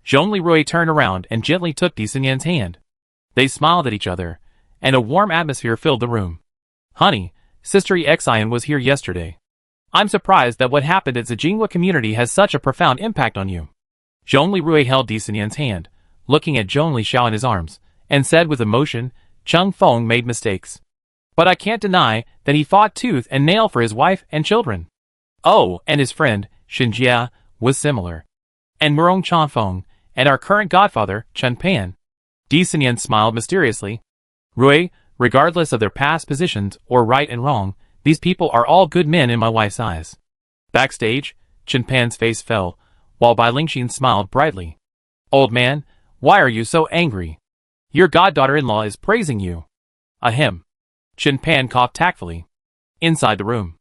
Zhong Lirui turned around and gently took Di Xinyan's hand. They smiled at each other, and a warm atmosphere filled the room. Honey, Sister Xian was here yesterday. I'm surprised that what happened at the Jinghua community has such a profound impact on you. Zhong Lirui held Di Xinyan's hand, looking at Zhong Li Xiao in his arms, and said with emotion, Cheng Feng made mistakes. But I can't deny that he fought tooth and nail for his wife and children. Oh, and his friend, Xinjia, was similar. And Murong Chanfeng, and our current godfather, Chen Pan. Di Xinyan smiled mysteriously. Rui, regardless of their past positions or right and wrong, these people are all good men in my wife's eyes. Backstage, Chen Pan's face fell, while Bai Lingxin smiled brightly. Old man, why are you so angry? Your goddaughter-in-law is praising you. Ahem. Chen Pan coughed tactfully. Inside the room,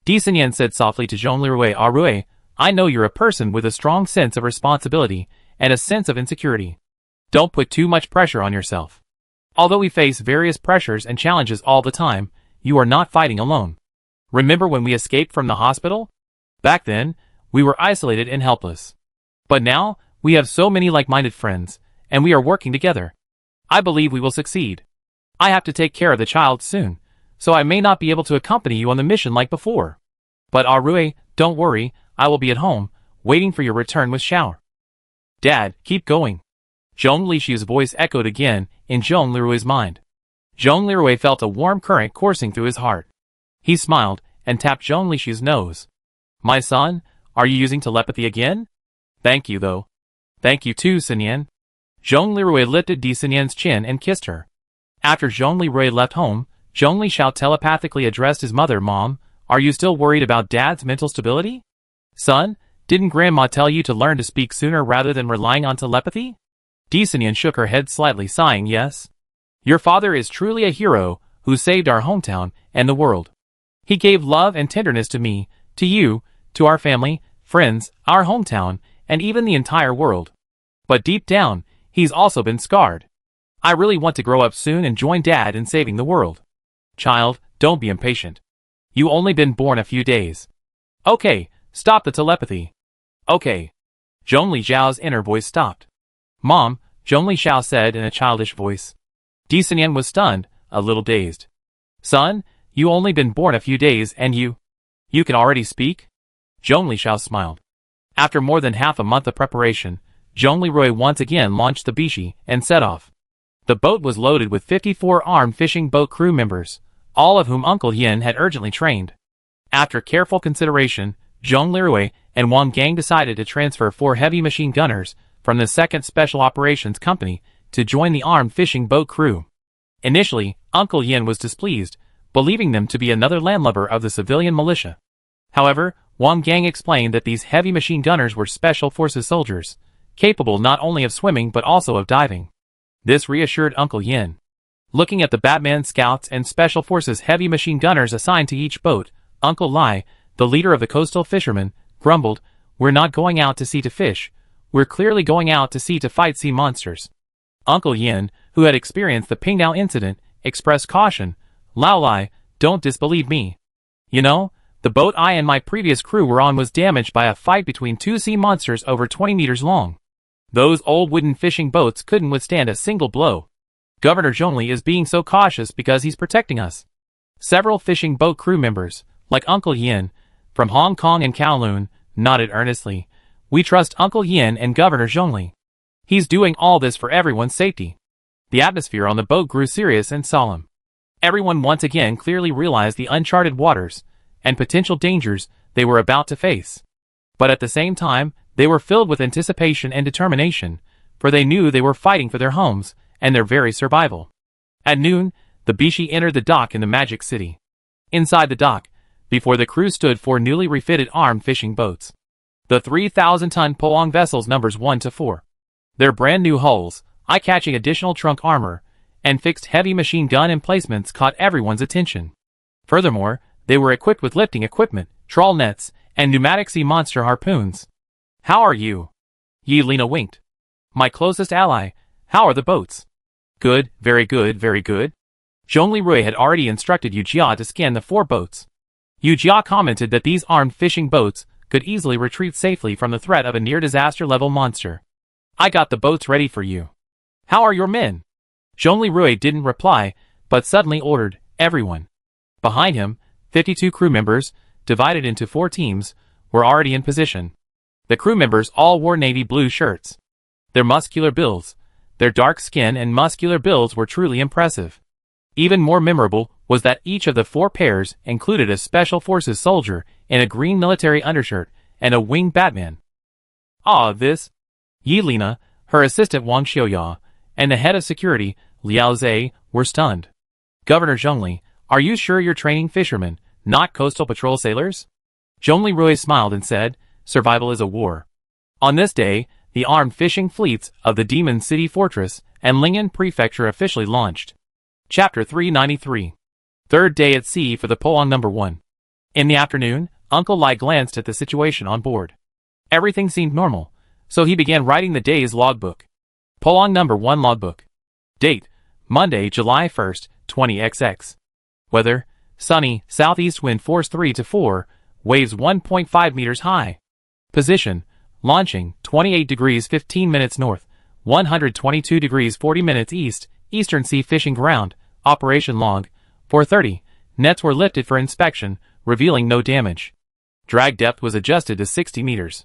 Di Xinyan said softly to Zhong Lirui, Rui, I know you're a person with a strong sense of responsibility and a sense of insecurity. Don't put too much pressure on yourself. Although we face various pressures and challenges all the time, you are not fighting alone. Remember when we escaped from the hospital? Back then, we were isolated and helpless. But now, we have so many like-minded friends, and we are working together. I believe we will succeed. I have to take care of the child soon, so I may not be able to accompany you on the mission like before. But Rui, don't worry, I will be at home, waiting for your return with Xiao. Dad, keep going. Zhong Lixiu's voice echoed again in Zhong Lirui's mind. Zhong Lirui felt a warm current coursing through his heart. He smiled and tapped Zhong Lixiu's nose. My son, are you using telepathy again? Thank you though. Thank you too, Xinyan. Zhong Lirui lifted Di Xinyan's chin and kissed her. After Zhong Lirui left home, Zhong Li Xiao telepathically addressed his mother, Mom, are you still worried about Dad's mental stability? Son, didn't Grandma tell you to learn to speak sooner rather than relying on telepathy? Di Xinyan shook her head slightly, sighing yes. Your father is truly a hero who saved our hometown and the world. He gave love and tenderness to me, to you, to our family, friends, our hometown, and even the entire world. But deep down, he's also been scarred. I really want to grow up soon and join Dad in saving the world. Child, don't be impatient. You only been born a few days. Okay, stop the telepathy. Okay. Zhong Li Xiao's inner voice stopped. Mom, Zhong Li Xiao said in a childish voice. Di Xinyan was stunned, a little dazed. Son, you only been born a few days and you can already speak? Zhong Li Xiao smiled. After more than half a month of preparation, Zhong Lirui once again launched the Bishi and set off. The boat was loaded with 54 armed fishing boat crew members, all of whom Uncle Yin had urgently trained. After careful consideration, Zhong Lirui and Wang Gang decided to transfer 4 heavy machine gunners from the 2nd Special Operations Company to join the armed fishing boat crew. Initially, Uncle Yin was displeased, believing them to be another landlubber of the civilian militia. However, Wang Gang explained that these heavy machine gunners were Special Forces soldiers, capable not only of swimming but also of diving. This reassured Uncle Yin. Looking at the Batman Scouts and Special Forces heavy machine gunners assigned to each boat, Uncle Lai, the leader of the coastal fishermen, grumbled, We're not going out to sea to fish, we're clearly going out to sea to fight sea monsters. Uncle Yin, who had experienced the Pingdao incident, expressed caution, Lao Lai, don't disbelieve me. You know, the boat I and my previous crew were on was damaged by a fight between 2 sea monsters over 20 meters long. Those old wooden fishing boats couldn't withstand a single blow. Governor Zhongli is being so cautious because he's protecting us. Several fishing boat crew members, like Uncle Yin, from Hong Kong and Kowloon, nodded earnestly. We trust Uncle Yin and Governor Zhongli. He's doing all this for everyone's safety. The atmosphere on the boat grew serious and solemn. Everyone once again clearly realized the uncharted waters and potential dangers they were about to face. But at the same time, they were filled with anticipation and determination, for they knew they were fighting for their homes and their very survival. At noon, the Bishi entered the dock in the Magic City. Inside the dock, before the crew stood 4 newly refitted armed fishing boats. The 3,000-ton Poang vessels numbers 1 to 4. Their brand new hulls, eye-catching additional trunk armor, and fixed heavy machine gun emplacements caught everyone's attention. Furthermore, they were equipped with lifting equipment, trawl nets, and pneumatic sea monster harpoons. How are you? Yelena winked. My closest ally. How are the boats? Good, very good, very good. Zhongli Rui had already instructed Yu Jia to scan the 4 boats. Yu Jia commented that these armed fishing boats could easily retreat safely from the threat of a near-disaster level monster. I got the boats ready for you. How are your men? Zhongli Rui didn't reply, but suddenly ordered, everyone. Behind him, 52 crew members, divided into 4 teams, were already in position. The crew members all wore navy blue shirts. Their muscular builds, their dark skin and muscular builds were truly impressive. Even more memorable was that each of the 4 pairs included a special forces soldier in a green military undershirt and a winged Batman. This. Yelena, her assistant Wang Xiuya, and the head of security, Liao Zhe, were stunned. Governor Zhongli, are you sure you're training fishermen, not coastal patrol sailors? Zhongli Rui smiled and said, survival is a war. On this day, the armed fishing fleets of the Demon City Fortress and Lingyan Prefecture officially launched. Chapter 393. Third day at sea for the Polong No. 1. In the afternoon, Uncle Lai glanced at the situation on board. Everything seemed normal, so he began writing the day's logbook. Polong No. 1 logbook. Date, Monday, July 1st, 20XX. Weather, sunny, southeast wind force 3 to 4, waves 1.5 meters high. Position, launching, 28 degrees 15 minutes north, 122 degrees 40 minutes east, Eastern Sea fishing ground, operation log, 4:30, nets were lifted for inspection, revealing no damage. Drag depth was adjusted to 60 meters.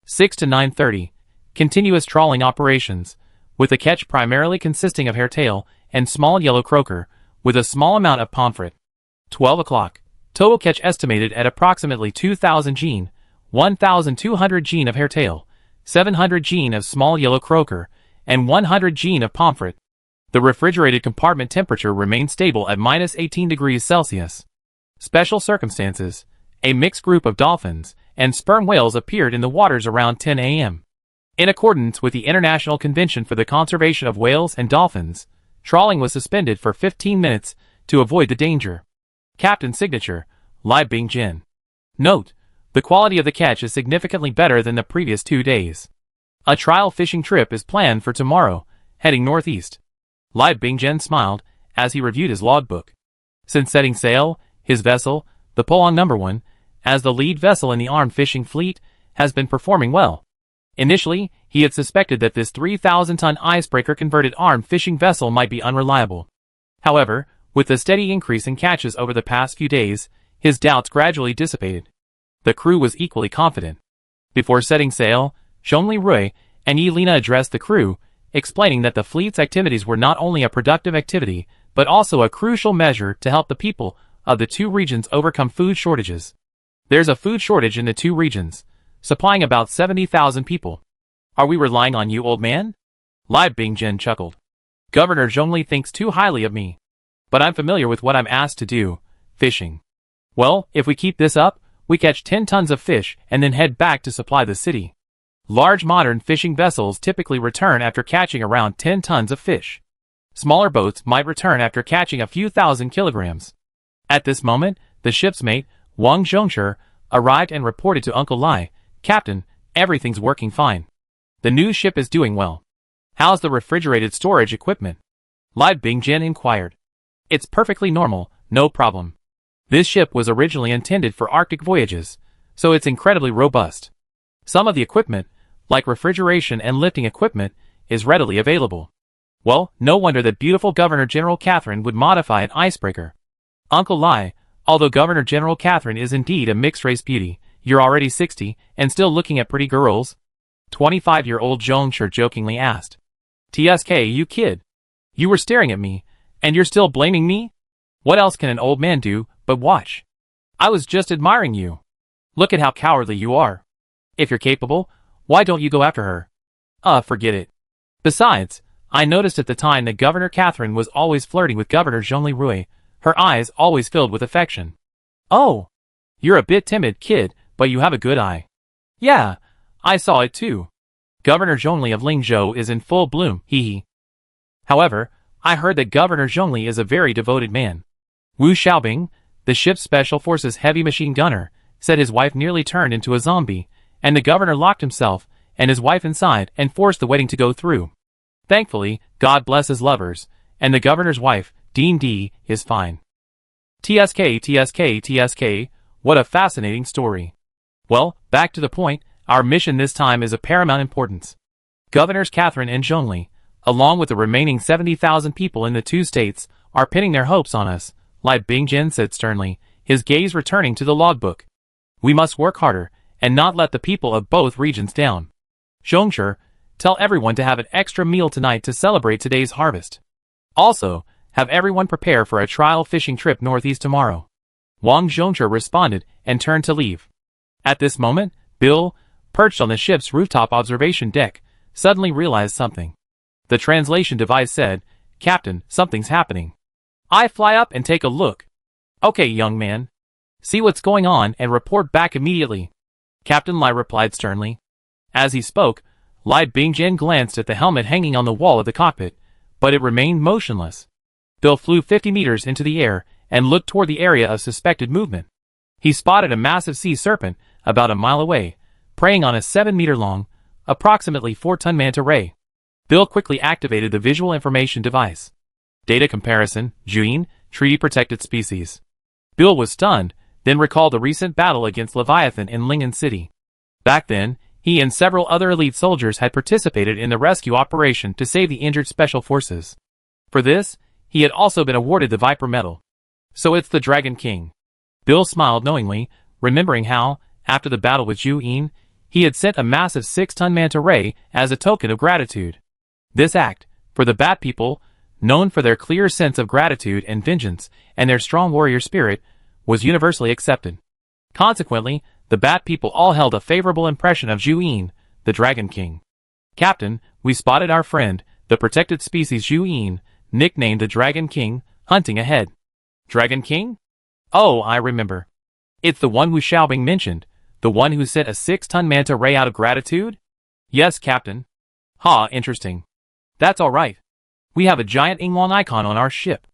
6 to 9:30, continuous trawling operations, with the catch primarily consisting of hairtail and small yellow croaker, with a small amount of pomfret. 12 o'clock, total catch estimated at approximately 2,000 gene, 1,200 gene of hairtail, 700 gene of small yellow croaker, and 100 gene of pomfret. The refrigerated compartment temperature remained stable at minus 18 degrees Celsius. Special circumstances, a mixed group of dolphins and sperm whales appeared in the waters around 10 a.m. In accordance with the International Convention for the Conservation of Whales and Dolphins, trawling was suspended for 15 minutes to avoid the danger. Captain's signature, Lai Bingjin. Note, the quality of the catch is significantly better than the previous 2 days. A trial fishing trip is planned for tomorrow, heading northeast. Lai Bingjin smiled as he reviewed his logbook. Since setting sail, his vessel, the Polong No. 1, as the lead vessel in the armed fishing fleet, has been performing well. Initially, he had suspected that this 3,000-ton icebreaker-converted armed fishing vessel might be unreliable. However, with the steady increase in catches over the past few days, his doubts gradually dissipated. The crew was equally confident. Before setting sail, Zhongli Rui and Yelena addressed the crew, explaining that the fleet's activities were not only a productive activity, but also a crucial measure to help the people of the 2 regions overcome food shortages. There's a food shortage in the 2 regions, supplying about 70,000 people. Are we relying on you, old man? Lai Bingjin chuckled. Governor Zhongli thinks too highly of me. But I'm familiar with what I'm asked to do, fishing. Well, if we keep this up, we catch 10 tons of fish and then head back to supply the city. Large modern fishing vessels typically return after catching around 10 tons of fish. Smaller boats might return after catching a few thousand kilograms. At this moment, the ship's mate, Wang Zhongshi, arrived and reported to Uncle Lai, Captain, everything's working fine. The new ship is doing well. How's the refrigerated storage equipment? Lai Bingjin inquired. It's perfectly normal, no problem. This ship was originally intended for Arctic voyages, so it's incredibly robust. Some of the equipment, like refrigeration and lifting equipment, is readily available. Well, no wonder that beautiful Governor General Catherine would modify an icebreaker. Uncle Lai, although Governor General Catherine is indeed a mixed-race beauty, you're already 60 and still looking at pretty girls? 25-year-old Zhongshi jokingly asked. TSK, you kid. You were staring at me, and you're still blaming me? What else can an old man do but watch? I was just admiring you. Look at how cowardly you are. If you're capable, why don't you go after her? Forget it. Besides, I noticed at the time that Governor Catherine was always flirting with Governor Zhongli Rui, her eyes always filled with affection. Oh, you're a bit timid, kid, but you have a good eye. Yeah, I saw it too. Governor Zhongli of Lingzhou is in full bloom, hee. However, I heard that Governor Zhongli is a very devoted man. Wu Xiaobing, the ship's Special Forces heavy machine gunner, said his wife nearly turned into a zombie, and the governor locked himself and his wife inside and forced the wedding to go through. Thankfully, God bless his lovers, and the governor's wife, Dean D, is fine. TSK, what a fascinating story. Well, back to the point, our mission this time is of paramount importance. Governors Catherine and Zhongli, along with the remaining 70,000 people in the two states, are pinning their hopes on us, Lai Bingjin said sternly, his gaze returning to the logbook. We must work harder, and not let the people of both regions down. Zhongsher, tell everyone to have an extra meal tonight to celebrate today's harvest. Also, have everyone prepare for a trial fishing trip northeast tomorrow. Wang Zhongsher responded and turned to leave. At this moment, Bill, perched on the ship's rooftop observation deck, suddenly realized something. The translation device said, "Captain, something's happening." I fly up and take a look. Okay, young man. See what's going on and report back immediately. Captain Lai replied sternly. As he spoke, Lai Bingjin glanced at the helmet hanging on the wall of the cockpit, but it remained motionless. Bill flew 50 meters into the air and looked toward the area of suspected movement. He spotted a massive sea serpent about a mile away, preying on a 7-meter-long, approximately 4-ton manta ray. Bill quickly activated the visual information device. Data comparison, Juin, treaty-protected species. Bill was stunned, then recalled the recent battle against Leviathan in Lingen City. Back then, he and several other elite soldiers had participated in the rescue operation to save the injured special forces. For this, he had also been awarded the Viper Medal. So it's the Dragon King. Bill smiled knowingly, remembering how, after the battle with Juin, he had sent a massive 6-ton manta ray as a token of gratitude. This act, for the Bat People, known for their clear sense of gratitude and vengeance and their strong warrior spirit, was universally accepted. Consequently, the Bat People all held a favorable impression of Juin, the Dragon King. Captain, we spotted our friend, the protected species Juin, nicknamed the Dragon King, hunting ahead. Dragon King? Oh, I remember. It's the one who Xiaobing mentioned, the one who sent a 6-ton manta ray out of gratitude? Yes, Captain. Ha, interesting. That's all right. We have a giant Yinglong icon on our ship.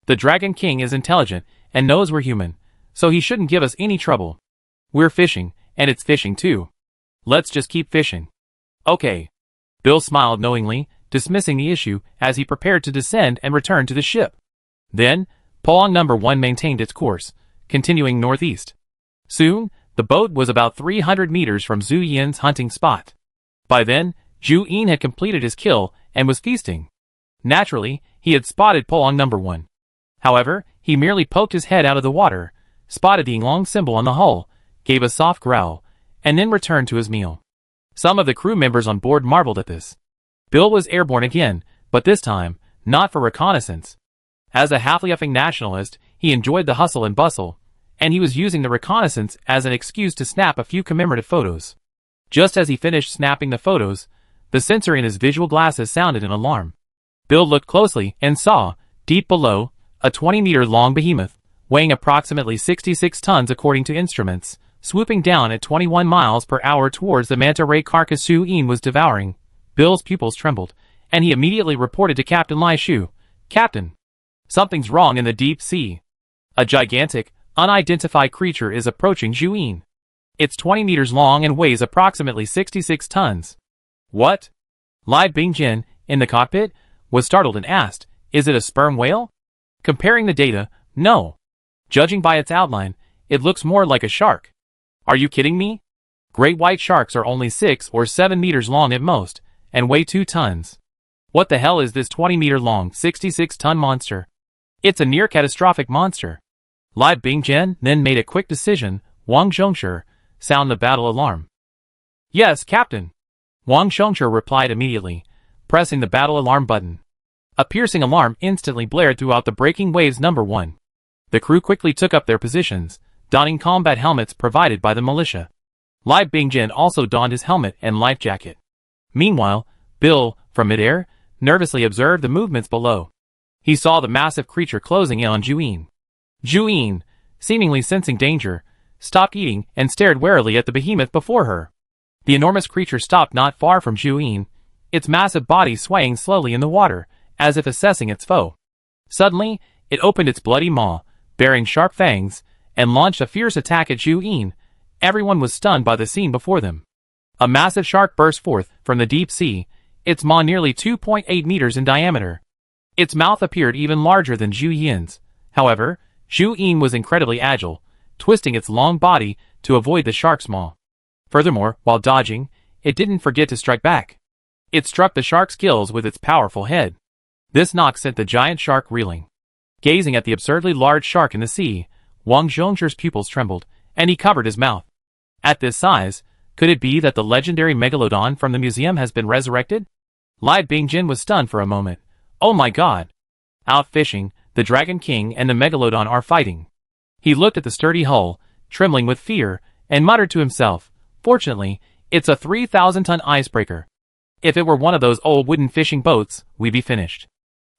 The Dragon King is intelligent and knows we're human, so he shouldn't give us any trouble. We're fishing, and it's fishing too. Let's just keep fishing. Okay. Bill smiled knowingly, dismissing the issue as he prepared to descend and return to the ship. Then, Polong No. 1 maintained its course, continuing northeast. Soon, the boat was about 300 meters from Zhu Yin's hunting spot. By then, Zhu Yin had completed his kill and was feasting. Naturally, he had spotted Polong No. 1. However, he merely poked his head out of the water, spotted the Yinglong symbol on the hull, gave a soft growl, and then returned to his meal. Some of the crew members on board marveled at this. Bill was airborne again, but this time, not for reconnaissance. As a half-yeffing nationalist, he enjoyed the hustle and bustle, and he was using the reconnaissance as an excuse to snap a few commemorative photos. Just as he finished snapping the photos, the sensor in his visual glasses sounded an alarm. Bill looked closely and saw, deep below, a 20-meter-long behemoth, weighing approximately 66 tons according to instruments, swooping down at 21 miles per hour towards the manta ray carcass Zhu Yin was devouring. Bill's pupils trembled, and he immediately reported to Captain Lai Shu, "Captain, something's wrong in the deep sea. A gigantic, unidentified creature is approaching Zhu Yin. It's 20 meters long and weighs approximately 66 tons. What? Lai Bingjin, in the cockpit, was startled and asked, "Is it a sperm whale?" Comparing the data, no. Judging by its outline, it looks more like a shark. Are you kidding me? Great white sharks are only 6 or 7 meters long at most, and weigh 2 tons. What the hell is this 20-meter-long, 66-ton monster? It's a near-catastrophic monster. Lai Bingjin then made a quick decision. Wang Zhongsher, sound the battle alarm. Yes, Captain. Wang Zhongsher replied immediately, pressing the battle alarm button. A piercing alarm instantly blared throughout the breaking waves No. 1. The crew quickly took up their positions, donning combat helmets provided by the militia. Lai Bingjin also donned his helmet and life jacket. Meanwhile, Bill, from midair, nervously observed the movements below. He saw the massive creature closing in on Zhu Yin. Zhu Yin, seemingly sensing danger, stopped eating and stared warily at the behemoth before her. The enormous creature stopped not far from Zhu Yin, its massive body swaying slowly in the water, as if assessing its foe. Suddenly, it opened its bloody maw, bearing sharp fangs, and launched a fierce attack at Zhu Yin. Everyone was stunned by the scene before them. A massive shark burst forth from the deep sea, its maw nearly 2.8 meters in diameter. Its mouth appeared even larger than Zhu Yin's. However, Zhu Yin was incredibly agile, twisting its long body to avoid the shark's maw. Furthermore, while dodging, it didn't forget to strike back. It struck the shark's gills with its powerful head. This knock sent the giant shark reeling. Gazing at the absurdly large shark in the sea, Wang Zhongshu's pupils trembled, and he covered his mouth. At this size, could it be that the legendary megalodon from the museum has been resurrected? Lai Bingjin was stunned for a moment. Oh my god! Out fishing, the Dragon King and the megalodon are fighting. He looked at the sturdy hull, trembling with fear, and muttered to himself, fortunately, it's a 3,000-ton icebreaker. If it were one of those old wooden fishing boats, we'd be finished.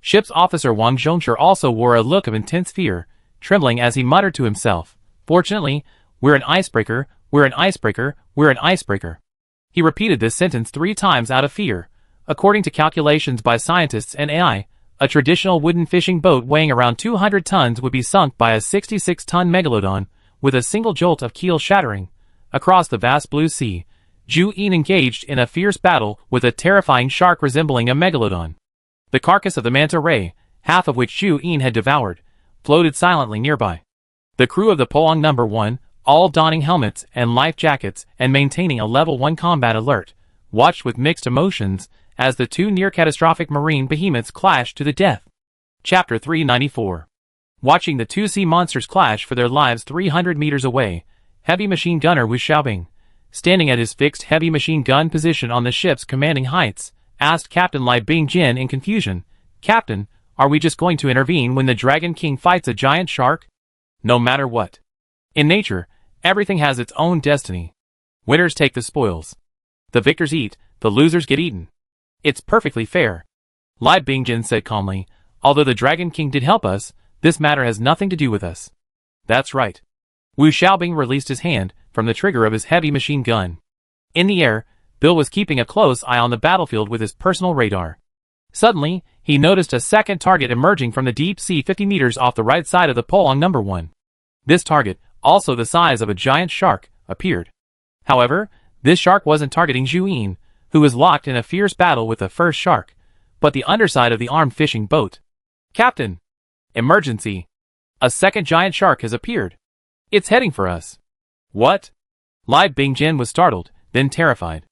Ship's officer Wang Zhongshu also wore a look of intense fear, trembling as he muttered to himself, fortunately, we're an icebreaker, we're an icebreaker, we're an icebreaker. He repeated this sentence 3 times out of fear. According to calculations by scientists and AI, a traditional wooden fishing boat weighing around 200 tons would be sunk by a 66-ton megalodon, with a single jolt of keel shattering. Across the vast blue sea, Zhu Yin engaged in a fierce battle with a terrifying shark resembling a megalodon. The carcass of the manta ray, half of which Zhu Yin had devoured, floated silently nearby. The crew of the Polong No. 1, all donning helmets and life jackets and maintaining a level 1 combat alert, watched with mixed emotions as the 2 near-catastrophic marine behemoths clashed to the death. Chapter 394. Watching the 2 sea monsters clash for their lives 300 meters away, heavy machine gunner Wu Xiaobing, standing at his fixed heavy machine gun position on the ship's commanding heights, asked Captain Lai Bingjin in confusion, Captain, are we just going to intervene when the Dragon King fights a giant shark? No matter what. In nature, everything has its own destiny. Winners take the spoils. The victors eat, the losers get eaten. It's perfectly fair. Lai Bingjin said calmly, although the Dragon King did help us, this matter has nothing to do with us. That's right. Wu Xiaobing released his hand from the trigger of his heavy machine gun. In the air, Bill was keeping a close eye on the battlefield with his personal radar. Suddenly, he noticed a second target emerging from the deep sea 50 meters off the right side of the Polong No. 1. This target, also the size of a giant shark, appeared. However, this shark wasn't targeting Zhu Yin, who was locked in a fierce battle with the first shark, but the underside of the armed fishing boat. Captain! Emergency! A second giant shark has appeared. It's heading for us. What? Lai Bingjin was startled, then terrified.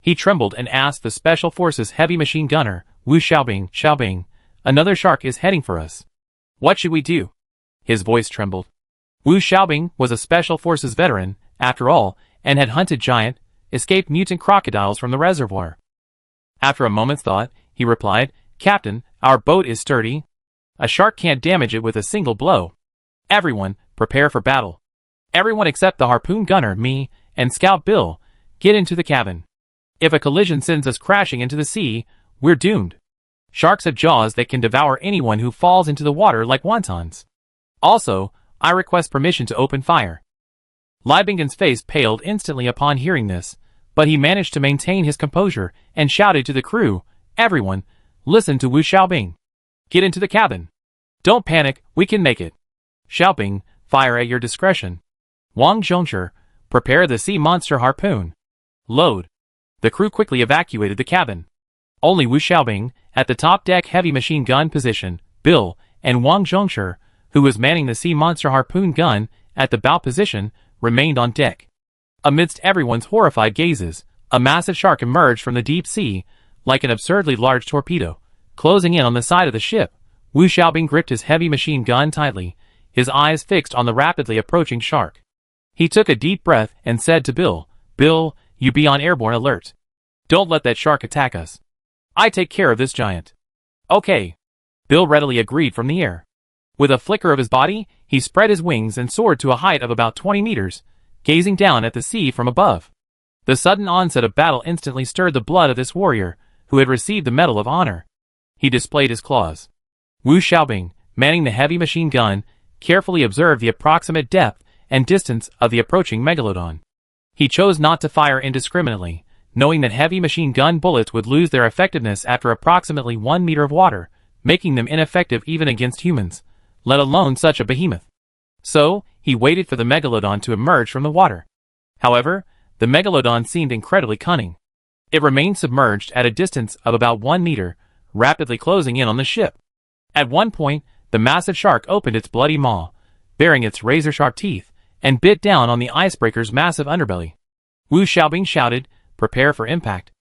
He trembled and asked the Special Forces heavy machine gunner, Wu Xiaobing, another shark is heading for us. What should we do? His voice trembled. Wu Xiaobing was a Special Forces veteran, after all, and had hunted giant, escaped mutant crocodiles from the reservoir. After a moment's thought, he replied, Captain, our boat is sturdy. A shark can't damage it with a single blow. Everyone, prepare for battle. Everyone except the harpoon gunner, me, and Scout Bill, get into the cabin. If a collision sends us crashing into the sea, we're doomed. Sharks have jaws that can devour anyone who falls into the water like wontons. Also, I request permission to open fire. Lai Binggjin's face paled instantly upon hearing this, but he managed to maintain his composure and shouted to the crew, everyone, listen to Wu Xiaobing. Get into the cabin. Don't panic, we can make it. Xiaobing, fire at your discretion. Wang Zhongshu, prepare the sea monster harpoon. Load. The crew quickly evacuated the cabin. Only Wu Xiaobing, at the top deck heavy machine gun position, Bill, and Wang Zhongshu, who was manning the sea monster harpoon gun, at the bow position, remained on deck. Amidst everyone's horrified gazes, a massive shark emerged from the deep sea, like an absurdly large torpedo, closing in on the side of the ship. Wu Xiaobing gripped his heavy machine gun tightly, his eyes fixed on the rapidly approaching shark. He took a deep breath and said to Bill, Bill, you be on airborne alert. Don't let that shark attack us. I take care of this giant. Okay. Bill readily agreed from the air. With a flicker of his body, he spread his wings and soared to a height of about 20 meters, gazing down at the sea from above. The sudden onset of battle instantly stirred the blood of this warrior, who had received the Medal of Honor. He displayed his claws. Wu Xiaobing, manning the heavy machine gun, carefully observed the approximate depth and distance of the approaching megalodon. He chose not to fire indiscriminately, knowing that heavy machine gun bullets would lose their effectiveness after approximately 1 meter of water, making them ineffective even against humans, let alone such a behemoth. So, he waited for the megalodon to emerge from the water. However, the megalodon seemed incredibly cunning. It remained submerged at a distance of about 1 meter, rapidly closing in on the ship. At one point, the massive shark opened its bloody maw, baring its razor-sharp teeth, and bit down on the icebreaker's massive underbelly. Wu Xiaobing shouted, "Prepare for impact."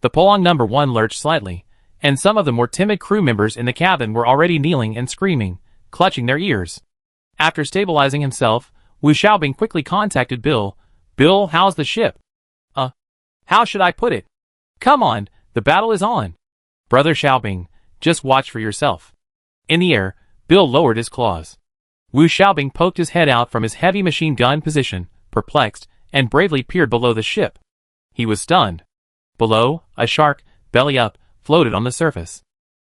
The Polong No. 1 lurched slightly, and some of the more timid crew members in the cabin were already kneeling and screaming, clutching their ears. After stabilizing himself, Wu Xiaobing quickly contacted Bill. "Bill, how's the ship?" How should I put it? Come on, the battle is on." "Brother Xiaobing, just watch for yourself." In the air, Bill lowered his claws. Wu Xiaobing poked his head out from his heavy machine gun position, perplexed, and bravely peered below the ship. He was stunned. Below, a shark, belly up, floated on the surface.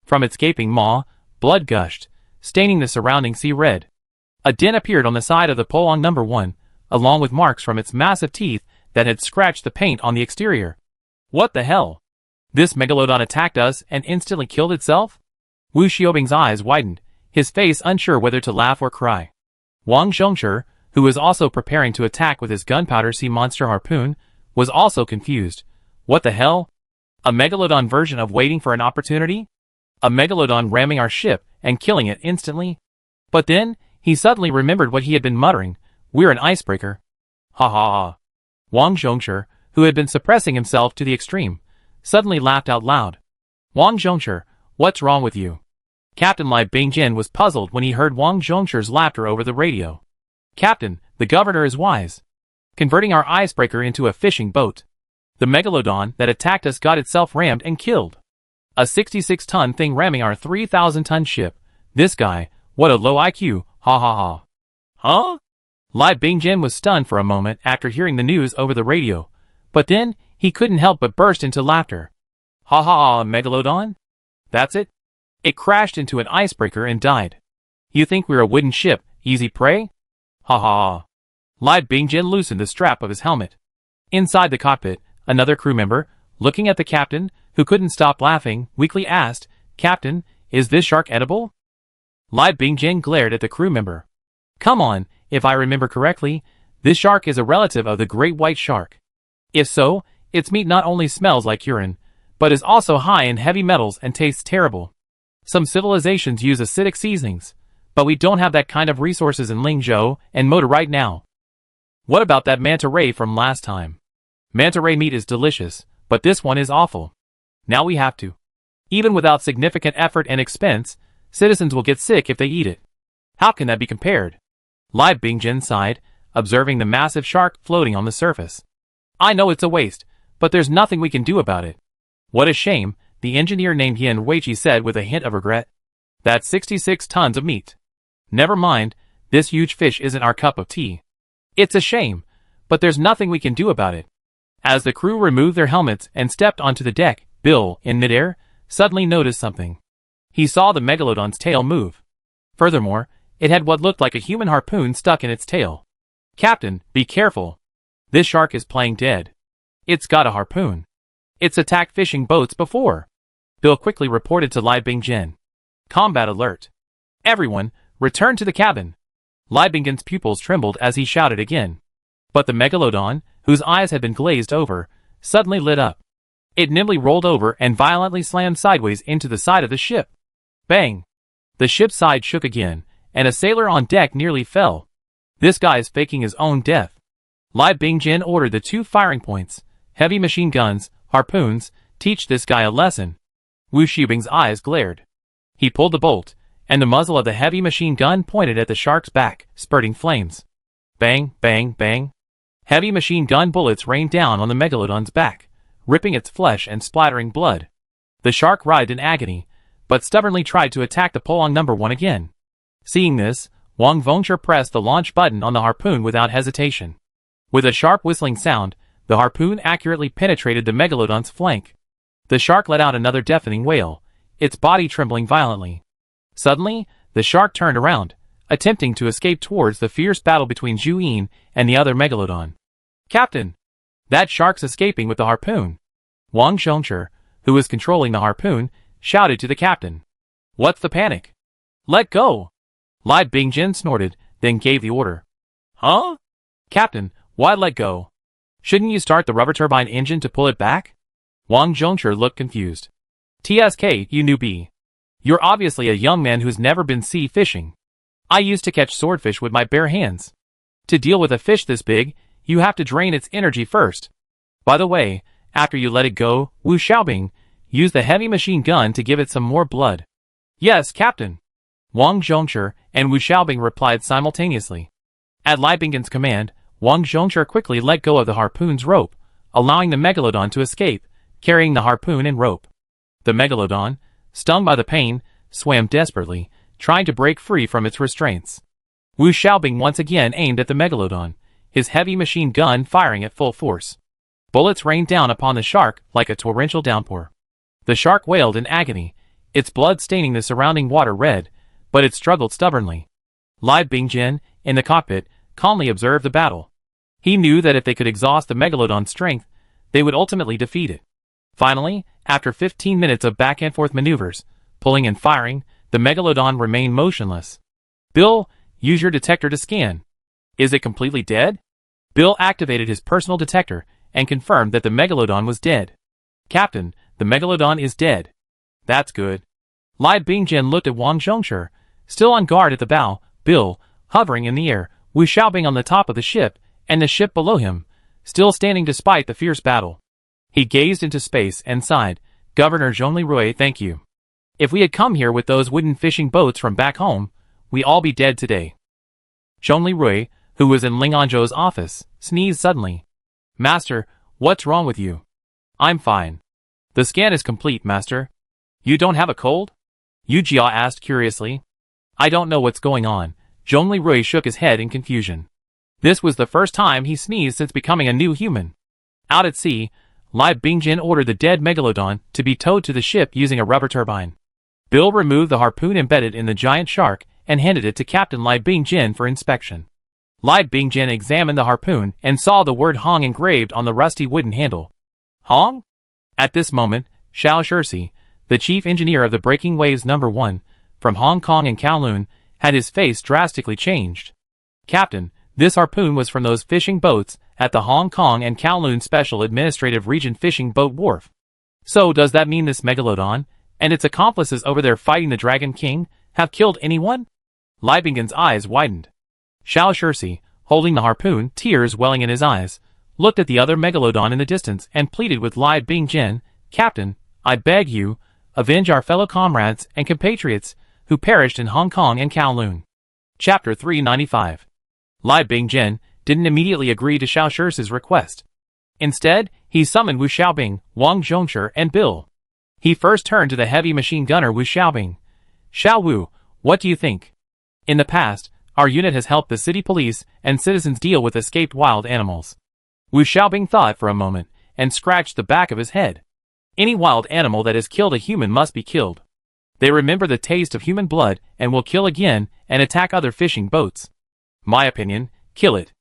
From its gaping maw, blood gushed, staining the surrounding sea red. A dent appeared on the side of the Polong No. 1, along with marks from its massive teeth that had scratched the paint on the exterior. What the hell? This megalodon attacked us and instantly killed itself? Wu Xiaobing's eyes widened, his face unsure whether to laugh or cry. Wang Zhongshi, who was also preparing to attack with his gunpowder sea monster harpoon, was also confused. What the hell? A megalodon version of waiting for an opportunity? A megalodon ramming our ship and killing it instantly? But then, he suddenly remembered what he had been muttering. We're an icebreaker. Ha ha ha. Wang Zhongshi, who had been suppressing himself to the extreme, suddenly laughed out loud. Wang Zhongshi, what's wrong with you? Captain Lai Bingjin was puzzled when he heard Wang Zhongshi's laughter over the radio. Captain, the governor is wise. Converting our icebreaker into a fishing boat. The megalodon that attacked us got itself rammed and killed. A 66-ton thing ramming our 3,000-ton ship. This guy, what a low IQ, ha ha ha. Huh? Lai Bingjin was stunned for a moment after hearing the news over the radio, but then he couldn't help but burst into laughter. Ha ha ha, megalodon? That's it? It crashed into an icebreaker and died. You think we're a wooden ship, easy prey? Ha ha ha. Lai Bingjin loosened the strap of his helmet. Inside the cockpit, another crew member, looking at the captain, who couldn't stop laughing, weakly asked, "Captain, is this shark edible?" Lai Bingjin glared at the crew member. "Come on, if I remember correctly, this shark is a relative of the great white shark. If so, its meat not only smells like urine, but is also high in heavy metals and tastes terrible. Some civilizations use acidic seasonings, but we don't have that kind of resources in Lingzhou and Moda right now. What about that manta ray from last time? Manta ray meat is delicious, but this one is awful. Now we have to. Even without significant effort and expense, citizens will get sick if they eat it. How can that be compared?" Lai Bingjin sighed, observing the massive shark floating on the surface. "I know it's a waste, but there's nothing we can do about it." "What a shame," the engineer named Yin Weiqi said with a hint of regret. "That's 66 tons of meat. Never mind, this huge fish isn't our cup of tea. It's a shame, but there's nothing we can do about it." As the crew removed their helmets and stepped onto the deck, Bill, in midair, suddenly noticed something. He saw the megalodon's tail move. Furthermore, it had what looked like a human harpoon stuck in its tail. "Captain, be careful. This shark is playing dead. It's got a harpoon. It's attacked fishing boats before." Bill quickly reported to Lai Bingjin. "Combat alert. Everyone, return to the cabin." Lai Bingjin's pupils trembled as he shouted again. But the megalodon, whose eyes had been glazed over, suddenly lit up. It nimbly rolled over and violently slammed sideways into the side of the ship. Bang! The ship's side shook again, and a sailor on deck nearly fell. "This guy's faking his own death." Lai Bingjin ordered the 2 firing points, heavy machine guns, harpoons, teach this guy a lesson. Wu Xiaobing's eyes glared. He pulled the bolt, and the muzzle of the heavy machine gun pointed at the shark's back, spurting flames. Bang, bang, bang. Heavy machine gun bullets rained down on the megalodon's back, ripping its flesh and splattering blood. The shark writhed in agony, but stubbornly tried to attack the Polong No. 1 again. Seeing this, Wang Zhongshi pressed the launch button on the harpoon without hesitation. With a sharp whistling sound, the harpoon accurately penetrated the megalodon's flank. The shark let out another deafening wail, its body trembling violently. Suddenly, the shark turned around, attempting to escape towards the fierce battle between Zhu Yin and the other megalodon. "Captain! That shark's escaping with the harpoon!" Wang Zhongshi, who was controlling the harpoon, shouted to the captain. "What's the panic? Let go!" Lai Bingjin snorted, then gave the order. Huh? Captain, why let go? Shouldn't you start the rubber turbine engine to pull it back? Wang Zhongshi looked confused. TSK, you newbie. You're obviously a young man who's never been sea fishing. I used to catch swordfish with my bare hands. To deal with a fish this big, you have to drain its energy first. By the way, after you let it go, Wu Xiaobing, use the heavy machine gun to give it some more blood. Yes, Captain. Wang Zhongshi and Wu Xiaobing replied simultaneously. At Lai Binggen's command, Wang Zhongshi quickly let go of the harpoon's rope, allowing the megalodon to escape, carrying the harpoon and rope. The megalodon, stung by the pain, swam desperately, trying to break free from its restraints. Wu Xiaobing once again aimed at the megalodon, his heavy machine gun firing at full force. Bullets rained down upon the shark like a torrential downpour. The shark wailed in agony, its blood staining the surrounding water red, but it struggled stubbornly. Lai Bingjian, in the cockpit, calmly observed the battle. He knew that if they could exhaust the megalodon's strength, they would ultimately defeat it. Finally, after 15 minutes of back-and-forth maneuvers, pulling and firing, the megalodon remained motionless. Bill, use your detector to scan. Is it completely dead? Bill activated his personal detector and confirmed that the megalodon was dead. Captain, the megalodon is dead. That's good. Lai Bingjian looked at Wang Zhongshi, still on guard at the bow, Bill, hovering in the air, Wu Xiaobing on the top of the ship, and the ship below him, still standing despite the fierce battle. He gazed into space and sighed, Governor Zhonglirui, thank you. If we had come here with those wooden fishing boats from back home, we'd all be dead today. Zhonglirui, who was in Linganzhou's office, sneezed suddenly. Master, what's wrong with you? I'm fine. The scan is complete, Master. You don't have a cold? Yu Jia asked curiously. I don't know what's going on. Zhonglirui shook his head in confusion. This was the first time he sneezed since becoming a new human. Out at sea, Lai Bingjian ordered the dead megalodon to be towed to the ship using a rubber turbine. Bill removed the harpoon embedded in the giant shark and handed it to Captain Lai Bingjian for inspection. Lai Bingjian examined the harpoon and saw the word Hong engraved on the rusty wooden handle. Hong? At this moment, Xiao Shirsi, the chief engineer of the Breaking Waves No. 1, from Hong Kong and Kowloon, had his face drastically changed. Captain, this harpoon was from those fishing boats at the Hong Kong and Kowloon Special Administrative Region Fishing Boat Wharf. So does that mean this megalodon, and its accomplices over there fighting the Dragon King, have killed anyone? Lai Binggen's eyes widened. Xiao Shirsi, holding the harpoon, tears welling in his eyes, looked at the other megalodon in the distance and pleaded with Lai Bingjian, Captain, I beg you, avenge our fellow comrades and compatriots who perished in Hong Kong and Kowloon. Chapter 395. Lai Bingjian didn't immediately agree to Xiao Shirsi's request. Instead, he summoned Wu Xiaobing, Wang Zhongshi, and Bill. He first turned to the heavy machine gunner Wu Xiaobing. Xiao Wu, what do you think? In the past, our unit has helped the city police and citizens deal with escaped wild animals. Wu Xiaobing thought for a moment and scratched the back of his head. Any wild animal that has killed a human must be killed. They remember the taste of human blood and will kill again and attack other fishing boats. My opinion, kill it.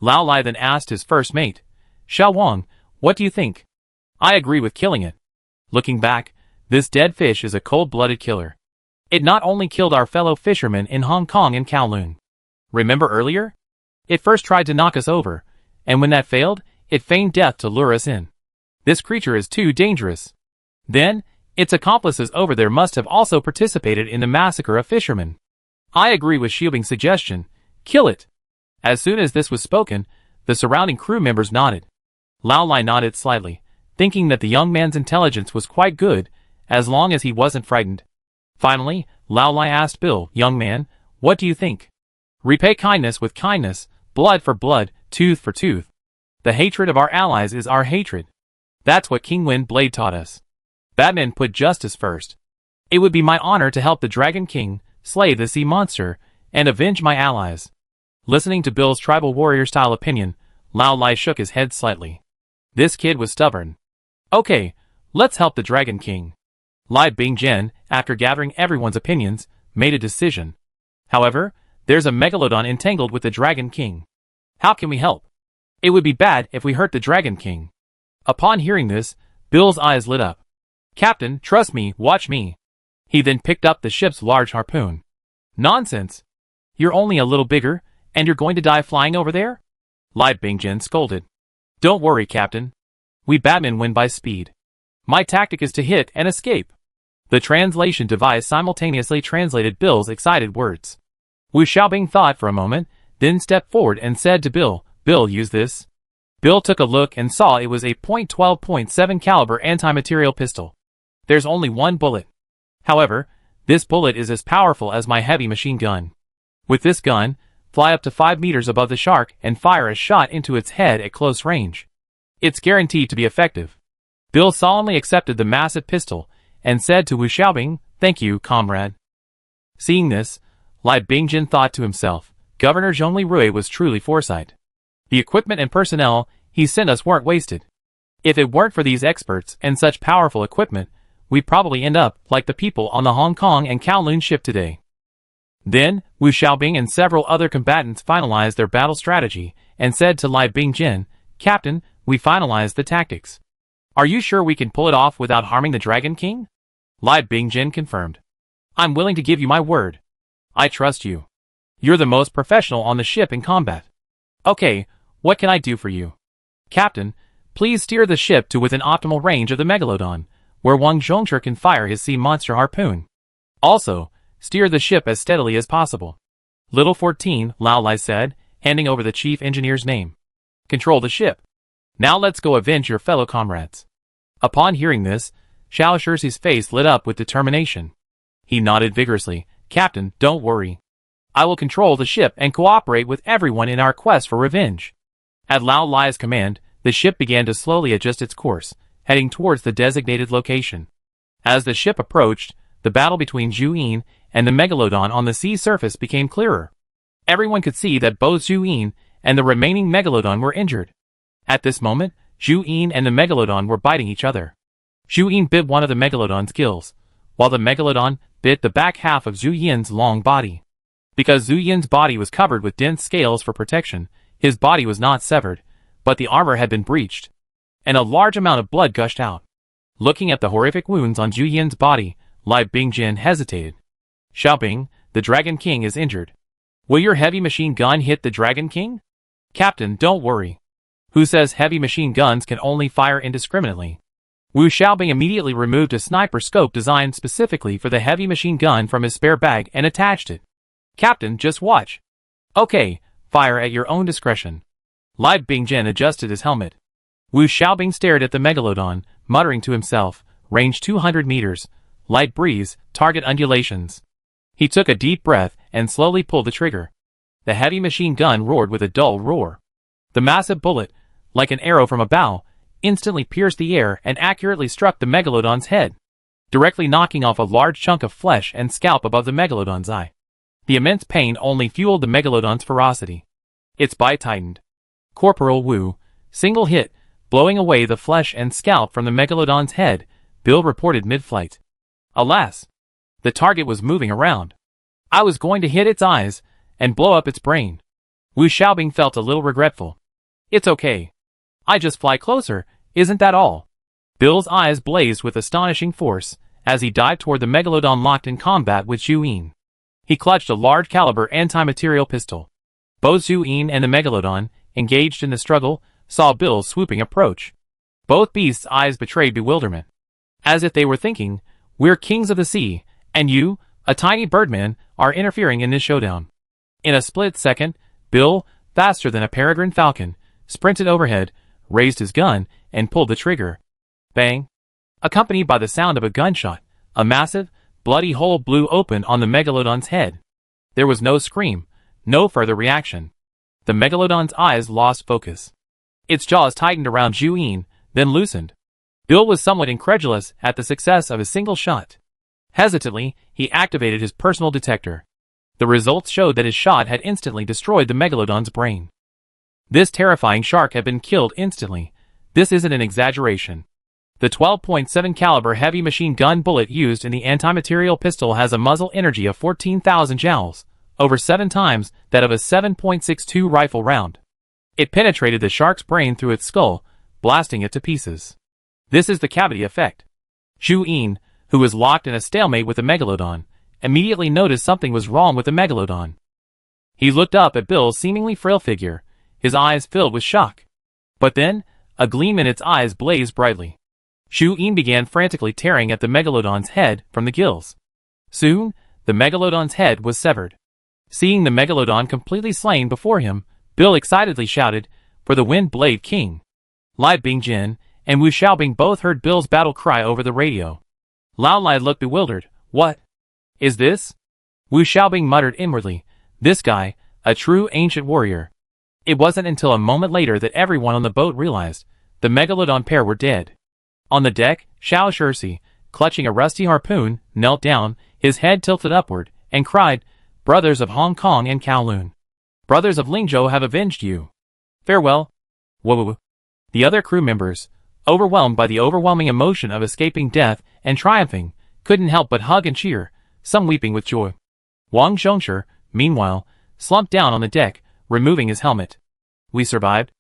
Lao Lai then asked his first mate, Xiao Wang, what do you think? I agree with killing it. Looking back, this dead fish is a cold-blooded killer. It not only killed our fellow fishermen in Hong Kong and Kowloon. Remember earlier? It first tried to knock us over, and when that failed, it feigned death to lure us in. This creature is too dangerous. Then, its accomplices over there must have also participated in the massacre of fishermen. I agree with Xiaobing's suggestion. Kill it. As soon as this was spoken, the surrounding crew members nodded. Lao Lai nodded slightly, thinking that the young man's intelligence was quite good, as long as he wasn't frightened. Finally, Lao Lai asked Bill, young man, what do you think? Repay kindness with kindness, blood for blood, tooth for tooth. The hatred of our allies is our hatred. That's what King Wind Blade taught us. Batman put justice first. It would be my honor to help the Dragon King, slay the sea monster, and avenge my allies. Listening to Bill's tribal warrior-style opinion, Lao Lai shook his head slightly. This kid was stubborn. Okay, let's help the Dragon King. Lai Bingjian, after gathering everyone's opinions, made a decision. However, there's a megalodon entangled with the Dragon King. How can we help? It would be bad if we hurt the Dragon King. Upon hearing this, Bill's eyes lit up. Captain, trust me, watch me. He then picked up the ship's large harpoon. Nonsense. You're only a little bigger, and you're going to die flying over there? Li Bingjin scolded. Don't worry, Captain. We Batmen win by speed. My tactic is to hit and escape. The translation device simultaneously translated Bill's excited words. Wu Xiaobing thought for a moment, then stepped forward and said to Bill, Bill, use this. Bill took a look and saw it was a .12.7 caliber anti-material pistol. There's only one bullet. However, this bullet is as powerful as my heavy machine gun. With this gun, fly up to 5 meters above the shark and fire a shot into its head at close range. It's guaranteed to be effective. Bill solemnly accepted the massive pistol and said to Wu Xiaobing, Thank you, comrade. Seeing this, Li Bingjin thought to himself, Governor Zhongli Rui was truly foresight. The equipment and personnel he sent us weren't wasted. If it weren't for these experts and such powerful equipment, we'd probably end up like the people on the Hong Kong and Kowloon ship today. Then, Wu Xiaobing and several other combatants finalized their battle strategy and said to Li Bingjin, Captain, we finalized the tactics. Are you sure we can pull it off without harming the Dragon King? Li Bingjin confirmed. I'm willing to give you my word. I trust you. You're the most professional on the ship in combat. Okay, what can I do for you? Captain, please steer the ship to within optimal range of the Megalodon, where Wang Zhongzhi can fire his sea monster harpoon. Also, steer the ship as steadily as possible. Little 14, Lao Lai said, handing over the chief engineer's name. Control the ship. Now let's go avenge your fellow comrades. Upon hearing this, Xiao Shixi's face lit up with determination. He nodded vigorously. Captain, don't worry. I will control the ship and cooperate with everyone in our quest for revenge. At Lao Lai's command, the ship began to slowly adjust its course, heading towards the designated location. As the ship approached, the battle between Zhu Yin and the Megalodon on the sea surface became clearer. Everyone could see that both Zhu Yin and the remaining Megalodon were injured. At this moment, Zhu Yin and the Megalodon were biting each other. Zhu Yin bit one of the Megalodon's gills, while the Megalodon bit the back half of Zhu Yin's long body. Because Zhu Yin's body was covered with dense scales for protection, his body was not severed, but the armor had been breached, and a large amount of blood gushed out. Looking at the horrific wounds on Zhu Yin's body, Li Bingjin hesitated. Xiaobing, the Dragon King is injured. Will your heavy machine gun hit the Dragon King? Captain, don't worry. Who says heavy machine guns can only fire indiscriminately? Wu Xiaobing immediately removed a sniper scope designed specifically for the heavy machine gun from his spare bag and attached it. Captain, just watch. Okay, fire at your own discretion. Li Bingjin adjusted his helmet. Wu Xiaobing stared at the Megalodon, muttering to himself, range 200 meters, light breeze, target undulations. He took a deep breath and slowly pulled the trigger. The heavy machine gun roared with a dull roar. The massive bullet, like an arrow from a bow, instantly pierced the air and accurately struck the Megalodon's head, directly knocking off a large chunk of flesh and scalp above the Megalodon's eye. The immense pain only fueled the Megalodon's ferocity. Its bite tightened. Corporal Wu, single hit, blowing away the flesh and scalp from the Megalodon's head, Bill reported mid-flight. Alas! The target was moving around. I was going to hit its eyes and blow up its brain. Wu Xiaobing felt a little regretful. It's okay. I just fly closer, isn't that all? Bill's eyes blazed with astonishing force as he dived toward the Megalodon locked in combat with Zhu Yin. He clutched a large-caliber anti-material pistol. Both Zhu Yin and the Megalodon, engaged in the struggle, saw Bill's swooping approach. Both beasts' eyes betrayed bewilderment. As if they were thinking, we're kings of the sea, and you, a tiny birdman, are interfering in this showdown. In a split second, Bill, faster than a peregrine falcon, sprinted overhead, raised his gun, and pulled the trigger. Bang! Accompanied by the sound of a gunshot, a massive, bloody hole blew open on the Megalodon's head. There was no scream, no further reaction. The Megalodon's eyes lost focus. Its jaws tightened around Zhu Yin, then loosened. Bill was somewhat incredulous at the success of a single shot. Hesitantly, he activated his personal detector. The results showed that his shot had instantly destroyed the Megalodon's brain. This terrifying shark had been killed instantly. This isn't an exaggeration. The 12.7 caliber heavy machine gun bullet used in the anti-material pistol has a muzzle energy of 14,000 joules, over 7 times that of a 7.62 rifle round. It penetrated the shark's brain through its skull, blasting it to pieces. This is the cavity effect. Zhu Yin, who was locked in a stalemate with the Megalodon, immediately noticed something was wrong with the Megalodon. He looked up at Bill's seemingly frail figure, his eyes filled with shock. But then, a gleam in its eyes blazed brightly. Zhu began frantically tearing at the megalodon's head from the gills. Soon, the megalodon's head was severed. Seeing the megalodon completely slain before him, Bill excitedly shouted, "For the Wind Blade King!" Lai Bingjin and Wu Xiaobing both heard Bill's battle cry over the radio. Lao Lai looked bewildered. "What is this?" Wu Xiaobing muttered inwardly, "This guy, a true ancient warrior." It wasn't until a moment later that everyone on the boat realized the megalodon pair were dead. On the deck, Xiao Shirsi, clutching a rusty harpoon, knelt down, his head tilted upward, and cried, "Brothers of Hong Kong and Kowloon, brothers of Lingzhou have avenged you. Farewell." Whoa. The other crew members, overwhelmed by the overwhelming emotion of escaping death and triumphing, couldn't help but hug and cheer, some weeping with joy. Wang Zhongshi, meanwhile, slumped down on the deck, removing his helmet. "We survived.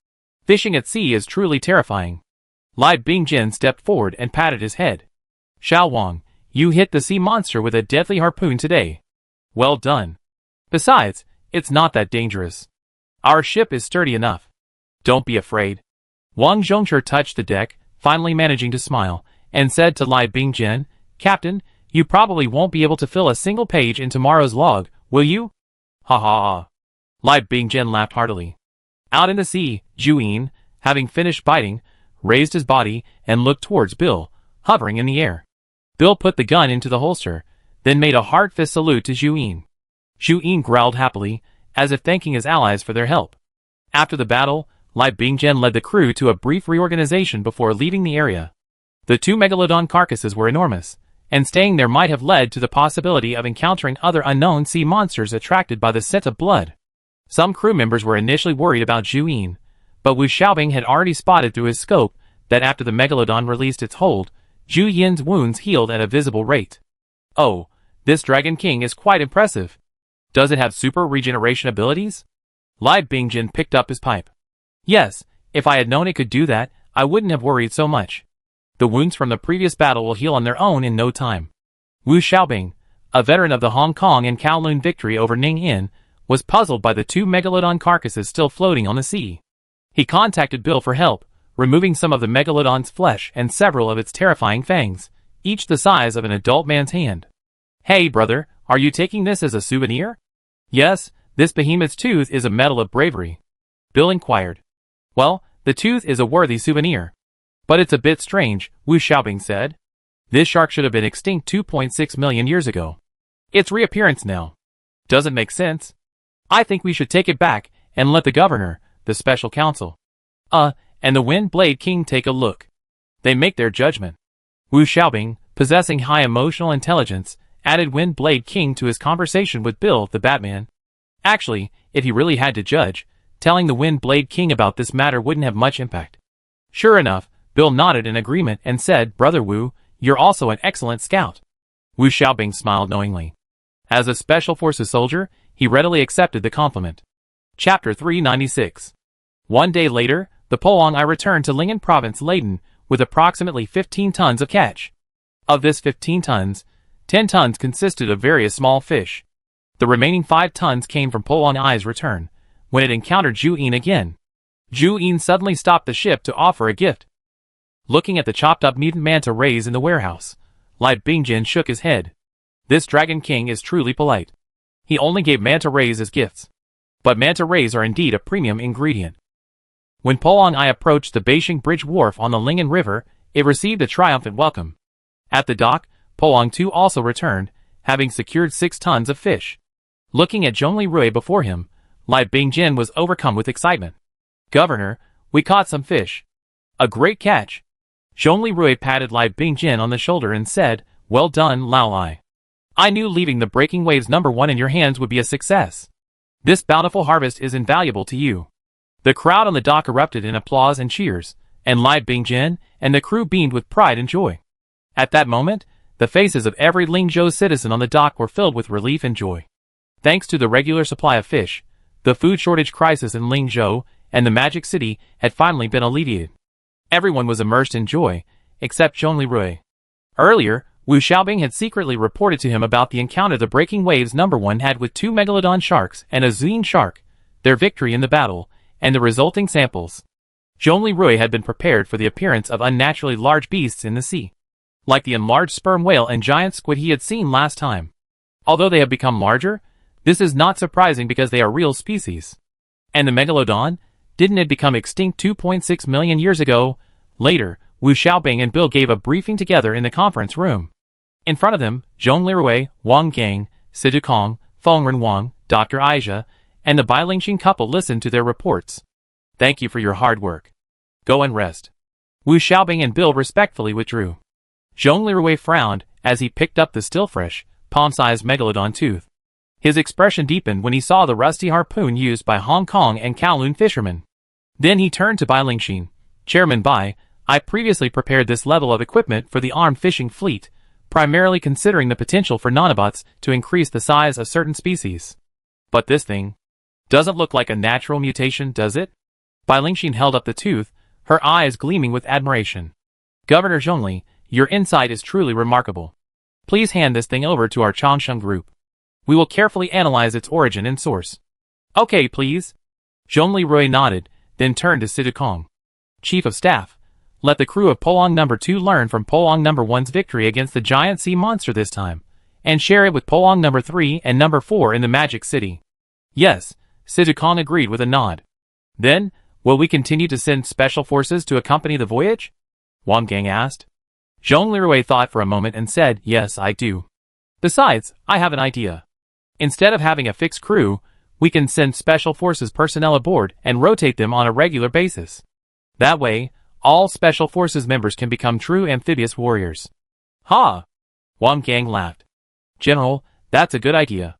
Fishing at sea is truly terrifying." Lai Bingjin stepped forward and patted his head. "Xiao Wang, you hit the sea monster with a deadly harpoon today. Well done. Besides, it's not that dangerous. Our ship is sturdy enough. Don't be afraid." Wang Zhongshi touched the deck, finally managing to smile, and said to Lai Bingjin, "Captain, you probably won't be able to fill a single page in tomorrow's log, will you?" "Ha ha ha." Lai Bingjin laughed heartily. Out in the sea, Zhu, having finished biting, raised his body and looked towards Bill, hovering in the air. Bill put the gun into the holster, then made a hard fist salute to Zhu. Zhu growled happily, as if thanking his allies for their help. After the battle, Lai Bingjin led the crew to a brief reorganization before leaving the area. The two megalodon carcasses were enormous, and staying there might have led to the possibility of encountering other unknown sea monsters attracted by the scent of blood. Some crew members were initially worried about Zhu, but Wu Xiaobing had already spotted through his scope that after the megalodon released its hold, Zhu Yin's wounds healed at a visible rate. "Oh, this Dragon King is quite impressive. Does it have super regeneration abilities?" Lai Bingjin picked up his pipe. "Yes, if I had known it could do that, I wouldn't have worried so much. The wounds from the previous battle will heal on their own in no time." Wu Xiaobing, a veteran of the Hong Kong and Kowloon victory over Ning, was puzzled by the two megalodon carcasses still floating on the sea. He contacted Bill for help, removing some of the megalodon's flesh and several of its terrifying fangs, each the size of an adult man's hand. "Hey brother, are you taking this as a souvenir?" "Yes, this behemoth's tooth is a medal of bravery," Bill inquired. "Well, the tooth is a worthy souvenir. But it's a bit strange," Wu Xiaobing said. "This shark should have been extinct 2.6 million years ago. Its reappearance now doesn't make sense. I think we should take it back and let the governor, the special council, and the Wind Blade King take a look. They make their judgment." Wu Xiaobing, possessing high emotional intelligence, added Wind Blade King to his conversation with Bill the Batman. Actually, if he really had to judge, telling the Wind Blade King about this matter wouldn't have much impact. Sure enough, Bill nodded in agreement and said, "Brother Wu, you're also an excellent scout." Wu Xiaobing smiled knowingly. As a Special Forces soldier, he readily accepted the compliment. Chapter 396. One day later, the Polong I returned to Lingen province laden with approximately 15 tons of catch. Of this 15 tons, 10 tons consisted of various small fish. The remaining 5 tons came from Polong I's return, when it encountered Zhu again. Zhu suddenly stopped the ship to offer a gift. Looking at the chopped-up mutant manta rays in the warehouse, Lai Bingjin shook his head. This Dragon King is truly polite. He only gave manta rays as gifts. But manta rays are indeed a premium ingredient. When Polong I approached the Beijing Bridge Wharf on the Lingen River, it received a triumphant welcome. At the dock, Polong II also returned, having secured 6 tons of fish. Looking at Zhongli Rui before him, Lai Bingjin was overcome with excitement. "Governor, we caught some fish. A great catch." Zhongli Rui patted Lai Bingjin on the shoulder and said, "Well done, Lao Lai. I knew leaving the Breaking Waves #1 in your hands would be a success. This bountiful harvest is invaluable to you." The crowd on the dock erupted in applause and cheers, and Lai Bingjin and the crew beamed with pride and joy. At that moment, the faces of every Lingzhou citizen on the dock were filled with relief and joy. Thanks to the regular supply of fish, the food shortage crisis in Lingzhou and the Magic City had finally been alleviated. Everyone was immersed in joy, except Zhongli Rui. Earlier, Wu Xiaobing had secretly reported to him about the encounter the Breaking Waves #1 had with 2 megalodon sharks and a Zine shark, their victory in the battle, and the resulting samples. Zhongli Rui had been prepared for the appearance of unnaturally large beasts in the sea, like the enlarged sperm whale and giant squid he had seen last time. Although they have become larger, this is not surprising because they are real species. And the megalodon? Didn't it become extinct 2.6 million years ago? Later, Wu Xiaobing and Bill gave a briefing together in the conference room. In front of them, Zhongli Rui, Wang Gang, Sidu Kong, Fengren Wang, Dr. Aisha, and the Bailingxin couple listened to their reports. Thank you for your hard work. Go and rest. Wu Xiaobing and Bill respectfully withdrew. Zhongli Rui frowned as he picked up the still fresh, palm-sized megalodon tooth. His expression deepened when he saw the rusty harpoon used by Hong Kong and Kowloon fishermen. Then he turned to Bailingxin. Chairman Bai, I previously prepared this level of equipment for the armed fishing fleet, primarily considering the potential for nanobots to increase the size of certain species. But this thing doesn't look like a natural mutation, does it? Bailingxin held up the tooth, her eyes gleaming with admiration. Governor Zhongli, your insight is truly remarkable. Please hand this thing over to our Changsheng group. We will carefully analyze its origin and source. Okay, please. Zhongli Rui nodded, then turned to Sidu Kong. Chief of Staff, let the crew of Polong No. 2 learn from Polong No. 1's victory against the giant sea monster this time, and share it with Polong No. 3 and No. 4 in the Magic City. Yes, Sidu Kong agreed with a nod. Then, will we continue to send special forces to accompany the voyage? Wang Gang asked. Zhongli Rui thought for a moment and said, yes, I do. Besides, I have an idea. Instead of having a fixed crew, we can send special forces personnel aboard and rotate them on a regular basis. That way, all special forces members can become true amphibious warriors. Ha! Wang Gang laughed. General, that's a good idea.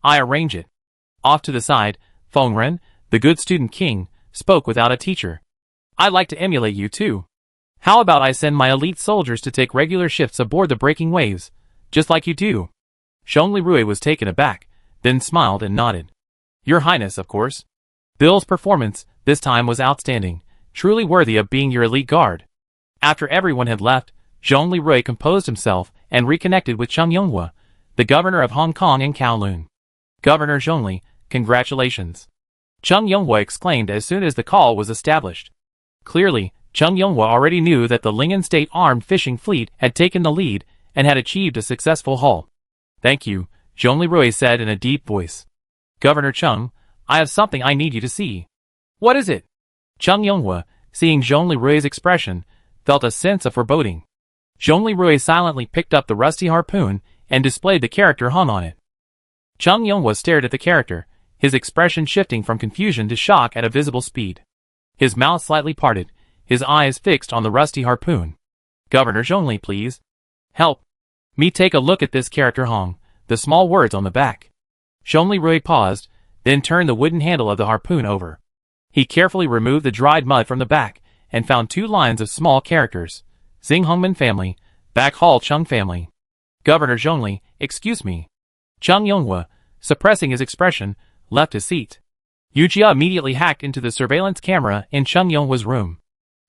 I arrange it. Off to the side, Fengren, the good student king, spoke without a teacher. I'd like to emulate you too. How about I send my elite soldiers to take regular shifts aboard the Breaking Waves, just like you do? Zhongli Rui was taken aback, then smiled and nodded. Your Highness, of course. Bill's performance, this time, was outstanding, truly worthy of being your elite guard. After everyone had left, Zhongli Rui composed himself and reconnected with Cheng Yonghua, the governor of Hong Kong and Kowloon. Governor Zhongli, congratulations. Cheng Yonghua exclaimed as soon as the call was established. Clearly, Cheng Yonghua already knew that the Lingen State Armed Fishing Fleet had taken the lead and had achieved a successful haul. Thank you, Zhongli Rui said in a deep voice. Governor Cheng, I have something I need you to see. What is it? Cheng Yonghua, seeing Zhongli Rui's expression, felt a sense of foreboding. Zhongli Rui silently picked up the rusty harpoon and displayed the character hung on it. Cheng Yonghua stared at the character, his expression shifting from confusion to shock at a visible speed. His mouth slightly parted, his eyes fixed on the rusty harpoon. Governor Zhongli, please. Help me take a look at this character hung, the small words on the back. Zhongli Rui paused, then turned the wooden handle of the harpoon over. He carefully removed the dried mud from the back and found 2 lines of small characters. Xing Hongman family, Back Hall Cheng family. Governor Zhongli, excuse me. Cheng Yonghua, suppressing his expression, left his seat. Yujia immediately hacked into the surveillance camera in Cheng Yonghua's room.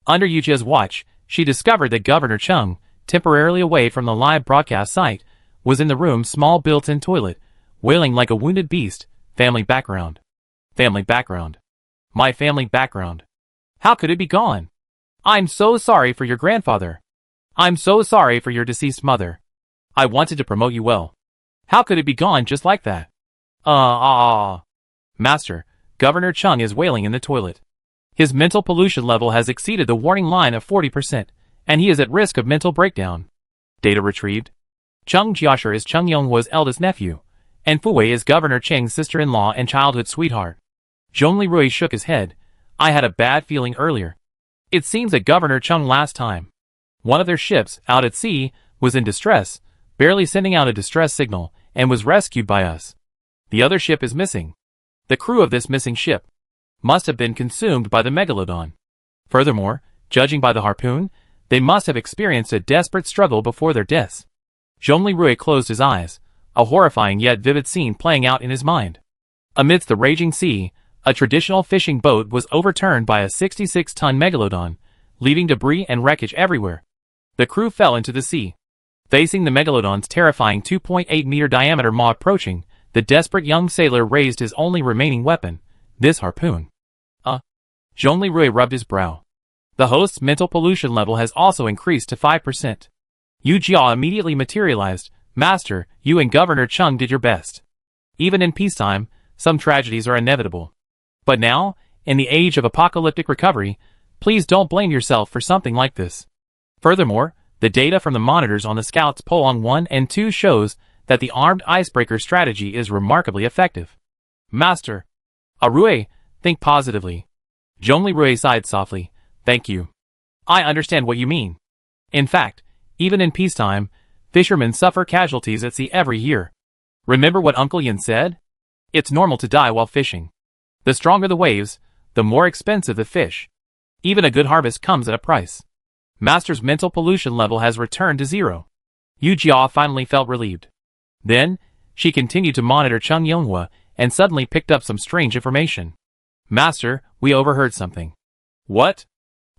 Under Yujia's watch, she discovered that Governor Cheng, temporarily away from the live broadcast site, was in the room's small built-in toilet, wailing like a wounded beast. Family background. Family background. My family background. How could it be gone? I'm so sorry for your grandfather. I'm so sorry for your deceased mother. I wanted to promote you well. How could it be gone just like that? Master, Governor Cheng is wailing in the toilet. His mental pollution level has exceeded the warning line of 40%, and he is at risk of mental breakdown. Data retrieved. Cheng Jiashi is Cheng Yonghua's eldest nephew, and Fu Wei is Governor Cheng's sister-in-law and childhood sweetheart. Zhongli Rui shook his head. I had a bad feeling earlier. It seems that Governor Cheng last time, one of their ships, out at sea, was in distress, barely sending out a distress signal, and was rescued by us. The other ship is missing. The crew of this missing ship must have been consumed by the megalodon. Furthermore, judging by the harpoon, they must have experienced a desperate struggle before their deaths. Zhongli Rui closed his eyes, a horrifying yet vivid scene playing out in his mind. Amidst the raging sea, a traditional fishing boat was overturned by a 66-ton megalodon, leaving debris and wreckage everywhere. The crew fell into the sea. Facing the Megalodon's terrifying 2.8-meter diameter maw approaching, the desperate young sailor raised his only remaining weapon, this harpoon. Zhongli Rui rubbed his brow. The host's mental pollution level has also increased to 5%. Yu Jia immediately materialized. Master, you and Governor Chung did your best. Even in peacetime, some tragedies are inevitable. But now, in the age of apocalyptic recovery, please don't blame yourself for something like this. Furthermore, the data from the monitors on the Scouts Polong 1 and 2 shows that the armed icebreaker strategy is remarkably effective. Master. Rui, think positively. Zhongli Rui sighed softly. Thank you. I understand what you mean. In fact, even in peacetime, fishermen suffer casualties at sea every year. Remember what Uncle Yin said? It's normal to die while fishing. The stronger the waves, the more expensive the fish. Even a good harvest comes at a price. Master's mental pollution level has returned to 0. Yu Jia finally felt relieved. Then, she continued to monitor Chung Yonghua and suddenly picked up some strange information. Master, we overheard something. What?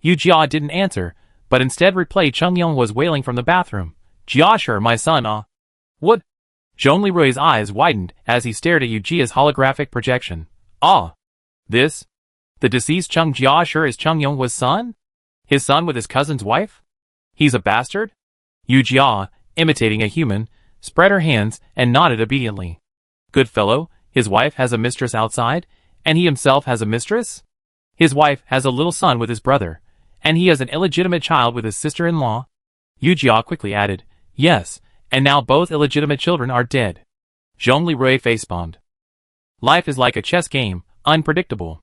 Yu Jia didn't answer, but instead replayed Chung Yonghua's wailing from the bathroom. Jiashir, my son, What? Zhongli Rui's eyes widened as he stared at Yu Jia's holographic projection. This? The deceased Chung Jiashir is Chung Yonghua's son? His son with his cousin's wife? He's a bastard? Yu Jia, imitating a human, spread her hands and nodded obediently. Good fellow, his wife has a mistress outside, and he himself has a mistress? His wife has a little son with his brother, and he has an illegitimate child with his sister-in-law? Yu Jia quickly added, yes, and now both illegitimate children are dead. Zhongli Rui facepalmed. Life is like a chess game, unpredictable.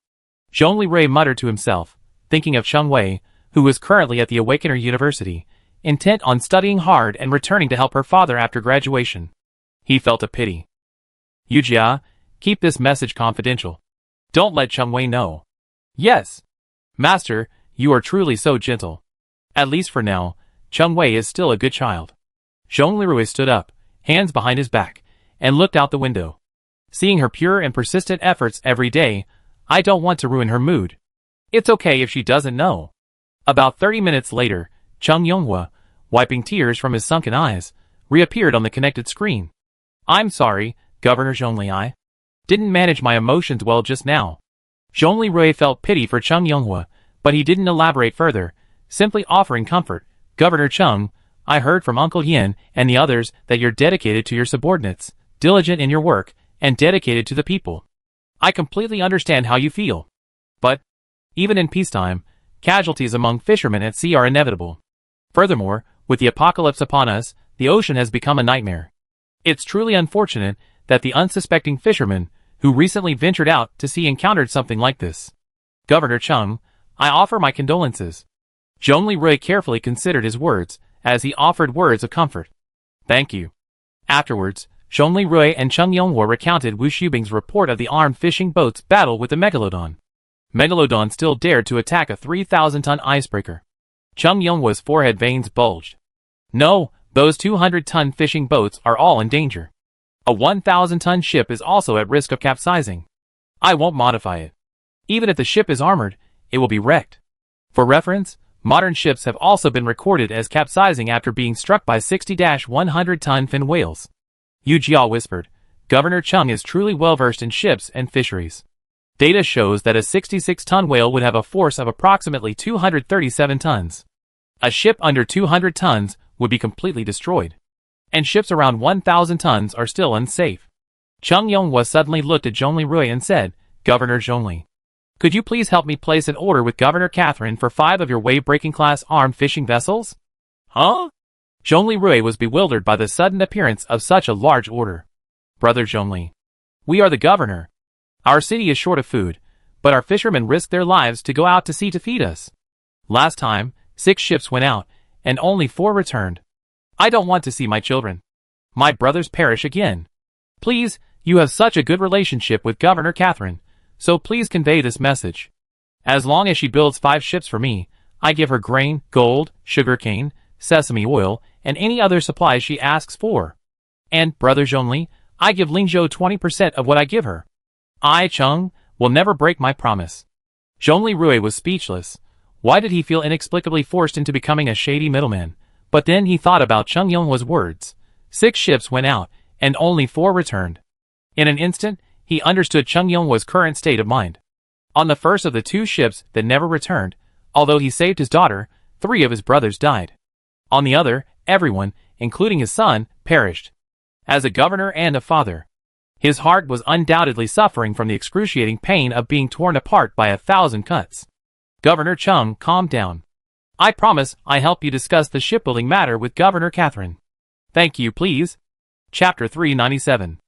Zhongli Rui muttered to himself, thinking of Cheng Wei, who was currently at the Awakener University, intent on studying hard and returning to help her father after graduation. He felt a pity. Yu Jia, keep this message confidential. Don't let Cheng Wei know. Yes. Master, you are truly so gentle. At least for now, Cheng Wei is still a good child. Zhongli Rui stood up, hands behind his back, and looked out the window. Seeing her pure and persistent efforts every day, I don't want to ruin her mood. It's okay if she doesn't know. About 30 minutes later, Chung Yonghua, wiping tears from his sunken eyes, reappeared on the connected screen. I'm sorry, Governor Zhongli, I didn't manage my emotions well just now. Zhongli Rui felt pity for Chung Yonghua, but he didn't elaborate further, simply offering comfort. Governor Chung, I heard from Uncle Yin and the others that you're dedicated to your subordinates, diligent in your work, and dedicated to the people. I completely understand how you feel. But, even in peacetime, casualties among fishermen at sea are inevitable. Furthermore, with the apocalypse upon us, the ocean has become a nightmare. It's truly unfortunate that the unsuspecting fisherman who recently ventured out to sea encountered something like this. Governor Chung, I offer my condolences. Zhongli Rui carefully considered his words as he offered words of comfort. Thank you. Afterwards, Zhongli Rui and Chung Yonghua recounted Wu Xubing's report of the armed fishing boat's battle with the Megalodon. Megalodon still dared to attack a 3,000-ton icebreaker. Chung Yonghua's forehead veins bulged. No, those 200-ton fishing boats are all in danger. A 1,000-ton ship is also at risk of capsizing. I won't modify it. Even if the ship is armored, it will be wrecked. For reference, modern ships have also been recorded as capsizing after being struck by 60-100-ton fin whales. Yu Jia whispered, Governor Chung is truly well-versed in ships and fisheries. Data shows that a 66-ton whale would have a force of approximately 237 tons. A ship under 200 tons would be completely destroyed. And ships around 1,000 tons are still unsafe. Chung Yonghua suddenly looked at Zhongli Rui and said, Governor Zhongli, could you please help me place an order with Governor Catherine for 5 of your wave-breaking class armed fishing vessels? Huh? Zhongli Rui was bewildered by the sudden appearance of such a large order. Brother Zhongli, we are the governor. Our city is short of food, but our fishermen risk their lives to go out to sea to feed us. Last time, 6 ships went out, and only 4 returned. I don't want to see my children. My brothers perish again. Please, you have such a good relationship with Governor Catherine, so please convey this message. As long as she builds 5 ships for me, I give her grain, gold, sugarcane, sesame oil, and any other supplies she asks for. And, Brother Zhongli, I give Lingzhou 20% of what I give her. I, Chung, will never break my promise. Zhongli Rui was speechless. Why did he feel inexplicably forced into becoming a shady middleman? But then he thought about Chung Yonghwa's words. 6 ships went out, and only 4 returned. In an instant, he understood Chung Yonghwa's current state of mind. On the first of the 2 ships that never returned, although he saved his daughter, 3 of his brothers died. On the other, everyone, including his son, perished. As a governor and a father, his heart was undoubtedly suffering from the excruciating pain of being torn apart by 1,000 cuts. Governor Chung calmed down. I promise I help you discuss the shipbuilding matter with Governor Catherine. Thank you, please. Chapter 397.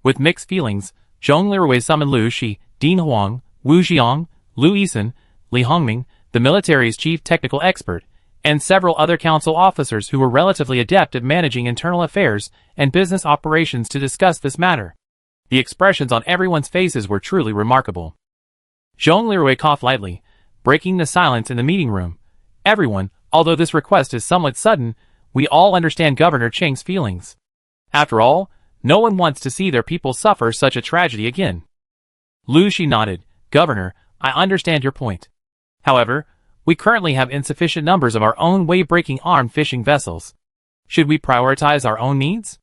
With mixed feelings, Zhong Lirui summoned Lu Shi, Dean Huang, Wu Jiang, Lu Yisan, Li Hongming, the military's chief technical expert, and several other council officers who were relatively adept at managing internal affairs and business operations to discuss this matter. The expressions on everyone's faces were truly remarkable. Zhong Lirui coughed lightly, breaking the silence in the meeting room. Everyone, although this request is somewhat sudden, we all understand Governor Cheng's feelings. After all, no one wants to see their people suffer such a tragedy again. Lu Shi nodded. Governor, I understand your point. However, we currently have insufficient numbers of our own way-breaking armed fishing vessels. Should we prioritize our own needs?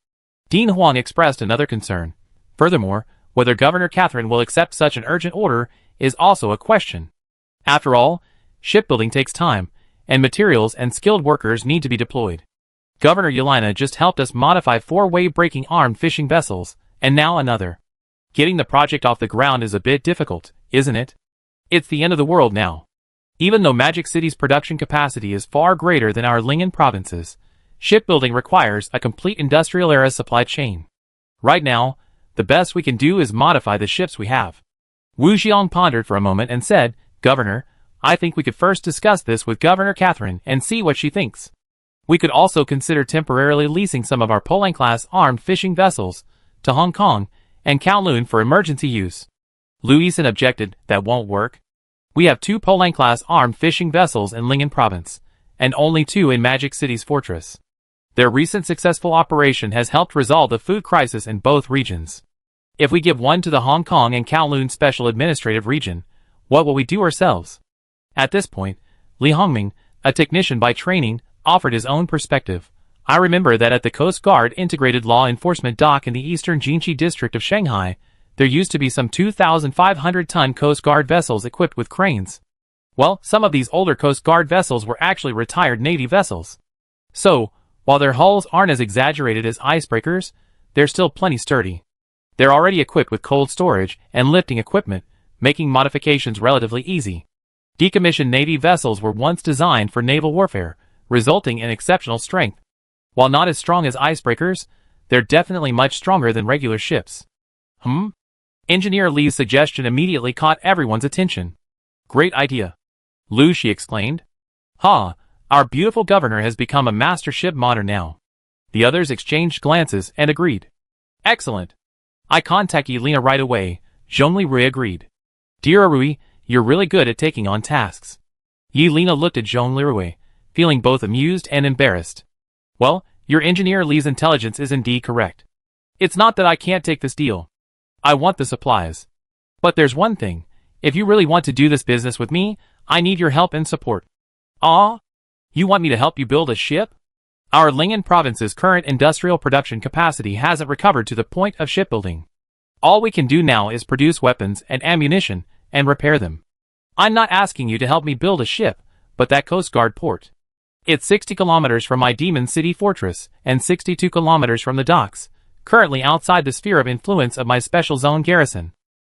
Dean Huang expressed another concern. Furthermore, whether Governor Catherine will accept such an urgent order is also a question. After all, shipbuilding takes time, and materials and skilled workers need to be deployed. Governor Yelena just helped us modify 4 way-breaking armed fishing vessels, and now another. Getting the project off the ground is a bit difficult, isn't it? It's the end of the world now. Even though Magic City's production capacity is far greater than our Ling'an provinces, shipbuilding requires a complete industrial-era supply chain. Right now, the best we can do is modify the ships we have. Wu Jiang pondered for a moment and said, Governor, I think we could first discuss this with Governor Catherine and see what she thinks. We could also consider temporarily leasing some of our Polang-class armed fishing vessels to Hong Kong and Kowloon for emergency use. Lu Yisan objected, that won't work. We have 2 Polang-class armed fishing vessels in Ling'an province, and only 2 in Magic City's fortress. Their recent successful operation has helped resolve the food crisis in both regions. If we give one to the Hong Kong and Kowloon Special Administrative Region, what will we do ourselves? At this point, Li Hongming, a technician by training, offered his own perspective. I remember that at the Coast Guard Integrated Law Enforcement Dock in the eastern Jinxi district of Shanghai, there used to be some 2,500-ton Coast Guard vessels equipped with cranes. Well, some of these older Coast Guard vessels were actually retired Navy vessels. So, while their hulls aren't as exaggerated as icebreakers, they're still plenty sturdy. They're already equipped with cold storage and lifting equipment, making modifications relatively easy. Decommissioned Navy vessels were once designed for naval warfare, resulting in exceptional strength. While not as strong as icebreakers, they're definitely much stronger than regular ships. Engineer Li's suggestion immediately caught everyone's attention. Great idea. Lu Shi exclaimed. Ha, our beautiful governor has become a master ship modder now. The others exchanged glances and agreed. Excellent. I contact Yelena right away, Zhong Lirui agreed. Dear Arui, you're really good at taking on tasks. Yelena looked at Zhong Lirui, feeling both amused and embarrassed. Well, your engineer Li's intelligence is indeed correct. It's not that I can't take this deal. I want the supplies. But there's one thing. If you really want to do this business with me, I need your help and support. Ah? You want me to help you build a ship? Our Ling'an province's current industrial production capacity hasn't recovered to the point of shipbuilding. All we can do now is produce weapons and ammunition and repair them. I'm not asking you to help me build a ship, but that Coast Guard port. It's 60 kilometers from my Demon City fortress and 62 kilometers from the docks, currently outside the sphere of influence of my special zone garrison.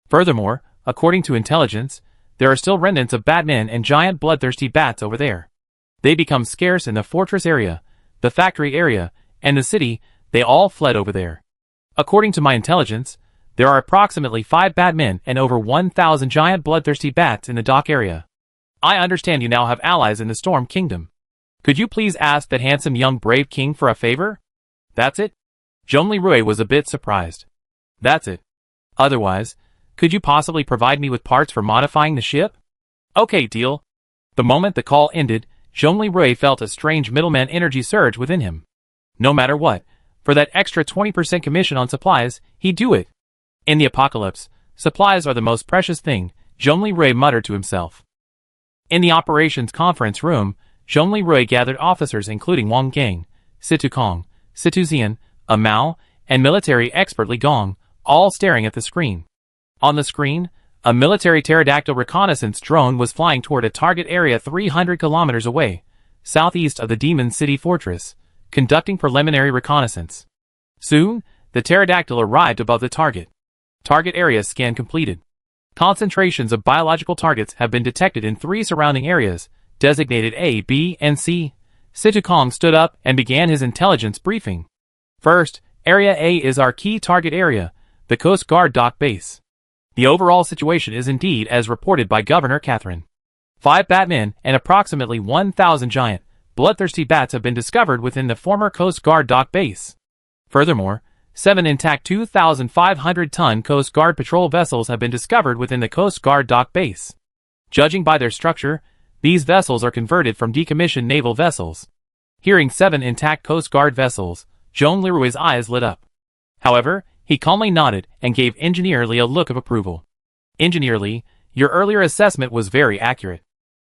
Furthermore, according to intelligence, there are still remnants of batmen and giant bloodthirsty bats over there. They become scarce in the fortress area, the factory area, and the city. They all fled over there. According to my intelligence, there are approximately 5 batmen and over 1,000 giant bloodthirsty bats in the dock area. I understand you now have allies in the Storm Kingdom. Could you please ask that handsome young brave king for a favor? That's it? Zhong Lirui was a bit surprised. That's it. Otherwise, could you possibly provide me with parts for modifying the ship? Okay, deal. The moment the call ended, Zhong Lirui felt a strange middleman energy surge within him. No matter what, for that extra 20% commission on supplies, he'd do it. In the apocalypse, supplies are the most precious thing, Zhong Lirui muttered to himself. In the operations conference room, Zhongli Rui gathered officers including Wang Gang, Situ Kong, Situ Zian, a Mao, and military expert Li Gong, all staring at the screen. On the screen, a military pterodactyl reconnaissance drone was flying toward a target area 300 kilometers away, southeast of the Demon City Fortress, conducting preliminary reconnaissance. Soon, the pterodactyl arrived above the target. Target area scan completed. Concentrations of biological targets have been detected in 3 surrounding areas, designated A, B, and C. Situ Kong stood up and began his intelligence briefing. First, Area A is our key target area, the Coast Guard dock base. The overall situation is indeed as reported by Governor Catherine. 5 Batmen and approximately 1,000 giant, bloodthirsty bats have been discovered within the former Coast Guard dock base. Furthermore, 7 intact 2,500-ton Coast Guard patrol vessels have been discovered within the Coast Guard dock base. Judging by their structure, these vessels are converted from decommissioned naval vessels. Hearing 7 intact Coast Guard vessels, Zhongli Rui's eyes lit up. However, he calmly nodded and gave Engineer Li a look of approval. Engineer Li, your earlier assessment was very accurate.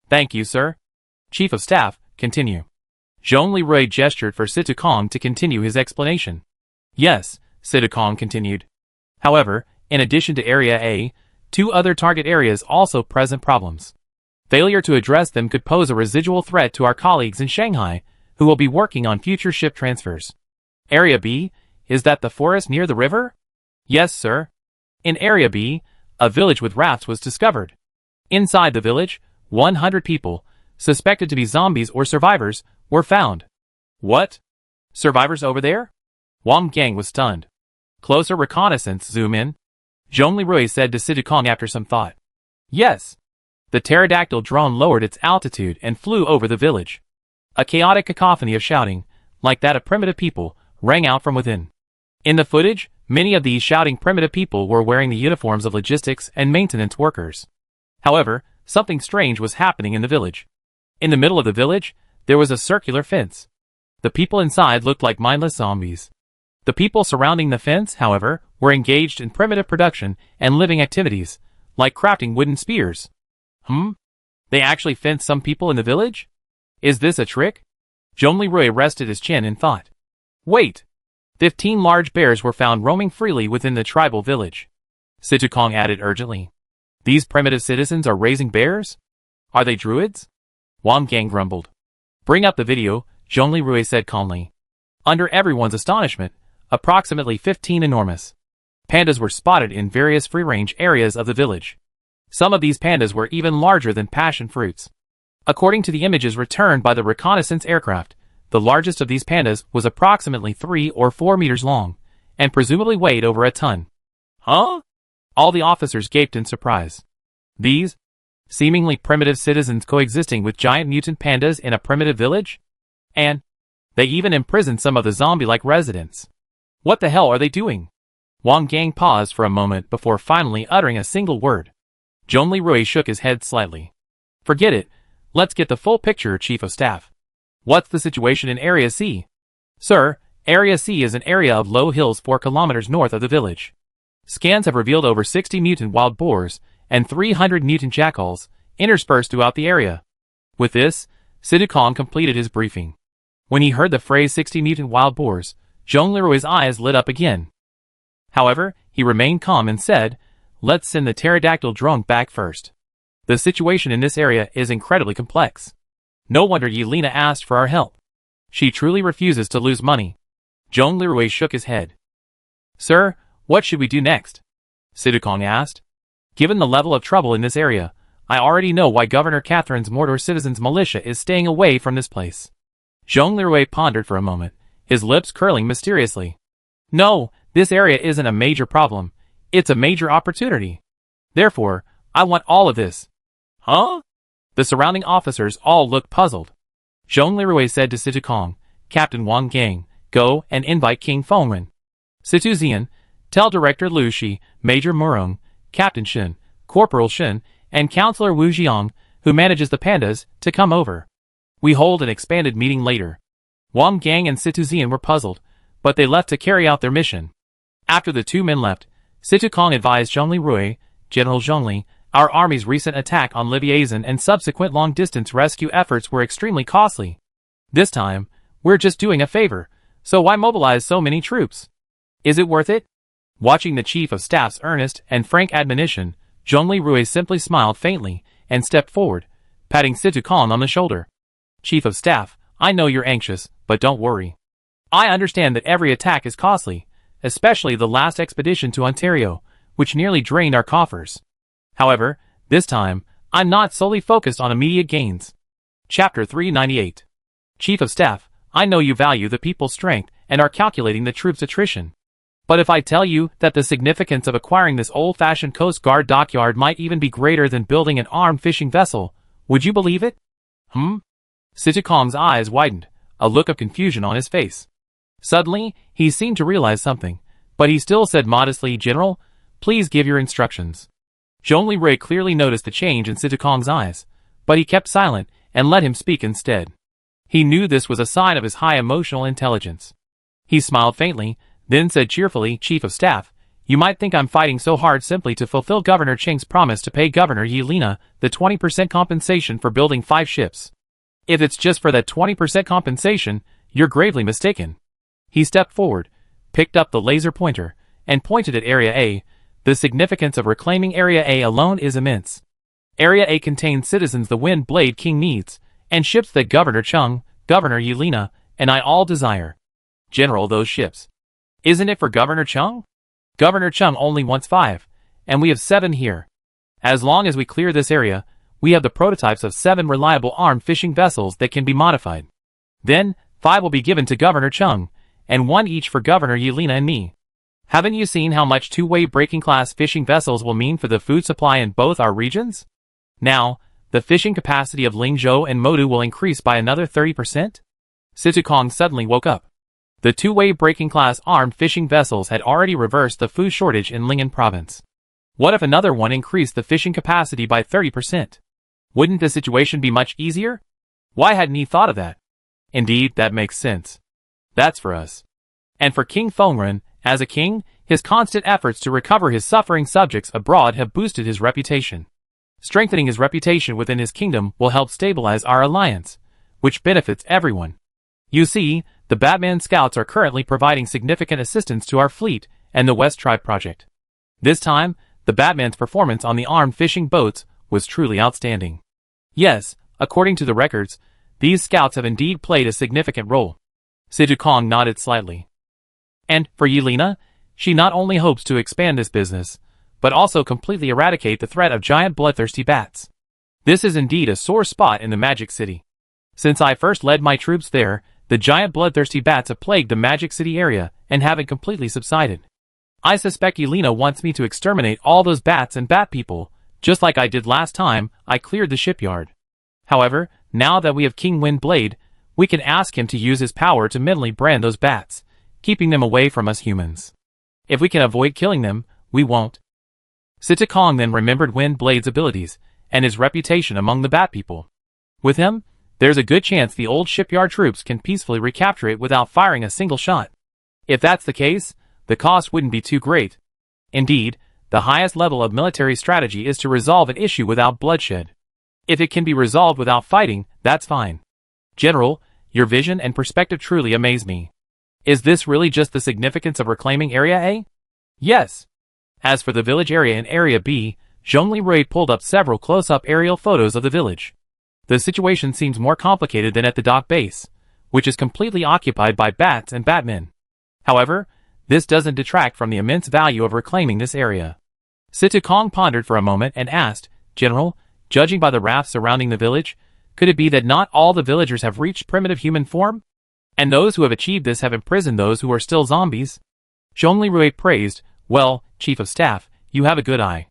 Thank you, sir. Chief of Staff, continue. Zhongli Rui gestured for Situ Kong to continue his explanation. Yes, Situ Kong continued. However, in addition to Area A, 2 other target areas also present problems. Failure to address them could pose a residual threat to our colleagues in Shanghai, who will be working on future ship transfers. Area B, is that the forest near the river? Yes, sir. In Area B, a village with rafts was discovered. Inside the village, 100 people, suspected to be zombies or survivors, were found. What? Survivors over there? Wang Gang was stunned. Closer reconnaissance, zoom in. Zhongli Rui said to Situ Kong after some thought. Yes. The pterodactyl drone lowered its altitude and flew over the village. A chaotic cacophony of shouting, like that of primitive people, rang out from within. In the footage, many of these shouting primitive people were wearing the uniforms of logistics and maintenance workers. However, something strange was happening in the village. In the middle of the village, there was a circular fence. The people inside looked like mindless zombies. The people surrounding the fence, however, were engaged in primitive production and living activities, like crafting wooden spears. They actually fenced some people in the village? Is this a trick? Zhongli Rui rested his chin in thought. Wait! 15 large bears were found roaming freely within the tribal village. Situ Kong added urgently. These primitive citizens are raising bears? Are they druids? Wang Gang grumbled. Bring up the video, Zhongli Rui said calmly. Under everyone's astonishment, approximately 15 enormous pandas were spotted in various free-range areas of the village. Some of these pandas were even larger than passion fruits. According to the images returned by the reconnaissance aircraft, the largest of these pandas was approximately 3 or 4 meters long, and presumably weighed over a ton. Huh? All the officers gaped in surprise. These seemingly primitive citizens coexisting with giant mutant pandas in a primitive village? And they even imprisoned some of the zombie-like residents. What the hell are they doing? Wang Gang paused for a moment before finally uttering a single word. Zhongli Rui shook his head slightly. Forget it. Let's get the full picture, Chief of Staff. What's the situation in Area C? Sir, Area C is an area of low hills 4 kilometers north of the village. Scans have revealed over 60 mutant wild boars and 300 mutant jackals interspersed throughout the area. With this, Situ Kong completed his briefing. When he heard the phrase 60 mutant wild boars, Zhongli Rui's eyes lit up again. However, he remained calm and said, let's send the pterodactyl drone back first. The situation in this area is incredibly complex. No wonder Yelena asked for our help. She truly refuses to lose money. Zhongli Rui shook his head. Sir, what should we do next? Situ Kong asked. Given the level of trouble in this area, I already know why Governor Catherine's Mordor Citizens Militia is staying away from this place. Zhongli Rui pondered for a moment, his lips curling mysteriously. No, this area isn't a major problem. It's a major opportunity. Therefore, I want all of this. Huh? The surrounding officers all looked puzzled. Zhongli Rui said to Situ Kong, Captain Wang Gang, go and invite King Fengwen. Situ Zian, tell Director Liu Shi, Major Murong, Captain Shin, Corporal Shin, and Counselor Wu Jiang, who manages the pandas, to come over. We hold an expanded meeting later. Wang Gang and Situ Zian were puzzled, but they left to carry out their mission. After the 2 men left, Situ Kong advised Zhongli Rui, General Zhongli, Our army's recent attack on Liaison and subsequent long-distance rescue efforts were extremely costly. This time, we're just doing a favor, so why mobilize so many troops? Is it worth it? Watching the Chief of Staff's earnest and frank admonition, Zhongli Rui simply smiled faintly and stepped forward, patting Situkong on the shoulder. Chief of Staff, I know you're anxious, but don't worry. I understand that every attack is costly, especially the last expedition to Ontario, which nearly drained our coffers. However, this time, I'm not solely focused on immediate gains. Chapter 398. Chief of Staff, I know you value the people's strength and are calculating the troops' attrition. But if I tell you that the significance of acquiring this old-fashioned Coast Guard dockyard might even be greater than building an armed fishing vessel, would you believe it? Situkong's eyes widened, a look of confusion on his face. Suddenly, he seemed to realize something, but he still said modestly, General, please give your instructions. Zhongli Rui clearly noticed the change in Situkong's eyes, but he kept silent and let him speak instead. He knew this was a sign of his high emotional intelligence. He smiled faintly, then said cheerfully, Chief of Staff, you might think I'm fighting so hard simply to fulfill Governor Cheng's promise to pay Governor Yelena the 20% compensation for building 5 ships. If it's just for that 20% compensation, you're gravely mistaken. He stepped forward, picked up the laser pointer, and pointed at Area A. The significance of reclaiming Area A alone is immense. Area A contains citizens the Wind Blade King needs, and ships that Governor Cheng, Governor Yelena, and I all desire. General, those ships. Isn't it for Governor Cheng? Governor Cheng only wants 5, and we have 7 here. As long as we clear this area, we have the prototypes of 7 reliable armed fishing vessels that can be modified. Then, 5 will be given to Governor Cheng, and 1 each for Governor Yelena and me. Haven't you seen how much 2-way breaking class fishing vessels will mean for the food supply in both our regions? Now, the fishing capacity of Lingzhou and Modu will increase by another 30%? Situkong suddenly woke up. The 2-way breaking class armed fishing vessels had already reversed the food shortage in Ling'an province. What if another one increased the fishing capacity by 30%? Wouldn't the situation be much easier? Why hadn't he thought of that? Indeed, that makes sense. That's for us. And for King Fengren, as a king, his constant efforts to recover his suffering subjects abroad have boosted his reputation. Strengthening his reputation within his kingdom will help stabilize our alliance, which benefits everyone. You see, the Batman Scouts are currently providing significant assistance to our fleet and the West Tribe project. This time, the Batman's performance on the armed fishing boats was truly outstanding. Yes, according to the records, these scouts have indeed played a significant role. Situkong nodded slightly. And, for Yelena, she not only hopes to expand this business, but also completely eradicate the threat of giant bloodthirsty bats. This is indeed a sore spot in the Magic City. Since I first led my troops there, the giant bloodthirsty bats have plagued the Magic City area and haven't completely subsided. I suspect Yelena wants me to exterminate all those bats and bat people, just like I did last time I cleared the shipyard. However, now that we have King Windblade, we can ask him to use his power to mentally brand those bats, keeping them away from us humans. If we can avoid killing them, we won't. Situkong then remembered Windblade's abilities and his reputation among the bat people. With him, there's a good chance the old shipyard troops can peacefully recapture it without firing a single shot. If that's the case, the cost wouldn't be too great. Indeed, the highest level of military strategy is to resolve an issue without bloodshed. If it can be resolved without fighting, that's fine. General, your vision and perspective truly amaze me. Is this really just the significance of reclaiming Area A? Yes. As for the village area in Area B, Zhongli Rui pulled up several close-up aerial photos of the village. The situation seems more complicated than at the dock base, which is completely occupied by bats and batmen. However, this doesn't detract from the immense value of reclaiming this area. Situkong pondered for a moment and asked, General, judging by the rafts surrounding the village, could it be that not all the villagers have reached primitive human form? And those who have achieved this have imprisoned those who are still zombies? Zhongli Rui praised, Well, Chief of Staff, you have a good eye.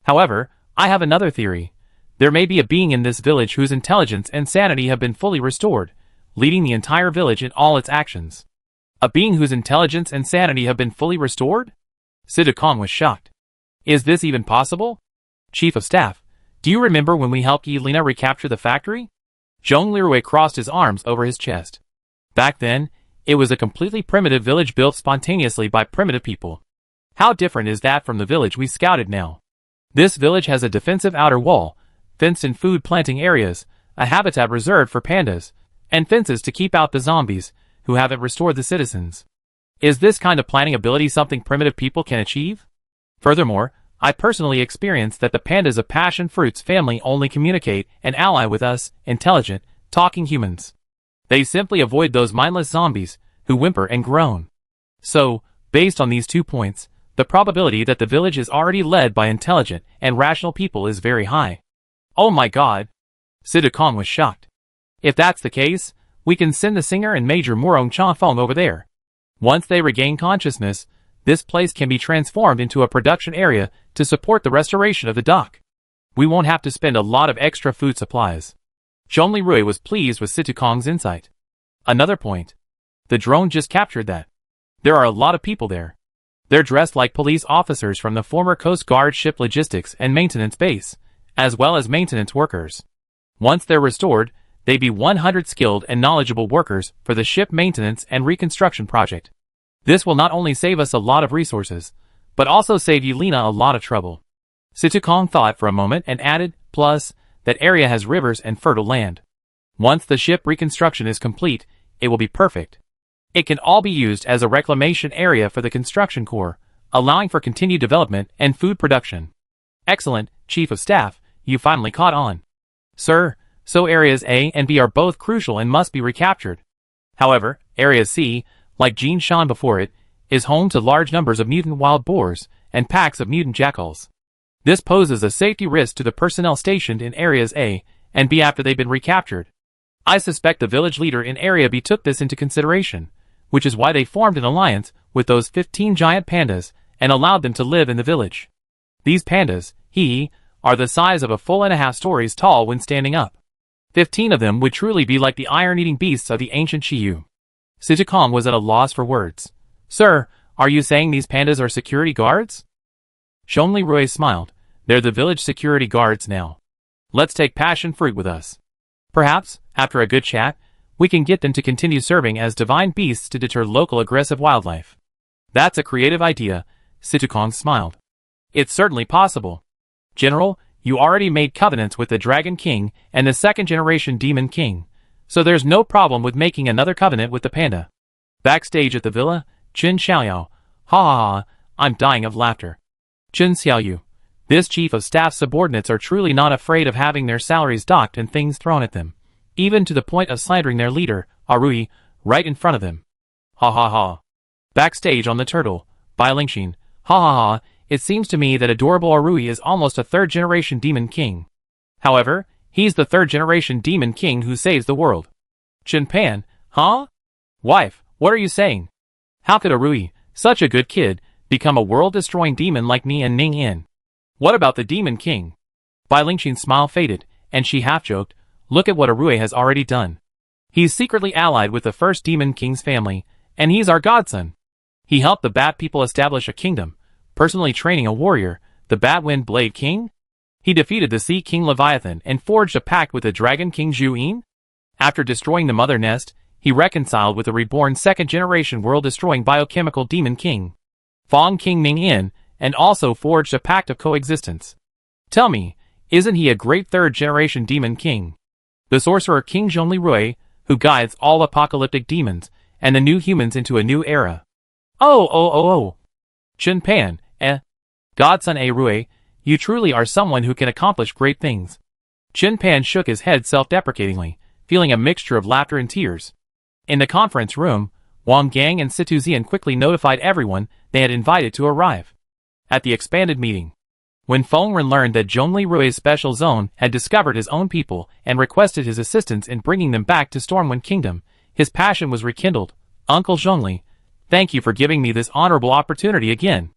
However, I have another theory. There may be a being in this village whose intelligence and sanity have been fully restored, leading the entire village in all its actions. A being whose intelligence and sanity have been fully restored? Situkong was shocked. Is this even possible? Chief of Staff, do you remember when we helped Yelena recapture the factory? Zhongli Rui crossed his arms over his chest. Back then, it was a completely primitive village built spontaneously by primitive people. How different is that from the village we scouted now? This village has a defensive outer wall, fenced-in food planting areas, a habitat reserved for pandas, and fences to keep out the zombies, who haven't restored the citizens. Is this kind of planning ability something primitive people can achieve? Furthermore, I personally experienced that the pandas of passion fruits family only communicate and ally with us, intelligent, talking humans. They simply avoid those mindless zombies, who whimper and groan. So, based on these 2 points, the probability that the village is already led by intelligent and rational people is very high. Oh my god! Situkong was shocked. If that's the case, we can send the singer and Major Murong Chafong over there. Once they regain consciousness, this place can be transformed into a production area to support the restoration of the dock. We won't have to spend a lot of extra food supplies. Zhongli Rui was pleased with Situkong's insight. Another point. The drone just captured that. There are a lot of people there. They're dressed like police officers from the former Coast Guard ship logistics and maintenance base, as well as maintenance workers. Once they're restored, they'd be 100 skilled and knowledgeable workers for the ship maintenance and reconstruction project. This will not only save us a lot of resources, but also save Yelena a lot of trouble. Situkong thought for a moment and added, plus, that area has rivers and fertile land. Once the ship reconstruction is complete, it will be perfect. It can all be used as a reclamation area for the construction corps, allowing for continued development and food production. Excellent, Chief of Staff, you finally caught on. Sir, so areas A and B are both crucial and must be recaptured. However, Area C, like Jean Shan before it, is home to large numbers of mutant wild boars and packs of mutant jackals. This poses a safety risk to the personnel stationed in Areas A and B after they've been recaptured. I suspect the village leader in Area B took this into consideration, which is why they formed an alliance with those 15 giant pandas and allowed them to live in the village. These pandas, are the size of a full and a half stories tall when standing up. 15 of them would truly be like the iron-eating beasts of the ancient Shiyu. Situkong was at a loss for words. Sir, are you saying these pandas are security guards? Zhongli Rui smiled. They're the village security guards now. Let's take passion fruit with us. Perhaps, after a good chat, we can get them to continue serving as divine beasts to deter local aggressive wildlife. That's a creative idea, Situkong smiled. It's certainly possible. General, you already made covenants with the Dragon King and the second-generation Demon King, so there's no problem with making another covenant with the panda. Backstage at the villa, Chen Xiaoyao, ha, I'm dying of laughter. Chen Xiaoyu, this chief of staff subordinates are truly not afraid of having their salaries docked and things thrown at them, even to the point of slandering their leader, Arui, right in front of them. Ha. Backstage on the turtle, Bai Lingxin, ha, it seems to me that adorable Arui is almost a third-generation demon king. However, he's the third-generation demon king who saves the world. Chen Pan, huh? Wife, what are you saying? How could Arui, such a good kid, become a world-destroying demon like me and Ning Yin? What about the demon king? Bai Lingxin's smile faded, and she half-joked, look at what Arui has already done. He's secretly allied with the first demon king's family, and he's our godson. He helped the Bat people establish a kingdom, personally training a warrior, the Batwind Blade King. He defeated the Sea King Leviathan and forged a pact with the Dragon King Zhu Yin. After destroying the Mother Nest, he reconciled with the reborn second-generation world-destroying biochemical Demon King, Fong King Ning Yin, and also forged a pact of coexistence. Tell me, isn't he a great third-generation Demon King? The Sorcerer King Zhongli Rui, who guides all apocalyptic demons and the new humans into a new era. Oh. Chen Pan, Godson A. Rui, you truly are someone who can accomplish great things. Chen Pan shook his head self-deprecatingly, feeling a mixture of laughter and tears. In the conference room, Wang Gang and Situ Zian quickly notified everyone they had invited to arrive. At the expanded meeting, when Feng Ren learned that Zhongli Rui's special zone had discovered his own people and requested his assistance in bringing them back to Stormwind Kingdom, his passion was rekindled. Uncle Zhongli, thank you for giving me this honorable opportunity again.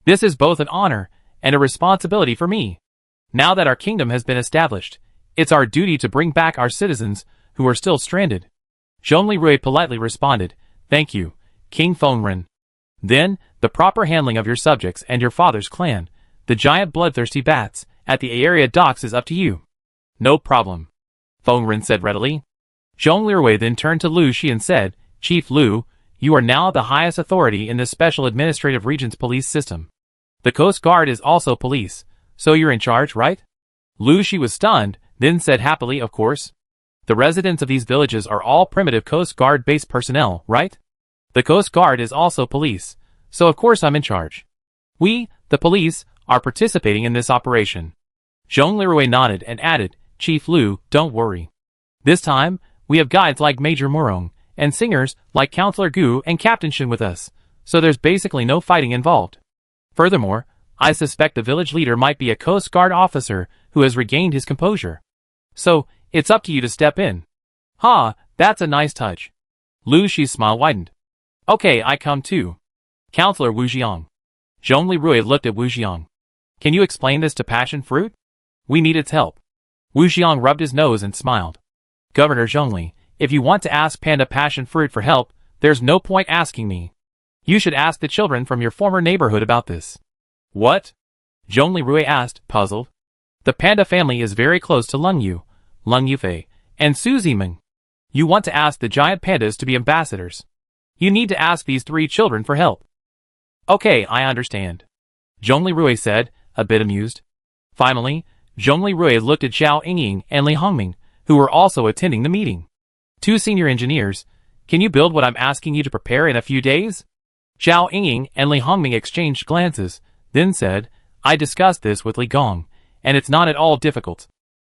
This is both an honor and a responsibility for me. Now that our kingdom has been established, it's our duty to bring back our citizens who are still stranded. Zhongli Rui politely responded, thank you, King Feng Ren. Then, the proper handling of your subjects and your father's clan, the giant bloodthirsty bats, at the area docks is up to you. No problem, Feng Ren said readily. Zhongli Rui then turned to Lu Xi and said, Chief Lu, you are now the highest authority in the Special Administrative Region's police system. The Coast Guard is also police, So you're in charge, right? Lu Shi was stunned, then said happily, of course. The residents of these villages are all primitive Coast Guard-based personnel, right? The Coast Guard is also police, so of course I'm in charge. We, the police, are participating in this operation. Zhong Lirui nodded and added, Chief Lu, don't worry. This time, we have guides like Major Murong, and singers like Counselor Gu and Captain Shin with us, so there's basically no fighting involved. Furthermore, I suspect the village leader might be a Coast Guard officer who has regained his composure. So, it's up to you to step in. Ha, that's a nice touch. Lu Shi's smile widened. Okay, I come too. Counselor Wu Jiang. Zhong Lirui looked at Wu Jiang. Can you explain this to Passion Fruit? We need its help. Wu Jiang rubbed his nose and smiled. Governor Zhongli, if you want to ask Panda Passion Fruit for help, there's no point asking me. You should ask the children from your former neighborhood about this. What? Zhong Lirui asked, puzzled. The Panda family is very close to Lung Yufei, and Su Ziming. You want to ask the giant pandas to be ambassadors. You need to ask these 3 children for help. Okay, I understand. Zhong Lirui said, a bit amused. Finally, Zhong Lirui looked at Xiao Yingying and Li Hongming, who were also attending the meeting. 2 senior engineers, can you build what I'm asking you to prepare in a few days? Xiao Yingying and Li Hongming exchanged glances, then said, I discussed this with Li Gong, and it's not at all difficult.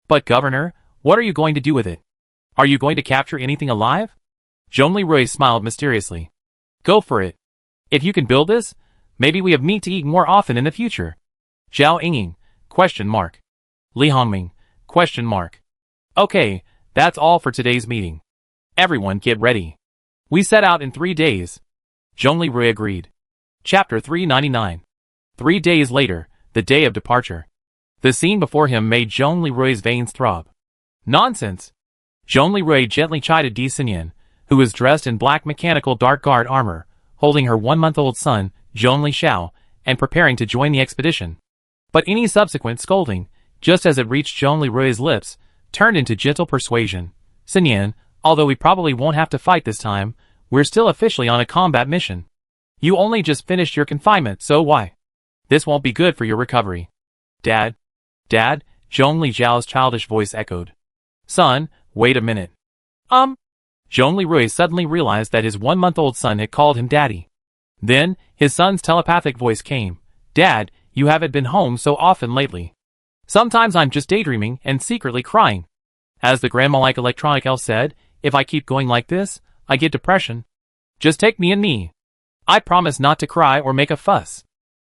But Governor, what are you going to do with it? Are you going to capture anything alive? Zhong Lirui smiled mysteriously. Go for it. If you can build this, maybe we have meat to eat more often in the future. Xiao Yingying, question mark. Li Hongming, question mark. Okay, that's all for today's meeting. Everyone get ready. We set out in 3 days. Zhong Lirui agreed. Chapter 399. 3 days later, the day of departure. The scene before him made Zhong Lirui's veins throb. Nonsense! Zhong Lirui gently chided Di Xinyan, who was dressed in black mechanical dark guard armor, holding her 1-month-old son, Zhong Li Xiao, and preparing to join the expedition. But any subsequent scolding, just as it reached Zhong Lirui's lips, turned into gentle persuasion. Xinyan, although we probably won't have to fight this time, we're still officially on a combat mission. You only just finished your confinement, so why? This won't be good for your recovery. Dad? Dad? Zhong Li Zhao's childish voice echoed. Son, wait a minute. Zhong Lirui suddenly realized that his 1-month-old son had called him daddy. Then, his son's telepathic voice came. Dad, you haven't been home so often lately. Sometimes I'm just daydreaming and secretly crying. As the grandma-like electronic elf said, if I keep going like this, I get depression. Just take me and me. I promise not to cry or make a fuss.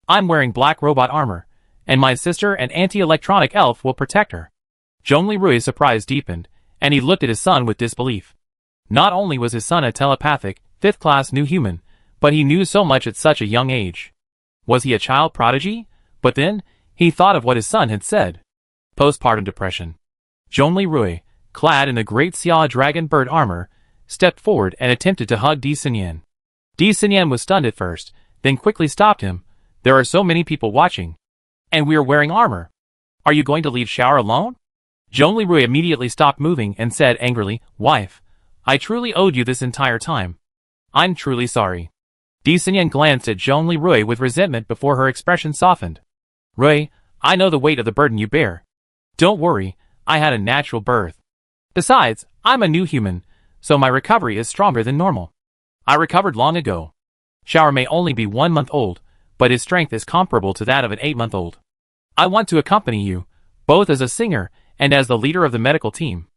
I'm wearing black robot armor, and my sister and anti-electronic elf will protect her. Zhong Lirui's surprise deepened, and he looked at his son with disbelief. Not only was his son a telepathic, 5th-class new human, but he knew so much at such a young age. Was he a child prodigy? But then, he thought of what his son had said. Postpartum depression. Zhong Lirui, clad in the great Xia dragon bird armor, stepped forward and attempted to hug Di Xinyan. Di Xinyan was stunned at first, then quickly stopped him. There are so many people watching. And we are wearing armor. Are you going to leave Shower alone? Zhong Lirui immediately stopped moving and said angrily, Wife, I truly owed you this entire time. I'm truly sorry. Di Xinyan glanced at Zhong Lirui with resentment before her expression softened. Rui, I know the weight of the burden you bear. Don't worry, I had a natural birth. Besides, I'm a new human, so my recovery is stronger than normal. I recovered long ago. Shower may only be 1 month old, but his strength is comparable to that of an 8-month-old. I want to accompany you, both as a singer and as the leader of the medical team.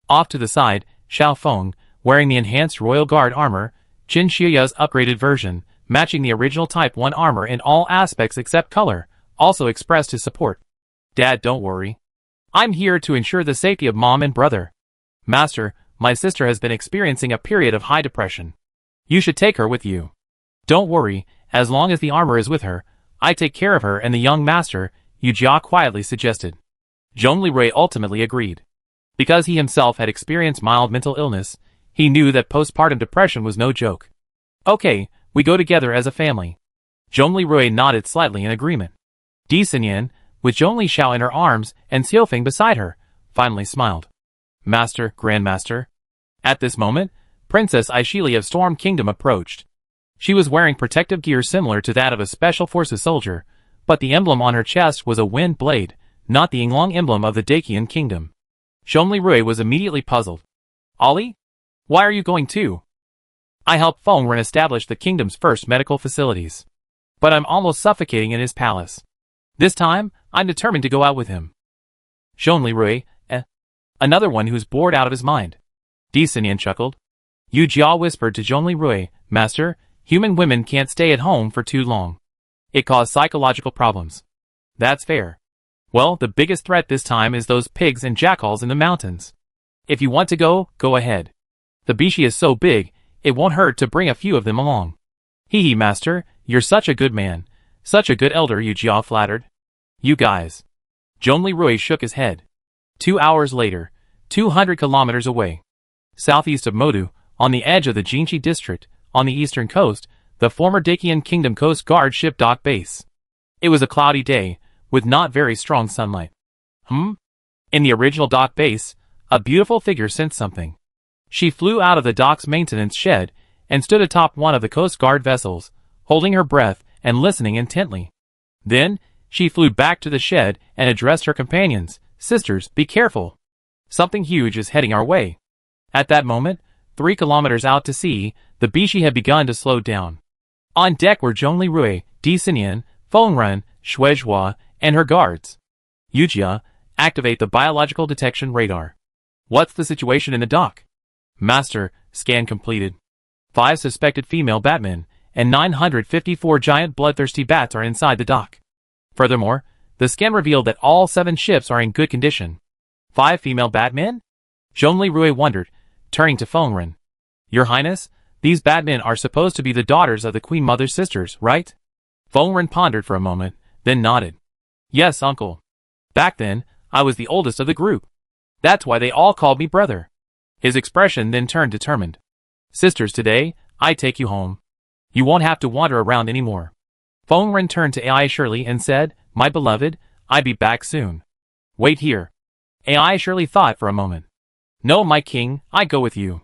Off to the side, Xiao Feng, wearing the enhanced Royal Guard armor, Qin Shiya's upgraded version, matching the original Type 1 armor in all aspects except color, also expressed his support. Dad, don't worry. I'm here to ensure the safety of Mom and brother. Master, my sister has been experiencing a period of high depression. You should take her with you. Don't worry, as long as the armor is with her, I take care of her and the young master, Yu Jia quietly suggested. Zhong Lirui ultimately agreed. Because he himself had experienced mild mental illness, he knew that postpartum depression was no joke. Okay, we go together as a family. Zhong Lirui nodded slightly in agreement. Di Xinyan, with Zhong Li Xiao in her arms and Xiaofeng beside her, finally smiled. Master, Grandmaster. At this moment, Princess Aishili of Storm Kingdom approached. She was wearing protective gear similar to that of a Special Forces soldier, But the emblem on her chest was a wind blade, not the Yinglong emblem of the Dacian kingdom. Zhongli Rui was immediately puzzled. Ollie? Why are you going too? I helped Feng Ren establish the kingdom's first medical facilities. But I'm almost suffocating in his palace. This time, I'm determined to go out with him. Zhongli Rui, another one who's bored out of his mind. Di Xinyan chuckled. Yu Jia whispered to Zhongli Rui, Master, human women can't stay at home for too long. It caused psychological problems. That's fair. Well, the biggest threat this time is those pigs and jackals in the mountains. If you want to go, go ahead. The Bishi is so big, it won't hurt to bring a few of them along. Hee Master, you're such a good man. Such a good elder, Yu Jia flattered. You guys. Zhongli Rui shook his head. 2 hours later, 200 kilometers away. Southeast of Modu, on the edge of the Jinchi district, on the eastern coast, the former Dacian Kingdom Coast Guard ship docked base. It was a cloudy day, with not very strong sunlight. In the original dock base, a beautiful figure sensed something. She flew out of the dock's maintenance shed, and stood atop one of the Coast Guard vessels, holding her breath and listening intently. Then, she flew back to the shed and addressed her companions, Sisters, be careful. Something huge is heading our way. At that moment, 3 kilometers out to sea, the Bishi had begun to slow down. On deck were Zhongli Rui, Di Xinyan, Feng Ren, Shui Zhua, and her guards. Yu Jia, activate the biological detection radar. What's the situation in the dock? Master, scan completed. 5 suspected female batmen, and 954 giant bloodthirsty bats are inside the dock. Furthermore, the scan revealed that all 7 ships are in good condition. 5 female batmen? Zhongli Rui wondered, turning to Feng Ren. Your Highness, these batmen are supposed to be the daughters of the Queen Mother's sisters, right? Feng Ren pondered for a moment, then nodded. Yes, uncle. Back then, I was the oldest of the group. That's why they all called me brother. His expression then turned determined. Sisters, today, I take you home. You won't have to wander around anymore. Feng Ren turned to Ai Shirley and said, My beloved, I'll be back soon. Wait here. Ai Shirley thought for a moment. No, my king, I go with you.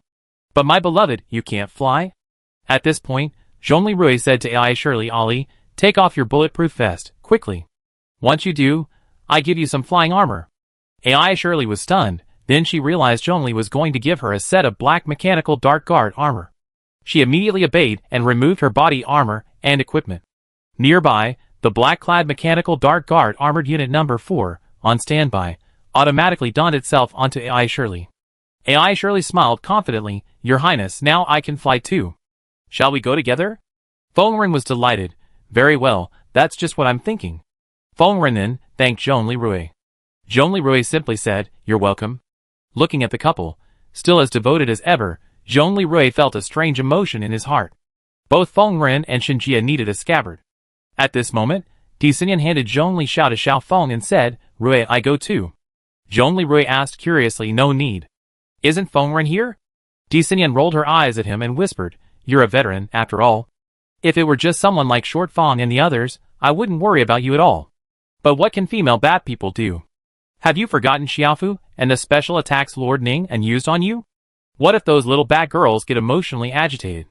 But my beloved, you can't fly? At this point, Zhongli Rui said to Ai Shirley, Ollie, take off your bulletproof vest, quickly. Once you do, I give you some flying armor. Ai Shirley was stunned, then she realized Zhongli was going to give her a set of black mechanical dark guard armor. She immediately obeyed and removed her body armor and equipment. Nearby, the black-clad mechanical dark guard armored unit number 4, on standby, automatically donned itself onto Ai Shirley. Ai Shirley smiled confidently, Your Highness, now I can fly too. Shall we go together? Feng Ren was delighted. Very well, that's just what I'm thinking. Feng Ren then thanked Zhongli Rui. Zhongli Rui simply said, You're welcome. Looking at the couple, still as devoted as ever, Zhongli Rui felt a strange emotion in his heart. Both Feng Ren and Shinjia needed a scabbard. At this moment, Di Xinyan handed Zhongli Xiao to Xiao Feng and said, Rui, I go too. Zhongli Rui asked curiously, No need. Isn't Feng Ren here? Di Xinyan rolled her eyes at him and whispered, You're a veteran, after all. If it were just someone like Short Feng and the others, I wouldn't worry about you at all. But what can female bat people do? Have you forgotten Xiaofu and the special attacks Lord Ning and used on you? What if those little bat girls get emotionally agitated?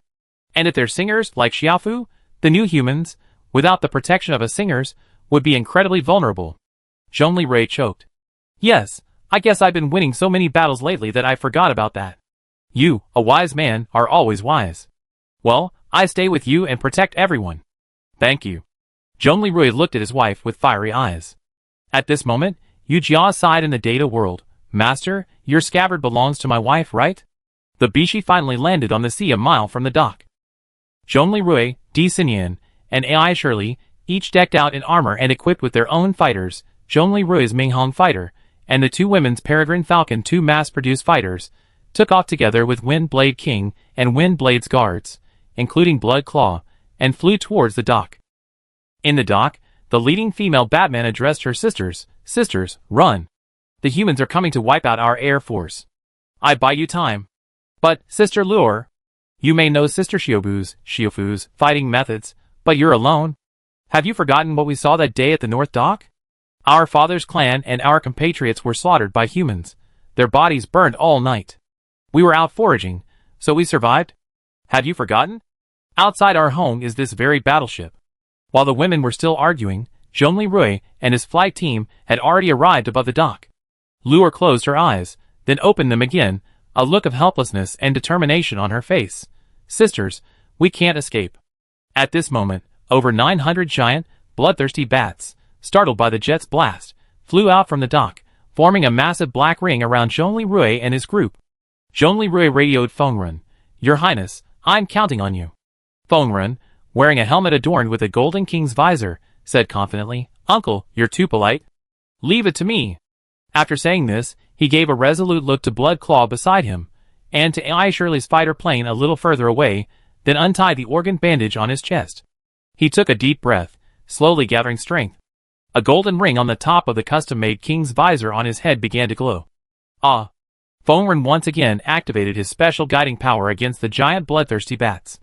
And if they're singers like Xiaofu, the new humans, without the protection of a singers, would be incredibly vulnerable. Zhongli Rui choked. Yes, I guess I've been winning so many battles lately that I forgot about that. You, a wise man, are always wise. Well, I stay with you and protect everyone. Thank you. Zhongli Rui looked at his wife with fiery eyes. At this moment, Yu Jia sighed in the data world. Master, your scabbard belongs to my wife, right? The Bishi finally landed on the sea a mile from the dock. Zhongli Rui, Di Xinyan, and Ai Shirley, each decked out in armor and equipped with their own fighters, Zhongli Rui's Minghong fighter, and the 2 women's Peregrine Falcon 2 mass-produced fighters, took off together with Wind Blade King and Wind Blade's guards, including Blood Claw, and flew towards the dock. In the dock, the leading female Batman addressed her sisters, Sisters, run. The humans are coming to wipe out our air force. I buy you time. But, Sister Luor, you may know Sister Xiaofu's fighting methods, but you're alone. Have you forgotten what we saw that day at the North Dock? Our father's clan and our compatriots were slaughtered by humans, their bodies burned all night. We were out foraging, so we survived. Have you forgotten? Outside our home is this very battleship. While the women were still arguing, Zhongli Rui and his flight team had already arrived above the dock. Luor closed her eyes, then opened them again, a look of helplessness and determination on her face. Sisters, we can't escape. At this moment, over 900 giant, bloodthirsty bats, startled by the jet's blast, flew out from the dock, forming a massive black ring around Zhongli Rui and his group. Zhongli Rui radioed Fengren. Your Highness, I'm counting on you. Fengren, wearing a helmet adorned with a golden king's visor, said confidently, Uncle, you're too polite. Leave it to me. After saying this, he gave a resolute look to Blood Claw beside him, and to eye Shirley's fighter plane a little further away, then untied the organ bandage on his chest. He took a deep breath, slowly gathering strength. A golden ring on the top of the custom-made king's visor on his head began to glow. Ah! Fengren once again activated his special guiding power against the giant bloodthirsty bats.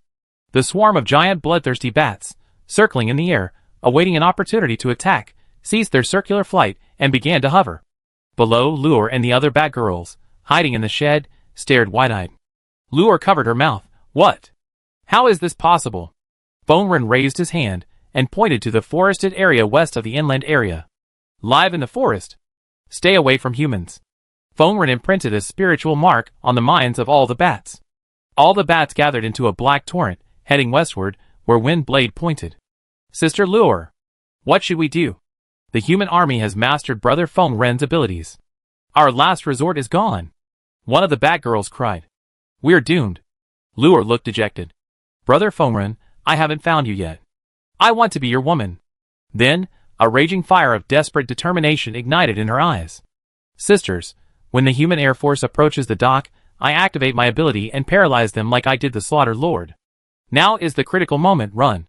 The swarm of giant bloodthirsty bats, circling in the air, awaiting an opportunity to attack, ceased their circular flight and began to hover. Below, Luor and the other bat girls, hiding in the shed, stared wide-eyed. Luor covered her mouth. What? How is this possible? Fengren raised his hand and pointed to the forested area west of the inland area. Live in the forest. Stay away from humans. Fengren imprinted a spiritual mark on the minds of all the bats. All the bats gathered into a black torrent, heading westward, where Wind Blade pointed. Sister Luor, what should we do? The human army has mastered Brother Fengren's abilities. Our last resort is gone. One of the bat girls cried. We're doomed. Luor looked dejected. Brother Fengren, I haven't found you yet. I want to be your woman. Then, a raging fire of desperate determination ignited in her eyes. Sisters, when the human air force approaches the dock, I activate my ability and paralyze them like I did the Slaughter Lord. Now is the critical moment, run.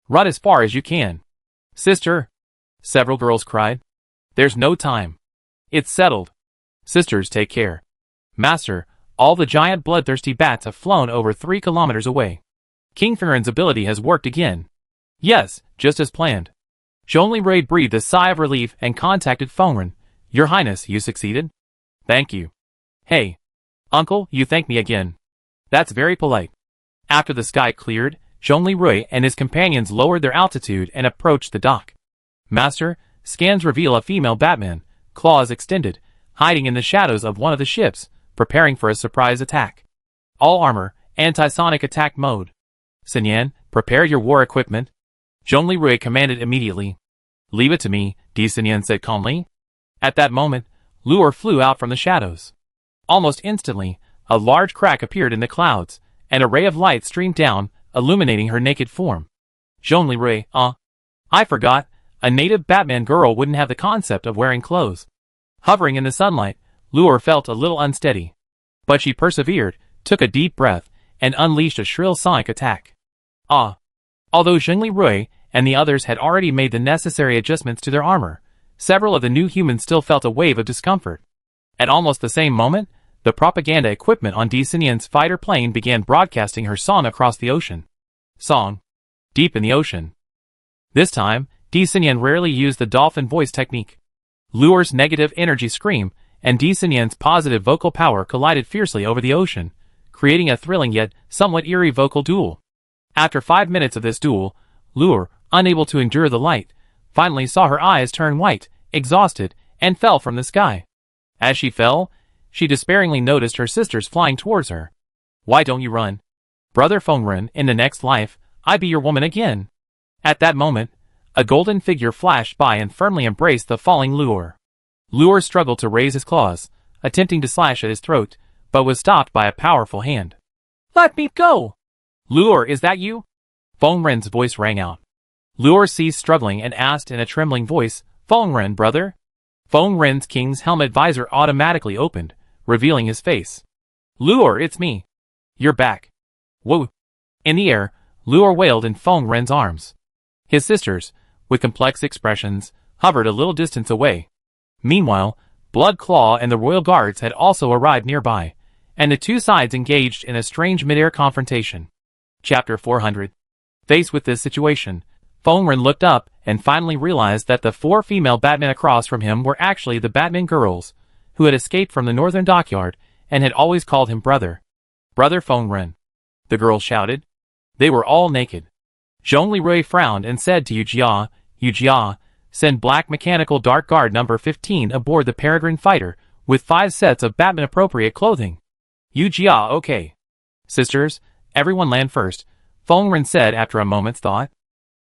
Run as far as you can. Sister, several girls cried. There's no time. It's settled. Sisters, take care. Master, all the giant bloodthirsty bats have flown over 3 kilometers away. King Fengren's ability has worked again. Yes, just as planned. Zhongli Rui breathed a sigh of relief and contacted Fengren. Your Highness, you succeeded. Thank you. Hey. Uncle, you thank me again. That's very polite. After the sky cleared, Zhongli Rui and his companions lowered their altitude and approached the dock. Master, scans reveal a female Batman, claws extended, hiding in the shadows of one of the ships, preparing for a surprise attack. All armor, anti-sonic attack mode. Sinyan, prepare your war equipment. Zhongli Rui commanded immediately. Leave it to me, Di Sinyan said calmly. At that moment, Luor flew out from the shadows. Almost instantly, a large crack appeared in the clouds, and a ray of light streamed down, illuminating her naked form. Zhongli Rui, I forgot, a native Batman girl wouldn't have the concept of wearing clothes. Hovering in the sunlight, Luor felt a little unsteady. But she persevered, took a deep breath, and unleashed a shrill sonic attack. Although Zhongli Rui and the others had already made the necessary adjustments to their armor, several of the new humans still felt a wave of discomfort. At almost the same moment, the propaganda equipment on Di Sinyan's fighter plane began broadcasting her song across the ocean. Song. Deep in the ocean. This time, Di Sinyan rarely used the dolphin voice technique. Luor's negative energy scream and Di Sinyan's positive vocal power collided fiercely over the ocean, creating a thrilling yet somewhat eerie vocal duel. After 5 minutes of this duel, Luor, unable to endure the light, finally saw her eyes turn white, exhausted, and fell from the sky. As she fell, she despairingly noticed her sisters flying towards her. Why don't you run? Brother Fengren, in the next life, I be your woman again. At that moment, a golden figure flashed by and firmly embraced the falling Luor. Luor struggled to raise his claws, attempting to slash at his throat, but was stopped by a powerful hand. Let me go! Luor, is that you? Fengren's voice rang out. Luor ceased struggling and asked in a trembling voice, Fengren, brother? Fengren's king's helmet visor automatically opened, revealing his face. Luor, it's me. You're back. Whoa. In the air, Luor wailed in Fengren's arms. His sisters, with complex expressions, hovered a little distance away. Meanwhile, Blood Claw and the royal guards had also arrived nearby, and the two sides engaged in a strange mid-air confrontation. Chapter 400. Faced with this situation, Fengren looked up and finally realized that the 4 female Batmen across from him were actually the Batman girls, who had escaped from the northern dockyard and had always called him brother. Brother Fengren. The girls shouted. They were all naked. Zhongli Rui frowned and said to Yujia, send Black Mechanical Dark Guard number 15 aboard the Peregrine Fighter, with 5 sets of Batman-appropriate clothing. Jia, okay. Sisters, everyone land first, Feng Ren said after a moment's thought.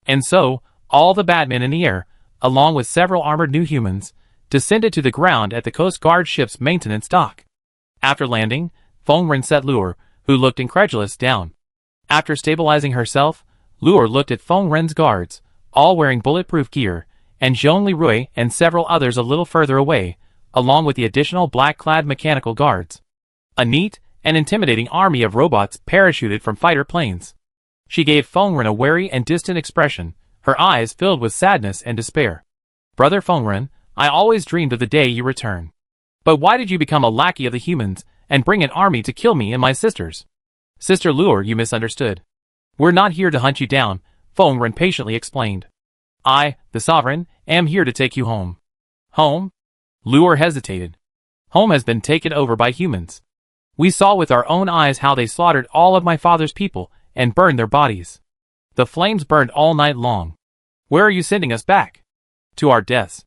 And so, all the Batmen in the air, along with several armored new humans, descended to the ground at the Coast Guard ship's maintenance dock. After landing, Feng Ren set Luer, who looked incredulous, down. After stabilizing herself, Luer looked at Feng Ren's guards, all wearing bulletproof gear, and Zhong Leroy and several others a little further away, along with the additional black-clad mechanical guards. A neat and intimidating army of robots parachuted from fighter planes. She gave Feng Ren a wary and distant expression, her eyes filled with sadness and despair. Brother Feng Ren, I always dreamed of the day you return. But why did you become a lackey of the humans and bring an army to kill me and my sisters? Sister Luer, you misunderstood. We're not here to hunt you down, Feng Ren patiently explained. I, the Sovereign, am here to take you home. Home? Luer hesitated. Home has been taken over by humans. We saw with our own eyes how they slaughtered all of my father's people and burned their bodies. The flames burned all night long. Where are you sending us back? To our deaths.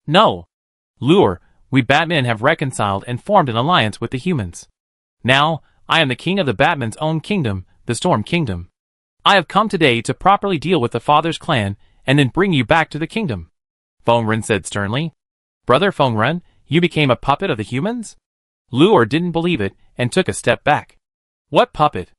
No. Luer, we Batmen have reconciled and formed an alliance with the humans. Now, I am the king of the Batman's own kingdom, the Storm Kingdom. I have come today to properly deal with the father's clan and then bring you back to the kingdom. Feng Ren said sternly. Brother Feng Ren, you became a puppet of the humans? Luer didn't believe it and took a step back. What puppet?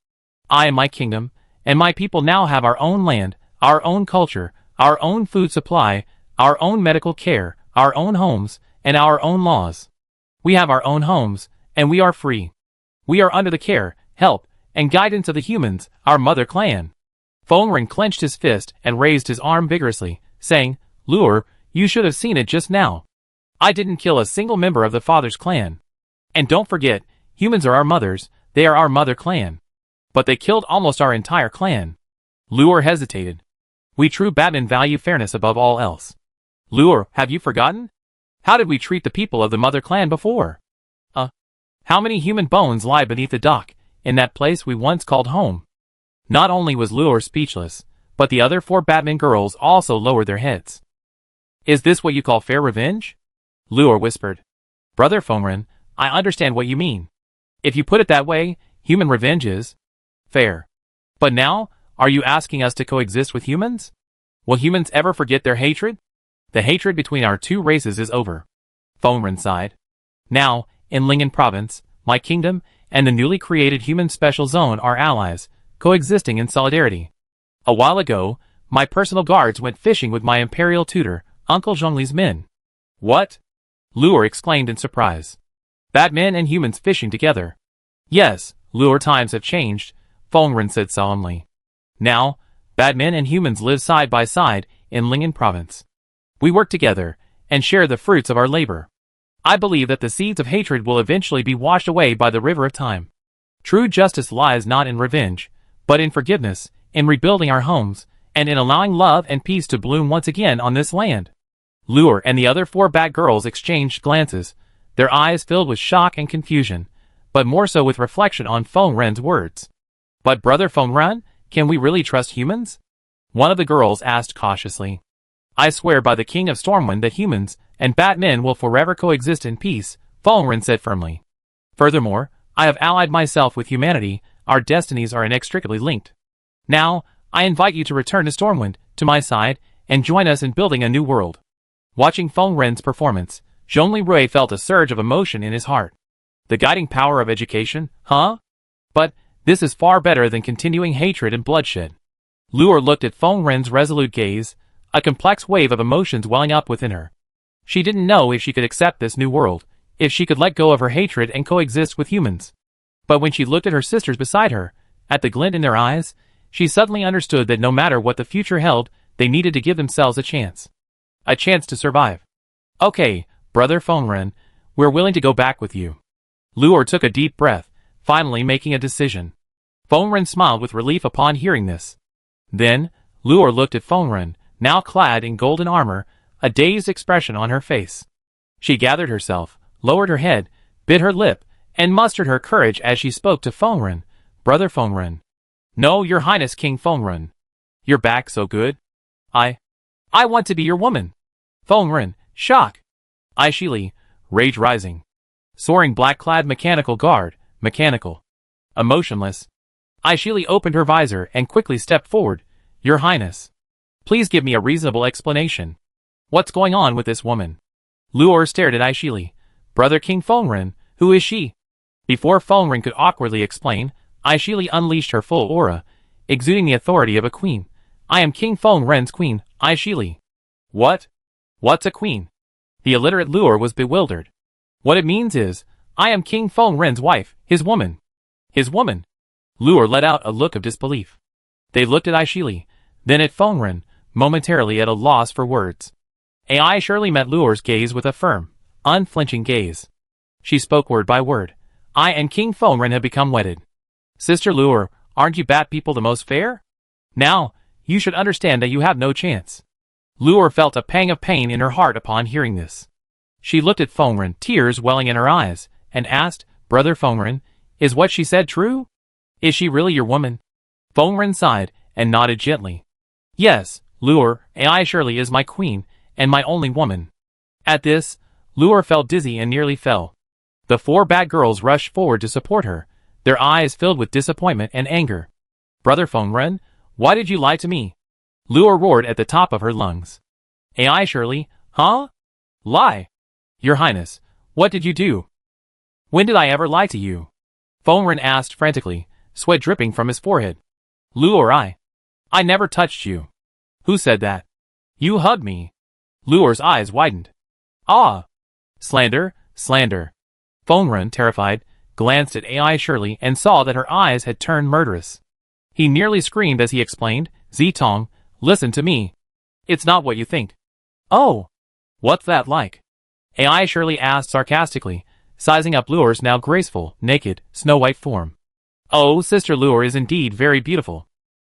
I am my kingdom, and my people now have our own land, our own culture, our own food supply, our own medical care, our own homes, and our own laws. We have our own homes, and we are free. We are under the care, help, and guidance of the humans, our mother clan. Feng Ren clenched his fist and raised his arm vigorously, saying, Luer, you should have seen it just now. I didn't kill a single member of the father's clan. And don't forget, humans are our mothers, they are our mother clan. But they killed almost our entire clan. Luer hesitated. We true Batmen value fairness above all else. Luer, have you forgotten? How did we treat the people of the mother clan before? How many human bones lie beneath the dock, in that place we once called home? Not only was Luer speechless, but the other 4 Batman girls also lowered their heads. Is this what you call fair revenge? Luer whispered. Brother Feng Ren, I understand what you mean. If you put it that way, human revenge is fair. But now, are you asking us to coexist with humans? Will humans ever forget their hatred? The hatred between our 2 races is over. Feng Ren sighed. Now, in Lingen Province, my kingdom, and the newly created Human Special Zone are allies, coexisting in solidarity. A while ago, my personal guards went fishing with my imperial tutor, Uncle Zhongli's men. What? Luer exclaimed in surprise. Batmen and humans fishing together. Yes, Luer, times have changed, Feng Ren said solemnly. Now, Batmen and humans live side by side in Lingen Province. We work together and share the fruits of our labor. I believe that the seeds of hatred will eventually be washed away by the river of time. True justice lies not in revenge, but in forgiveness, in rebuilding our homes, and in allowing love and peace to bloom once again on this land. Luer and the other 4 Bat girls exchanged glances, their eyes filled with shock and confusion, but more so with reflection on Feng Ren's words. But Brother Feng Ren, can we really trust humans? One of the girls asked cautiously. I swear by the King of Stormwind that humans and Batmen will forever coexist in peace, Feng Ren said firmly. Furthermore, I have allied myself with humanity, our destinies are inextricably linked. Now, I invite you to return to Stormwind, to my side, and join us in building a new world. Watching Feng Ren's performance, Zhong Leroy felt a surge of emotion in his heart. The guiding power of education, huh? But, this is far better than continuing hatred and bloodshed. Luer looked at Feng Ren's resolute gaze, a complex wave of emotions welling up within her. She didn't know if she could accept this new world, if she could let go of her hatred and coexist with humans. But when she looked at her sisters beside her, at the glint in their eyes, she suddenly understood that no matter what the future held, they needed to give themselves a chance. A chance to survive. Okay, Brother Feng Ren, we're willing to go back with you. Luer took a deep breath, finally making a decision. Feng Ren smiled with relief upon hearing this. Then, Luer looked at Feng Ren, now clad in golden armor, a dazed expression on her face. She gathered herself, lowered her head, bit her lip, and mustered her courage as she spoke to Feng Ren. Brother Feng Ren. No, Your Highness King Feng Ren. You're back so good. I want to be your woman. Feng Ren, shock. Ai Shili, rage rising. Soaring black-clad mechanical guard, mechanical. Emotionless. Ai Shili opened her visor and quickly stepped forward. Your Highness. Please give me a reasonable explanation. What's going on with this woman? Luor stared at Ai Shili. Brother King Feng Ren, who is she? Before Feng Ren could awkwardly explain, Ai Shili unleashed her full aura, exuding the authority of a queen. I am King Feng Ren's queen, Ai Shili. What? What's a queen? The illiterate Luor was bewildered. What it means is, I am King Feng Ren's wife, his woman. His woman? Luor let out a look of disbelief. They looked at Ai Shili, then at Feng Ren, momentarily at a loss for words. Ai Shirley met Luor's gaze with a firm, unflinching gaze. She spoke word by word. I and King Feng Ren have become wedded. Sister Luor, aren't you bat people the most fair? Now, you should understand that you have no chance. Luor felt a pang of pain in her heart upon hearing this. She looked at Feng Ren, tears welling in her eyes, and asked, Brother Feng Ren, is what she said true? Is she really your woman? Feng Ren sighed, and nodded gently. Yes, Luor, Ai Shirley is my queen, and my only woman. At this, Luor felt dizzy and nearly fell. The four bad girls rushed forward to support her, their eyes filled with disappointment and anger. Brother Feng Ren, why did you lie to me? Luor roared at the top of her lungs. Ai Shirley, huh? Lie? Your Highness, what did you do? When did I ever lie to you? Feng Ren asked frantically, sweat dripping from his forehead. Luor, I never touched you. Who said that? You hugged me. Luor's eyes widened. Ah! Slander, slander. Feng Ren, terrified, glanced at Ai Shirley and saw that her eyes had turned murderous. He nearly screamed as he explained, Zitong, listen to me. It's not what you think. Oh! What's that like? Ai Shirley asked sarcastically, sizing up Luor's now graceful, naked, snow-white form. Oh, Sister Luor is indeed very beautiful.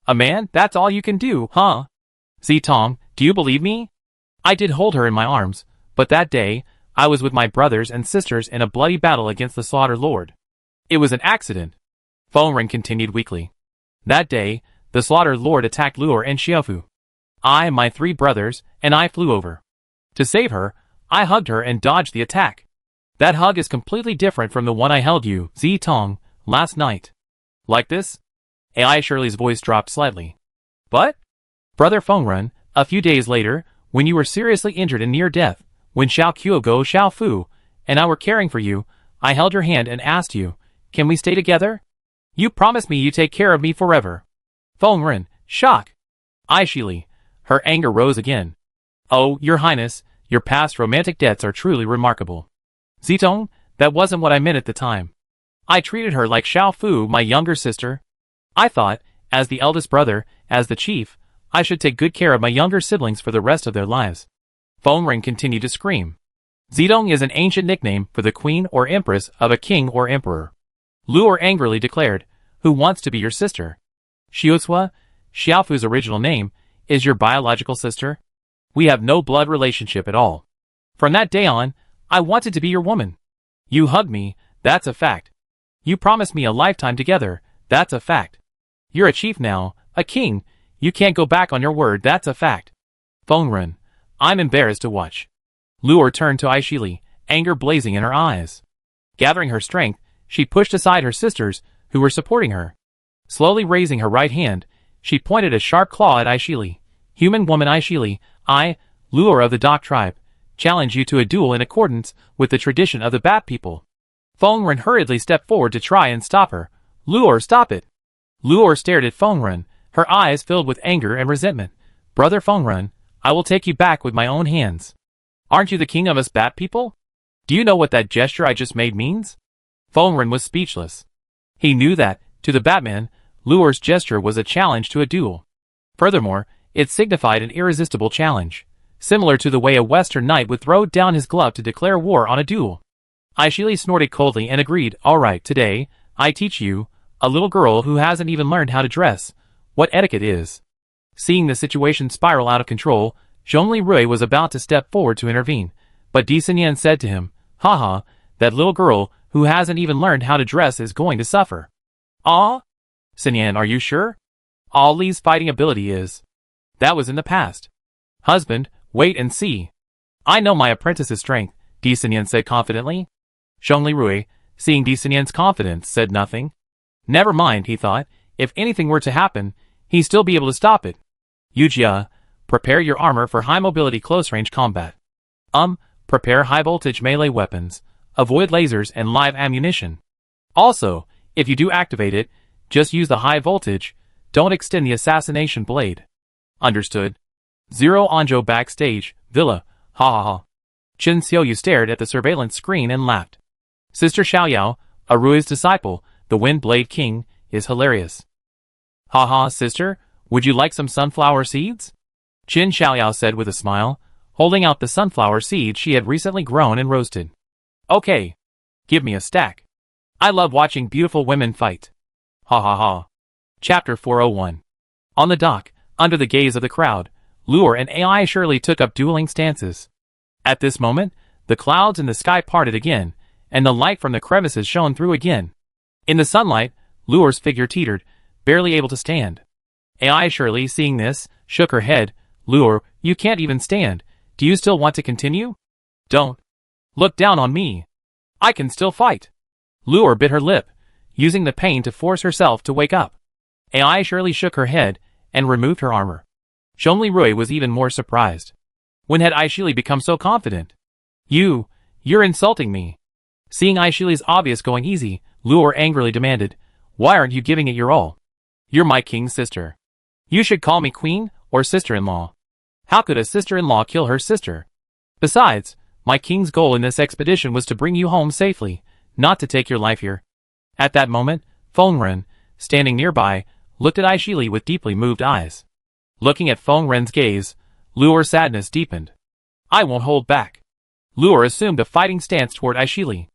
A man, that's all you can do, huh? Zitong, do you believe me? I did hold her in my arms, but that day, I was with my brothers and sisters in a bloody battle against the Slaughter Lord. It was an accident. Feng Ren continued weakly. That day, the Slaughter Lord attacked Luor and Xiaofu. I, my three brothers, and I flew over. To save her, I hugged her and dodged the attack. That hug is completely different from the one I held you, Zitong, last night. Like this? Ai Shirley's voice dropped slightly. But? Brother Feng Ren, a few days later, when you were seriously injured and near death, when Xiao Qiugo Xiaofu and I were caring for you, I held your hand and asked you, can we stay together? You promised me you'd take care of me forever. Feng Ren, shock. Ai Shili, her anger rose again. Oh, Your Highness, your past romantic debts are truly remarkable. Zitong, that wasn't what I meant at the time. I treated her like Xiaofu, my younger sister. I thought, as the eldest brother, as the chief, I should take good care of my younger siblings for the rest of their lives. Feng Ren continued to scream. Zitong is an ancient nickname for the queen or empress of a king or emperor. Luor angrily declared, who wants to be your sister? Xiuzhua, Xiaofu's original name, is your biological sister? We have no blood relationship at all. From that day on, I wanted to be your woman. You hugged me, that's a fact. You promised me a lifetime together, that's a fact. You're a chief now, a king, you can't go back on your word, that's a fact. Feng Ren, I'm embarrassed to watch. Luor turned to Ai Shili, anger blazing in her eyes. Gathering her strength, she pushed aside her sisters, who were supporting her. Slowly raising her right hand, she pointed a sharp claw at Ai Shili. Human woman Ai Shili, I, Luor of the Doc tribe, challenge you to a duel in accordance with the tradition of the Bat people. Feng Ren hurriedly stepped forward to try and stop her. Luor, stop it! Luor stared at Feng Ren, her eyes filled with anger and resentment. Brother Feng Ren, I will take you back with my own hands. Aren't you the king of us Bat people? Do you know what that gesture I just made means? Feng Ren was speechless. He knew that, to the Batman, Luor's gesture was a challenge to a duel. Furthermore, it signified an irresistible challenge, similar to the way a Western knight would throw down his glove to declare war on a duel. Ai Shili snorted coldly and agreed, all right, today, I teach you, a little girl who hasn't even learned how to dress, what etiquette is. Seeing the situation spiral out of control, Zhongli Rui was about to step forward to intervene, but Di Xinyan said to him, haha, that little girl who hasn't even learned how to dress is going to suffer. Ah? Xinyan, are you sure? All Li's fighting ability is. That was in the past. Husband, wait and see. I know my apprentice's strength, Disinian said confidently. Zhongli Rui, seeing Disinian's confidence, said nothing. Never mind, he thought, if anything were to happen, he'd still be able to stop it. Yujia, prepare your armor for high-mobility close-range combat. Prepare high-voltage melee weapons, avoid lasers and live ammunition. Also, if you do activate it, just use the high voltage, don't extend the assassination blade. Understood. Zero Anzhou backstage, villa, ha ha ha. Chen Xiaoyu stared at the surveillance screen and laughed. Sister Xiaoyao, a Rui's disciple, the Wind Blade King, is hilarious. Ha ha, sister, would you like some sunflower seeds? Qin Xiaoyao said with a smile, holding out the sunflower seeds she had recently grown and roasted. Okay. Give me a stack. I love watching beautiful women fight. Ha ha ha. Chapter 401. On the dock, under the gaze of the crowd, Luor and AI Shirley took up dueling stances. At this moment, the clouds in the sky parted again, and the light from the crevices shone through again. In the sunlight, Luor's figure teetered, barely able to stand. AI Shirley, seeing this, shook her head. Luor, you can't even stand. Do you still want to continue? Don't. Look down on me. I can still fight. Luor bit her lip, using the pain to force herself to wake up. AI Shirley shook her head and removed her armor. Zhongli Rui was even more surprised. When had Aishili become so confident? You're insulting me. Seeing Aishili's obvious going easy, Luor angrily demanded, why aren't you giving it your all? You're my king's sister. You should call me queen or sister-in-law. How could a sister-in-law kill her sister? Besides, my king's goal in this expedition was to bring you home safely, not to take your life here. At that moment, Fengren, standing nearby, looked at Aishili with deeply moved eyes. Looking at Fengren's gaze, Luor's sadness deepened. I won't hold back. Luor assumed a fighting stance toward Aishili.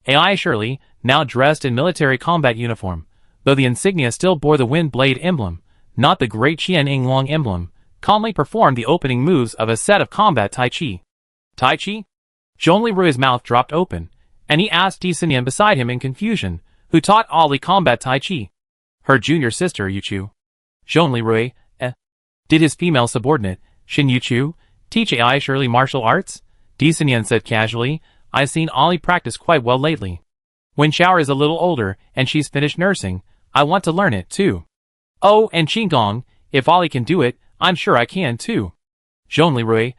AI Shirley, now dressed in military combat uniform, though the insignia still bore the Wind Blade emblem, not the Great Qian Yinglong emblem, calmly performed the opening moves of a set of combat Tai Chi. Tai Chi? Zhongli Rui's mouth dropped open, and he asked Disinian beside him in confusion, who taught Ali combat Tai Chi. Her junior sister, Yuchu. Zhongli Rui, Did his female subordinate, Xin Yuchu, teach AI Shirley martial arts? Disinian said casually, I've seen Ali practice quite well lately. When Xiao is a little older and she's finished nursing, I want to learn it too. Oh, and Qigong, if Ali can do it, I'm sure I can too. Zhongli Rui,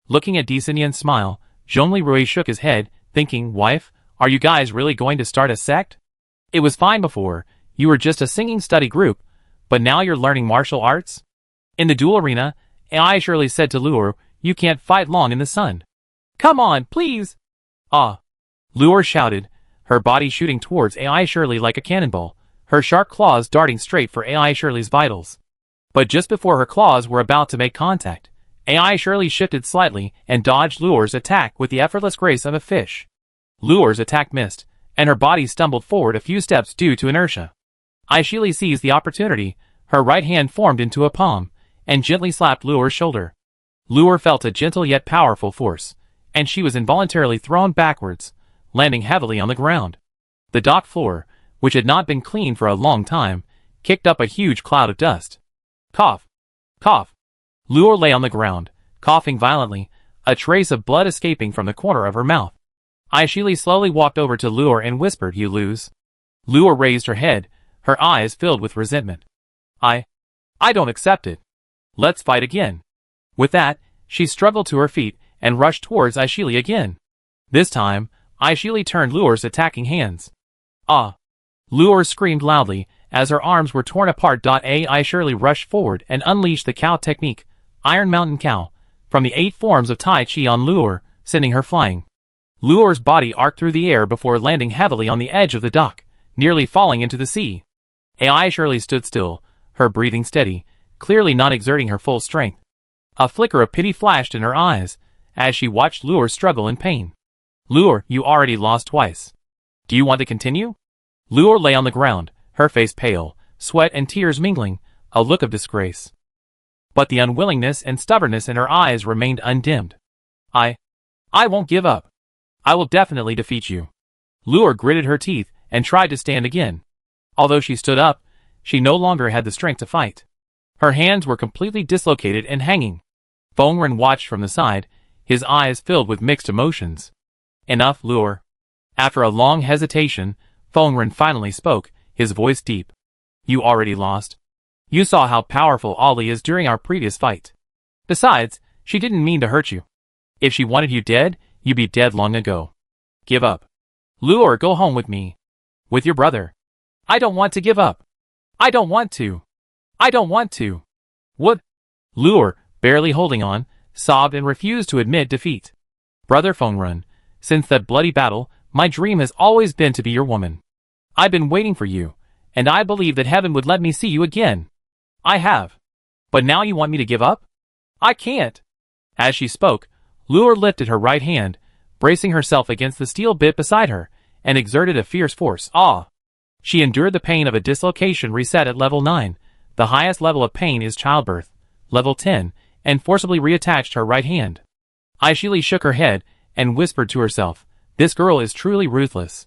Looking at Disinian's smile, Zhongli Rui shook his head, thinking, wife, are you guys really going to start a sect? It was fine before, you were just a singing study group, but now you're learning martial arts? In the duel arena, AI Shirley said to Luor, you can't fight long in the sun. Come on, please! Luor shouted, her body shooting towards AI Shirley like a cannonball, her sharp claws darting straight for AI Shirley's vitals. But just before her claws were about to make contact, AI Shirley shifted slightly and dodged Luor's attack with the effortless grace of a fish. Luor's attack missed, and her body stumbled forward a few steps due to inertia. Aishili seized the opportunity, her right hand formed into a palm, and gently slapped Luor's shoulder. Luor felt a gentle yet powerful force, and she was involuntarily thrown backwards, landing heavily on the ground. The dock floor, which had not been cleaned for a long time, kicked up a huge cloud of dust. Cough. Cough. Luor lay on the ground, coughing violently, a trace of blood escaping from the corner of her mouth. Aishili slowly walked over to Luor and whispered, you lose. Luor raised her head, her eyes filled with resentment. I don't accept it. Let's fight again. With that, she struggled to her feet and rushed towards Aishili again. This time, Aishili turned Luor's attacking hands. Luor screamed loudly as her arms were torn apart. AI Shirley rushed forward and unleashed the cow technique, Iron Mountain Cow, from the 8 forms of Tai Chi on Luor, sending her flying. Luor's body arced through the air before landing heavily on the edge of the dock, nearly falling into the sea. AI Shirley stood still, her breathing steady, clearly not exerting her full strength. A flicker of pity flashed in her eyes as she watched Luor struggle in pain. Luor, you already lost twice. Do you want to continue? Luor lay on the ground, her face pale, sweat and tears mingling, a look of disgrace. But the unwillingness and stubbornness in her eyes remained undimmed. I won't give up. I will definitely defeat you. Luor gritted her teeth and tried to stand again. Although she stood up, she no longer had the strength to fight. Her hands were completely dislocated and hanging. Fengren watched from the side, his eyes filled with mixed emotions. Enough, Luor. After a long hesitation, Fengren finally spoke, his voice deep. You already lost. You saw how powerful Ollie is during our previous fight. Besides, she didn't mean to hurt you. If she wanted you dead, you'd be dead long ago. Give up. Luor, go home with me. With your brother. I don't want to give up. I don't want to. I don't want to. What? Luor, barely holding on, sobbed and refused to admit defeat. Brother Fengren, since that bloody battle, my dream has always been to be your woman. I've been waiting for you, and I believe that heaven would let me see you again. I have. But now you want me to give up? I can't. As she spoke, Luor lifted her right hand, bracing herself against the steel bit beside her, and exerted a fierce force. She endured the pain of a dislocation reset at level 9. The highest level of pain is childbirth, level 10, and forcibly reattached her right hand. Aishili shook her head and whispered to herself, this girl is truly ruthless.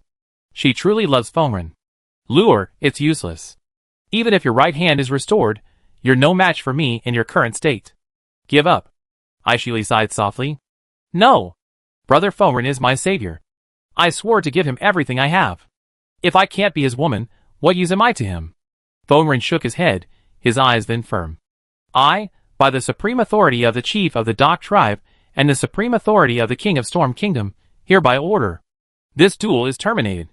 She truly loves Fengren. Luor, it's useless. Even if your right hand is restored, you're no match for me in your current state. Give up. Aishili sighed softly. No. Brother Fengren is my savior. I swore to give him everything I have. If I can't be his woman, what use am I to him? Fengren shook his head, his eyes then firm. I, by the supreme authority of the chief of the Dock tribe, and the supreme authority of the king of Storm Kingdom, hereby order. This duel is terminated.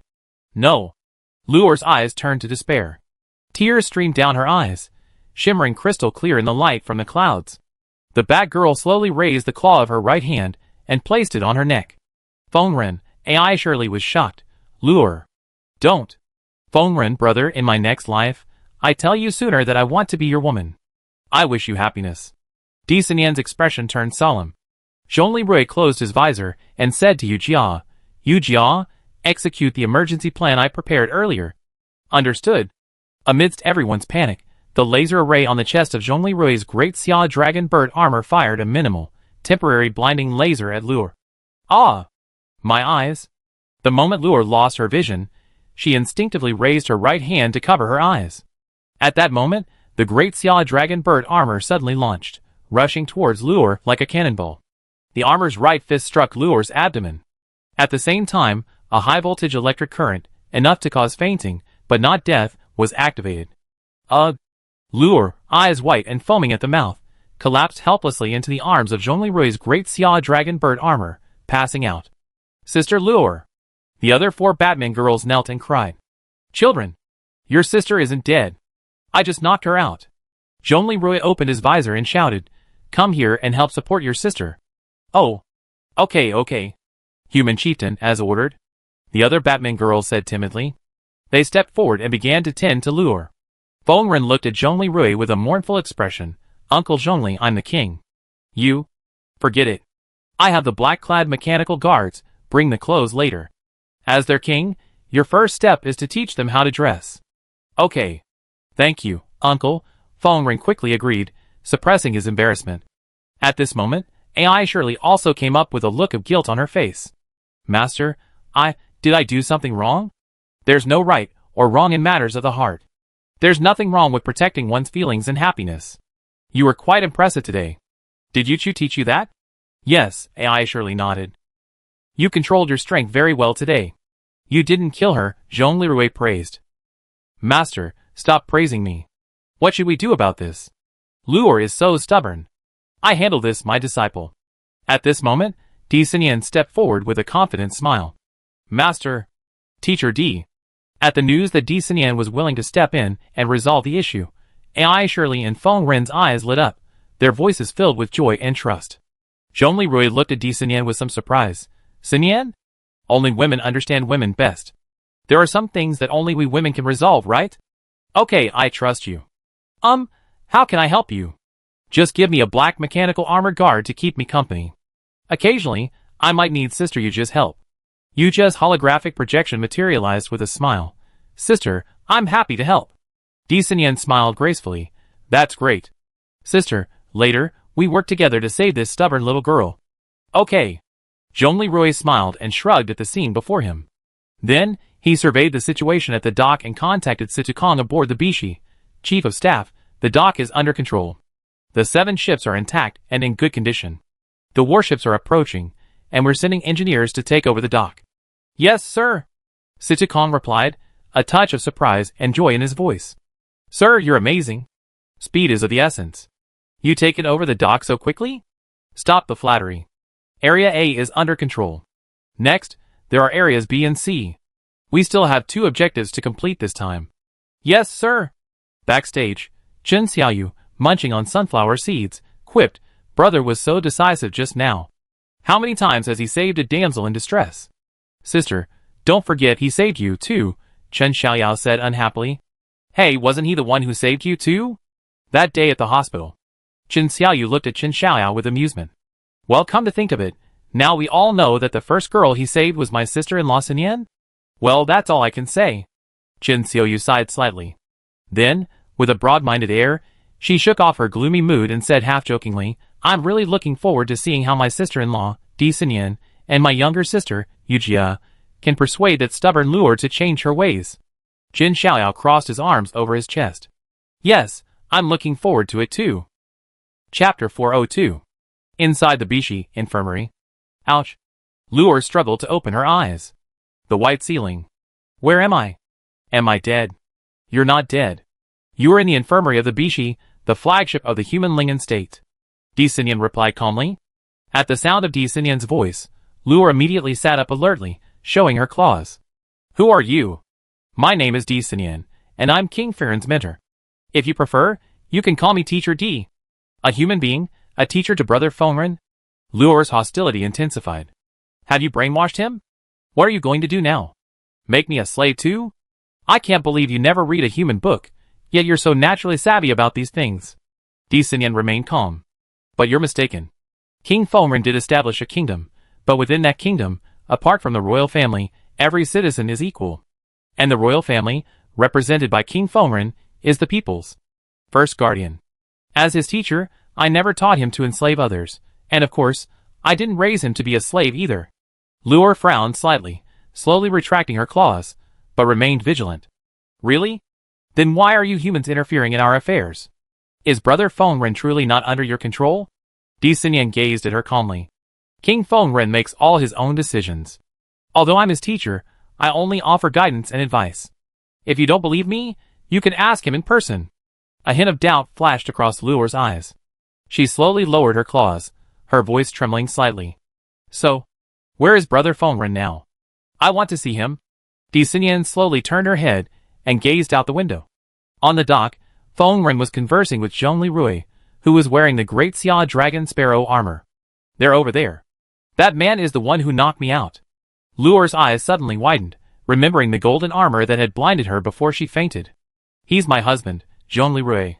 No. Luor's eyes turned to despair. Tears streamed down her eyes, shimmering crystal clear in the light from the clouds. The Bat Girl slowly raised the claw of her right hand and placed it on her neck. Fengren, AI surely was shocked. Luor. Don't. Fengren, brother, in my next life, I tell you sooner that I want to be your woman. I wish you happiness. Di Xinyan's expression turned solemn. Zhongli Rui closed his visor and said to Yu Jia, execute the emergency plan I prepared earlier. Understood. Amidst everyone's panic, the laser array on the chest of Zhongli Rui's great Xia dragon bird armor fired a minimal, temporary blinding laser at Luor. My eyes. The moment Luor lost her vision, she instinctively raised her right hand to cover her eyes. At that moment, the great Xia dragon bird armor suddenly launched, rushing towards Luor like a cannonball. The armor's right fist struck Luor's abdomen. At the same time, a high-voltage electric current, enough to cause fainting, but not death, was activated. Luor, eyes white and foaming at the mouth, collapsed helplessly into the arms of Zhongli Rui's great Xia dragon bird armor, passing out. Sister Luor. The other 4 Batman girls knelt and cried. Children. Your sister isn't dead. I just knocked her out. Zhongli Rui opened his visor and shouted, come here and help support your sister. Oh. Okay. Human chieftain, as ordered. The other Batman girls said timidly. They stepped forward and began to tend to Luor. Fengren looked at Zhongli Rui with a mournful expression. Uncle Zhongli, I'm the king. You? Forget it. I have the black-clad mechanical guards, bring the clothes later. As their king, your first step is to teach them how to dress. Okay. Thank you, uncle, Fengren quickly agreed, suppressing his embarrassment. At this moment, AI Shirley also came up with a look of guilt on her face. Master, did I do something wrong? There's no right or wrong in matters of the heart. There's nothing wrong with protecting one's feelings and happiness. You were quite impressive today. Did Yuchu teach you that? Yes, AI Shirley nodded. You controlled your strength very well today. You didn't kill her, Zhongli Rui praised. Master, stop praising me. What should we do about this? Luor is so stubborn. I handle this, my disciple. At this moment, Di Xinyan stepped forward with a confident smile. Master. Teacher D. At the news that Di Xinyan was willing to step in and resolve the issue, AI Shirley and Fengren's eyes lit up, their voices filled with joy and trust. Zhongli Rui looked at Di Xinyan with some surprise. Xinyan? Only women understand women best. There are some things that only we women can resolve, right? Okay, I trust you. How can I help you? Just give me a black mechanical armor guard to keep me company. Occasionally, I might need Sister Yuja's help. Yuja's holographic projection materialized with a smile. Sister, I'm happy to help. Di Xinyan smiled gracefully. That's great. Sister, later, we work together to save this stubborn little girl. Okay. Zhongli Rui smiled and shrugged at the scene before him. Then, he surveyed the situation at the dock and contacted Situkong aboard the Bishi. Chief of Staff, the dock is under control. The 7 ships are intact and in good condition. The warships are approaching, and we're sending engineers to take over the dock. Yes, sir, Situkong replied, a touch of surprise and joy in his voice. Sir, you're amazing. Speed is of the essence. You taken over the dock so quickly? Stop the flattery. Area A is under control. Next, there are areas B and C. We still have 2 objectives to complete this time. Yes, sir. Backstage, Chen Xiaoyu, munching on sunflower seeds, quipped, Brother was so decisive just now. How many times has he saved a damsel in distress? Sister, don't forget he saved you too, Chen Xiaoyao said unhappily. Hey, wasn't he the one who saved you too? That day at the hospital. Chen Xiaoyu looked at Chen Xiaoyao with amusement. Well, come to think of it, now we all know that the first girl he saved was my sister-in-law Xinyan? Well, that's all I can say. Chen Xiaoyu sighed slightly. Then, with a broad-minded air, she shook off her gloomy mood and said half-jokingly, I'm really looking forward to seeing how my sister-in-law, Di Xinyan, and my younger sister, Yujia, can persuade that stubborn Luor to change her ways. Chen Xiaoyao crossed his arms over his chest. Yes, I'm looking forward to it too. Chapter 402. Inside the Bishi infirmary. Ouch. Luor struggled to open her eyes. The white ceiling. Where am I? Am I dead? You're not dead. You are in the infirmary of the Bishi, the flagship of the human Lingyan state. Di Xinyan replied calmly. At the sound of Di Xinyan's voice, Luor immediately sat up alertly, showing her claws. Who are you? My name is Di Xinyan, and I'm King Farron's mentor. If you prefer, you can call me Teacher Di. A human being, a teacher to Brother Fengren? Luor's hostility intensified. Have you brainwashed him? What are you going to do now? Make me a slave too? I can't believe you never read a human book, yet you're so naturally savvy about these things. Di Xinyan remained calm. But you're mistaken. King Fengren did establish a kingdom, but within that kingdom, apart from the royal family, every citizen is equal. And the royal family, represented by King Fengren, is the people's first guardian. As his teacher, I never taught him to enslave others, and of course, I didn't raise him to be a slave either. Luor frowned slightly, slowly retracting her claws, but remained vigilant. Really? Then why are you humans interfering in our affairs? Is Brother Fengren truly not under your control? Di Xinyan gazed at her calmly. King Fengren makes all his own decisions. Although I'm his teacher, I only offer guidance and advice. If you don't believe me, you can ask him in person. A hint of doubt flashed across Luor's eyes. She slowly lowered her claws, her voice trembling slightly. So, where is Brother Fengren now? I want to see him. Di Xinyan slowly turned her head and gazed out the window. On the dock, Fengren was conversing with Zhongli Rui, who was wearing the Great Xia Dragon Sparrow armor. They're over there. That man is the one who knocked me out. Luor's eyes suddenly widened, remembering the golden armor that had blinded her before she fainted. He's my husband, Zhongli Rui.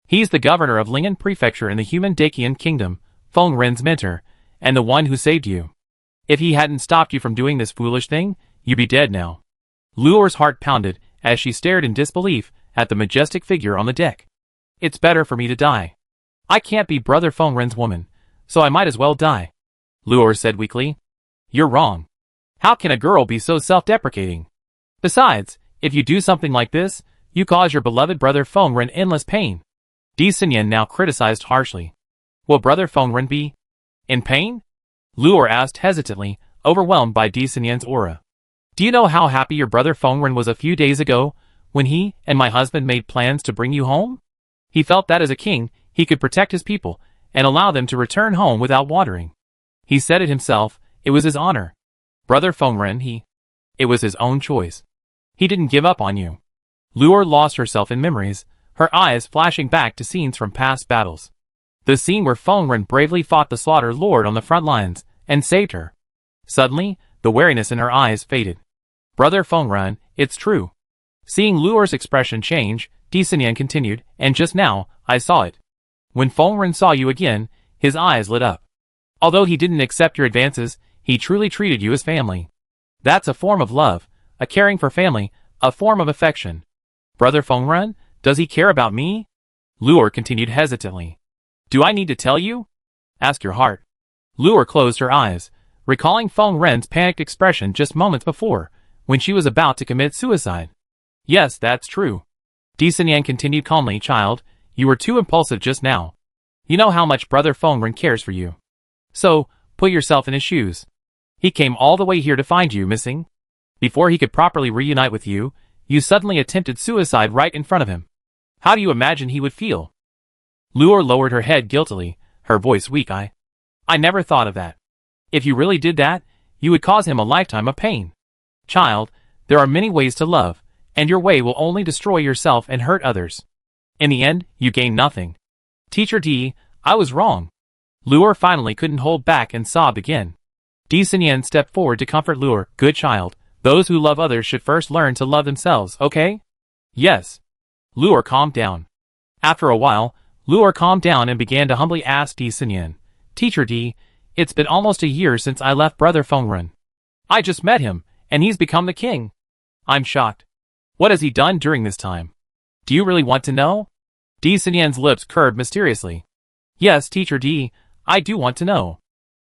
He's the governor of Lingyan Prefecture in the human Dakian kingdom, Fengren's mentor, and the one who saved you. If he hadn't stopped you from doing this foolish thing, you'd be dead now. Luor's heart pounded as she stared in disbelief at the majestic figure on the deck. It's better for me to die. I can't be Brother Fengren's woman, so I might as well die. Luor said weakly. You're wrong. How can a girl be so self-deprecating? Besides, if you do something like this, you cause your beloved Brother Fengren endless pain. Di Xinyan now criticized harshly. Will Brother Fengren be in pain? Luor asked hesitantly, overwhelmed by Di Xinyan's aura. Do you know how happy your Brother Fengren was a few days ago, when he and my husband made plans to bring you home? He felt that as a king, he could protect his people, and allow them to return home without wandering. He said it himself, it was his honor. Brother Fengren, it was his own choice. He didn't give up on you. Luor lost herself in memories, her eyes flashing back to scenes from past battles. The scene where Fengren bravely fought the Slaughter Lord on the front lines, and saved her. Suddenly, the wariness in her eyes faded. Brother Fengren, it's true. Seeing Luor's expression change, Di Xinyan continued, and just now, I saw it. When Fengren saw you again, his eyes lit up. Although he didn't accept your advances, he truly treated you as family. That's a form of love, a caring for family, a form of affection. Brother Fengren, does he care about me? Luor continued hesitantly. Do I need to tell you? Ask your heart. Luor closed her eyes, recalling Fengren's panicked expression just moments before, when she was about to commit suicide. Yes, that's true. Di Xinyan continued calmly, child, you were too impulsive just now. You know how much Brother Fengren cares for you. So, put yourself in his shoes. He came all the way here to find you missing. Before he could properly reunite with you, you suddenly attempted suicide right in front of him. How do you imagine he would feel? Luor lowered her head guiltily, her voice weak. I never thought of that. If you really did that, you would cause him a lifetime of pain. Child, there are many ways to love, and your way will only destroy yourself and hurt others. In the end, you gain nothing. Teacher D, I was wrong. Luor finally couldn't hold back and sobbed again. Di Xinyan stepped forward to comfort Luor. Good child, those who love others should first learn to love themselves, okay? Yes. Luor calmed down. After a while, Luor calmed down and began to humbly ask Di Xinyan, Teacher D, it's been almost a year since I left Brother Fengrun. I just met him, and he's become the king. I'm shocked. What has he done during this time? Do you really want to know? Di Xinyan's lips curved mysteriously. Yes, Teacher D, I do want to know.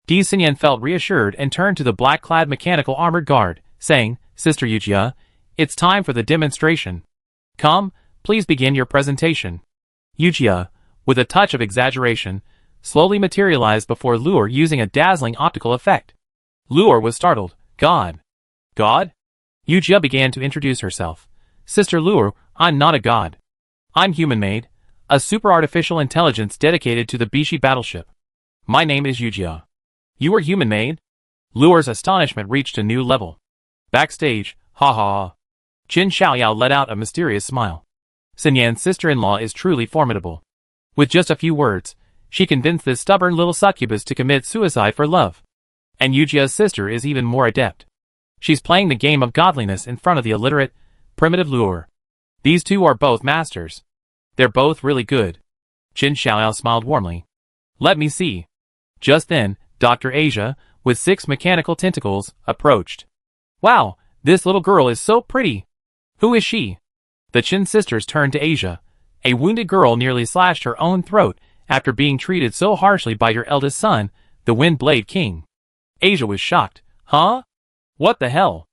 Di Xinyan felt reassured and turned to the black-clad mechanical armored guard, saying, Sister Yujia, it's time for the demonstration. Come, please begin your presentation. Yujia, with a touch of exaggeration, slowly materialized before Luor using a dazzling optical effect. Luor was startled. God? God? Yujia began to introduce herself. Sister Luor, I'm not a god. I'm human-made, a super-artificial intelligence dedicated to the Bishi battleship. My name is Yujia. You are human-made? Luor's astonishment reached a new level. Backstage, ha ha ha. Qin Xiaoyao let out a mysterious smile. Xinyan's sister-in-law is truly formidable. With just a few words, she convinced this stubborn little succubus to commit suicide for love. And Yujia's sister is even more adept. She's playing the game of godliness in front of the illiterate, primitive Luor. These two are both masters. They're both really good. Qin Xiaoyao smiled warmly. Let me see. Just then, Dr. Asia, with 6 mechanical tentacles, approached. Wow, this little girl is so pretty. Who is she? The Qin sisters turned to Asia. A wounded girl nearly slashed her own throat after being treated so harshly by your eldest son, the Wind Blade King. Asia was shocked. Huh? What the hell?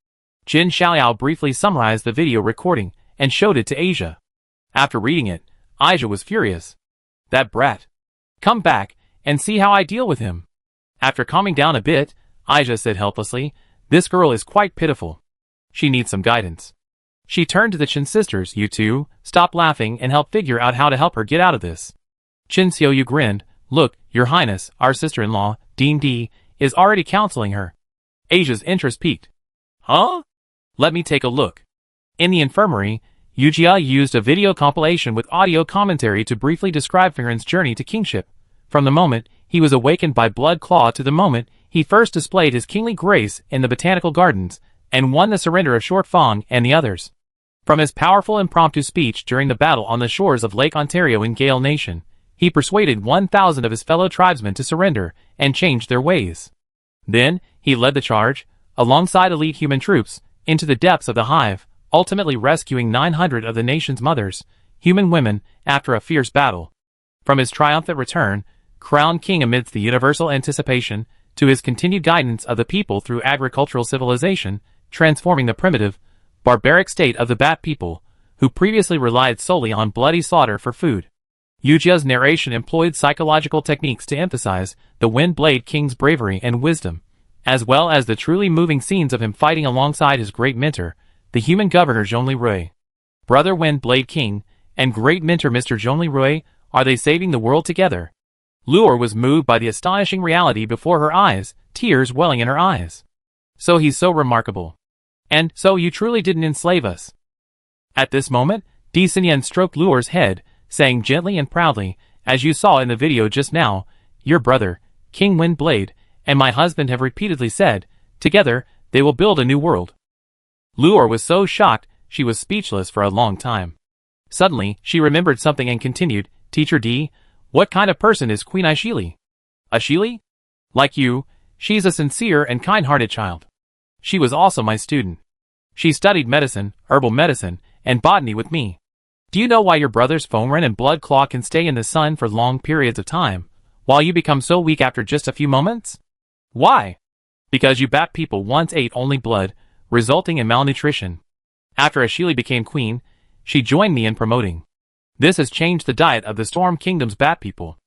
Qin Xiaoyao briefly summarized the video recording and showed it to Asia. After reading it, Asia was furious. That brat. Come back and see how I deal with him. After calming down a bit, Asia said helplessly, this girl is quite pitiful. She needs some guidance. She turned to the Qin sisters. You two, stop laughing and help figure out how to help her get out of this. Qin Xiaoyu grinned. Look, Your Highness, our sister-in-law, Dean D, is already counseling her. Asia's interest piqued. Huh? Let me take a look. In the infirmary, Yujia used a video compilation with audio commentary to briefly describe Fengrun's journey to kingship, from the moment he was awakened by Blood Claw to the moment he first displayed his kingly grace in the botanical gardens and won the surrender of Short Fong and the others. From his powerful impromptu speech during the battle on the shores of Lake Ontario in Gale Nation, he persuaded 1,000 of his fellow tribesmen to surrender and change their ways. Then, he led the charge, alongside elite human troops, into the depths of the hive, ultimately rescuing 900 of the nation's mothers, human women, after a fierce battle. From his triumphant return, crowned king amidst the universal anticipation, to his continued guidance of the people through agricultural civilization, transforming the primitive, barbaric state of the Bat people, who previously relied solely on bloody slaughter for food. Yujia's narration employed psychological techniques to emphasize the Wind Blade King's bravery and wisdom, as well as the truly moving scenes of him fighting alongside his great mentor, the human governor Zhongli Rui. Brother Wind Blade King and great mentor Mr. Zhongli Rui, are they saving the world together? Luor was moved by the astonishing reality before her eyes, tears welling in her eyes. So he's so remarkable. And so you truly didn't enslave us. At this moment, Di Xinyan stroked Luor's head, saying gently and proudly, as you saw in the video just now, your brother, King Wind Blade, and my husband have repeatedly said, together, they will build a new world. Luor was so shocked, she was speechless for a long time. Suddenly, she remembered something and continued, Teacher D, what kind of person is Queen Aishili? Aishili? Like you, she's a sincere and kind-hearted child. She was also my student. She studied medicine, herbal medicine, and botany with me. Do you know why your brothers Fengrun and Blood Claw can stay in the sun for long periods of time, while you become so weak after just a few moments? Why? Because you Bat people once ate only blood, resulting in malnutrition. After Aishili became queen, she joined me in promoting. This has changed the diet of the Storm Kingdom's Bat people.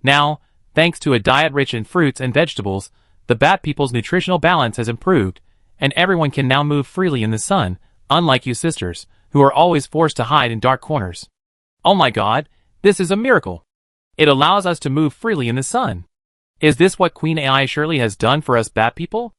Now, thanks to a diet rich in fruits and vegetables, the Bat people's nutritional balance has improved, and everyone can now move freely in the sun, unlike you sisters, who are always forced to hide in dark corners. Oh my god, this is a miracle. It allows us to move freely in the sun. Is this what Queen AI Shirley has done for us Bat people?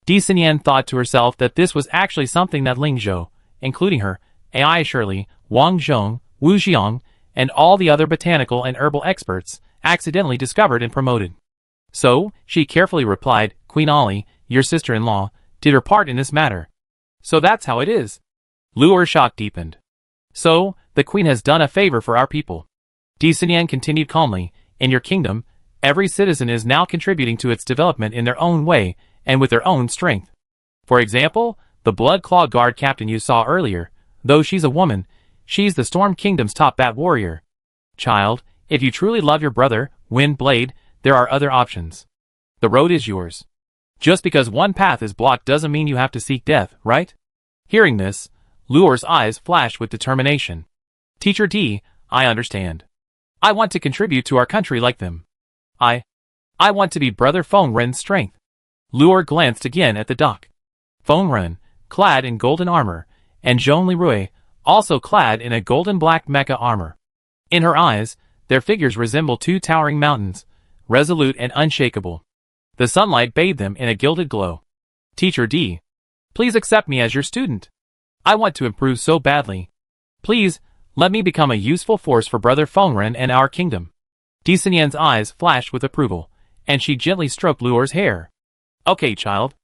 Di Xinyan thought to herself that this was actually something that Ling Zhou, including her, AI Shirley, Wang Zhong, Wu Xiang, and all the other botanical and herbal experts, accidentally discovered and promoted. So, she carefully replied, Queen Ollie, your sister-in-law, did her part in this matter. So that's how it is. Luo's shock deepened. So, the queen has done a favor for our people. Di Xinyan continued calmly, in your kingdom, every citizen is now contributing to its development in their own way, and with their own strength. For example, the Blood Claw Guard captain you saw earlier, though she's a woman, she's the Storm Kingdom's top bat warrior. Child, if you truly love your brother, Wind Blade, there are other options. The road is yours. Just because one path is blocked doesn't mean you have to seek death, right? Hearing this, Luo's eyes flashed with determination. Teacher D, I understand. I want to contribute to our country like them. I want to be Brother Feng Ren's strength. Luo glanced again at the dock. Feng Ren, clad in golden armor, and Zhongli Rui, also clad in a golden black mecha armor. In her eyes, their figures resembled two towering mountains, resolute and unshakable. The sunlight bathed them in a gilded glow. Teacher D, please accept me as your student. I want to improve so badly. Please, let me become a useful force for Brother Feng Ren and our kingdom. Di Xinyan's eyes flashed with approval, and she gently stroked Luo's hair. Okay, child.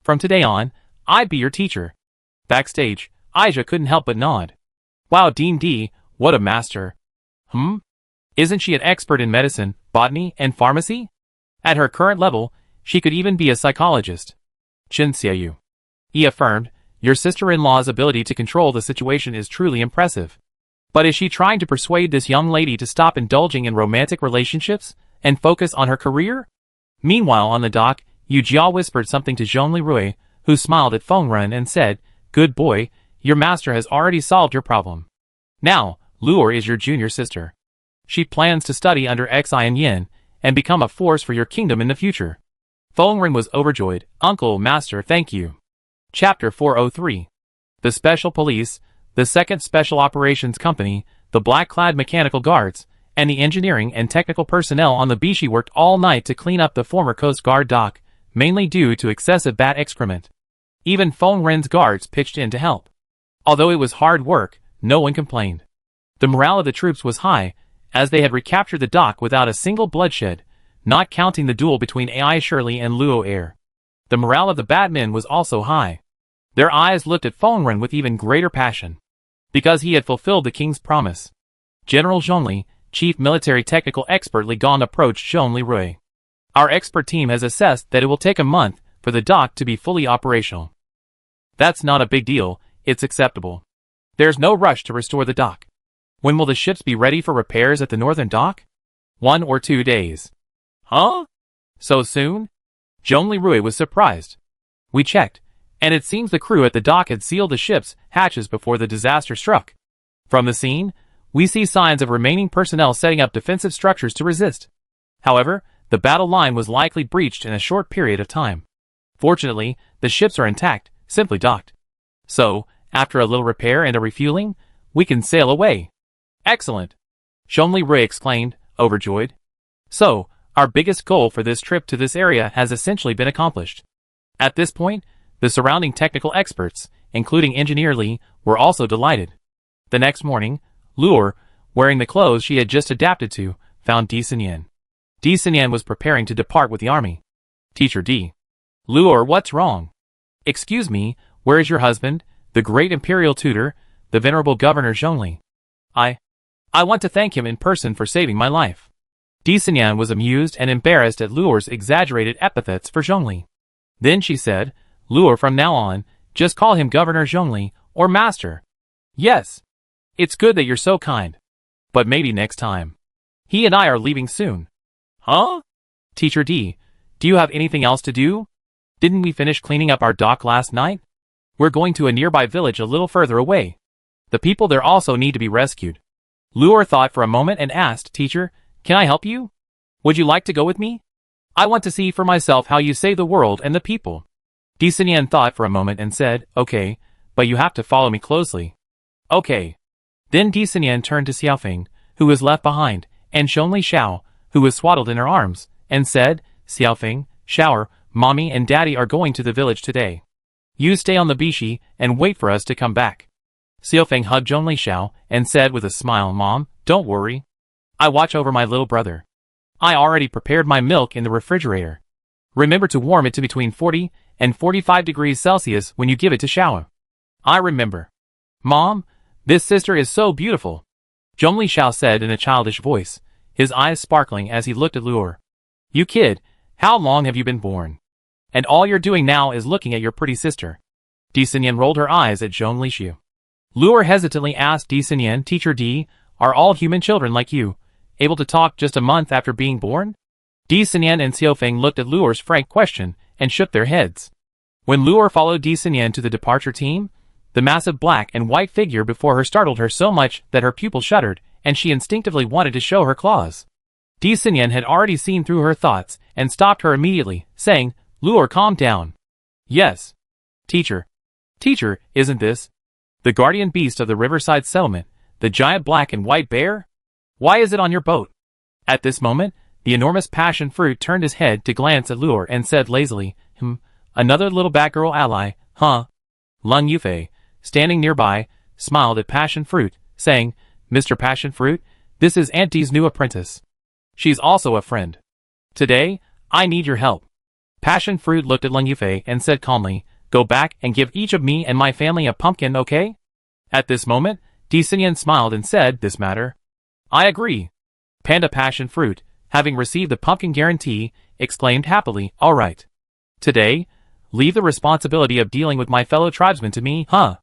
From today on, I'd be your teacher. Backstage, Aisha couldn't help but nod. Wow, Dean D, what a master. Isn't she an expert in medicine, botany, and pharmacy? At her current level, she could even be a psychologist. Chen Xiaoyu. He affirmed, your sister-in-law's ability to control the situation is truly impressive. But is she trying to persuade this young lady to stop indulging in romantic relationships and focus on her career? Meanwhile on the dock, Yu Jia whispered something to Zhongli Rui, who smiled at Feng Ren and said, good boy, your master has already solved your problem. Now, Luo is your junior sister. She plans to study under Xian Yin and become a force for your kingdom in the future. Feng Ren was overjoyed. Uncle, master, thank you. Chapter 403. The Special Police, the 2nd Special Operations Company, the black-clad mechanical guards, and the engineering and technical personnel on the Bishi worked all night to clean up the former Coast Guard dock, mainly due to excessive bat excrement. Even Feng Ren's guards pitched in to help. Although it was hard work, no one complained. The morale of the troops was high, as they had recaptured the dock without a single bloodshed, not counting the duel between AI Shirley and Luo Air. The morale of the Batmen was also high. Their eyes looked at Feng Ren with even greater passion. Because he had fulfilled the king's promise. General Zhongli, Chief Military Technical Expert Li Gong approached Zhongli Rui. Our expert team has assessed that it will take a month for the dock to be fully operational. That's not a big deal, it's acceptable. There's no rush to restore the dock. When will the ships be ready for repairs at the northern dock? 1 or 2 days. Huh? So soon? Zhongli Rui was surprised. We checked, and it seems the crew at the dock had sealed the ship's hatches before the disaster struck. From the scene, we see signs of remaining personnel setting up defensive structures to resist. However, the battle line was likely breached in a short period of time. Fortunately, the ships are intact, simply docked. So, after a little repair and a refueling, we can sail away. Excellent! Zhongli Rui exclaimed, overjoyed. So, our biggest goal for this trip to this area has essentially been accomplished. At this point, the surrounding technical experts, including Engineer Li, were also delighted. The next morning, Luo, wearing the clothes she had just adapted to, found Di Xinyan. Di Xinyan was preparing to depart with the army. Teacher D. Luo, what's wrong? Excuse me, where is your husband, the great imperial tutor, the venerable Governor Zhongli? I want to thank him in person for saving my life. Di Xinyan was amused and embarrassed at Luo's exaggerated epithets for Zhongli. Then she said, Luo, from now on, just call him Governor Zhongli, or Master. Yes. It's good that you're so kind. But maybe next time. He and I are leaving soon. Huh? Teacher D, do you have anything else to do? Didn't we finish cleaning up our dock last night? We're going to a nearby village a little further away. The people there also need to be rescued. Luo thought for a moment and asked, Teacher, can I help you? Would you like to go with me? I want to see for myself how you save the world and the people. Dixinian thought for a moment and said, okay, but you have to follow me closely. Okay. Then Dixinian turned to Xiaofeng, who was left behind, and Zhongli Xiao, who was swaddled in her arms, and said, Xiaofeng, Shower, Mommy and Daddy are going to the village today. You stay on the bishi and wait for us to come back. Xiaofeng hugged Zhongli Xiao and said with a smile, Mom, don't worry. I watch over my little brother. I already prepared my milk in the refrigerator. Remember to warm it to between 40 and 45 degrees Celsius when you give it to Xiao. I remember. Mom, this sister is so beautiful. Zhongli Xiao said in a childish voice, his eyes sparkling as he looked at Luor. You kid, how long have you been born? And all you're doing now is looking at your pretty sister. Dixinian rolled her eyes at Zhongli Xiu. Luor hesitantly asked Dixinian, Teacher D, are all human children like you able to talk just a month after being born? Dixinian and Xiaofeng looked at Luor's frank question and shook their heads. When Luor followed Dixinian to the departure team, the massive black and white figure before her startled her so much that her pupil shuddered and she instinctively wanted to show her claws. Dixinian had already seen through her thoughts and stopped her immediately, saying, Luor, calm down. Yes. Teacher. Teacher, isn't this the guardian beast of the riverside settlement, the giant black and white bear? Why is it on your boat? At this moment, the enormous passion fruit turned his head to glance at Luor and said lazily, another little Batgirl ally, huh? Lung Yufei, standing nearby, smiled at Passion Fruit, saying, Mr. Passion Fruit, this is Auntie's new apprentice. She's also a friend. Today, I need your help. Passion Fruit looked at Lung Yufei and said calmly, go back and give each of me and my family a pumpkin, okay? At this moment, Dixinian smiled and said, this matter. I agree. Panda Passion Fruit, having received the pumpkin guarantee, exclaimed happily, all right. Today, leave the responsibility of dealing with my fellow tribesmen to me, huh?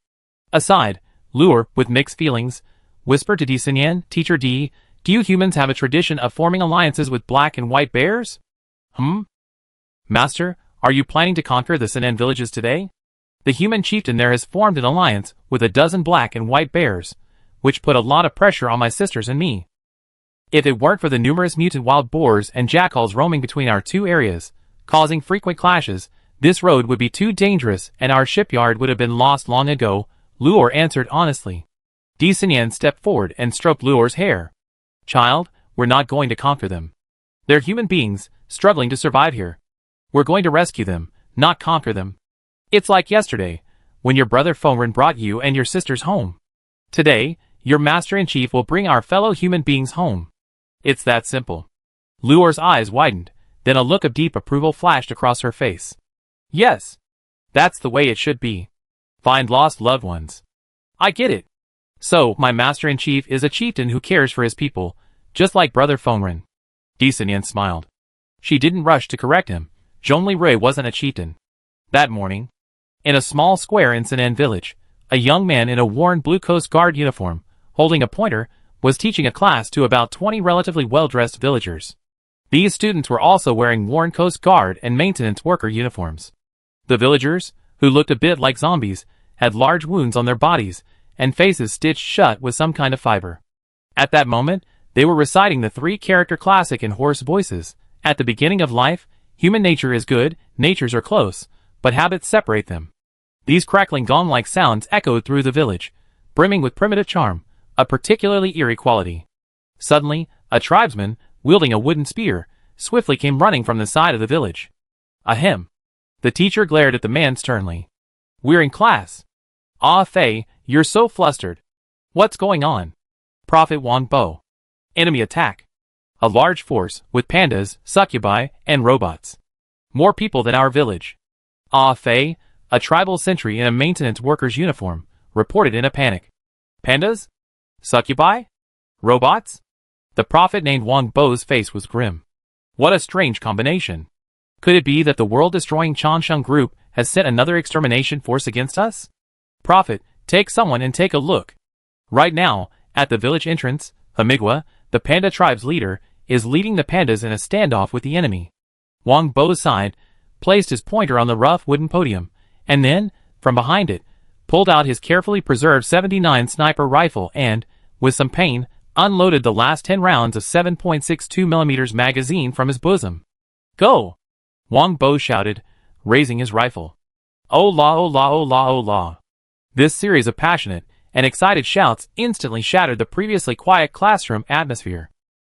Aside, Luor, with mixed feelings, whispered to Dixinian, Teacher D, do you humans have a tradition of forming alliances with black and white bears? Master, are you planning to conquer the Sinan villages today? The human chieftain there has formed an alliance with a dozen black and white bears, which put a lot of pressure on my sisters and me. If it weren't for the numerous mutant wild boars and jackals roaming between our two areas, causing frequent clashes, this road would be too dangerous and our shipyard would have been lost long ago, Luor answered honestly. Dixinian stepped forward and stroked Luor's hair. Child, we're not going to conquer them. They're human beings, struggling to survive here. We're going to rescue them, not conquer them. It's like yesterday, when your brother Fongren brought you and your sisters home. Today, your Master-in-Chief will bring our fellow human beings home. It's that simple. Luor's eyes widened, then a look of deep approval flashed across her face. Yes. That's the way it should be. Find lost loved ones. I get it. So, my Master-in-Chief is a chieftain who cares for his people, just like Brother Fongren. Dixinian smiled. She didn't rush to correct him. Zhongli Rui wasn't a chieftain. That morning, in a small square in Sinan village, a young man in a worn blue Coast Guard uniform, holding a pointer, was teaching a class to about 20 relatively well-dressed villagers. These students were also wearing worn Coast Guard and maintenance worker uniforms. The villagers, who looked a bit like zombies, had large wounds on their bodies and faces stitched shut with some kind of fiber. At that moment, they were reciting the three-character classic in hoarse voices. At the beginning of life, human nature is good, natures are close, but habits separate them. These crackling gong-like sounds echoed through the village, brimming with primitive charm, a particularly eerie quality. Suddenly, a tribesman, wielding a wooden spear, swiftly came running from the side of the village. Ahem. The teacher glared at the man sternly. We're in class. Ah Fei, you're so flustered. What's going on? Prophet Wang Bo. Enemy attack. A large force, with pandas, succubi, and robots. More people than our village. Ah Fei, a tribal sentry in a maintenance worker's uniform, reported in a panic. Pandas? Succubi? Robots? The prophet named Wang Bo's face was grim. What a strange combination. Could it be that the world-destroying Changsheng group has sent another extermination force against us? Prophet, take someone and take a look. Right now, at the village entrance, Amigua, the panda tribe's leader, is leading the pandas in a standoff with the enemy. Wang Bo sighed, placed his pointer on the rough wooden podium, and then, from behind it, pulled out his carefully preserved 79 sniper rifle and, with some pain, unloaded the last 10 rounds of 7.62mm magazine from his bosom. "Go!" Wang Bo shouted, raising his rifle. "Oh la oh la oh la oh la." This series of passionate and excited shouts instantly shattered the previously quiet classroom atmosphere.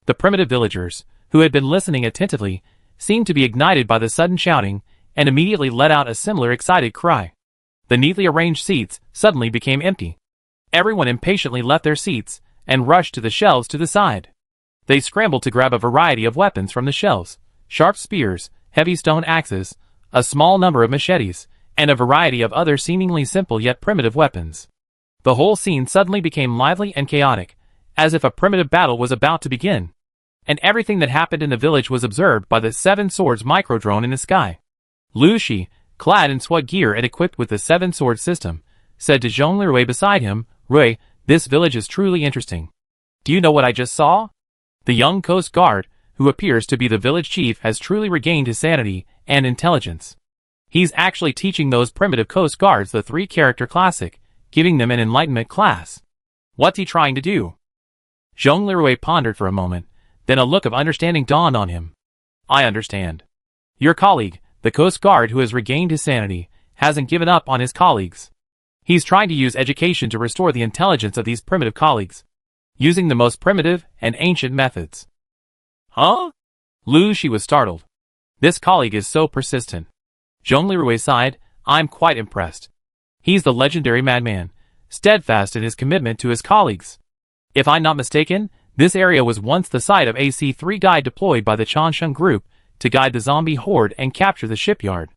The primitive villagers, who had been listening attentively, seemed to be ignited by the sudden shouting and immediately let out a similar excited cry. The neatly arranged seats suddenly became empty. Everyone impatiently left their seats and rushed to the shelves to the side. They scrambled to grab a variety of weapons from the shelves: sharp spears, heavy stone axes, a small number of machetes, and a variety of other seemingly simple yet primitive weapons. The whole scene suddenly became lively and chaotic, as if a primitive battle was about to begin. And everything that happened in the village was observed by the 7 Swords microdrone in the sky. Lu Shi, clad in SWAT gear and equipped with the 7 Sword system, said to Zhongli Rui beside him, "Rui, this village is truly interesting. Do you know what I just saw? The young Coast Guard, who appears to be the village chief, has truly regained his sanity and intelligence. He's actually teaching those primitive Coast Guards the 3-character classic, giving them an enlightenment class. What's he trying to do?" Zhongli Rui pondered for a moment, then a look of understanding dawned on him. "I understand. Your colleague, the Coast Guard who has regained his sanity, hasn't given up on his colleagues. He's trying to use education to restore the intelligence of these primitive colleagues, using the most primitive and ancient methods." "Huh?" Lu Shi was startled. "This colleague is so persistent." Zhongli Rui sighed, "I'm quite impressed. He's the legendary madman, steadfast in his commitment to his colleagues. If I'm not mistaken, this area was once the site of a C3 guide deployed by the Changsheng group to guide the zombie horde and capture the shipyard.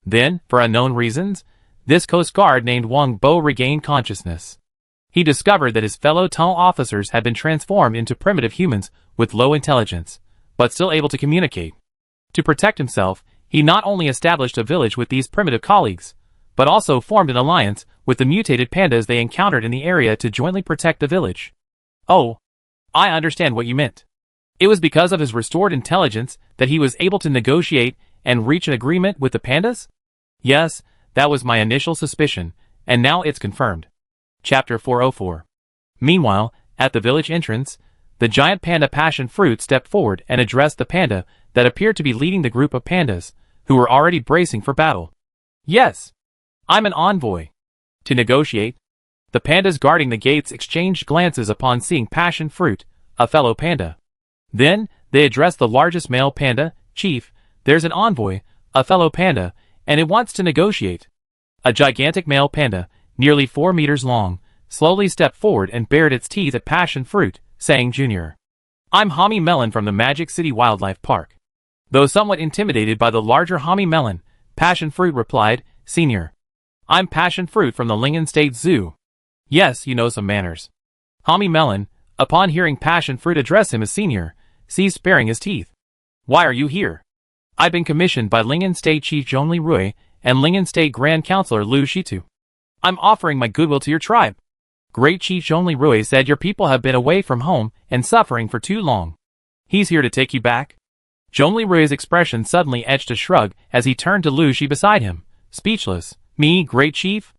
Then, for unknown reasons, this Coast Guard named Wang Bo regained consciousness. He discovered that his fellow tunnel officers had been transformed into primitive humans with low intelligence, but still able to communicate. To protect himself, he not only established a village with these primitive colleagues, but also formed an alliance with the mutated pandas they encountered in the area to jointly protect the village." "Oh, I understand what you meant. It was because of his restored intelligence that he was able to negotiate and reach an agreement with the pandas?" "Yes, that was my initial suspicion, and now it's confirmed." Chapter 404. Meanwhile, at the village entrance, the giant panda passion fruit stepped forward and addressed the panda that appeared to be leading the group of pandas, who were already bracing for battle. "Yes, I'm an envoy. To negotiate." The pandas guarding the gates exchanged glances upon seeing passion fruit, a fellow panda. Then, they addressed the largest male panda, "Chief, there's an envoy, a fellow panda, and it wants to negotiate." A gigantic male panda, nearly 4 meters long, slowly stepped forward and bared its teeth at passion fruit, saying, "Junior, I'm Hami Melon from the Magic City Wildlife Park." Though somewhat intimidated by the larger Hami Melon, passion fruit replied, "Senior, I'm passion fruit from the Lingen State Zoo." "Yes, you know some manners." Hami Melon, upon hearing passion fruit address him as senior, ceased baring his teeth. "Why are you here?" "I've been commissioned by Lingen State Chief Zhongli Rui and Lingen State Grand Counselor Lu Shitu. I'm offering my goodwill to your tribe." Great Chief Zhongli Rui said, "Your people have been away from home and suffering for too long. He's here to take you back." Zhongli Rui's expression suddenly etched a shrug as he turned to Lu Shi beside him, speechless. "Me, Great Chief?"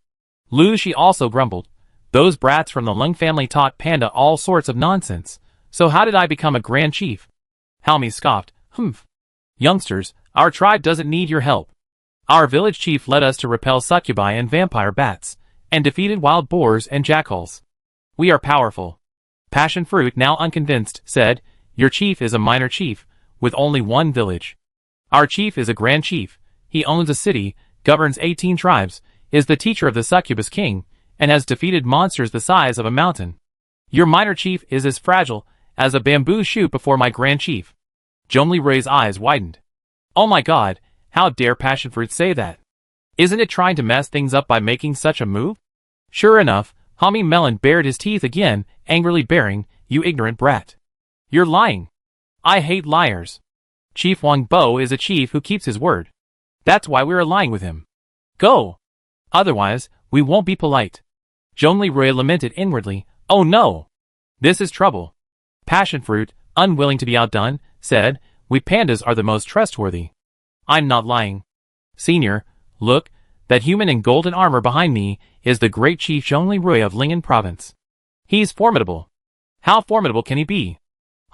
Lu Shi also grumbled. "Those brats from the Lung family taught Panda all sorts of nonsense, so how did I become a Grand Chief?" Halmi scoffed, "Humph. Youngsters, our tribe doesn't need your help. Our village chief led us to repel succubi and vampire bats, and defeated wild boars and jackals. We are powerful." Passion Fruit, now unconvinced, said, "Your chief is a minor chief, with only one village. Our chief is a Grand Chief. He owns a city, governs 18 tribes, is the teacher of the succubus king, and has defeated monsters the size of a mountain. Your minor chief is as fragile as a bamboo shoot before my Grand Chief." Zhongli Rui's eyes widened. "Oh my god, how dare Passion Fruit say that? Isn't it trying to mess things up by making such a move?" Sure enough, Hami Melon bared his teeth again, angrily baring, "You ignorant brat. You're lying. I hate liars. Chief Wang Bo is a chief who keeps his word. That's why we're allying with him. Go! Otherwise, we won't be polite." Zhongli Rui lamented inwardly, "Oh no! This is trouble." Passion Fruit, unwilling to be outdone, said, "We pandas are the most trustworthy. I'm not lying. Senior, look, that human in golden armor behind me is the great Chief Zhongli Rui of Lingen Province. He's formidable. How formidable can he be?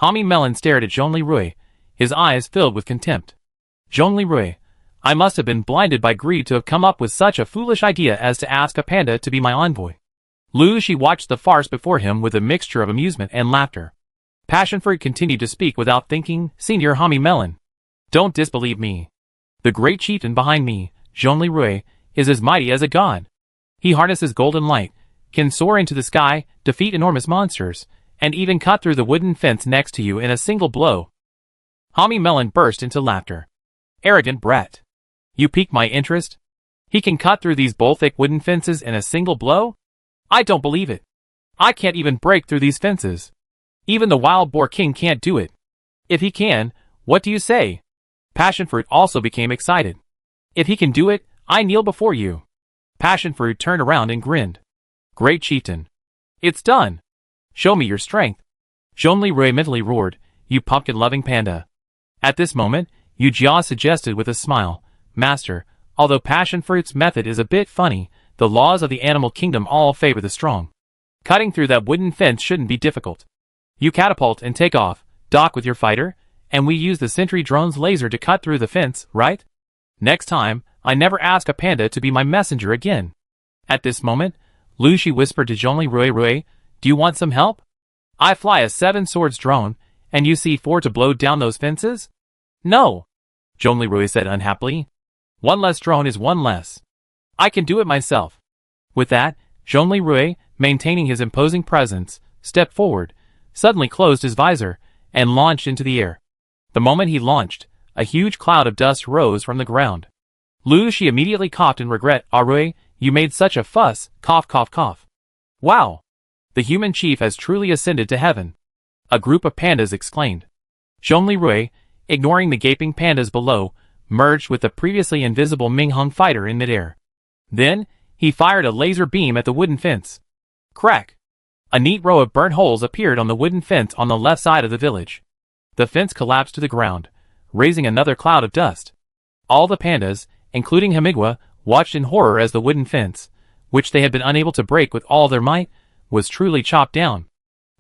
Hami Melon stared at Zhongli Rui, his eyes filled with contempt. Zhongli Rui, I must have been blinded by greed to have come up with such a foolish idea as to ask a panda to be my envoy. Lu Shi watched the farce before him with a mixture of amusement and laughter. Passionfruit continued to speak without thinking, Senior Hami Melon. Don't disbelieve me. The great chieftain behind me, Zhongli Rui, is as mighty as a god. He harnesses golden light, can soar into the sky, defeat enormous monsters, and even cut through the wooden fence next to you in a single blow. Hami Melon burst into laughter. Arrogant brat. You pique my interest? He can cut through these thick wooden fences in a single blow? I don't believe it. I can't even break through these fences. Even the wild boar king can't do it. If he can, what do you say? Passionfruit also became excited. If he can do it, I kneel before you. Passionfruit turned around and grinned. Great chieftain. It's done. Show me your strength. Zhongli Rui mentally roared, you pumpkin-loving panda. At this moment, Yu Jia suggested with a smile, Master, although Passionfruit's method is a bit funny, the laws of the animal kingdom all favor the strong. Cutting through that wooden fence shouldn't be difficult. You catapult and take off, dock with your fighter, and we use the sentry drone's laser to cut through the fence, right? Next time, I never ask a panda to be my messenger again. At this moment, Lu Shi whispered to Zhongli Rui, do you want some help? I fly a 7 swords drone, and you see 4 to blow down those fences? No, Zhongli Rui said unhappily. One less drone is one less. I can do it myself. With that, Zhongli Rui, maintaining his imposing presence, stepped forward, suddenly closed his visor, and launched into the air. The moment he launched, a huge cloud of dust rose from the ground. Lu Shi immediately coughed in regret. Rui, you made such a fuss, cough cough cough. Wow! The human chief has truly ascended to heaven. A group of pandas exclaimed. Zhongli Rui, ignoring the gaping pandas below, merged with the previously invisible Minghong fighter in midair. Then, he fired a laser beam at the wooden fence. Crack! A neat row of burnt holes appeared on the wooden fence on the left side of the village. The fence collapsed to the ground, raising another cloud of dust. All the pandas, including Hamigwa, watched in horror as the wooden fence, which they had been unable to break with all their might, was truly chopped down.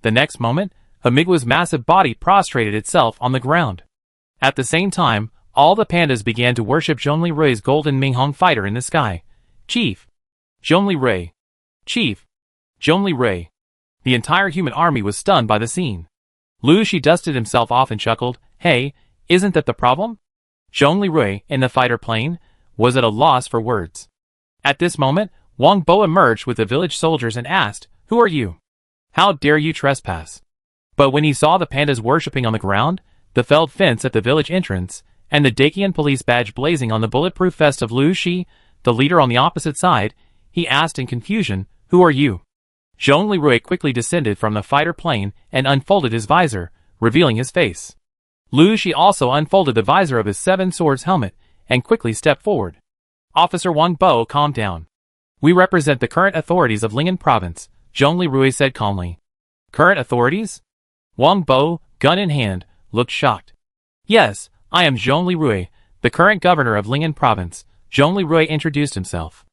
The next moment, Hamigwa's massive body prostrated itself on the ground. At the same time, all the pandas began to worship Zhongli Rui's golden Minghong fighter in the sky. Chief! Zhongli Rui! Chief! Zhongli Rui! The entire human army was stunned by the scene. Lu Shi dusted himself off and chuckled, hey, isn't that the problem? Zhongli Rui, in the fighter plane, was at a loss for words. At this moment, Wang Bo emerged with the village soldiers and asked, who are you? How dare you trespass? But when he saw the pandas worshipping on the ground, the felled fence at the village entrance, and the Dakian police badge blazing on the bulletproof vest of Lu Shi, the leader on the opposite side, he asked in confusion, who are you? Zhongli Rui quickly descended from the fighter plane and unfolded his visor, revealing his face. Lu Shi also unfolded the visor of his 7 swords helmet and quickly stepped forward. Officer Wang Bo, calm down. We represent the current authorities of Ling'an province, Zhongli Rui said calmly. Current authorities? Wang Bo, gun in hand, looked shocked. Yes, I am Zhongli Rui, the current governor of Ling'an province. Zhongli Rui introduced himself.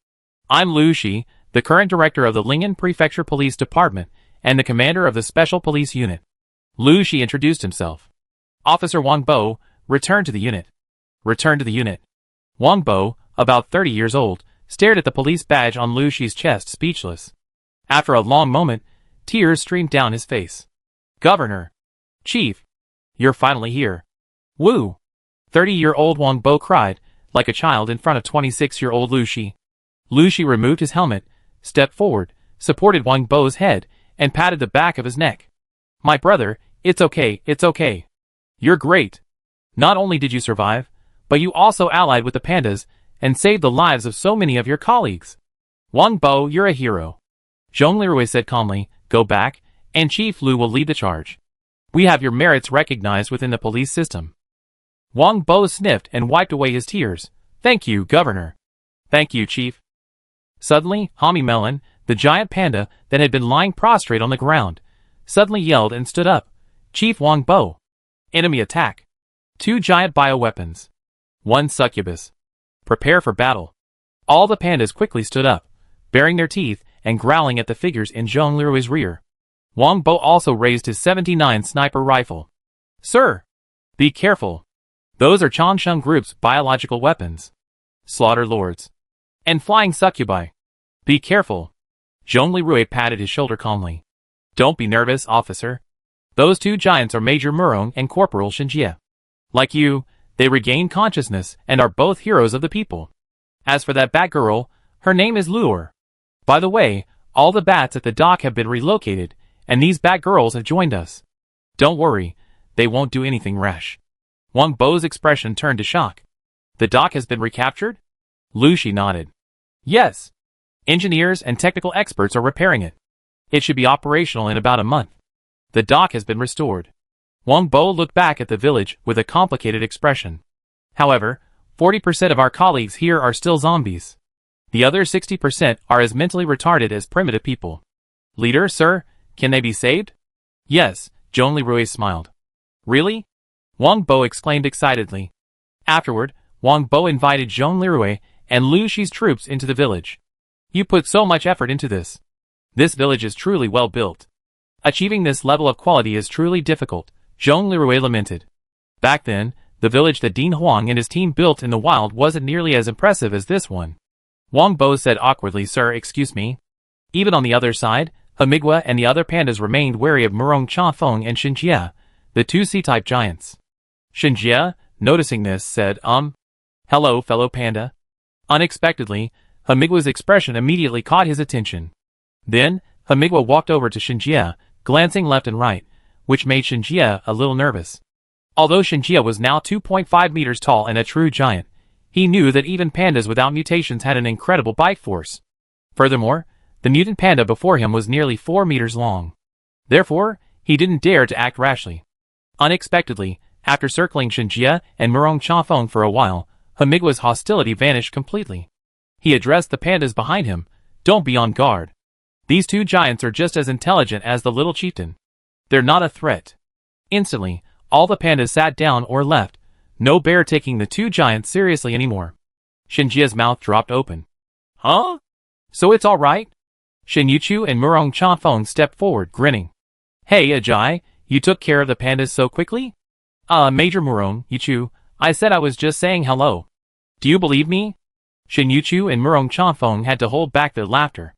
I'm Lu Shi, the current director of the Ling'an Prefecture Police Department and the commander of the Special Police Unit. Lu Shi introduced himself. Officer Wang Bo, return to the unit. Return to the unit. Wang Bo, about 30 years old, stared at the police badge on Lu Shi's chest, speechless. After a long moment, tears streamed down his face. Governor! Chief! You're finally here. Woo! 30-year-old Wang Bo cried, like a child in front of 26-year-old Lu Shi. Lu Shi removed his helmet, stepped forward, supported Wang Bo's head, and patted the back of his neck. My brother, it's okay, it's okay. You're great. Not only did you survive, but you also allied with the pandas and saved the lives of so many of your colleagues. Wang Bo, you're a hero. Zhongli Rui said calmly, go back, and Chief Lu will lead the charge. We have your merits recognized within the police system. Wang Bo sniffed and wiped away his tears. Thank you, Governor. Thank you, Chief. Suddenly, Hami Melon, the giant panda that had been lying prostrate on the ground, suddenly yelled and stood up. Chief Wang Bo. Enemy attack. 2 giant bioweapons. 1 succubus. Prepare for battle. All the pandas quickly stood up, baring their teeth and growling at the figures in Zhongli Rui's rear. Wang Bo also raised his 79 sniper rifle. Sir! Be careful. Those are Changsheng Group's biological weapons. Slaughter lords. And flying succubi. Be careful. Zhongli Rui patted his shoulder calmly. Don't be nervous, officer. Those two giants are Major Murong and Corporal Shinjie. Like you, they regain consciousness and are both heroes of the people. As for that bat girl, her name is Luor. By the way, all the bats at the dock have been relocated, and these bat girls have joined us. Don't worry, they won't do anything rash. Wang Bo's expression turned to shock. The dock has been recaptured? Lu Shi nodded. Yes. Engineers and technical experts are repairing it. It should be operational in about a month. The dock has been restored. Wang Bo looked back at the village with a complicated expression. However, 40% of our colleagues here are still zombies. The other 60% are as mentally retarded as primitive people. Leader, sir, can they be saved? Yes, Zhongli Rui smiled. Really? Wang Bo exclaimed excitedly. Afterward, Wang Bo invited Zhongli Rui and Lu Shi's troops into the village. You put so much effort into this. This village is truly well built. Achieving this level of quality is truly difficult, Zhongli Rui lamented. Back then, the village that Dean Huang and his team built in the wild wasn't nearly as impressive as this one. Wang Bo said awkwardly, Sir, excuse me. Even on the other side, Hamigwa and the other pandas remained wary of Murong Chafeng and Shinjie, the two C-type giants. Shinjie, noticing this, said, Hello, fellow panda. Unexpectedly, Hamigwa's expression immediately caught his attention. Then, Hamigwa walked over to Shinjie, glancing left and right, which made Shinjie a little nervous. Although Shinjie was now 2.5 meters tall and a true giant, he knew that even pandas without mutations had an incredible bite force. Furthermore, the mutant panda before him was nearly 4 meters long. Therefore, he didn't dare to act rashly. Unexpectedly, after circling Shinjie and Murong Chafeng for a while, Hamigwa's hostility vanished completely. He addressed the pandas behind him, Don't be on guard. These two giants are just as intelligent as the little chieftain. They're not a threat. Instantly, all the pandas sat down or left, no bear taking the two giants seriously anymore. Shinjie's mouth dropped open. Huh? So it's all right? Shin Yuchu and Murong Chafeng stepped forward, grinning. Hey, Ajay, you took care of the pandas so quickly? Major Murong, Yuchu, I said I was just saying hello. Do you believe me? Shin Yuchu and Murong Chafeng had to hold back their laughter.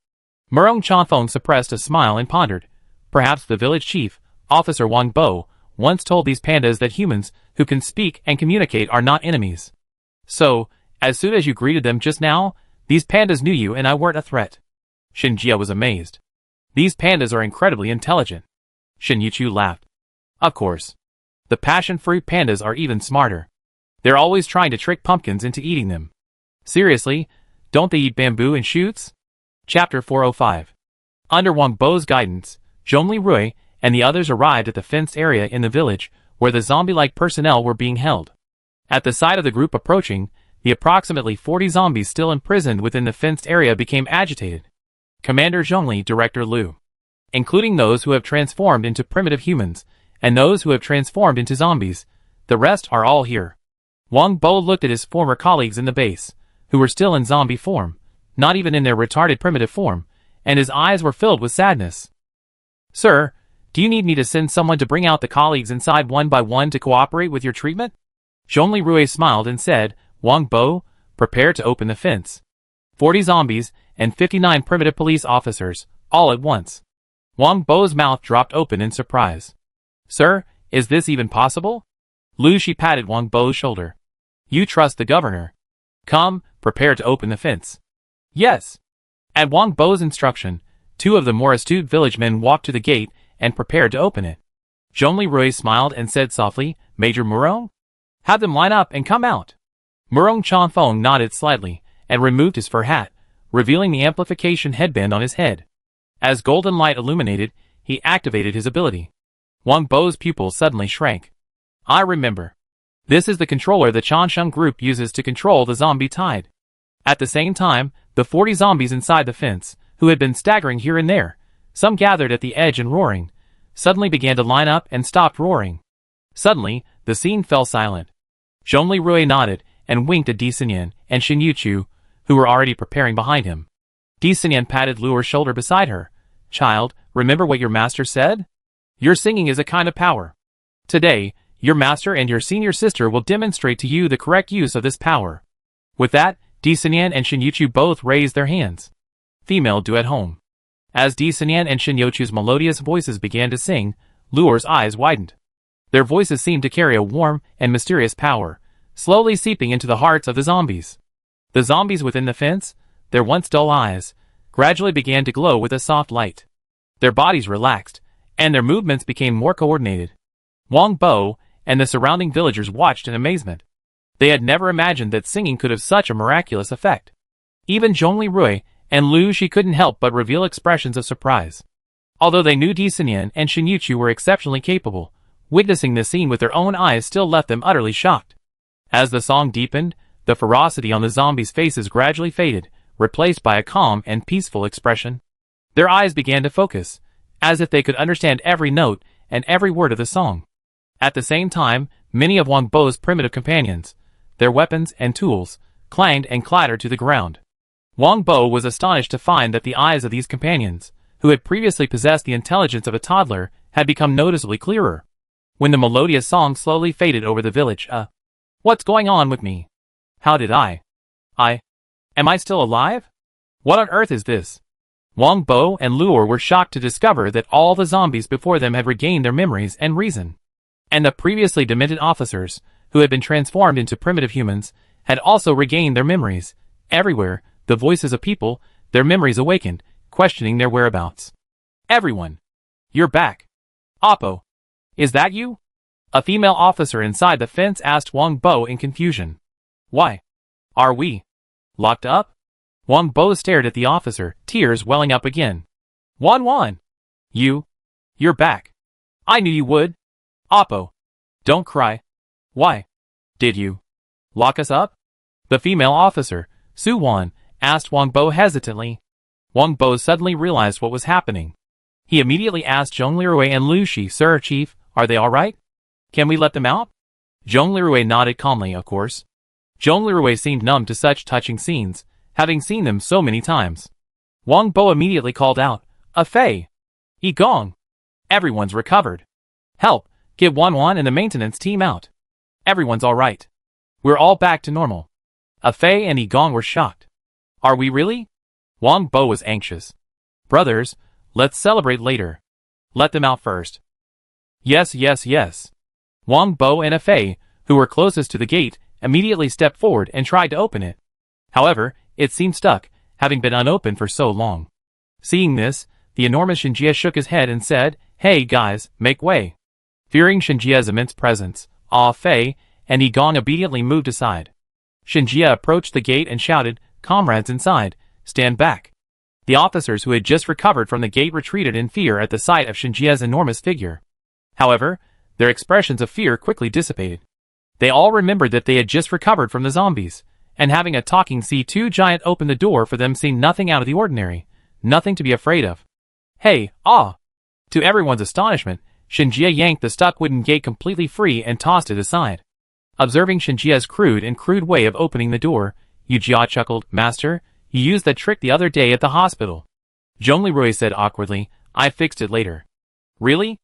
Murong Chafeng suppressed a smile and pondered. Perhaps the village chief, Officer Wang Bo, once told these pandas that humans who can speak and communicate are not enemies. So, as soon as you greeted them just now, these pandas knew you and I weren't a threat. Shinjie was amazed. These pandas are incredibly intelligent. Shin Yuchu laughed. Of course. The passion fruit pandas are even smarter. They're always trying to trick pumpkins into eating them. Seriously, don't they eat bamboo and shoots? Chapter 405. Under Wang Bo's guidance, Zhongli Rui and the others arrived at the fenced area in the village where the zombie-like personnel were being held. At the sight of the group approaching, the approximately 40 zombies still imprisoned within the fenced area became agitated. Commander Zhongli, Director Lu. Including those who have transformed into primitive humans, and those who have transformed into zombies, the rest are all here. Wang Bo looked at his former colleagues in the base, who were still in zombie form, not even in their retarded primitive form, and his eyes were filled with sadness. Sir, do you need me to send someone to bring out the colleagues inside one by one to cooperate with your treatment? Zhongli Rui smiled and said, Wang Bo, prepare to open the fence. 40 zombies and 59 primitive police officers, all at once. Wang Bo's mouth dropped open in surprise. Sir, is this even possible? Lu Shi patted Wang Bo's shoulder. You trust the governor. Come, prepare to open the fence. Yes. At Wang Bo's instruction, 2 of the more astute village men walked to the gate and prepared to open it. Zhongli Rui smiled and said softly, Major Murong? Have them line up and come out. Murong Chafeng nodded slightly and removed his fur hat, revealing the amplification headband on his head. As golden light illuminated, he activated his ability. Wang Bo's pupils suddenly shrank. I remember. This is the controller the Changsheng Group uses to control the zombie tide. At the same time, the 40 zombies inside the fence, who had been staggering here and there, some gathered at the edge and roaring, suddenly began to line up and stopped roaring. Suddenly, the scene fell silent. Zhongli Rui nodded and winked at Di Xinyan and Shin Yuchu, who were already preparing behind him. Di Xinyan patted Luor's shoulder beside her. Child, remember what your master said? Your singing is a kind of power. Today, your master and your senior sister will demonstrate to you the correct use of this power. With that, Sanyan and Shinjuchu both raised their hands. Female duet home. As Sanyan and Shinjuchu's melodious voices began to sing, Luor's eyes widened. Their voices seemed to carry a warm and mysterious power, slowly seeping into the hearts of the zombies. The zombies within the fence, their once dull eyes, gradually began to glow with a soft light. Their bodies relaxed, and their movements became more coordinated. Wang Bo and the surrounding villagers watched in amazement. They had never imagined that singing could have such a miraculous effect. Even Zhongli Rui and Lu Shi couldn't help but reveal expressions of surprise. Although they knew Sanyan and Shinjuchu were exceptionally capable, witnessing this scene with their own eyes still left them utterly shocked. As the song deepened, the ferocity on the zombies' faces gradually faded, replaced by a calm and peaceful expression. Their eyes began to focus, as if they could understand every note and every word of the song. At the same time, many of Wang Bo's primitive companions, their weapons and tools, clanged and clattered to the ground. Wang Bo was astonished to find that the eyes of these companions, who had previously possessed the intelligence of a toddler, had become noticeably clearer. When the melodious song slowly faded over the village, what's going on with me? How did am I still alive? What on earth is this? Wang Bo and Luor were shocked to discover that all the zombies before them had regained their memories and reason. And the previously demented officers, who had been transformed into primitive humans, had also regained their memories. Everywhere, the voices of people, their memories awakened, questioning their whereabouts. Everyone! You're back! Oppo! Is that you? A female officer inside the fence asked Wang Bo in confusion. Why? Are we locked up? Wang Bo stared at the officer, tears welling up again. Wan! You're back. I knew you would. Oppo! Don't cry. Why? Did you lock us up? The female officer, Su Wan, asked Wang Bo hesitantly. Wang Bo suddenly realized what was happening. He immediately asked Zhong Lirui and Lu Shi, Sir Chief, are they alright? Can we let them out? Zhong Lirui nodded calmly, of course. Zhong Lirui seemed numb to such touching scenes, having seen them so many times. Wang Bo immediately called out, A Fei! Yi Gong! Everyone's recovered. Help, get Wan and the maintenance team out. Everyone's alright. We're all back to normal. A Fei and Yi Gong were shocked. Are we really? Wang Bo was anxious. Brothers, let's celebrate later. Let them out first. Yes. Wang Bo and A Fei, who were closest to the gate, immediately stepped forward and tried to open it. However, it seemed stuck, having been unopened for so long. Seeing this, the enormous Shinjia shook his head and said, Hey guys, make way. Fearing Shinjia's immense presence, Ah Fei and Yi Gong obediently moved aside. Shinjia approached the gate and shouted, Comrades inside, stand back. The officers who had just recovered from the gate retreated in fear at the sight of Shinjia's enormous figure. However, their expressions of fear quickly dissipated. They all remembered that they had just recovered from the zombies, and having a talking C2 giant open the door for them seemed nothing out of the ordinary, nothing to be afraid of. Hey, To everyone's astonishment, Shinjia yanked the stuck wooden gate completely free and tossed it aside. Observing Shinjia's crude way of opening the door, Yujia chuckled, Master, you used that trick the other day at the hospital. Zhongli Rui said awkwardly, I fixed it later. Really?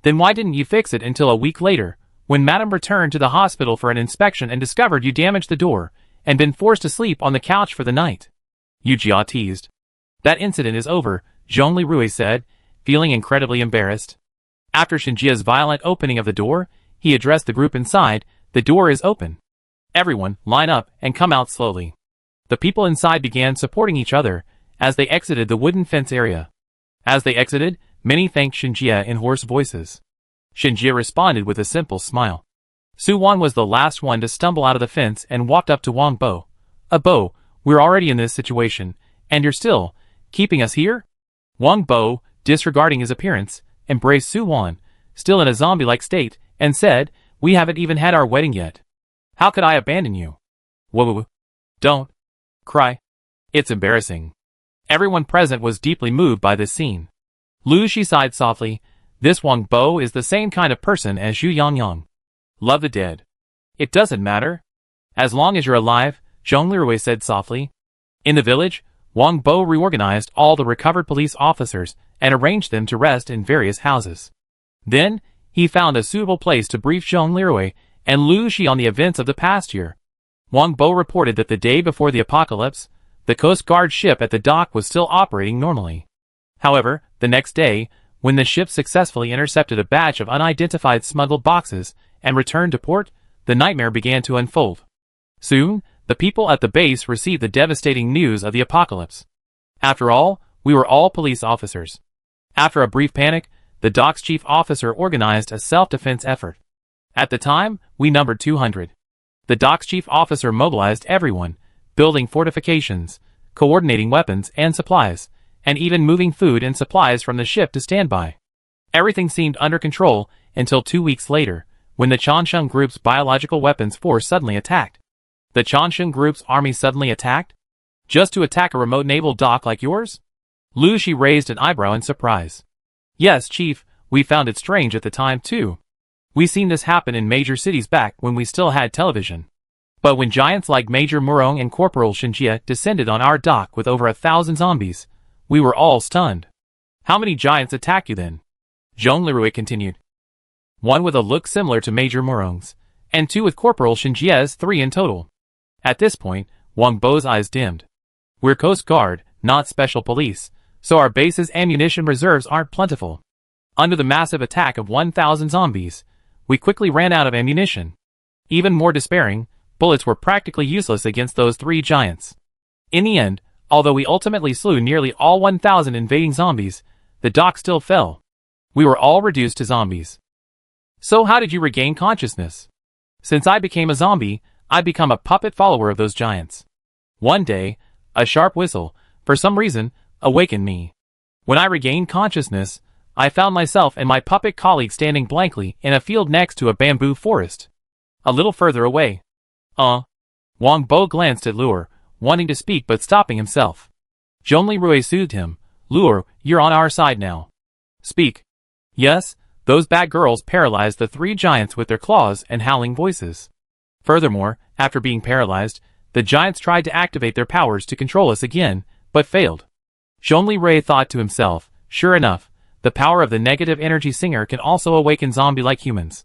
Then why didn't you fix it until a week later, when Madame returned to the hospital for an inspection and discovered you damaged the door, and been forced to sleep on the couch for the night? Yujia teased. That incident is over, Zhongli Rui said, feeling incredibly embarrassed. After Shinjia's violent opening of the door, he addressed the group inside, the door is open. Everyone, line up and come out slowly. The people inside began supporting each other, as they exited the wooden fence area. As they exited, many thanked Shinjia in hoarse voices. Shinjia responded with a simple smile. Su Wan was the last one to stumble out of the fence and walked up to Wang Bo. Bo, we're already in this situation, and you're still keeping us here? Wang Bo, disregarding his appearance, embraced Su Wan, still in a zombie-like state, and said, We haven't even had our wedding yet. How could I abandon you? Whoa. Don't cry. It's embarrassing. Everyone present was deeply moved by this scene. Lu Shi sighed softly. This Wang Bo is the same kind of person as Xu Yangyang. Love the dead. It doesn't matter. As long as you're alive, Zhong Lirui said softly. In the village, Wang Bo reorganized all the recovered police officers and arranged them to rest in various houses. Then, he found a suitable place to brief Zhong Lirui and Lu Shi on the events of the past year. Wang Bo reported that the day before the apocalypse, the Coast Guard ship at the dock was still operating normally. However, the next day, when the ship successfully intercepted a batch of unidentified smuggled boxes and returned to port, the nightmare began to unfold. Soon, the people at the base received the devastating news of the apocalypse. After all, we were all police officers. After a brief panic, the dock's chief officer organized a self-defense effort. At the time, we numbered 200. The dock's chief officer mobilized everyone, building fortifications, coordinating weapons and supplies, and even moving food and supplies from the ship to standby. Everything seemed under control until 2 weeks later, when the Changsheng Group's biological weapons force suddenly attacked. The Changsheng Group's army suddenly attacked? Just to attack a remote naval dock like yours? Lu Shi raised an eyebrow in surprise. Yes, Chief, we found it strange at the time too. We seen this happen in major cities back when we still had television. But when giants like Major Murong and Corporal Shinjie descended on our dock with over 1,000 zombies, we were all stunned. How many giants attacked you then? Zhong Lirui continued. One with a look similar to Major Murong's, and two with Corporal Shinjie's, 3 in total. At this point, Wang Bo's eyes dimmed. We're Coast Guard, not special police, so our base's ammunition reserves aren't plentiful. Under the massive attack of 1,000 zombies, we quickly ran out of ammunition. Even more despairing, bullets were practically useless against those 3 giants. In the end, although we ultimately slew nearly all 1,000 invading zombies, the dock still fell. We were all reduced to zombies. So how did you regain consciousness? Since I became a zombie, I'd become a puppet follower of those giants. One day, a sharp whistle, for some reason, awakened me. When I regained consciousness, I found myself and my puppet colleague standing blankly in a field next to a bamboo forest. A little further away. Wang Bo glanced at Luer, wanting to speak but stopping himself. Zhong Lirui soothed him. Luer, you're on our side now. Speak. Yes, those bad girls paralyzed the 3 giants with their claws and howling voices. Furthermore, after being paralyzed, the giants tried to activate their powers to control us again, but failed. Zhong Lirui thought to himself, sure enough, the power of the negative energy singer can also awaken zombie-like humans.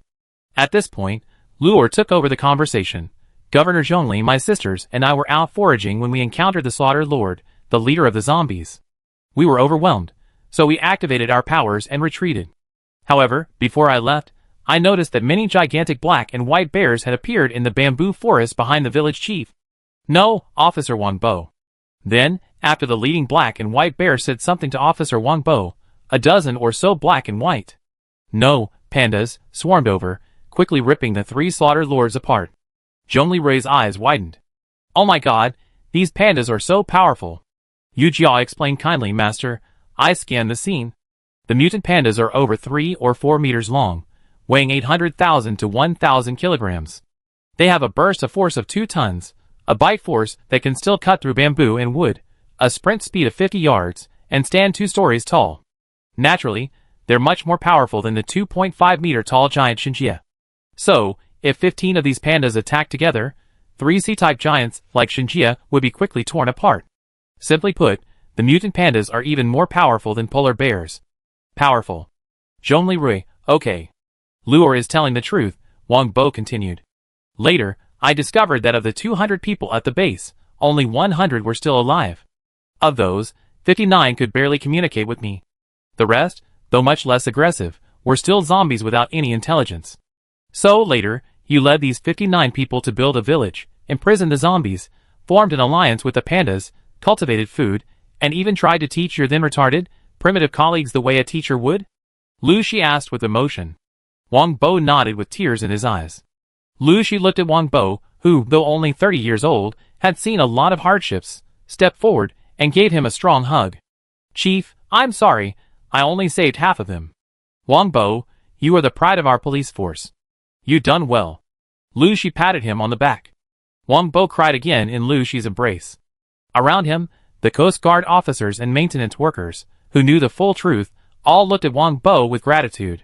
At this point, Luer took over the conversation. Governor Zhongli, my sisters, and I were out foraging when we encountered the Slaughter Lord, the leader of the zombies. We were overwhelmed, so we activated our powers and retreated. However, before I left, I noticed that many gigantic black and white bears had appeared in the bamboo forest behind the village chief. No, Officer Wang Bo. Then, after the leading black and white bear said something to Officer Wang Bo, a dozen or so black and white. No, pandas, swarmed over, quickly ripping the 3 Slaughter Lords apart. Zhong Lirui's eyes widened. Oh my god, these pandas are so powerful. Yu Jia explained kindly, Master. I scanned the scene. The mutant pandas are over 3 or 4 meters long, weighing 800,000 to 1,000 kilograms. They have a burst of force of 2 tons, a bite force that can still cut through bamboo and wood, a sprint speed of 50 yards, and stand 2 stories tall. Naturally, they're much more powerful than the 2.5-meter tall giant Shinjie. So, if 15 of these pandas attack together, 3 C-type giants like Shinjie would be quickly torn apart. Simply put, the mutant pandas are even more powerful than polar bears. Powerful. Zhong Lirui, okay. Luer is telling the truth, Wang Bo continued. Later, I discovered that of the 200 people at the base, only 100 were still alive. Of those, 59 could barely communicate with me. The rest, though much less aggressive, were still zombies without any intelligence. So, later, you led these 59 people to build a village, imprisoned the zombies, formed an alliance with the pandas, cultivated food, and even tried to teach your then retarded, primitive colleagues the way a teacher would? Lu Shi asked with emotion. Wang Bo nodded with tears in his eyes. Lu Shi looked at Wang Bo, who, though only 30 years old, had seen a lot of hardships, stepped forward, and gave him a strong hug. Chief, I'm sorry, I only saved half of them. Wang Bo, you are the pride of our police force. You done well. Lu Shi patted him on the back. Wang Bo cried again in Lu Shi's embrace. Around him, the Coast Guard officers and maintenance workers, who knew the full truth, all looked at Wang Bo with gratitude.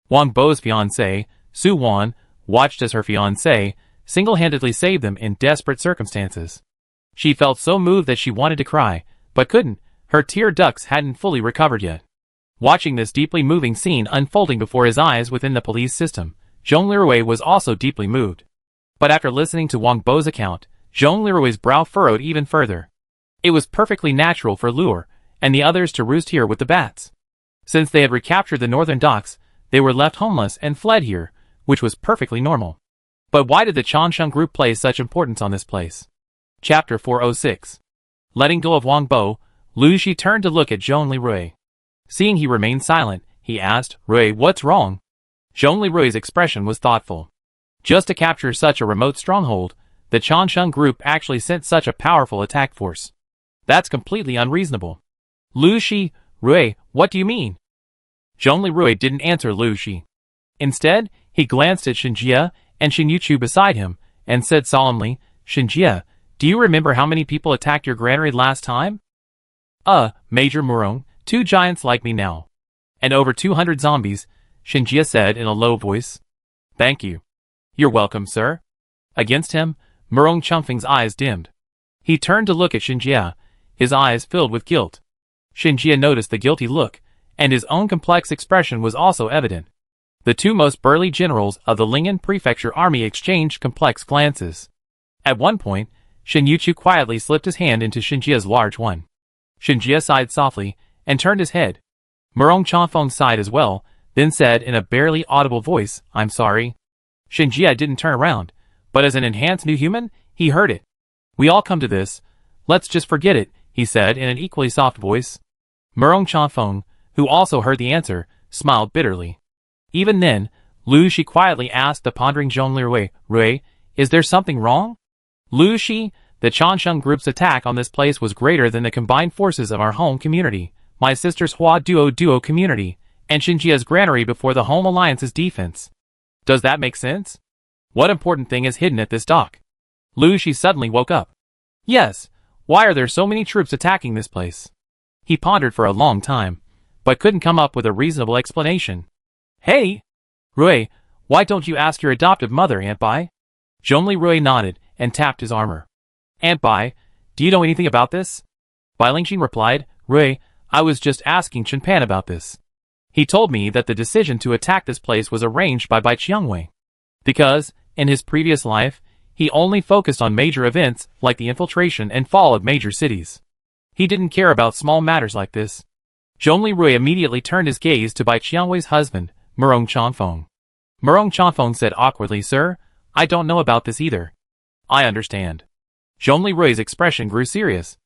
Wang Bo's fiancée, Su Wan, watched as her fiancé single-handedly saved them in desperate circumstances. She felt so moved that she wanted to cry, but couldn't. Her tear ducts hadn't fully recovered yet. Watching this deeply moving scene unfolding before his eyes within the police system, Zhong Lirui was also deeply moved. But after listening to Wang Bo's account, Zhong Lirui's brow furrowed even further. It was perfectly natural for Luo and the others to roost here with the bats. Since they had recaptured the northern docks, they were left homeless and fled here, which was perfectly normal. But why did the Changsheng group place such importance on this place? Chapter 406. Letting go of Wang Bo, Lu Shi turned to look at Zhong Lirui. Seeing he remained silent, he asked, "Rui, what's wrong?" Zhong Lirui's expression was thoughtful. Just to capture such a remote stronghold, the Changsheng group actually sent such a powerful attack force. That's completely unreasonable. Lu Shi, Rui, what do you mean? Zhong Lirui didn't answer Lu Shi. Instead, he glanced at Shinjie and Yu beside him, and said solemnly, "Shinjie, do you remember how many people attacked your granary last time?" Major Murong, 2 giants like me now. And over 200 zombies, Shinjie said in a low voice. "Thank you." "You're welcome, sir." Against him, Murong Chongfeng's eyes dimmed. He turned to look at Shinjie, his eyes filled with guilt. Shinjie noticed the guilty look, and his own complex expression was also evident. The 2 most burly generals of the Lingyan Prefecture army exchanged complex glances. At one point, Yu quietly slipped his hand into Shinjie's large one. Shinjie sighed softly, and turned his head. Murong Chongfeng sighed as well, then said in a barely audible voice, "I'm sorry." Shinjie didn't turn around, but as an enhanced new human, he heard it. "We all come to this. Let's just forget it," he said in an equally soft voice. Murong Chongfeng, who also heard the answer, smiled bitterly. Even then, Lu Shi quietly asked the pondering Zhong Lirui, "Rui, is there something wrong?" "Lu Shi, the Changsheng group's attack on this place was greater than the combined forces of our home community, my sister's Hua Duo community, and Shinjie's granary before the Home Alliance's defense. Does that make sense? What important thing is hidden at this dock?" Lu Shi suddenly woke up. "Yes, why are there so many troops attacking this place?" He pondered for a long time, but couldn't come up with a reasonable explanation. "Hey! Rui, why don't you ask your adoptive mother, Aunt Bai?" Zhong Lirui nodded and tapped his armor. "Aunt Bai, do you know anything about this?" Bai Lingxin replied, "Rui, I was just asking Chen Pan about this. He told me that the decision to attack this place was arranged by Bai Qiangwei. Because, in his previous life, he only focused on major events like the infiltration and fall of major cities. He didn't care about small matters like this." Zhong Lirui immediately turned his gaze to Bai Qiangwei's husband, Murong Chongfeng. Murong Chongfeng said awkwardly, "Sir, I don't know about this either." "I understand." Zhong Lirui's expression grew serious.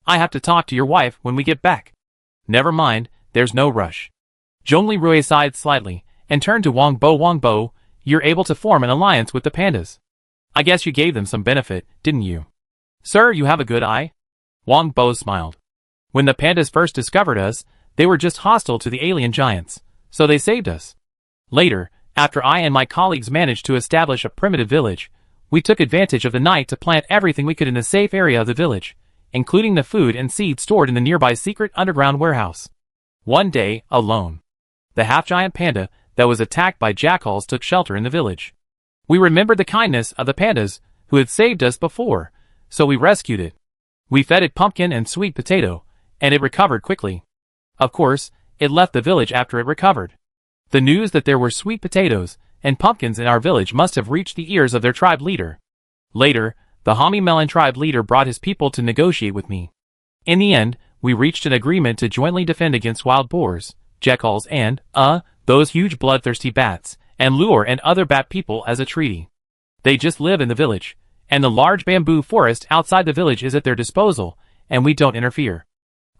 "I have to talk to your wife when we get back." "Never mind, there's no rush." Zhong Lirui sighed slightly, and turned to Wang Bo. "Wang Bo, you're able to form an alliance with the pandas. I guess you gave them some benefit, didn't you?" "Sir, you have a good eye." Wang Bo smiled. "When the pandas first discovered us, they were just hostile to the alien giants, so they saved us. Later, after I and my colleagues managed to establish a primitive village, we took advantage of the night to plant everything we could in a safe area of the village, including the food and seeds stored in the nearby secret underground warehouse. One day, alone, the half-giant panda that was attacked by jackals took shelter in the village. We remembered the kindness of the pandas who had saved us before, so we rescued it. We fed it pumpkin and sweet potato, and it recovered quickly. Of course, it left the village after it recovered. The news that there were sweet potatoes and pumpkins in our village must have reached the ears of their tribe leader. Later, the Hami Melon tribe leader brought his people to negotiate with me. In the end, we reached an agreement to jointly defend against wild boars, jackals and, those huge bloodthirsty bats, and lure and other bat people as a treaty. They just live in the village, and the large bamboo forest outside the village is at their disposal, and we don't interfere.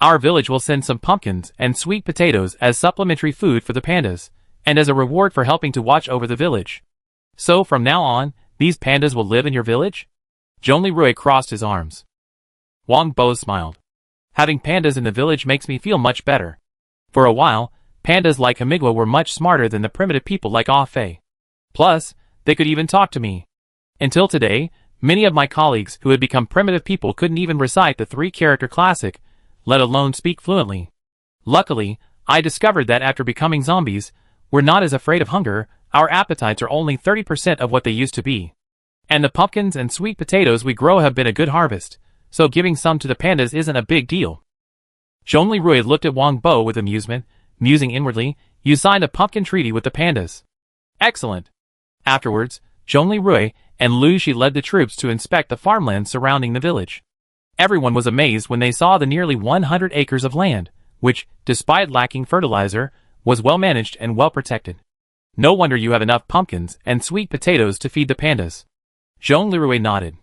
Our village will send some pumpkins and sweet potatoes as supplementary food for the pandas, and as a reward for helping to watch over the village. So from now on, these pandas will live in your village?" Zhong Lirui crossed his arms. Wang Bo smiled. "Having pandas in the village makes me feel much better. For a while, pandas like Hamigwa were much smarter than the primitive people like Ah Fei. Plus, they could even talk to me. Until today, many of my colleagues who had become primitive people couldn't even recite the 3-character classic, let alone speak fluently. Luckily, I discovered that after becoming zombies, we're not as afraid of hunger, our appetites are only 30% of what they used to be. And the pumpkins and sweet potatoes we grow have been a good harvest, so giving some to the pandas isn't a big deal." Zhongli Rui looked at Wang Bo with amusement, musing inwardly, you signed a pumpkin treaty with the pandas. Excellent. Afterwards, Zhongli Rui and Lu Shi led the troops to inspect the farmland surrounding the village. Everyone was amazed when they saw the nearly 100 acres of land, which, despite lacking fertilizer, was well managed and well protected. No wonder you have enough pumpkins and sweet potatoes to feed the pandas. Zhongli Rui nodded.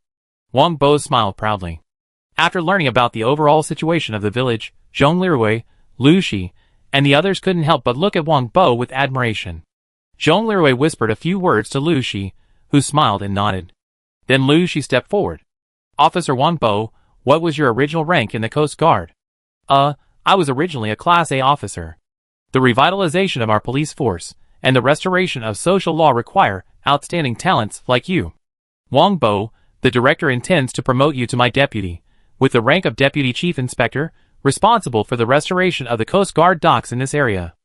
Wang Bo smiled proudly. After learning about the overall situation of the village, Zhongli Rui, Lu Shi, and the others couldn't help but look at Wang Bo with admiration. Zhongli Rui whispered a few words to Lu Shi, who smiled and nodded. Then Lu Shi stepped forward. Officer Wang Bo, what was your original rank in the Coast Guard? I was originally a Class A officer. The revitalization of our police force and the restoration of social law require outstanding talents like you. Wang Bo, the director intends to promote you to my deputy, with the rank of Deputy Chief Inspector, responsible for the restoration of the Coast Guard docks in this area.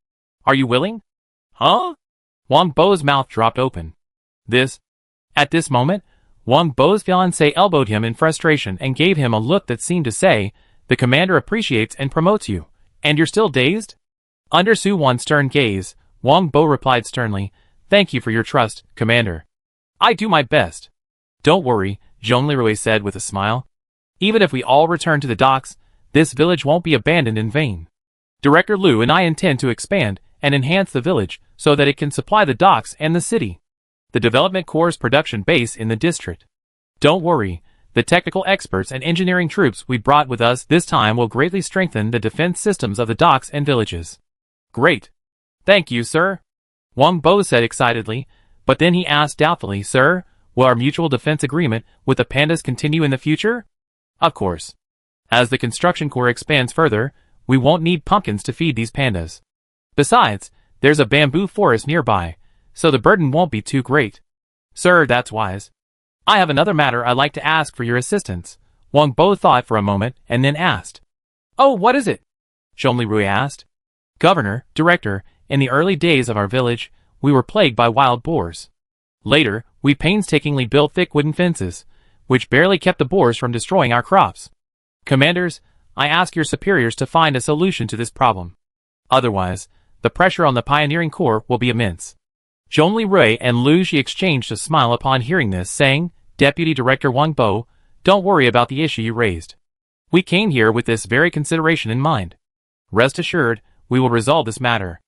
Are you willing? Huh? Wang Bo's mouth dropped open. At this moment, Wang Bo's fiancée elbowed him in frustration and gave him a look that seemed to say, the commander appreciates and promotes you, and you're still dazed? Under Su Wan's stern gaze, Wang Bo replied sternly, thank you for your trust, Commander. I do my best. Don't worry, Zhongli Rui said with a smile. Even if we all return to the docks, this village won't be abandoned in vain. Director Lu and I intend to expand and enhance the village so that it can supply the docks and the city. The Development Corps' production base in the district. Don't worry, the technical experts and engineering troops we brought with us this time will greatly strengthen the defense systems of the docks and villages. Great. Thank you, sir. Wang Bo said excitedly, but then he asked doubtfully, sir, will our mutual defense agreement with the pandas continue in the future? Of course. As the construction corps expands further, we won't need pumpkins to feed these pandas. Besides, there's a bamboo forest nearby, so the burden won't be too great. Sir, that's wise. I have another matter I'd like to ask for your assistance. Wang Bo thought for a moment and then asked. Oh, what is it? Zhongli Rui asked. Governor, Director, in the early days of our village, we were plagued by wild boars. Later, we painstakingly built thick wooden fences, which barely kept the boars from destroying our crops. Commanders, I ask your superiors to find a solution to this problem. Otherwise, the pressure on the pioneering corps will be immense. Zhongli Rui and Lu Shi exchanged a smile upon hearing this, saying, Deputy Director Wang Bo, don't worry about the issue you raised. We came here with this very consideration in mind. Rest assured, we will resolve this matter.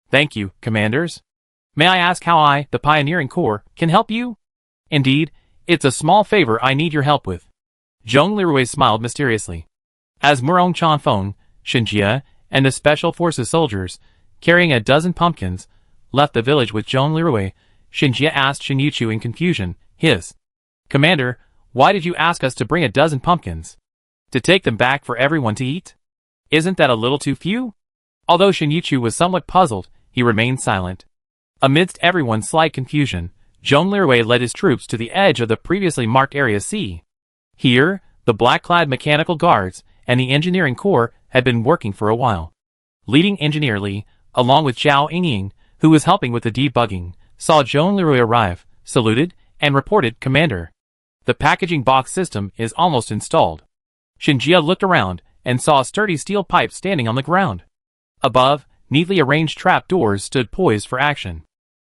Thank you, Commanders. May I ask how I, the Pioneering Corps, can help you? Indeed, it's a small favor I need your help with. Zhongli Rui smiled mysteriously. As Murong Chanfeng, Shinjia, and the Special Forces soldiers, carrying a dozen pumpkins, left the village with Zhongli Rui, Shinjia asked Shin Yuchu in confusion, Commander, why did you ask us to bring a dozen pumpkins? To take them back for everyone to eat? Isn't that a little too few? Although Shin Yuchu was somewhat puzzled, he remained silent. Amidst everyone's slight confusion, Zhongli Rui led his troops to the edge of the previously marked Area C. Here, the black-clad mechanical guards and the engineering corps had been working for a while. Leading Engineer Li, along with Zhao Yingying, who was helping with the debugging, saw Zhongli Rui arrive, saluted, and reported, Commander. The packaging box system is almost installed. Shinjia looked around and saw a sturdy steel pipe standing on the ground. Above, neatly arranged trap doors stood poised for action.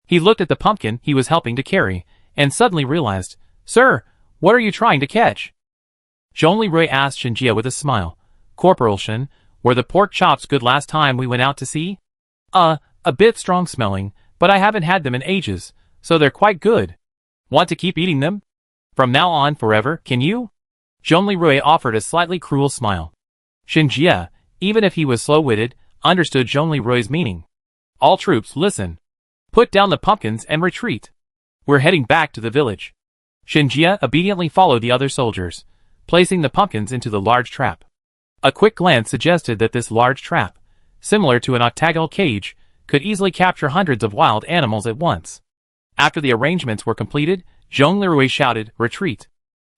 He looked at the pumpkin he was helping to carry, and suddenly realized, Sir, what are you trying to catch? Zhongli Rui asked Shinjia with a smile. Corporal Shin, were the pork chops good last time we went out to sea? A bit strong-smelling, but I haven't had them in ages, so they're quite good. Want to keep eating them? From now on forever, can you? Zhongli Rui offered a slightly cruel smile. Shinjia, even if he was slow-witted, understood Zhongli Rui's meaning. All troops, listen. Put down the pumpkins and retreat. We're heading back to the village. Shinjia obediently followed the other soldiers, placing the pumpkins into the large trap. A quick glance suggested that this large trap, similar to an octagonal cage, could easily capture hundreds of wild animals at once. After the arrangements were completed, Zhongli Rui shouted, Retreat.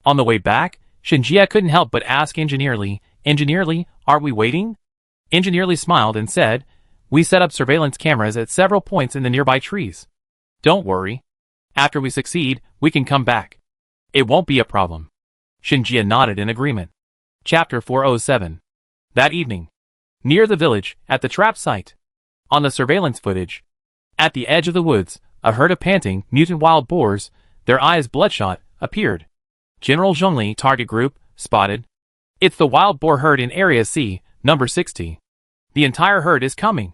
On the way back, Shinjia couldn't help but ask Engineer Li, are we waiting? Engineer Li smiled and said, We set up surveillance cameras at several points in the nearby trees. Don't worry. After we succeed, we can come back. It won't be a problem. Shinjia nodded in agreement. Chapter 407. That evening. Near the village, at the trap site. On the surveillance footage. At the edge of the woods, a herd of panting, mutant wild boars, their eyes bloodshot, appeared. General Zhongli, target group, spotted. It's the wild boar herd in Area C, number 60. The entire herd is coming.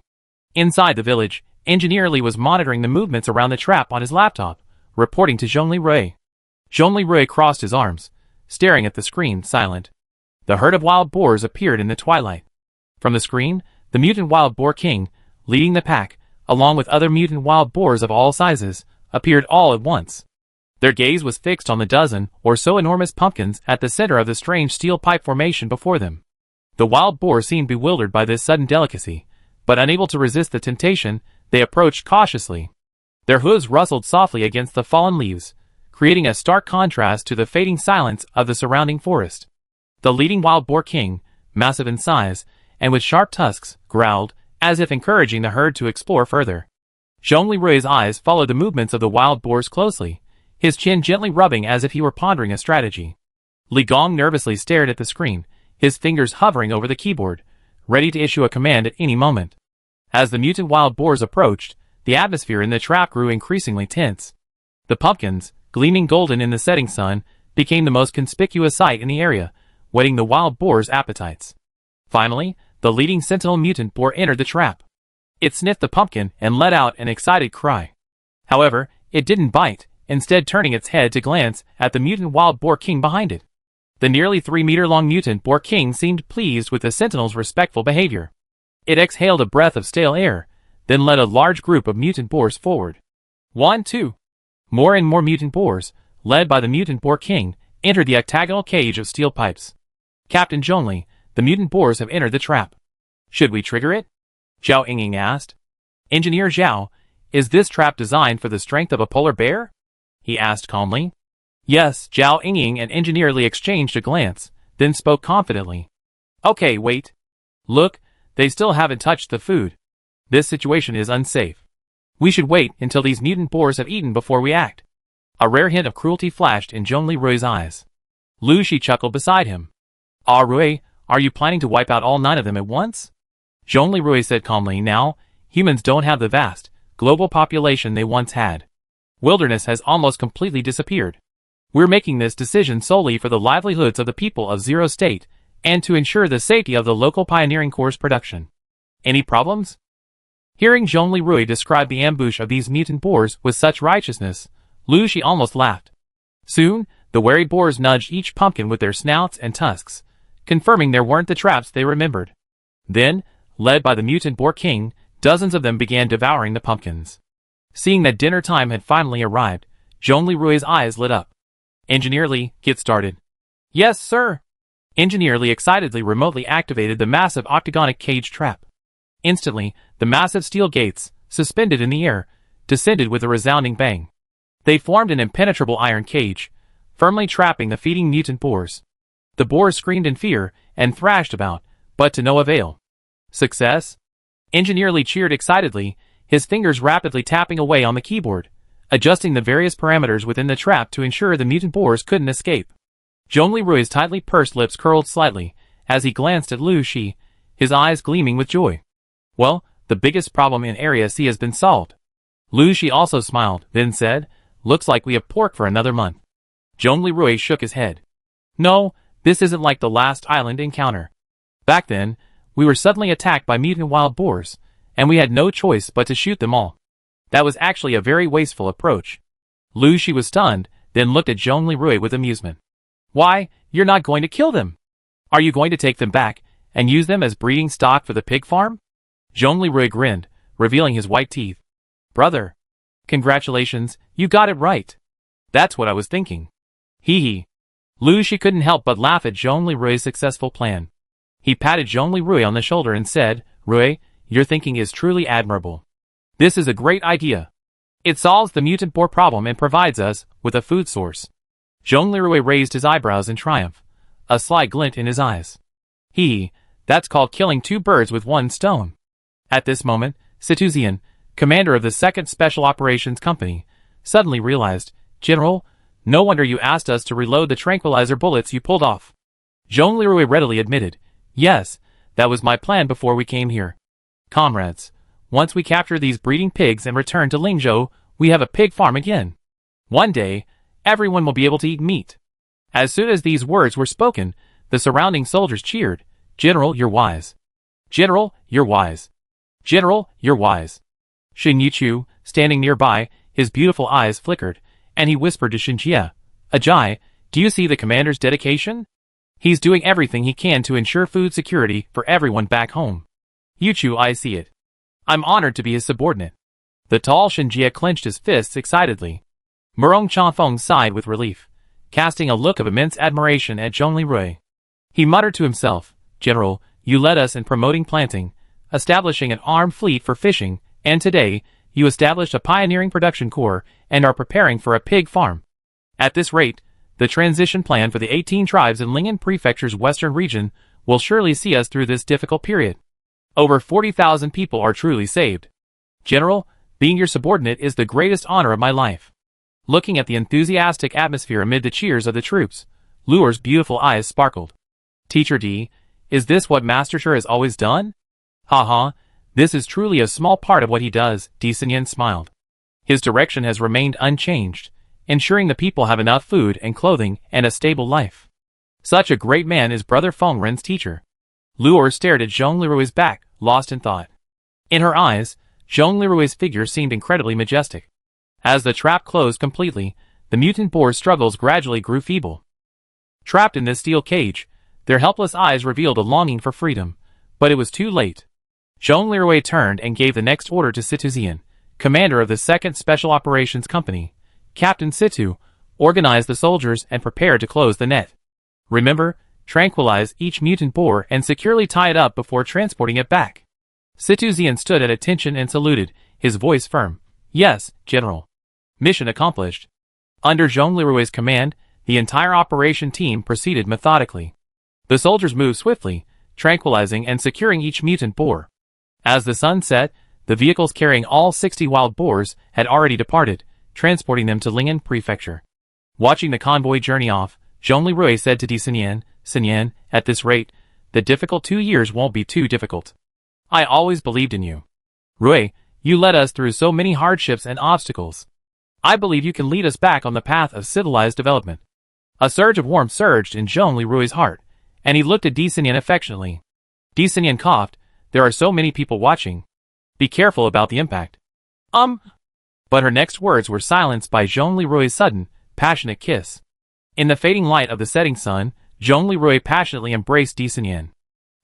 Inside the village, Engineer Li was monitoring the movements around the trap on his laptop, reporting to Zhongli Rui. Zhongli Rui crossed his arms, staring at the screen, silent. The herd of wild boars appeared in the twilight. From the screen, the mutant wild boar king, leading the pack, along with other mutant wild boars of all sizes, appeared all at once. Their gaze was fixed on the dozen or so enormous pumpkins at the center of the strange steel pipe formation before them. The wild boar seemed bewildered by this sudden delicacy, but unable to resist the temptation, they approached cautiously. Their hooves rustled softly against the fallen leaves, creating a stark contrast to the fading silence of the surrounding forest. The leading wild boar king, massive in size, and with sharp tusks, growled, as if encouraging the herd to explore further. Zhongli Rui's eyes followed the movements of the wild boars closely, his chin gently rubbing as if he were pondering a strategy. Li Gong nervously stared at the screen, his fingers hovering over the keyboard, ready to issue a command at any moment. As the mutant wild boars approached, the atmosphere in the trap grew increasingly tense. The pumpkins, gleaming golden in the setting sun, became the most conspicuous sight in the area, whetting the wild boars' appetites. Finally, the leading sentinel mutant boar entered the trap. It sniffed the pumpkin and let out an excited cry. However, it didn't bite, instead turning its head to glance at the mutant wild boar king behind it. The nearly 3-meter-long mutant boar king seemed pleased with the sentinel's respectful behavior. It exhaled a breath of stale air, then led a large group of mutant boars forward. 1, 2. More and more mutant boars, led by the mutant boar king, entered the octagonal cage of steel pipes. Captain Zhongli, the mutant boars have entered the trap. Should we trigger it? Zhao Yingying asked. Engineer Zhao, is this trap designed for the strength of a polar bear? He asked calmly. Yes, Zhao Yingying and Engineer Li exchanged a glance, then spoke confidently. Okay, wait. Look, they still haven't touched the food. This situation is unsafe. We should wait until these mutant boars have eaten before we act. A rare hint of cruelty flashed in Zhongli Rui's eyes. Lu Shi chuckled beside him. Ah Rui, are you planning to wipe out all 9 of them at once? Zhongli Rui said calmly, now, humans don't have the vast, global population they once had. Wilderness has almost completely disappeared. We're making this decision solely for the livelihoods of the people of Zero State, and to ensure the safety of the local pioneering corps' production. Any problems? Hearing Zhongli Rui describe the ambush of these mutant boars with such righteousness, Lu Shi almost laughed. Soon, the wary boars nudged each pumpkin with their snouts and tusks, confirming there weren't the traps they remembered. Then, led by the mutant boar king, dozens of them began devouring the pumpkins. Seeing that dinner time had finally arrived, Zhongli Rui's eyes lit up. Engineer Li, get started. Yes, sir. Engineer Li excitedly remotely activated the massive octagonic cage trap. Instantly, the massive steel gates, suspended in the air, descended with a resounding bang. They formed an impenetrable iron cage, firmly trapping the feeding mutant boars. The boars screamed in fear and thrashed about, but to no avail. Success? Engineer Li cheered excitedly, his fingers rapidly tapping away on the keyboard, adjusting the various parameters within the trap to ensure the mutant boars couldn't escape. Zhongli Rui's tightly pursed lips curled slightly as he glanced at Lu Shi, his eyes gleaming with joy. Well, the biggest problem in Area C has been solved. Lu Shi also smiled, then said, looks like we have pork for another month. Zhongli Rui shook his head. No, this isn't like the last island encounter. Back then, we were suddenly attacked by mutant wild boars, and we had no choice but to shoot them all. That was actually a very wasteful approach. Lu Shi was stunned, then looked at Zhongli Rui with amusement. Why, you're not going to kill them? Are you going to take them back and use them as breeding stock for the pig farm? Zhongli Rui grinned, revealing his white teeth. Brother. Congratulations, you got it right. That's what I was thinking. Hee hee. Lu Shi couldn't help but laugh at Zhongli Rui's successful plan. He patted Zhongli Rui on the shoulder and said, Rui, your thinking is truly admirable. This is a great idea. It solves the mutant boar problem and provides us with a food source. Zhongli Rui raised his eyebrows in triumph, a sly glint in his eyes. That's called killing 2 birds with 1 stone. At this moment, Situzian, commander of the 2nd Special Operations Company, suddenly realized, General, no wonder you asked us to reload the tranquilizer bullets you pulled off. Zhongli Rui readily admitted, yes, That was my plan before we came here. Comrades, once we capture these breeding pigs and return to Lingzhou, we have a pig farm again. One day, everyone will be able to eat meat. As soon as these words were spoken, the surrounding soldiers cheered. General, you're wise. General, you're wise. General, you're wise. Shin Yichu, standing nearby, his beautiful eyes flickered, and he whispered to Shinjie, Ajay, do you see the commander's dedication? He's doing everything he can to ensure food security for everyone back home. Yichu, I see it. I'm honored to be his subordinate. The tall Shinjie clenched his fists excitedly. Murong Chanfeng sighed with relief, casting a look of immense admiration at Zhongli Rui. He muttered to himself, General, you led us in promoting planting, establishing an armed fleet for fishing, and today, you established a pioneering production corps and are preparing for a pig farm. At this rate, the transition plan for the 18 tribes in Lingen Prefecture's western region will surely see us through this difficult period. Over 40,000 people are truly saved. General, being your subordinate is the greatest honor of my life. Looking at the enthusiastic atmosphere amid the cheers of the troops, Luer's beautiful eyes sparkled. Teacher D, is this what Master Shi has always done? Haha, this is truly a small part of what he does, Di Xinyan smiled. His direction has remained unchanged, ensuring the people have enough food and clothing and a stable life. Such a great man is Brother Feng Ren's teacher. Luer stared at Zhong Lirui's back, lost in thought. In her eyes, Zhong Lirui's figure seemed incredibly majestic. As the trap closed completely, the mutant boar's struggles gradually grew feeble. Trapped in this steel cage, their helpless eyes revealed a longing for freedom, but it was too late. Zhong Lirui turned and gave the next order to Situ Zian, commander of the 2nd Special Operations Company. Captain Situ, organize the soldiers and prepare to close the net. Remember, tranquilize each mutant boar and securely tie it up before transporting it back. Situ Zian stood at attention and saluted, his voice firm. Yes, General. Mission accomplished. Under Zhong Lirui's command, the entire operation team proceeded methodically. The soldiers moved swiftly, tranquilizing and securing each mutant boar. As the sun set, the vehicles carrying all 60 wild boars had already departed, transporting them to Lingen Prefecture. Watching the convoy journey off, Zhong Lirui said to Di Xinyan, Xinyan, at this rate, the difficult 2 years won't be too difficult. I always believed in you. Rui, you led us through so many hardships and obstacles. I believe you can lead us back on the path of civilized development. A surge of warmth surged in Zhong Lirui's heart, and he looked at Di Xinyan affectionately. Di Xinyan coughed, there are so many people watching. Be careful about the impact. But her next words were silenced by Zhong Lirui's sudden, passionate kiss. In the fading light of the setting sun, Zhong Lirui passionately embraced Di Xinyan.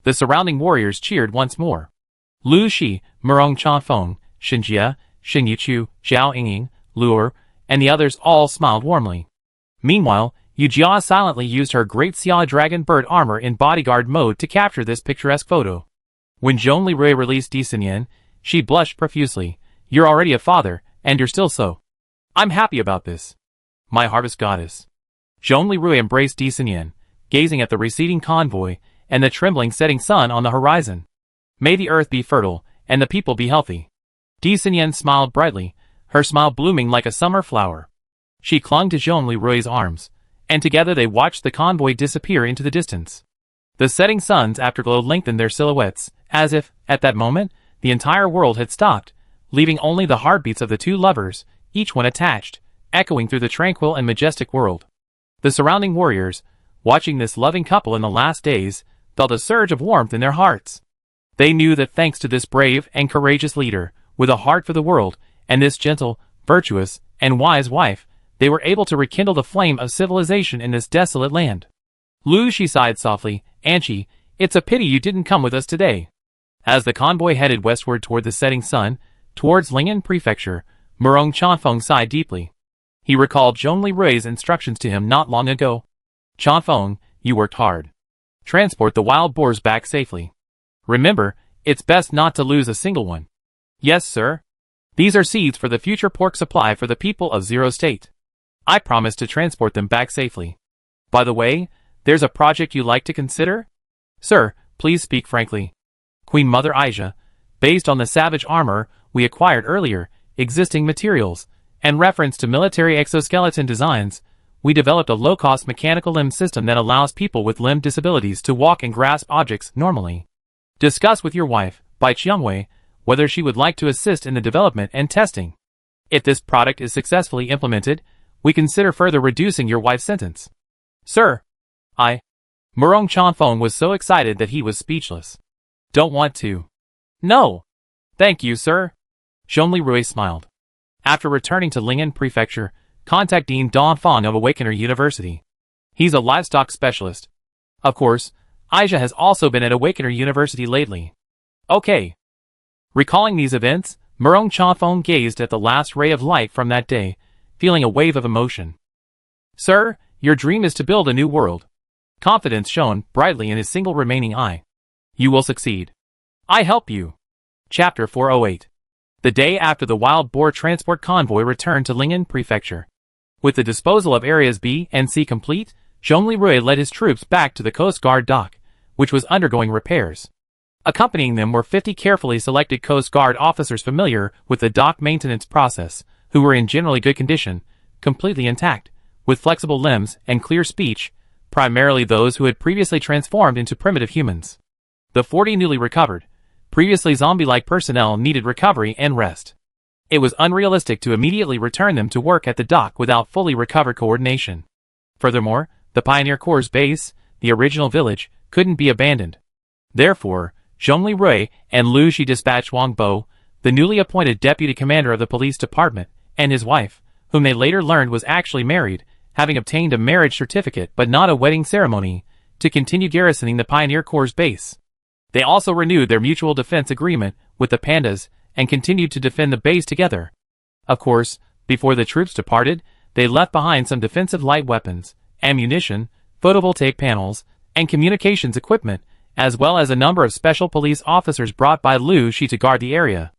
The surrounding warriors cheered once more. Lu Shi, Murong Chanfeng, Shinjie, Shin Yichu, Zhao Yingying, Luer, and the others all smiled warmly. Meanwhile, Yu Jia silently used her great Xia dragon bird armor in bodyguard mode to capture this picturesque photo. When Zhong Lirui released Di Xinyan, she blushed profusely. You're already a father, and you're still so. I'm happy about this. My harvest goddess. Zhong Lirui embraced Di Xinyan, gazing at the receding convoy and the trembling setting sun on the horizon. May the earth be fertile, and the people be healthy. Di Xinyan smiled brightly, her smile blooming like a summer flower. She clung to Zhong Lirui's arms, and together they watched the convoy disappear into the distance. The setting sun's afterglow lengthened their silhouettes, as if, at that moment, the entire world had stopped, leaving only the heartbeats of the two lovers, each one attached, echoing through the tranquil and majestic world. The surrounding warriors, watching this loving couple in the last days, felt a surge of warmth in their hearts. They knew that thanks to this brave and courageous leader, with a heart for the world, and this gentle, virtuous, and wise wife, they were able to rekindle the flame of civilization in this desolate land. Lu Shi sighed softly, Anchi, it's a pity you didn't come with us today. As the convoy headed westward toward the setting sun, towards Lingen Prefecture, Murong Chanfeng sighed deeply. He recalled Zhong Lirui's instructions to him not long ago. Chanfeng, you worked hard. Transport the wild boars back safely. Remember, it's best not to lose a single one. Yes, sir. These are seeds for the future pork supply for the people of Zero State. I promise to transport them back safely. By the way, there's a project you'd like to consider? Sir, please speak frankly. Queen Mother Aisha, based on the savage armor we acquired earlier, existing materials, and reference to military exoskeleton designs, we developed a low-cost mechanical limb system that allows people with limb disabilities to walk and grasp objects normally. Discuss with your wife, by Chiangwei, whether she would like to assist in the development and testing. If this product is successfully implemented, we consider further reducing your wife's sentence. Sir. Murong Chanfeng was so excited that he was speechless. Don't want to. No. Thank you, sir. Zhongli Rui smiled. After returning to Ling'an Prefecture, contact Dean Dongfang of Awakener University. He's a livestock specialist. Of course, Aisha has also been at Awakener University lately. Okay. Recalling these events, Murong Chanfeng gazed at the last ray of light from that day, feeling a wave of emotion. Sir, your dream is to build a new world. Confidence shone brightly in his single remaining eye. You will succeed. I help you. Chapter 408. The day after the wild boar transport convoy returned to Ling'an Prefecture. With the disposal of areas B and C complete, Zhongli Rui led his troops back to the Coast Guard dock, which was undergoing repairs. Accompanying them were 50 carefully selected Coast Guard officers familiar with the dock maintenance process, who were in generally good condition, completely intact, with flexible limbs and clear speech, primarily those who had previously transformed into primitive humans. The 40 newly recovered, previously zombie-like personnel needed recovery and rest. It was unrealistic to immediately return them to work at the dock without fully recovered coordination. Furthermore, the Pioneer Corps' base, the original village, couldn't be abandoned. Therefore, Zhongli Rui and Lu Shi dispatched Wang Bo, the newly appointed deputy commander of the police department, and his wife, whom they later learned was actually married, having obtained a marriage certificate but not a wedding ceremony, to continue garrisoning the Pioneer Corps' base. They also renewed their mutual defense agreement with the Pandas and continued to defend the base together. Of course, before the troops departed, they left behind some defensive light weapons, ammunition, photovoltaic panels, and communications equipment, as well as a number of special police officers brought by Lu Shi to guard the area.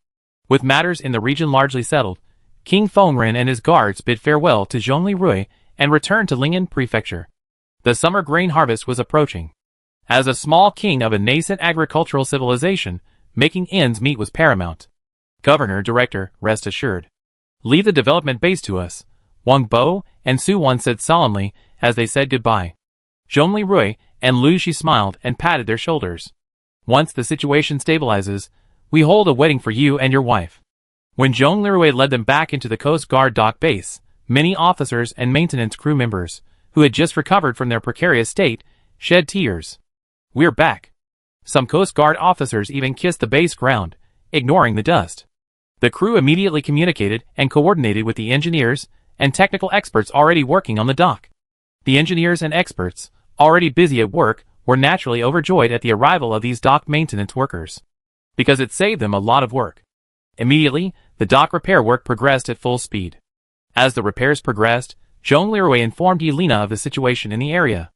With matters in the region largely settled, King Fengren and his guards bid farewell to Zhongli Rui and returned to Ling'an Prefecture. The summer grain harvest was approaching. As a small king of a nascent agricultural civilization, making ends meet was paramount. Governor, Director, rest assured. Leave the development base to us, Wang Bo and Su Wan said solemnly as they said goodbye. Zhongli Rui and Lu Shi smiled and patted their shoulders. Once the situation stabilizes, we hold a wedding for you and your wife. When Zhongli Rui led them back into the Coast Guard dock base, many officers and maintenance crew members, who had just recovered from their precarious state, shed tears. We're back. Some Coast Guard officers even kissed the base ground, ignoring the dust. The crew immediately communicated and coordinated with the engineers and technical experts already working on the dock. The engineers and experts, already busy at work, were naturally overjoyed at the arrival of these dock maintenance workers, because it saved them a lot of work. Immediately, the dock repair work progressed at full speed. As the repairs progressed, Zhongli Rui informed Yelena of the situation in the area.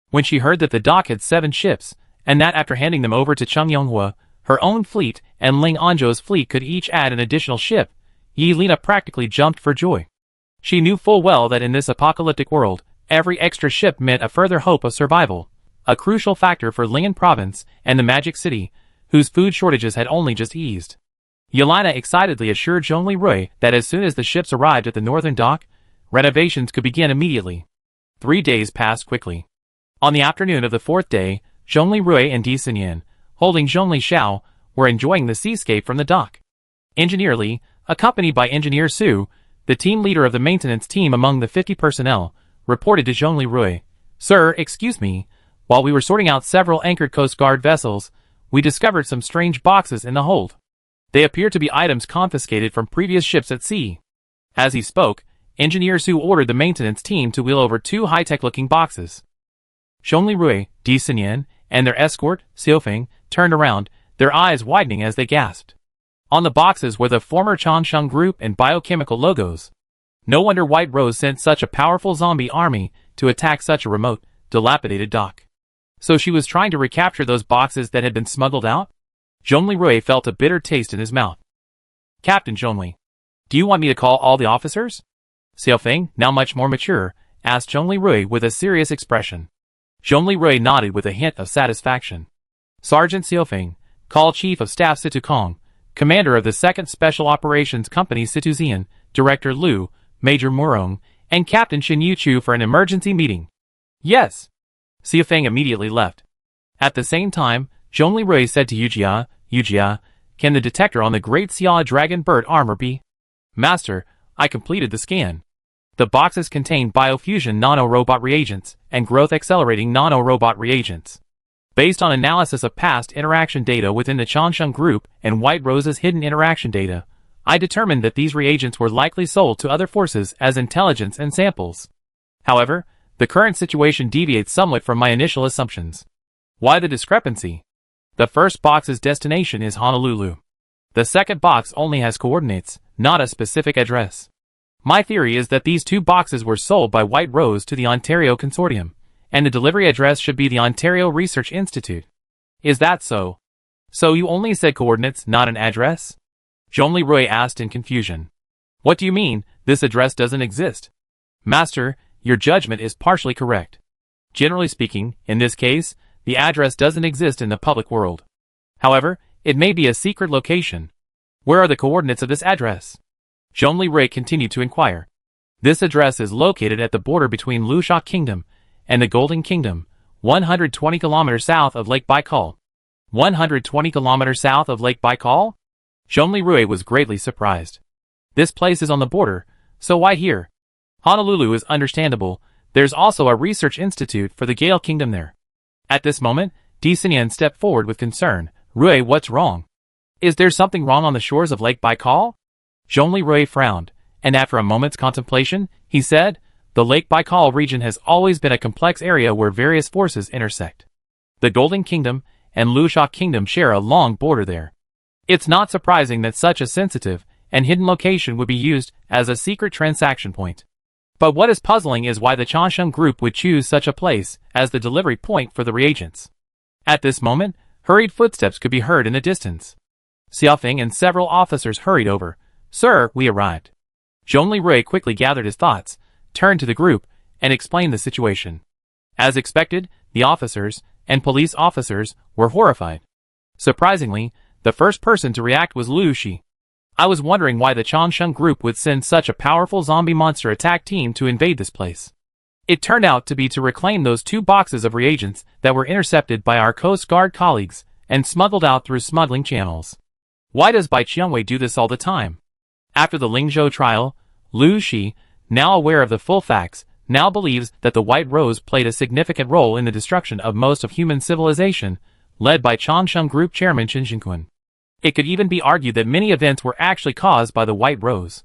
When she heard that the dock had 7 ships, and that after handing them over to Cheng Yonghua, her own fleet and Ling Anzhou's fleet could each add an additional ship, Yelena practically jumped for joy. She knew full well that in this apocalyptic world, every extra ship meant a further hope of survival, a crucial factor for Ling'an Province and the Magic City, whose food shortages had only just eased. Yelena excitedly assured Zhongli Rui that as soon as the ships arrived at the northern dock, renovations could begin immediately. 3 days passed quickly. On the afternoon of the 4th day, Zhongli Rui and Di Xinyan, holding Zhongli Xiao, were enjoying the seascape from the dock. Engineer Li, accompanied by Engineer Su, the team leader of the maintenance team among the 50 personnel, reported to Zhongli Rui, "Sir, excuse me, while we were sorting out several anchored Coast Guard vessels, we discovered some strange boxes in the hold. They appear to be items confiscated from previous ships at sea." As he spoke, Engineer Su ordered the maintenance team to wheel over 2 high-tech-looking boxes. Zhongli Rui, Di Xinyan, and their escort, Xiaofeng, turned around, their eyes widening as they gasped. On the boxes were the former Changsheng Group and biochemical logos. No wonder White Rose sent such a powerful zombie army to attack such a remote, dilapidated dock. So she was trying to recapture those boxes that had been smuggled out? Zhongli Rui felt a bitter taste in his mouth. "Captain Zhongli, do you want me to call all the officers?" Xiaofeng, now much more mature, asked Zhongli Rui with a serious expression. Zhongli Rui nodded with a hint of satisfaction. Sergeant Xiaofeng, call Chief of Staff Situ Kong, Commander of the 2nd Special Operations Company Situ Zian, Director Lu, Major Murong, and Captain Shin Yuchu for an emergency meeting. Yes. Xiaofeng immediately left. At the same time, Zhong Lirui said to Yujia, Yujia, can the detector on the Great Xia Dragon Bird armor be? Master, I completed the scan. The boxes contain biofussion nano-robot reagents and growth-accelerating nano-robot reagents. Based on analysis of past interaction data within the Changsheng Group and White Rose's hidden interaction data, I determined that these reagents were likely sold to other forces as intelligence and samples. However, the current situation deviates somewhat from my initial assumptions. Why the discrepancy? The first box's destination is Honolulu. The second box only has coordinates, not a specific address. My theory is that these two boxes were sold by White Rose to the Ontario Consortium, and the delivery address should be the Ontario Research Institute. Is that so? So you only said coordinates, not an address? Zhong Lirui asked in confusion. What do you mean, this address doesn't exist? Master, your judgment is partially correct. Generally speaking, in this case, the address doesn't exist in the public world. However, it may be a secret location. Where are the coordinates of this address? Zhong Lirui continued to inquire. This address is located at the border between Lusha Kingdom and the Golden Kingdom, 120 kilometers south of Lake Baikal. 120 kilometers south of Lake Baikal? Zhong Lirui was greatly surprised. This place is on the border, so why here? Honolulu is understandable. There's also a research institute for the Gale Kingdom there. At this moment, Di Sinian stepped forward with concern. Rui, what's wrong? Is there something wrong on the shores of Lake Baikal? Zhong Lirui frowned, and after a moment's contemplation, he said, the Lake Baikal region has always been a complex area where various forces intersect. The Golden Kingdom and Lusha Kingdom share a long border there. It's not surprising that such a sensitive and hidden location would be used as a secret transaction point. But what is puzzling is why the Changsheng Group would choose such a place as the delivery point for the reagents. At this moment, hurried footsteps could be heard in the distance. Xiaofeng and several officers hurried over. Sir, we arrived. Zhong Lirui quickly gathered his thoughts, turned to the group, and explained the situation. As expected, the officers and police officers were horrified. Surprisingly, the first person to react was Liu Shi. I was wondering why the Changsheng Group would send such a powerful zombie monster attack team to invade this place. It turned out to be to reclaim those two boxes of reagents that were intercepted by our Coast Guard colleagues and smuggled out through smuggling channels. Why does Bai Qiangwei do this all the time? After the Lingzhou trial, Liu Shi, now aware of the full facts, now believes that the White Rose played a significant role in the destruction of most of human civilization, led by Changsheng Group Chairman Chen Jinquan. It could even be argued that many events were actually caused by the White Rose.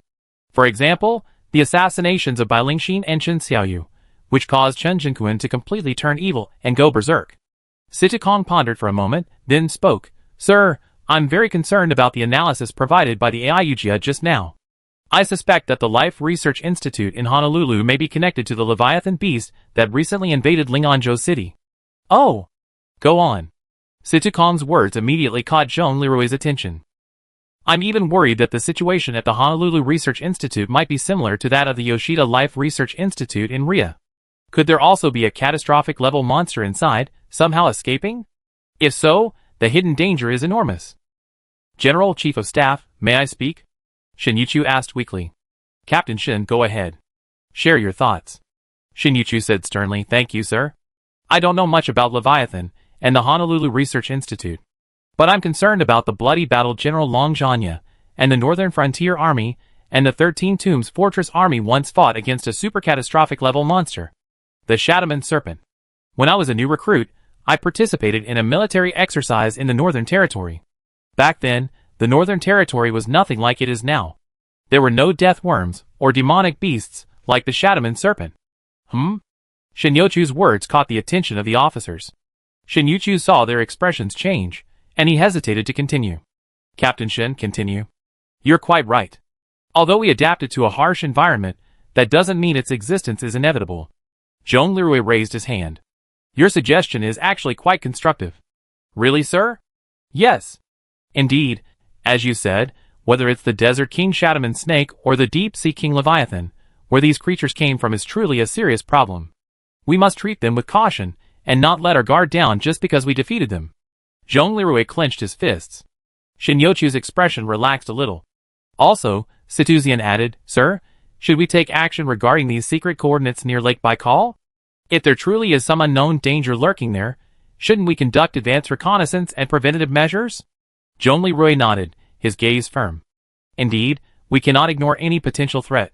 For example, the assassinations of Bai Lingxin and Chen Xiaoyu, which caused Chen Jinquan to completely turn evil and go berserk. Situkong pondered for a moment, then spoke. Sir, I'm very concerned about the analysis provided by the AI Yujia just now. I suspect that the Life Research Institute in Honolulu may be connected to the Leviathan beast that recently invaded Linganzhou City. Oh! Go on. Situkong's words immediately caught Zhong Lirui's attention. I'm even worried that the situation at the Honolulu Research Institute might be similar to that of the Yoshida Life Research Institute in Ria. Could there also be a catastrophic level monster inside, somehow escaping? If so, the hidden danger is enormous. General Chief of Staff, may I speak? Shin Yuchu asked weakly. Captain Shin, go ahead. Share your thoughts. Shin Yuchu said sternly, thank you, sir. I don't know much about Leviathan and the Honolulu Research Institute. But I'm concerned about the bloody battle General Long Zhanya and the Northern Frontier Army and the 13 Tombs Fortress Army once fought against a super catastrophic level monster. The Shadowman Serpent. When I was a new recruit, I participated in a military exercise in the Northern Territory. Back then, the Northern Territory was nothing like it is now. There were no death worms or demonic beasts like the Shadowman Serpent. Shin Yuchu's words caught the attention of the officers. Shin Yuchu saw their expressions change, and he hesitated to continue. Captain Shin, continue. You're quite right. Although we adapted to a harsh environment, that doesn't mean its existence is inevitable. Zhong Lirui raised his hand. Your suggestion is actually quite constructive. Really, sir? Yes. Indeed, as you said, whether it's the Desert King Shadowman Snake or the Deep Sea King Leviathan, where these creatures came from is truly a serious problem. We must treat them with caution, and not let our guard down just because we defeated them. Zhong Lirui clenched his fists. Shin Yuchu's expression relaxed a little. Also, Situzian added, Sir, should we take action regarding these secret coordinates near Lake Baikal? If there truly is some unknown danger lurking there, Shouldn't we conduct advanced reconnaissance and preventative measures? Zhongli Rui nodded, his gaze firm. Indeed, we cannot ignore any potential threat.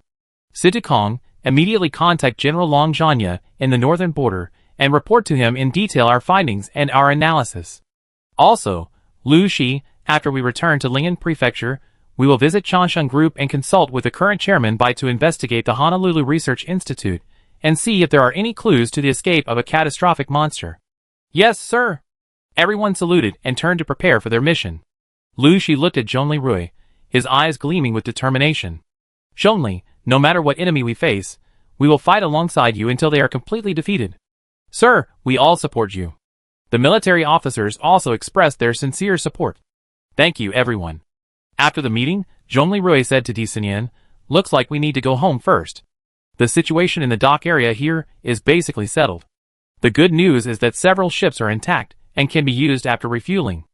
Situkong, immediately contact General Long Zhanya in the northern border and report to him in detail our findings and our analysis. Also, Lu Shi, after we return to Ling'an Prefecture, we will visit Changsheng Group and consult with the current chairman to investigate the Honolulu Research Institute and see if there are any clues to the escape of a catastrophic monster. Yes, sir. Everyone saluted and turned to prepare for their mission. Lu Shi looked at Zhongli Rui, his eyes gleaming with determination. Zhongli, no matter what enemy we face, we will fight alongside you until they are completely defeated. Sir, we all support you. The military officers also expressed their sincere support. Thank you, everyone. After the meeting, Zhongli Rui said to Di Xinyan, looks like we need to go home first. The situation in the dock area here is basically settled. The good news is that several ships are intact and can be used after refueling.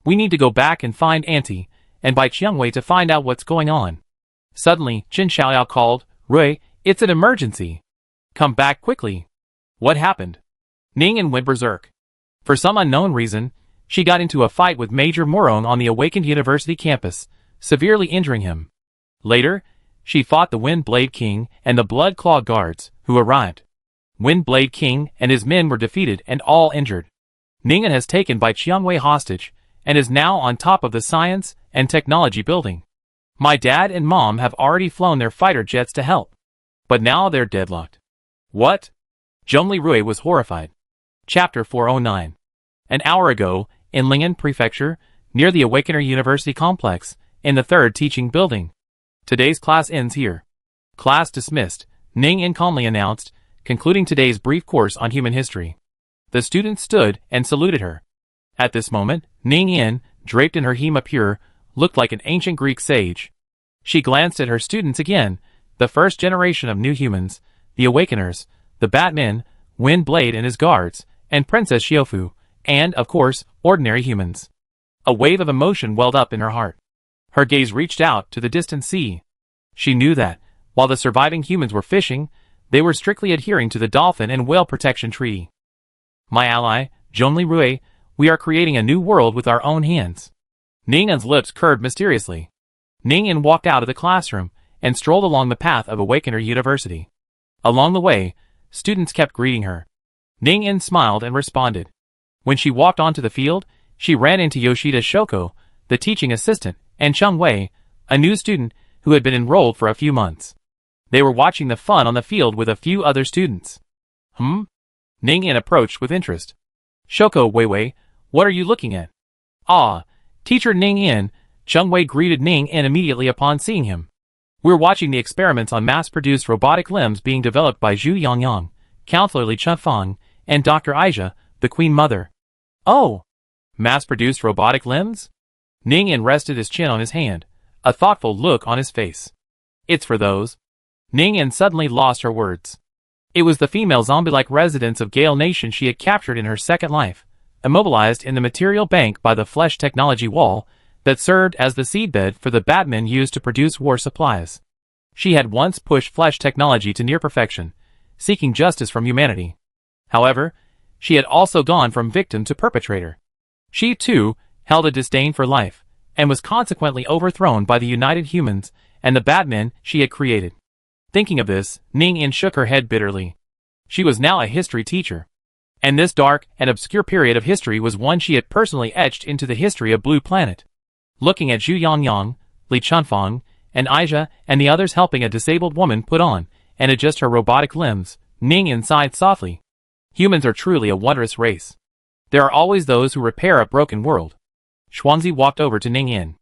We need to go back and find Auntie, and by Chiangwei to find out what's going on. Suddenly, Qin Xiaoyao called, Rui, it's an emergency. Come back quickly. What happened? Ning'an went berserk. For some unknown reason, she got into a fight with Major Morong on the Awakened University campus, severely injuring him. Later, she fought the Wind Blade King and the Blood Claw Guards, who arrived. Wind Blade King and his men were defeated and all injured. Ning'an has taken Bai Chiangwei hostage and is now on top of the Science and Technology building. My dad and mom have already flown their fighter jets to help. But now they're deadlocked. What? Zhongli Rui was horrified. Chapter 409. An hour ago, in Ling'an Prefecture, near the Awakener University complex, in the 3rd teaching building. Today's class ends here. Class dismissed, Ning'an calmly announced, concluding today's brief course on human history. The students stood and saluted her. At this moment, Ning'an, draped in her hema pure, looked like an ancient Greek sage. She glanced at her students again, the first generation of new humans, the Awakeners, the Batman, Wind Blade and his guards, and Princess Xiaofu, and, of course, ordinary humans. A wave of emotion welled up in her heart. Her gaze reached out to the distant sea. She knew that, while the surviving humans were fishing, they were strictly adhering to the Dolphin and Whale Protection Treaty. My ally, Zhongli Rui, we are creating a new world with our own hands. Ning'an's lips curved mysteriously. Ning'an walked out of the classroom and strolled along the path of Awakener University. Along the way, students kept greeting her. Ning'an smiled and responded. When she walked onto the field, she ran into Yoshida Shoko, the teaching assistant, and Cheng Wei, a new student who had been enrolled for a few months. They were watching the fun on the field with a few other students. Ning'an approached with interest. Shoko Weiwei, what are you looking at? Ah, Teacher Ning'an, Cheng Wei greeted Ning'an immediately upon seeing him. We're watching the experiments on mass-produced robotic limbs being developed by Zhu Yangyang, Counselor Li Chunfang, and Dr. Aisha, the Queen Mother. Oh! Mass-produced robotic limbs? Ning'an rested his chin on his hand, a thoughtful look on his face. It's for those. Ning'an suddenly lost her words. It was the female zombie-like residents of Gale Nation she had captured in her second life, immobilized in the material bank by the flesh technology wall that served as the seedbed for the Batman used to produce war supplies. She had once pushed flesh technology to near perfection, seeking justice from humanity. However, she had also gone from victim to perpetrator. She, too, held a disdain for life, and was consequently overthrown by the United Humans and the Batman she had created. Thinking of this, Ning'an shook her head bitterly. She was now a history teacher. And this dark and obscure period of history was one she had personally etched into the history of Blue Planet. Looking at Zhu Yangyang, Li Chunfang, and Aisha and the others helping a disabled woman put on and adjust her robotic limbs, Ning'an sighed softly. Humans are truly a wondrous race. There are always those who repair a broken world. Xuanzi walked over to Ning'an.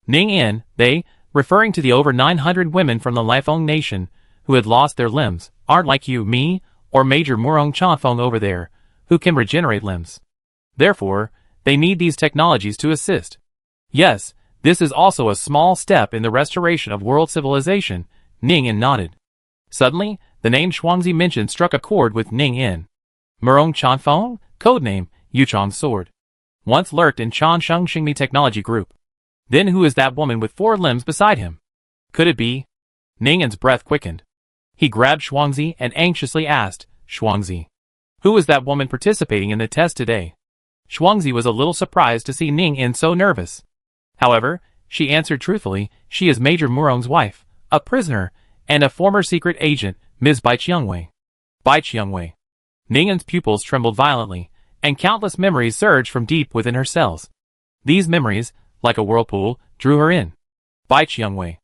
Ning'an, they, referring to the over 900 women from the Lifeng Nation who had lost their limbs, aren't like you, me, or Major Murong Chanfeng over there, who can regenerate limbs. Therefore, they need these technologies to assist. Yes, this is also a small step in the restoration of world civilization, Ning'an nodded. Suddenly, the name Xuanzi mentioned struck a chord with Ning'an. Murong Chanfeng, codename Yuchong's sword, once lurked in Changsheng Xingmi Technology Group. Then who is that woman with 4 limbs beside him? Could it be? Ning'an's breath quickened. He grabbed Xuanzi and anxiously asked, Xuanzi, who was that woman participating in the test today? Shuangzi was a little surprised to see Ning In so nervous. However, she answered truthfully, she is Major Murong's wife, a prisoner, and a former secret agent, Ms. Bai Qiangwei. Bai Qiangwei. Ning In's pupils trembled violently, and countless memories surged from deep within her cells. These memories, like a whirlpool, drew her in. Bai Qiangwei,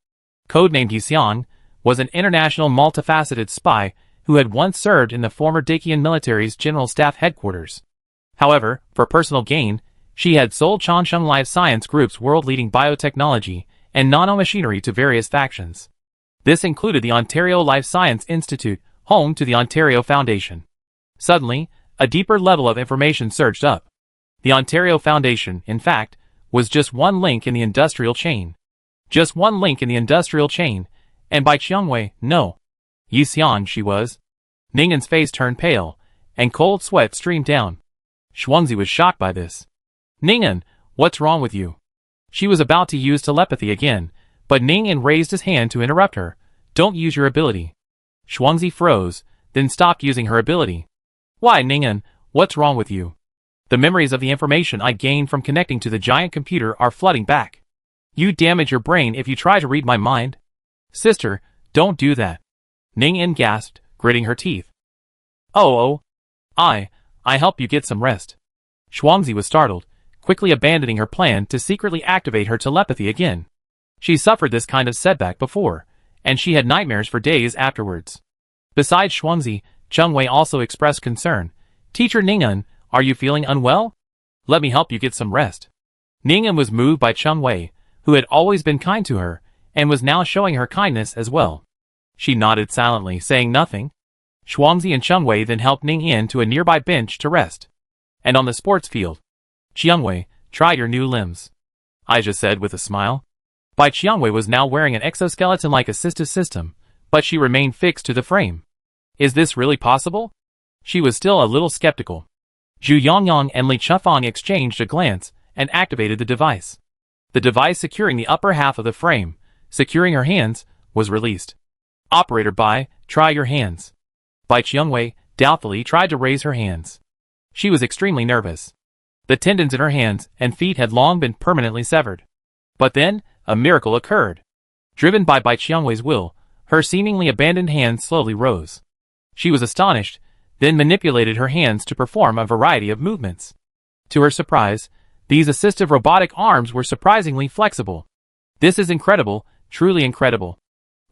codenamed Yixiang, was an international multifaceted spy who had once served in the former Dacian military's General Staff headquarters. However, for personal gain, she had sold Changsheng Life Science Group's world-leading biotechnology and nanomachinery to various factions. This included the Ontario Life Science Institute, home to the Ontario Foundation. Suddenly, a deeper level of information surged up. The Ontario Foundation, in fact, was just one link in the industrial chain. Just one link in the industrial chain, and Bai Qiangwei, no. Yixiang she was. Ning In's face turned pale, and cold sweat streamed down. Shuangzi was shocked by this. Ning In, what's wrong with you? She was about to use telepathy again, but Ning In raised his hand to interrupt her. Don't use your ability. Shuangzi froze, then stopped using her ability. Why, Ning In, what's wrong with you? The memories of the information I gained from connecting to the giant computer are flooding back. You damage your brain if you try to read my mind. Sister, don't do that. Ning In gasped, gritting her teeth. Oh, I help you get some rest. Shuangzi was startled, quickly abandoning her plan to secretly activate her telepathy again. She suffered this kind of setback before, and she had nightmares for days afterwards. Besides Shuangzi, Chengwei also expressed concern. Teacher Ning In, are you feeling unwell? Let me help you get some rest. Ning In was moved by Chengwei, who had always been kind to her, and was now showing her kindness as well. She nodded silently, saying nothing. Shuangzi and Chengwei then helped Ning In to a nearby bench to rest. And on the sports field, Qiangwei, try your new limbs, Aisha said with a smile. Bai Qiangwei was now wearing an exoskeleton-like assistive system, but she remained fixed to the frame. Is this really possible? She was still a little skeptical. Zhu Yongyang and Li Chufang exchanged a glance and activated the device. The device securing the upper half of the frame, securing her hands, was released. Operator Bai, try your hands. Bai Qiangwei doubtfully tried to raise her hands. She was extremely nervous. The tendons in her hands and feet had long been permanently severed. But then, a miracle occurred. Driven by Bai Qiangwei's will, her seemingly abandoned hands slowly rose. She was astonished, then manipulated her hands to perform a variety of movements. To her surprise, these assistive robotic arms were surprisingly flexible. This is incredible, truly incredible.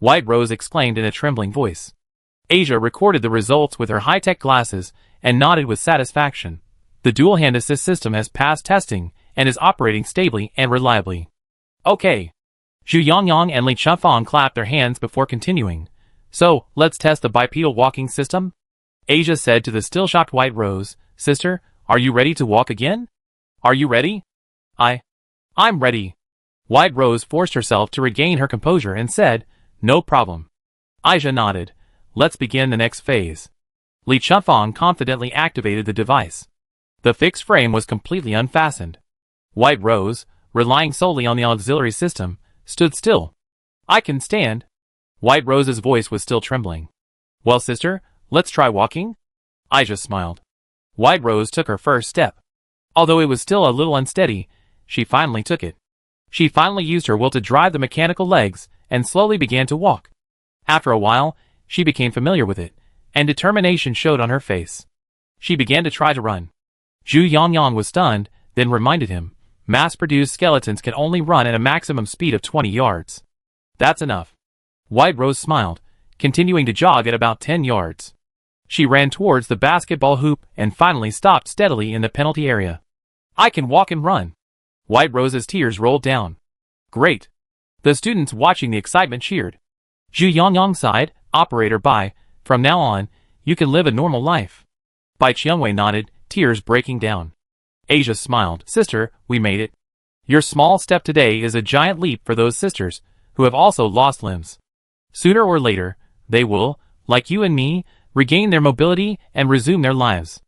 White Rose exclaimed in a trembling voice. Asia recorded the results with her high-tech glasses and nodded with satisfaction. The dual-hand assist system has passed testing and is operating stably and reliably. Okay. Zhu Yongyang and Li Chufang clapped their hands before continuing. So, let's test the bipedal walking system? Asia said to the still-shocked White Rose, Sister, are you ready to walk again? Are you ready? I'm ready. White Rose forced herself to regain her composure and said, No problem. Aisha nodded. Let's begin the next phase. Li Chufang confidently activated the device. The fixed frame was completely unfastened. White Rose, relying solely on the auxiliary system, stood still. I can stand. White Rose's voice was still trembling. Well, sister, let's try walking? Aisha smiled. White Rose took her first step. Although it was still a little unsteady, she finally took it. She finally used her will to drive the mechanical legs and slowly began to walk. After a while, she became familiar with it, and determination showed on her face. She began to try to run. Zhu Yongyang was stunned, then reminded him, mass-produced skeletons can only run at a maximum speed of 20 yards. That's enough. White Rose smiled, continuing to jog at about 10 yards. She ran towards the basketball hoop and finally stopped steadily in the penalty area. I can walk and run. White Rose's tears rolled down. Great. The students watching the excitement cheered. Zhu Yongyang sighed, Operator Bai, from now on, you can live a normal life. Bai Qiangwei nodded, tears breaking down. Asia smiled. Sister, we made it. Your small step today is a giant leap for those sisters, who have also lost limbs. Sooner or later, they will, like you and me, regain their mobility and resume their lives.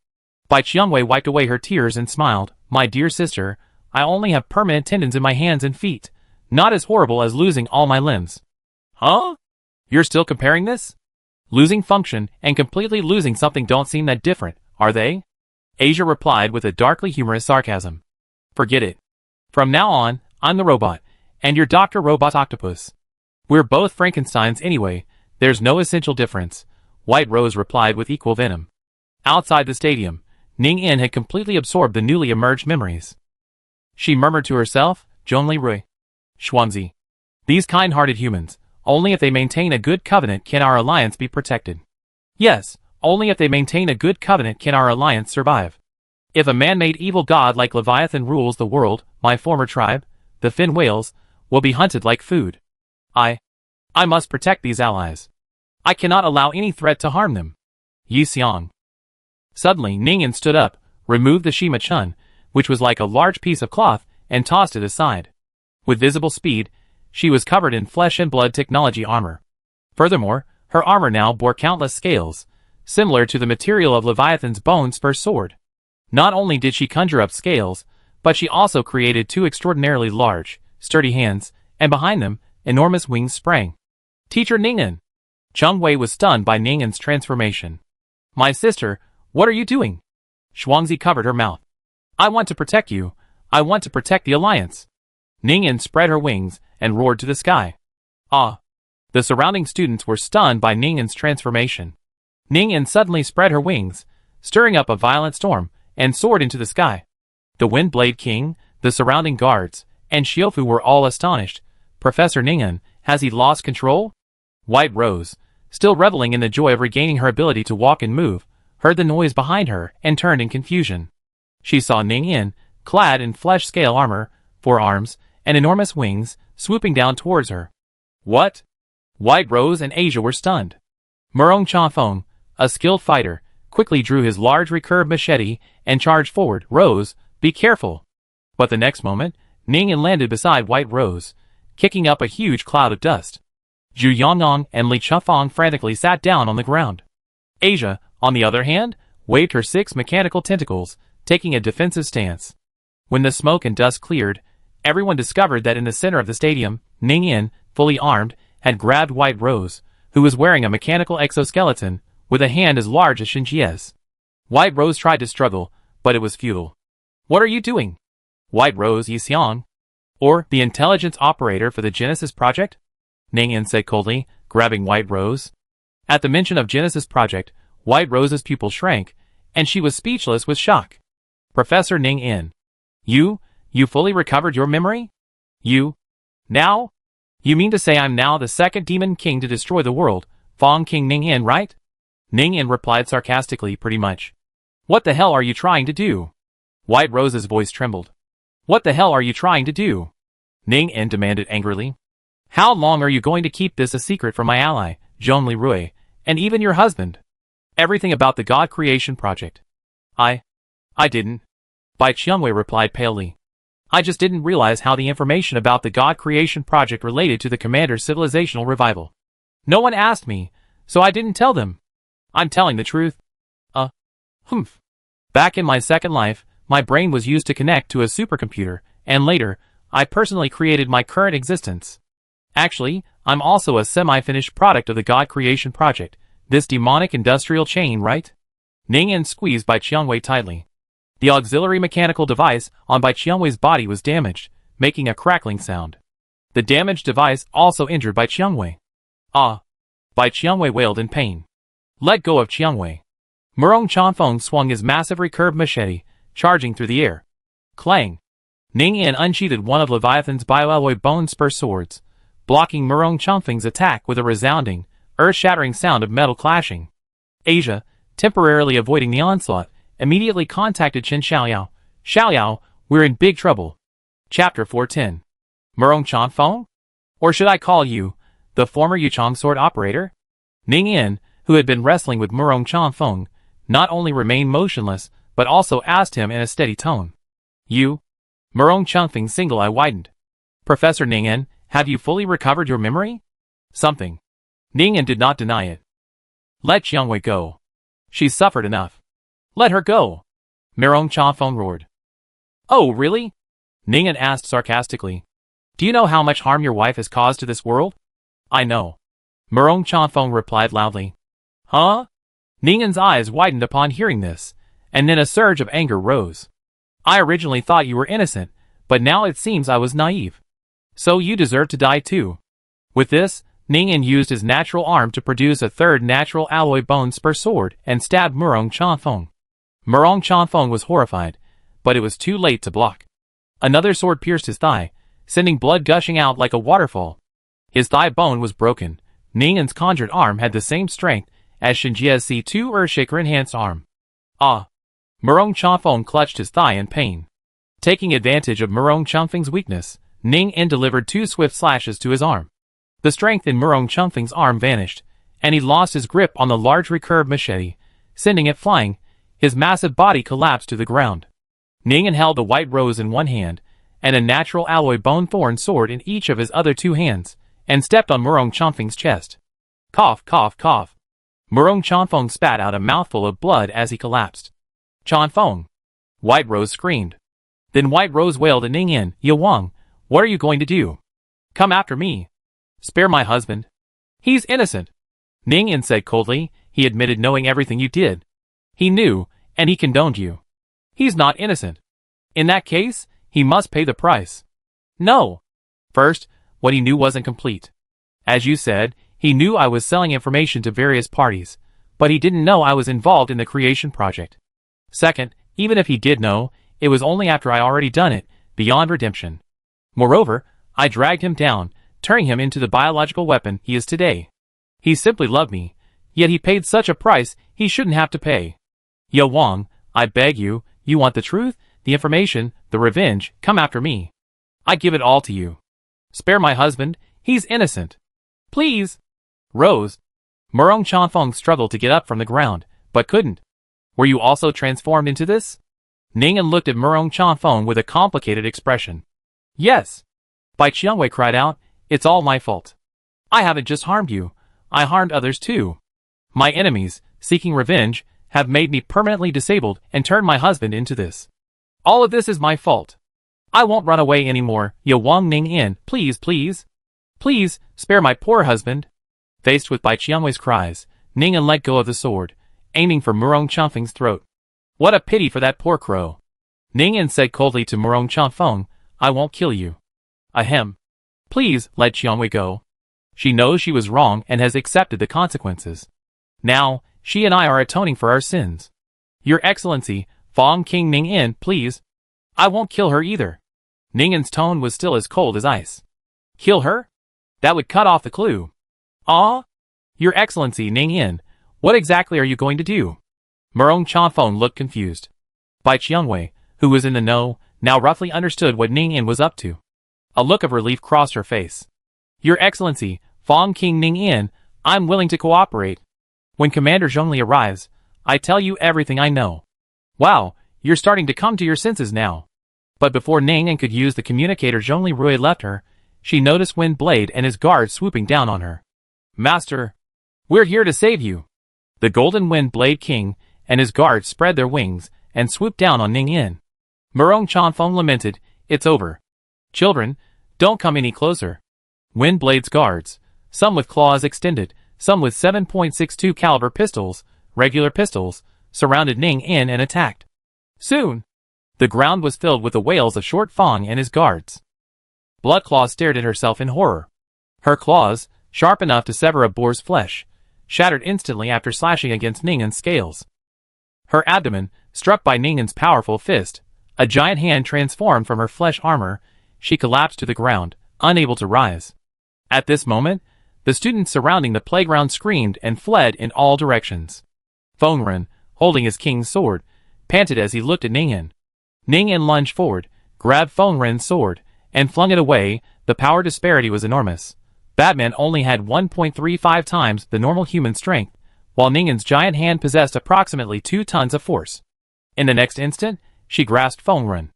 Bai Qiangwei wiped away her tears and smiled. My dear sister, I only have permanent tendons in my hands and feet. Not as horrible as losing all my limbs. Huh? You're still comparing this? Losing function and completely losing something don't seem that different, are they? Asia replied with a darkly humorous sarcasm. Forget it. From now on, I'm the robot, and you're Dr. Robot Octopus. We're both Frankensteins anyway, there's no essential difference, White Rose replied with equal venom. Outside the stadium, Ning-In had completely absorbed the newly emerged memories. She murmured to herself, Zhongli Rui. Xuanzi. These kind-hearted humans, only if they maintain a good covenant can our alliance be protected. Yes, only if they maintain a good covenant can our alliance survive. If a man-made evil god like Leviathan rules the world, my former tribe, the fin whales, will be hunted like food. I must protect these allies. I cannot allow any threat to harm them. Yi Xiang. Suddenly Ning-In stood up, removed the Shima Chun, which was like a large piece of cloth, and tossed it aside. With visible speed, she was covered in flesh and blood technology armor. Furthermore, her armor now bore countless scales, similar to the material of Leviathan's bone spur sword. Not only did she conjure up scales, but she also created two extraordinarily large, sturdy hands, and behind them, enormous wings sprang. Teacher Ning-In. Cheng Wei was stunned by Ning-In's transformation. My sister, what are you doing? Xuanzi covered her mouth. I want to protect you. I want to protect the alliance. Ning-In spread her wings and roared to the sky. Ah! The surrounding students were stunned by Ning-In's transformation. Ning-In suddenly spread her wings, stirring up a violent storm, and soared into the sky. The Wind Blade King, the surrounding guards, and Xiaofu were all astonished. Professor Ning-In, has he lost control? White Rose, still reveling in the joy of regaining her ability to walk and move, heard the noise behind her and turned in confusion. She saw Ning-In, clad in flesh-scale armor, 4 arms, and enormous wings, swooping down towards her. What? White Rose and Asia were stunned. Murong Chafeng, a skilled fighter, quickly drew his large recurved machete and charged forward. Rose, be careful. But the next moment, Ning-In landed beside White Rose, kicking up a huge cloud of dust. Zhu Yongnong and Li Chufeng frantically sat down on the ground. Asia, on the other hand, waved her 6 mechanical tentacles, taking a defensive stance. When the smoke and dust cleared, everyone discovered that in the center of the stadium, Ning-In, fully armed, had grabbed White Rose, who was wearing a mechanical exoskeleton, with a hand as large as Xinjie's. White Rose tried to struggle, but it was futile. What are you doing? White Rose Yi Xiang? Or the intelligence operator for the Genesis project? Ning-In said coldly, grabbing White Rose. At the mention of Genesis project, White Rose's pupil shrank, and she was speechless with shock. Professor Ning-In. You fully recovered your memory? Now? You mean to say I'm now the second demon king to destroy the world, Fong King Ning-In, right? Ning-In replied sarcastically, pretty much. What the hell are you trying to do? White Rose's voice trembled. What the hell are you trying to do? Ning-In demanded angrily. How long are you going to keep this a secret from my ally, Zhongli Rui, and even your husband? Everything about the God Creation Project. I didn't. Bai Qiangwei replied palely. I just didn't realize how the information about the God Creation Project related to the Commander's civilizational revival. No one asked me, so I didn't tell them. I'm telling the truth. Humph. Back in my second life, my brain was used to connect to a supercomputer, and later, I personally created my current existence. Actually, I'm also a semi-finished product of the God Creation Project, this demonic industrial chain, right? Ning-In squeezed Bai Qiangwei tightly. The auxiliary mechanical device on Bai Qiangwei's body was damaged, making a crackling sound. The damaged device also injured Bai Qiangwei. Ah! Bai Qiangwei wailed in pain. Let go of Qiangwei. Murong Chafeng swung his massive recurved machete, charging through the air. Clang! Ning-In unsheathed one of Leviathan's bioalloy bone spur swords, blocking Murong Chafeng's attack with a resounding, earth-shattering sound of metal clashing. Asia, temporarily avoiding the onslaught, immediately contacted Chen Xiaoyao. Xiaoyao, we're in big trouble. Chapter 410. Murong Chafeng? Or should I call you, the former Yuchong sword operator? Ning-In, who had been wrestling with Murong Chafeng, not only remained motionless, but also asked him in a steady tone. You? Murong Chafeng's single eye widened. Professor Ning-In, have you fully recovered your memory? Something. Ning-In did not deny it. Let Qiangwei go. She's suffered enough. Let her go. Murong Chafeng roared. Oh, really? Ning-In asked sarcastically. Do you know how much harm your wife has caused to this world? I know. Murong Chafeng replied loudly. Huh? Ning-In's eyes widened upon hearing this, And then a surge of anger rose. I originally thought you were innocent, but now it seems I was naive. So you deserve to die too. With this, Ning-in used his natural arm to produce a third natural alloy bone spur sword and stabbed Murong Chanfeng. Murong Chanfeng was horrified, but it was too late to block. Another sword pierced his thigh, sending blood gushing out like a waterfall. His thigh bone was broken. Ning-in's conjured arm had the same strength as Shinjia's C2 Earthshaker enhanced arm. Ah! Murong Chanfeng clutched his thigh in pain. Taking advantage of Murong Chanfeng's weakness, Ning-in delivered 2 swift slashes to his arm. The strength in Murong Chanfeng's arm vanished, and he lost his grip on the large recurved machete, sending it flying. His massive body collapsed to the ground. Ning-in held a white rose in one hand, and a natural alloy bone thorn sword in each of his other 2 hands, and stepped on Murong Chanfeng's chest. Cough, cough, cough. Murong Chanfeng spat out a mouthful of blood as he collapsed. Chanfeng! White Rose screamed. Then White Rose wailed at Ning-in, "Ye Wang, what are you going to do? Come after me. Spare my husband. He's innocent." Ning-in said coldly, "He admitted knowing everything you did. He knew, and he condoned you. He's not innocent. In that case, he must pay the price." "No. First, what he knew wasn't complete. As you said, he knew I was selling information to various parties, but he didn't know I was involved in the creation project. Second, even if he did know, it was only after I already done it, beyond redemption. Moreover, I dragged him down, turning him into the biological weapon he is today. He simply loved me, yet he paid such a price he shouldn't have to pay. Ye Wang, I beg you, you want the truth, the information, the revenge, come after me. I give it all to you. Spare my husband, he's innocent. Please." Rose. Murong Chanfeng struggled to get up from the ground, but couldn't. "Were you also transformed into this?" Ning-in looked at Murong Chanfeng with a complicated expression. "Yes." Bai Qianwei cried out, "It's all my fault. I haven't just harmed you, I harmed others too. My enemies, seeking revenge, have made me permanently disabled and turned my husband into this. All of this is my fault. I won't run away anymore, Ye Wang Ning-in, please, please. Please, spare my poor husband." Faced with Bai Qianwei's cries, Ning-in let go of the sword, aiming for Murong Chanfeng's throat. "What a pity for that poor crow." Ning-in said coldly to Murong Chanfeng, "I won't kill you. Ahem. Please, let Qianwei go. She knows she was wrong and has accepted the consequences. Now, she and I are atoning for our sins. Your Excellency, Fong King Ning-in, please. I won't kill her either." Ning-in's tone was still as cold as ice. "Kill her? That would cut off the clue." "Ah? Your Excellency Ning-in, what exactly are you going to do?" Murong Chanfeng looked confused. Bai Qianwei, who was in the know, now roughly understood what Ning-in was up to. A look of relief crossed her face. "Your Excellency, Fong King Ning-in, I'm willing to cooperate. When Commander Zhongli arrives, I tell you everything I know." "Wow, you're starting to come to your senses now." But before Ning-in could use the communicator, Zhongli Rui left her. She noticed Wind Blade and his guards swooping down on her. "Master, we're here to save you." The Golden Wind Blade King and his guards spread their wings and swooped down on Ning-in. Murong Chanfeng lamented, "It's over. Children, don't come any closer." Wind Blade's guards, some with claws extended, some with 7.62 caliber pistols, regular pistols, surrounded Ning-in and attacked. Soon, the ground was filled with the wails of Short Fong and his guards. Bloodclaw stared at herself in horror. Her claws, sharp enough to sever a boar's flesh, shattered instantly after slashing against Ning-in's scales. Her abdomen, struck by Ning-in's powerful fist, a giant hand transformed from her flesh armor, she collapsed to the ground, unable to rise. At this moment, the students surrounding the playground screamed and fled in all directions. Fengren, holding his king's sword, panted as he looked at Ning-in. Ning-in lunged forward, grabbed Fengren's sword, and flung it away. The power disparity was enormous. Batman only had 1.35 times the normal human strength, while Ning-in's giant hand possessed approximately 2 tons of force. In the next instant, she grasped Fengren.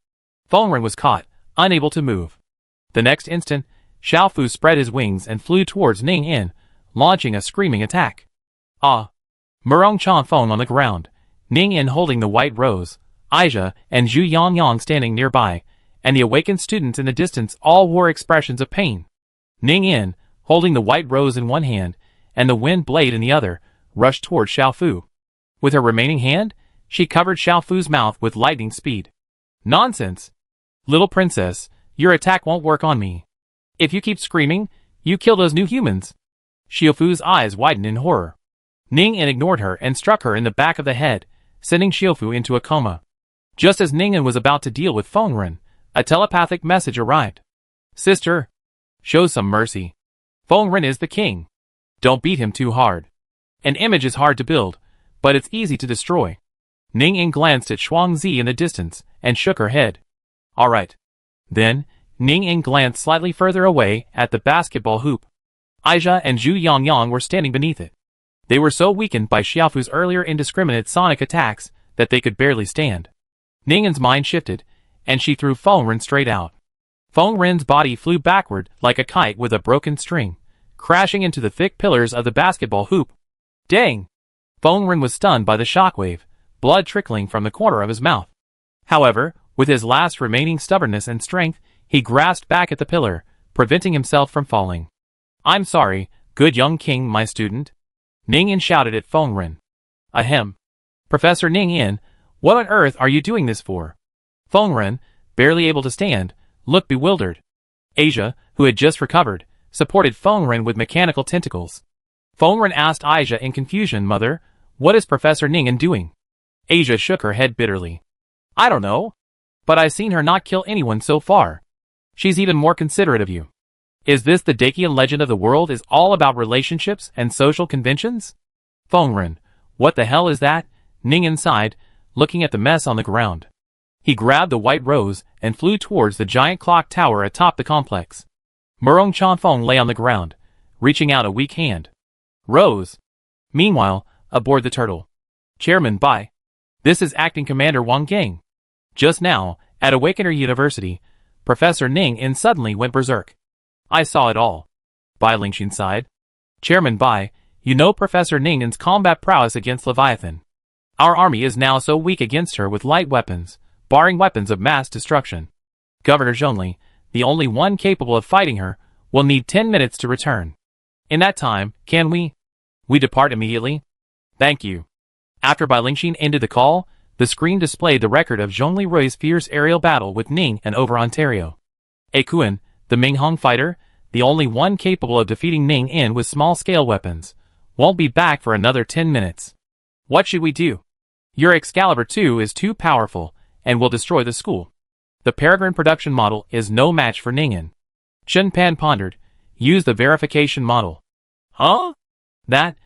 Fengren was caught, unable to move. The next instant, Xiaofu spread his wings and flew towards Ning-in, launching a screaming attack. Ah! Murong Chanfeng on the ground, Ning-in holding the white rose, Aisha and Zhu Yangyang standing nearby, and the awakened students in the distance all wore expressions of pain. Ning-in, holding the white rose in one hand and the wind blade in the other, rushed toward Xiaofu. With her remaining hand, She covered Xiaofu's mouth with lightning speed. Nonsense! Little princess, your attack won't work on me. If you keep screaming, you kill those new humans. Xiaofu's eyes widened in horror. Ning-en ignored her and struck her in the back of the head, sending Xiaofu into a coma. Just as Ning-en was about to deal with Feng-ren, a telepathic message arrived. Sister, show some mercy. Feng-ren is the king. Don't beat him too hard. An image is hard to build, but it's easy to destroy. Ning-en glanced at Shuangzi in the distance and shook her head. All right. Then, Ning-en glanced slightly further away at the basketball hoop. Aisha and Zhu Yangyang were standing beneath it. They were so weakened by Xiaofu's earlier indiscriminate sonic attacks that they could barely stand. Ning-en's mind shifted, and she threw Feng-ren straight out. Feng-ren's body flew backward like a kite with a broken string, crashing into the thick pillars of the basketball hoop. Dang! Feng-ren was stunned by the shockwave, blood trickling from the corner of his mouth. However, with his last remaining stubbornness and strength, he grasped back at the pillar, preventing himself from falling. I'm sorry, good young king, my student. Ning-en shouted at Feng-ren. Ahem. Professor Ning-en, what on earth are you doing this for? Feng-ren, barely able to stand, looked bewildered. Aisha, who had just recovered, supported Feng-ren with mechanical tentacles. Feng-ren asked Aisha in confusion, Mother, what is Professor Ning-en doing? Aisha shook her head bitterly. I don't know. But I've seen her not kill anyone so far. She's even more considerate of you. Is this the Dakian legend of the world is all about relationships and social conventions? Feng-ren, what the hell is that? Ning-en sighed, looking at the mess on the ground. He grabbed the white rose and flew towards the giant clock tower atop the complex. Murong Chanfeng lay on the ground, reaching out a weak hand. Rose. Meanwhile, aboard the turtle. Chairman Bai. This is Acting Commander Wang Gang. Just now, at Awakener University, Professor Ning-en suddenly went berserk. I saw it all. Bai Lingxin sighed. Chairman Bai, you know Professor Ning-en's combat prowess against Leviathan. Our army is now so weak against her with light weapons, barring weapons of mass destruction. Governor Zhongli, the only one capable of fighting her, will need 10 minutes to return. In that time, can we depart immediately? Thank you. After Bai Lingxin ended the call, the screen displayed the record of Zhongli Rui's fierce aerial battle with Ning-en over Ontario. Akuan, the Minghong fighter, the only one capable of defeating Ning-en with small-scale weapons, won't be back for another 10 minutes. What should we do? Your Excalibur 2 is too powerful, and will destroy the school. The Peregrine production model is no match for Ning-en. Chen Pan pondered. Use the verification model. Huh? That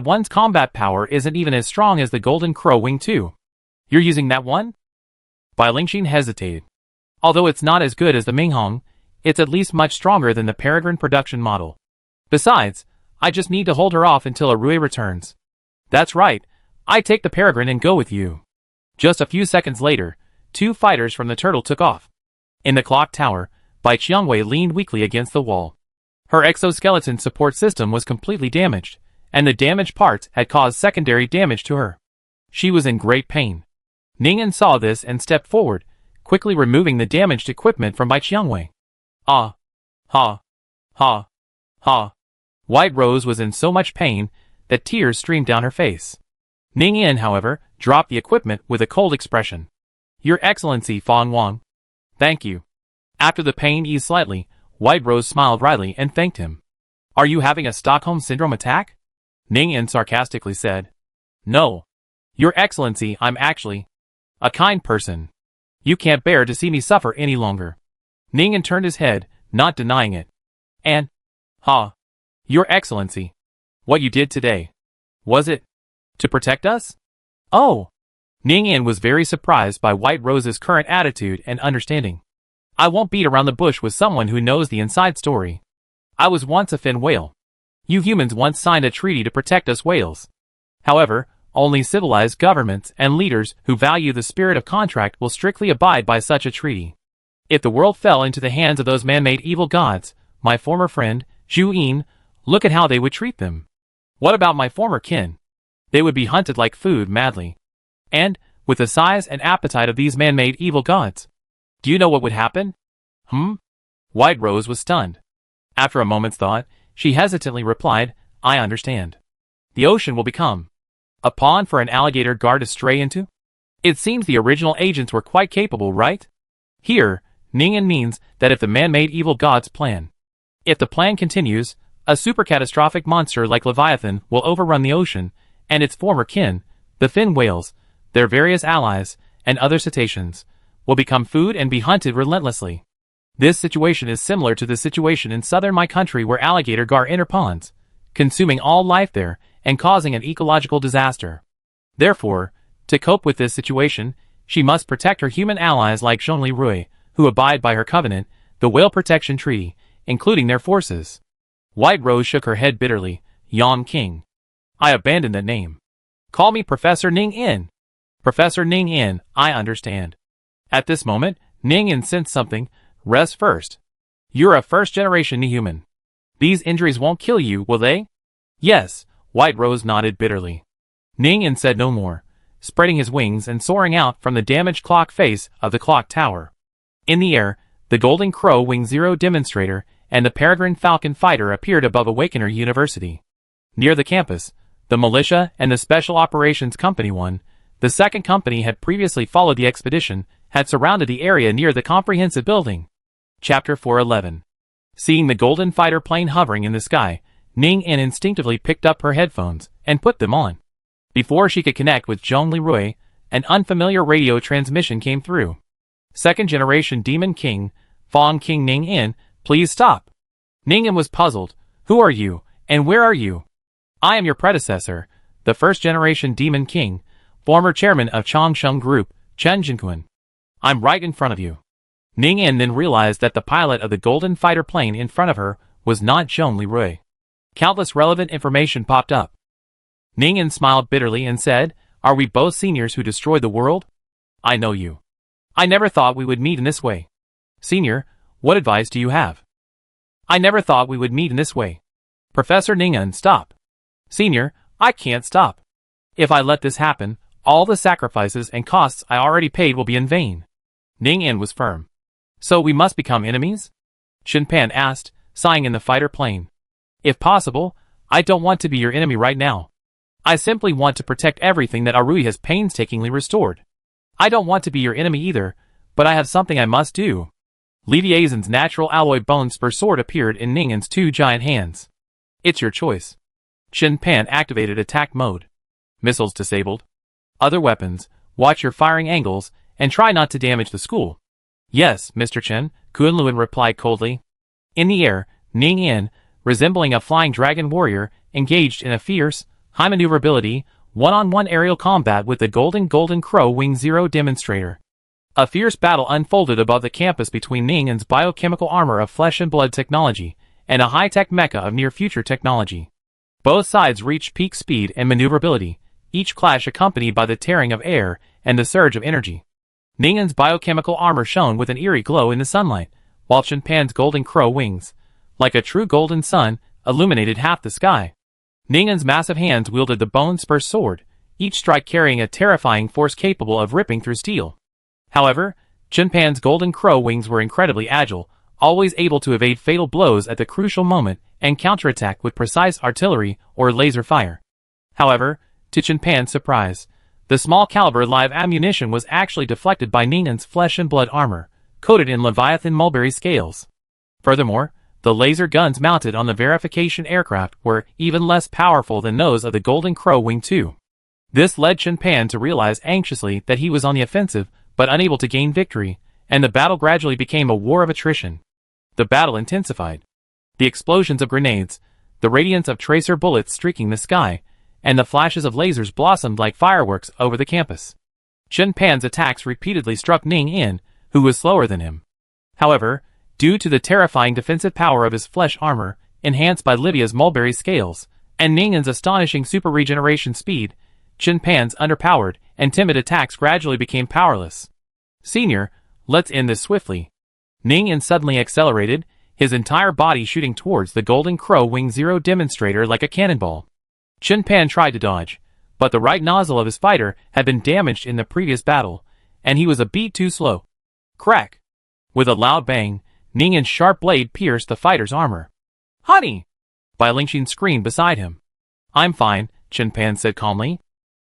one's combat power isn't even as strong as the Golden Crow Wing 2. You're using that one? Bai Lingxin hesitated. Although it's not as good as the Minghong, it's at least much stronger than the Peregrine production model. Besides, I just need to hold her off until Arue returns. That's right, I take the Peregrine and go with you. Just a few seconds later, 2 fighters from the turtle took off. In the clock tower, Bai Qiangwei leaned weakly against the wall. Her exoskeleton support system was completely damaged, and the damaged parts had caused secondary damage to her. She was in great pain. Ning-en saw this and stepped forward, quickly removing the damaged equipment from Bai Qiangwei. Ah! Ha! Ha! Ha! White Rose was in so much pain that tears streamed down her face. Ning-en, however, dropped the equipment with a cold expression. Your Excellency Fang Wang. Thank you. After the pain eased slightly, White Rose smiled wryly and thanked him. Are you having a Stockholm Syndrome attack? Ning-en sarcastically said. No. Your Excellency, I'm actually a kind person. You can't bear to see me suffer any longer. Ning-en turned his head, not denying it. And, Your Excellency, what you did today, was it to protect us? Oh! Ning-en was very surprised by White Rose's current attitude and understanding. I won't beat around the bush with someone who knows the inside story. I was once a fin whale. You humans once signed a treaty to protect us whales. However, only civilized governments and leaders who value the spirit of contract will strictly abide by such a treaty. If the world fell into the hands of those man-made evil gods, my former friend, Zhu Yin, look at how they would treat them. What about my former kin? They would be hunted like food madly. And, with the size and appetite of these man-made evil gods, do you know what would happen? White Rose was stunned. After a moment's thought, she hesitantly replied, I understand. The ocean will become a pond for an alligator gar to stray into? It seems the original agents were quite capable, right? Here, Ning means that if the man-made evil gods plan. If the plan continues, a super catastrophic monster like Leviathan will overrun the ocean, and its former kin, the fin whales, their various allies, and other cetaceans, will become food and be hunted relentlessly. This situation is similar to the situation in southern my country where alligator gar enter ponds, consuming all life there and causing an ecological disaster. Therefore, to cope with this situation, she must protect her human allies like Zhongli Rui, who abide by her covenant, the Whale Protection Treaty, including their forces. White Rose shook her head bitterly. Yom King. I abandoned that name. Call me Professor Ning. Professor Ning, I understand. At this moment, Ning sensed something. Rest first. You're a first-generation human. These injuries won't kill you, will they? Yes, White Rose nodded bitterly. Ning said no more, spreading his wings and soaring out from the damaged clock face of the clock tower. In the air, the Golden Crow Wing Zero demonstrator and the Peregrine Falcon fighter appeared above Awakener University. Near the campus, the militia and the Special Operations Company 1, the second company had previously followed the expedition, had surrounded the area near the comprehensive building. Chapter 411. Seeing the golden fighter plane hovering in the sky, Ning instinctively picked up her headphones and put them on. Before she could connect with Zhongli Rui, an unfamiliar radio transmission came through. Second-generation Demon King, Fong King Ning, please stop. Ning was puzzled. Who are you, and where are you? I am your predecessor, the first-generation Demon King, former chairman of Changsheng Group, Chen Jinquan. I'm right in front of you. Ning then realized that the pilot of the golden fighter plane in front of her was not Zhongli Rui. Countless relevant information popped up. Ning smiled bitterly and said, Are we both seniors who destroyed the world? I know you. I never thought we would meet in this way. Senior, what advice do you have? I never thought we would meet in this way. Professor Ning, stop. Senior, I can't stop. If I let this happen, all the sacrifices and costs I already paid will be in vain. Ning was firm. So we must become enemies? Shin Pan asked, sighing in the fighter plane. If possible, I don't want to be your enemy right now. I simply want to protect everything that Arui has painstakingly restored. I don't want to be your enemy either, but I have something I must do. Leviathan's natural alloy bone spur sword appeared in Ning's two giant hands. It's your choice. Shin Pan activated attack mode. Missiles disabled. Other weapons, watch your firing angles, and try not to damage the school. Yes, Mr. Chen, Kunlun replied coldly. In the air, Ning, resembling a flying dragon warrior, engaged in a fierce, high maneuverability, one-on-one aerial combat with the Golden Crow Wing Zero demonstrator. A fierce battle unfolded above the campus between Ning's biochemical armor of flesh and blood technology and a high-tech mecha of near-future technology. Both sides reached peak speed and maneuverability, each clash accompanied by the tearing of air and the surge of energy. Ning's biochemical armor shone with an eerie glow in the sunlight, while Shin Pan's Golden Crow wings, like a true golden sun, illuminated half the sky. Ning's massive hands wielded the bone spur sword, each strike carrying a terrifying force capable of ripping through steel. However, Shin Pan's Golden Crow wings were incredibly agile, always able to evade fatal blows at the crucial moment and counterattack with precise artillery or laser fire. However, to Shin Pan's surprise, the small caliber live ammunition was actually deflected by Ning's flesh and blood armor, coated in Leviathan mulberry scales. Furthermore, the laser guns mounted on the verification aircraft were even less powerful than those of the Golden Crow Wing 2. This led Shin Pan to realize anxiously that he was on the offensive, but unable to gain victory, and the battle gradually became a war of attrition. The battle intensified. The explosions of grenades, the radiance of tracer bullets streaking the sky, and the flashes of lasers blossomed like fireworks over the campus. Shin Pan's attacks repeatedly struck Ning, who was slower than him. However, due to the terrifying defensive power of his flesh armor, enhanced by Lydia's mulberry scales, and Ning's astonishing super regeneration speed, Shin Pan's underpowered and timid attacks gradually became powerless. Senior, let's end this swiftly. Ning suddenly accelerated, his entire body shooting towards the Golden Crow Wing Zero demonstrator like a cannonball. Shin Pan tried to dodge, but the right nozzle of his fighter had been damaged in the previous battle, and he was a beat too slow. Crack! With a loud bang, Ning's sharp blade pierced the fighter's armor. Honey! Bai Lingxin screamed beside him. I'm fine, Shin Pan said calmly.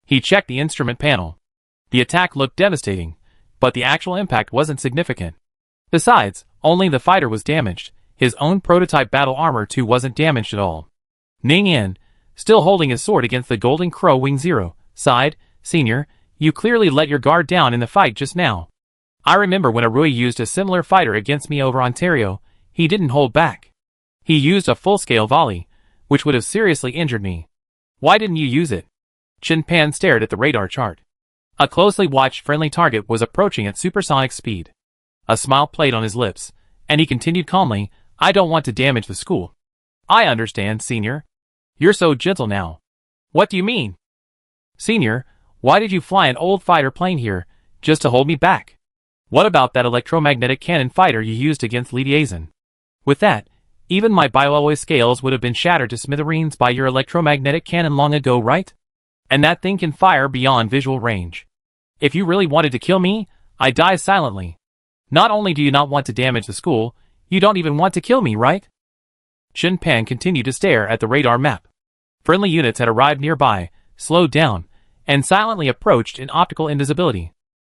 He checked the instrument panel. The attack looked devastating, but the actual impact wasn't significant. Besides, only the fighter was damaged. His own prototype battle armor too wasn't damaged at all. Ning Yin, still holding his sword against the Golden Crow Wing Zero, sighed, "Senior, you clearly let your guard down in the fight just now. I remember when Arui used a similar fighter against me over Ontario, he didn't hold back. He used a full-scale volley, which would have seriously injured me. Why didn't you use it?" Chin Pan stared at the radar chart. A closely watched friendly target was approaching at supersonic speed. A smile played on his lips, and he continued calmly, "I don't want to damage the school." "I understand, Senior. You're so gentle now." "What do you mean?" "Senior, why did you fly an old fighter plane here, just to hold me back? What about that electromagnetic cannon fighter you used against Lidiazan? With that, even my bioalloy scales would have been shattered to smithereens by your electromagnetic cannon long ago, right? And that thing can fire beyond visual range. If you really wanted to kill me, I'd die silently. Not only do you not want to damage the school, you don't even want to kill me, right?" Chin Pan continued to stare at the radar map. Friendly units had arrived nearby, slowed down, and silently approached in optical invisibility.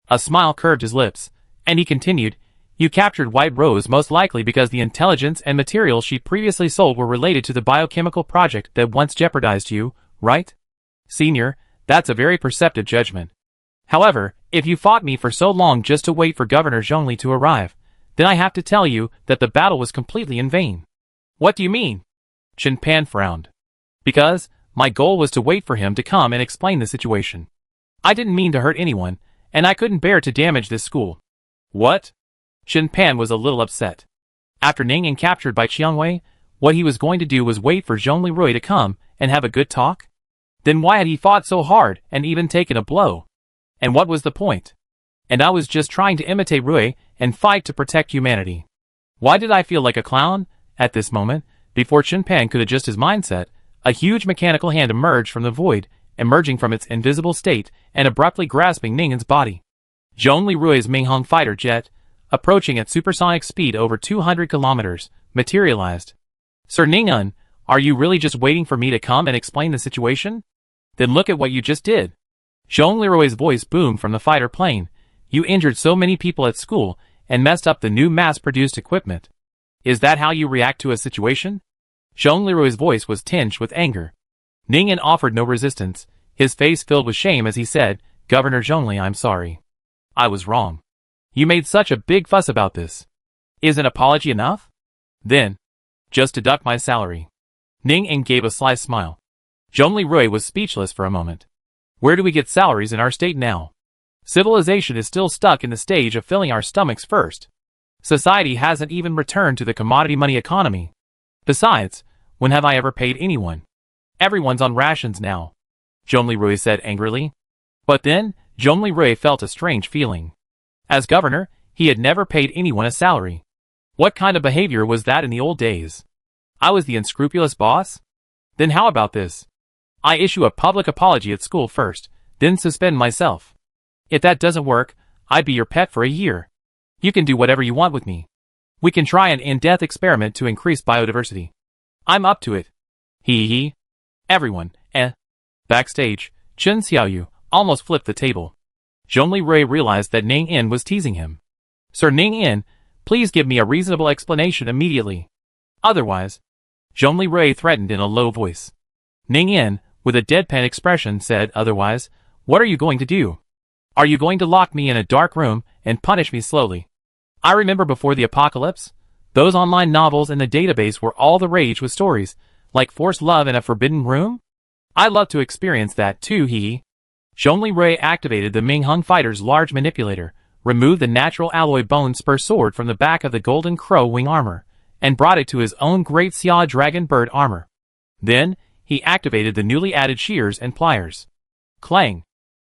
A smile curved his lips, and he continued, "You captured White Rose most likely because the intelligence and materials she previously sold were related to the biochemical project that once jeopardized you, right? Senior, that's a very perceptive judgment. However, if you fought me for so long just to wait for Governor Zhongli to arrive, then I have to tell you that the battle was completely in vain." "What do you mean?" Chin Pan frowned. "Because my goal was to wait for him to come and explain the situation. I didn't mean to hurt anyone, and I couldn't bear to damage this school." "What?" Chin Pan was a little upset. After Ning Yin captured by Qiangwei, what he was going to do was wait for Zhongli Rui to come and have a good talk? Then why had he fought so hard and even taken a blow? And what was the point? And I was just trying to imitate Rui and fight to protect humanity. Why did I feel like a clown? At this moment, before Chin Pan could adjust his mindset, a huge mechanical hand emerged from the void, emerging from its invisible state and abruptly grasping Ning Yin's body. Zhongli Rui's Minghong fighter jet, approaching at supersonic speed over 200 kilometers, materialized. "Sir Ning Yin, are you really just waiting for me to come and explain the situation? Then look at what you just did." Zhongli Rui's voice boomed from the fighter plane. "You injured so many people at school and messed up the new mass-produced equipment. Is that how you react to a situation?" Zhongli Rui's voice was tinged with anger. Ning Yin offered no resistance, his face filled with shame as he said, "Governor Zhongli, I'm sorry. I was wrong. You made such a big fuss about this. Is an apology enough? Then, just deduct my salary." Ning Yin gave a sly smile. Zhongli Rui was speechless for a moment. Where do we get salaries in our state now? Civilization is still stuck in the stage of filling our stomachs first. Society hasn't even returned to the commodity money economy. Besides, when have I ever paid anyone? Everyone's on rations now, Zhongli Rui said angrily. But then, Zhongli Rui felt a strange feeling. As governor, he had never paid anyone a salary. What kind of behavior was that in the old days? I was the unscrupulous boss? Then how about this? I issue a public apology at school first, then suspend myself. If that doesn't work, I'd be your pet for a year. You can do whatever you want with me. We can try an in-depth experiment to increase biodiversity. I'm up to it. Hee. Everyone, Backstage, Chen Xiaoyu almost flipped the table. Zhongli Rui realized that Ning Yin was teasing him. Sir Ning Yin, please give me a reasonable explanation immediately. Otherwise, Zhongli Rui threatened in a low voice. Ning Yin, with a deadpan expression, said, otherwise, what are you going to do? Are you going to lock me in a dark room and punish me slowly? I remember before the apocalypse, those online novels in the database were all the rage with stories, like Forced Love in a Forbidden Room? I'd love to experience that too, hee. Zhongli Rui activated the Minghong fighter's large manipulator, removed the natural alloy bone spur sword from the back of the Golden Crow wing armor, and brought it to his own Great Xia Dragon Bird armor. Then, he activated the newly added shears and pliers. Clang!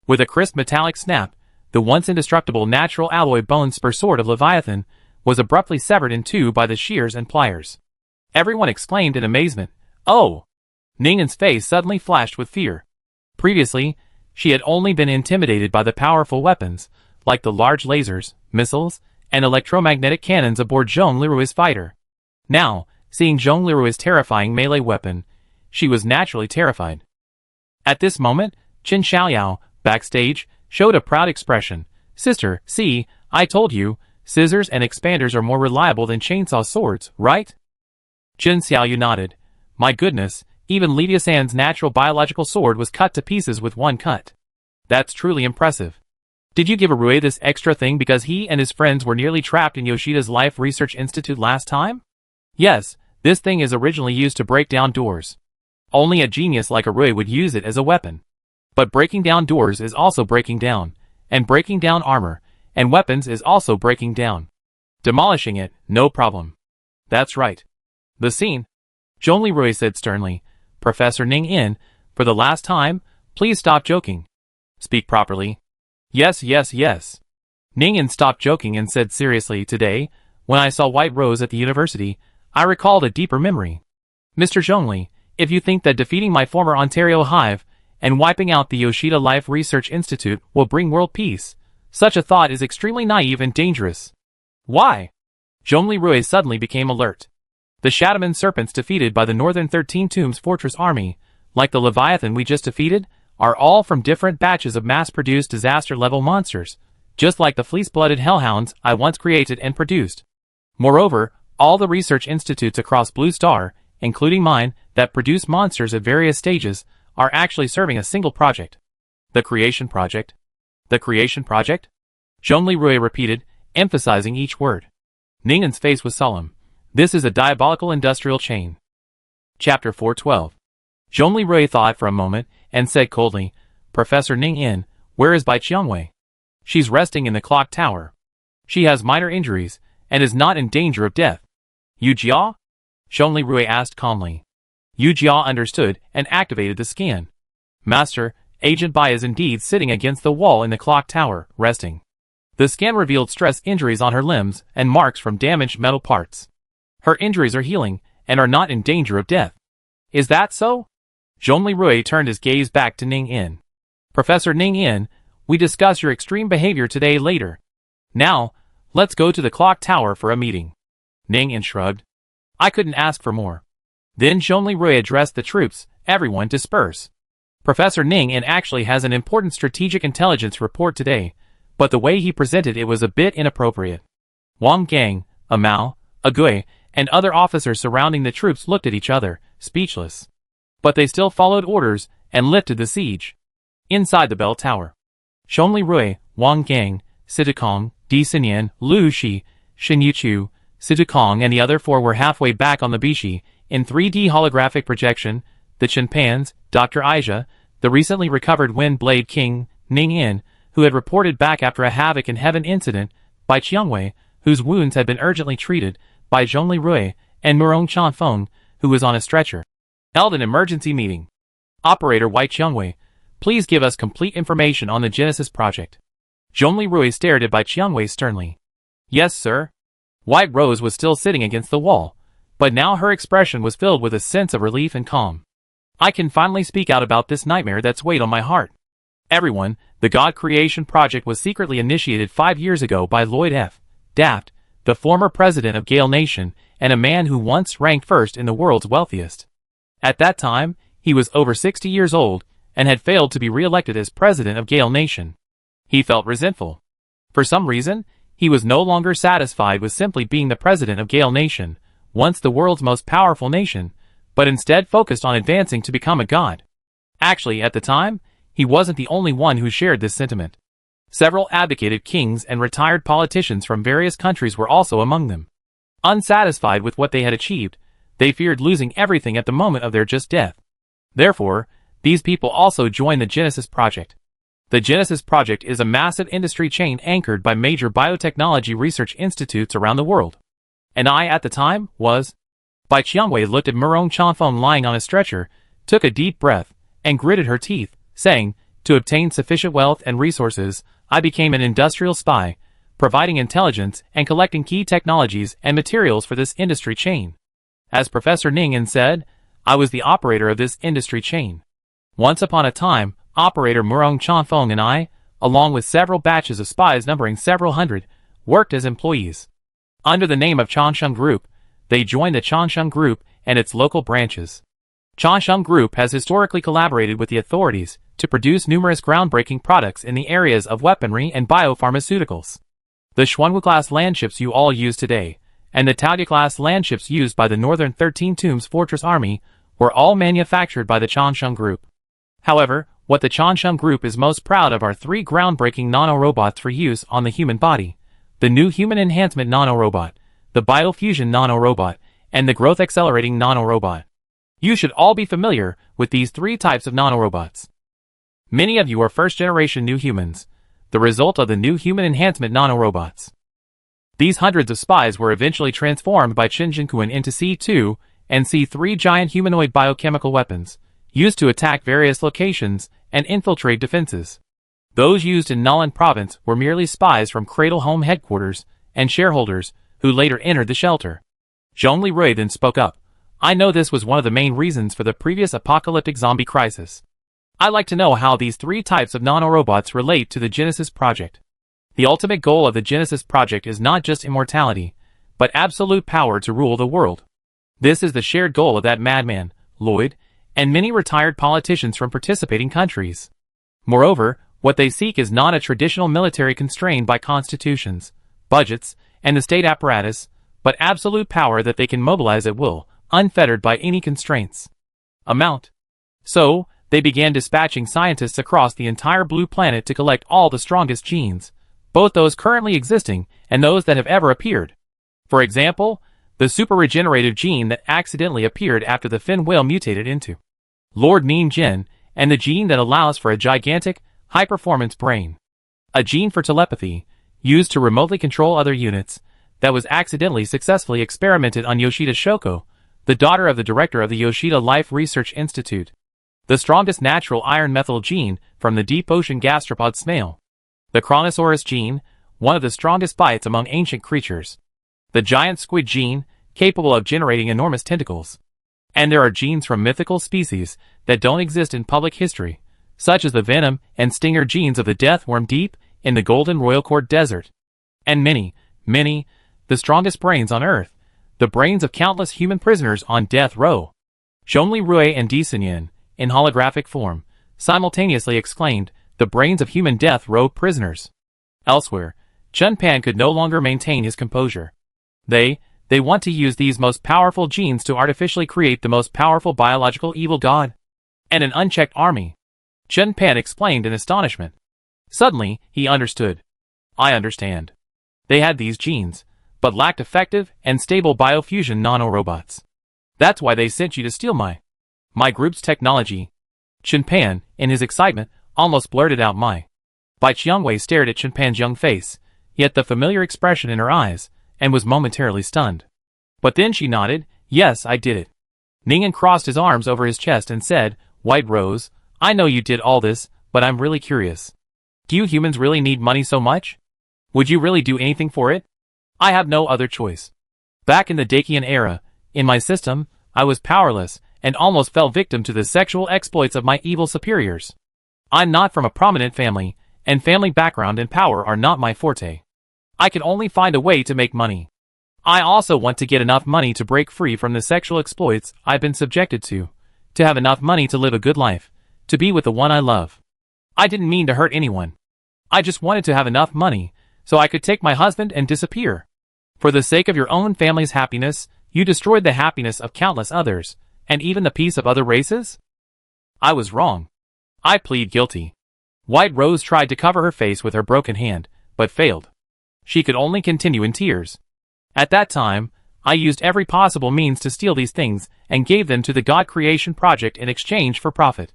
With a crisp metallic snap, the once indestructible natural alloy bone spur sword of Leviathan was abruptly severed in two by the shears and pliers. Everyone exclaimed in amazement, "Oh!" Ning Yin's face suddenly flashed with fear. Previously, she had only been intimidated by the powerful weapons, like the large lasers, missiles, and electromagnetic cannons aboard Zhongli Rui's fighter. Now, seeing Zhongli Rui's terrifying melee weapon, she was naturally terrified. At this moment, Qin Xiaoyao, backstage, showed a proud expression. Sister, see, I told you, scissors and expanders are more reliable than chainsaw swords, right? Jin Xiaoyu nodded. My goodness, even Lydia San's natural biological sword was cut to pieces with one cut. That's truly impressive. Did you give Arue this extra thing because he and his friends were nearly trapped in Yoshida's Life Research Institute last time? Yes, this thing is originally used to break down doors. Only a genius like Arue would use it as a weapon. But breaking down doors is also breaking down, and breaking down armor, and weapons is also breaking down. Demolishing it, no problem. That's right. The scene. Zhongli Rui said sternly, Professor Ning In, for the last time, please stop joking. Speak properly. Yes. Ning In stopped joking and said seriously, today, when I saw White Rose at the university, I recalled a deeper memory. Mr. Zhongli, if you think that defeating my former Ontario Hive and wiping out the Yoshida Life Research Institute will bring world peace, such a thought is extremely naive and dangerous. Why? Zhongli Rui suddenly became alert. The Shadowman serpents defeated by the Northern 13 Tombs Fortress Army, like the Leviathan we just defeated, are all from different batches of mass-produced disaster-level monsters, just like the fleece-blooded hellhounds I once created and produced. Moreover, all the research institutes across Blue Star, including mine, that produce monsters at various stages, are actually serving a single project. The Creation Project? The Creation Project? Zhongli Rui repeated, emphasizing each word. Ningin's face was solemn. This is a diabolical industrial chain. Chapter 412. Zhongli Rui thought for a moment, and said coldly, Professor Ning In, where is Bai Qiangwei? She's resting in the clock tower. She has minor injuries, and is not in danger of death. Yu Jia? Zhongli Rui asked calmly. Yu Jia understood, and activated the scan. Master, Agent Bai is indeed sitting against the wall in the clock tower, resting. The scan revealed stress injuries on her limbs, and marks from damaged metal parts. Her injuries are healing, and are not in danger of death. Is that so? Zhongli Rui turned his gaze back to Ning In. Professor Ning In, we discuss your extreme behavior today later. Now, let's go to the clock tower for a meeting. Ning In shrugged. I couldn't ask for more. Then Zhongli Rui addressed the troops, everyone disperse. Professor Ning In actually has an important strategic intelligence report today, but the way he presented it was a bit inappropriate. Wang Gang, a Mao, a Gui, and other officers surrounding the troops looked at each other, speechless. But they still followed orders, and lifted the siege. Inside the bell tower. Zhongli Rui, Wang Gang, Situkong, Di Xinyan, Lu Shi, Shin Yuchu, Situkong and the other four were halfway back on the Bishi, in 3D holographic projection, the Chinpans, Dr. Aisha, the recently recovered Wind Blade King, Ning In, who had reported back after a Havoc in Heaven incident, by Qiangwei, whose wounds had been urgently treated, by Zhongli Rui, and Murong Chanfeng, who was on a stretcher. Held an emergency meeting. Operator White Qiangwei, please give us complete information on the Genesis project. Zhongli Rui stared at Bai Qiangwei sternly. Yes, sir. White Rose was still sitting against the wall, but now her expression was filled with a sense of relief and calm. I can finally speak out about this nightmare that's weighed on my heart. Everyone, the God Creation Project was secretly initiated 5 years ago by Lloyd F. Daft, the former president of Gale Nation, and a man who once ranked first in the world's wealthiest. At that time, he was over 60 years old, and had failed to be re-elected as president of Gale Nation. He felt resentful. For some reason, he was no longer satisfied with simply being the president of Gale Nation, once the world's most powerful nation, but instead focused on advancing to become a god. Actually, at the time, he wasn't the only one who shared this sentiment. Several abdicated kings and retired politicians from various countries were also among them. Unsatisfied with what they had achieved, they feared losing everything at the moment of their just death. Therefore, these people also joined the Genesis Project. The Genesis Project is a massive industry chain anchored by major biotechnology research institutes around the world. And I, at the time, was... Bai Qiangwei looked at Murong Chanfeng lying on a stretcher, took a deep breath, and gritted her teeth, saying, to obtain sufficient wealth and resources, I became an industrial spy, providing intelligence and collecting key technologies and materials for this industry chain. As Professor Ning In said, I was the operator of this industry chain. Once upon a time, Operator Murong Chanfeng and I, along with several batches of spies numbering several hundred, worked as employees. Under the name of Changsheng Group, they joined the Changsheng Group and its local branches. Changsheng Group has historically collaborated with the authorities to produce numerous groundbreaking products in the areas of weaponry and biopharmaceuticals. The Xuanwu-class landships you all use today, and the Taodia-class landships used by the Northern 13 Tombs Fortress Army, were all manufactured by the Changsheng Group. However, what the Changsheng Group is most proud of are three groundbreaking nanorobots for use on the human body: the new Human Enhancement Nanorobot, the Biofusion Nanorobot, and the Growth Accelerating Nanorobot. You should all be familiar with these three types of nanorobots. Many of you are first-generation new humans, the result of the new Human Enhancement Nanorobots. These hundreds of spies were eventually transformed by Qin Jinquan into C2 and C3 giant humanoid biochemical weapons, used to attack various locations and infiltrate defenses. Those used in Nalin province were merely spies from Cradle Home headquarters and shareholders who later entered the shelter. Zhongli Rui then spoke up. I know this was one of the main reasons for the previous apocalyptic zombie crisis. I'd like to know how these three types of nanorobots relate to the Genesis Project. The ultimate goal of the Genesis Project is not just immortality, but absolute power to rule the world. This is the shared goal of that madman, Lloyd, and many retired politicians from participating countries. Moreover, what they seek is not a traditional military constrained by constitutions, budgets, and the state apparatus, but absolute power that they can mobilize at will, unfettered by any constraints. Amount. So, they began dispatching scientists across the entire blue planet to collect all the strongest genes, both those currently existing and those that have ever appeared. For example, the super-regenerative gene that accidentally appeared after the fin whale mutated into Lord Nien Jin, and the gene that allows for a gigantic, high-performance brain. A gene for telepathy, used to remotely control other units, that was accidentally successfully experimented on Yoshida Shoko, the daughter of the director of the Yoshida Life Research Institute. The strongest natural iron methyl gene from the deep ocean gastropod snail. The Chronosaurus gene, one of the strongest bites among ancient creatures. The giant squid gene, capable of generating enormous tentacles. And there are genes from mythical species that don't exist in public history, such as the venom and stinger genes of the death worm deep in the Golden Royal Court Desert. And many, the strongest brains on Earth, the brains of countless human prisoners on death row. Zhongli Rui and Di Sinyan, in holographic form, simultaneously exclaimed, the brains of human death row prisoners. Elsewhere, Chun Pan could no longer maintain his composure. They want to use these most powerful genes to artificially create the most powerful biological evil god. And an unchecked army. Chun Pan explained in astonishment. Suddenly, he understood. I understand. They had these genes, but lacked effective and stable biofusion nanorobots. That's why they sent you to steal my group's technology. Chun Pan, in his excitement, almost blurted out my. Bai Qiangwei stared at Chun Pan's young face, yet the familiar expression in her eyes, and was momentarily stunned. But then she nodded, yes, I did it. Ningen crossed his arms over his chest and said, White Rose, I know you did all this, but I'm really curious. Do you humans really need money so much? Would you really do anything for it? I have no other choice. Back in the Dakian era, in my system, I was powerless, and almost fell victim to the sexual exploits of my evil superiors. I'm not from a prominent family, and family background and power are not my forte. I can only find a way to make money. I also want to get enough money to break free from the sexual exploits I've been subjected to have enough money to live a good life, to be with the one I love. I didn't mean to hurt anyone. I just wanted to have enough money, so I could take my husband and disappear. For the sake of your own family's happiness, you destroyed the happiness of countless others, and even the peace of other races? I was wrong. I plead guilty. White Rose tried to cover her face with her broken hand, but failed. She could only continue in tears. At that time, I used every possible means to steal these things and gave them to the God Creation Project in exchange for profit.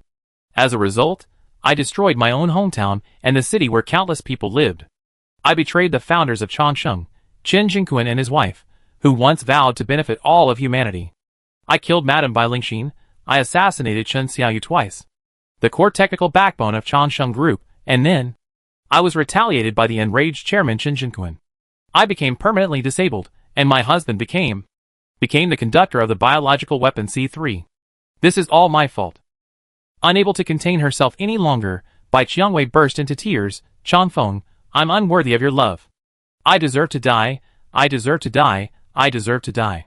As a result, I destroyed my own hometown and the city where countless people lived. I betrayed the founders of Changsheng, Qin Jinquan and his wife, who once vowed to benefit all of humanity. I killed Madame Bai Lingxin. I assassinated Chen Xiaoyu twice, the core technical backbone of Changsheng Group, and then I was retaliated by the enraged chairman Qin Jinquan. I became permanently disabled, and my husband became the conductor of the biological weapon C3. This is all my fault. Unable to contain herself any longer, Bai Qiangwei burst into tears. Changfeng, I'm unworthy of your love. I deserve to die, I deserve to die, I deserve to die.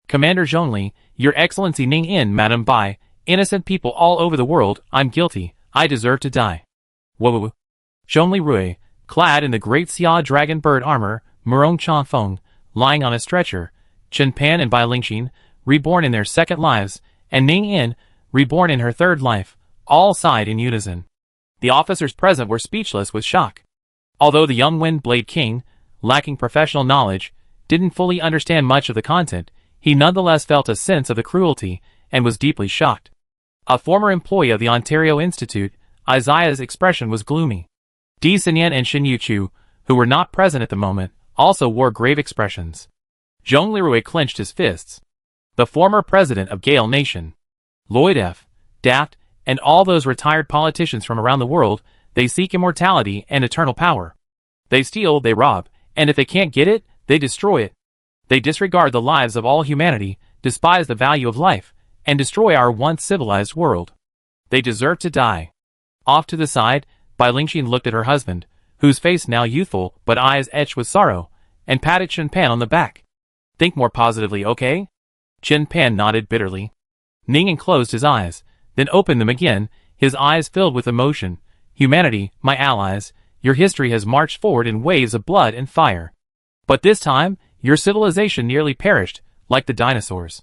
Commander Zhongli, Your Excellency Ning In, Madame Bai, Innocent people all over the world, I'm guilty, I deserve to die. Whoa. Zhongli Rui, clad in the great Xia dragon bird armor, Murong Chanfeng, lying on a stretcher, Chen Pan and Bai Lingxin, reborn in their second lives, and Ning Yin, reborn in her third life, all sighed in unison. The officers present were speechless with shock. Although the young Wind Blade King, lacking professional knowledge, didn't fully understand much of the content, he nonetheless felt a sense of the cruelty, and was deeply shocked. A former employee of the Ontario Institute, Isaiah's expression was gloomy. Di Xinyan and Xin Yuchu, who were not present at the moment, also wore grave expressions. Zhongli Rui clenched his fists. The former president of Gale Nation, Lloyd F. Daft, and all those retired politicians from around the world, they seek immortality and eternal power. They steal, they rob, and if they can't get it, they destroy it. They disregard the lives of all humanity, despise the value of life, and destroy our once civilized world. They deserve to die. Off to the side, Bai Lingxin looked at her husband, whose face now youthful but eyes etched with sorrow, and patted Chen Pan on the back. Think more positively, okay? Chen Pan nodded bitterly. Ning closed his eyes, then opened them again, his eyes filled with emotion. Humanity, my allies, your history has marched forward in waves of blood and fire. But this time, your civilization nearly perished, like the dinosaurs.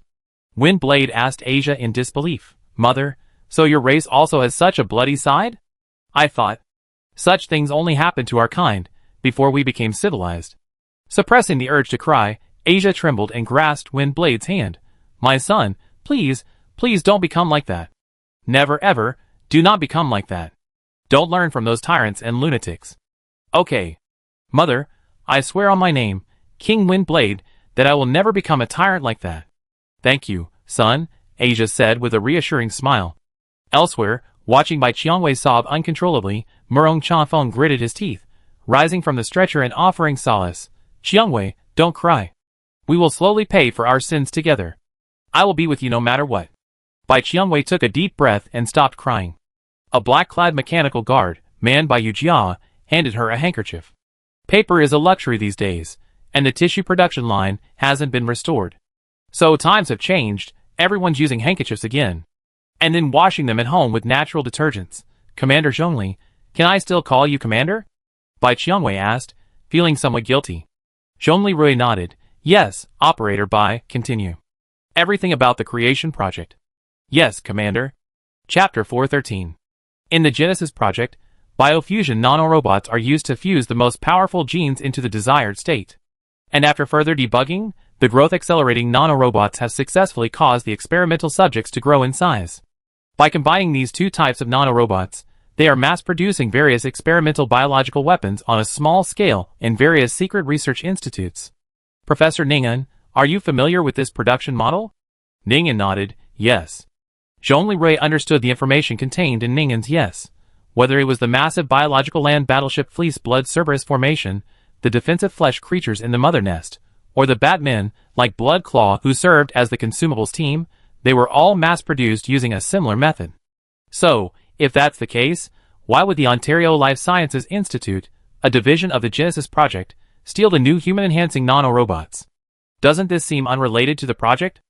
Windblade asked Asia in disbelief. Mother, so your race also has such a bloody side? I thought. Such things only happened to our kind, before we became civilized. Suppressing the urge to cry, Asia trembled and grasped Windblade's hand. My son, please, please don't become like that. Never ever, do not become like that. Don't learn from those tyrants and lunatics. Okay. Mother, I swear on my name, King Windblade, that I will never become a tyrant like that. Thank you, son, Asia said with a reassuring smile. Elsewhere, watching Bai Qiangwei sob uncontrollably, Murong Chanfeng gritted his teeth, rising from the stretcher and offering solace. Qiangwei, don't cry. We will slowly pay for our sins together. I will be with you no matter what. Bai Qiangwei took a deep breath and stopped crying. A black-clad mechanical guard, manned by Yu Jia, handed her a handkerchief. Paper is a luxury these days, and the tissue production line hasn't been restored. So times have changed, everyone's using handkerchiefs again. And then washing them at home with natural detergents. Commander Zhongli, can I still call you Commander? Bai Qiangwei asked, feeling somewhat guilty. Zhongli Rui nodded. Yes, Operator Bai, continue. Everything about the creation project. Yes, Commander. Chapter 413. In the Genesis project, biofusion nanorobots are used to fuse the most powerful genes into the desired state. And after further debugging, the growth-accelerating nanorobots have successfully caused the experimental subjects to grow in size. By combining these two types of nanorobots, they are mass-producing various experimental biological weapons on a small scale in various secret research institutes. Professor Ningen, are you familiar with this production model? Ningen nodded, yes. Zhongli Rui understood the information contained in Ningen's yes. Whether it was the massive biological land battleship Fleece Blood Cerberus formation, the defensive flesh creatures in the Mother Nest, or the Batmen, like Blood Claw, who served as the consumables team, they were all mass-produced using a similar method. So, if that's the case, why would the Ontario Life Sciences Institute, a division of the Genesis Project, steal the new human-enhancing nanorobots? Doesn't this seem unrelated to the project?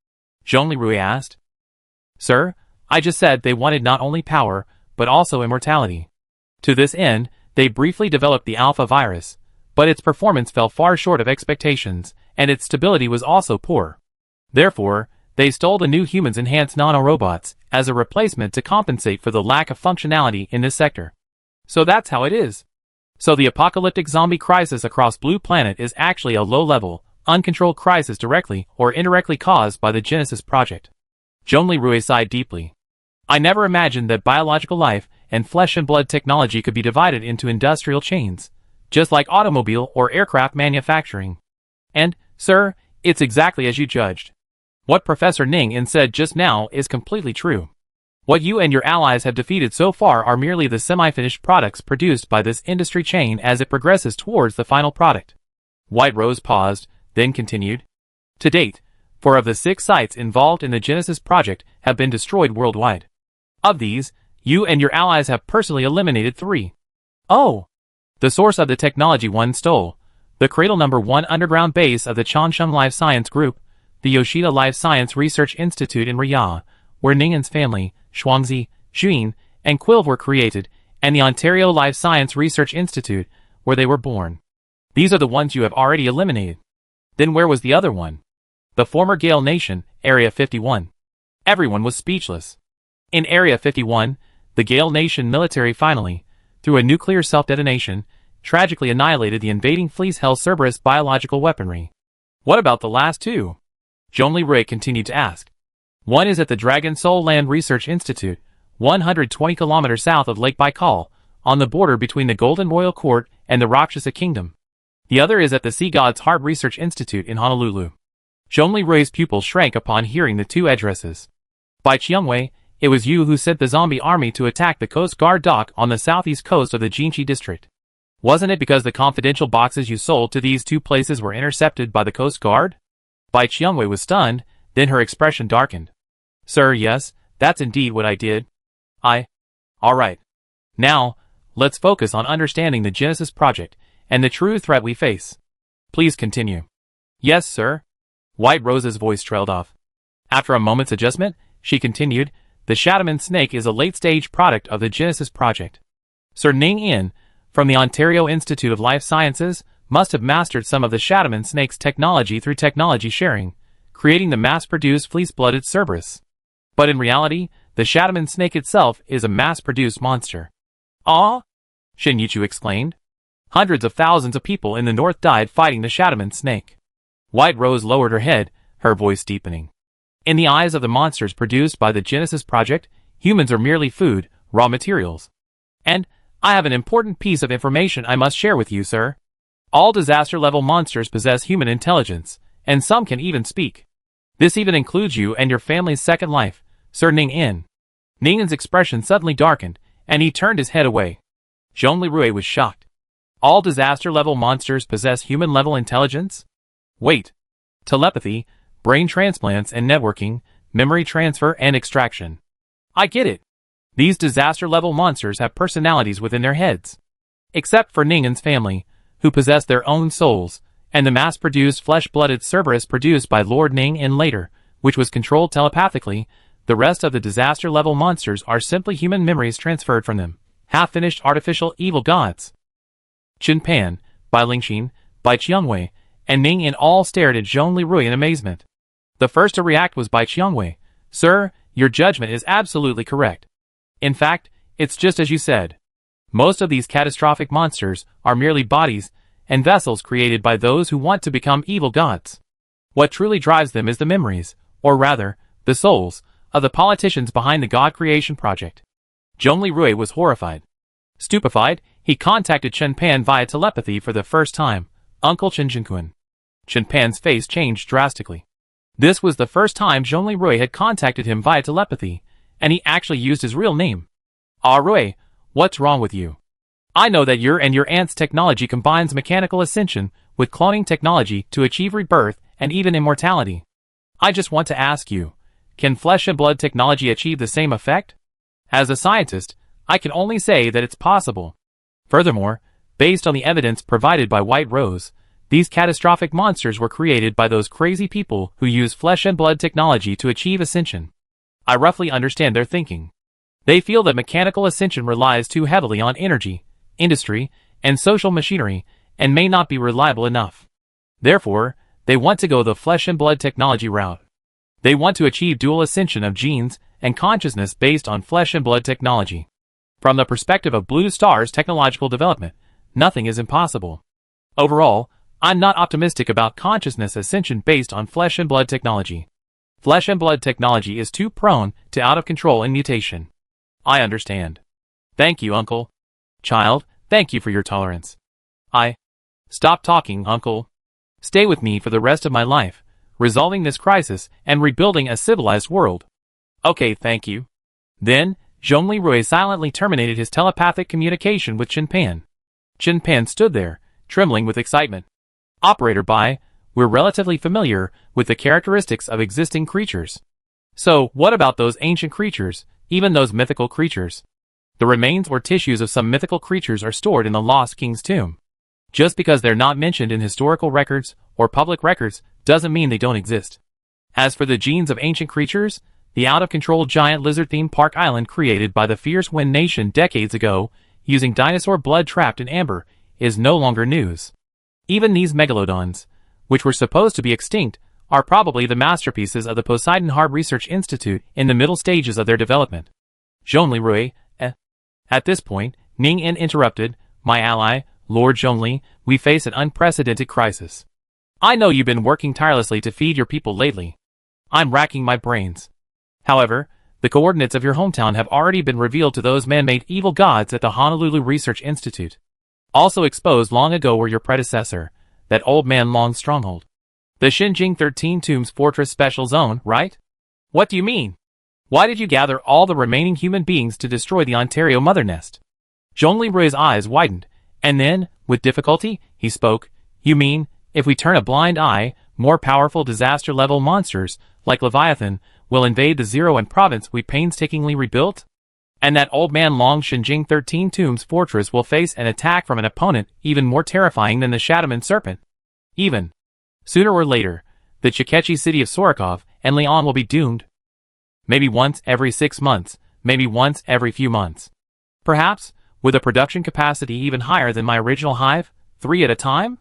Zhongli Rui asked. Sir, I just said they wanted not only power, but also immortality. To this end, they briefly developed the Alpha virus, but its performance fell far short of expectations, and its stability was also poor. Therefore, they stole the new humans-enhanced nanorobots as a replacement to compensate for the lack of functionality in this sector. So that's how it is. So the apocalyptic zombie crisis across Blue Planet is actually a low-level, uncontrolled crisis directly or indirectly caused by the Genesis project. Zhongli Rui sighed deeply. I never imagined that biological life and flesh and blood technology could be divided into industrial chains, just like automobile or aircraft manufacturing. And, sir, it's exactly as you judged. What Professor Ningen said just now is completely true. What you and your allies have defeated so far are merely the semi-finished products produced by this industry chain as it progresses towards the final product. White Rose paused, then continued. To date, 4 of the 6 sites involved in the Genesis project have been destroyed worldwide. Of these, you and your allies have personally eliminated 3. Oh! The source of the technology one stole, the Cradle No. 1 underground base of the Changsheng Life Science Group, the Yoshida Life Science Research Institute in Riyadh, where Ning'an's family, Shuangzi, Juin, and Quilv were created, and the Ontario Life Science Research Institute, where they were born. These are the ones you have already eliminated. Then where was the other one? The former Gale Nation, Area 51. Everyone was speechless. In Area 51, the Gale Nation military finally, through a nuclear self-detonation, tragically annihilated the invading fleet's Hell Cerberus biological weaponry. What about the last two? Zhongli Rui continued to ask. One is at the Dragon Soul Land Research Institute, 120 kilometers south of Lake Baikal, on the border between the Golden Royal Court and the Rakshasa Kingdom. The other is at the Sea God's Heart Research Institute in Honolulu. Zhongli Rui's pupils shrank upon hearing the two addresses. By Qiangwei, it was you who sent the zombie army to attack the Coast Guard dock on the southeast coast of the Jinchi district. Wasn't it because the confidential boxes you sold to these two places were intercepted by the Coast Guard? Bai Qiangwei was stunned, then her expression darkened. Sir, yes, that's indeed what I did. Alright. Now, let's focus on understanding the Genesis Project and the true threat we face. Please continue. Yes, sir. White Rose's voice trailed off. After a moment's adjustment, she continued, the Shadowman snake is a late-stage product of the Genesis Project. Sir Ning-in, from the Ontario Institute of Life Sciences, must have mastered some of the Shadowman snake's technology through technology sharing, creating the mass-produced fleece-blooded Cerberus. But in reality, the Shadowman snake itself is a mass-produced monster. Ah? Shin Yichu exclaimed. Hundreds of thousands of people in the north died fighting the Shadowman snake. White Rose lowered her head, her voice deepening. In the eyes of the monsters produced by the Genesis Project, humans are merely food, raw materials. And I have an important piece of information I must share with you, sir. All disaster-level monsters possess human intelligence, and some can even speak. This even includes you and your family's second life, Sir Ning-in. Ning'an's expression suddenly darkened, and he turned his head away. Zhongli Rui was shocked. All disaster-level monsters possess human-level intelligence? Wait. Telepathy, brain transplants and networking, memory transfer and extraction. I get it. These disaster-level monsters have personalities within their heads. Except for Ning'an's family, who possess their own souls, and the mass-produced flesh-blooded Cerberus produced by Lord Ning-in later, which was controlled telepathically, the rest of the disaster-level monsters are simply human memories transferred from them, half-finished artificial evil gods. Qin Pan, Bai Lingxin, Bai Qiangwei, and Ning-in all stared at Zhongli Rui in amazement. The first to react was Bai Qiangwei. Sir, your judgment is absolutely correct. In fact, it's just as you said. Most of these catastrophic monsters are merely bodies and vessels created by those who want to become evil gods. What truly drives them is the memories, or rather, the souls, of the politicians behind the God Creation Project. Zhongli Rui was horrified. Stupefied, he contacted Chen Pan via telepathy for the first time, Uncle Chen Jinkun. Chen Pan's face changed drastically. This was the first time Zhongli Rui had contacted him via telepathy, and he actually used his real name. Ah Rui, what's wrong with you? I know that your and your aunt's technology combines mechanical ascension with cloning technology to achieve rebirth and even immortality. I just want to ask you, can flesh and blood technology achieve the same effect? As a scientist, I can only say that it's possible. Furthermore, based on the evidence provided by White Rose, these catastrophic monsters were created by those crazy people who use flesh and blood technology to achieve ascension. I roughly understand their thinking. They feel that mechanical ascension relies too heavily on energy, industry, and social machinery, and may not be reliable enough. Therefore, they want to go the flesh and blood technology route. They want to achieve dual ascension of genes and consciousness based on flesh and blood technology. From the perspective of Blue Star's technological development, nothing is impossible. Overall, I'm not optimistic about consciousness ascension based on flesh and blood technology. Flesh and blood technology is too prone to out of control and mutation. I understand. Thank you, Uncle. Child, thank you for your tolerance. Stop talking, Uncle. Stay with me for the rest of my life, resolving this crisis and rebuilding a civilized world. Okay, thank you. Then, Zhongli Rui silently terminated his telepathic communication with Qin Pan. Qin Pan stood there, trembling with excitement. Operator Bai, we're relatively familiar with the characteristics of existing creatures. So, what about those ancient creatures, even those mythical creatures? The remains or tissues of some mythical creatures are stored in the Lost King's tomb. Just because they're not mentioned in historical records or public records doesn't mean they don't exist. As for the genes of ancient creatures, The out-of-control giant lizard theme park island created by the fierce Wind Nation decades ago, using dinosaur blood trapped in amber, is no longer news. Even these megalodons, which were supposed to be extinct, are probably the masterpieces of the Poseidon Harb Research Institute in the middle stages of their development. Zhongli Rui. At this point, Ning Yin interrupted, "My ally, Lord Zhongli, we face an unprecedented crisis. I know you've been working tirelessly to feed your people lately. I'm racking my brains. However, the coordinates of your hometown have already been revealed to those man-made evil gods at the Honolulu Research Institute. Also exposed long ago were your predecessor, that old man Long's stronghold. The Xinjing 13 Tombs Fortress Special Zone, right? What do you mean? Why did you gather all the remaining human beings to destroy the Ontario Mother Nest?" Zhongli Rui's eyes widened, and then, with difficulty, he spoke, "You mean, if we turn a blind eye, more powerful disaster-level monsters, like Leviathan, will invade the Zero and province we painstakingly rebuilt? And that old man Long Xinjing 13 Tombs Fortress will face an attack from an opponent even more terrifying than the Shadowman Serpent? Even sooner or later, the Chikechi city of Sorokov and Leon will be doomed. Maybe once every 6 months, maybe once every few months. Perhaps, with a production capacity even higher than my original hive, 3 at a time?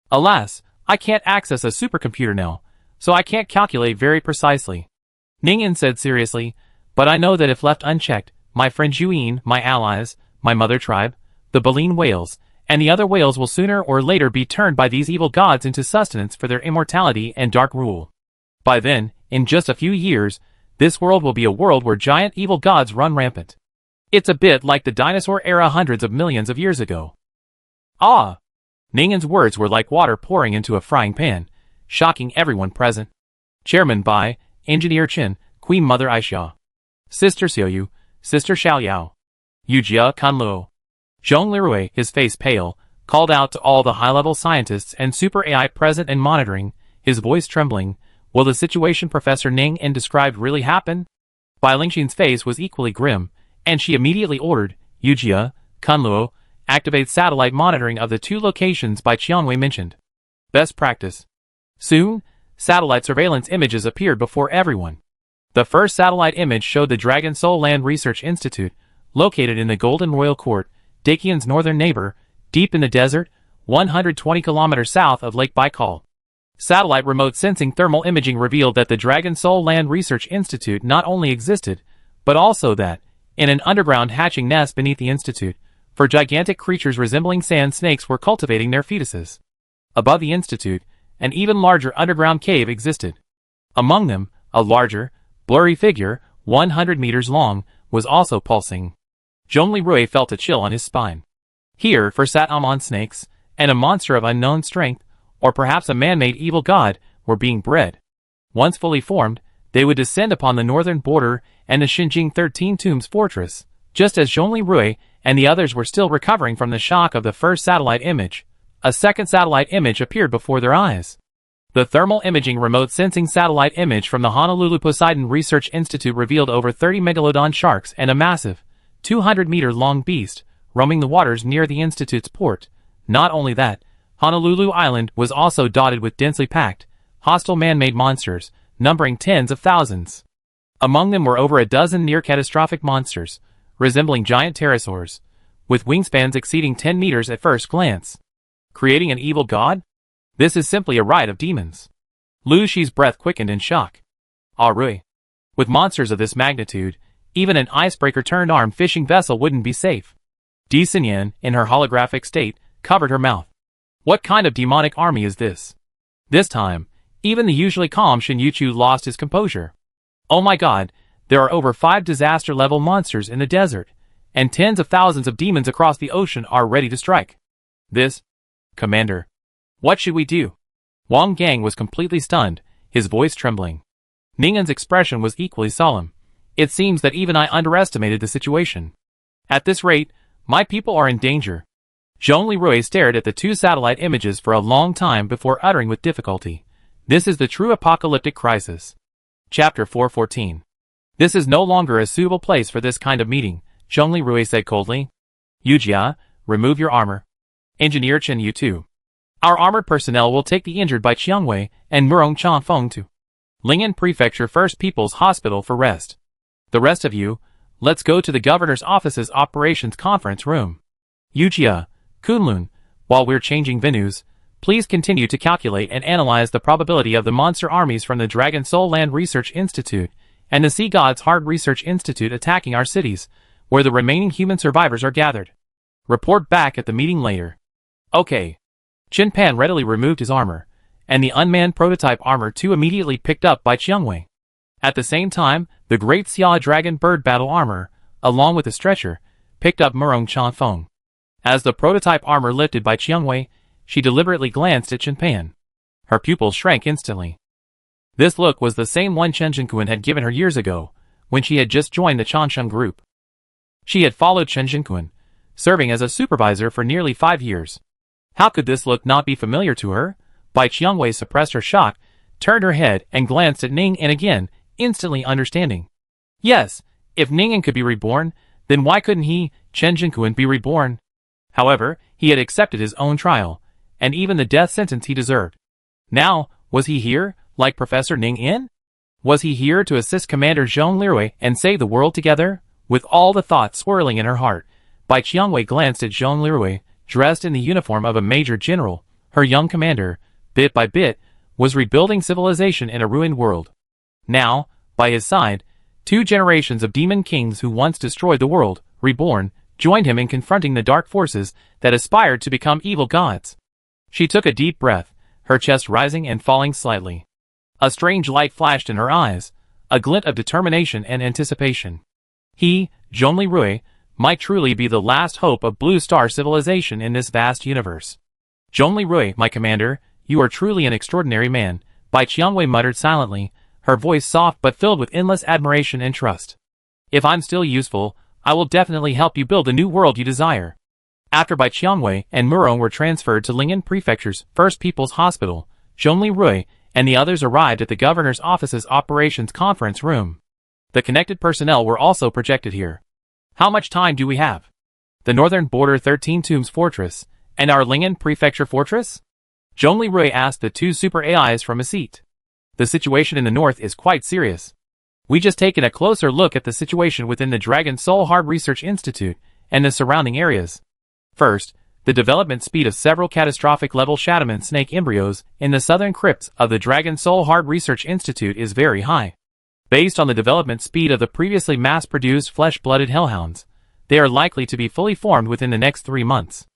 Alas, I can't access a supercomputer now, so I can't calculate very precisely." Ning Yin said seriously, "But I know that if left unchecked, my friend Yuyin, my allies, my mother tribe, the baleen whales, and the other whales will sooner or later be turned by these evil gods into sustenance for their immortality and dark rule. By then, in just a few years, this world will be a world where giant evil gods run rampant. It's a bit like the dinosaur era hundreds of millions of years ago." Ah! Ning Yin's words were like water pouring into a frying pan, shocking everyone present. Chairman Bai, Engineer Chen, Queen Mother Aisha, Sister Xiaoyu, Sister Xiaoyao, Yujia Kanluo. Zhongli Rui, his face pale, called out to all the high-level scientists and super AI present and monitoring, his voice trembling, "Will the situation Professor Ning Yin described really happen?" Bai Lingxin's face was equally grim, and she immediately ordered, "Yujia, Kanluo, activate satellite monitoring of the 2 locations Bai Qiangwei mentioned. Best practice." Soon, satellite surveillance images appeared before everyone. The first satellite image showed the Dragon Soul Land Research Institute, located in the Golden Royal Court, Dakian's northern neighbor, deep in the desert, 120 kilometers south of Lake Baikal. Satellite remote sensing thermal imaging revealed that the Dragon Soul Land Research Institute not only existed, but also that, in an underground hatching nest beneath the institute, for gigantic creatures resembling sand snakes were cultivating their fetuses. Above the institute, an even larger underground cave existed. Among them, a larger, blurry figure, 100 meters long, was also pulsing. Zhongli Rui felt a chill on his spine. Here, for sat Amon snakes, and a monster of unknown strength, or perhaps a man-made evil god, were being bred. Once fully formed, they would descend upon the northern border and the Xinjing 13 Tombs Fortress, just as Zhongli Rui and the others were still recovering from the shock of the first satellite image. A second satellite image appeared before their eyes. The thermal imaging remote sensing satellite image from the Honolulu Poseidon Research Institute revealed over 30 megalodon sharks and a massive, 200-meter-long beast, roaming the waters near the institute's port. Not only that, Honolulu Island was also dotted with densely packed, hostile man-made monsters, numbering tens of thousands. Among them were over a dozen near-catastrophic monsters, resembling giant pterosaurs, with wingspans exceeding 10 meters at first glance. Creating an evil god? This is simply a rite of demons. Lu Shi's breath quickened in shock. Ah Rui. With monsters of this magnitude, even an icebreaker-turned-armed fishing vessel wouldn't be safe. Di Xinyan, in her holographic state, covered her mouth. What kind of demonic army is this? This time, even the usually calm Shin Yuchu lost his composure. Oh my god, there are over 5 disaster-level monsters in the desert, and tens of thousands of demons across the ocean are ready to strike. This, Commander. What should we do? Wang Gang was completely stunned, his voice trembling. Ning Yin's expression was equally solemn. It seems that even I underestimated the situation. At this rate, my people are in danger. Zhongli Rui stared at the 2 satellite images for a long time before uttering with difficulty. This is the true apocalyptic crisis. Chapter 414. This is no longer a suitable place for this kind of meeting, Zhongli Rui said coldly. Yujia, remove your armor. Engineer Chen Yu too. Our armored personnel will take the injured by Qiangwei and Murong Changfeng to. Ling'an Prefecture First People's Hospital for rest. The rest of you, let's go to the governor's office's operations conference room. Yuchia, Kunlun, while we're changing venues, please continue to calculate and analyze the probability of the monster armies from the Dragon Soul Land Research Institute and the Sea God's Heart Research Institute attacking our cities, where the remaining human survivors are gathered. Report back at the meeting later. Okay. Chen Pan readily removed his armor, and the unmanned prototype armor 2 immediately picked up by Qiangwei. At the same time, the Great Xia Dragon Bird Battle Armor, along with the stretcher, picked up Murong Chanfeng. As the prototype armor lifted by Qiangwei, she deliberately glanced at Chen Pan. Her pupils shrank instantly. This look was the same one Chen Jinquan had given her years ago, when she had just joined the Chansheng group. She had followed Chen Jinquan, serving as a supervisor for nearly 5 years. How could this look not be familiar to her? Bai Qiangwei suppressed her shock, turned her head and glanced at Ning'an again, instantly understanding. Yes, if Ning'an could be reborn, then why couldn't he, Chen Jinquan, be reborn? However, he had accepted his own trial, and even the death sentence he deserved. Now, was he here, like Professor Ning'an? Was he here to assist Commander Zhong Lirui and save the world together? With all the thoughts swirling in her heart, Bai Qiangwei glanced at Zhong Lirui, dressed in the uniform of a major general. Her young commander, bit by bit, was rebuilding civilization in a ruined world. Now, by his side, 2 generations of demon kings who once destroyed the world, reborn, joined him in confronting the dark forces that aspired to become evil gods. She took a deep breath, her chest rising and falling slightly. A strange light flashed in her eyes, a glint of determination and anticipation. He, Zhong Lirui, might truly be the last hope of Blue Star civilization in this vast universe. Zhong Lirui, my commander, you are truly an extraordinary man, Bai Qiangwei muttered silently, her voice soft but filled with endless admiration and trust. If I'm still useful, I will definitely help you build the new world you desire. After Bai Qiangwei and Murong were transferred to Ling'an Prefecture's First People's Hospital, Zhong Lirui and the others arrived at the governor's office's operations conference room. The connected personnel were also projected here. How much time do we have? The northern border 13 Tombs Fortress, and our Ling'an Prefecture Fortress? Zhong Lirui asked the 2 super AIs from a seat. The situation in the north is quite serious. We just taken a closer look at the situation within the Dragon Soul Hard Research Institute and the surrounding areas. First, the development speed of several catastrophic level Shadowman snake embryos in the southern crypts of the Dragon Soul Hard Research Institute is very high. Based on the development speed of the previously mass-produced flesh-blooded hellhounds, they are likely to be fully formed within the next 3 months.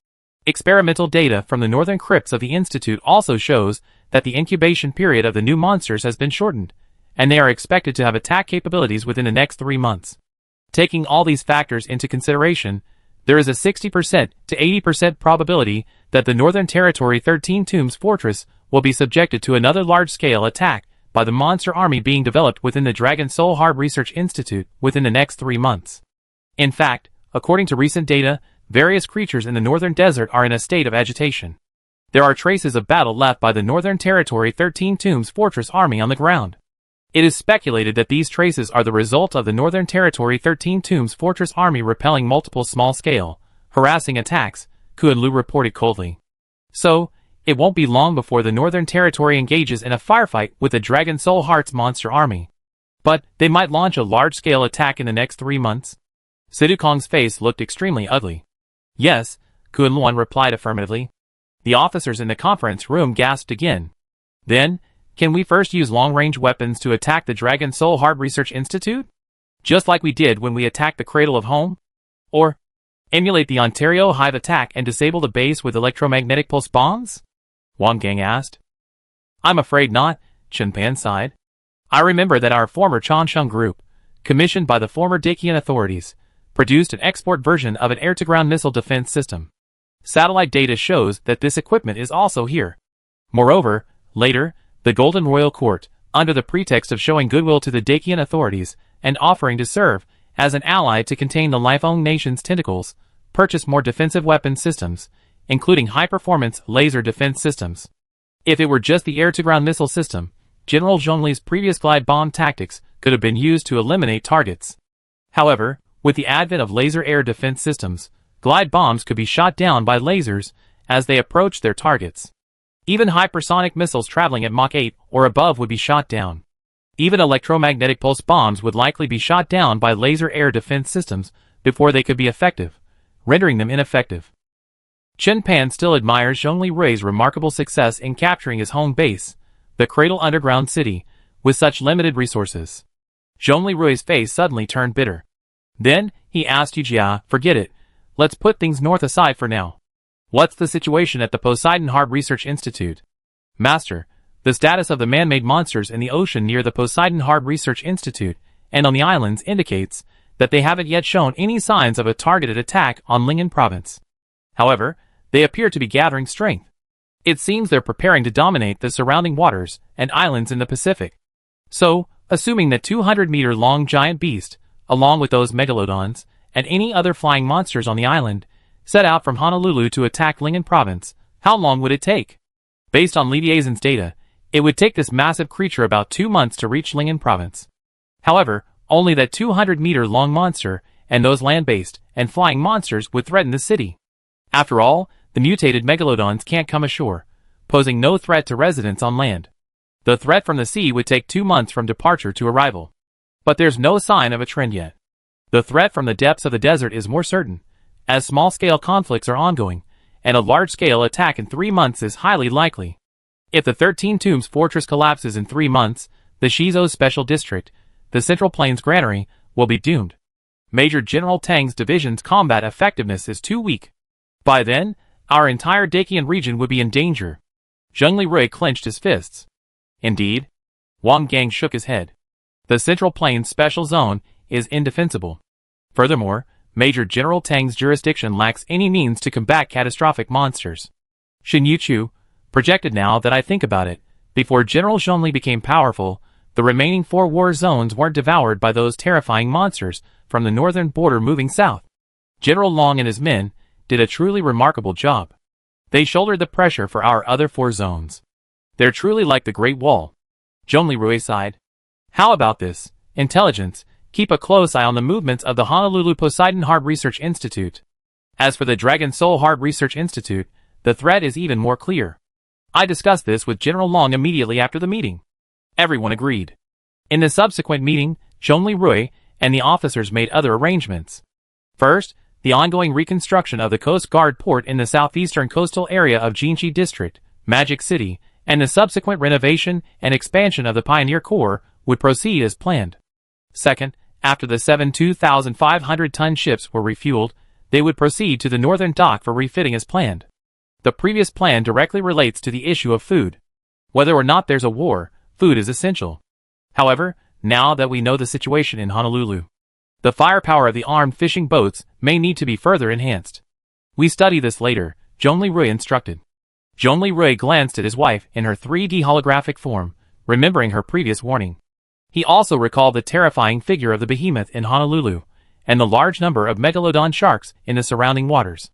Experimental data from the northern crypts of the Institute also shows that the incubation period of the new monsters has been shortened, and they are expected to have attack capabilities within the next 3 months. Taking all these factors into consideration, there is a 60% to 80% probability that the Northern Territory 13 Tombs Fortress will be subjected to another large-scale attack by the monster army being developed within the Dragon Soul Hard Research Institute within the next 3 months. In fact, according to recent data, various creatures in the Northern Desert are in a state of agitation. There are traces of battle left by the Northern Territory 13 Tombs Fortress army on the ground. It is speculated that these traces are the result of the Northern Territory 13 Tombs Fortress army repelling multiple small-scale, harassing attacks, Kuan Lu reported coldly. So, it won't be long before the Northern Territory engages in a firefight with the Dragon Soul Heart's monster army. But, they might launch a large-scale attack in the next 3 months? Sidukong's face looked extremely ugly. Yes, Kuan Luan replied affirmatively. The officers in the conference room gasped again. Then, can we first use long-range weapons to attack the Dragon Soul Hard Research Institute? Just like we did when we attacked the Cradle of Home? Or, emulate the Ontario Hive attack and disable the base with electromagnetic pulse bombs? Wang Gang asked. I'm afraid not, Chen Pan sighed. I remember that our former Chansheng group, commissioned by the former Dacian authorities, produced an export version of an air-to-ground missile defense system. Satellite data shows that this equipment is also here. Moreover, later, the Golden Royal Court, under the pretext of showing goodwill to the Dacian authorities and offering to serve as an ally to contain the Lifeng nation's tentacles, purchased more defensive weapon systems, including high-performance laser defense systems. If it were just the air-to-ground missile system, General Zhongli's previous glide bomb tactics could have been used to eliminate targets. However, with the advent of laser air defense systems, glide bombs could be shot down by lasers as they approach their targets. Even hypersonic missiles traveling at Mach 8 or above would be shot down. Even electromagnetic pulse bombs would likely be shot down by laser air defense systems before they could be effective, rendering them ineffective. Chen Pan still admires Zhongli Rui's remarkable success in capturing his home base, the Cradle underground city, with such limited resources. Zhongli Rui's face suddenly turned bitter. Then, he asked Yu Jia, "Forget it. Let's put things north aside for now. What's the situation at the Poseidon Hard Research Institute?" "Master, the status of the man-made monsters in the ocean near the Poseidon Hard Research Institute and on the islands indicates that they haven't yet shown any signs of a targeted attack on Ling'an province. However, they appear to be gathering strength. It seems they're preparing to dominate the surrounding waters and islands in the Pacific. So, assuming that 200-meter-long giant beast, along with those megalodons, and any other flying monsters on the island, set out from Honolulu to attack Ling'an province, how long would it take? Based on Li Diazen's data, it would take this massive creature about 2 months to reach Ling'an province. However, only that 200-meter-long monster and those land-based and flying monsters would threaten the city. After all, the mutated megalodons can't come ashore, posing no threat to residents on land. The threat from the sea would take 2 months from departure to arrival. But there's no sign of a trend yet. The threat from the depths of the desert is more certain, as small-scale conflicts are ongoing, and a large-scale attack in 3 months is highly likely. If the 13 Tombs fortress collapses in 3 months, the Shizo Special District, the Central Plains Granary, will be doomed. Major General Tang's division's combat effectiveness is too weak. By then, our entire Dakian region would be in danger. Zhongli Rui clenched his fists. Indeed. Wang Gang shook his head. The Central Plains Special Zone is indefensible. Furthermore, Major General Tang's jurisdiction lacks any means to combat catastrophic monsters. Shin Yuchu projected now that I think about it, before General Zhongli became powerful, the remaining 4 war zones weren't devoured by those terrifying monsters from the northern border moving south. General Long and his men did a truly remarkable job. They shouldered the pressure for our other 4 zones. They're truly like the Great Wall. Zhongli Rui sighed. How about this? Intelligence, keep a close eye on the movements of the Honolulu Poseidon Hard Research Institute. As for the Dragon Soul Hard Research Institute, the threat is even more clear. I discussed this with General Long immediately after the meeting. Everyone agreed. In the subsequent meeting, Zhongli Rui and the officers made other arrangements. First, the ongoing reconstruction of the Coast Guard port in the southeastern coastal area of Jinshi District, Magic City, and the subsequent renovation and expansion of the Pioneer Corps would proceed as planned. Second, after the 7 2,500-ton ships were refueled, they would proceed to the northern dock for refitting as planned. The previous plan directly relates to the issue of food. Whether or not there's a war, food is essential. However, now that we know the situation in Honolulu, the firepower of the armed fishing boats may need to be further enhanced. We study this later, Zhongli Rui instructed. Zhongli Rui glanced at his wife in her 3D holographic form, remembering her previous warning. He also recalled the terrifying figure of the behemoth in Honolulu, and the large number of megalodon sharks in the surrounding waters.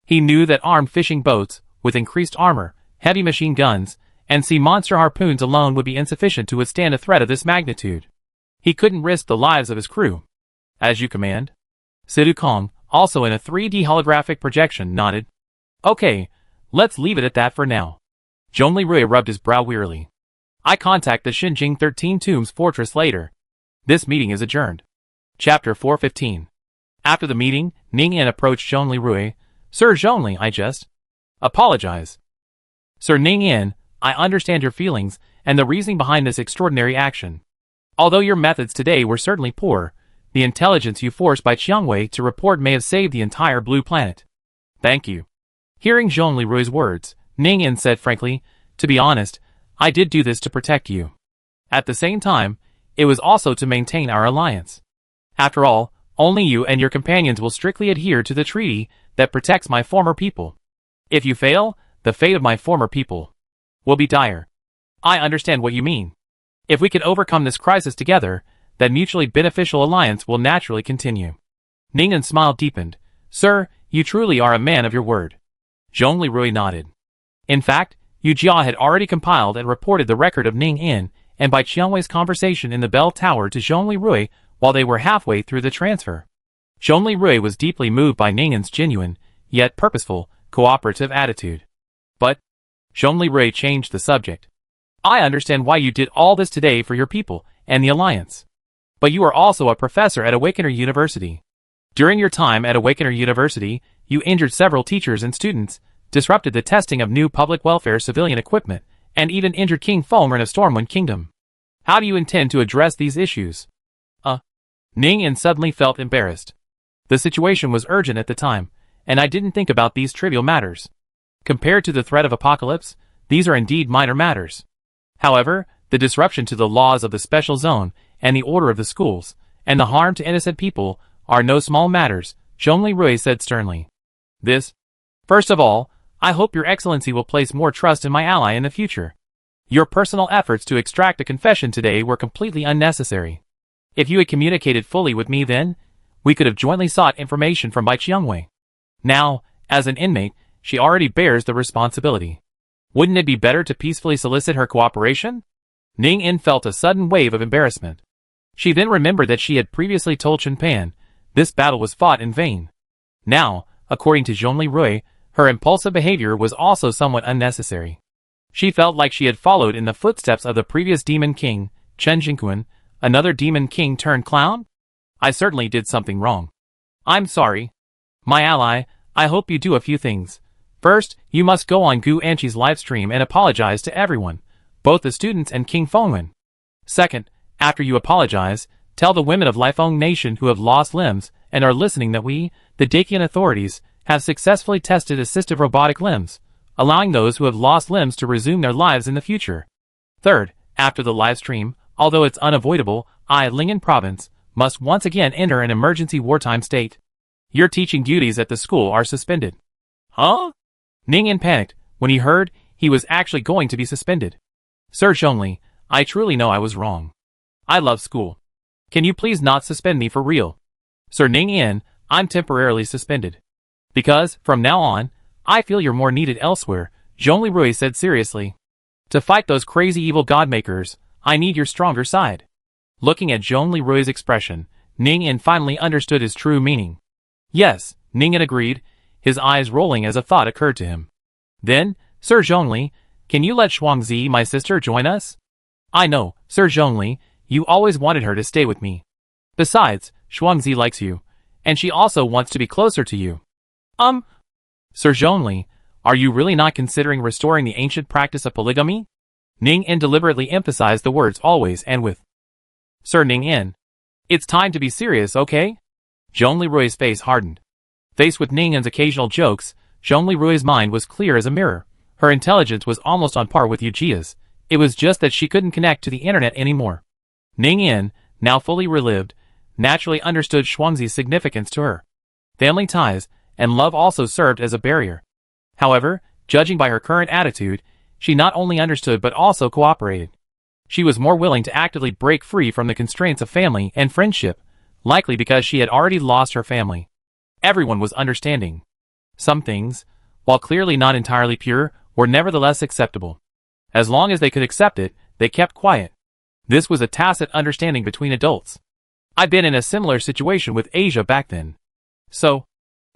He knew that armed fishing boats, with increased armor, heavy machine guns, and sea monster harpoons alone would be insufficient to withstand a threat of this magnitude. He couldn't risk the lives of his crew. As you command. Sidu Kong, also in a 3D holographic projection, nodded. Okay, let's leave it at that for now. Zhongli Rui rubbed his brow wearily. I contact the Xinjing 13 Tombs fortress later. This meeting is adjourned. Chapter 415. After the meeting, Ning Yin approached Zhongli Rui. Sir Zhongli, I just apologize. Sir Ning Yin, I understand your feelings and the reasoning behind this extraordinary action. Although your methods today were certainly poor, the intelligence you forced by Qiangwei to report may have saved the entire blue planet. Thank you. Hearing Zhongli Rui's words, Ning Yin said frankly, to be honest, I did do this to protect you. At the same time, it was also to maintain our alliance. After all, only you and your companions will strictly adhere to the treaty that protects my former people. If you fail, the fate of my former people will be dire. I understand what you mean. If we can overcome this crisis together, that mutually beneficial alliance will naturally continue. Ning Yin's smile deepened. Sir, you truly are a man of your word. Zhongli Rui nodded. In fact, Yu Jia had already compiled and reported the record of Ning Yin and by Qiangwei's conversation in the bell tower to Zhongli Rui while they were halfway through the transfer. Zhongli Rui was deeply moved by Ning Yin's genuine, yet purposeful, cooperative attitude. But Zhongli Rui changed the subject. I understand why you did all this today for your people and the Alliance. But you are also a professor at Awakener University. During your time at Awakener University, you injured several teachers and students, disrupted the testing of new public welfare civilian equipment, and even injured King Fulmer of Stormwind Kingdom. How do you intend to address these issues? Ning In suddenly felt embarrassed. The situation was urgent at the time, and I didn't think about these trivial matters. Compared to the threat of apocalypse, these are indeed minor matters. However, the disruption to the laws of the special zone, and the order of the schools, and the harm to innocent people, are no small matters, Zhongli Rui said sternly. First of all, I hope your excellency will place more trust in my ally in the future. Your personal efforts to extract a confession today were completely unnecessary. If you had communicated fully with me then, we could have jointly sought information from Bai Qiangwei. Now, as an inmate, she already bears the responsibility. Wouldn't it be better to peacefully solicit her cooperation? Ning In felt a sudden wave of embarrassment. She then remembered that she had previously told Chen Pan this battle was fought in vain. Now, according to Zhongli Rui, her impulsive behavior was also somewhat unnecessary. She felt like she had followed in the footsteps of the previous Demon King, Chen Jingquan, another Demon King turned clown? I certainly did something wrong. I'm sorry. My ally, I hope you do a few things. First, you must go on Gu Anqi's livestream and apologize to everyone, both the students and King Fengwen. Second, after you apologize, tell the women of Lifeng Nation who have lost limbs and are listening that we, the Dacian authorities, have successfully tested assistive robotic limbs, allowing those who have lost limbs to resume their lives in the future. Third, after the livestream, although it's unavoidable, Lingen Province must once again enter an emergency wartime state. Your teaching duties at the school are suspended. Huh? Ning In panicked when he heard he was actually going to be suspended. Sir Zhongli, I truly know I was wrong. I love school. Can you please not suspend me for real? Sir Ning In, I'm temporarily suspended. Because, from now on, I feel you're more needed elsewhere, Zhongli Rui said seriously. To fight those crazy evil godmakers, I need your stronger side. Looking at Zhongli Rui's expression, Ning In finally understood his true meaning. Yes, Ning In agreed, his eyes rolling as a thought occurred to him. Then, Sir Zhongli, can you let Shuangzi, my sister, join us? I know, Sir Zhongli, you always wanted her to stay with me. Besides, Shuangzi likes you, and she also wants to be closer to you. Sir Zhongli, are you really not considering restoring the ancient practice of polygamy? Ning In deliberately emphasized the words always and with. Sir Ning In, it's time to be serious, okay? Zhongli Rui's face hardened. Faced with Ning In's occasional jokes, Zhongli Rui's mind was clear as a mirror. Her intelligence was almost on par with Yujia's. It was just that she couldn't connect to the internet anymore. Ning In, now fully relived, naturally understood Shuangzi's significance to her. Family ties and love also served as a barrier. However, judging by her current attitude, she not only understood but also cooperated. She was more willing to actively break free from the constraints of family and friendship, likely because she had already lost her family. Everyone was understanding. Some things, while clearly not entirely pure, were nevertheless acceptable. As long as they could accept it, they kept quiet. This was a tacit understanding between adults. I'd been in a similar situation with Asia back then. So,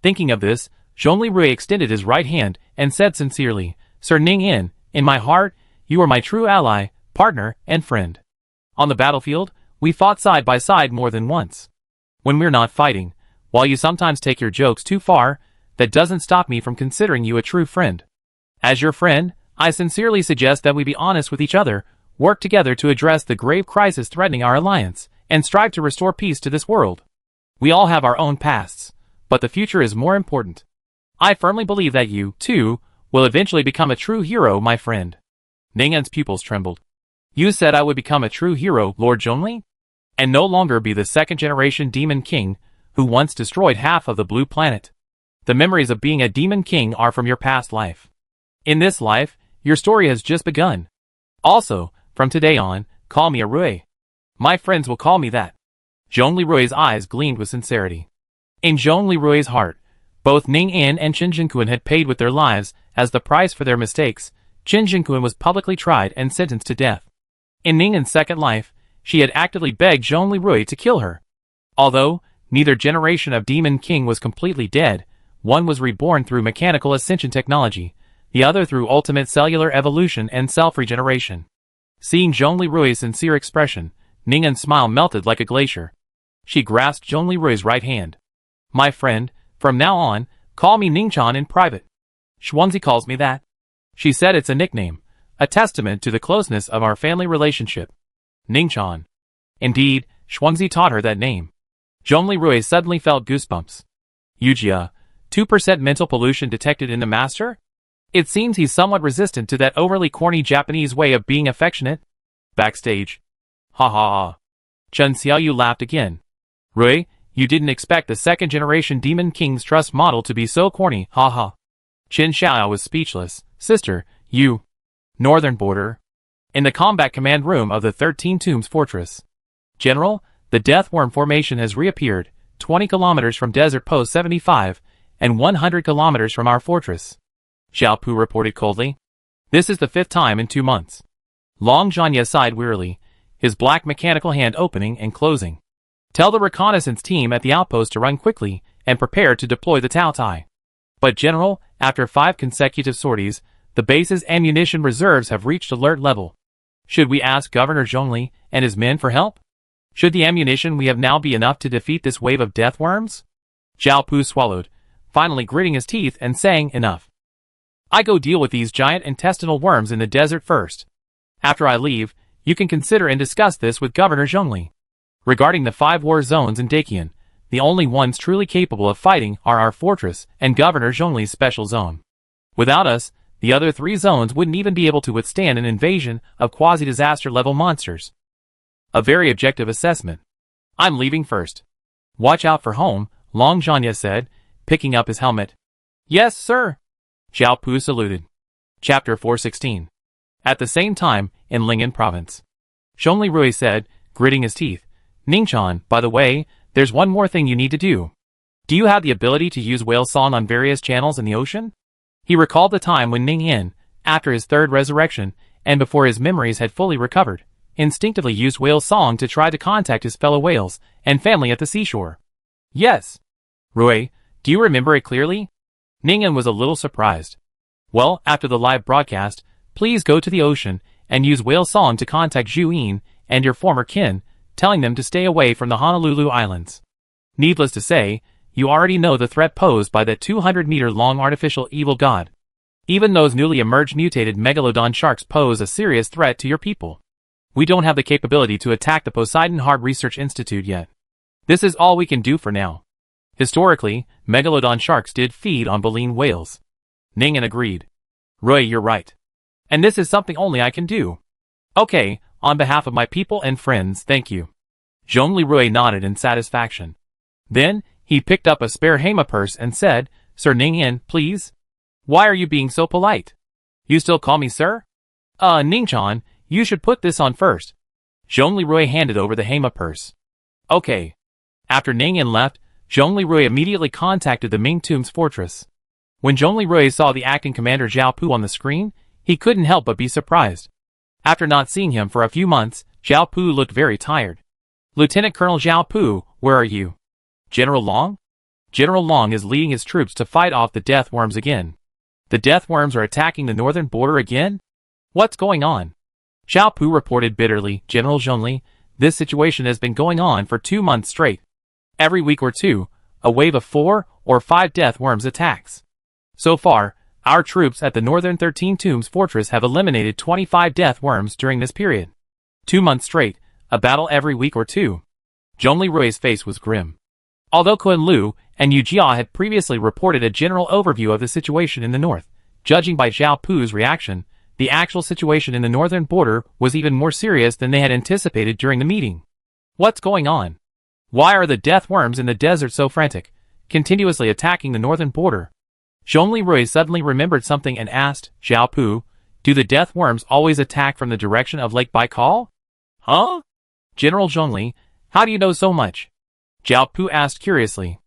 thinking of this, Zhongli Rui extended his right hand and said sincerely, Sir Ning in my heart, you are my true ally, partner, and friend. On the battlefield, we fought side by side more than once. When we're not fighting, while you sometimes take your jokes too far, that doesn't stop me from considering you a true friend. As your friend, I sincerely suggest that we be honest with each other, work together to address the grave crisis threatening our alliance, and strive to restore peace to this world. We all have our own pasts, but the future is more important. I firmly believe that you, too, will eventually become a true hero, my friend. Ning In's pupils trembled. You said I would become a true hero, Lord Zhongli? And no longer be the second-generation Demon King, who once destroyed half of the Blue Planet. The memories of being a Demon King are from your past life. In this life, your story has just begun. Also, from today on, call me a Rui. My friends will call me that. Zhongli Rui's eyes gleamed with sincerity. In Zhongli Rui's heart, both Ning In and Chen Jingquan had paid with their lives as the price for their mistakes. Chen Jingquan was publicly tried and sentenced to death. In Ning In's second life, she had actively begged Zhongli Rui to kill her. Although neither generation of Demon King was completely dead, one was reborn through mechanical ascension technology, the other through ultimate cellular evolution and self-regeneration. Seeing Zhong Lirui's sincere expression, Ning'an's smile melted like a glacier. She grasped Zhong Lirui's right hand. My friend, from now on, call me Ningchan in private. Xuanzi calls me that. She said it's a nickname, a testament to the closeness of our family relationship. Ningchan. Indeed, Xuanzi taught her that name. Zhong Lirui suddenly felt goosebumps. Yujia, 2% mental pollution detected in the master? It seems he's somewhat resistant to that overly corny Japanese way of being affectionate. Backstage. Ha ha ha. Chen Xiaoyu laughed again. Rui, you didn't expect the second-generation Demon King's Trust model to be so corny, ha ha. Qin Xiao was speechless. Sister, you. Northern Border. In the combat command room of the 13 Tombs Fortress. General, the Deathworm Formation has reappeared, 20 kilometers from Desert Post 75, and 100 kilometers from our fortress. Xiao Pu reported coldly. This is the 5th time in 2 months. Long Zhanya sighed wearily, his black mechanical hand opening and closing. Tell the reconnaissance team at the outpost to run quickly and prepare to deploy the Tao Tai. But General, after 5 consecutive sorties, the base's ammunition reserves have reached alert level. Should we ask Governor Zhongli and his men for help? Should the ammunition we have now be enough to defeat this wave of death worms? Xiao Pu swallowed, finally gritting his teeth and saying enough. I go deal with these giant intestinal worms in the desert first. After I leave, you can consider and discuss this with Governor Zhongli. Regarding the 5 war zones in Dakian, the only ones truly capable of fighting are our fortress and Governor Zhongli's special zone. Without us, the other 3 zones wouldn't even be able to withstand an invasion of quasi-disaster level monsters. A very objective assessment. I'm leaving first. Watch out for home, Long Zhanya said, picking up his helmet. Yes, sir. Xiao Pu saluted. Chapter 416. At the same time, in Ling'an province. Zhong Lirui said, gritting his teeth, Ningchan, by the way, there's one more thing you need to do. Do you have the ability to use whale song on various channels in the ocean? He recalled the time when Ning'an, after his 3rd resurrection, and before his memories had fully recovered, instinctively used whale song to try to contact his fellow whales and family at the seashore. Yes. Rui, do you remember it clearly? Ning'an was a little surprised. Well, after the live broadcast, please go to the ocean and use whale song to contact Zhu Yin and your former kin, telling them to stay away from the Honolulu Islands. Needless to say, you already know the threat posed by that 200-meter-long artificial evil god. Even those newly emerged mutated megalodon sharks pose a serious threat to your people. We don't have the capability to attack the Poseidon Hard Research Institute yet. This is all we can do for now. Historically, megalodon sharks did feed on baleen whales. Ning'an agreed. Rui, you're right. And this is something only I can do. Okay, on behalf of my people and friends, thank you. Zhong Lirui nodded in satisfaction. Then, he picked up a spare Hema purse and said, Sir Ning'an, please? Why are you being so polite? You still call me sir? Ningchan, you should put this on first. Zhong Lirui handed over the Hema purse. Okay. After Ning'an left, Zhong Lirui immediately contacted the Ming Tomb's fortress. When Zhong Lirui saw the acting commander Xiao Pu on the screen, he couldn't help but be surprised. After not seeing him for a few months, Xiao Pu looked very tired. Lieutenant Colonel Xiao Pu, where are you? General Long? General Long is leading his troops to fight off the death worms again. The death worms are attacking the northern border again? What's going on? Xiao Pu reported bitterly, General Zhongli, this situation has been going on for 2 months straight. Every week or two, a wave of 4 or 5 death worms attacks. So far, our troops at the northern 13 Tombs Fortress have eliminated 25 death worms during this period. 2 months straight, a battle every week or two. Zhong Lirui's face was grim. Although Kun Lu and Yu Jia had previously reported a general overview of the situation in the north, judging by Xiao Pu's reaction, the actual situation in the northern border was even more serious than they had anticipated during the meeting. What's going on? Why are the death worms in the desert so frantic, continuously attacking the northern border? Zhong Lirui suddenly remembered something and asked, Xiao Pu, do the death worms always attack from the direction of Lake Baikal? Huh? General Zhongli, how do you know so much? Xiao Pu asked curiously.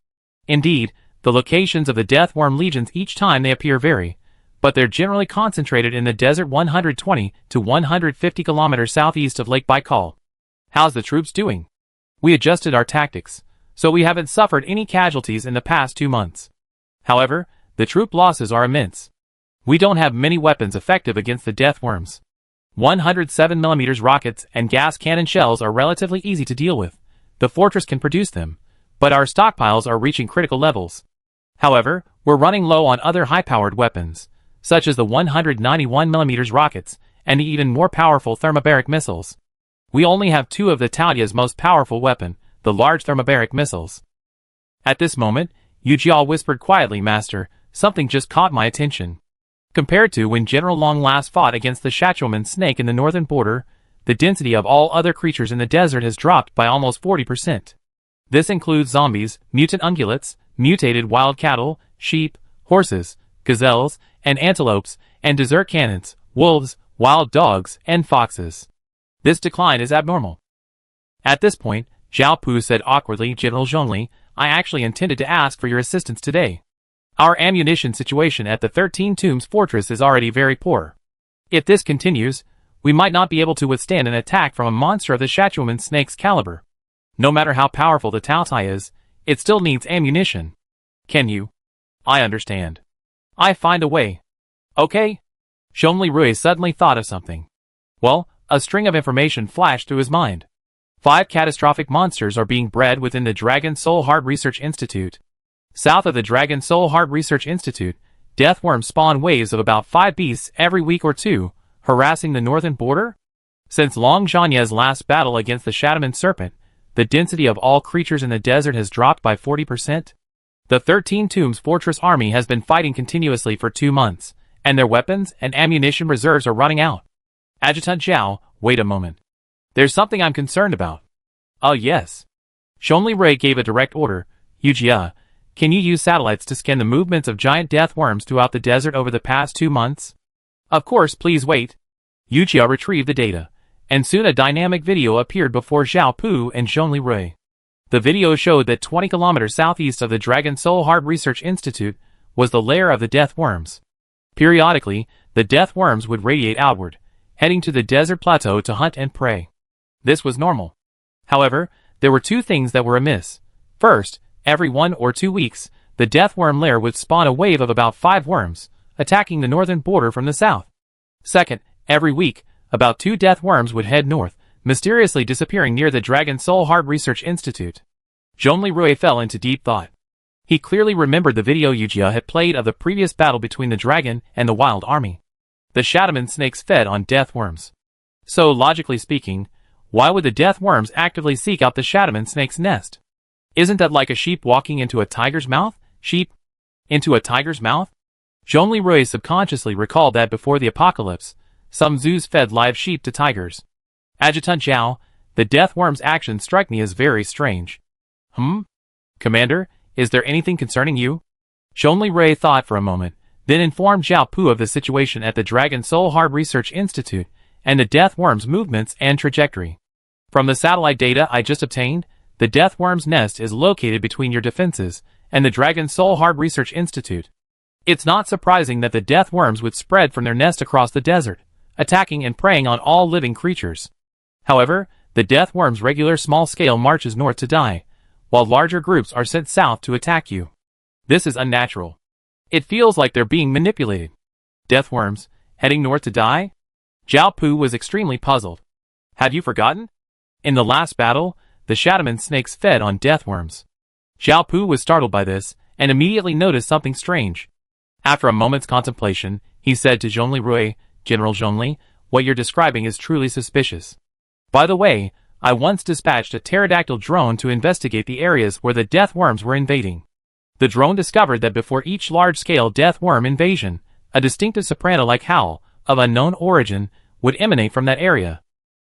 Indeed, the locations of the death worm legions each time they appear vary, but they're generally concentrated in the desert 120 to 150 kilometers southeast of Lake Baikal. How's the troops doing? We adjusted our tactics, so we haven't suffered any casualties in the past 2 months. However, the troop losses are immense. We don't have many weapons effective against the death worms. 107mm rockets and gas cannon shells are relatively easy to deal with. The fortress can produce them, but our stockpiles are reaching critical levels. However, we're running low on other high-powered weapons, such as the 191mm rockets and the even more powerful thermobaric missiles. We only have two of the Talia's most powerful weapon, the large thermobaric missiles. At this moment, Yujia whispered quietly, Master, something just caught my attention. Compared to when General Long last fought against the Shachuaman snake in the northern border, the density of all other creatures in the desert has dropped by almost 40%. This includes zombies, mutant ungulates, mutated wild cattle, sheep, horses, gazelles, and antelopes, and desert cannons, wolves, wild dogs, and foxes. This decline is abnormal. At this point, Zhao Pu said awkwardly, General Zhongli, I actually intended to ask for your assistance today. Our ammunition situation at the 13 Tombs fortress is already very poor. If this continues, we might not be able to withstand an attack from a monster of the Shachuaman snake's caliber. No matter how powerful the Taotai is, it still needs ammunition. Can you? I understand. I find a way. Okay? Zhongli Rui suddenly thought of something. Well, a string of information flashed through his mind. 5 catastrophic monsters are being bred within the Dragon Soul Heart Research Institute. South of the Dragon Soul Heart Research Institute, death worms spawn waves of about 5 beasts every week or two, harassing the northern border? Since Long Zhanye's last battle against the Shadoman Serpent, the density of all creatures in the desert has dropped by 40%. The 13 Tombs Fortress Army has been fighting continuously for 2 months, and their weapons and ammunition reserves are running out. Adjutant Zhao, wait a moment. There's something I'm concerned about. Oh yes. Zhongli Rui gave a direct order. Yujia, can you use satellites to scan the movements of giant death worms throughout the desert over the past 2 months? Of course, please wait. Yujia retrieved the data, and soon a dynamic video appeared before Zhao Pu and Zhongli Rui. The video showed that 20 kilometers southeast of the Dragon Soul Heart Research Institute was the lair of the death worms. Periodically, the death worms would radiate outward, heading to the desert plateau to hunt and prey. This was normal. However, there were 2 things that were amiss. First, every 1 or 2 weeks, the death worm lair would spawn a wave of about 5 worms, attacking the northern border from the south. Second, every week, about 2 death worms would head north, mysteriously disappearing near the Dragon Soul Heart Research Institute. Zhongli Rui fell into deep thought. He clearly remembered the video Yujia had played of the previous battle between the dragon and the wild army. The Shadoman snakes fed on death worms. So, logically speaking, why would the death worms actively seek out the Shadoman snake's nest? Isn't that like a sheep walking into a tiger's mouth? Sheep? Into a tiger's mouth? Zhongli Rui subconsciously recalled that before the apocalypse, some zoos fed live sheep to tigers. Adjutant Zhao, the death worm's actions strike me as very strange. Commander, is there anything concerning you? Zhongli Rui thought for a moment, then informed Zhao Pu of the situation at the Dragon Soul Heart Research Institute and the death worm's movements and trajectory. From the satellite data I just obtained, the death worm's nest is located between your defenses and the Dragon Soul Heart Research Institute. It's not surprising that the death worms would spread from their nest across the desert, attacking and preying on all living creatures. However, the death worm's regular small-scale marches north to die, while larger groups are sent south to attack you. This is unnatural. It feels like they're being manipulated. Death worms, heading north to die? Zhao Pu was extremely puzzled. Had you forgotten? In the last battle, the Shadoman snakes fed on death worms. Zhao Pu was startled by this, and immediately noticed something strange. After a moment's contemplation, he said to Zhongli Rui, General Zhongli, what you're describing is truly suspicious. By the way, I once dispatched a pterodactyl drone to investigate the areas where the death worms were invading. The drone discovered that before each large-scale death worm invasion, a distinctive soprano-like howl, of unknown origin, would emanate from that area.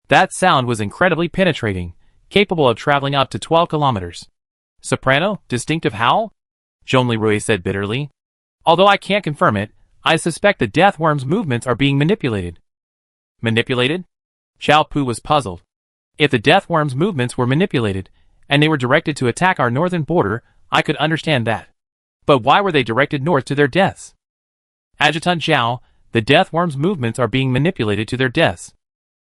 That sound was incredibly penetrating, capable of traveling up to 12 kilometers. Soprano? Distinctive howl? Zhongli Rui said bitterly. Although I can't confirm it, I suspect the death worm's movements are being manipulated. Manipulated? Zhao Pu was puzzled. If the death worm's movements were manipulated, and they were directed to attack our northern border, I could understand that. But why were they directed north to their deaths? Adjutant Zhao, the death worm's movements are being manipulated to their deaths.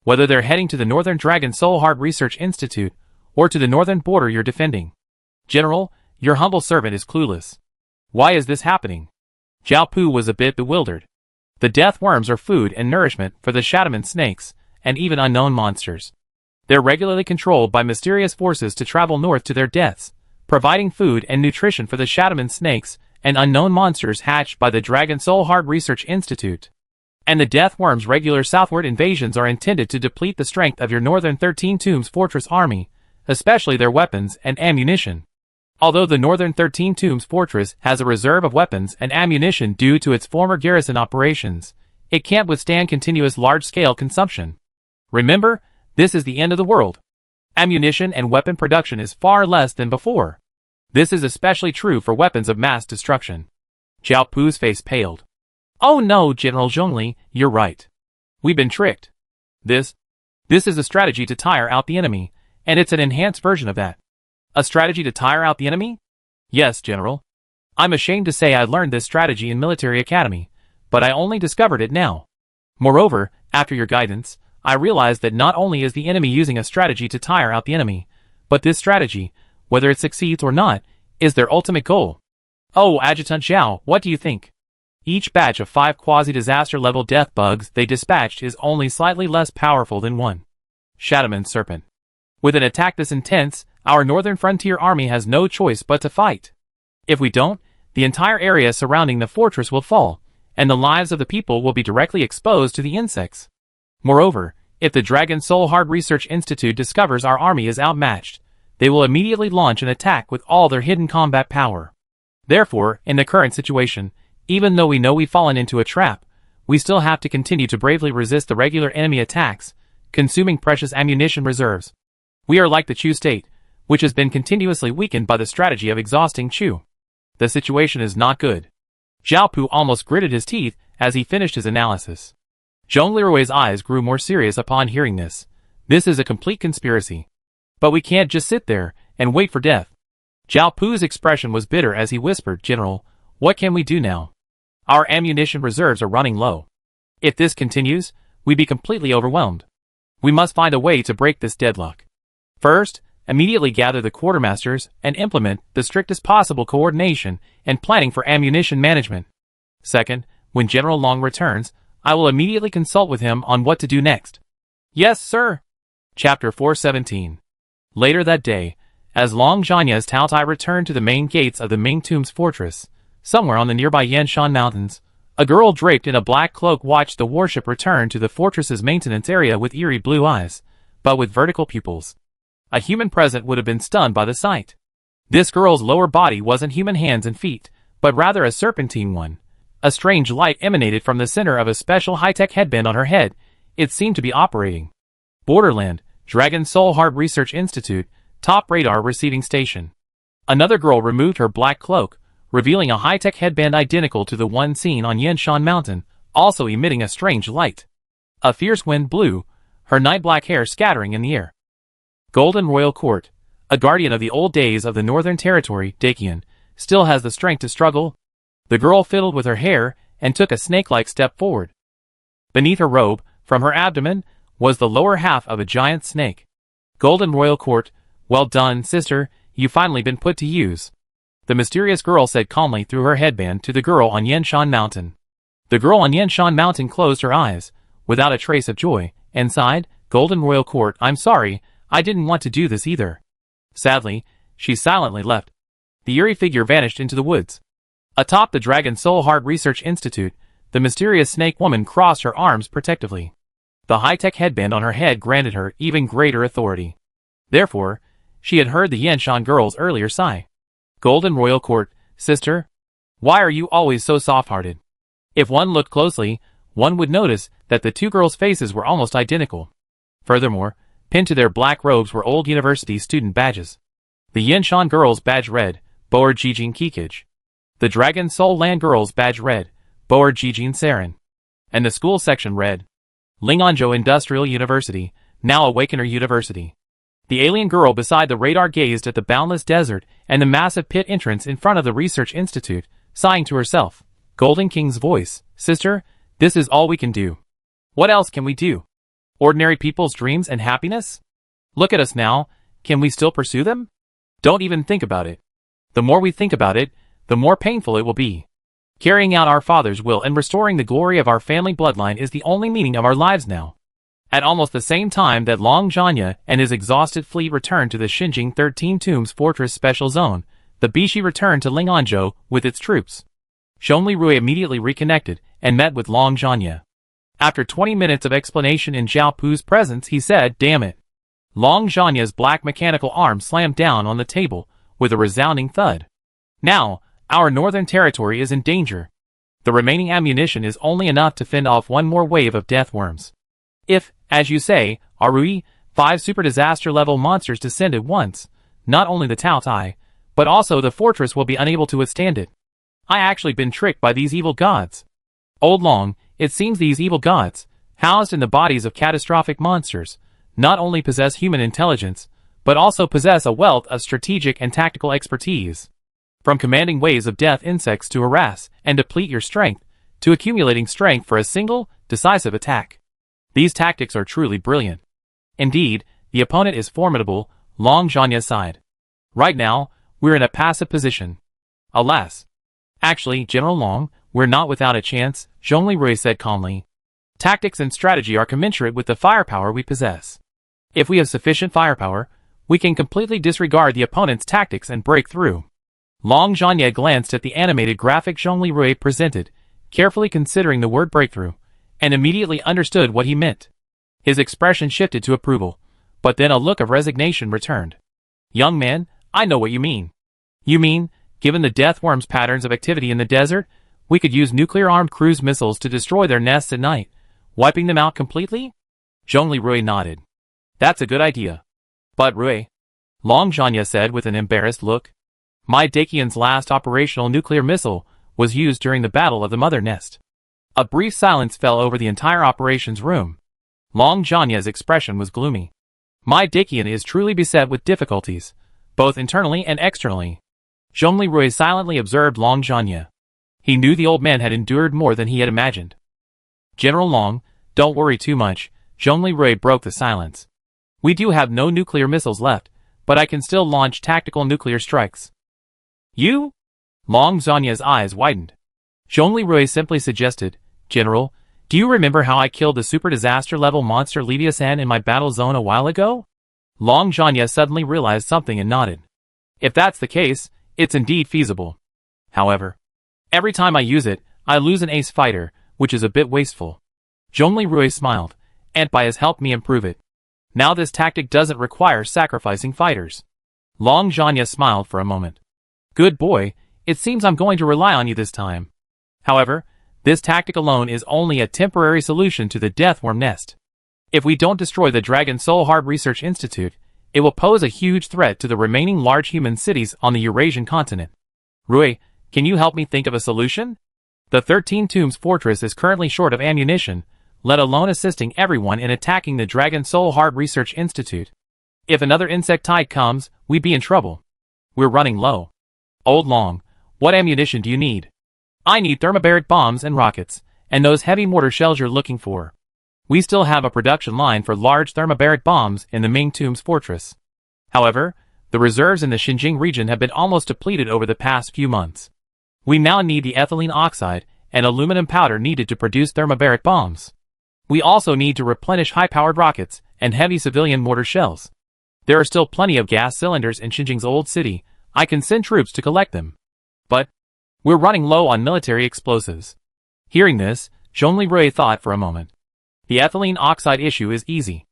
Whether they're heading to the Northern Dragon Soul Heart Research Institute, or to the northern border you're defending. General, your humble servant is clueless. Why is this happening? Zhao Pu was a bit bewildered. The death worms are food and nourishment for the shadow snakes, and even unknown monsters. They're regularly controlled by mysterious forces to travel north to their deaths, providing food and nutrition for the shadow snakes and unknown monsters hatched by the Dragon Soul Hard Research Institute. And the death worms' regular southward invasions are intended to deplete the strength of your Northern 13 Tombs Fortress army, especially their weapons and ammunition. Although the Northern 13 Tombs Fortress has a reserve of weapons and ammunition due to its former garrison operations, it can't withstand continuous large-scale consumption. Remember, this is the end of the world. Ammunition and weapon production is far less than before. This is especially true for weapons of mass destruction. Zhao Pu's face paled. Oh no, General Zhongli, you're right. We've been tricked. This is a strategy to tire out the enemy, and it's an enhanced version of that. A strategy to tire out the enemy? Yes, General. I'm ashamed to say I learned this strategy in military academy, but I only discovered it now. Moreover, after your guidance, I realized that not only is the enemy using a strategy to tire out the enemy, but this strategy, whether it succeeds or not, is their ultimate goal. Oh, Adjutant Zhao, what do you think? Each batch of 5 quasi-disaster level death bugs they dispatched is only slightly less powerful than one Shadowman Serpent. With an attack this intense, our Northern Frontier Army has no choice but to fight. If we don't, the entire area surrounding the fortress will fall, and the lives of the people will be directly exposed to the insects. Moreover, if the Dragon Soul Hard Research Institute discovers our army is outmatched, they will immediately launch an attack with all their hidden combat power. Therefore, in the current situation, even though we know we've fallen into a trap, we still have to continue to bravely resist the regular enemy attacks, consuming precious ammunition reserves. We are like the Chu state, which has been continuously weakened by the strategy of exhausting Chu. The situation is not good. Zhao Pu almost gritted his teeth as he finished his analysis. Zhong Lirui's eyes grew more serious upon hearing this. This is a complete conspiracy. But we can't just sit there and wait for death. Zhao Pu's expression was bitter as he whispered, General, what can we do now? Our ammunition reserves are running low. If this continues, we'd be completely overwhelmed. We must find a way to break this deadlock. First, immediately gather the quartermasters and implement the strictest possible coordination and planning for ammunition management. Second, when General Long returns, I will immediately consult with him on what to do next. Yes, sir. Chapter 417. Later that day, as Long Zhanya's Taotai returned to the main gates of the Ming Tombs Fortress, somewhere on the nearby Yanshan Mountains, a girl draped in a black cloak watched the warship return to the fortress's maintenance area with eerie blue eyes, but with vertical pupils. A human present would have been stunned by the sight. This girl's lower body wasn't human hands and feet, but rather a serpentine one. A strange light emanated from the center of a special high-tech headband on her head. It seemed to be operating. Borderland, Dragon Soul Hard Research Institute, top radar receiving station. Another girl removed her black cloak, revealing a high-tech headband identical to the one seen on Yanshan Mountain, also emitting a strange light. A fierce wind blew, her night-black hair scattering in the air. Golden Royal Court, a guardian of the old days of the Northern Territory, Dakian, still has the strength to struggle. The girl fiddled with her hair and took a snake-like step forward. Beneath her robe, from her abdomen, was the lower half of a giant snake. Golden Royal Court, well done, sister, you've finally been put to use. The mysterious girl said calmly through her headband to the girl on Yanshan Mountain. The girl on Yanshan Mountain closed her eyes, without a trace of joy, and sighed, Golden Royal Court, I'm sorry, I didn't want to do this either. Sadly, she silently left. The eerie figure vanished into the woods. Atop the Dragon Soul Hard Research Institute, the mysterious snake woman crossed her arms protectively. The high-tech headband on her head granted her even greater authority. Therefore, she had heard the Yanshan girl's earlier sigh. Golden Royal Court, sister? Why are you always so soft-hearted? If one looked closely, one would notice that the two girls' faces were almost identical. Furthermore, pinned to their black robes were old university student badges. The Yanshan girls' badge read, Boer Jijin Kikij. The Dragon Soul Land girls' badge read, Boer Jijin Saren. And the school section read, Linganzhou Industrial University, now Awakener University. The alien girl beside the radar gazed at the boundless desert and the massive pit entrance in front of the research institute, sighing to herself. Golden King's voice, sister, this is all we can do. What else can we do? Ordinary people's dreams and happiness? Look at us now, can we still pursue them? Don't even think about it. The more we think about it, the more painful it will be. Carrying out our father's will and restoring the glory of our family bloodline is the only meaning of our lives now. At almost the same time that Long Zhanya and his exhausted fleet returned to the Xinjiang 13 Tombs Fortress Special Zone, the Bishi returned to Linganzhou with its troops. Zhongli Rui immediately reconnected and met with Long Zhanya. After 20 minutes of explanation in Zhao Pu's presence, he said, "Damn it." Long Zhanya's black mechanical arm slammed down on the table with a resounding thud. "Now, our northern territory is in danger. The remaining ammunition is only enough to fend off one more wave of death worms. If, as you say, Arui, 5 super disaster level monsters descend at once, not only the Tao Tai, but also the fortress will be unable to withstand it. I actually been tricked by these evil gods. Old Long, it seems these evil gods, housed in the bodies of catastrophic monsters, not only possess human intelligence, but also possess a wealth of strategic and tactical expertise. From commanding waves of death insects to harass and deplete your strength, to accumulating strength for a single, decisive attack. These tactics are truly brilliant. Indeed, the opponent is formidable." Long Zhanya sighed. "Right now, we're in a passive position. Alas. Actually, General Long, we're not without a chance," Zhongli Rui said calmly. "Tactics and strategy are commensurate with the firepower we possess. If we have sufficient firepower, we can completely disregard the opponent's tactics and break through." Long Zhanya glanced at the animated graphic Zhongli Rui presented, carefully considering the word breakthrough, and immediately understood what he meant. His expression shifted to approval, but then a look of resignation returned. "Young man, I know what you mean. You mean, given the death worms' patterns of activity in the desert, we could use nuclear-armed cruise missiles to destroy their nests at night, wiping them out completely?" Zhongli Rui nodded. "That's a good idea. But Rui," Long Zhanya said with an embarrassed look, "my Dakian's last operational nuclear missile was used during the Battle of the Mother Nest." A brief silence fell over the entire operations room. Long Zhanya's expression was gloomy. "My Dakian is truly beset with difficulties, both internally and externally." Zhongli Rui silently observed Long Zhanya. He knew the old man had endured more than he had imagined. "General Long, don't worry too much," Zhongli Rui broke the silence. "We do have no nuclear missiles left, but I can still launch tactical nuclear strikes." "You?" Long Zhanya's eyes widened. Zhongli Rui simply suggested, "General, do you remember how I killed the super disaster level monster Leviathan in my battle zone a while ago?" Long Zhanya suddenly realized something and nodded. "If that's the case, it's indeed feasible. However, every time I use it, I lose an ace fighter, which is a bit wasteful." Zhongli Rui smiled. "Antbai has helped me improve it. Now this tactic doesn't require sacrificing fighters." Long Zhanya smiled for a moment. "Good boy, it seems I'm going to rely on you this time. However, this tactic alone is only a temporary solution to the Deathworm Nest. If we don't destroy the Dragon Soul Heart Research Institute, it will pose a huge threat to the remaining large human cities on the Eurasian continent. Rui, can you help me think of a solution? The 13 Tombs Fortress is currently short of ammunition, let alone assisting everyone in attacking the Dragon Soul Heart Research Institute. If another insect tide comes, we'd be in trouble. We're running low. Old Long, what ammunition do you need?" "I need thermobaric bombs and rockets, and those heavy mortar shells you're looking for. We still have a production line for large thermobaric bombs in the Ming Tombs Fortress. However, the reserves in the Xinjiang region have been almost depleted over the past few months. We now need the ethylene oxide and aluminum powder needed to produce thermobaric bombs. We also need to replenish high-powered rockets and heavy civilian mortar shells. There are still plenty of gas cylinders in Xinjiang's old city. I can send troops to collect them. But we're running low on military explosives." Hearing this, Zhongli Rui thought for a moment. The ethylene oxide issue is easy.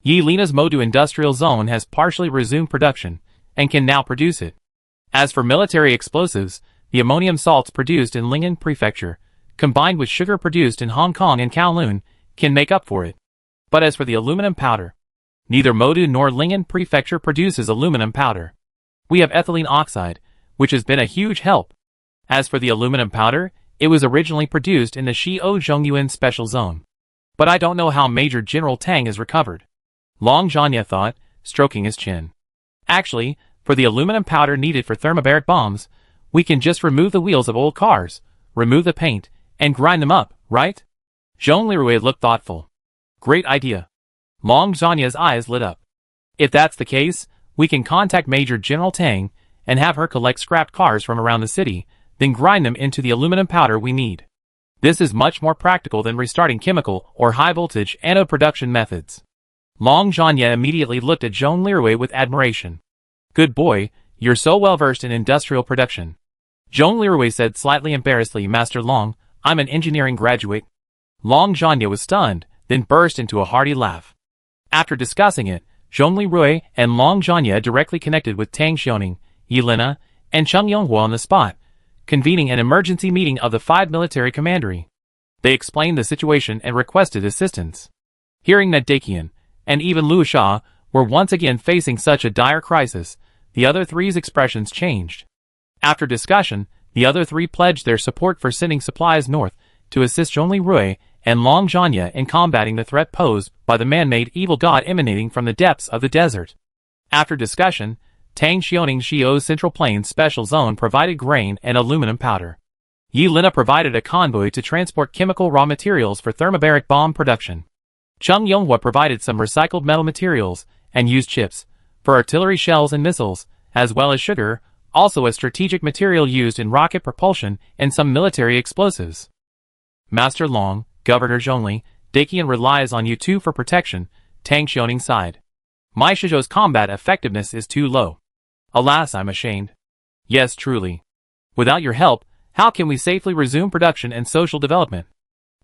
Yelena's Modu industrial zone has partially resumed production, and can now produce it. As for military explosives, the ammonium salts produced in Lingnan Prefecture, combined with sugar produced in Hong Kong and Kowloon, can make up for it. But as for the aluminum powder, neither Modu nor Lingnan Prefecture produces aluminum powder. We have ethylene oxide, which has been a huge help. As for the aluminum powder, it was originally produced in the Shi'o Zhongyuan Special Zone. But I don't know how Major General Tang has recovered. Long Zhanya thought, stroking his chin. Actually, for the aluminum powder needed for thermobaric bombs, we can just remove the wheels of old cars, remove the paint, and grind them up, right? Zhongli Rui looked thoughtful. Great idea. Long Zhanya's eyes lit up. If that's the case, we can contact Major General Tang and have her collect scrapped cars from around the city, then grind them into the aluminum powder we need. This is much more practical than restarting chemical or high-voltage anode production methods. Long Zhanya immediately looked at Zhong Lirui with admiration. Good boy, you're so well versed in industrial production. Zhong Lirui said slightly embarrassedly, Master Long, I'm an engineering graduate. Long Zhanya was stunned, then burst into a hearty laugh. After discussing it, Zhong Lirui and Long Zhanya directly connected with Tang Xiaoning, Yelena, and Cheng Yonghua on the spot, convening an emergency meeting of the 5 military commandery. They explained the situation and requested assistance. Hearing that Dakian, and even Liu Sha, were once again facing such a dire crisis, the other three's expressions changed. After discussion, the other three pledged their support for sending supplies north to assist Zhong Lirui and Long Zhanya in combating the threat posed by the man-made evil god emanating from the depths of the desert. After discussion, Tang Xiaoning Xiao's Central Plains Special Zone provided grain and aluminum powder. Yelena provided a convoy to transport chemical raw materials for thermobaric bomb production. Cheng Yonghua provided some recycled metal materials and used chips for artillery shells and missiles, as well as sugar, also a strategic material used in rocket propulsion and some military explosives. Master Long, Governor Zhongli, Dakian relies on you too for protection, Tang Xiaoning sighed. My Shizhou's combat effectiveness is too low. Alas, I'm ashamed. Yes, truly. Without your help, how can we safely resume production and social development?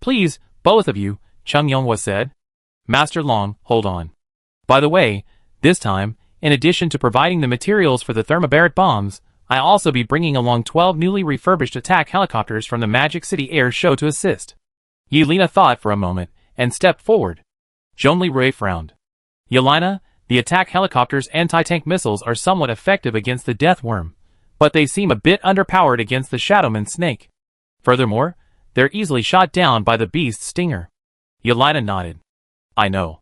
Please, both of you, Cheng Yonghua said. Master Long, hold on. By the way, this time, in addition to providing the materials for the thermobaric bombs, I'll also be bringing along 12 newly refurbished attack helicopters from the Magic City Air Show to assist. Yelena thought for a moment, and stepped forward. Zhong Lirui frowned. Yelena, the attack helicopter's anti-tank missiles are somewhat effective against the death worm, but they seem a bit underpowered against the Shadowman snake. Furthermore, they're easily shot down by the beast's stinger. Yelena nodded. I know.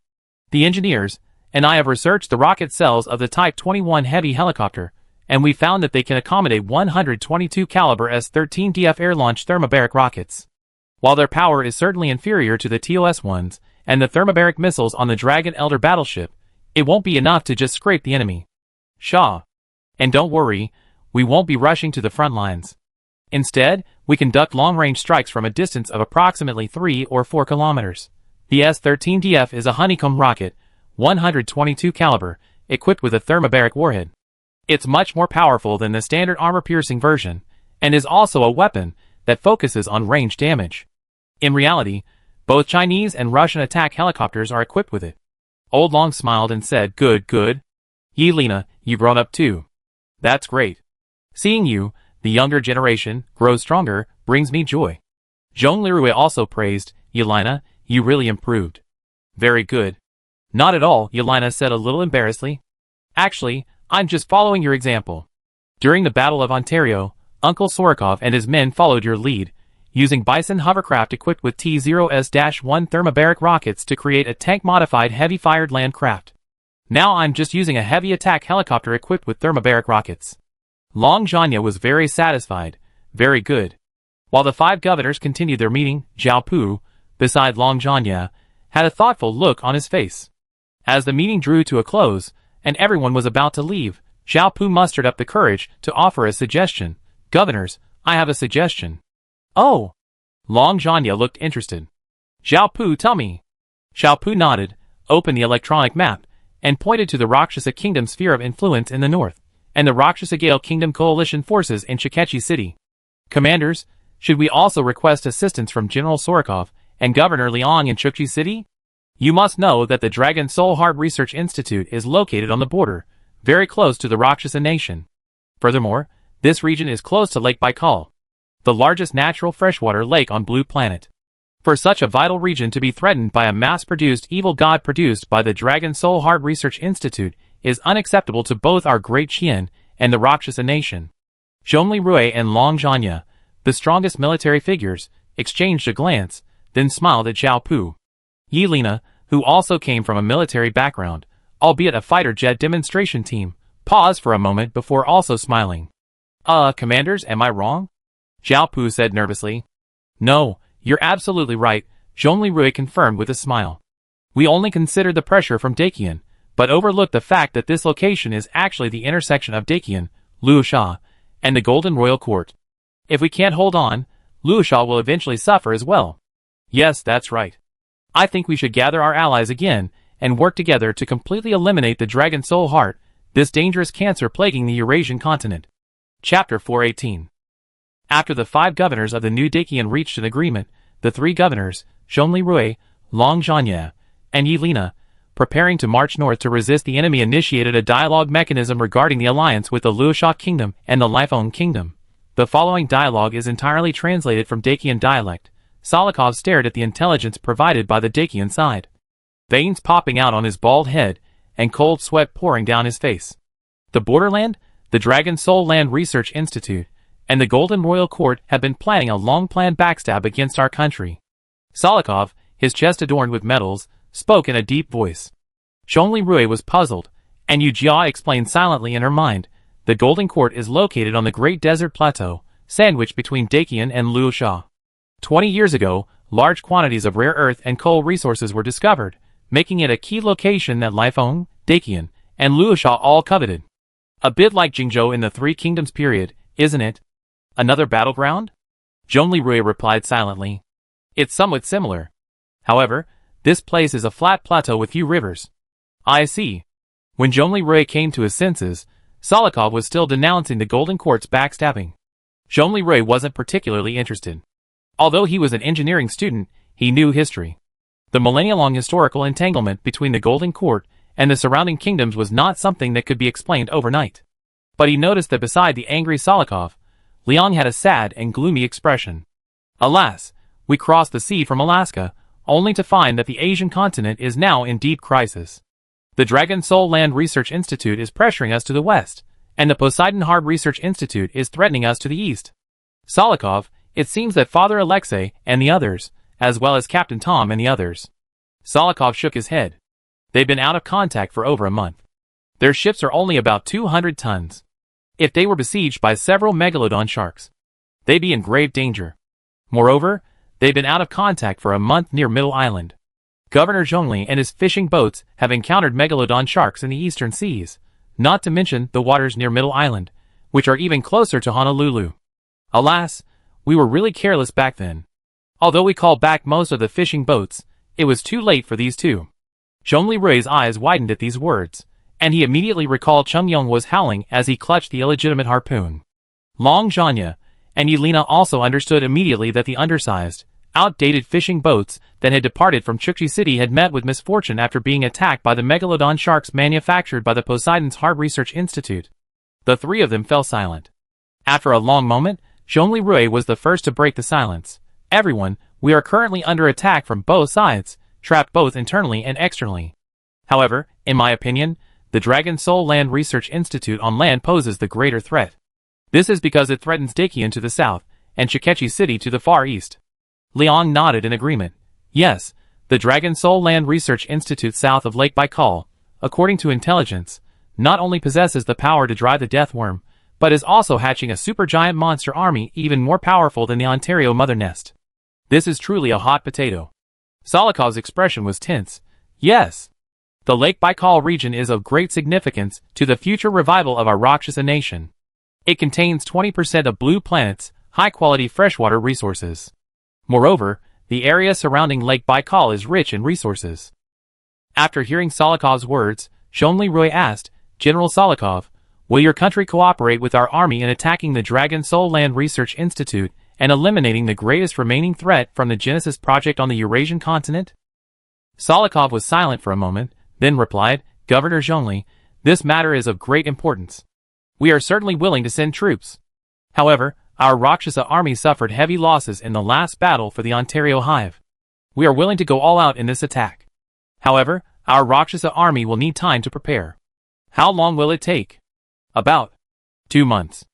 The engineers and I have researched the rocket cells of the Type 21 heavy helicopter, and we found that they can accommodate 122 caliber S-13DF air-launched thermobaric rockets. While their power is certainly inferior to the TOS ones and the thermobaric missiles on the Dragon Elder battleship, it won't be enough to just scrape the enemy. Shaw. And don't worry, we won't be rushing to the front lines. Instead, we conduct long-range strikes from a distance of approximately 3 or 4 kilometers. The S-13DF is a honeycomb rocket, 122 caliber, equipped with a thermobaric warhead. It's much more powerful than the standard armor-piercing version, and is also a weapon that focuses on range damage. In reality, both Chinese and Russian attack helicopters are equipped with it. Old Long smiled and said, Good, good. Yelena, you've grown up too. That's great. Seeing you, the younger generation, grow stronger, brings me joy. Zhong Lirui also praised, Yelena, you really improved. Very good. Not at all, Yelena said a little embarrassedly. Actually, I'm just following your example. During the Battle of Ontario, Uncle Sorokov and his men followed your lead, using Bison hovercraft equipped with T-0S-1 thermobaric rockets to create a tank-modified heavy-fired land craft. Now I'm just using a heavy attack helicopter equipped with thermobaric rockets. Long Zhanya was very satisfied. Very good. While the 5 governors continued their meeting, Zhao Pu, beside Long Zhanya, had a thoughtful look on his face. As the meeting drew to a close, and everyone was about to leave, Zhao Pu mustered up the courage to offer a suggestion. Governors, I have a suggestion. Oh! Long Zhanya looked interested. Zhao Pu, tell me. Zhao Pu nodded, opened the electronic map, and pointed to the Rakshasa Kingdom sphere of influence in the north, and the Rakshasa Gale Kingdom coalition forces in Shikechi City. Commanders, should we also request assistance from General Sorokov and Governor Liang in Chukchi City? You must know that the Dragon Soul Heart Research Institute is located on the border, very close to the Rakshasa nation. Furthermore, this region is close to Lake Baikal, the largest natural freshwater lake on Blue Planet. For such a vital region to be threatened by a mass-produced evil god produced by the Dragon Soul Heart Research Institute is unacceptable to both our great Qian and the Rakshasa nation. Zhong Lirui and Long Zhanya, the strongest military figures, exchanged a glance, then smiled at Zhao Pu. Yelena, who also came from a military background, albeit a fighter jet demonstration team, paused for a moment before also smiling. Commanders, am I wrong? Zhao Pu said nervously. No, you're absolutely right, Zhong Lirui confirmed with a smile. We only considered the pressure from Dakian, but overlooked the fact that this location is actually the intersection of Dakian, Liu Sha, and the Golden Royal Court. If we can't hold on, Luosha will eventually suffer as well. Yes, that's right. I think we should gather our allies again and work together to completely eliminate the Dragon Soul Heart, this dangerous cancer plaguing the Eurasian continent. Chapter 418. After the 5 governors of the New Dacian reached an agreement, the 3 governors, Zhongli Rui, Long Zhanya, and Yelena, preparing to march north to resist the enemy, initiated a dialogue mechanism regarding the alliance with the Luosha Kingdom and the Lifeng Kingdom. The following dialogue is entirely translated from Dacian dialect. Salikov stared at the intelligence provided by the Dacian side, veins popping out on his bald head and cold sweat pouring down his face. The Borderland, the Dragon Soul Land Research Institute, and the Golden Royal Court have been planning a long-planned backstab against our country. Salikov, his chest adorned with medals, spoke in a deep voice. Zhongli Rui was puzzled, and Yu Jia explained silently in her mind. The Golden Court is located on the Great Desert Plateau, sandwiched between Dacian and Luosha. 20 years ago, large quantities of rare earth and coal resources were discovered, making it a key location that Lifeng, Dacian, and Luosha all coveted. A bit like Jingzhou in the Three Kingdoms period, isn't it? Another battleground? Zhongli Rui replied silently. It's somewhat similar. However, this place is a flat plateau with few rivers. I see. When Zhongli Rui came to his senses, Salikov was still denouncing the Golden Court's backstabbing. Zhongli Rui wasn't particularly interested. Although he was an engineering student, he knew history. The millennia-long historical entanglement between the Golden Court and the surrounding kingdoms was not something that could be explained overnight. But he noticed that beside the angry Salikov, Liang had a sad and gloomy expression. Alas, we crossed the sea from Alaska, only to find that the Asian continent is now in deep crisis. The Dragon Soul Land Research Institute is pressuring us to the west, and the Poseidon Hard Research Institute is threatening us to the east. Salikov, it seems that Father Alexei and the others, as well as Captain Tom and the others. Salikov shook his head. They've been out of contact for over a month. Their ships are only about 200 tons. If they were besieged by several megalodon sharks, they'd be in grave danger. Moreover, they've been out of contact for a month near Middle Island. Governor Zhongli and his fishing boats have encountered megalodon sharks in the eastern seas, not to mention the waters near Middle Island, which are even closer to Honolulu. Alas, we were really careless back then. Although we called back most of the fishing boats, it was too late for these two. Zhongli Rui's eyes widened at these words, and he immediately recalled Cheng Yong was howling as he clutched the illegitimate harpoon. Long Zhanya and Yelena also understood immediately that the undersized, outdated fishing boats that had departed from Chukchi City had met with misfortune after being attacked by the megalodon sharks manufactured by the Poseidon's Hard Research Institute. The 3 of them fell silent. After a long moment, Zhongli Rui was the first to break the silence. Everyone, we are currently under attack from both sides, trapped both internally and externally. However, in my opinion, the Dragon Soul Land Research Institute on land poses the greater threat. This is because it threatens Dacian to the south, and Shikechi City to the far east. Liang nodded in agreement. Yes, the Dragon Soul Land Research Institute south of Lake Baikal, according to intelligence, not only possesses the power to drive the death worm, but is also hatching a supergiant monster army even more powerful than the Ontario Mother Nest. This is truly a hot potato. Salikov's expression was tense. Yes. The Lake Baikal region is of great significance to the future revival of our Rakshasa nation. It contains 20% of Blue Planet's high-quality freshwater resources. Moreover, the area surrounding Lake Baikal is rich in resources. After hearing Salikov's words, Zhongli Rui asked, General Salikov, will your country cooperate with our army in attacking the Dragon Soul Land Research Institute and eliminating the greatest remaining threat from the Genesis project on the Eurasian continent? Salikov was silent for a moment, then replied, Governor Zhongli, this matter is of great importance. We are certainly willing to send troops. However, our Rakshasa army suffered heavy losses in the last battle for the Ontario Hive. We are willing to go all out in this attack. However, our Rakshasa army will need time to prepare. How long will it take? About 2 months.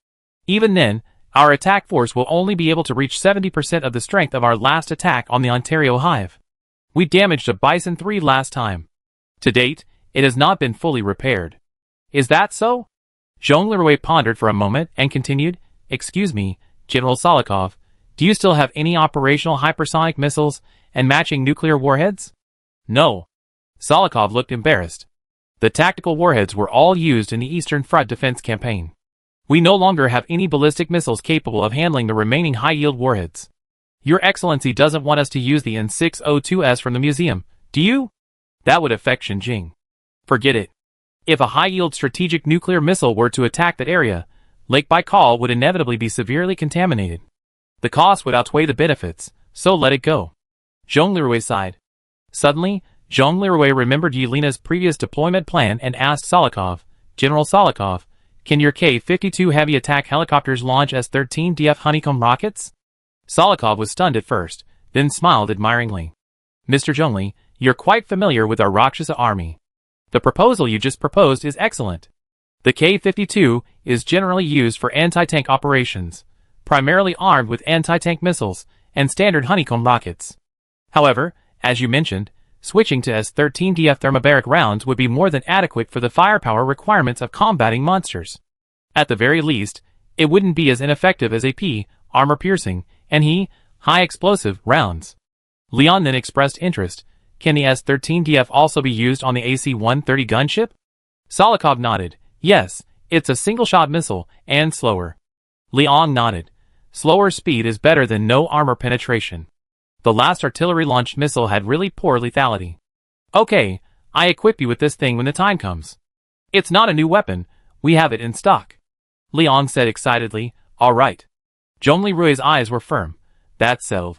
Even then, our attack force will only be able to reach 70% of the strength of our last attack on the Ontario Hive. We damaged a Bison 3 last time. To date, it has not been fully repaired. Is that so? Zhongli Rui pondered for a moment and continued, Excuse me, General Salikov, do you still have any operational hypersonic missiles and matching nuclear warheads? No. Salikov looked embarrassed. The tactical warheads were all used in the Eastern Front defense campaign. We no longer have any ballistic missiles capable of handling the remaining high-yield warheads. Your Excellency doesn't want us to use the N602S from the museum, do you? That would affect Xinjiang. Forget it. If a high-yield strategic nuclear missile were to attack that area, Lake Baikal would inevitably be severely contaminated. The cost would outweigh the benefits, so let it go. Zhong Lirui sighed. Suddenly, Zhong Lirui remembered Yelena's previous deployment plan and asked Sokolov, General Sokolov, can your K-52 heavy attack helicopters launch S-13DF Honeycomb rockets? Sokolov was stunned at first, then smiled admiringly. Mr. Zhongli, you're quite familiar with our Rakshasa army. The proposal you just proposed is excellent. The K-52 is generally used for anti-tank operations, primarily armed with anti-tank missiles and standard Honeycomb rockets. However, as you mentioned, switching to S-13DF thermobaric rounds would be more than adequate for the firepower requirements of combating monsters. At the very least, it wouldn't be as ineffective as AP, armor-piercing, and high-explosive rounds. Leon then expressed interest. Can the S-13DF also be used on the AC-130 gunship? Sokolov nodded. Yes, it's a single-shot missile, and slower. Leon nodded. Slower speed is better than no armor penetration. The last artillery-launched missile had really poor lethality. Okay, I equip you with this thing when the time comes. It's not a new weapon, we have it in stock. Leon said excitedly, all right. Zhong Lirui's eyes were firm. That's settled.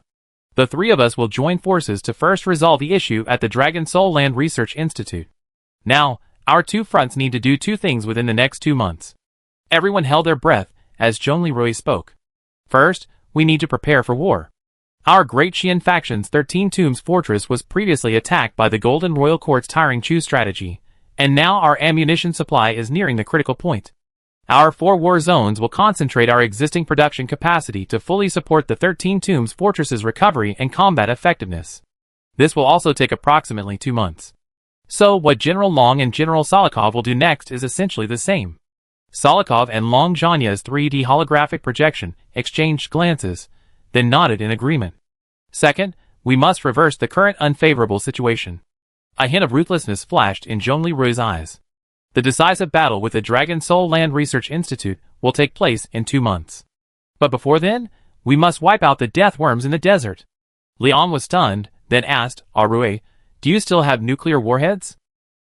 The three of us will join forces to first resolve the issue at the Dragon Soul Land Research Institute. Now, our two fronts need to do two things within the next 2 months. Everyone held their breath as Zhong Lirui spoke. First, we need to prepare for war. Our Great Xian faction's 13 Tombs fortress was previously attacked by the Golden Royal Court's Tiring Chu strategy, and now our ammunition supply is nearing the critical point. Our 4 war zones will concentrate our existing production capacity to fully support the 13 Tombs fortress's recovery and combat effectiveness. This will also take approximately 2 months. So what General Long and General Sokolov will do next is essentially the same. Sokolov and Long Zhanya's 3D holographic projection exchanged glances, then nodded in agreement. Second, we must reverse the current unfavorable situation. A hint of ruthlessness flashed in Zhong Lirui's eyes. The decisive battle with the Dragon Soul Land Research Institute will take place in 2 months. But before then, we must wipe out the death worms in the desert. Leon was stunned, then asked, Arue, do you still have nuclear warheads?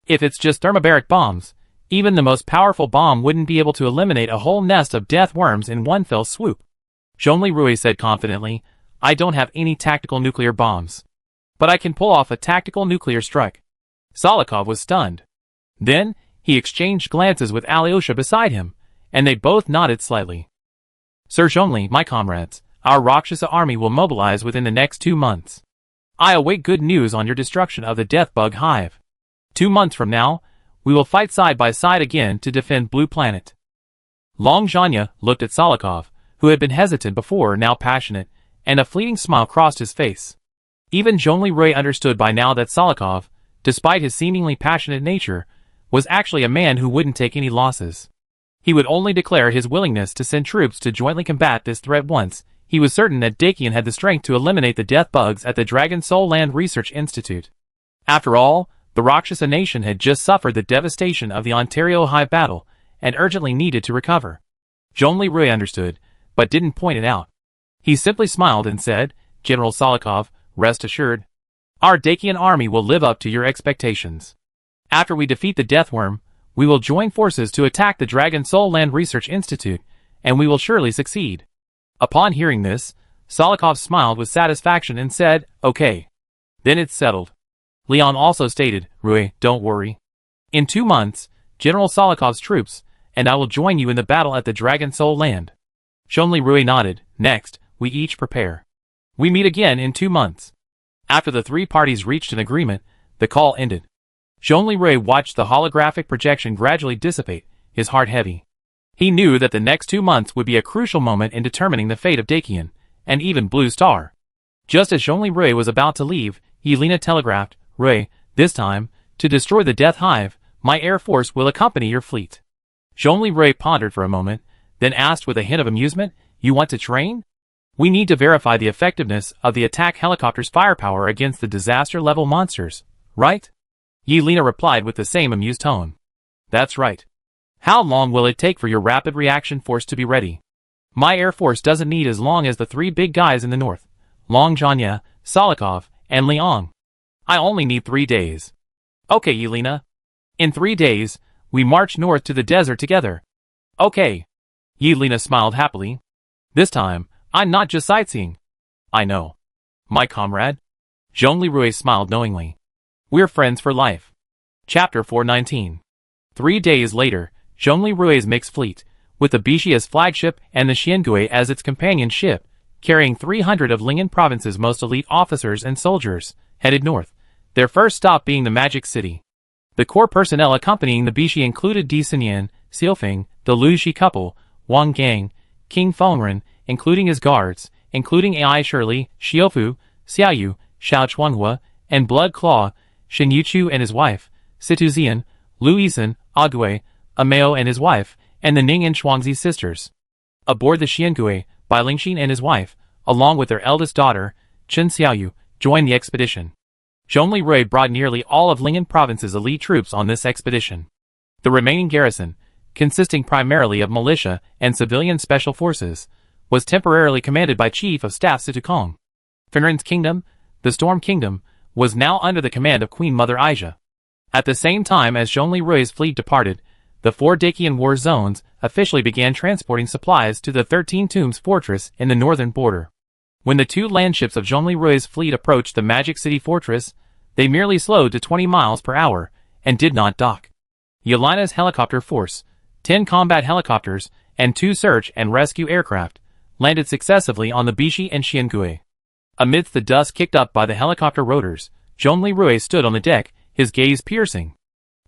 If it's just thermobaric bombs, even the most powerful bomb wouldn't be able to eliminate a whole nest of death worms in one fell swoop. Zhong Lirui said confidently, I don't have any tactical nuclear bombs. But I can pull off a tactical nuclear strike. Sokolov was stunned. Then, he exchanged glances with Alyosha beside him, and they both nodded slightly. Sir Zhongli, my comrades, our Rakshasa army will mobilize within the next 2 months. I await good news on your destruction of the Death Bug Hive. 2 months from now, we will fight side by side again to defend Blue Planet. Long Zhanya looked at Sokolov, who had been hesitant before, now passionate, and a fleeting smile crossed his face. Even Zhong Lirui understood by now that Sokolov, despite his seemingly passionate nature, was actually a man who wouldn't take any losses. He would only declare his willingness to send troops to jointly combat this threat once he was certain that Dakian had the strength to eliminate the death bugs at the Dragon Soul Land Research Institute. After all, the Rakshasa nation had just suffered the devastation of the Ontario Hive battle and urgently needed to recover. Zhong Lirui understood, but didn't point it out. He simply smiled and said, General Sokolov, rest assured. Our Dakian army will live up to your expectations. After we defeat the Deathworm, we will join forces to attack the Dragon Soul Land Research Institute, and we will surely succeed. Upon hearing this, Sokolov smiled with satisfaction and said, okay. Then it's settled. Leon also stated, Rui, don't worry. In 2 months, General Solokov's troops, and I will join you in the battle at the Dragon Soul Land. Zhong Lirui nodded. Next, we each prepare. We meet again in 2 months. After the 3 parties reached an agreement, the call ended. Zhong Lirui watched the holographic projection gradually dissipate, his heart heavy. He knew that the next 2 months would be a crucial moment in determining the fate of Dakian, and even Blue Star. Just as Zhong Lirui was about to leave, Yelena telegraphed, Rui, this time, to destroy the Death Hive, my air force will accompany your fleet. Zhong Lirui pondered for a moment, then asked with a hint of amusement, you want to train? We need to verify the effectiveness of the attack helicopter's firepower against the disaster-level monsters, right? Yelena replied with the same amused tone. That's right. How long will it take for your rapid reaction force to be ready? My air force doesn't need as long as the three big guys in the north. Long Zhanya, Solikov, and Liang. I only need 3 days. Okay, Yelena. In 3 days, we march north to the desert together. Okay. Yelena smiled happily. This time, I'm not just sightseeing. I know. My comrade. Zhongli Rui smiled knowingly. We're friends for life. Chapter 419. 3 days later, Zhongli Rui's mixed fleet, with the Bishi as flagship and the Xiangui as its companion ship, carrying 300 of Lingnan province's most elite officers and soldiers, headed north, their first stop being the Magic City. The core personnel accompanying the Bishi included Di Xinyan, Xiaofeng, the Lu Shi couple, Wang Gang, King Fengren, including his guards, including Ai Shirley, Xiaofu, Xiaoyu, Xiao Chuanhua, and Blood Claw, Shen Yuchu and his wife, Situ Zian, Lu Yizhen, Agui, Ameo and his wife, and the Ning and Shuangzi sisters. Aboard the Xiangui, Bai Lingxin and his wife, along with their eldest daughter, Chen Xiaoyu, joined the expedition. Zhongli Rui brought nearly all of Lingnan province's elite troops on this expedition. The remaining garrison, consisting primarily of militia and civilian special forces, was temporarily commanded by Chief of Staff Situkong. Fenrin's kingdom, the Storm Kingdom, was now under the command of Queen Mother Aisha. At the same time as Zhongli Rui's fleet departed, the 4 Dacian war zones officially began transporting supplies to the 13 Tombs fortress in the northern border. When the 2 landships of Zhongli Rui's fleet approached the Magic City fortress, they merely slowed to 20 miles per hour and did not dock. Yelena's helicopter force, 10 combat helicopters, and 2 search and rescue aircraft, landed successively on the Bishi and Xiangui. Amidst the dust kicked up by the helicopter rotors, Zhongli Rui stood on the deck, his gaze piercing.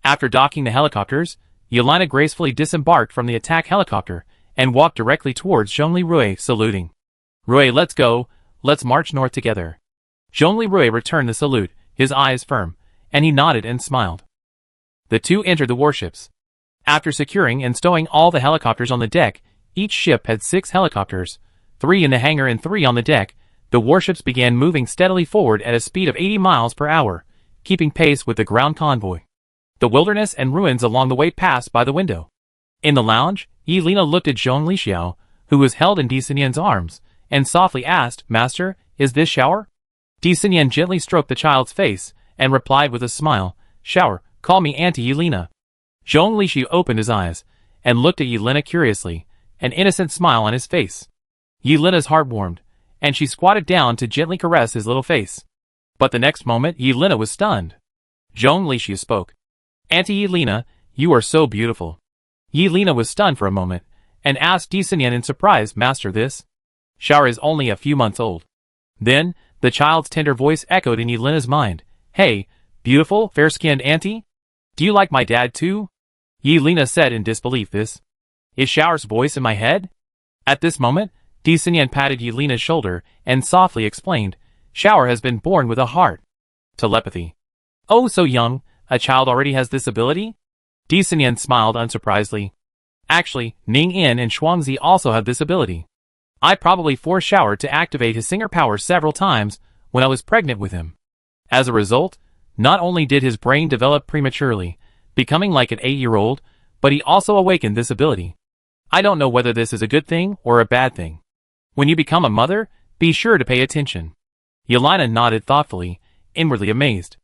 After docking the helicopters, Yelena gracefully disembarked from the attack helicopter and walked directly towards Zhongli Rui, saluting. Rui, let's go, let's march north together. Zhongli Rui returned the salute, his eyes firm, and he nodded and smiled. The two entered the warships. After securing and stowing all the helicopters on the deck, each ship had 6 helicopters, 3 in the hangar and 3 on the deck. The warships began moving steadily forward at a speed of 80 miles per hour, keeping pace with the ground convoy. The wilderness and ruins along the way passed by the window. In the lounge, Yelena looked at Zhong Lixiao, who was held in Di Xinyan's arms, and softly asked, "Master, is this Shower?" Di Xinyan gently stroked the child's face, and replied with a smile, "Shower, call me Auntie Yelena." Zhong Lixiao opened his eyes, and looked at Yelena curiously, an innocent smile on his face. Yelena's heart warmed, and she squatted down to gently caress his little face. But the next moment, Yelena was stunned. Zhong Lixiao spoke. "Auntie Yelena, you are so beautiful." Yelena was stunned for a moment, and asked Di Xinyan in surprise, "Master, this Shower is only a few months old." Then, the child's tender voice echoed in Yelena's mind. "Hey, beautiful, fair-skinned auntie? Do you like my dad too?" Yelena said in disbelief, "This is Shower's voice in my head?" At this moment, Di Xinyan patted Yelena's shoulder and softly explained, "Shower has been born with a heart." Telepathy. "Oh, so young, a child already has this ability?" Di Xinyan smiled unsurprisedly. "Actually, Ning In and Shuangzi also have this ability. I probably forced Shower to activate his singer power several times when I was pregnant with him. As a result, not only did his brain develop prematurely, becoming like an 8-year-old, but he also awakened this ability. I don't know whether this is a good thing or a bad thing. When you become a mother, be sure to pay attention." Yelena nodded thoughtfully, inwardly amazed.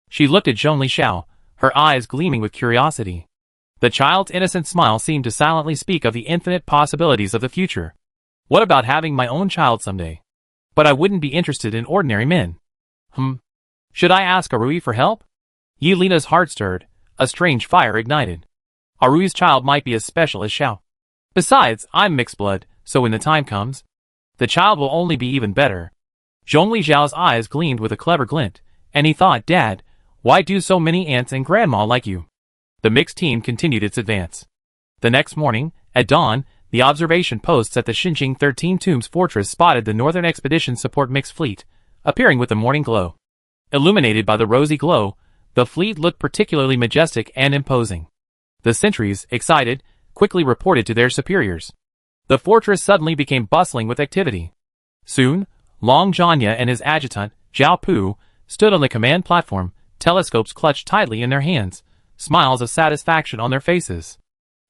She looked at Zhong Lixiao, her eyes gleaming with curiosity. The child's innocent smile seemed to silently speak of the infinite possibilities of the future. What about having my own child someday? But I wouldn't be interested in ordinary men. Should I ask Arui for help? Yelena's heart stirred, a strange fire ignited. Arui's child might be as special as Xiao. Besides, I'm mixed blood, so when the time comes, the child will only be even better. Zhong Lixiao's eyes gleamed with a clever glint, and he thought, "Dad, why do so many aunts and grandma like you?" The mixed team continued its advance. The next morning, at dawn, the observation posts at the Xinjing 13 Tombs fortress spotted the Northern Expedition Support mixed fleet, appearing with the morning glow. Illuminated by the rosy glow, the fleet looked particularly majestic and imposing. The sentries, excited, quickly reported to their superiors. The fortress suddenly became bustling with activity. Soon, Long Zhanya and his adjutant, Zhao Pu, stood on the command platform, telescopes clutched tightly in their hands, smiles of satisfaction on their faces.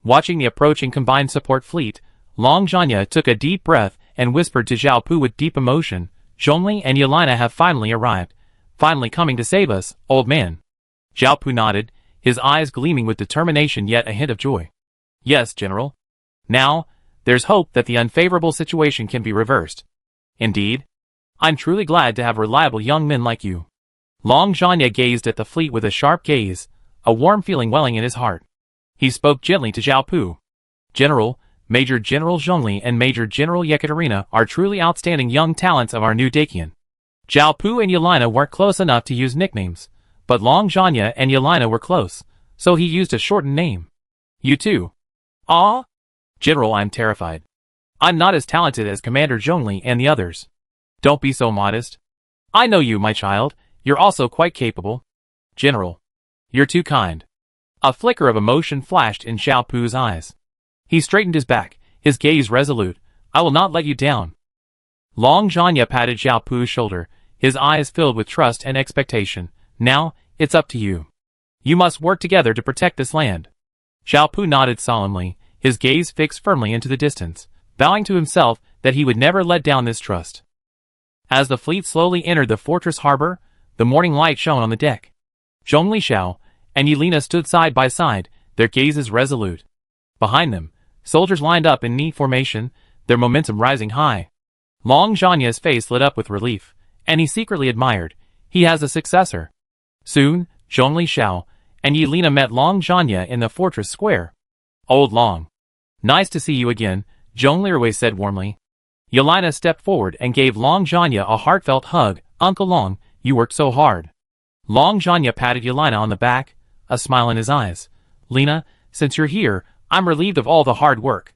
Watching the approaching combined support fleet, Long Zhanya took a deep breath and whispered to Zhao Pu with deep emotion, "Zhongli and Yelena have finally arrived. Finally coming to save us, old man." Zhao Pu nodded, his eyes gleaming with determination yet a hint of joy. "Yes, General. Now, there's hope that the unfavorable situation can be reversed. Indeed. I'm truly glad to have reliable young men like you." Long Zhanya gazed at the fleet with a sharp gaze, a warm feeling welling in his heart. He spoke gently to Zhao Pu. "General, Major General Zhongli and Major General Yekaterina are truly outstanding young talents of our new Dakian." Zhao Pu and Yelena weren't close enough to use nicknames, but Long Zhanya and Yelena were close, so he used a shortened name. "You too." "Ah? General, I'm terrified. I'm not as talented as Commander Zhongli and the others." "Don't be so modest. I know you, my child. You're also quite capable." "General, you're too kind." A flicker of emotion flashed in Zhao Pu's eyes. He straightened his back, his gaze resolute. "I will not let you down." Long Zhanya patted Zhao Pu's shoulder, his eyes filled with trust and expectation. "Now, it's up to you. You must work together to protect this land." Zhao Pu nodded solemnly, his gaze fixed firmly into the distance, vowing to himself that he would never let down this trust. As the fleet slowly entered the fortress harbor, the morning light shone on the deck. Zhongli Xiao and Yelena stood side by side, their gazes resolute. Behind them, soldiers lined up in neat formation, their momentum rising high. Long Zhanya's face lit up with relief, and he secretly admired. He has a successor. Soon, Zhongli Xiao and Yelena met Long Zhanya in the fortress square. "Old Long. Nice to see you again," Zhongli Rui said warmly. Yelena stepped forward and gave Long Zhanya a heartfelt hug. "Uncle Long, you worked so hard." Long Zhanya patted Yelena on the back, a smile in his eyes. "Lena, since you're here, I'm relieved of all the hard work."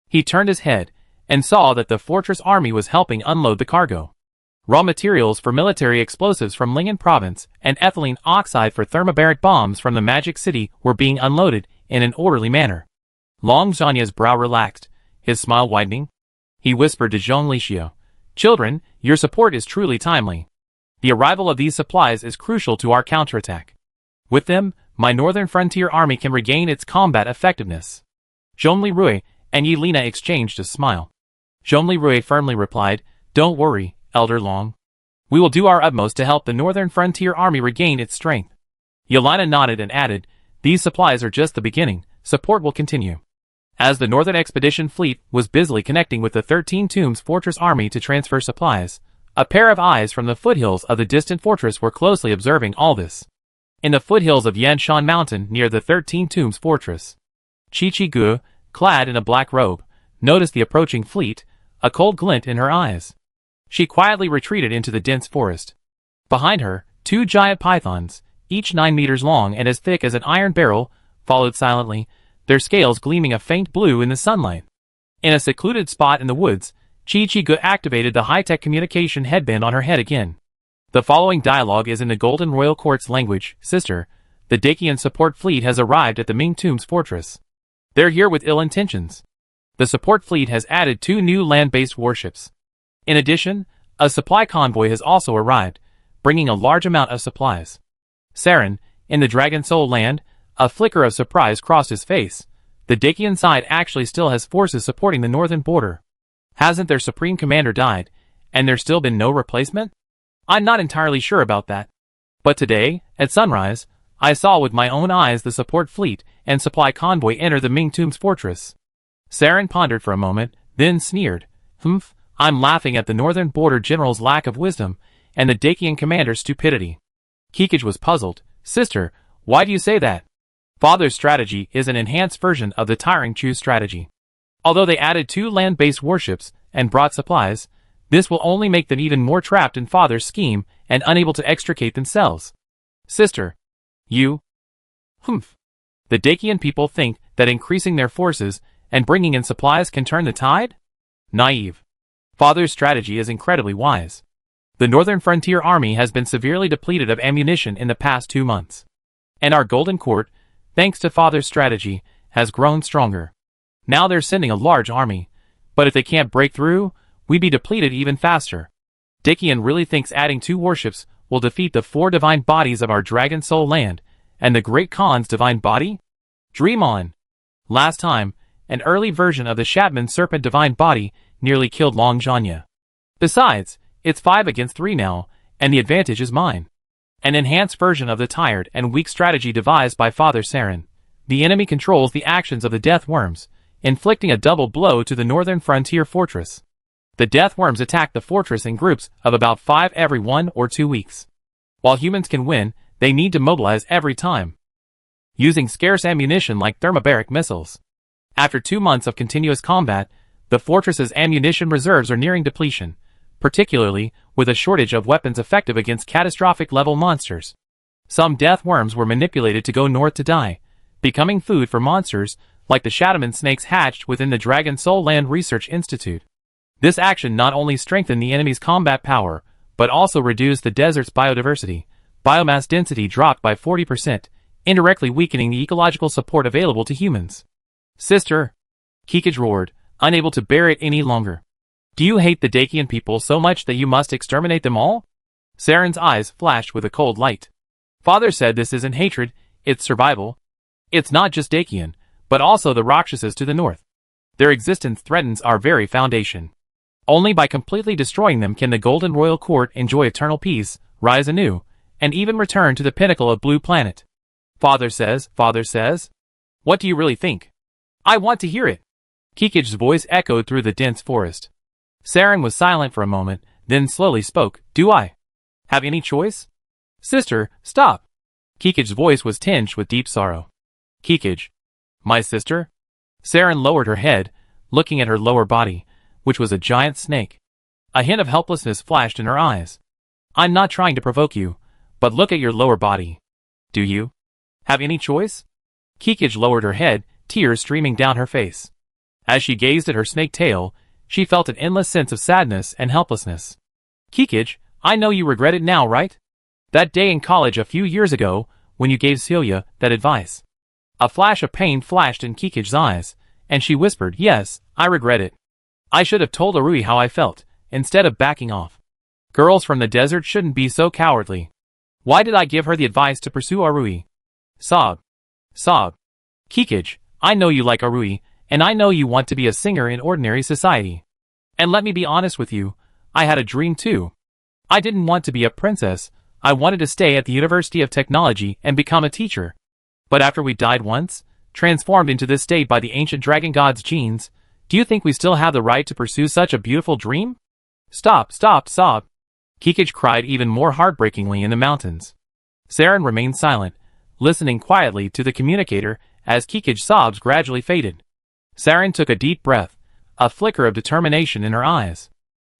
He turned his head and saw that the fortress army was helping unload the cargo. Raw materials for military explosives from Lingen province and ethylene oxide for thermobaric bombs from the Magic City were being unloaded in an orderly manner. Long Zhanya's brow relaxed, his smile widening. He whispered to Zhongli Xiao, "Children, your support is truly timely. The arrival of these supplies is crucial to our counterattack. With them, my northern frontier army can regain its combat effectiveness." Zhongli Rui and Yelena exchanged a smile. Zhongli Rui firmly replied, "Don't worry, Elder Long. We will do our utmost to help the northern frontier army regain its strength." Yelena nodded and added, "These supplies are just the beginning, support will continue." As the Northern Expedition Fleet was busily connecting with the 13 Tombs Fortress Army to transfer supplies, a pair of eyes from the foothills of the distant fortress were closely observing all this. In the foothills of Yanshan Mountain near the 13 Tombs Fortress, Chi Gu, clad in a black robe, noticed the approaching fleet, a cold glint in her eyes. She quietly retreated into the dense forest. Behind her, 2 giant pythons, each 9 meters long and as thick as an iron barrel, followed silently, their scales gleaming a faint blue in the sunlight. In a secluded spot in the woods, Chi Gu activated the high-tech communication headband on her head again. The following dialogue is in the Golden Royal Court's language. "Sister, the Dakian support fleet has arrived at the Ming Tombs fortress. They're here with ill intentions. The support fleet has added 2 new land-based warships. In addition, a supply convoy has also arrived, bringing a large amount of supplies." Saren, in the Dragon Soul land, a flicker of surprise crossed his face. The Dakian side actually still has forces supporting the northern border. Hasn't their supreme commander died, and there's still been no replacement? I'm not entirely sure about that. But today, at sunrise, I saw with my own eyes the support fleet and supply convoy enter the Ming Tombs fortress. Saren pondered for a moment, then sneered. "Humph, I'm laughing at the northern border general's lack of wisdom, and the Dakian commander's stupidity." Kikij was puzzled. "Sister, why do you say that?" Father's strategy is an enhanced version of the Tiring Chu strategy. Although they added 2 land-based warships and brought supplies, this will only make them even more trapped in Father's scheme and unable to extricate themselves. "Sister, you..." "Humph. The Dakian people think that increasing their forces and bringing in supplies can turn the tide? Naive. Father's strategy is incredibly wise. The Northern Frontier Army has been severely depleted of ammunition in the past 2 months. And our Golden Court, thanks to Father's strategy, has grown stronger. Now they're sending a large army, but if they can't break through, we'd be depleted even faster. Dakian really thinks adding 2 warships will defeat the 4 divine bodies of our Dragon Soul land, and the Great Khan's divine body? Dream on! Last time, an early version of the Shatman Serpent Divine Body nearly killed Long Zhanya. Besides, it's 5 against 3 now, and the advantage is mine. An enhanced version of the tired and weak strategy devised by Father Saren. The enemy controls the actions of the Death Worms, inflicting a double blow to the northern frontier fortress. The Death Worms attack the fortress in groups of about 5 every 1 or 2 weeks. While humans can win, they need to mobilize every time, using scarce ammunition like thermobaric missiles. After 2 months of continuous combat, the fortress's ammunition reserves are nearing depletion, particularly with a shortage of weapons effective against catastrophic-level monsters. Some Death Worms were manipulated to go north to die, becoming food for monsters like the Shadowman snakes hatched within the Dragon Soul Land Research Institute. This action not only strengthened the enemy's combat power, but also reduced the desert's biodiversity. Biomass density dropped by 40%, indirectly weakening the ecological support available to humans. Sister! Kikij roared, unable to bear it any longer. Do you hate the Dakian people so much that you must exterminate them all? Saren's eyes flashed with a cold light. Father said this isn't hatred, it's survival. It's not just Dakian, but also the Rakshasas to the north. Their existence threatens our very foundation. Only by completely destroying them can the Golden Royal Court enjoy eternal peace, rise anew, and even return to the pinnacle of Blue Planet. Father says. What do you really think? I want to hear it. Kikij's voice echoed through the dense forest. Saren was silent for a moment, then slowly spoke. Do I have any choice? Sister, stop. Kikij's voice was tinged with deep sorrow. Kikij. My sister? Saren lowered her head, looking at her lower body, which was a giant snake. A hint of helplessness flashed in her eyes. I'm not trying to provoke you, but look at your lower body. Do you have any choice? Kikij lowered her head, tears streaming down her face. As she gazed at her snake tail, she felt an endless sense of sadness and helplessness. Kikij, I know you regret it now, right? That day in college a few years ago, when you gave Celia that advice. A flash of pain flashed in Kikij's eyes, and she whispered, yes, I regret it. I should have told Arui how I felt, instead of backing off. Girls from the desert shouldn't be so cowardly. Why did I give her the advice to pursue Arui? Sob. Kikij, I know you like Arui, and I know you want to be a singer in ordinary society. And let me be honest with you, I had a dream too. I didn't want to be a princess, I wanted to stay at the University of Technology and become a teacher. But after we died once, transformed into this state by the ancient dragon god's genes, do you think we still have the right to pursue such a beautiful dream? Stop, sob. Kikij cried even more heartbreakingly in the mountains. Saren remained silent, listening quietly to the communicator as Kikij's sobs gradually faded. Saren took a deep breath, a flicker of determination in her eyes.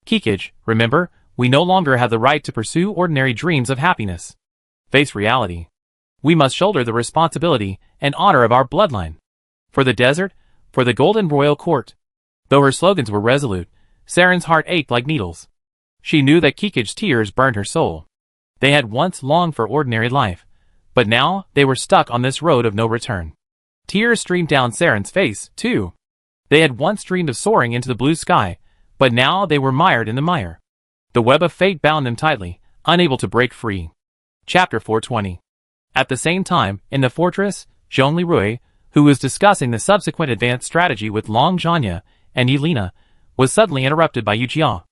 Kikij, remember, we no longer have the right to pursue ordinary dreams of happiness. Face reality. We must shoulder the responsibility and honor of our bloodline. For the desert, for the Golden Royal Court. Though her slogans were resolute, Saren's heart ached like needles. She knew that Kikij's tears burned her soul. They had once longed for ordinary life, but now they were stuck on this road of no return. Tears streamed down Saren's face, too. They had once dreamed of soaring into the blue sky, but now they were mired in the mire. The web of fate bound them tightly, unable to break free. Chapter 420. At the same time, in the fortress, Zhongli Rui, who was discussing the subsequent advanced strategy with Long Zhanya and Yelena, was suddenly interrupted by Yu Jia.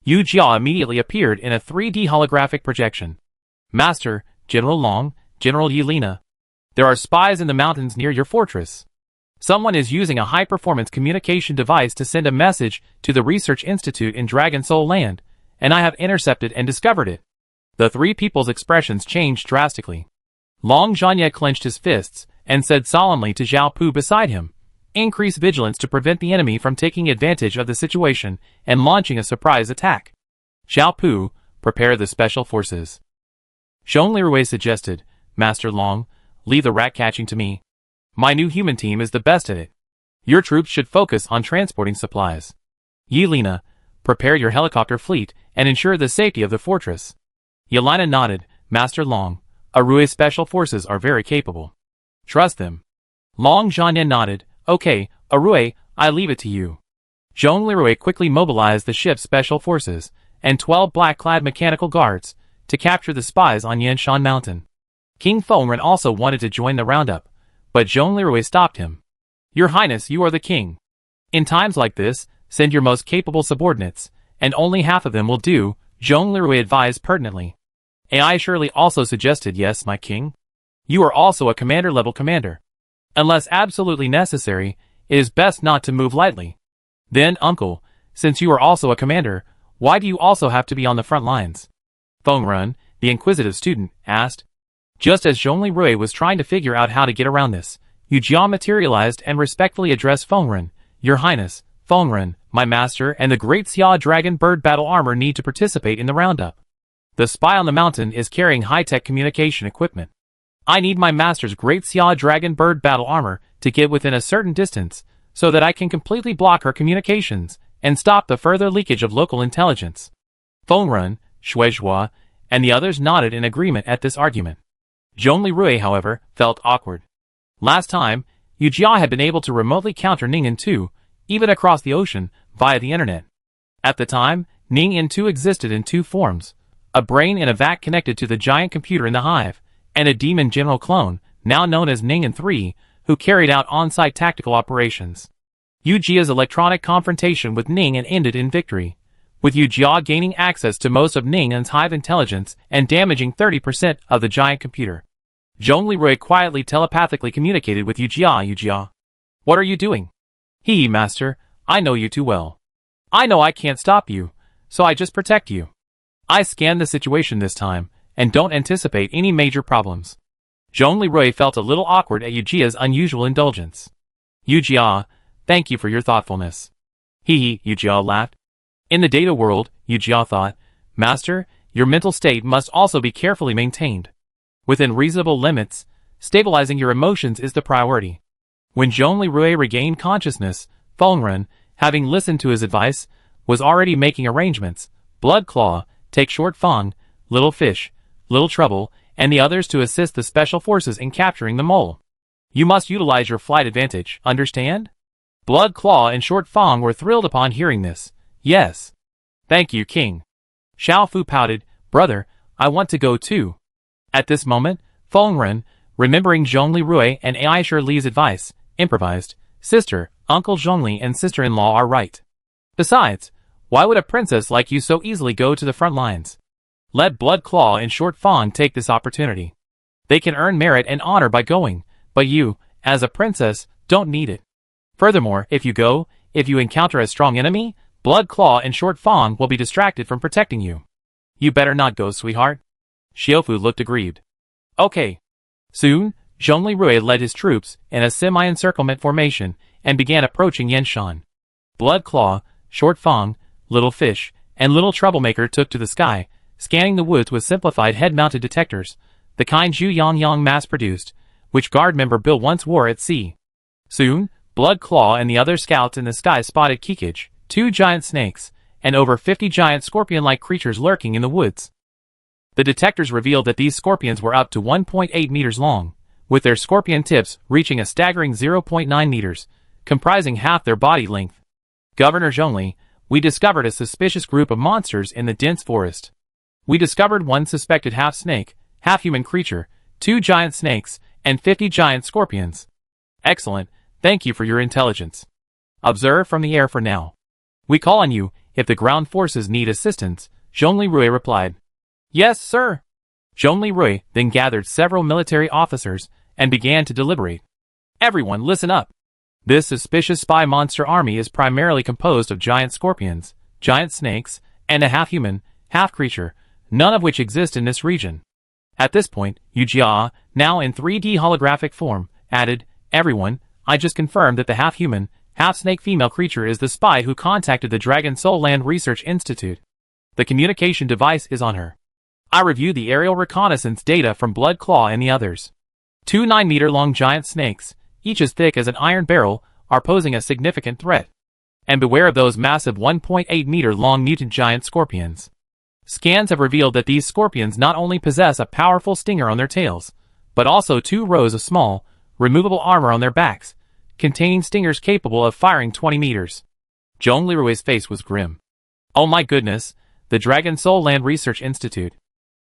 Yu Jia immediately appeared in a 3D holographic projection. Master, General Long, General Yelena. There are spies in the mountains near your fortress. Someone is using a high-performance communication device to send a message to the Research Institute in Dragon Soul Land, and I have intercepted and discovered it. The three people's expressions changed drastically. Long Zhanya clenched his fists and said solemnly to Zhao Pu beside him, increase vigilance to prevent the enemy from taking advantage of the situation and launching a surprise attack. Zhao Pu, prepare the special forces. Zhongli Rui suggested, Master Long, leave the rat-catching to me. My new human team is the best at it. Your troops should focus on transporting supplies. Yelena, prepare your helicopter fleet and ensure the safety of the fortress. Yelena nodded, Master Long, Arui's special forces are very capable. Trust them. Long Zhanya nodded, okay, Arui, I leave it to you. Zhongli Rui quickly mobilized the ship's special forces and 12 black-clad mechanical guards to capture the spies on Yanshan Mountain. King Fengren also wanted to join the roundup, but Zhongli Rui stopped him. Your Highness, you are the king. In times like this, send your most capable subordinates, and only half of them will do, Zhong Lirui advised pertinently. AI surely also suggested, yes, my king. You are also a commander-level commander. Unless absolutely necessary, it is best not to move lightly. Then, uncle, since you are also a commander, why do you also have to be on the front lines? Feng Run, the inquisitive student, asked. Just as Zhong Lirui was trying to figure out how to get around this, Yu Jia materialized and respectfully addressed Feng Run. Your Highness, Feng Run, my master and the great Xia Dragon Bird battle armor need to participate in the roundup. The spy on the mountain is carrying high-tech communication equipment. I need my master's great Xia Dragon Bird battle armor to get within a certain distance so that I can completely block her communications and stop the further leakage of local intelligence. Feng Run, Shuizhua, and the others nodded in agreement at this argument. Zhong Lirui, however, felt awkward. Last time, Yu Jia had been able to remotely counter Ning and Tu, even across the ocean, via the internet. At the time, Ning and Tu existed in two forms, a brain in a vat connected to the giant computer in the hive, and a demon general clone, now known as Ning and 3, who carried out on-site tactical operations. Yu Jia's electronic confrontation with Ning and ended in victory, with Yu Jia gaining access to most of Ning and's hive intelligence and damaging 30% of the giant computer. Zhong Lirui quietly telepathically communicated with Yu Jia. Yu Jia, what are you doing? Master, I know you too well. I know I can't stop you, so I just protect you. I scanned the situation this time, and don't anticipate any major problems. Zhong Lirui felt a little awkward at Yu Jia's unusual indulgence. Yu Jia, thank you for your thoughtfulness. Yu Jia laughed. In the data world, Yu Jia thought, Master, your mental state must also be carefully maintained. Within reasonable limits, stabilizing your emotions is the priority. When Zhong Lirui regained consciousness, Feng Run, having listened to his advice, was already making arrangements. Blood Claw, take Short Fang, Little Fish, Little Trouble, and the others to assist the special forces in capturing the mole. You must utilize your flight advantage, understand? Blood Claw and Short Fang were thrilled upon hearing this. Yes. Thank you, King. Xiao Fu pouted, brother, I want to go too. At this moment, Feng Run, remembering Zhong Lirui and Aisha Li's advice, improvised, Sister, Uncle Zhongli and sister-in-law are right. Besides, why would a princess like you so easily go to the front lines? Let Blood Claw and Short Fang take this opportunity. They can earn merit and honor by going, but you, as a princess, don't need it. Furthermore, if you encounter a strong enemy, Blood Claw and Short Fang will be distracted from protecting you. You better not go, sweetheart. Xiaofu looked aggrieved. Okay. Soon, Zhong Lirui led his troops in a semi-encirclement formation and began approaching Yanshan. Blood Claw, Short Fang, Little Fish, and Little Troublemaker took to the sky, scanning the woods with simplified head-mounted detectors, the kind Zhu Yang mass-produced, which guard member Bill once wore at sea. Soon, Blood Claw and the other scouts in the sky spotted Kikich, 2 giant snakes, and over 50 giant scorpion-like creatures lurking in the woods. The detectors revealed that these scorpions were up to 1.8 meters long, with their scorpion tips reaching a staggering 0.9 meters, comprising half their body length. Governor Zhongli, we discovered a suspicious group of monsters in the dense forest. We discovered one suspected half-snake, half-human creature, 2 giant snakes, and 50 giant scorpions. Excellent, thank you for your intelligence. Observe from the air for now. We call on you if the ground forces need assistance, Zhong Lirui replied. Yes, sir. Zhong Lirui then gathered several military officers and began to deliberate. Everyone listen up. This suspicious spy monster army is primarily composed of giant scorpions, giant snakes, and a half-human, half-creature, none of which exist in this region. At this point, Yu Jia, now in 3D holographic form, added, Everyone, I just confirmed that the half-human, half-snake female creature is the spy who contacted the Dragon Soul Land Research Institute. The communication device is on her. I reviewed the aerial reconnaissance data from Blood Claw and the others. 2 9-meter-long giant snakes, each as thick as an iron barrel, are posing a significant threat. And beware of those massive 1.8-meter-long mutant giant scorpions. Scans have revealed that these scorpions not only possess a powerful stinger on their tails, but also 2 rows of small, removable armor on their backs, containing stingers capable of firing 20 meters. Zhong Lirui's face was grim. Oh my goodness, the Dragon Soul Land Research Institute.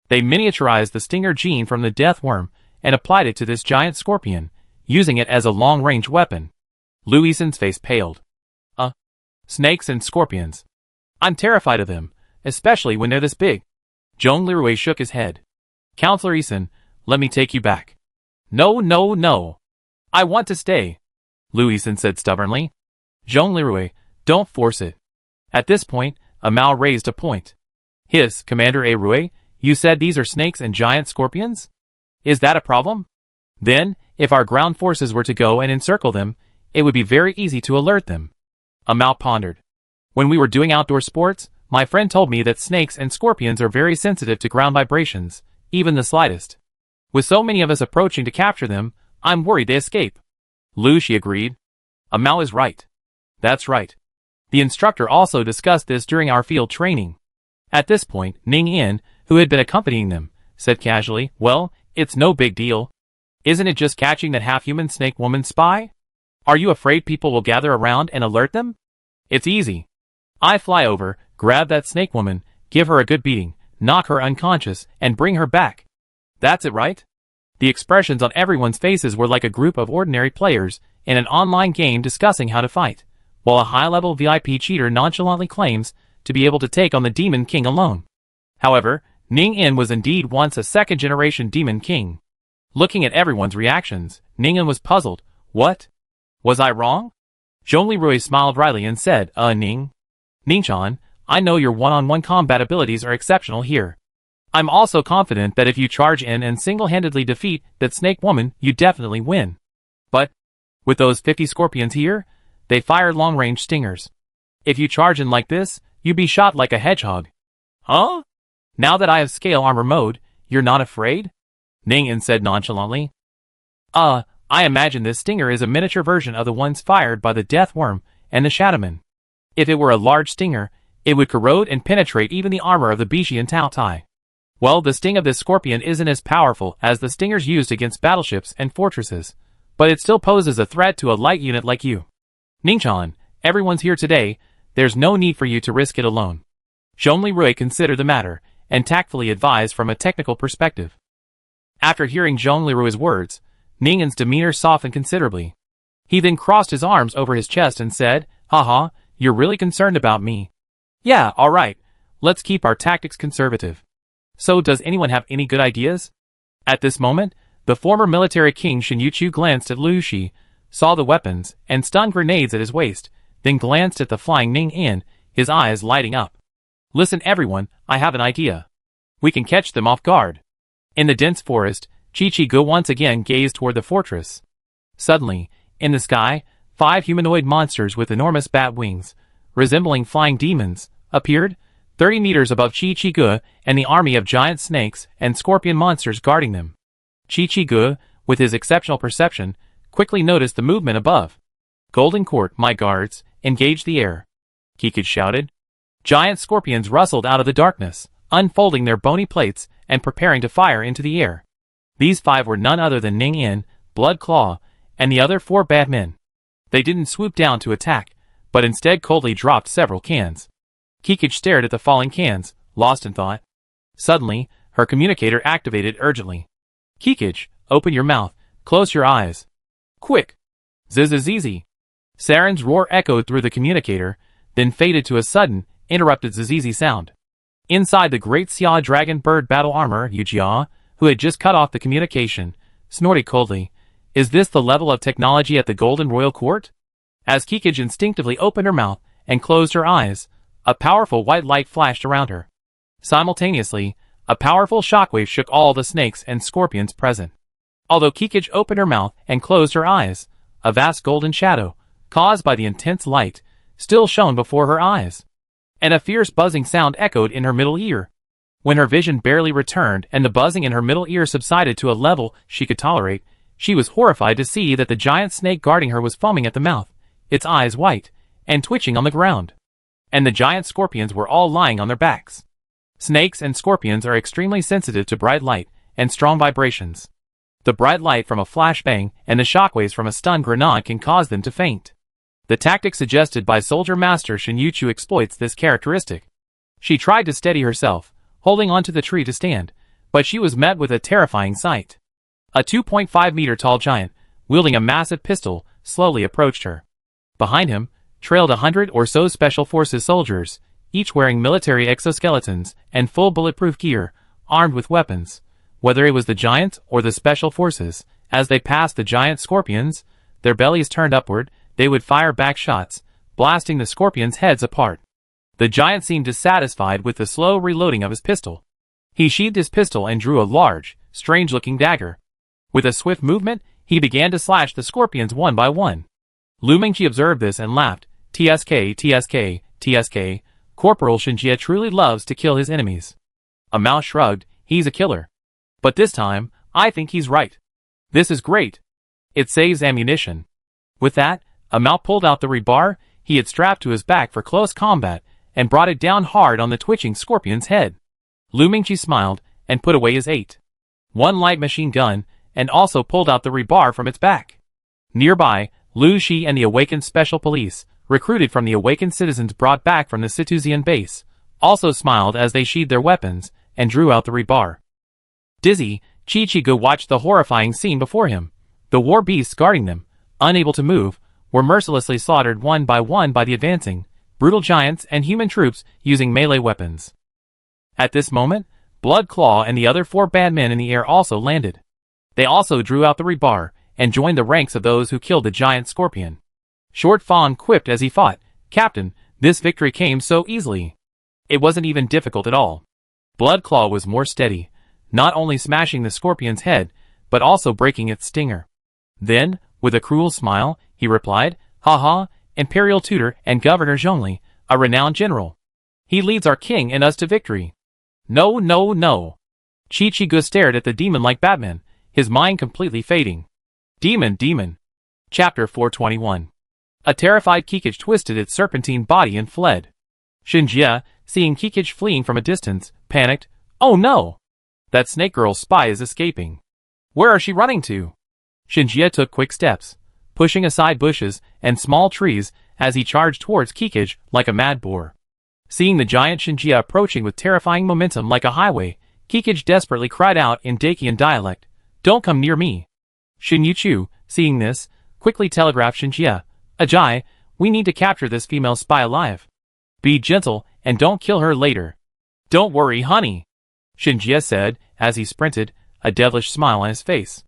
They miniaturized the stinger gene from the death worm and applied it to this giant scorpion, using it as a long-range weapon. Lu Yixin's face paled. Snakes and scorpions. I'm terrified of them, especially when they're this big. Zhong Lirui shook his head. Counselor Yixin, let me take you back. No, no, no. I want to stay, Lu Yixin said stubbornly. Zhong Lirui, don't force it. At this point, Mao raised a point. Hiss, Commander A. Rui, you said these are snakes and giant scorpions? Is that a problem? Then, if our ground forces were to go and encircle them, it would be very easy to alert them. Mao pondered. When we were doing outdoor sports, my friend told me that snakes and scorpions are very sensitive to ground vibrations, even the slightest. With so many of us approaching to capture them, I'm worried they escape. Lu Shi agreed. Mao is right. That's right. The instructor also discussed this during our field training. At this point, Ning Yin, who had been accompanying them, said casually, well, it's no big deal. Isn't it just catching that half-human snake woman spy? Are you afraid people will gather around and alert them? It's easy. I fly over, grab that snake woman, give her a good beating, knock her unconscious, and bring her back. That's it, right? The expressions on everyone's faces were like a group of ordinary players in an online game discussing how to fight, while a high-level VIP cheater nonchalantly claims to be able to take on the Demon King alone. However, Ning Yin was indeed once a second-generation Demon King. Looking at everyone's reactions, Ning Yin was puzzled. What? Was I wrong? Zhong Lirui smiled wryly and said, Ning. Ningchan, I know your one-on-one combat abilities are exceptional here. I'm also confident that if you charge in and single-handedly defeat that snake woman, you definitely win. But, with those 50 scorpions here, they fire long-range stingers. If you charge in like this, you'd be shot like a hedgehog. Huh? Now that I have scale armor mode, you're not afraid? Ning Yin said nonchalantly. I imagine this stinger is a miniature version of the ones fired by the Death Worm and the Shadowman. If it were a large stinger, it would corrode and penetrate even the armor of the Bishi and Tao Tai. Well, the sting of this scorpion isn't as powerful as the stingers used against battleships and fortresses, but it still poses a threat to a light unit like you. Ningchan, everyone's here today, there's no need for you to risk it alone. Zhong Lirui considered the matter, and tactfully advised from a technical perspective. After hearing Zhong Lirui's words, Ning Yin's demeanor softened considerably. He then crossed his arms over his chest and said, Haha, you're really concerned about me. Yeah, alright, let's keep our tactics conservative. So does anyone have any good ideas? At this moment, the former military king Shen Yuqiu glanced at Lu Shi, saw the weapons, and stun grenades at his waist, then glanced at the flying Ning Yin, his eyes lighting up. Listen everyone, I have an idea. We can catch them off guard. In the dense forest, Chi-Chi-Gu once again gazed toward the fortress. Suddenly, in the sky, 5 humanoid monsters with enormous bat wings, resembling flying demons, appeared, 30 meters above Chi-Chi-Gu and the army of giant snakes and scorpion monsters guarding them. Chi-Chi-Gu, with his exceptional perception, quickly noticed the movement above. Golden Court, my guards, engage the air. Kikid shouted. Giant scorpions rustled out of the darkness, unfolding their bony plates and preparing to fire into the air. These 5 were none other than Ning Yin, Blood Claw, and the other 4 bad men. They didn't swoop down to attack, but instead coldly dropped several cans. Kikid stared at the falling cans, lost in thought. Suddenly, her communicator activated urgently. Kikid, open your mouth, close your eyes. Quick! Zizizizi. Saren's roar echoed through the communicator, then faded to a sudden, interrupted Zizizi sound. Inside the great Xia Dragon Bird battle armor, Yujia, who had just cut off the communication, snorted coldly, Is this the level of technology at the Golden Royal Court? As Kikij instinctively opened her mouth and closed her eyes, a powerful white light flashed around her. Simultaneously, a powerful shockwave shook all the snakes and scorpions present. Although Kikij opened her mouth and closed her eyes, a vast golden shadow, caused by the intense light, still shone before her eyes. And a fierce buzzing sound echoed in her middle ear. When her vision barely returned and the buzzing in her middle ear subsided to a level she could tolerate, she was horrified to see that the giant snake guarding her was foaming at the mouth, its eyes white, and twitching on the ground. And the giant scorpions were all lying on their backs. Snakes and scorpions are extremely sensitive to bright light and strong vibrations. The bright light from a flashbang and the shockwaves from a stun grenade can cause them to faint. The tactic suggested by Soldier Master Shen Yuqiu exploits this characteristic. She tried to steady herself, holding onto the tree to stand, but she was met with a terrifying sight. A 2.5-meter tall giant, wielding a massive pistol, slowly approached her. Behind him trailed 100 or so Special Forces soldiers, each wearing military exoskeletons and full bulletproof gear, armed with weapons. Whether it was the giants or the Special Forces, as they passed the giant scorpions, their bellies turned upward, they would fire back shots, blasting the scorpions' heads apart. The giant seemed dissatisfied with the slow reloading of his pistol. He sheathed his pistol and drew a large, strange-looking dagger. With a swift movement, he began to slash the scorpions one by one. Lu Mingqi observed this and laughed. TSK, TSK, TSK, Corporal Shinjie truly loves to kill his enemies. A mouse shrugged, he's a killer. But this time, I think he's right. This is great. It saves ammunition. With that, Amao pulled out the rebar he had strapped to his back for close combat and brought it down hard on the twitching scorpion's head. Lu Mingqi smiled and put away his 8.1 light machine gun and also pulled out the rebar from its back. Nearby, Lu Shi and the awakened special police, recruited from the awakened citizens brought back from the Situzian base, also smiled as they sheathed their weapons and drew out the rebar. Dizzy, Chi-Chi-Gu watched the horrifying scene before him. The war beasts guarding them, unable to move, were mercilessly slaughtered one by the advancing, brutal giants and human troops using melee weapons. At this moment, Blood Claw and the other 4 bad men in the air also landed. They also drew out the rebar and joined the ranks of those who killed the giant scorpion. Short Fawn quipped as he fought, "Captain, this victory came so easily. It wasn't even difficult at all." Blood Claw was more steady, not only smashing the scorpion's head, but also breaking its stinger. Then, with a cruel smile, he replied, "Ha ha, Imperial Tutor and Governor Zhongli, a renowned general. He leads our king and us to victory." "No, no, no." Chi-Chi-Gu stared at the demon like Batman, his mind completely fading. Demon, demon. Chapter 421. A terrified Kikich twisted its serpentine body and fled. Shinjie, seeing Kikich fleeing from a distance, panicked. "Oh no! That snake girl's spy is escaping. Where is she running to?" Shinjie took quick steps, pushing aside bushes and small trees as he charged towards Kikich like a mad boar. Seeing the giant Shinjie approaching with terrifying momentum like a highway, Kikich desperately cried out in Dakian dialect, "Don't come near me." Shin Yuchu, seeing this, quickly telegraphed Shinjie, "Ajay, we need to capture this female spy alive. Be gentle and don't kill her later." "Don't worry, honey," Shinjie said as he sprinted, a devilish smile on his face.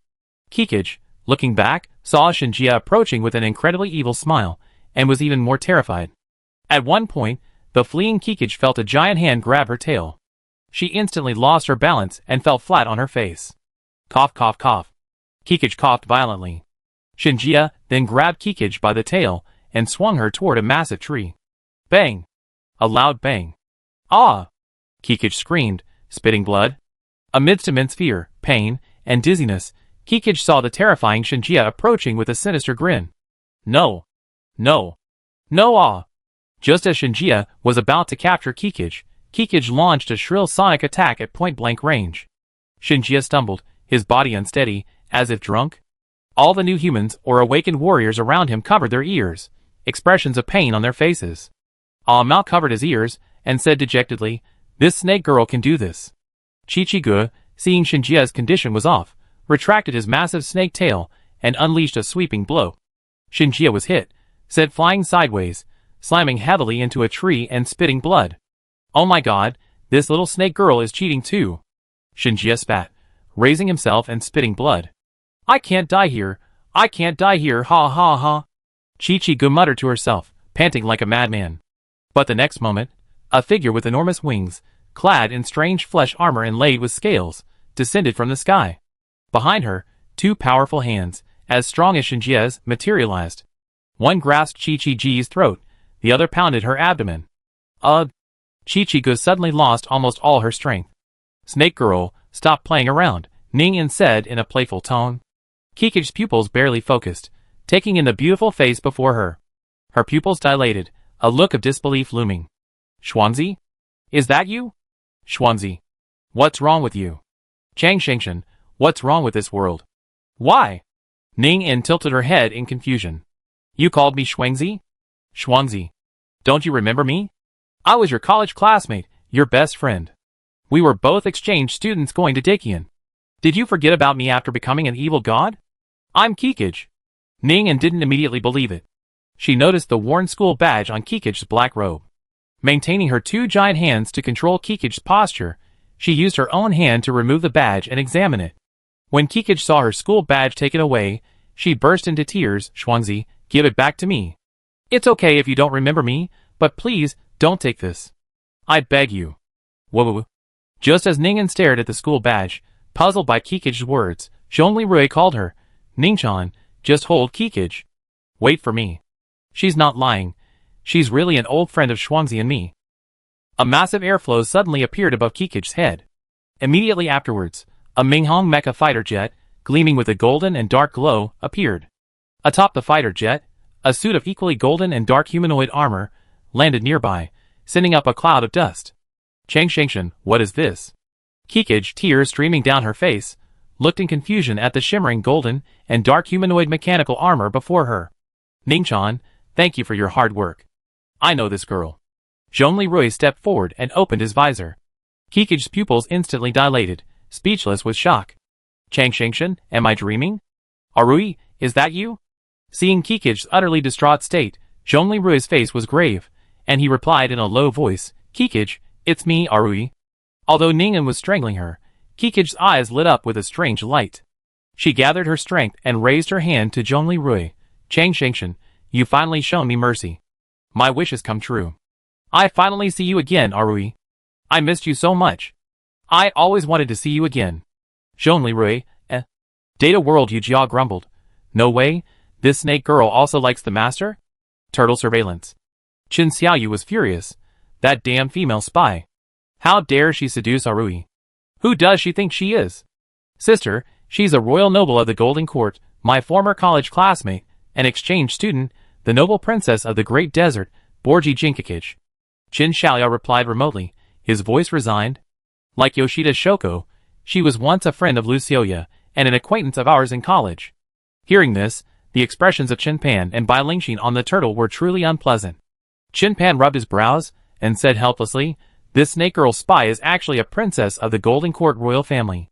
Kikich, looking back, saw Shinjie approaching with an incredibly evil smile, and was even more terrified. At one point, the fleeing Kikich felt a giant hand grab her tail. She instantly lost her balance and fell flat on her face. Cough, cough, cough. Kikich coughed violently. Shinjie then grabbed Kikich by the tail and swung her toward a massive tree. Bang! A loud bang. "Ah!" Kikich screamed, spitting blood. Amidst immense fear, pain, and dizziness, Kikich saw the terrifying Shinjie approaching with a sinister grin. "No! No! No! Ah!" Just as Shinjie was about to capture Kikich, Kikich launched a shrill sonic attack at point-blank range. Shinjie stumbled, his body unsteady, as if drunk. All the new humans or awakened warriors around him covered their ears, expressions of pain on their faces. Amao covered his ears and said dejectedly, "This snake girl can do this." Chi-Chi-Gu, seeing Shinjie's condition was off, retracted his massive snake tail and unleashed a sweeping blow. Shinjie was hit, sent flying sideways, slamming heavily into a tree and spitting blood. "Oh my god, this little snake girl is cheating too." Shinjie spat, raising himself and spitting blood. "I can't die here, I can't die here, ha ha ha." Chi-Chi-Gu muttered to herself, panting like a madman. But the next moment, a figure with enormous wings, clad in strange flesh armor inlaid with scales, descended from the sky. Behind her, 2 powerful hands, as strong as Shinjie's, materialized. One grasped Chi-Chi-Gu's throat, the other pounded her abdomen. Chi-Chi-Gu suddenly lost almost all her strength. "Snake girl, stop playing around," Ning-In said in a playful tone. Kikich's pupils barely focused, taking in the beautiful face before her. Her pupils dilated, a look of disbelief looming. "Xuanzi? Is that you? Xuanzi, what's wrong with you? Chang Shengshan, what's wrong with this world? Why?" Ning-In tilted her head in confusion. "You called me Xuanzi? Xuanzi, don't you remember me? I was your college classmate, your best friend. We were both exchange students going to Dakian. Did you forget about me after becoming an evil god? I'm Kikich." Ning-In didn't immediately believe it. She noticed the worn school badge on Kikij's black robe. Maintaining her two giant hands to control Kikij's posture, she used her own hand to remove the badge and examine it. When Kikij saw her school badge taken away, she burst into tears. Shuangzi, give it back to me. It's okay if you don't remember me, but please, don't take this. I beg you. Whoa. Just as Ning'an stared at the school badge, puzzled by Kikij's words, Zhongli Rui called her. Ningchan, just hold Kikij. Wait for me. She's not lying. She's really an old friend of Shuangzi and me. A massive airflow suddenly appeared above Kikij's head. Immediately afterwards, a Minghong mecha fighter jet, gleaming with a golden and dark glow, appeared. Atop the fighter jet, a suit of equally golden and dark humanoid armor landed nearby, sending up a cloud of dust. Chang Shengshan, what is this? Kikij, tears streaming down her face, looked in confusion at the shimmering golden and dark humanoid mechanical armor before her. Ningchan, thank you for your hard work. I know this girl. Zhongli Rui stepped forward and opened his visor. Kikij's pupils instantly dilated, speechless with shock. Chang Shengshan, am I dreaming? Arui, is that you? Seeing Kikij's utterly distraught state, Zhongli Rui's face was grave, and he replied in a low voice, Kikij, it's me, Arui. Although Ning'an was strangling her, Kikij's eyes lit up with a strange light. She gathered her strength and raised her hand to Zhongli Rui. Chang Shengshan, you've finally shown me mercy. My wish has come true. I finally see you again, Arui. I missed you so much. I always wanted to see you again. Zhongli Rui, Data World Yujia grumbled. No way, this snake girl also likes the master? Turtle surveillance. Qin Xiaoyu was furious. That damn female spy. How dare she seduce Arui? Who does she think she is? Sister, she's a royal noble of the Golden Court, my former college classmate, an exchange student, the noble princess of the Great Desert, Borji Jinkikij. Qin Xiaoyu replied remotely, his voice resigned. Like Yoshida Shoko, she was once a friend of Lucioya, and an acquaintance of ours in college. Hearing this, the expressions of Qin Pan and Bai Lingxin on the turtle were truly unpleasant. Qin Pan rubbed his brows, and said helplessly, this snake girl spy is actually a princess of the Golden Court royal family.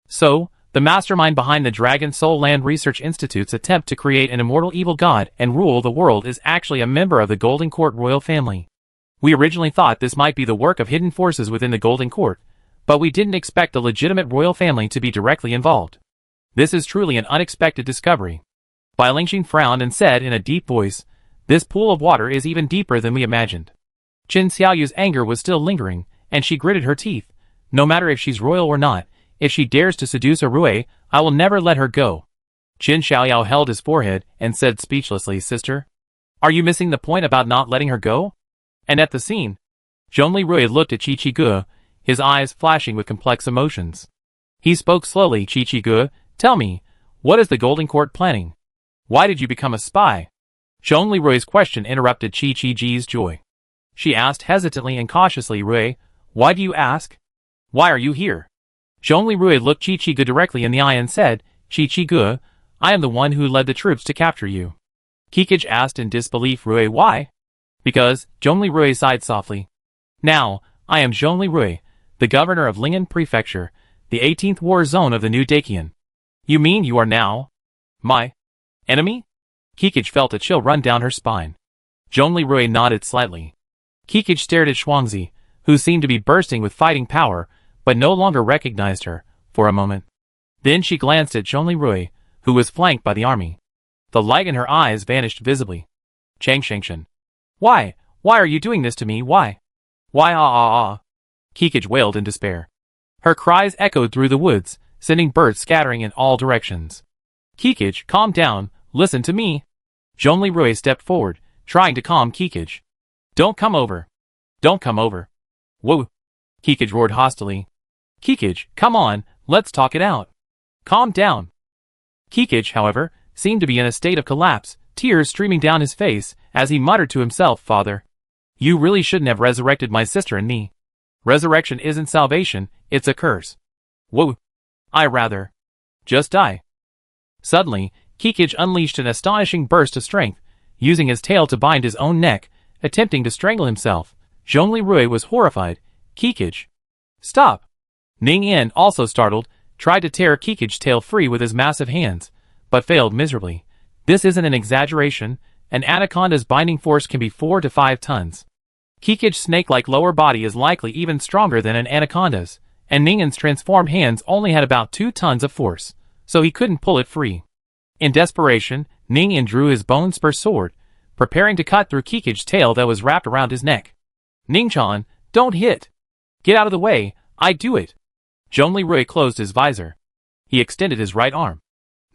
So, the mastermind behind the Dragon Soul Land Research Institute's attempt to create an immortal evil god and rule the world is actually a member of the Golden Court royal family. We originally thought this might be the work of hidden forces within the Golden Court, but we didn't expect a legitimate royal family to be directly involved. This is truly an unexpected discovery. Bai Lingxin frowned and said in a deep voice, this pool of water is even deeper than we imagined. Qin Xiaoyu's anger was still lingering, and she gritted her teeth. No matter if she's royal or not, if she dares to seduce Arui, I will never let her go. Qin Xiaoyu held his forehead and said speechlessly, sister, are you missing the point about not letting her go? And at the scene, Zhongli Rui looked at Qiqige, his eyes flashing with complex emotions. He spoke slowly, Qiqige, tell me, what is the Golden Court planning? Why did you become a spy? Zhongli Rui's question interrupted Qiqige's joy. She asked hesitantly and cautiously, Rui, why do you ask? Why are you here? Zhongli Rui looked Qiqige directly in the eye and said, Qiqige, I am the one who led the troops to capture you. Kikij asked in disbelief, Rui, why? Because, Zhongli Rui sighed softly. Now, I am Zhongli Rui, the governor of Ling'an Prefecture, the 18th war zone of the New Dakian. You mean you are now my enemy? Kikij felt a chill run down her spine. Zhongli Rui nodded slightly. Kikij stared at Shuangzi, who seemed to be bursting with fighting power, but no longer recognized her, for a moment. Then she glanced at Zhongli Rui, who was flanked by the army. The light in her eyes vanished visibly. Chang Shengshan. Why? Why are you doing this to me? Why? Why? Kikij wailed in despair. Her cries echoed through the woods, sending birds scattering in all directions. Kikij, calm down, listen to me. Zhongli Rui stepped forward, trying to calm Kikij. Don't come over. Don't come over. Whoa. Kikij roared hostilely. Kikij, come on, let's talk it out. Calm down. Kikij, however, seemed to be in a state of collapse, tears streaming down his face, as he muttered to himself, Father, you really shouldn't have resurrected my sister and me. Resurrection isn't salvation, it's a curse. Whoa. I rather just die. Suddenly, Kikij unleashed an astonishing burst of strength, using his tail to bind his own neck, attempting to strangle himself. Zhongli Rui was horrified. Kikij. Stop. Ning'an, also startled, tried to tear Kikij's tail free with his massive hands, but failed miserably. This isn't an exaggeration, an anaconda's binding force can be 4 to 5 tons. Kikich's snake-like lower body is likely even stronger than an anaconda's, and Ningin's transformed hands only had about 2 tons of force, so he couldn't pull it free. In desperation, Ningin drew his bone-spur sword, preparing to cut through Kikich's tail that was wrapped around his neck. "Ningchan, don't hit! Get out of the way, I do it!" Zhongli closed his visor. He extended his right arm.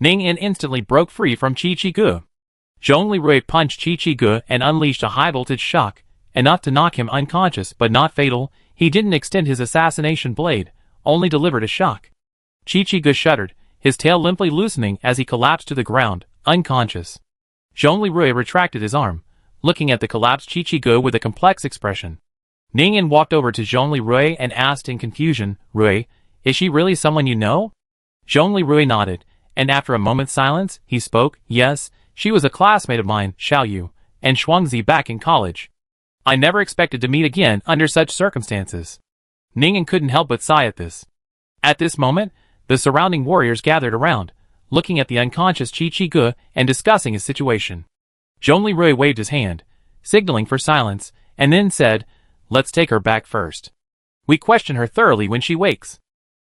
Ningin instantly broke free from Qiqi. Zhongli punched Qiqi and unleashed a high-voltage shock, enough to knock him unconscious but not fatal. He didn't extend his assassination blade, only delivered a shock. Qiqi shuddered, his tail limply loosening as he collapsed to the ground, unconscious. Zhongli retracted his arm, looking at the collapsed Qiqi with a complex expression. Ningyin walked over to Zhongli and asked in confusion, "Rui, is she really someone you know?" Zhongli nodded, and after a moment's silence, he spoke, "Yes, she was a classmate of mine, Xiaoyu, and Shuangzi back in college. I never expected to meet again under such circumstances." Ningyin couldn't help but sigh at this. At this moment, the surrounding warriors gathered around, looking at the unconscious Qiqi and discussing his situation. Zhongli waved his hand, signaling for silence, and then said, "Let's take her back first. We question her thoroughly when she wakes."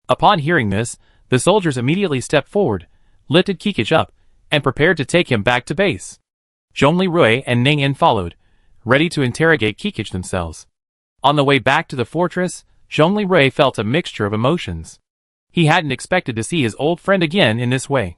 Upon hearing this, the soldiers immediately stepped forward, lifted Kikich up, and prepared to take him back to base. Zhongli and Ningyin followed, ready to interrogate Kikich themselves. On the way back to the fortress, Zhongli felt a mixture of emotions. He hadn't expected to see his old friend again in this way.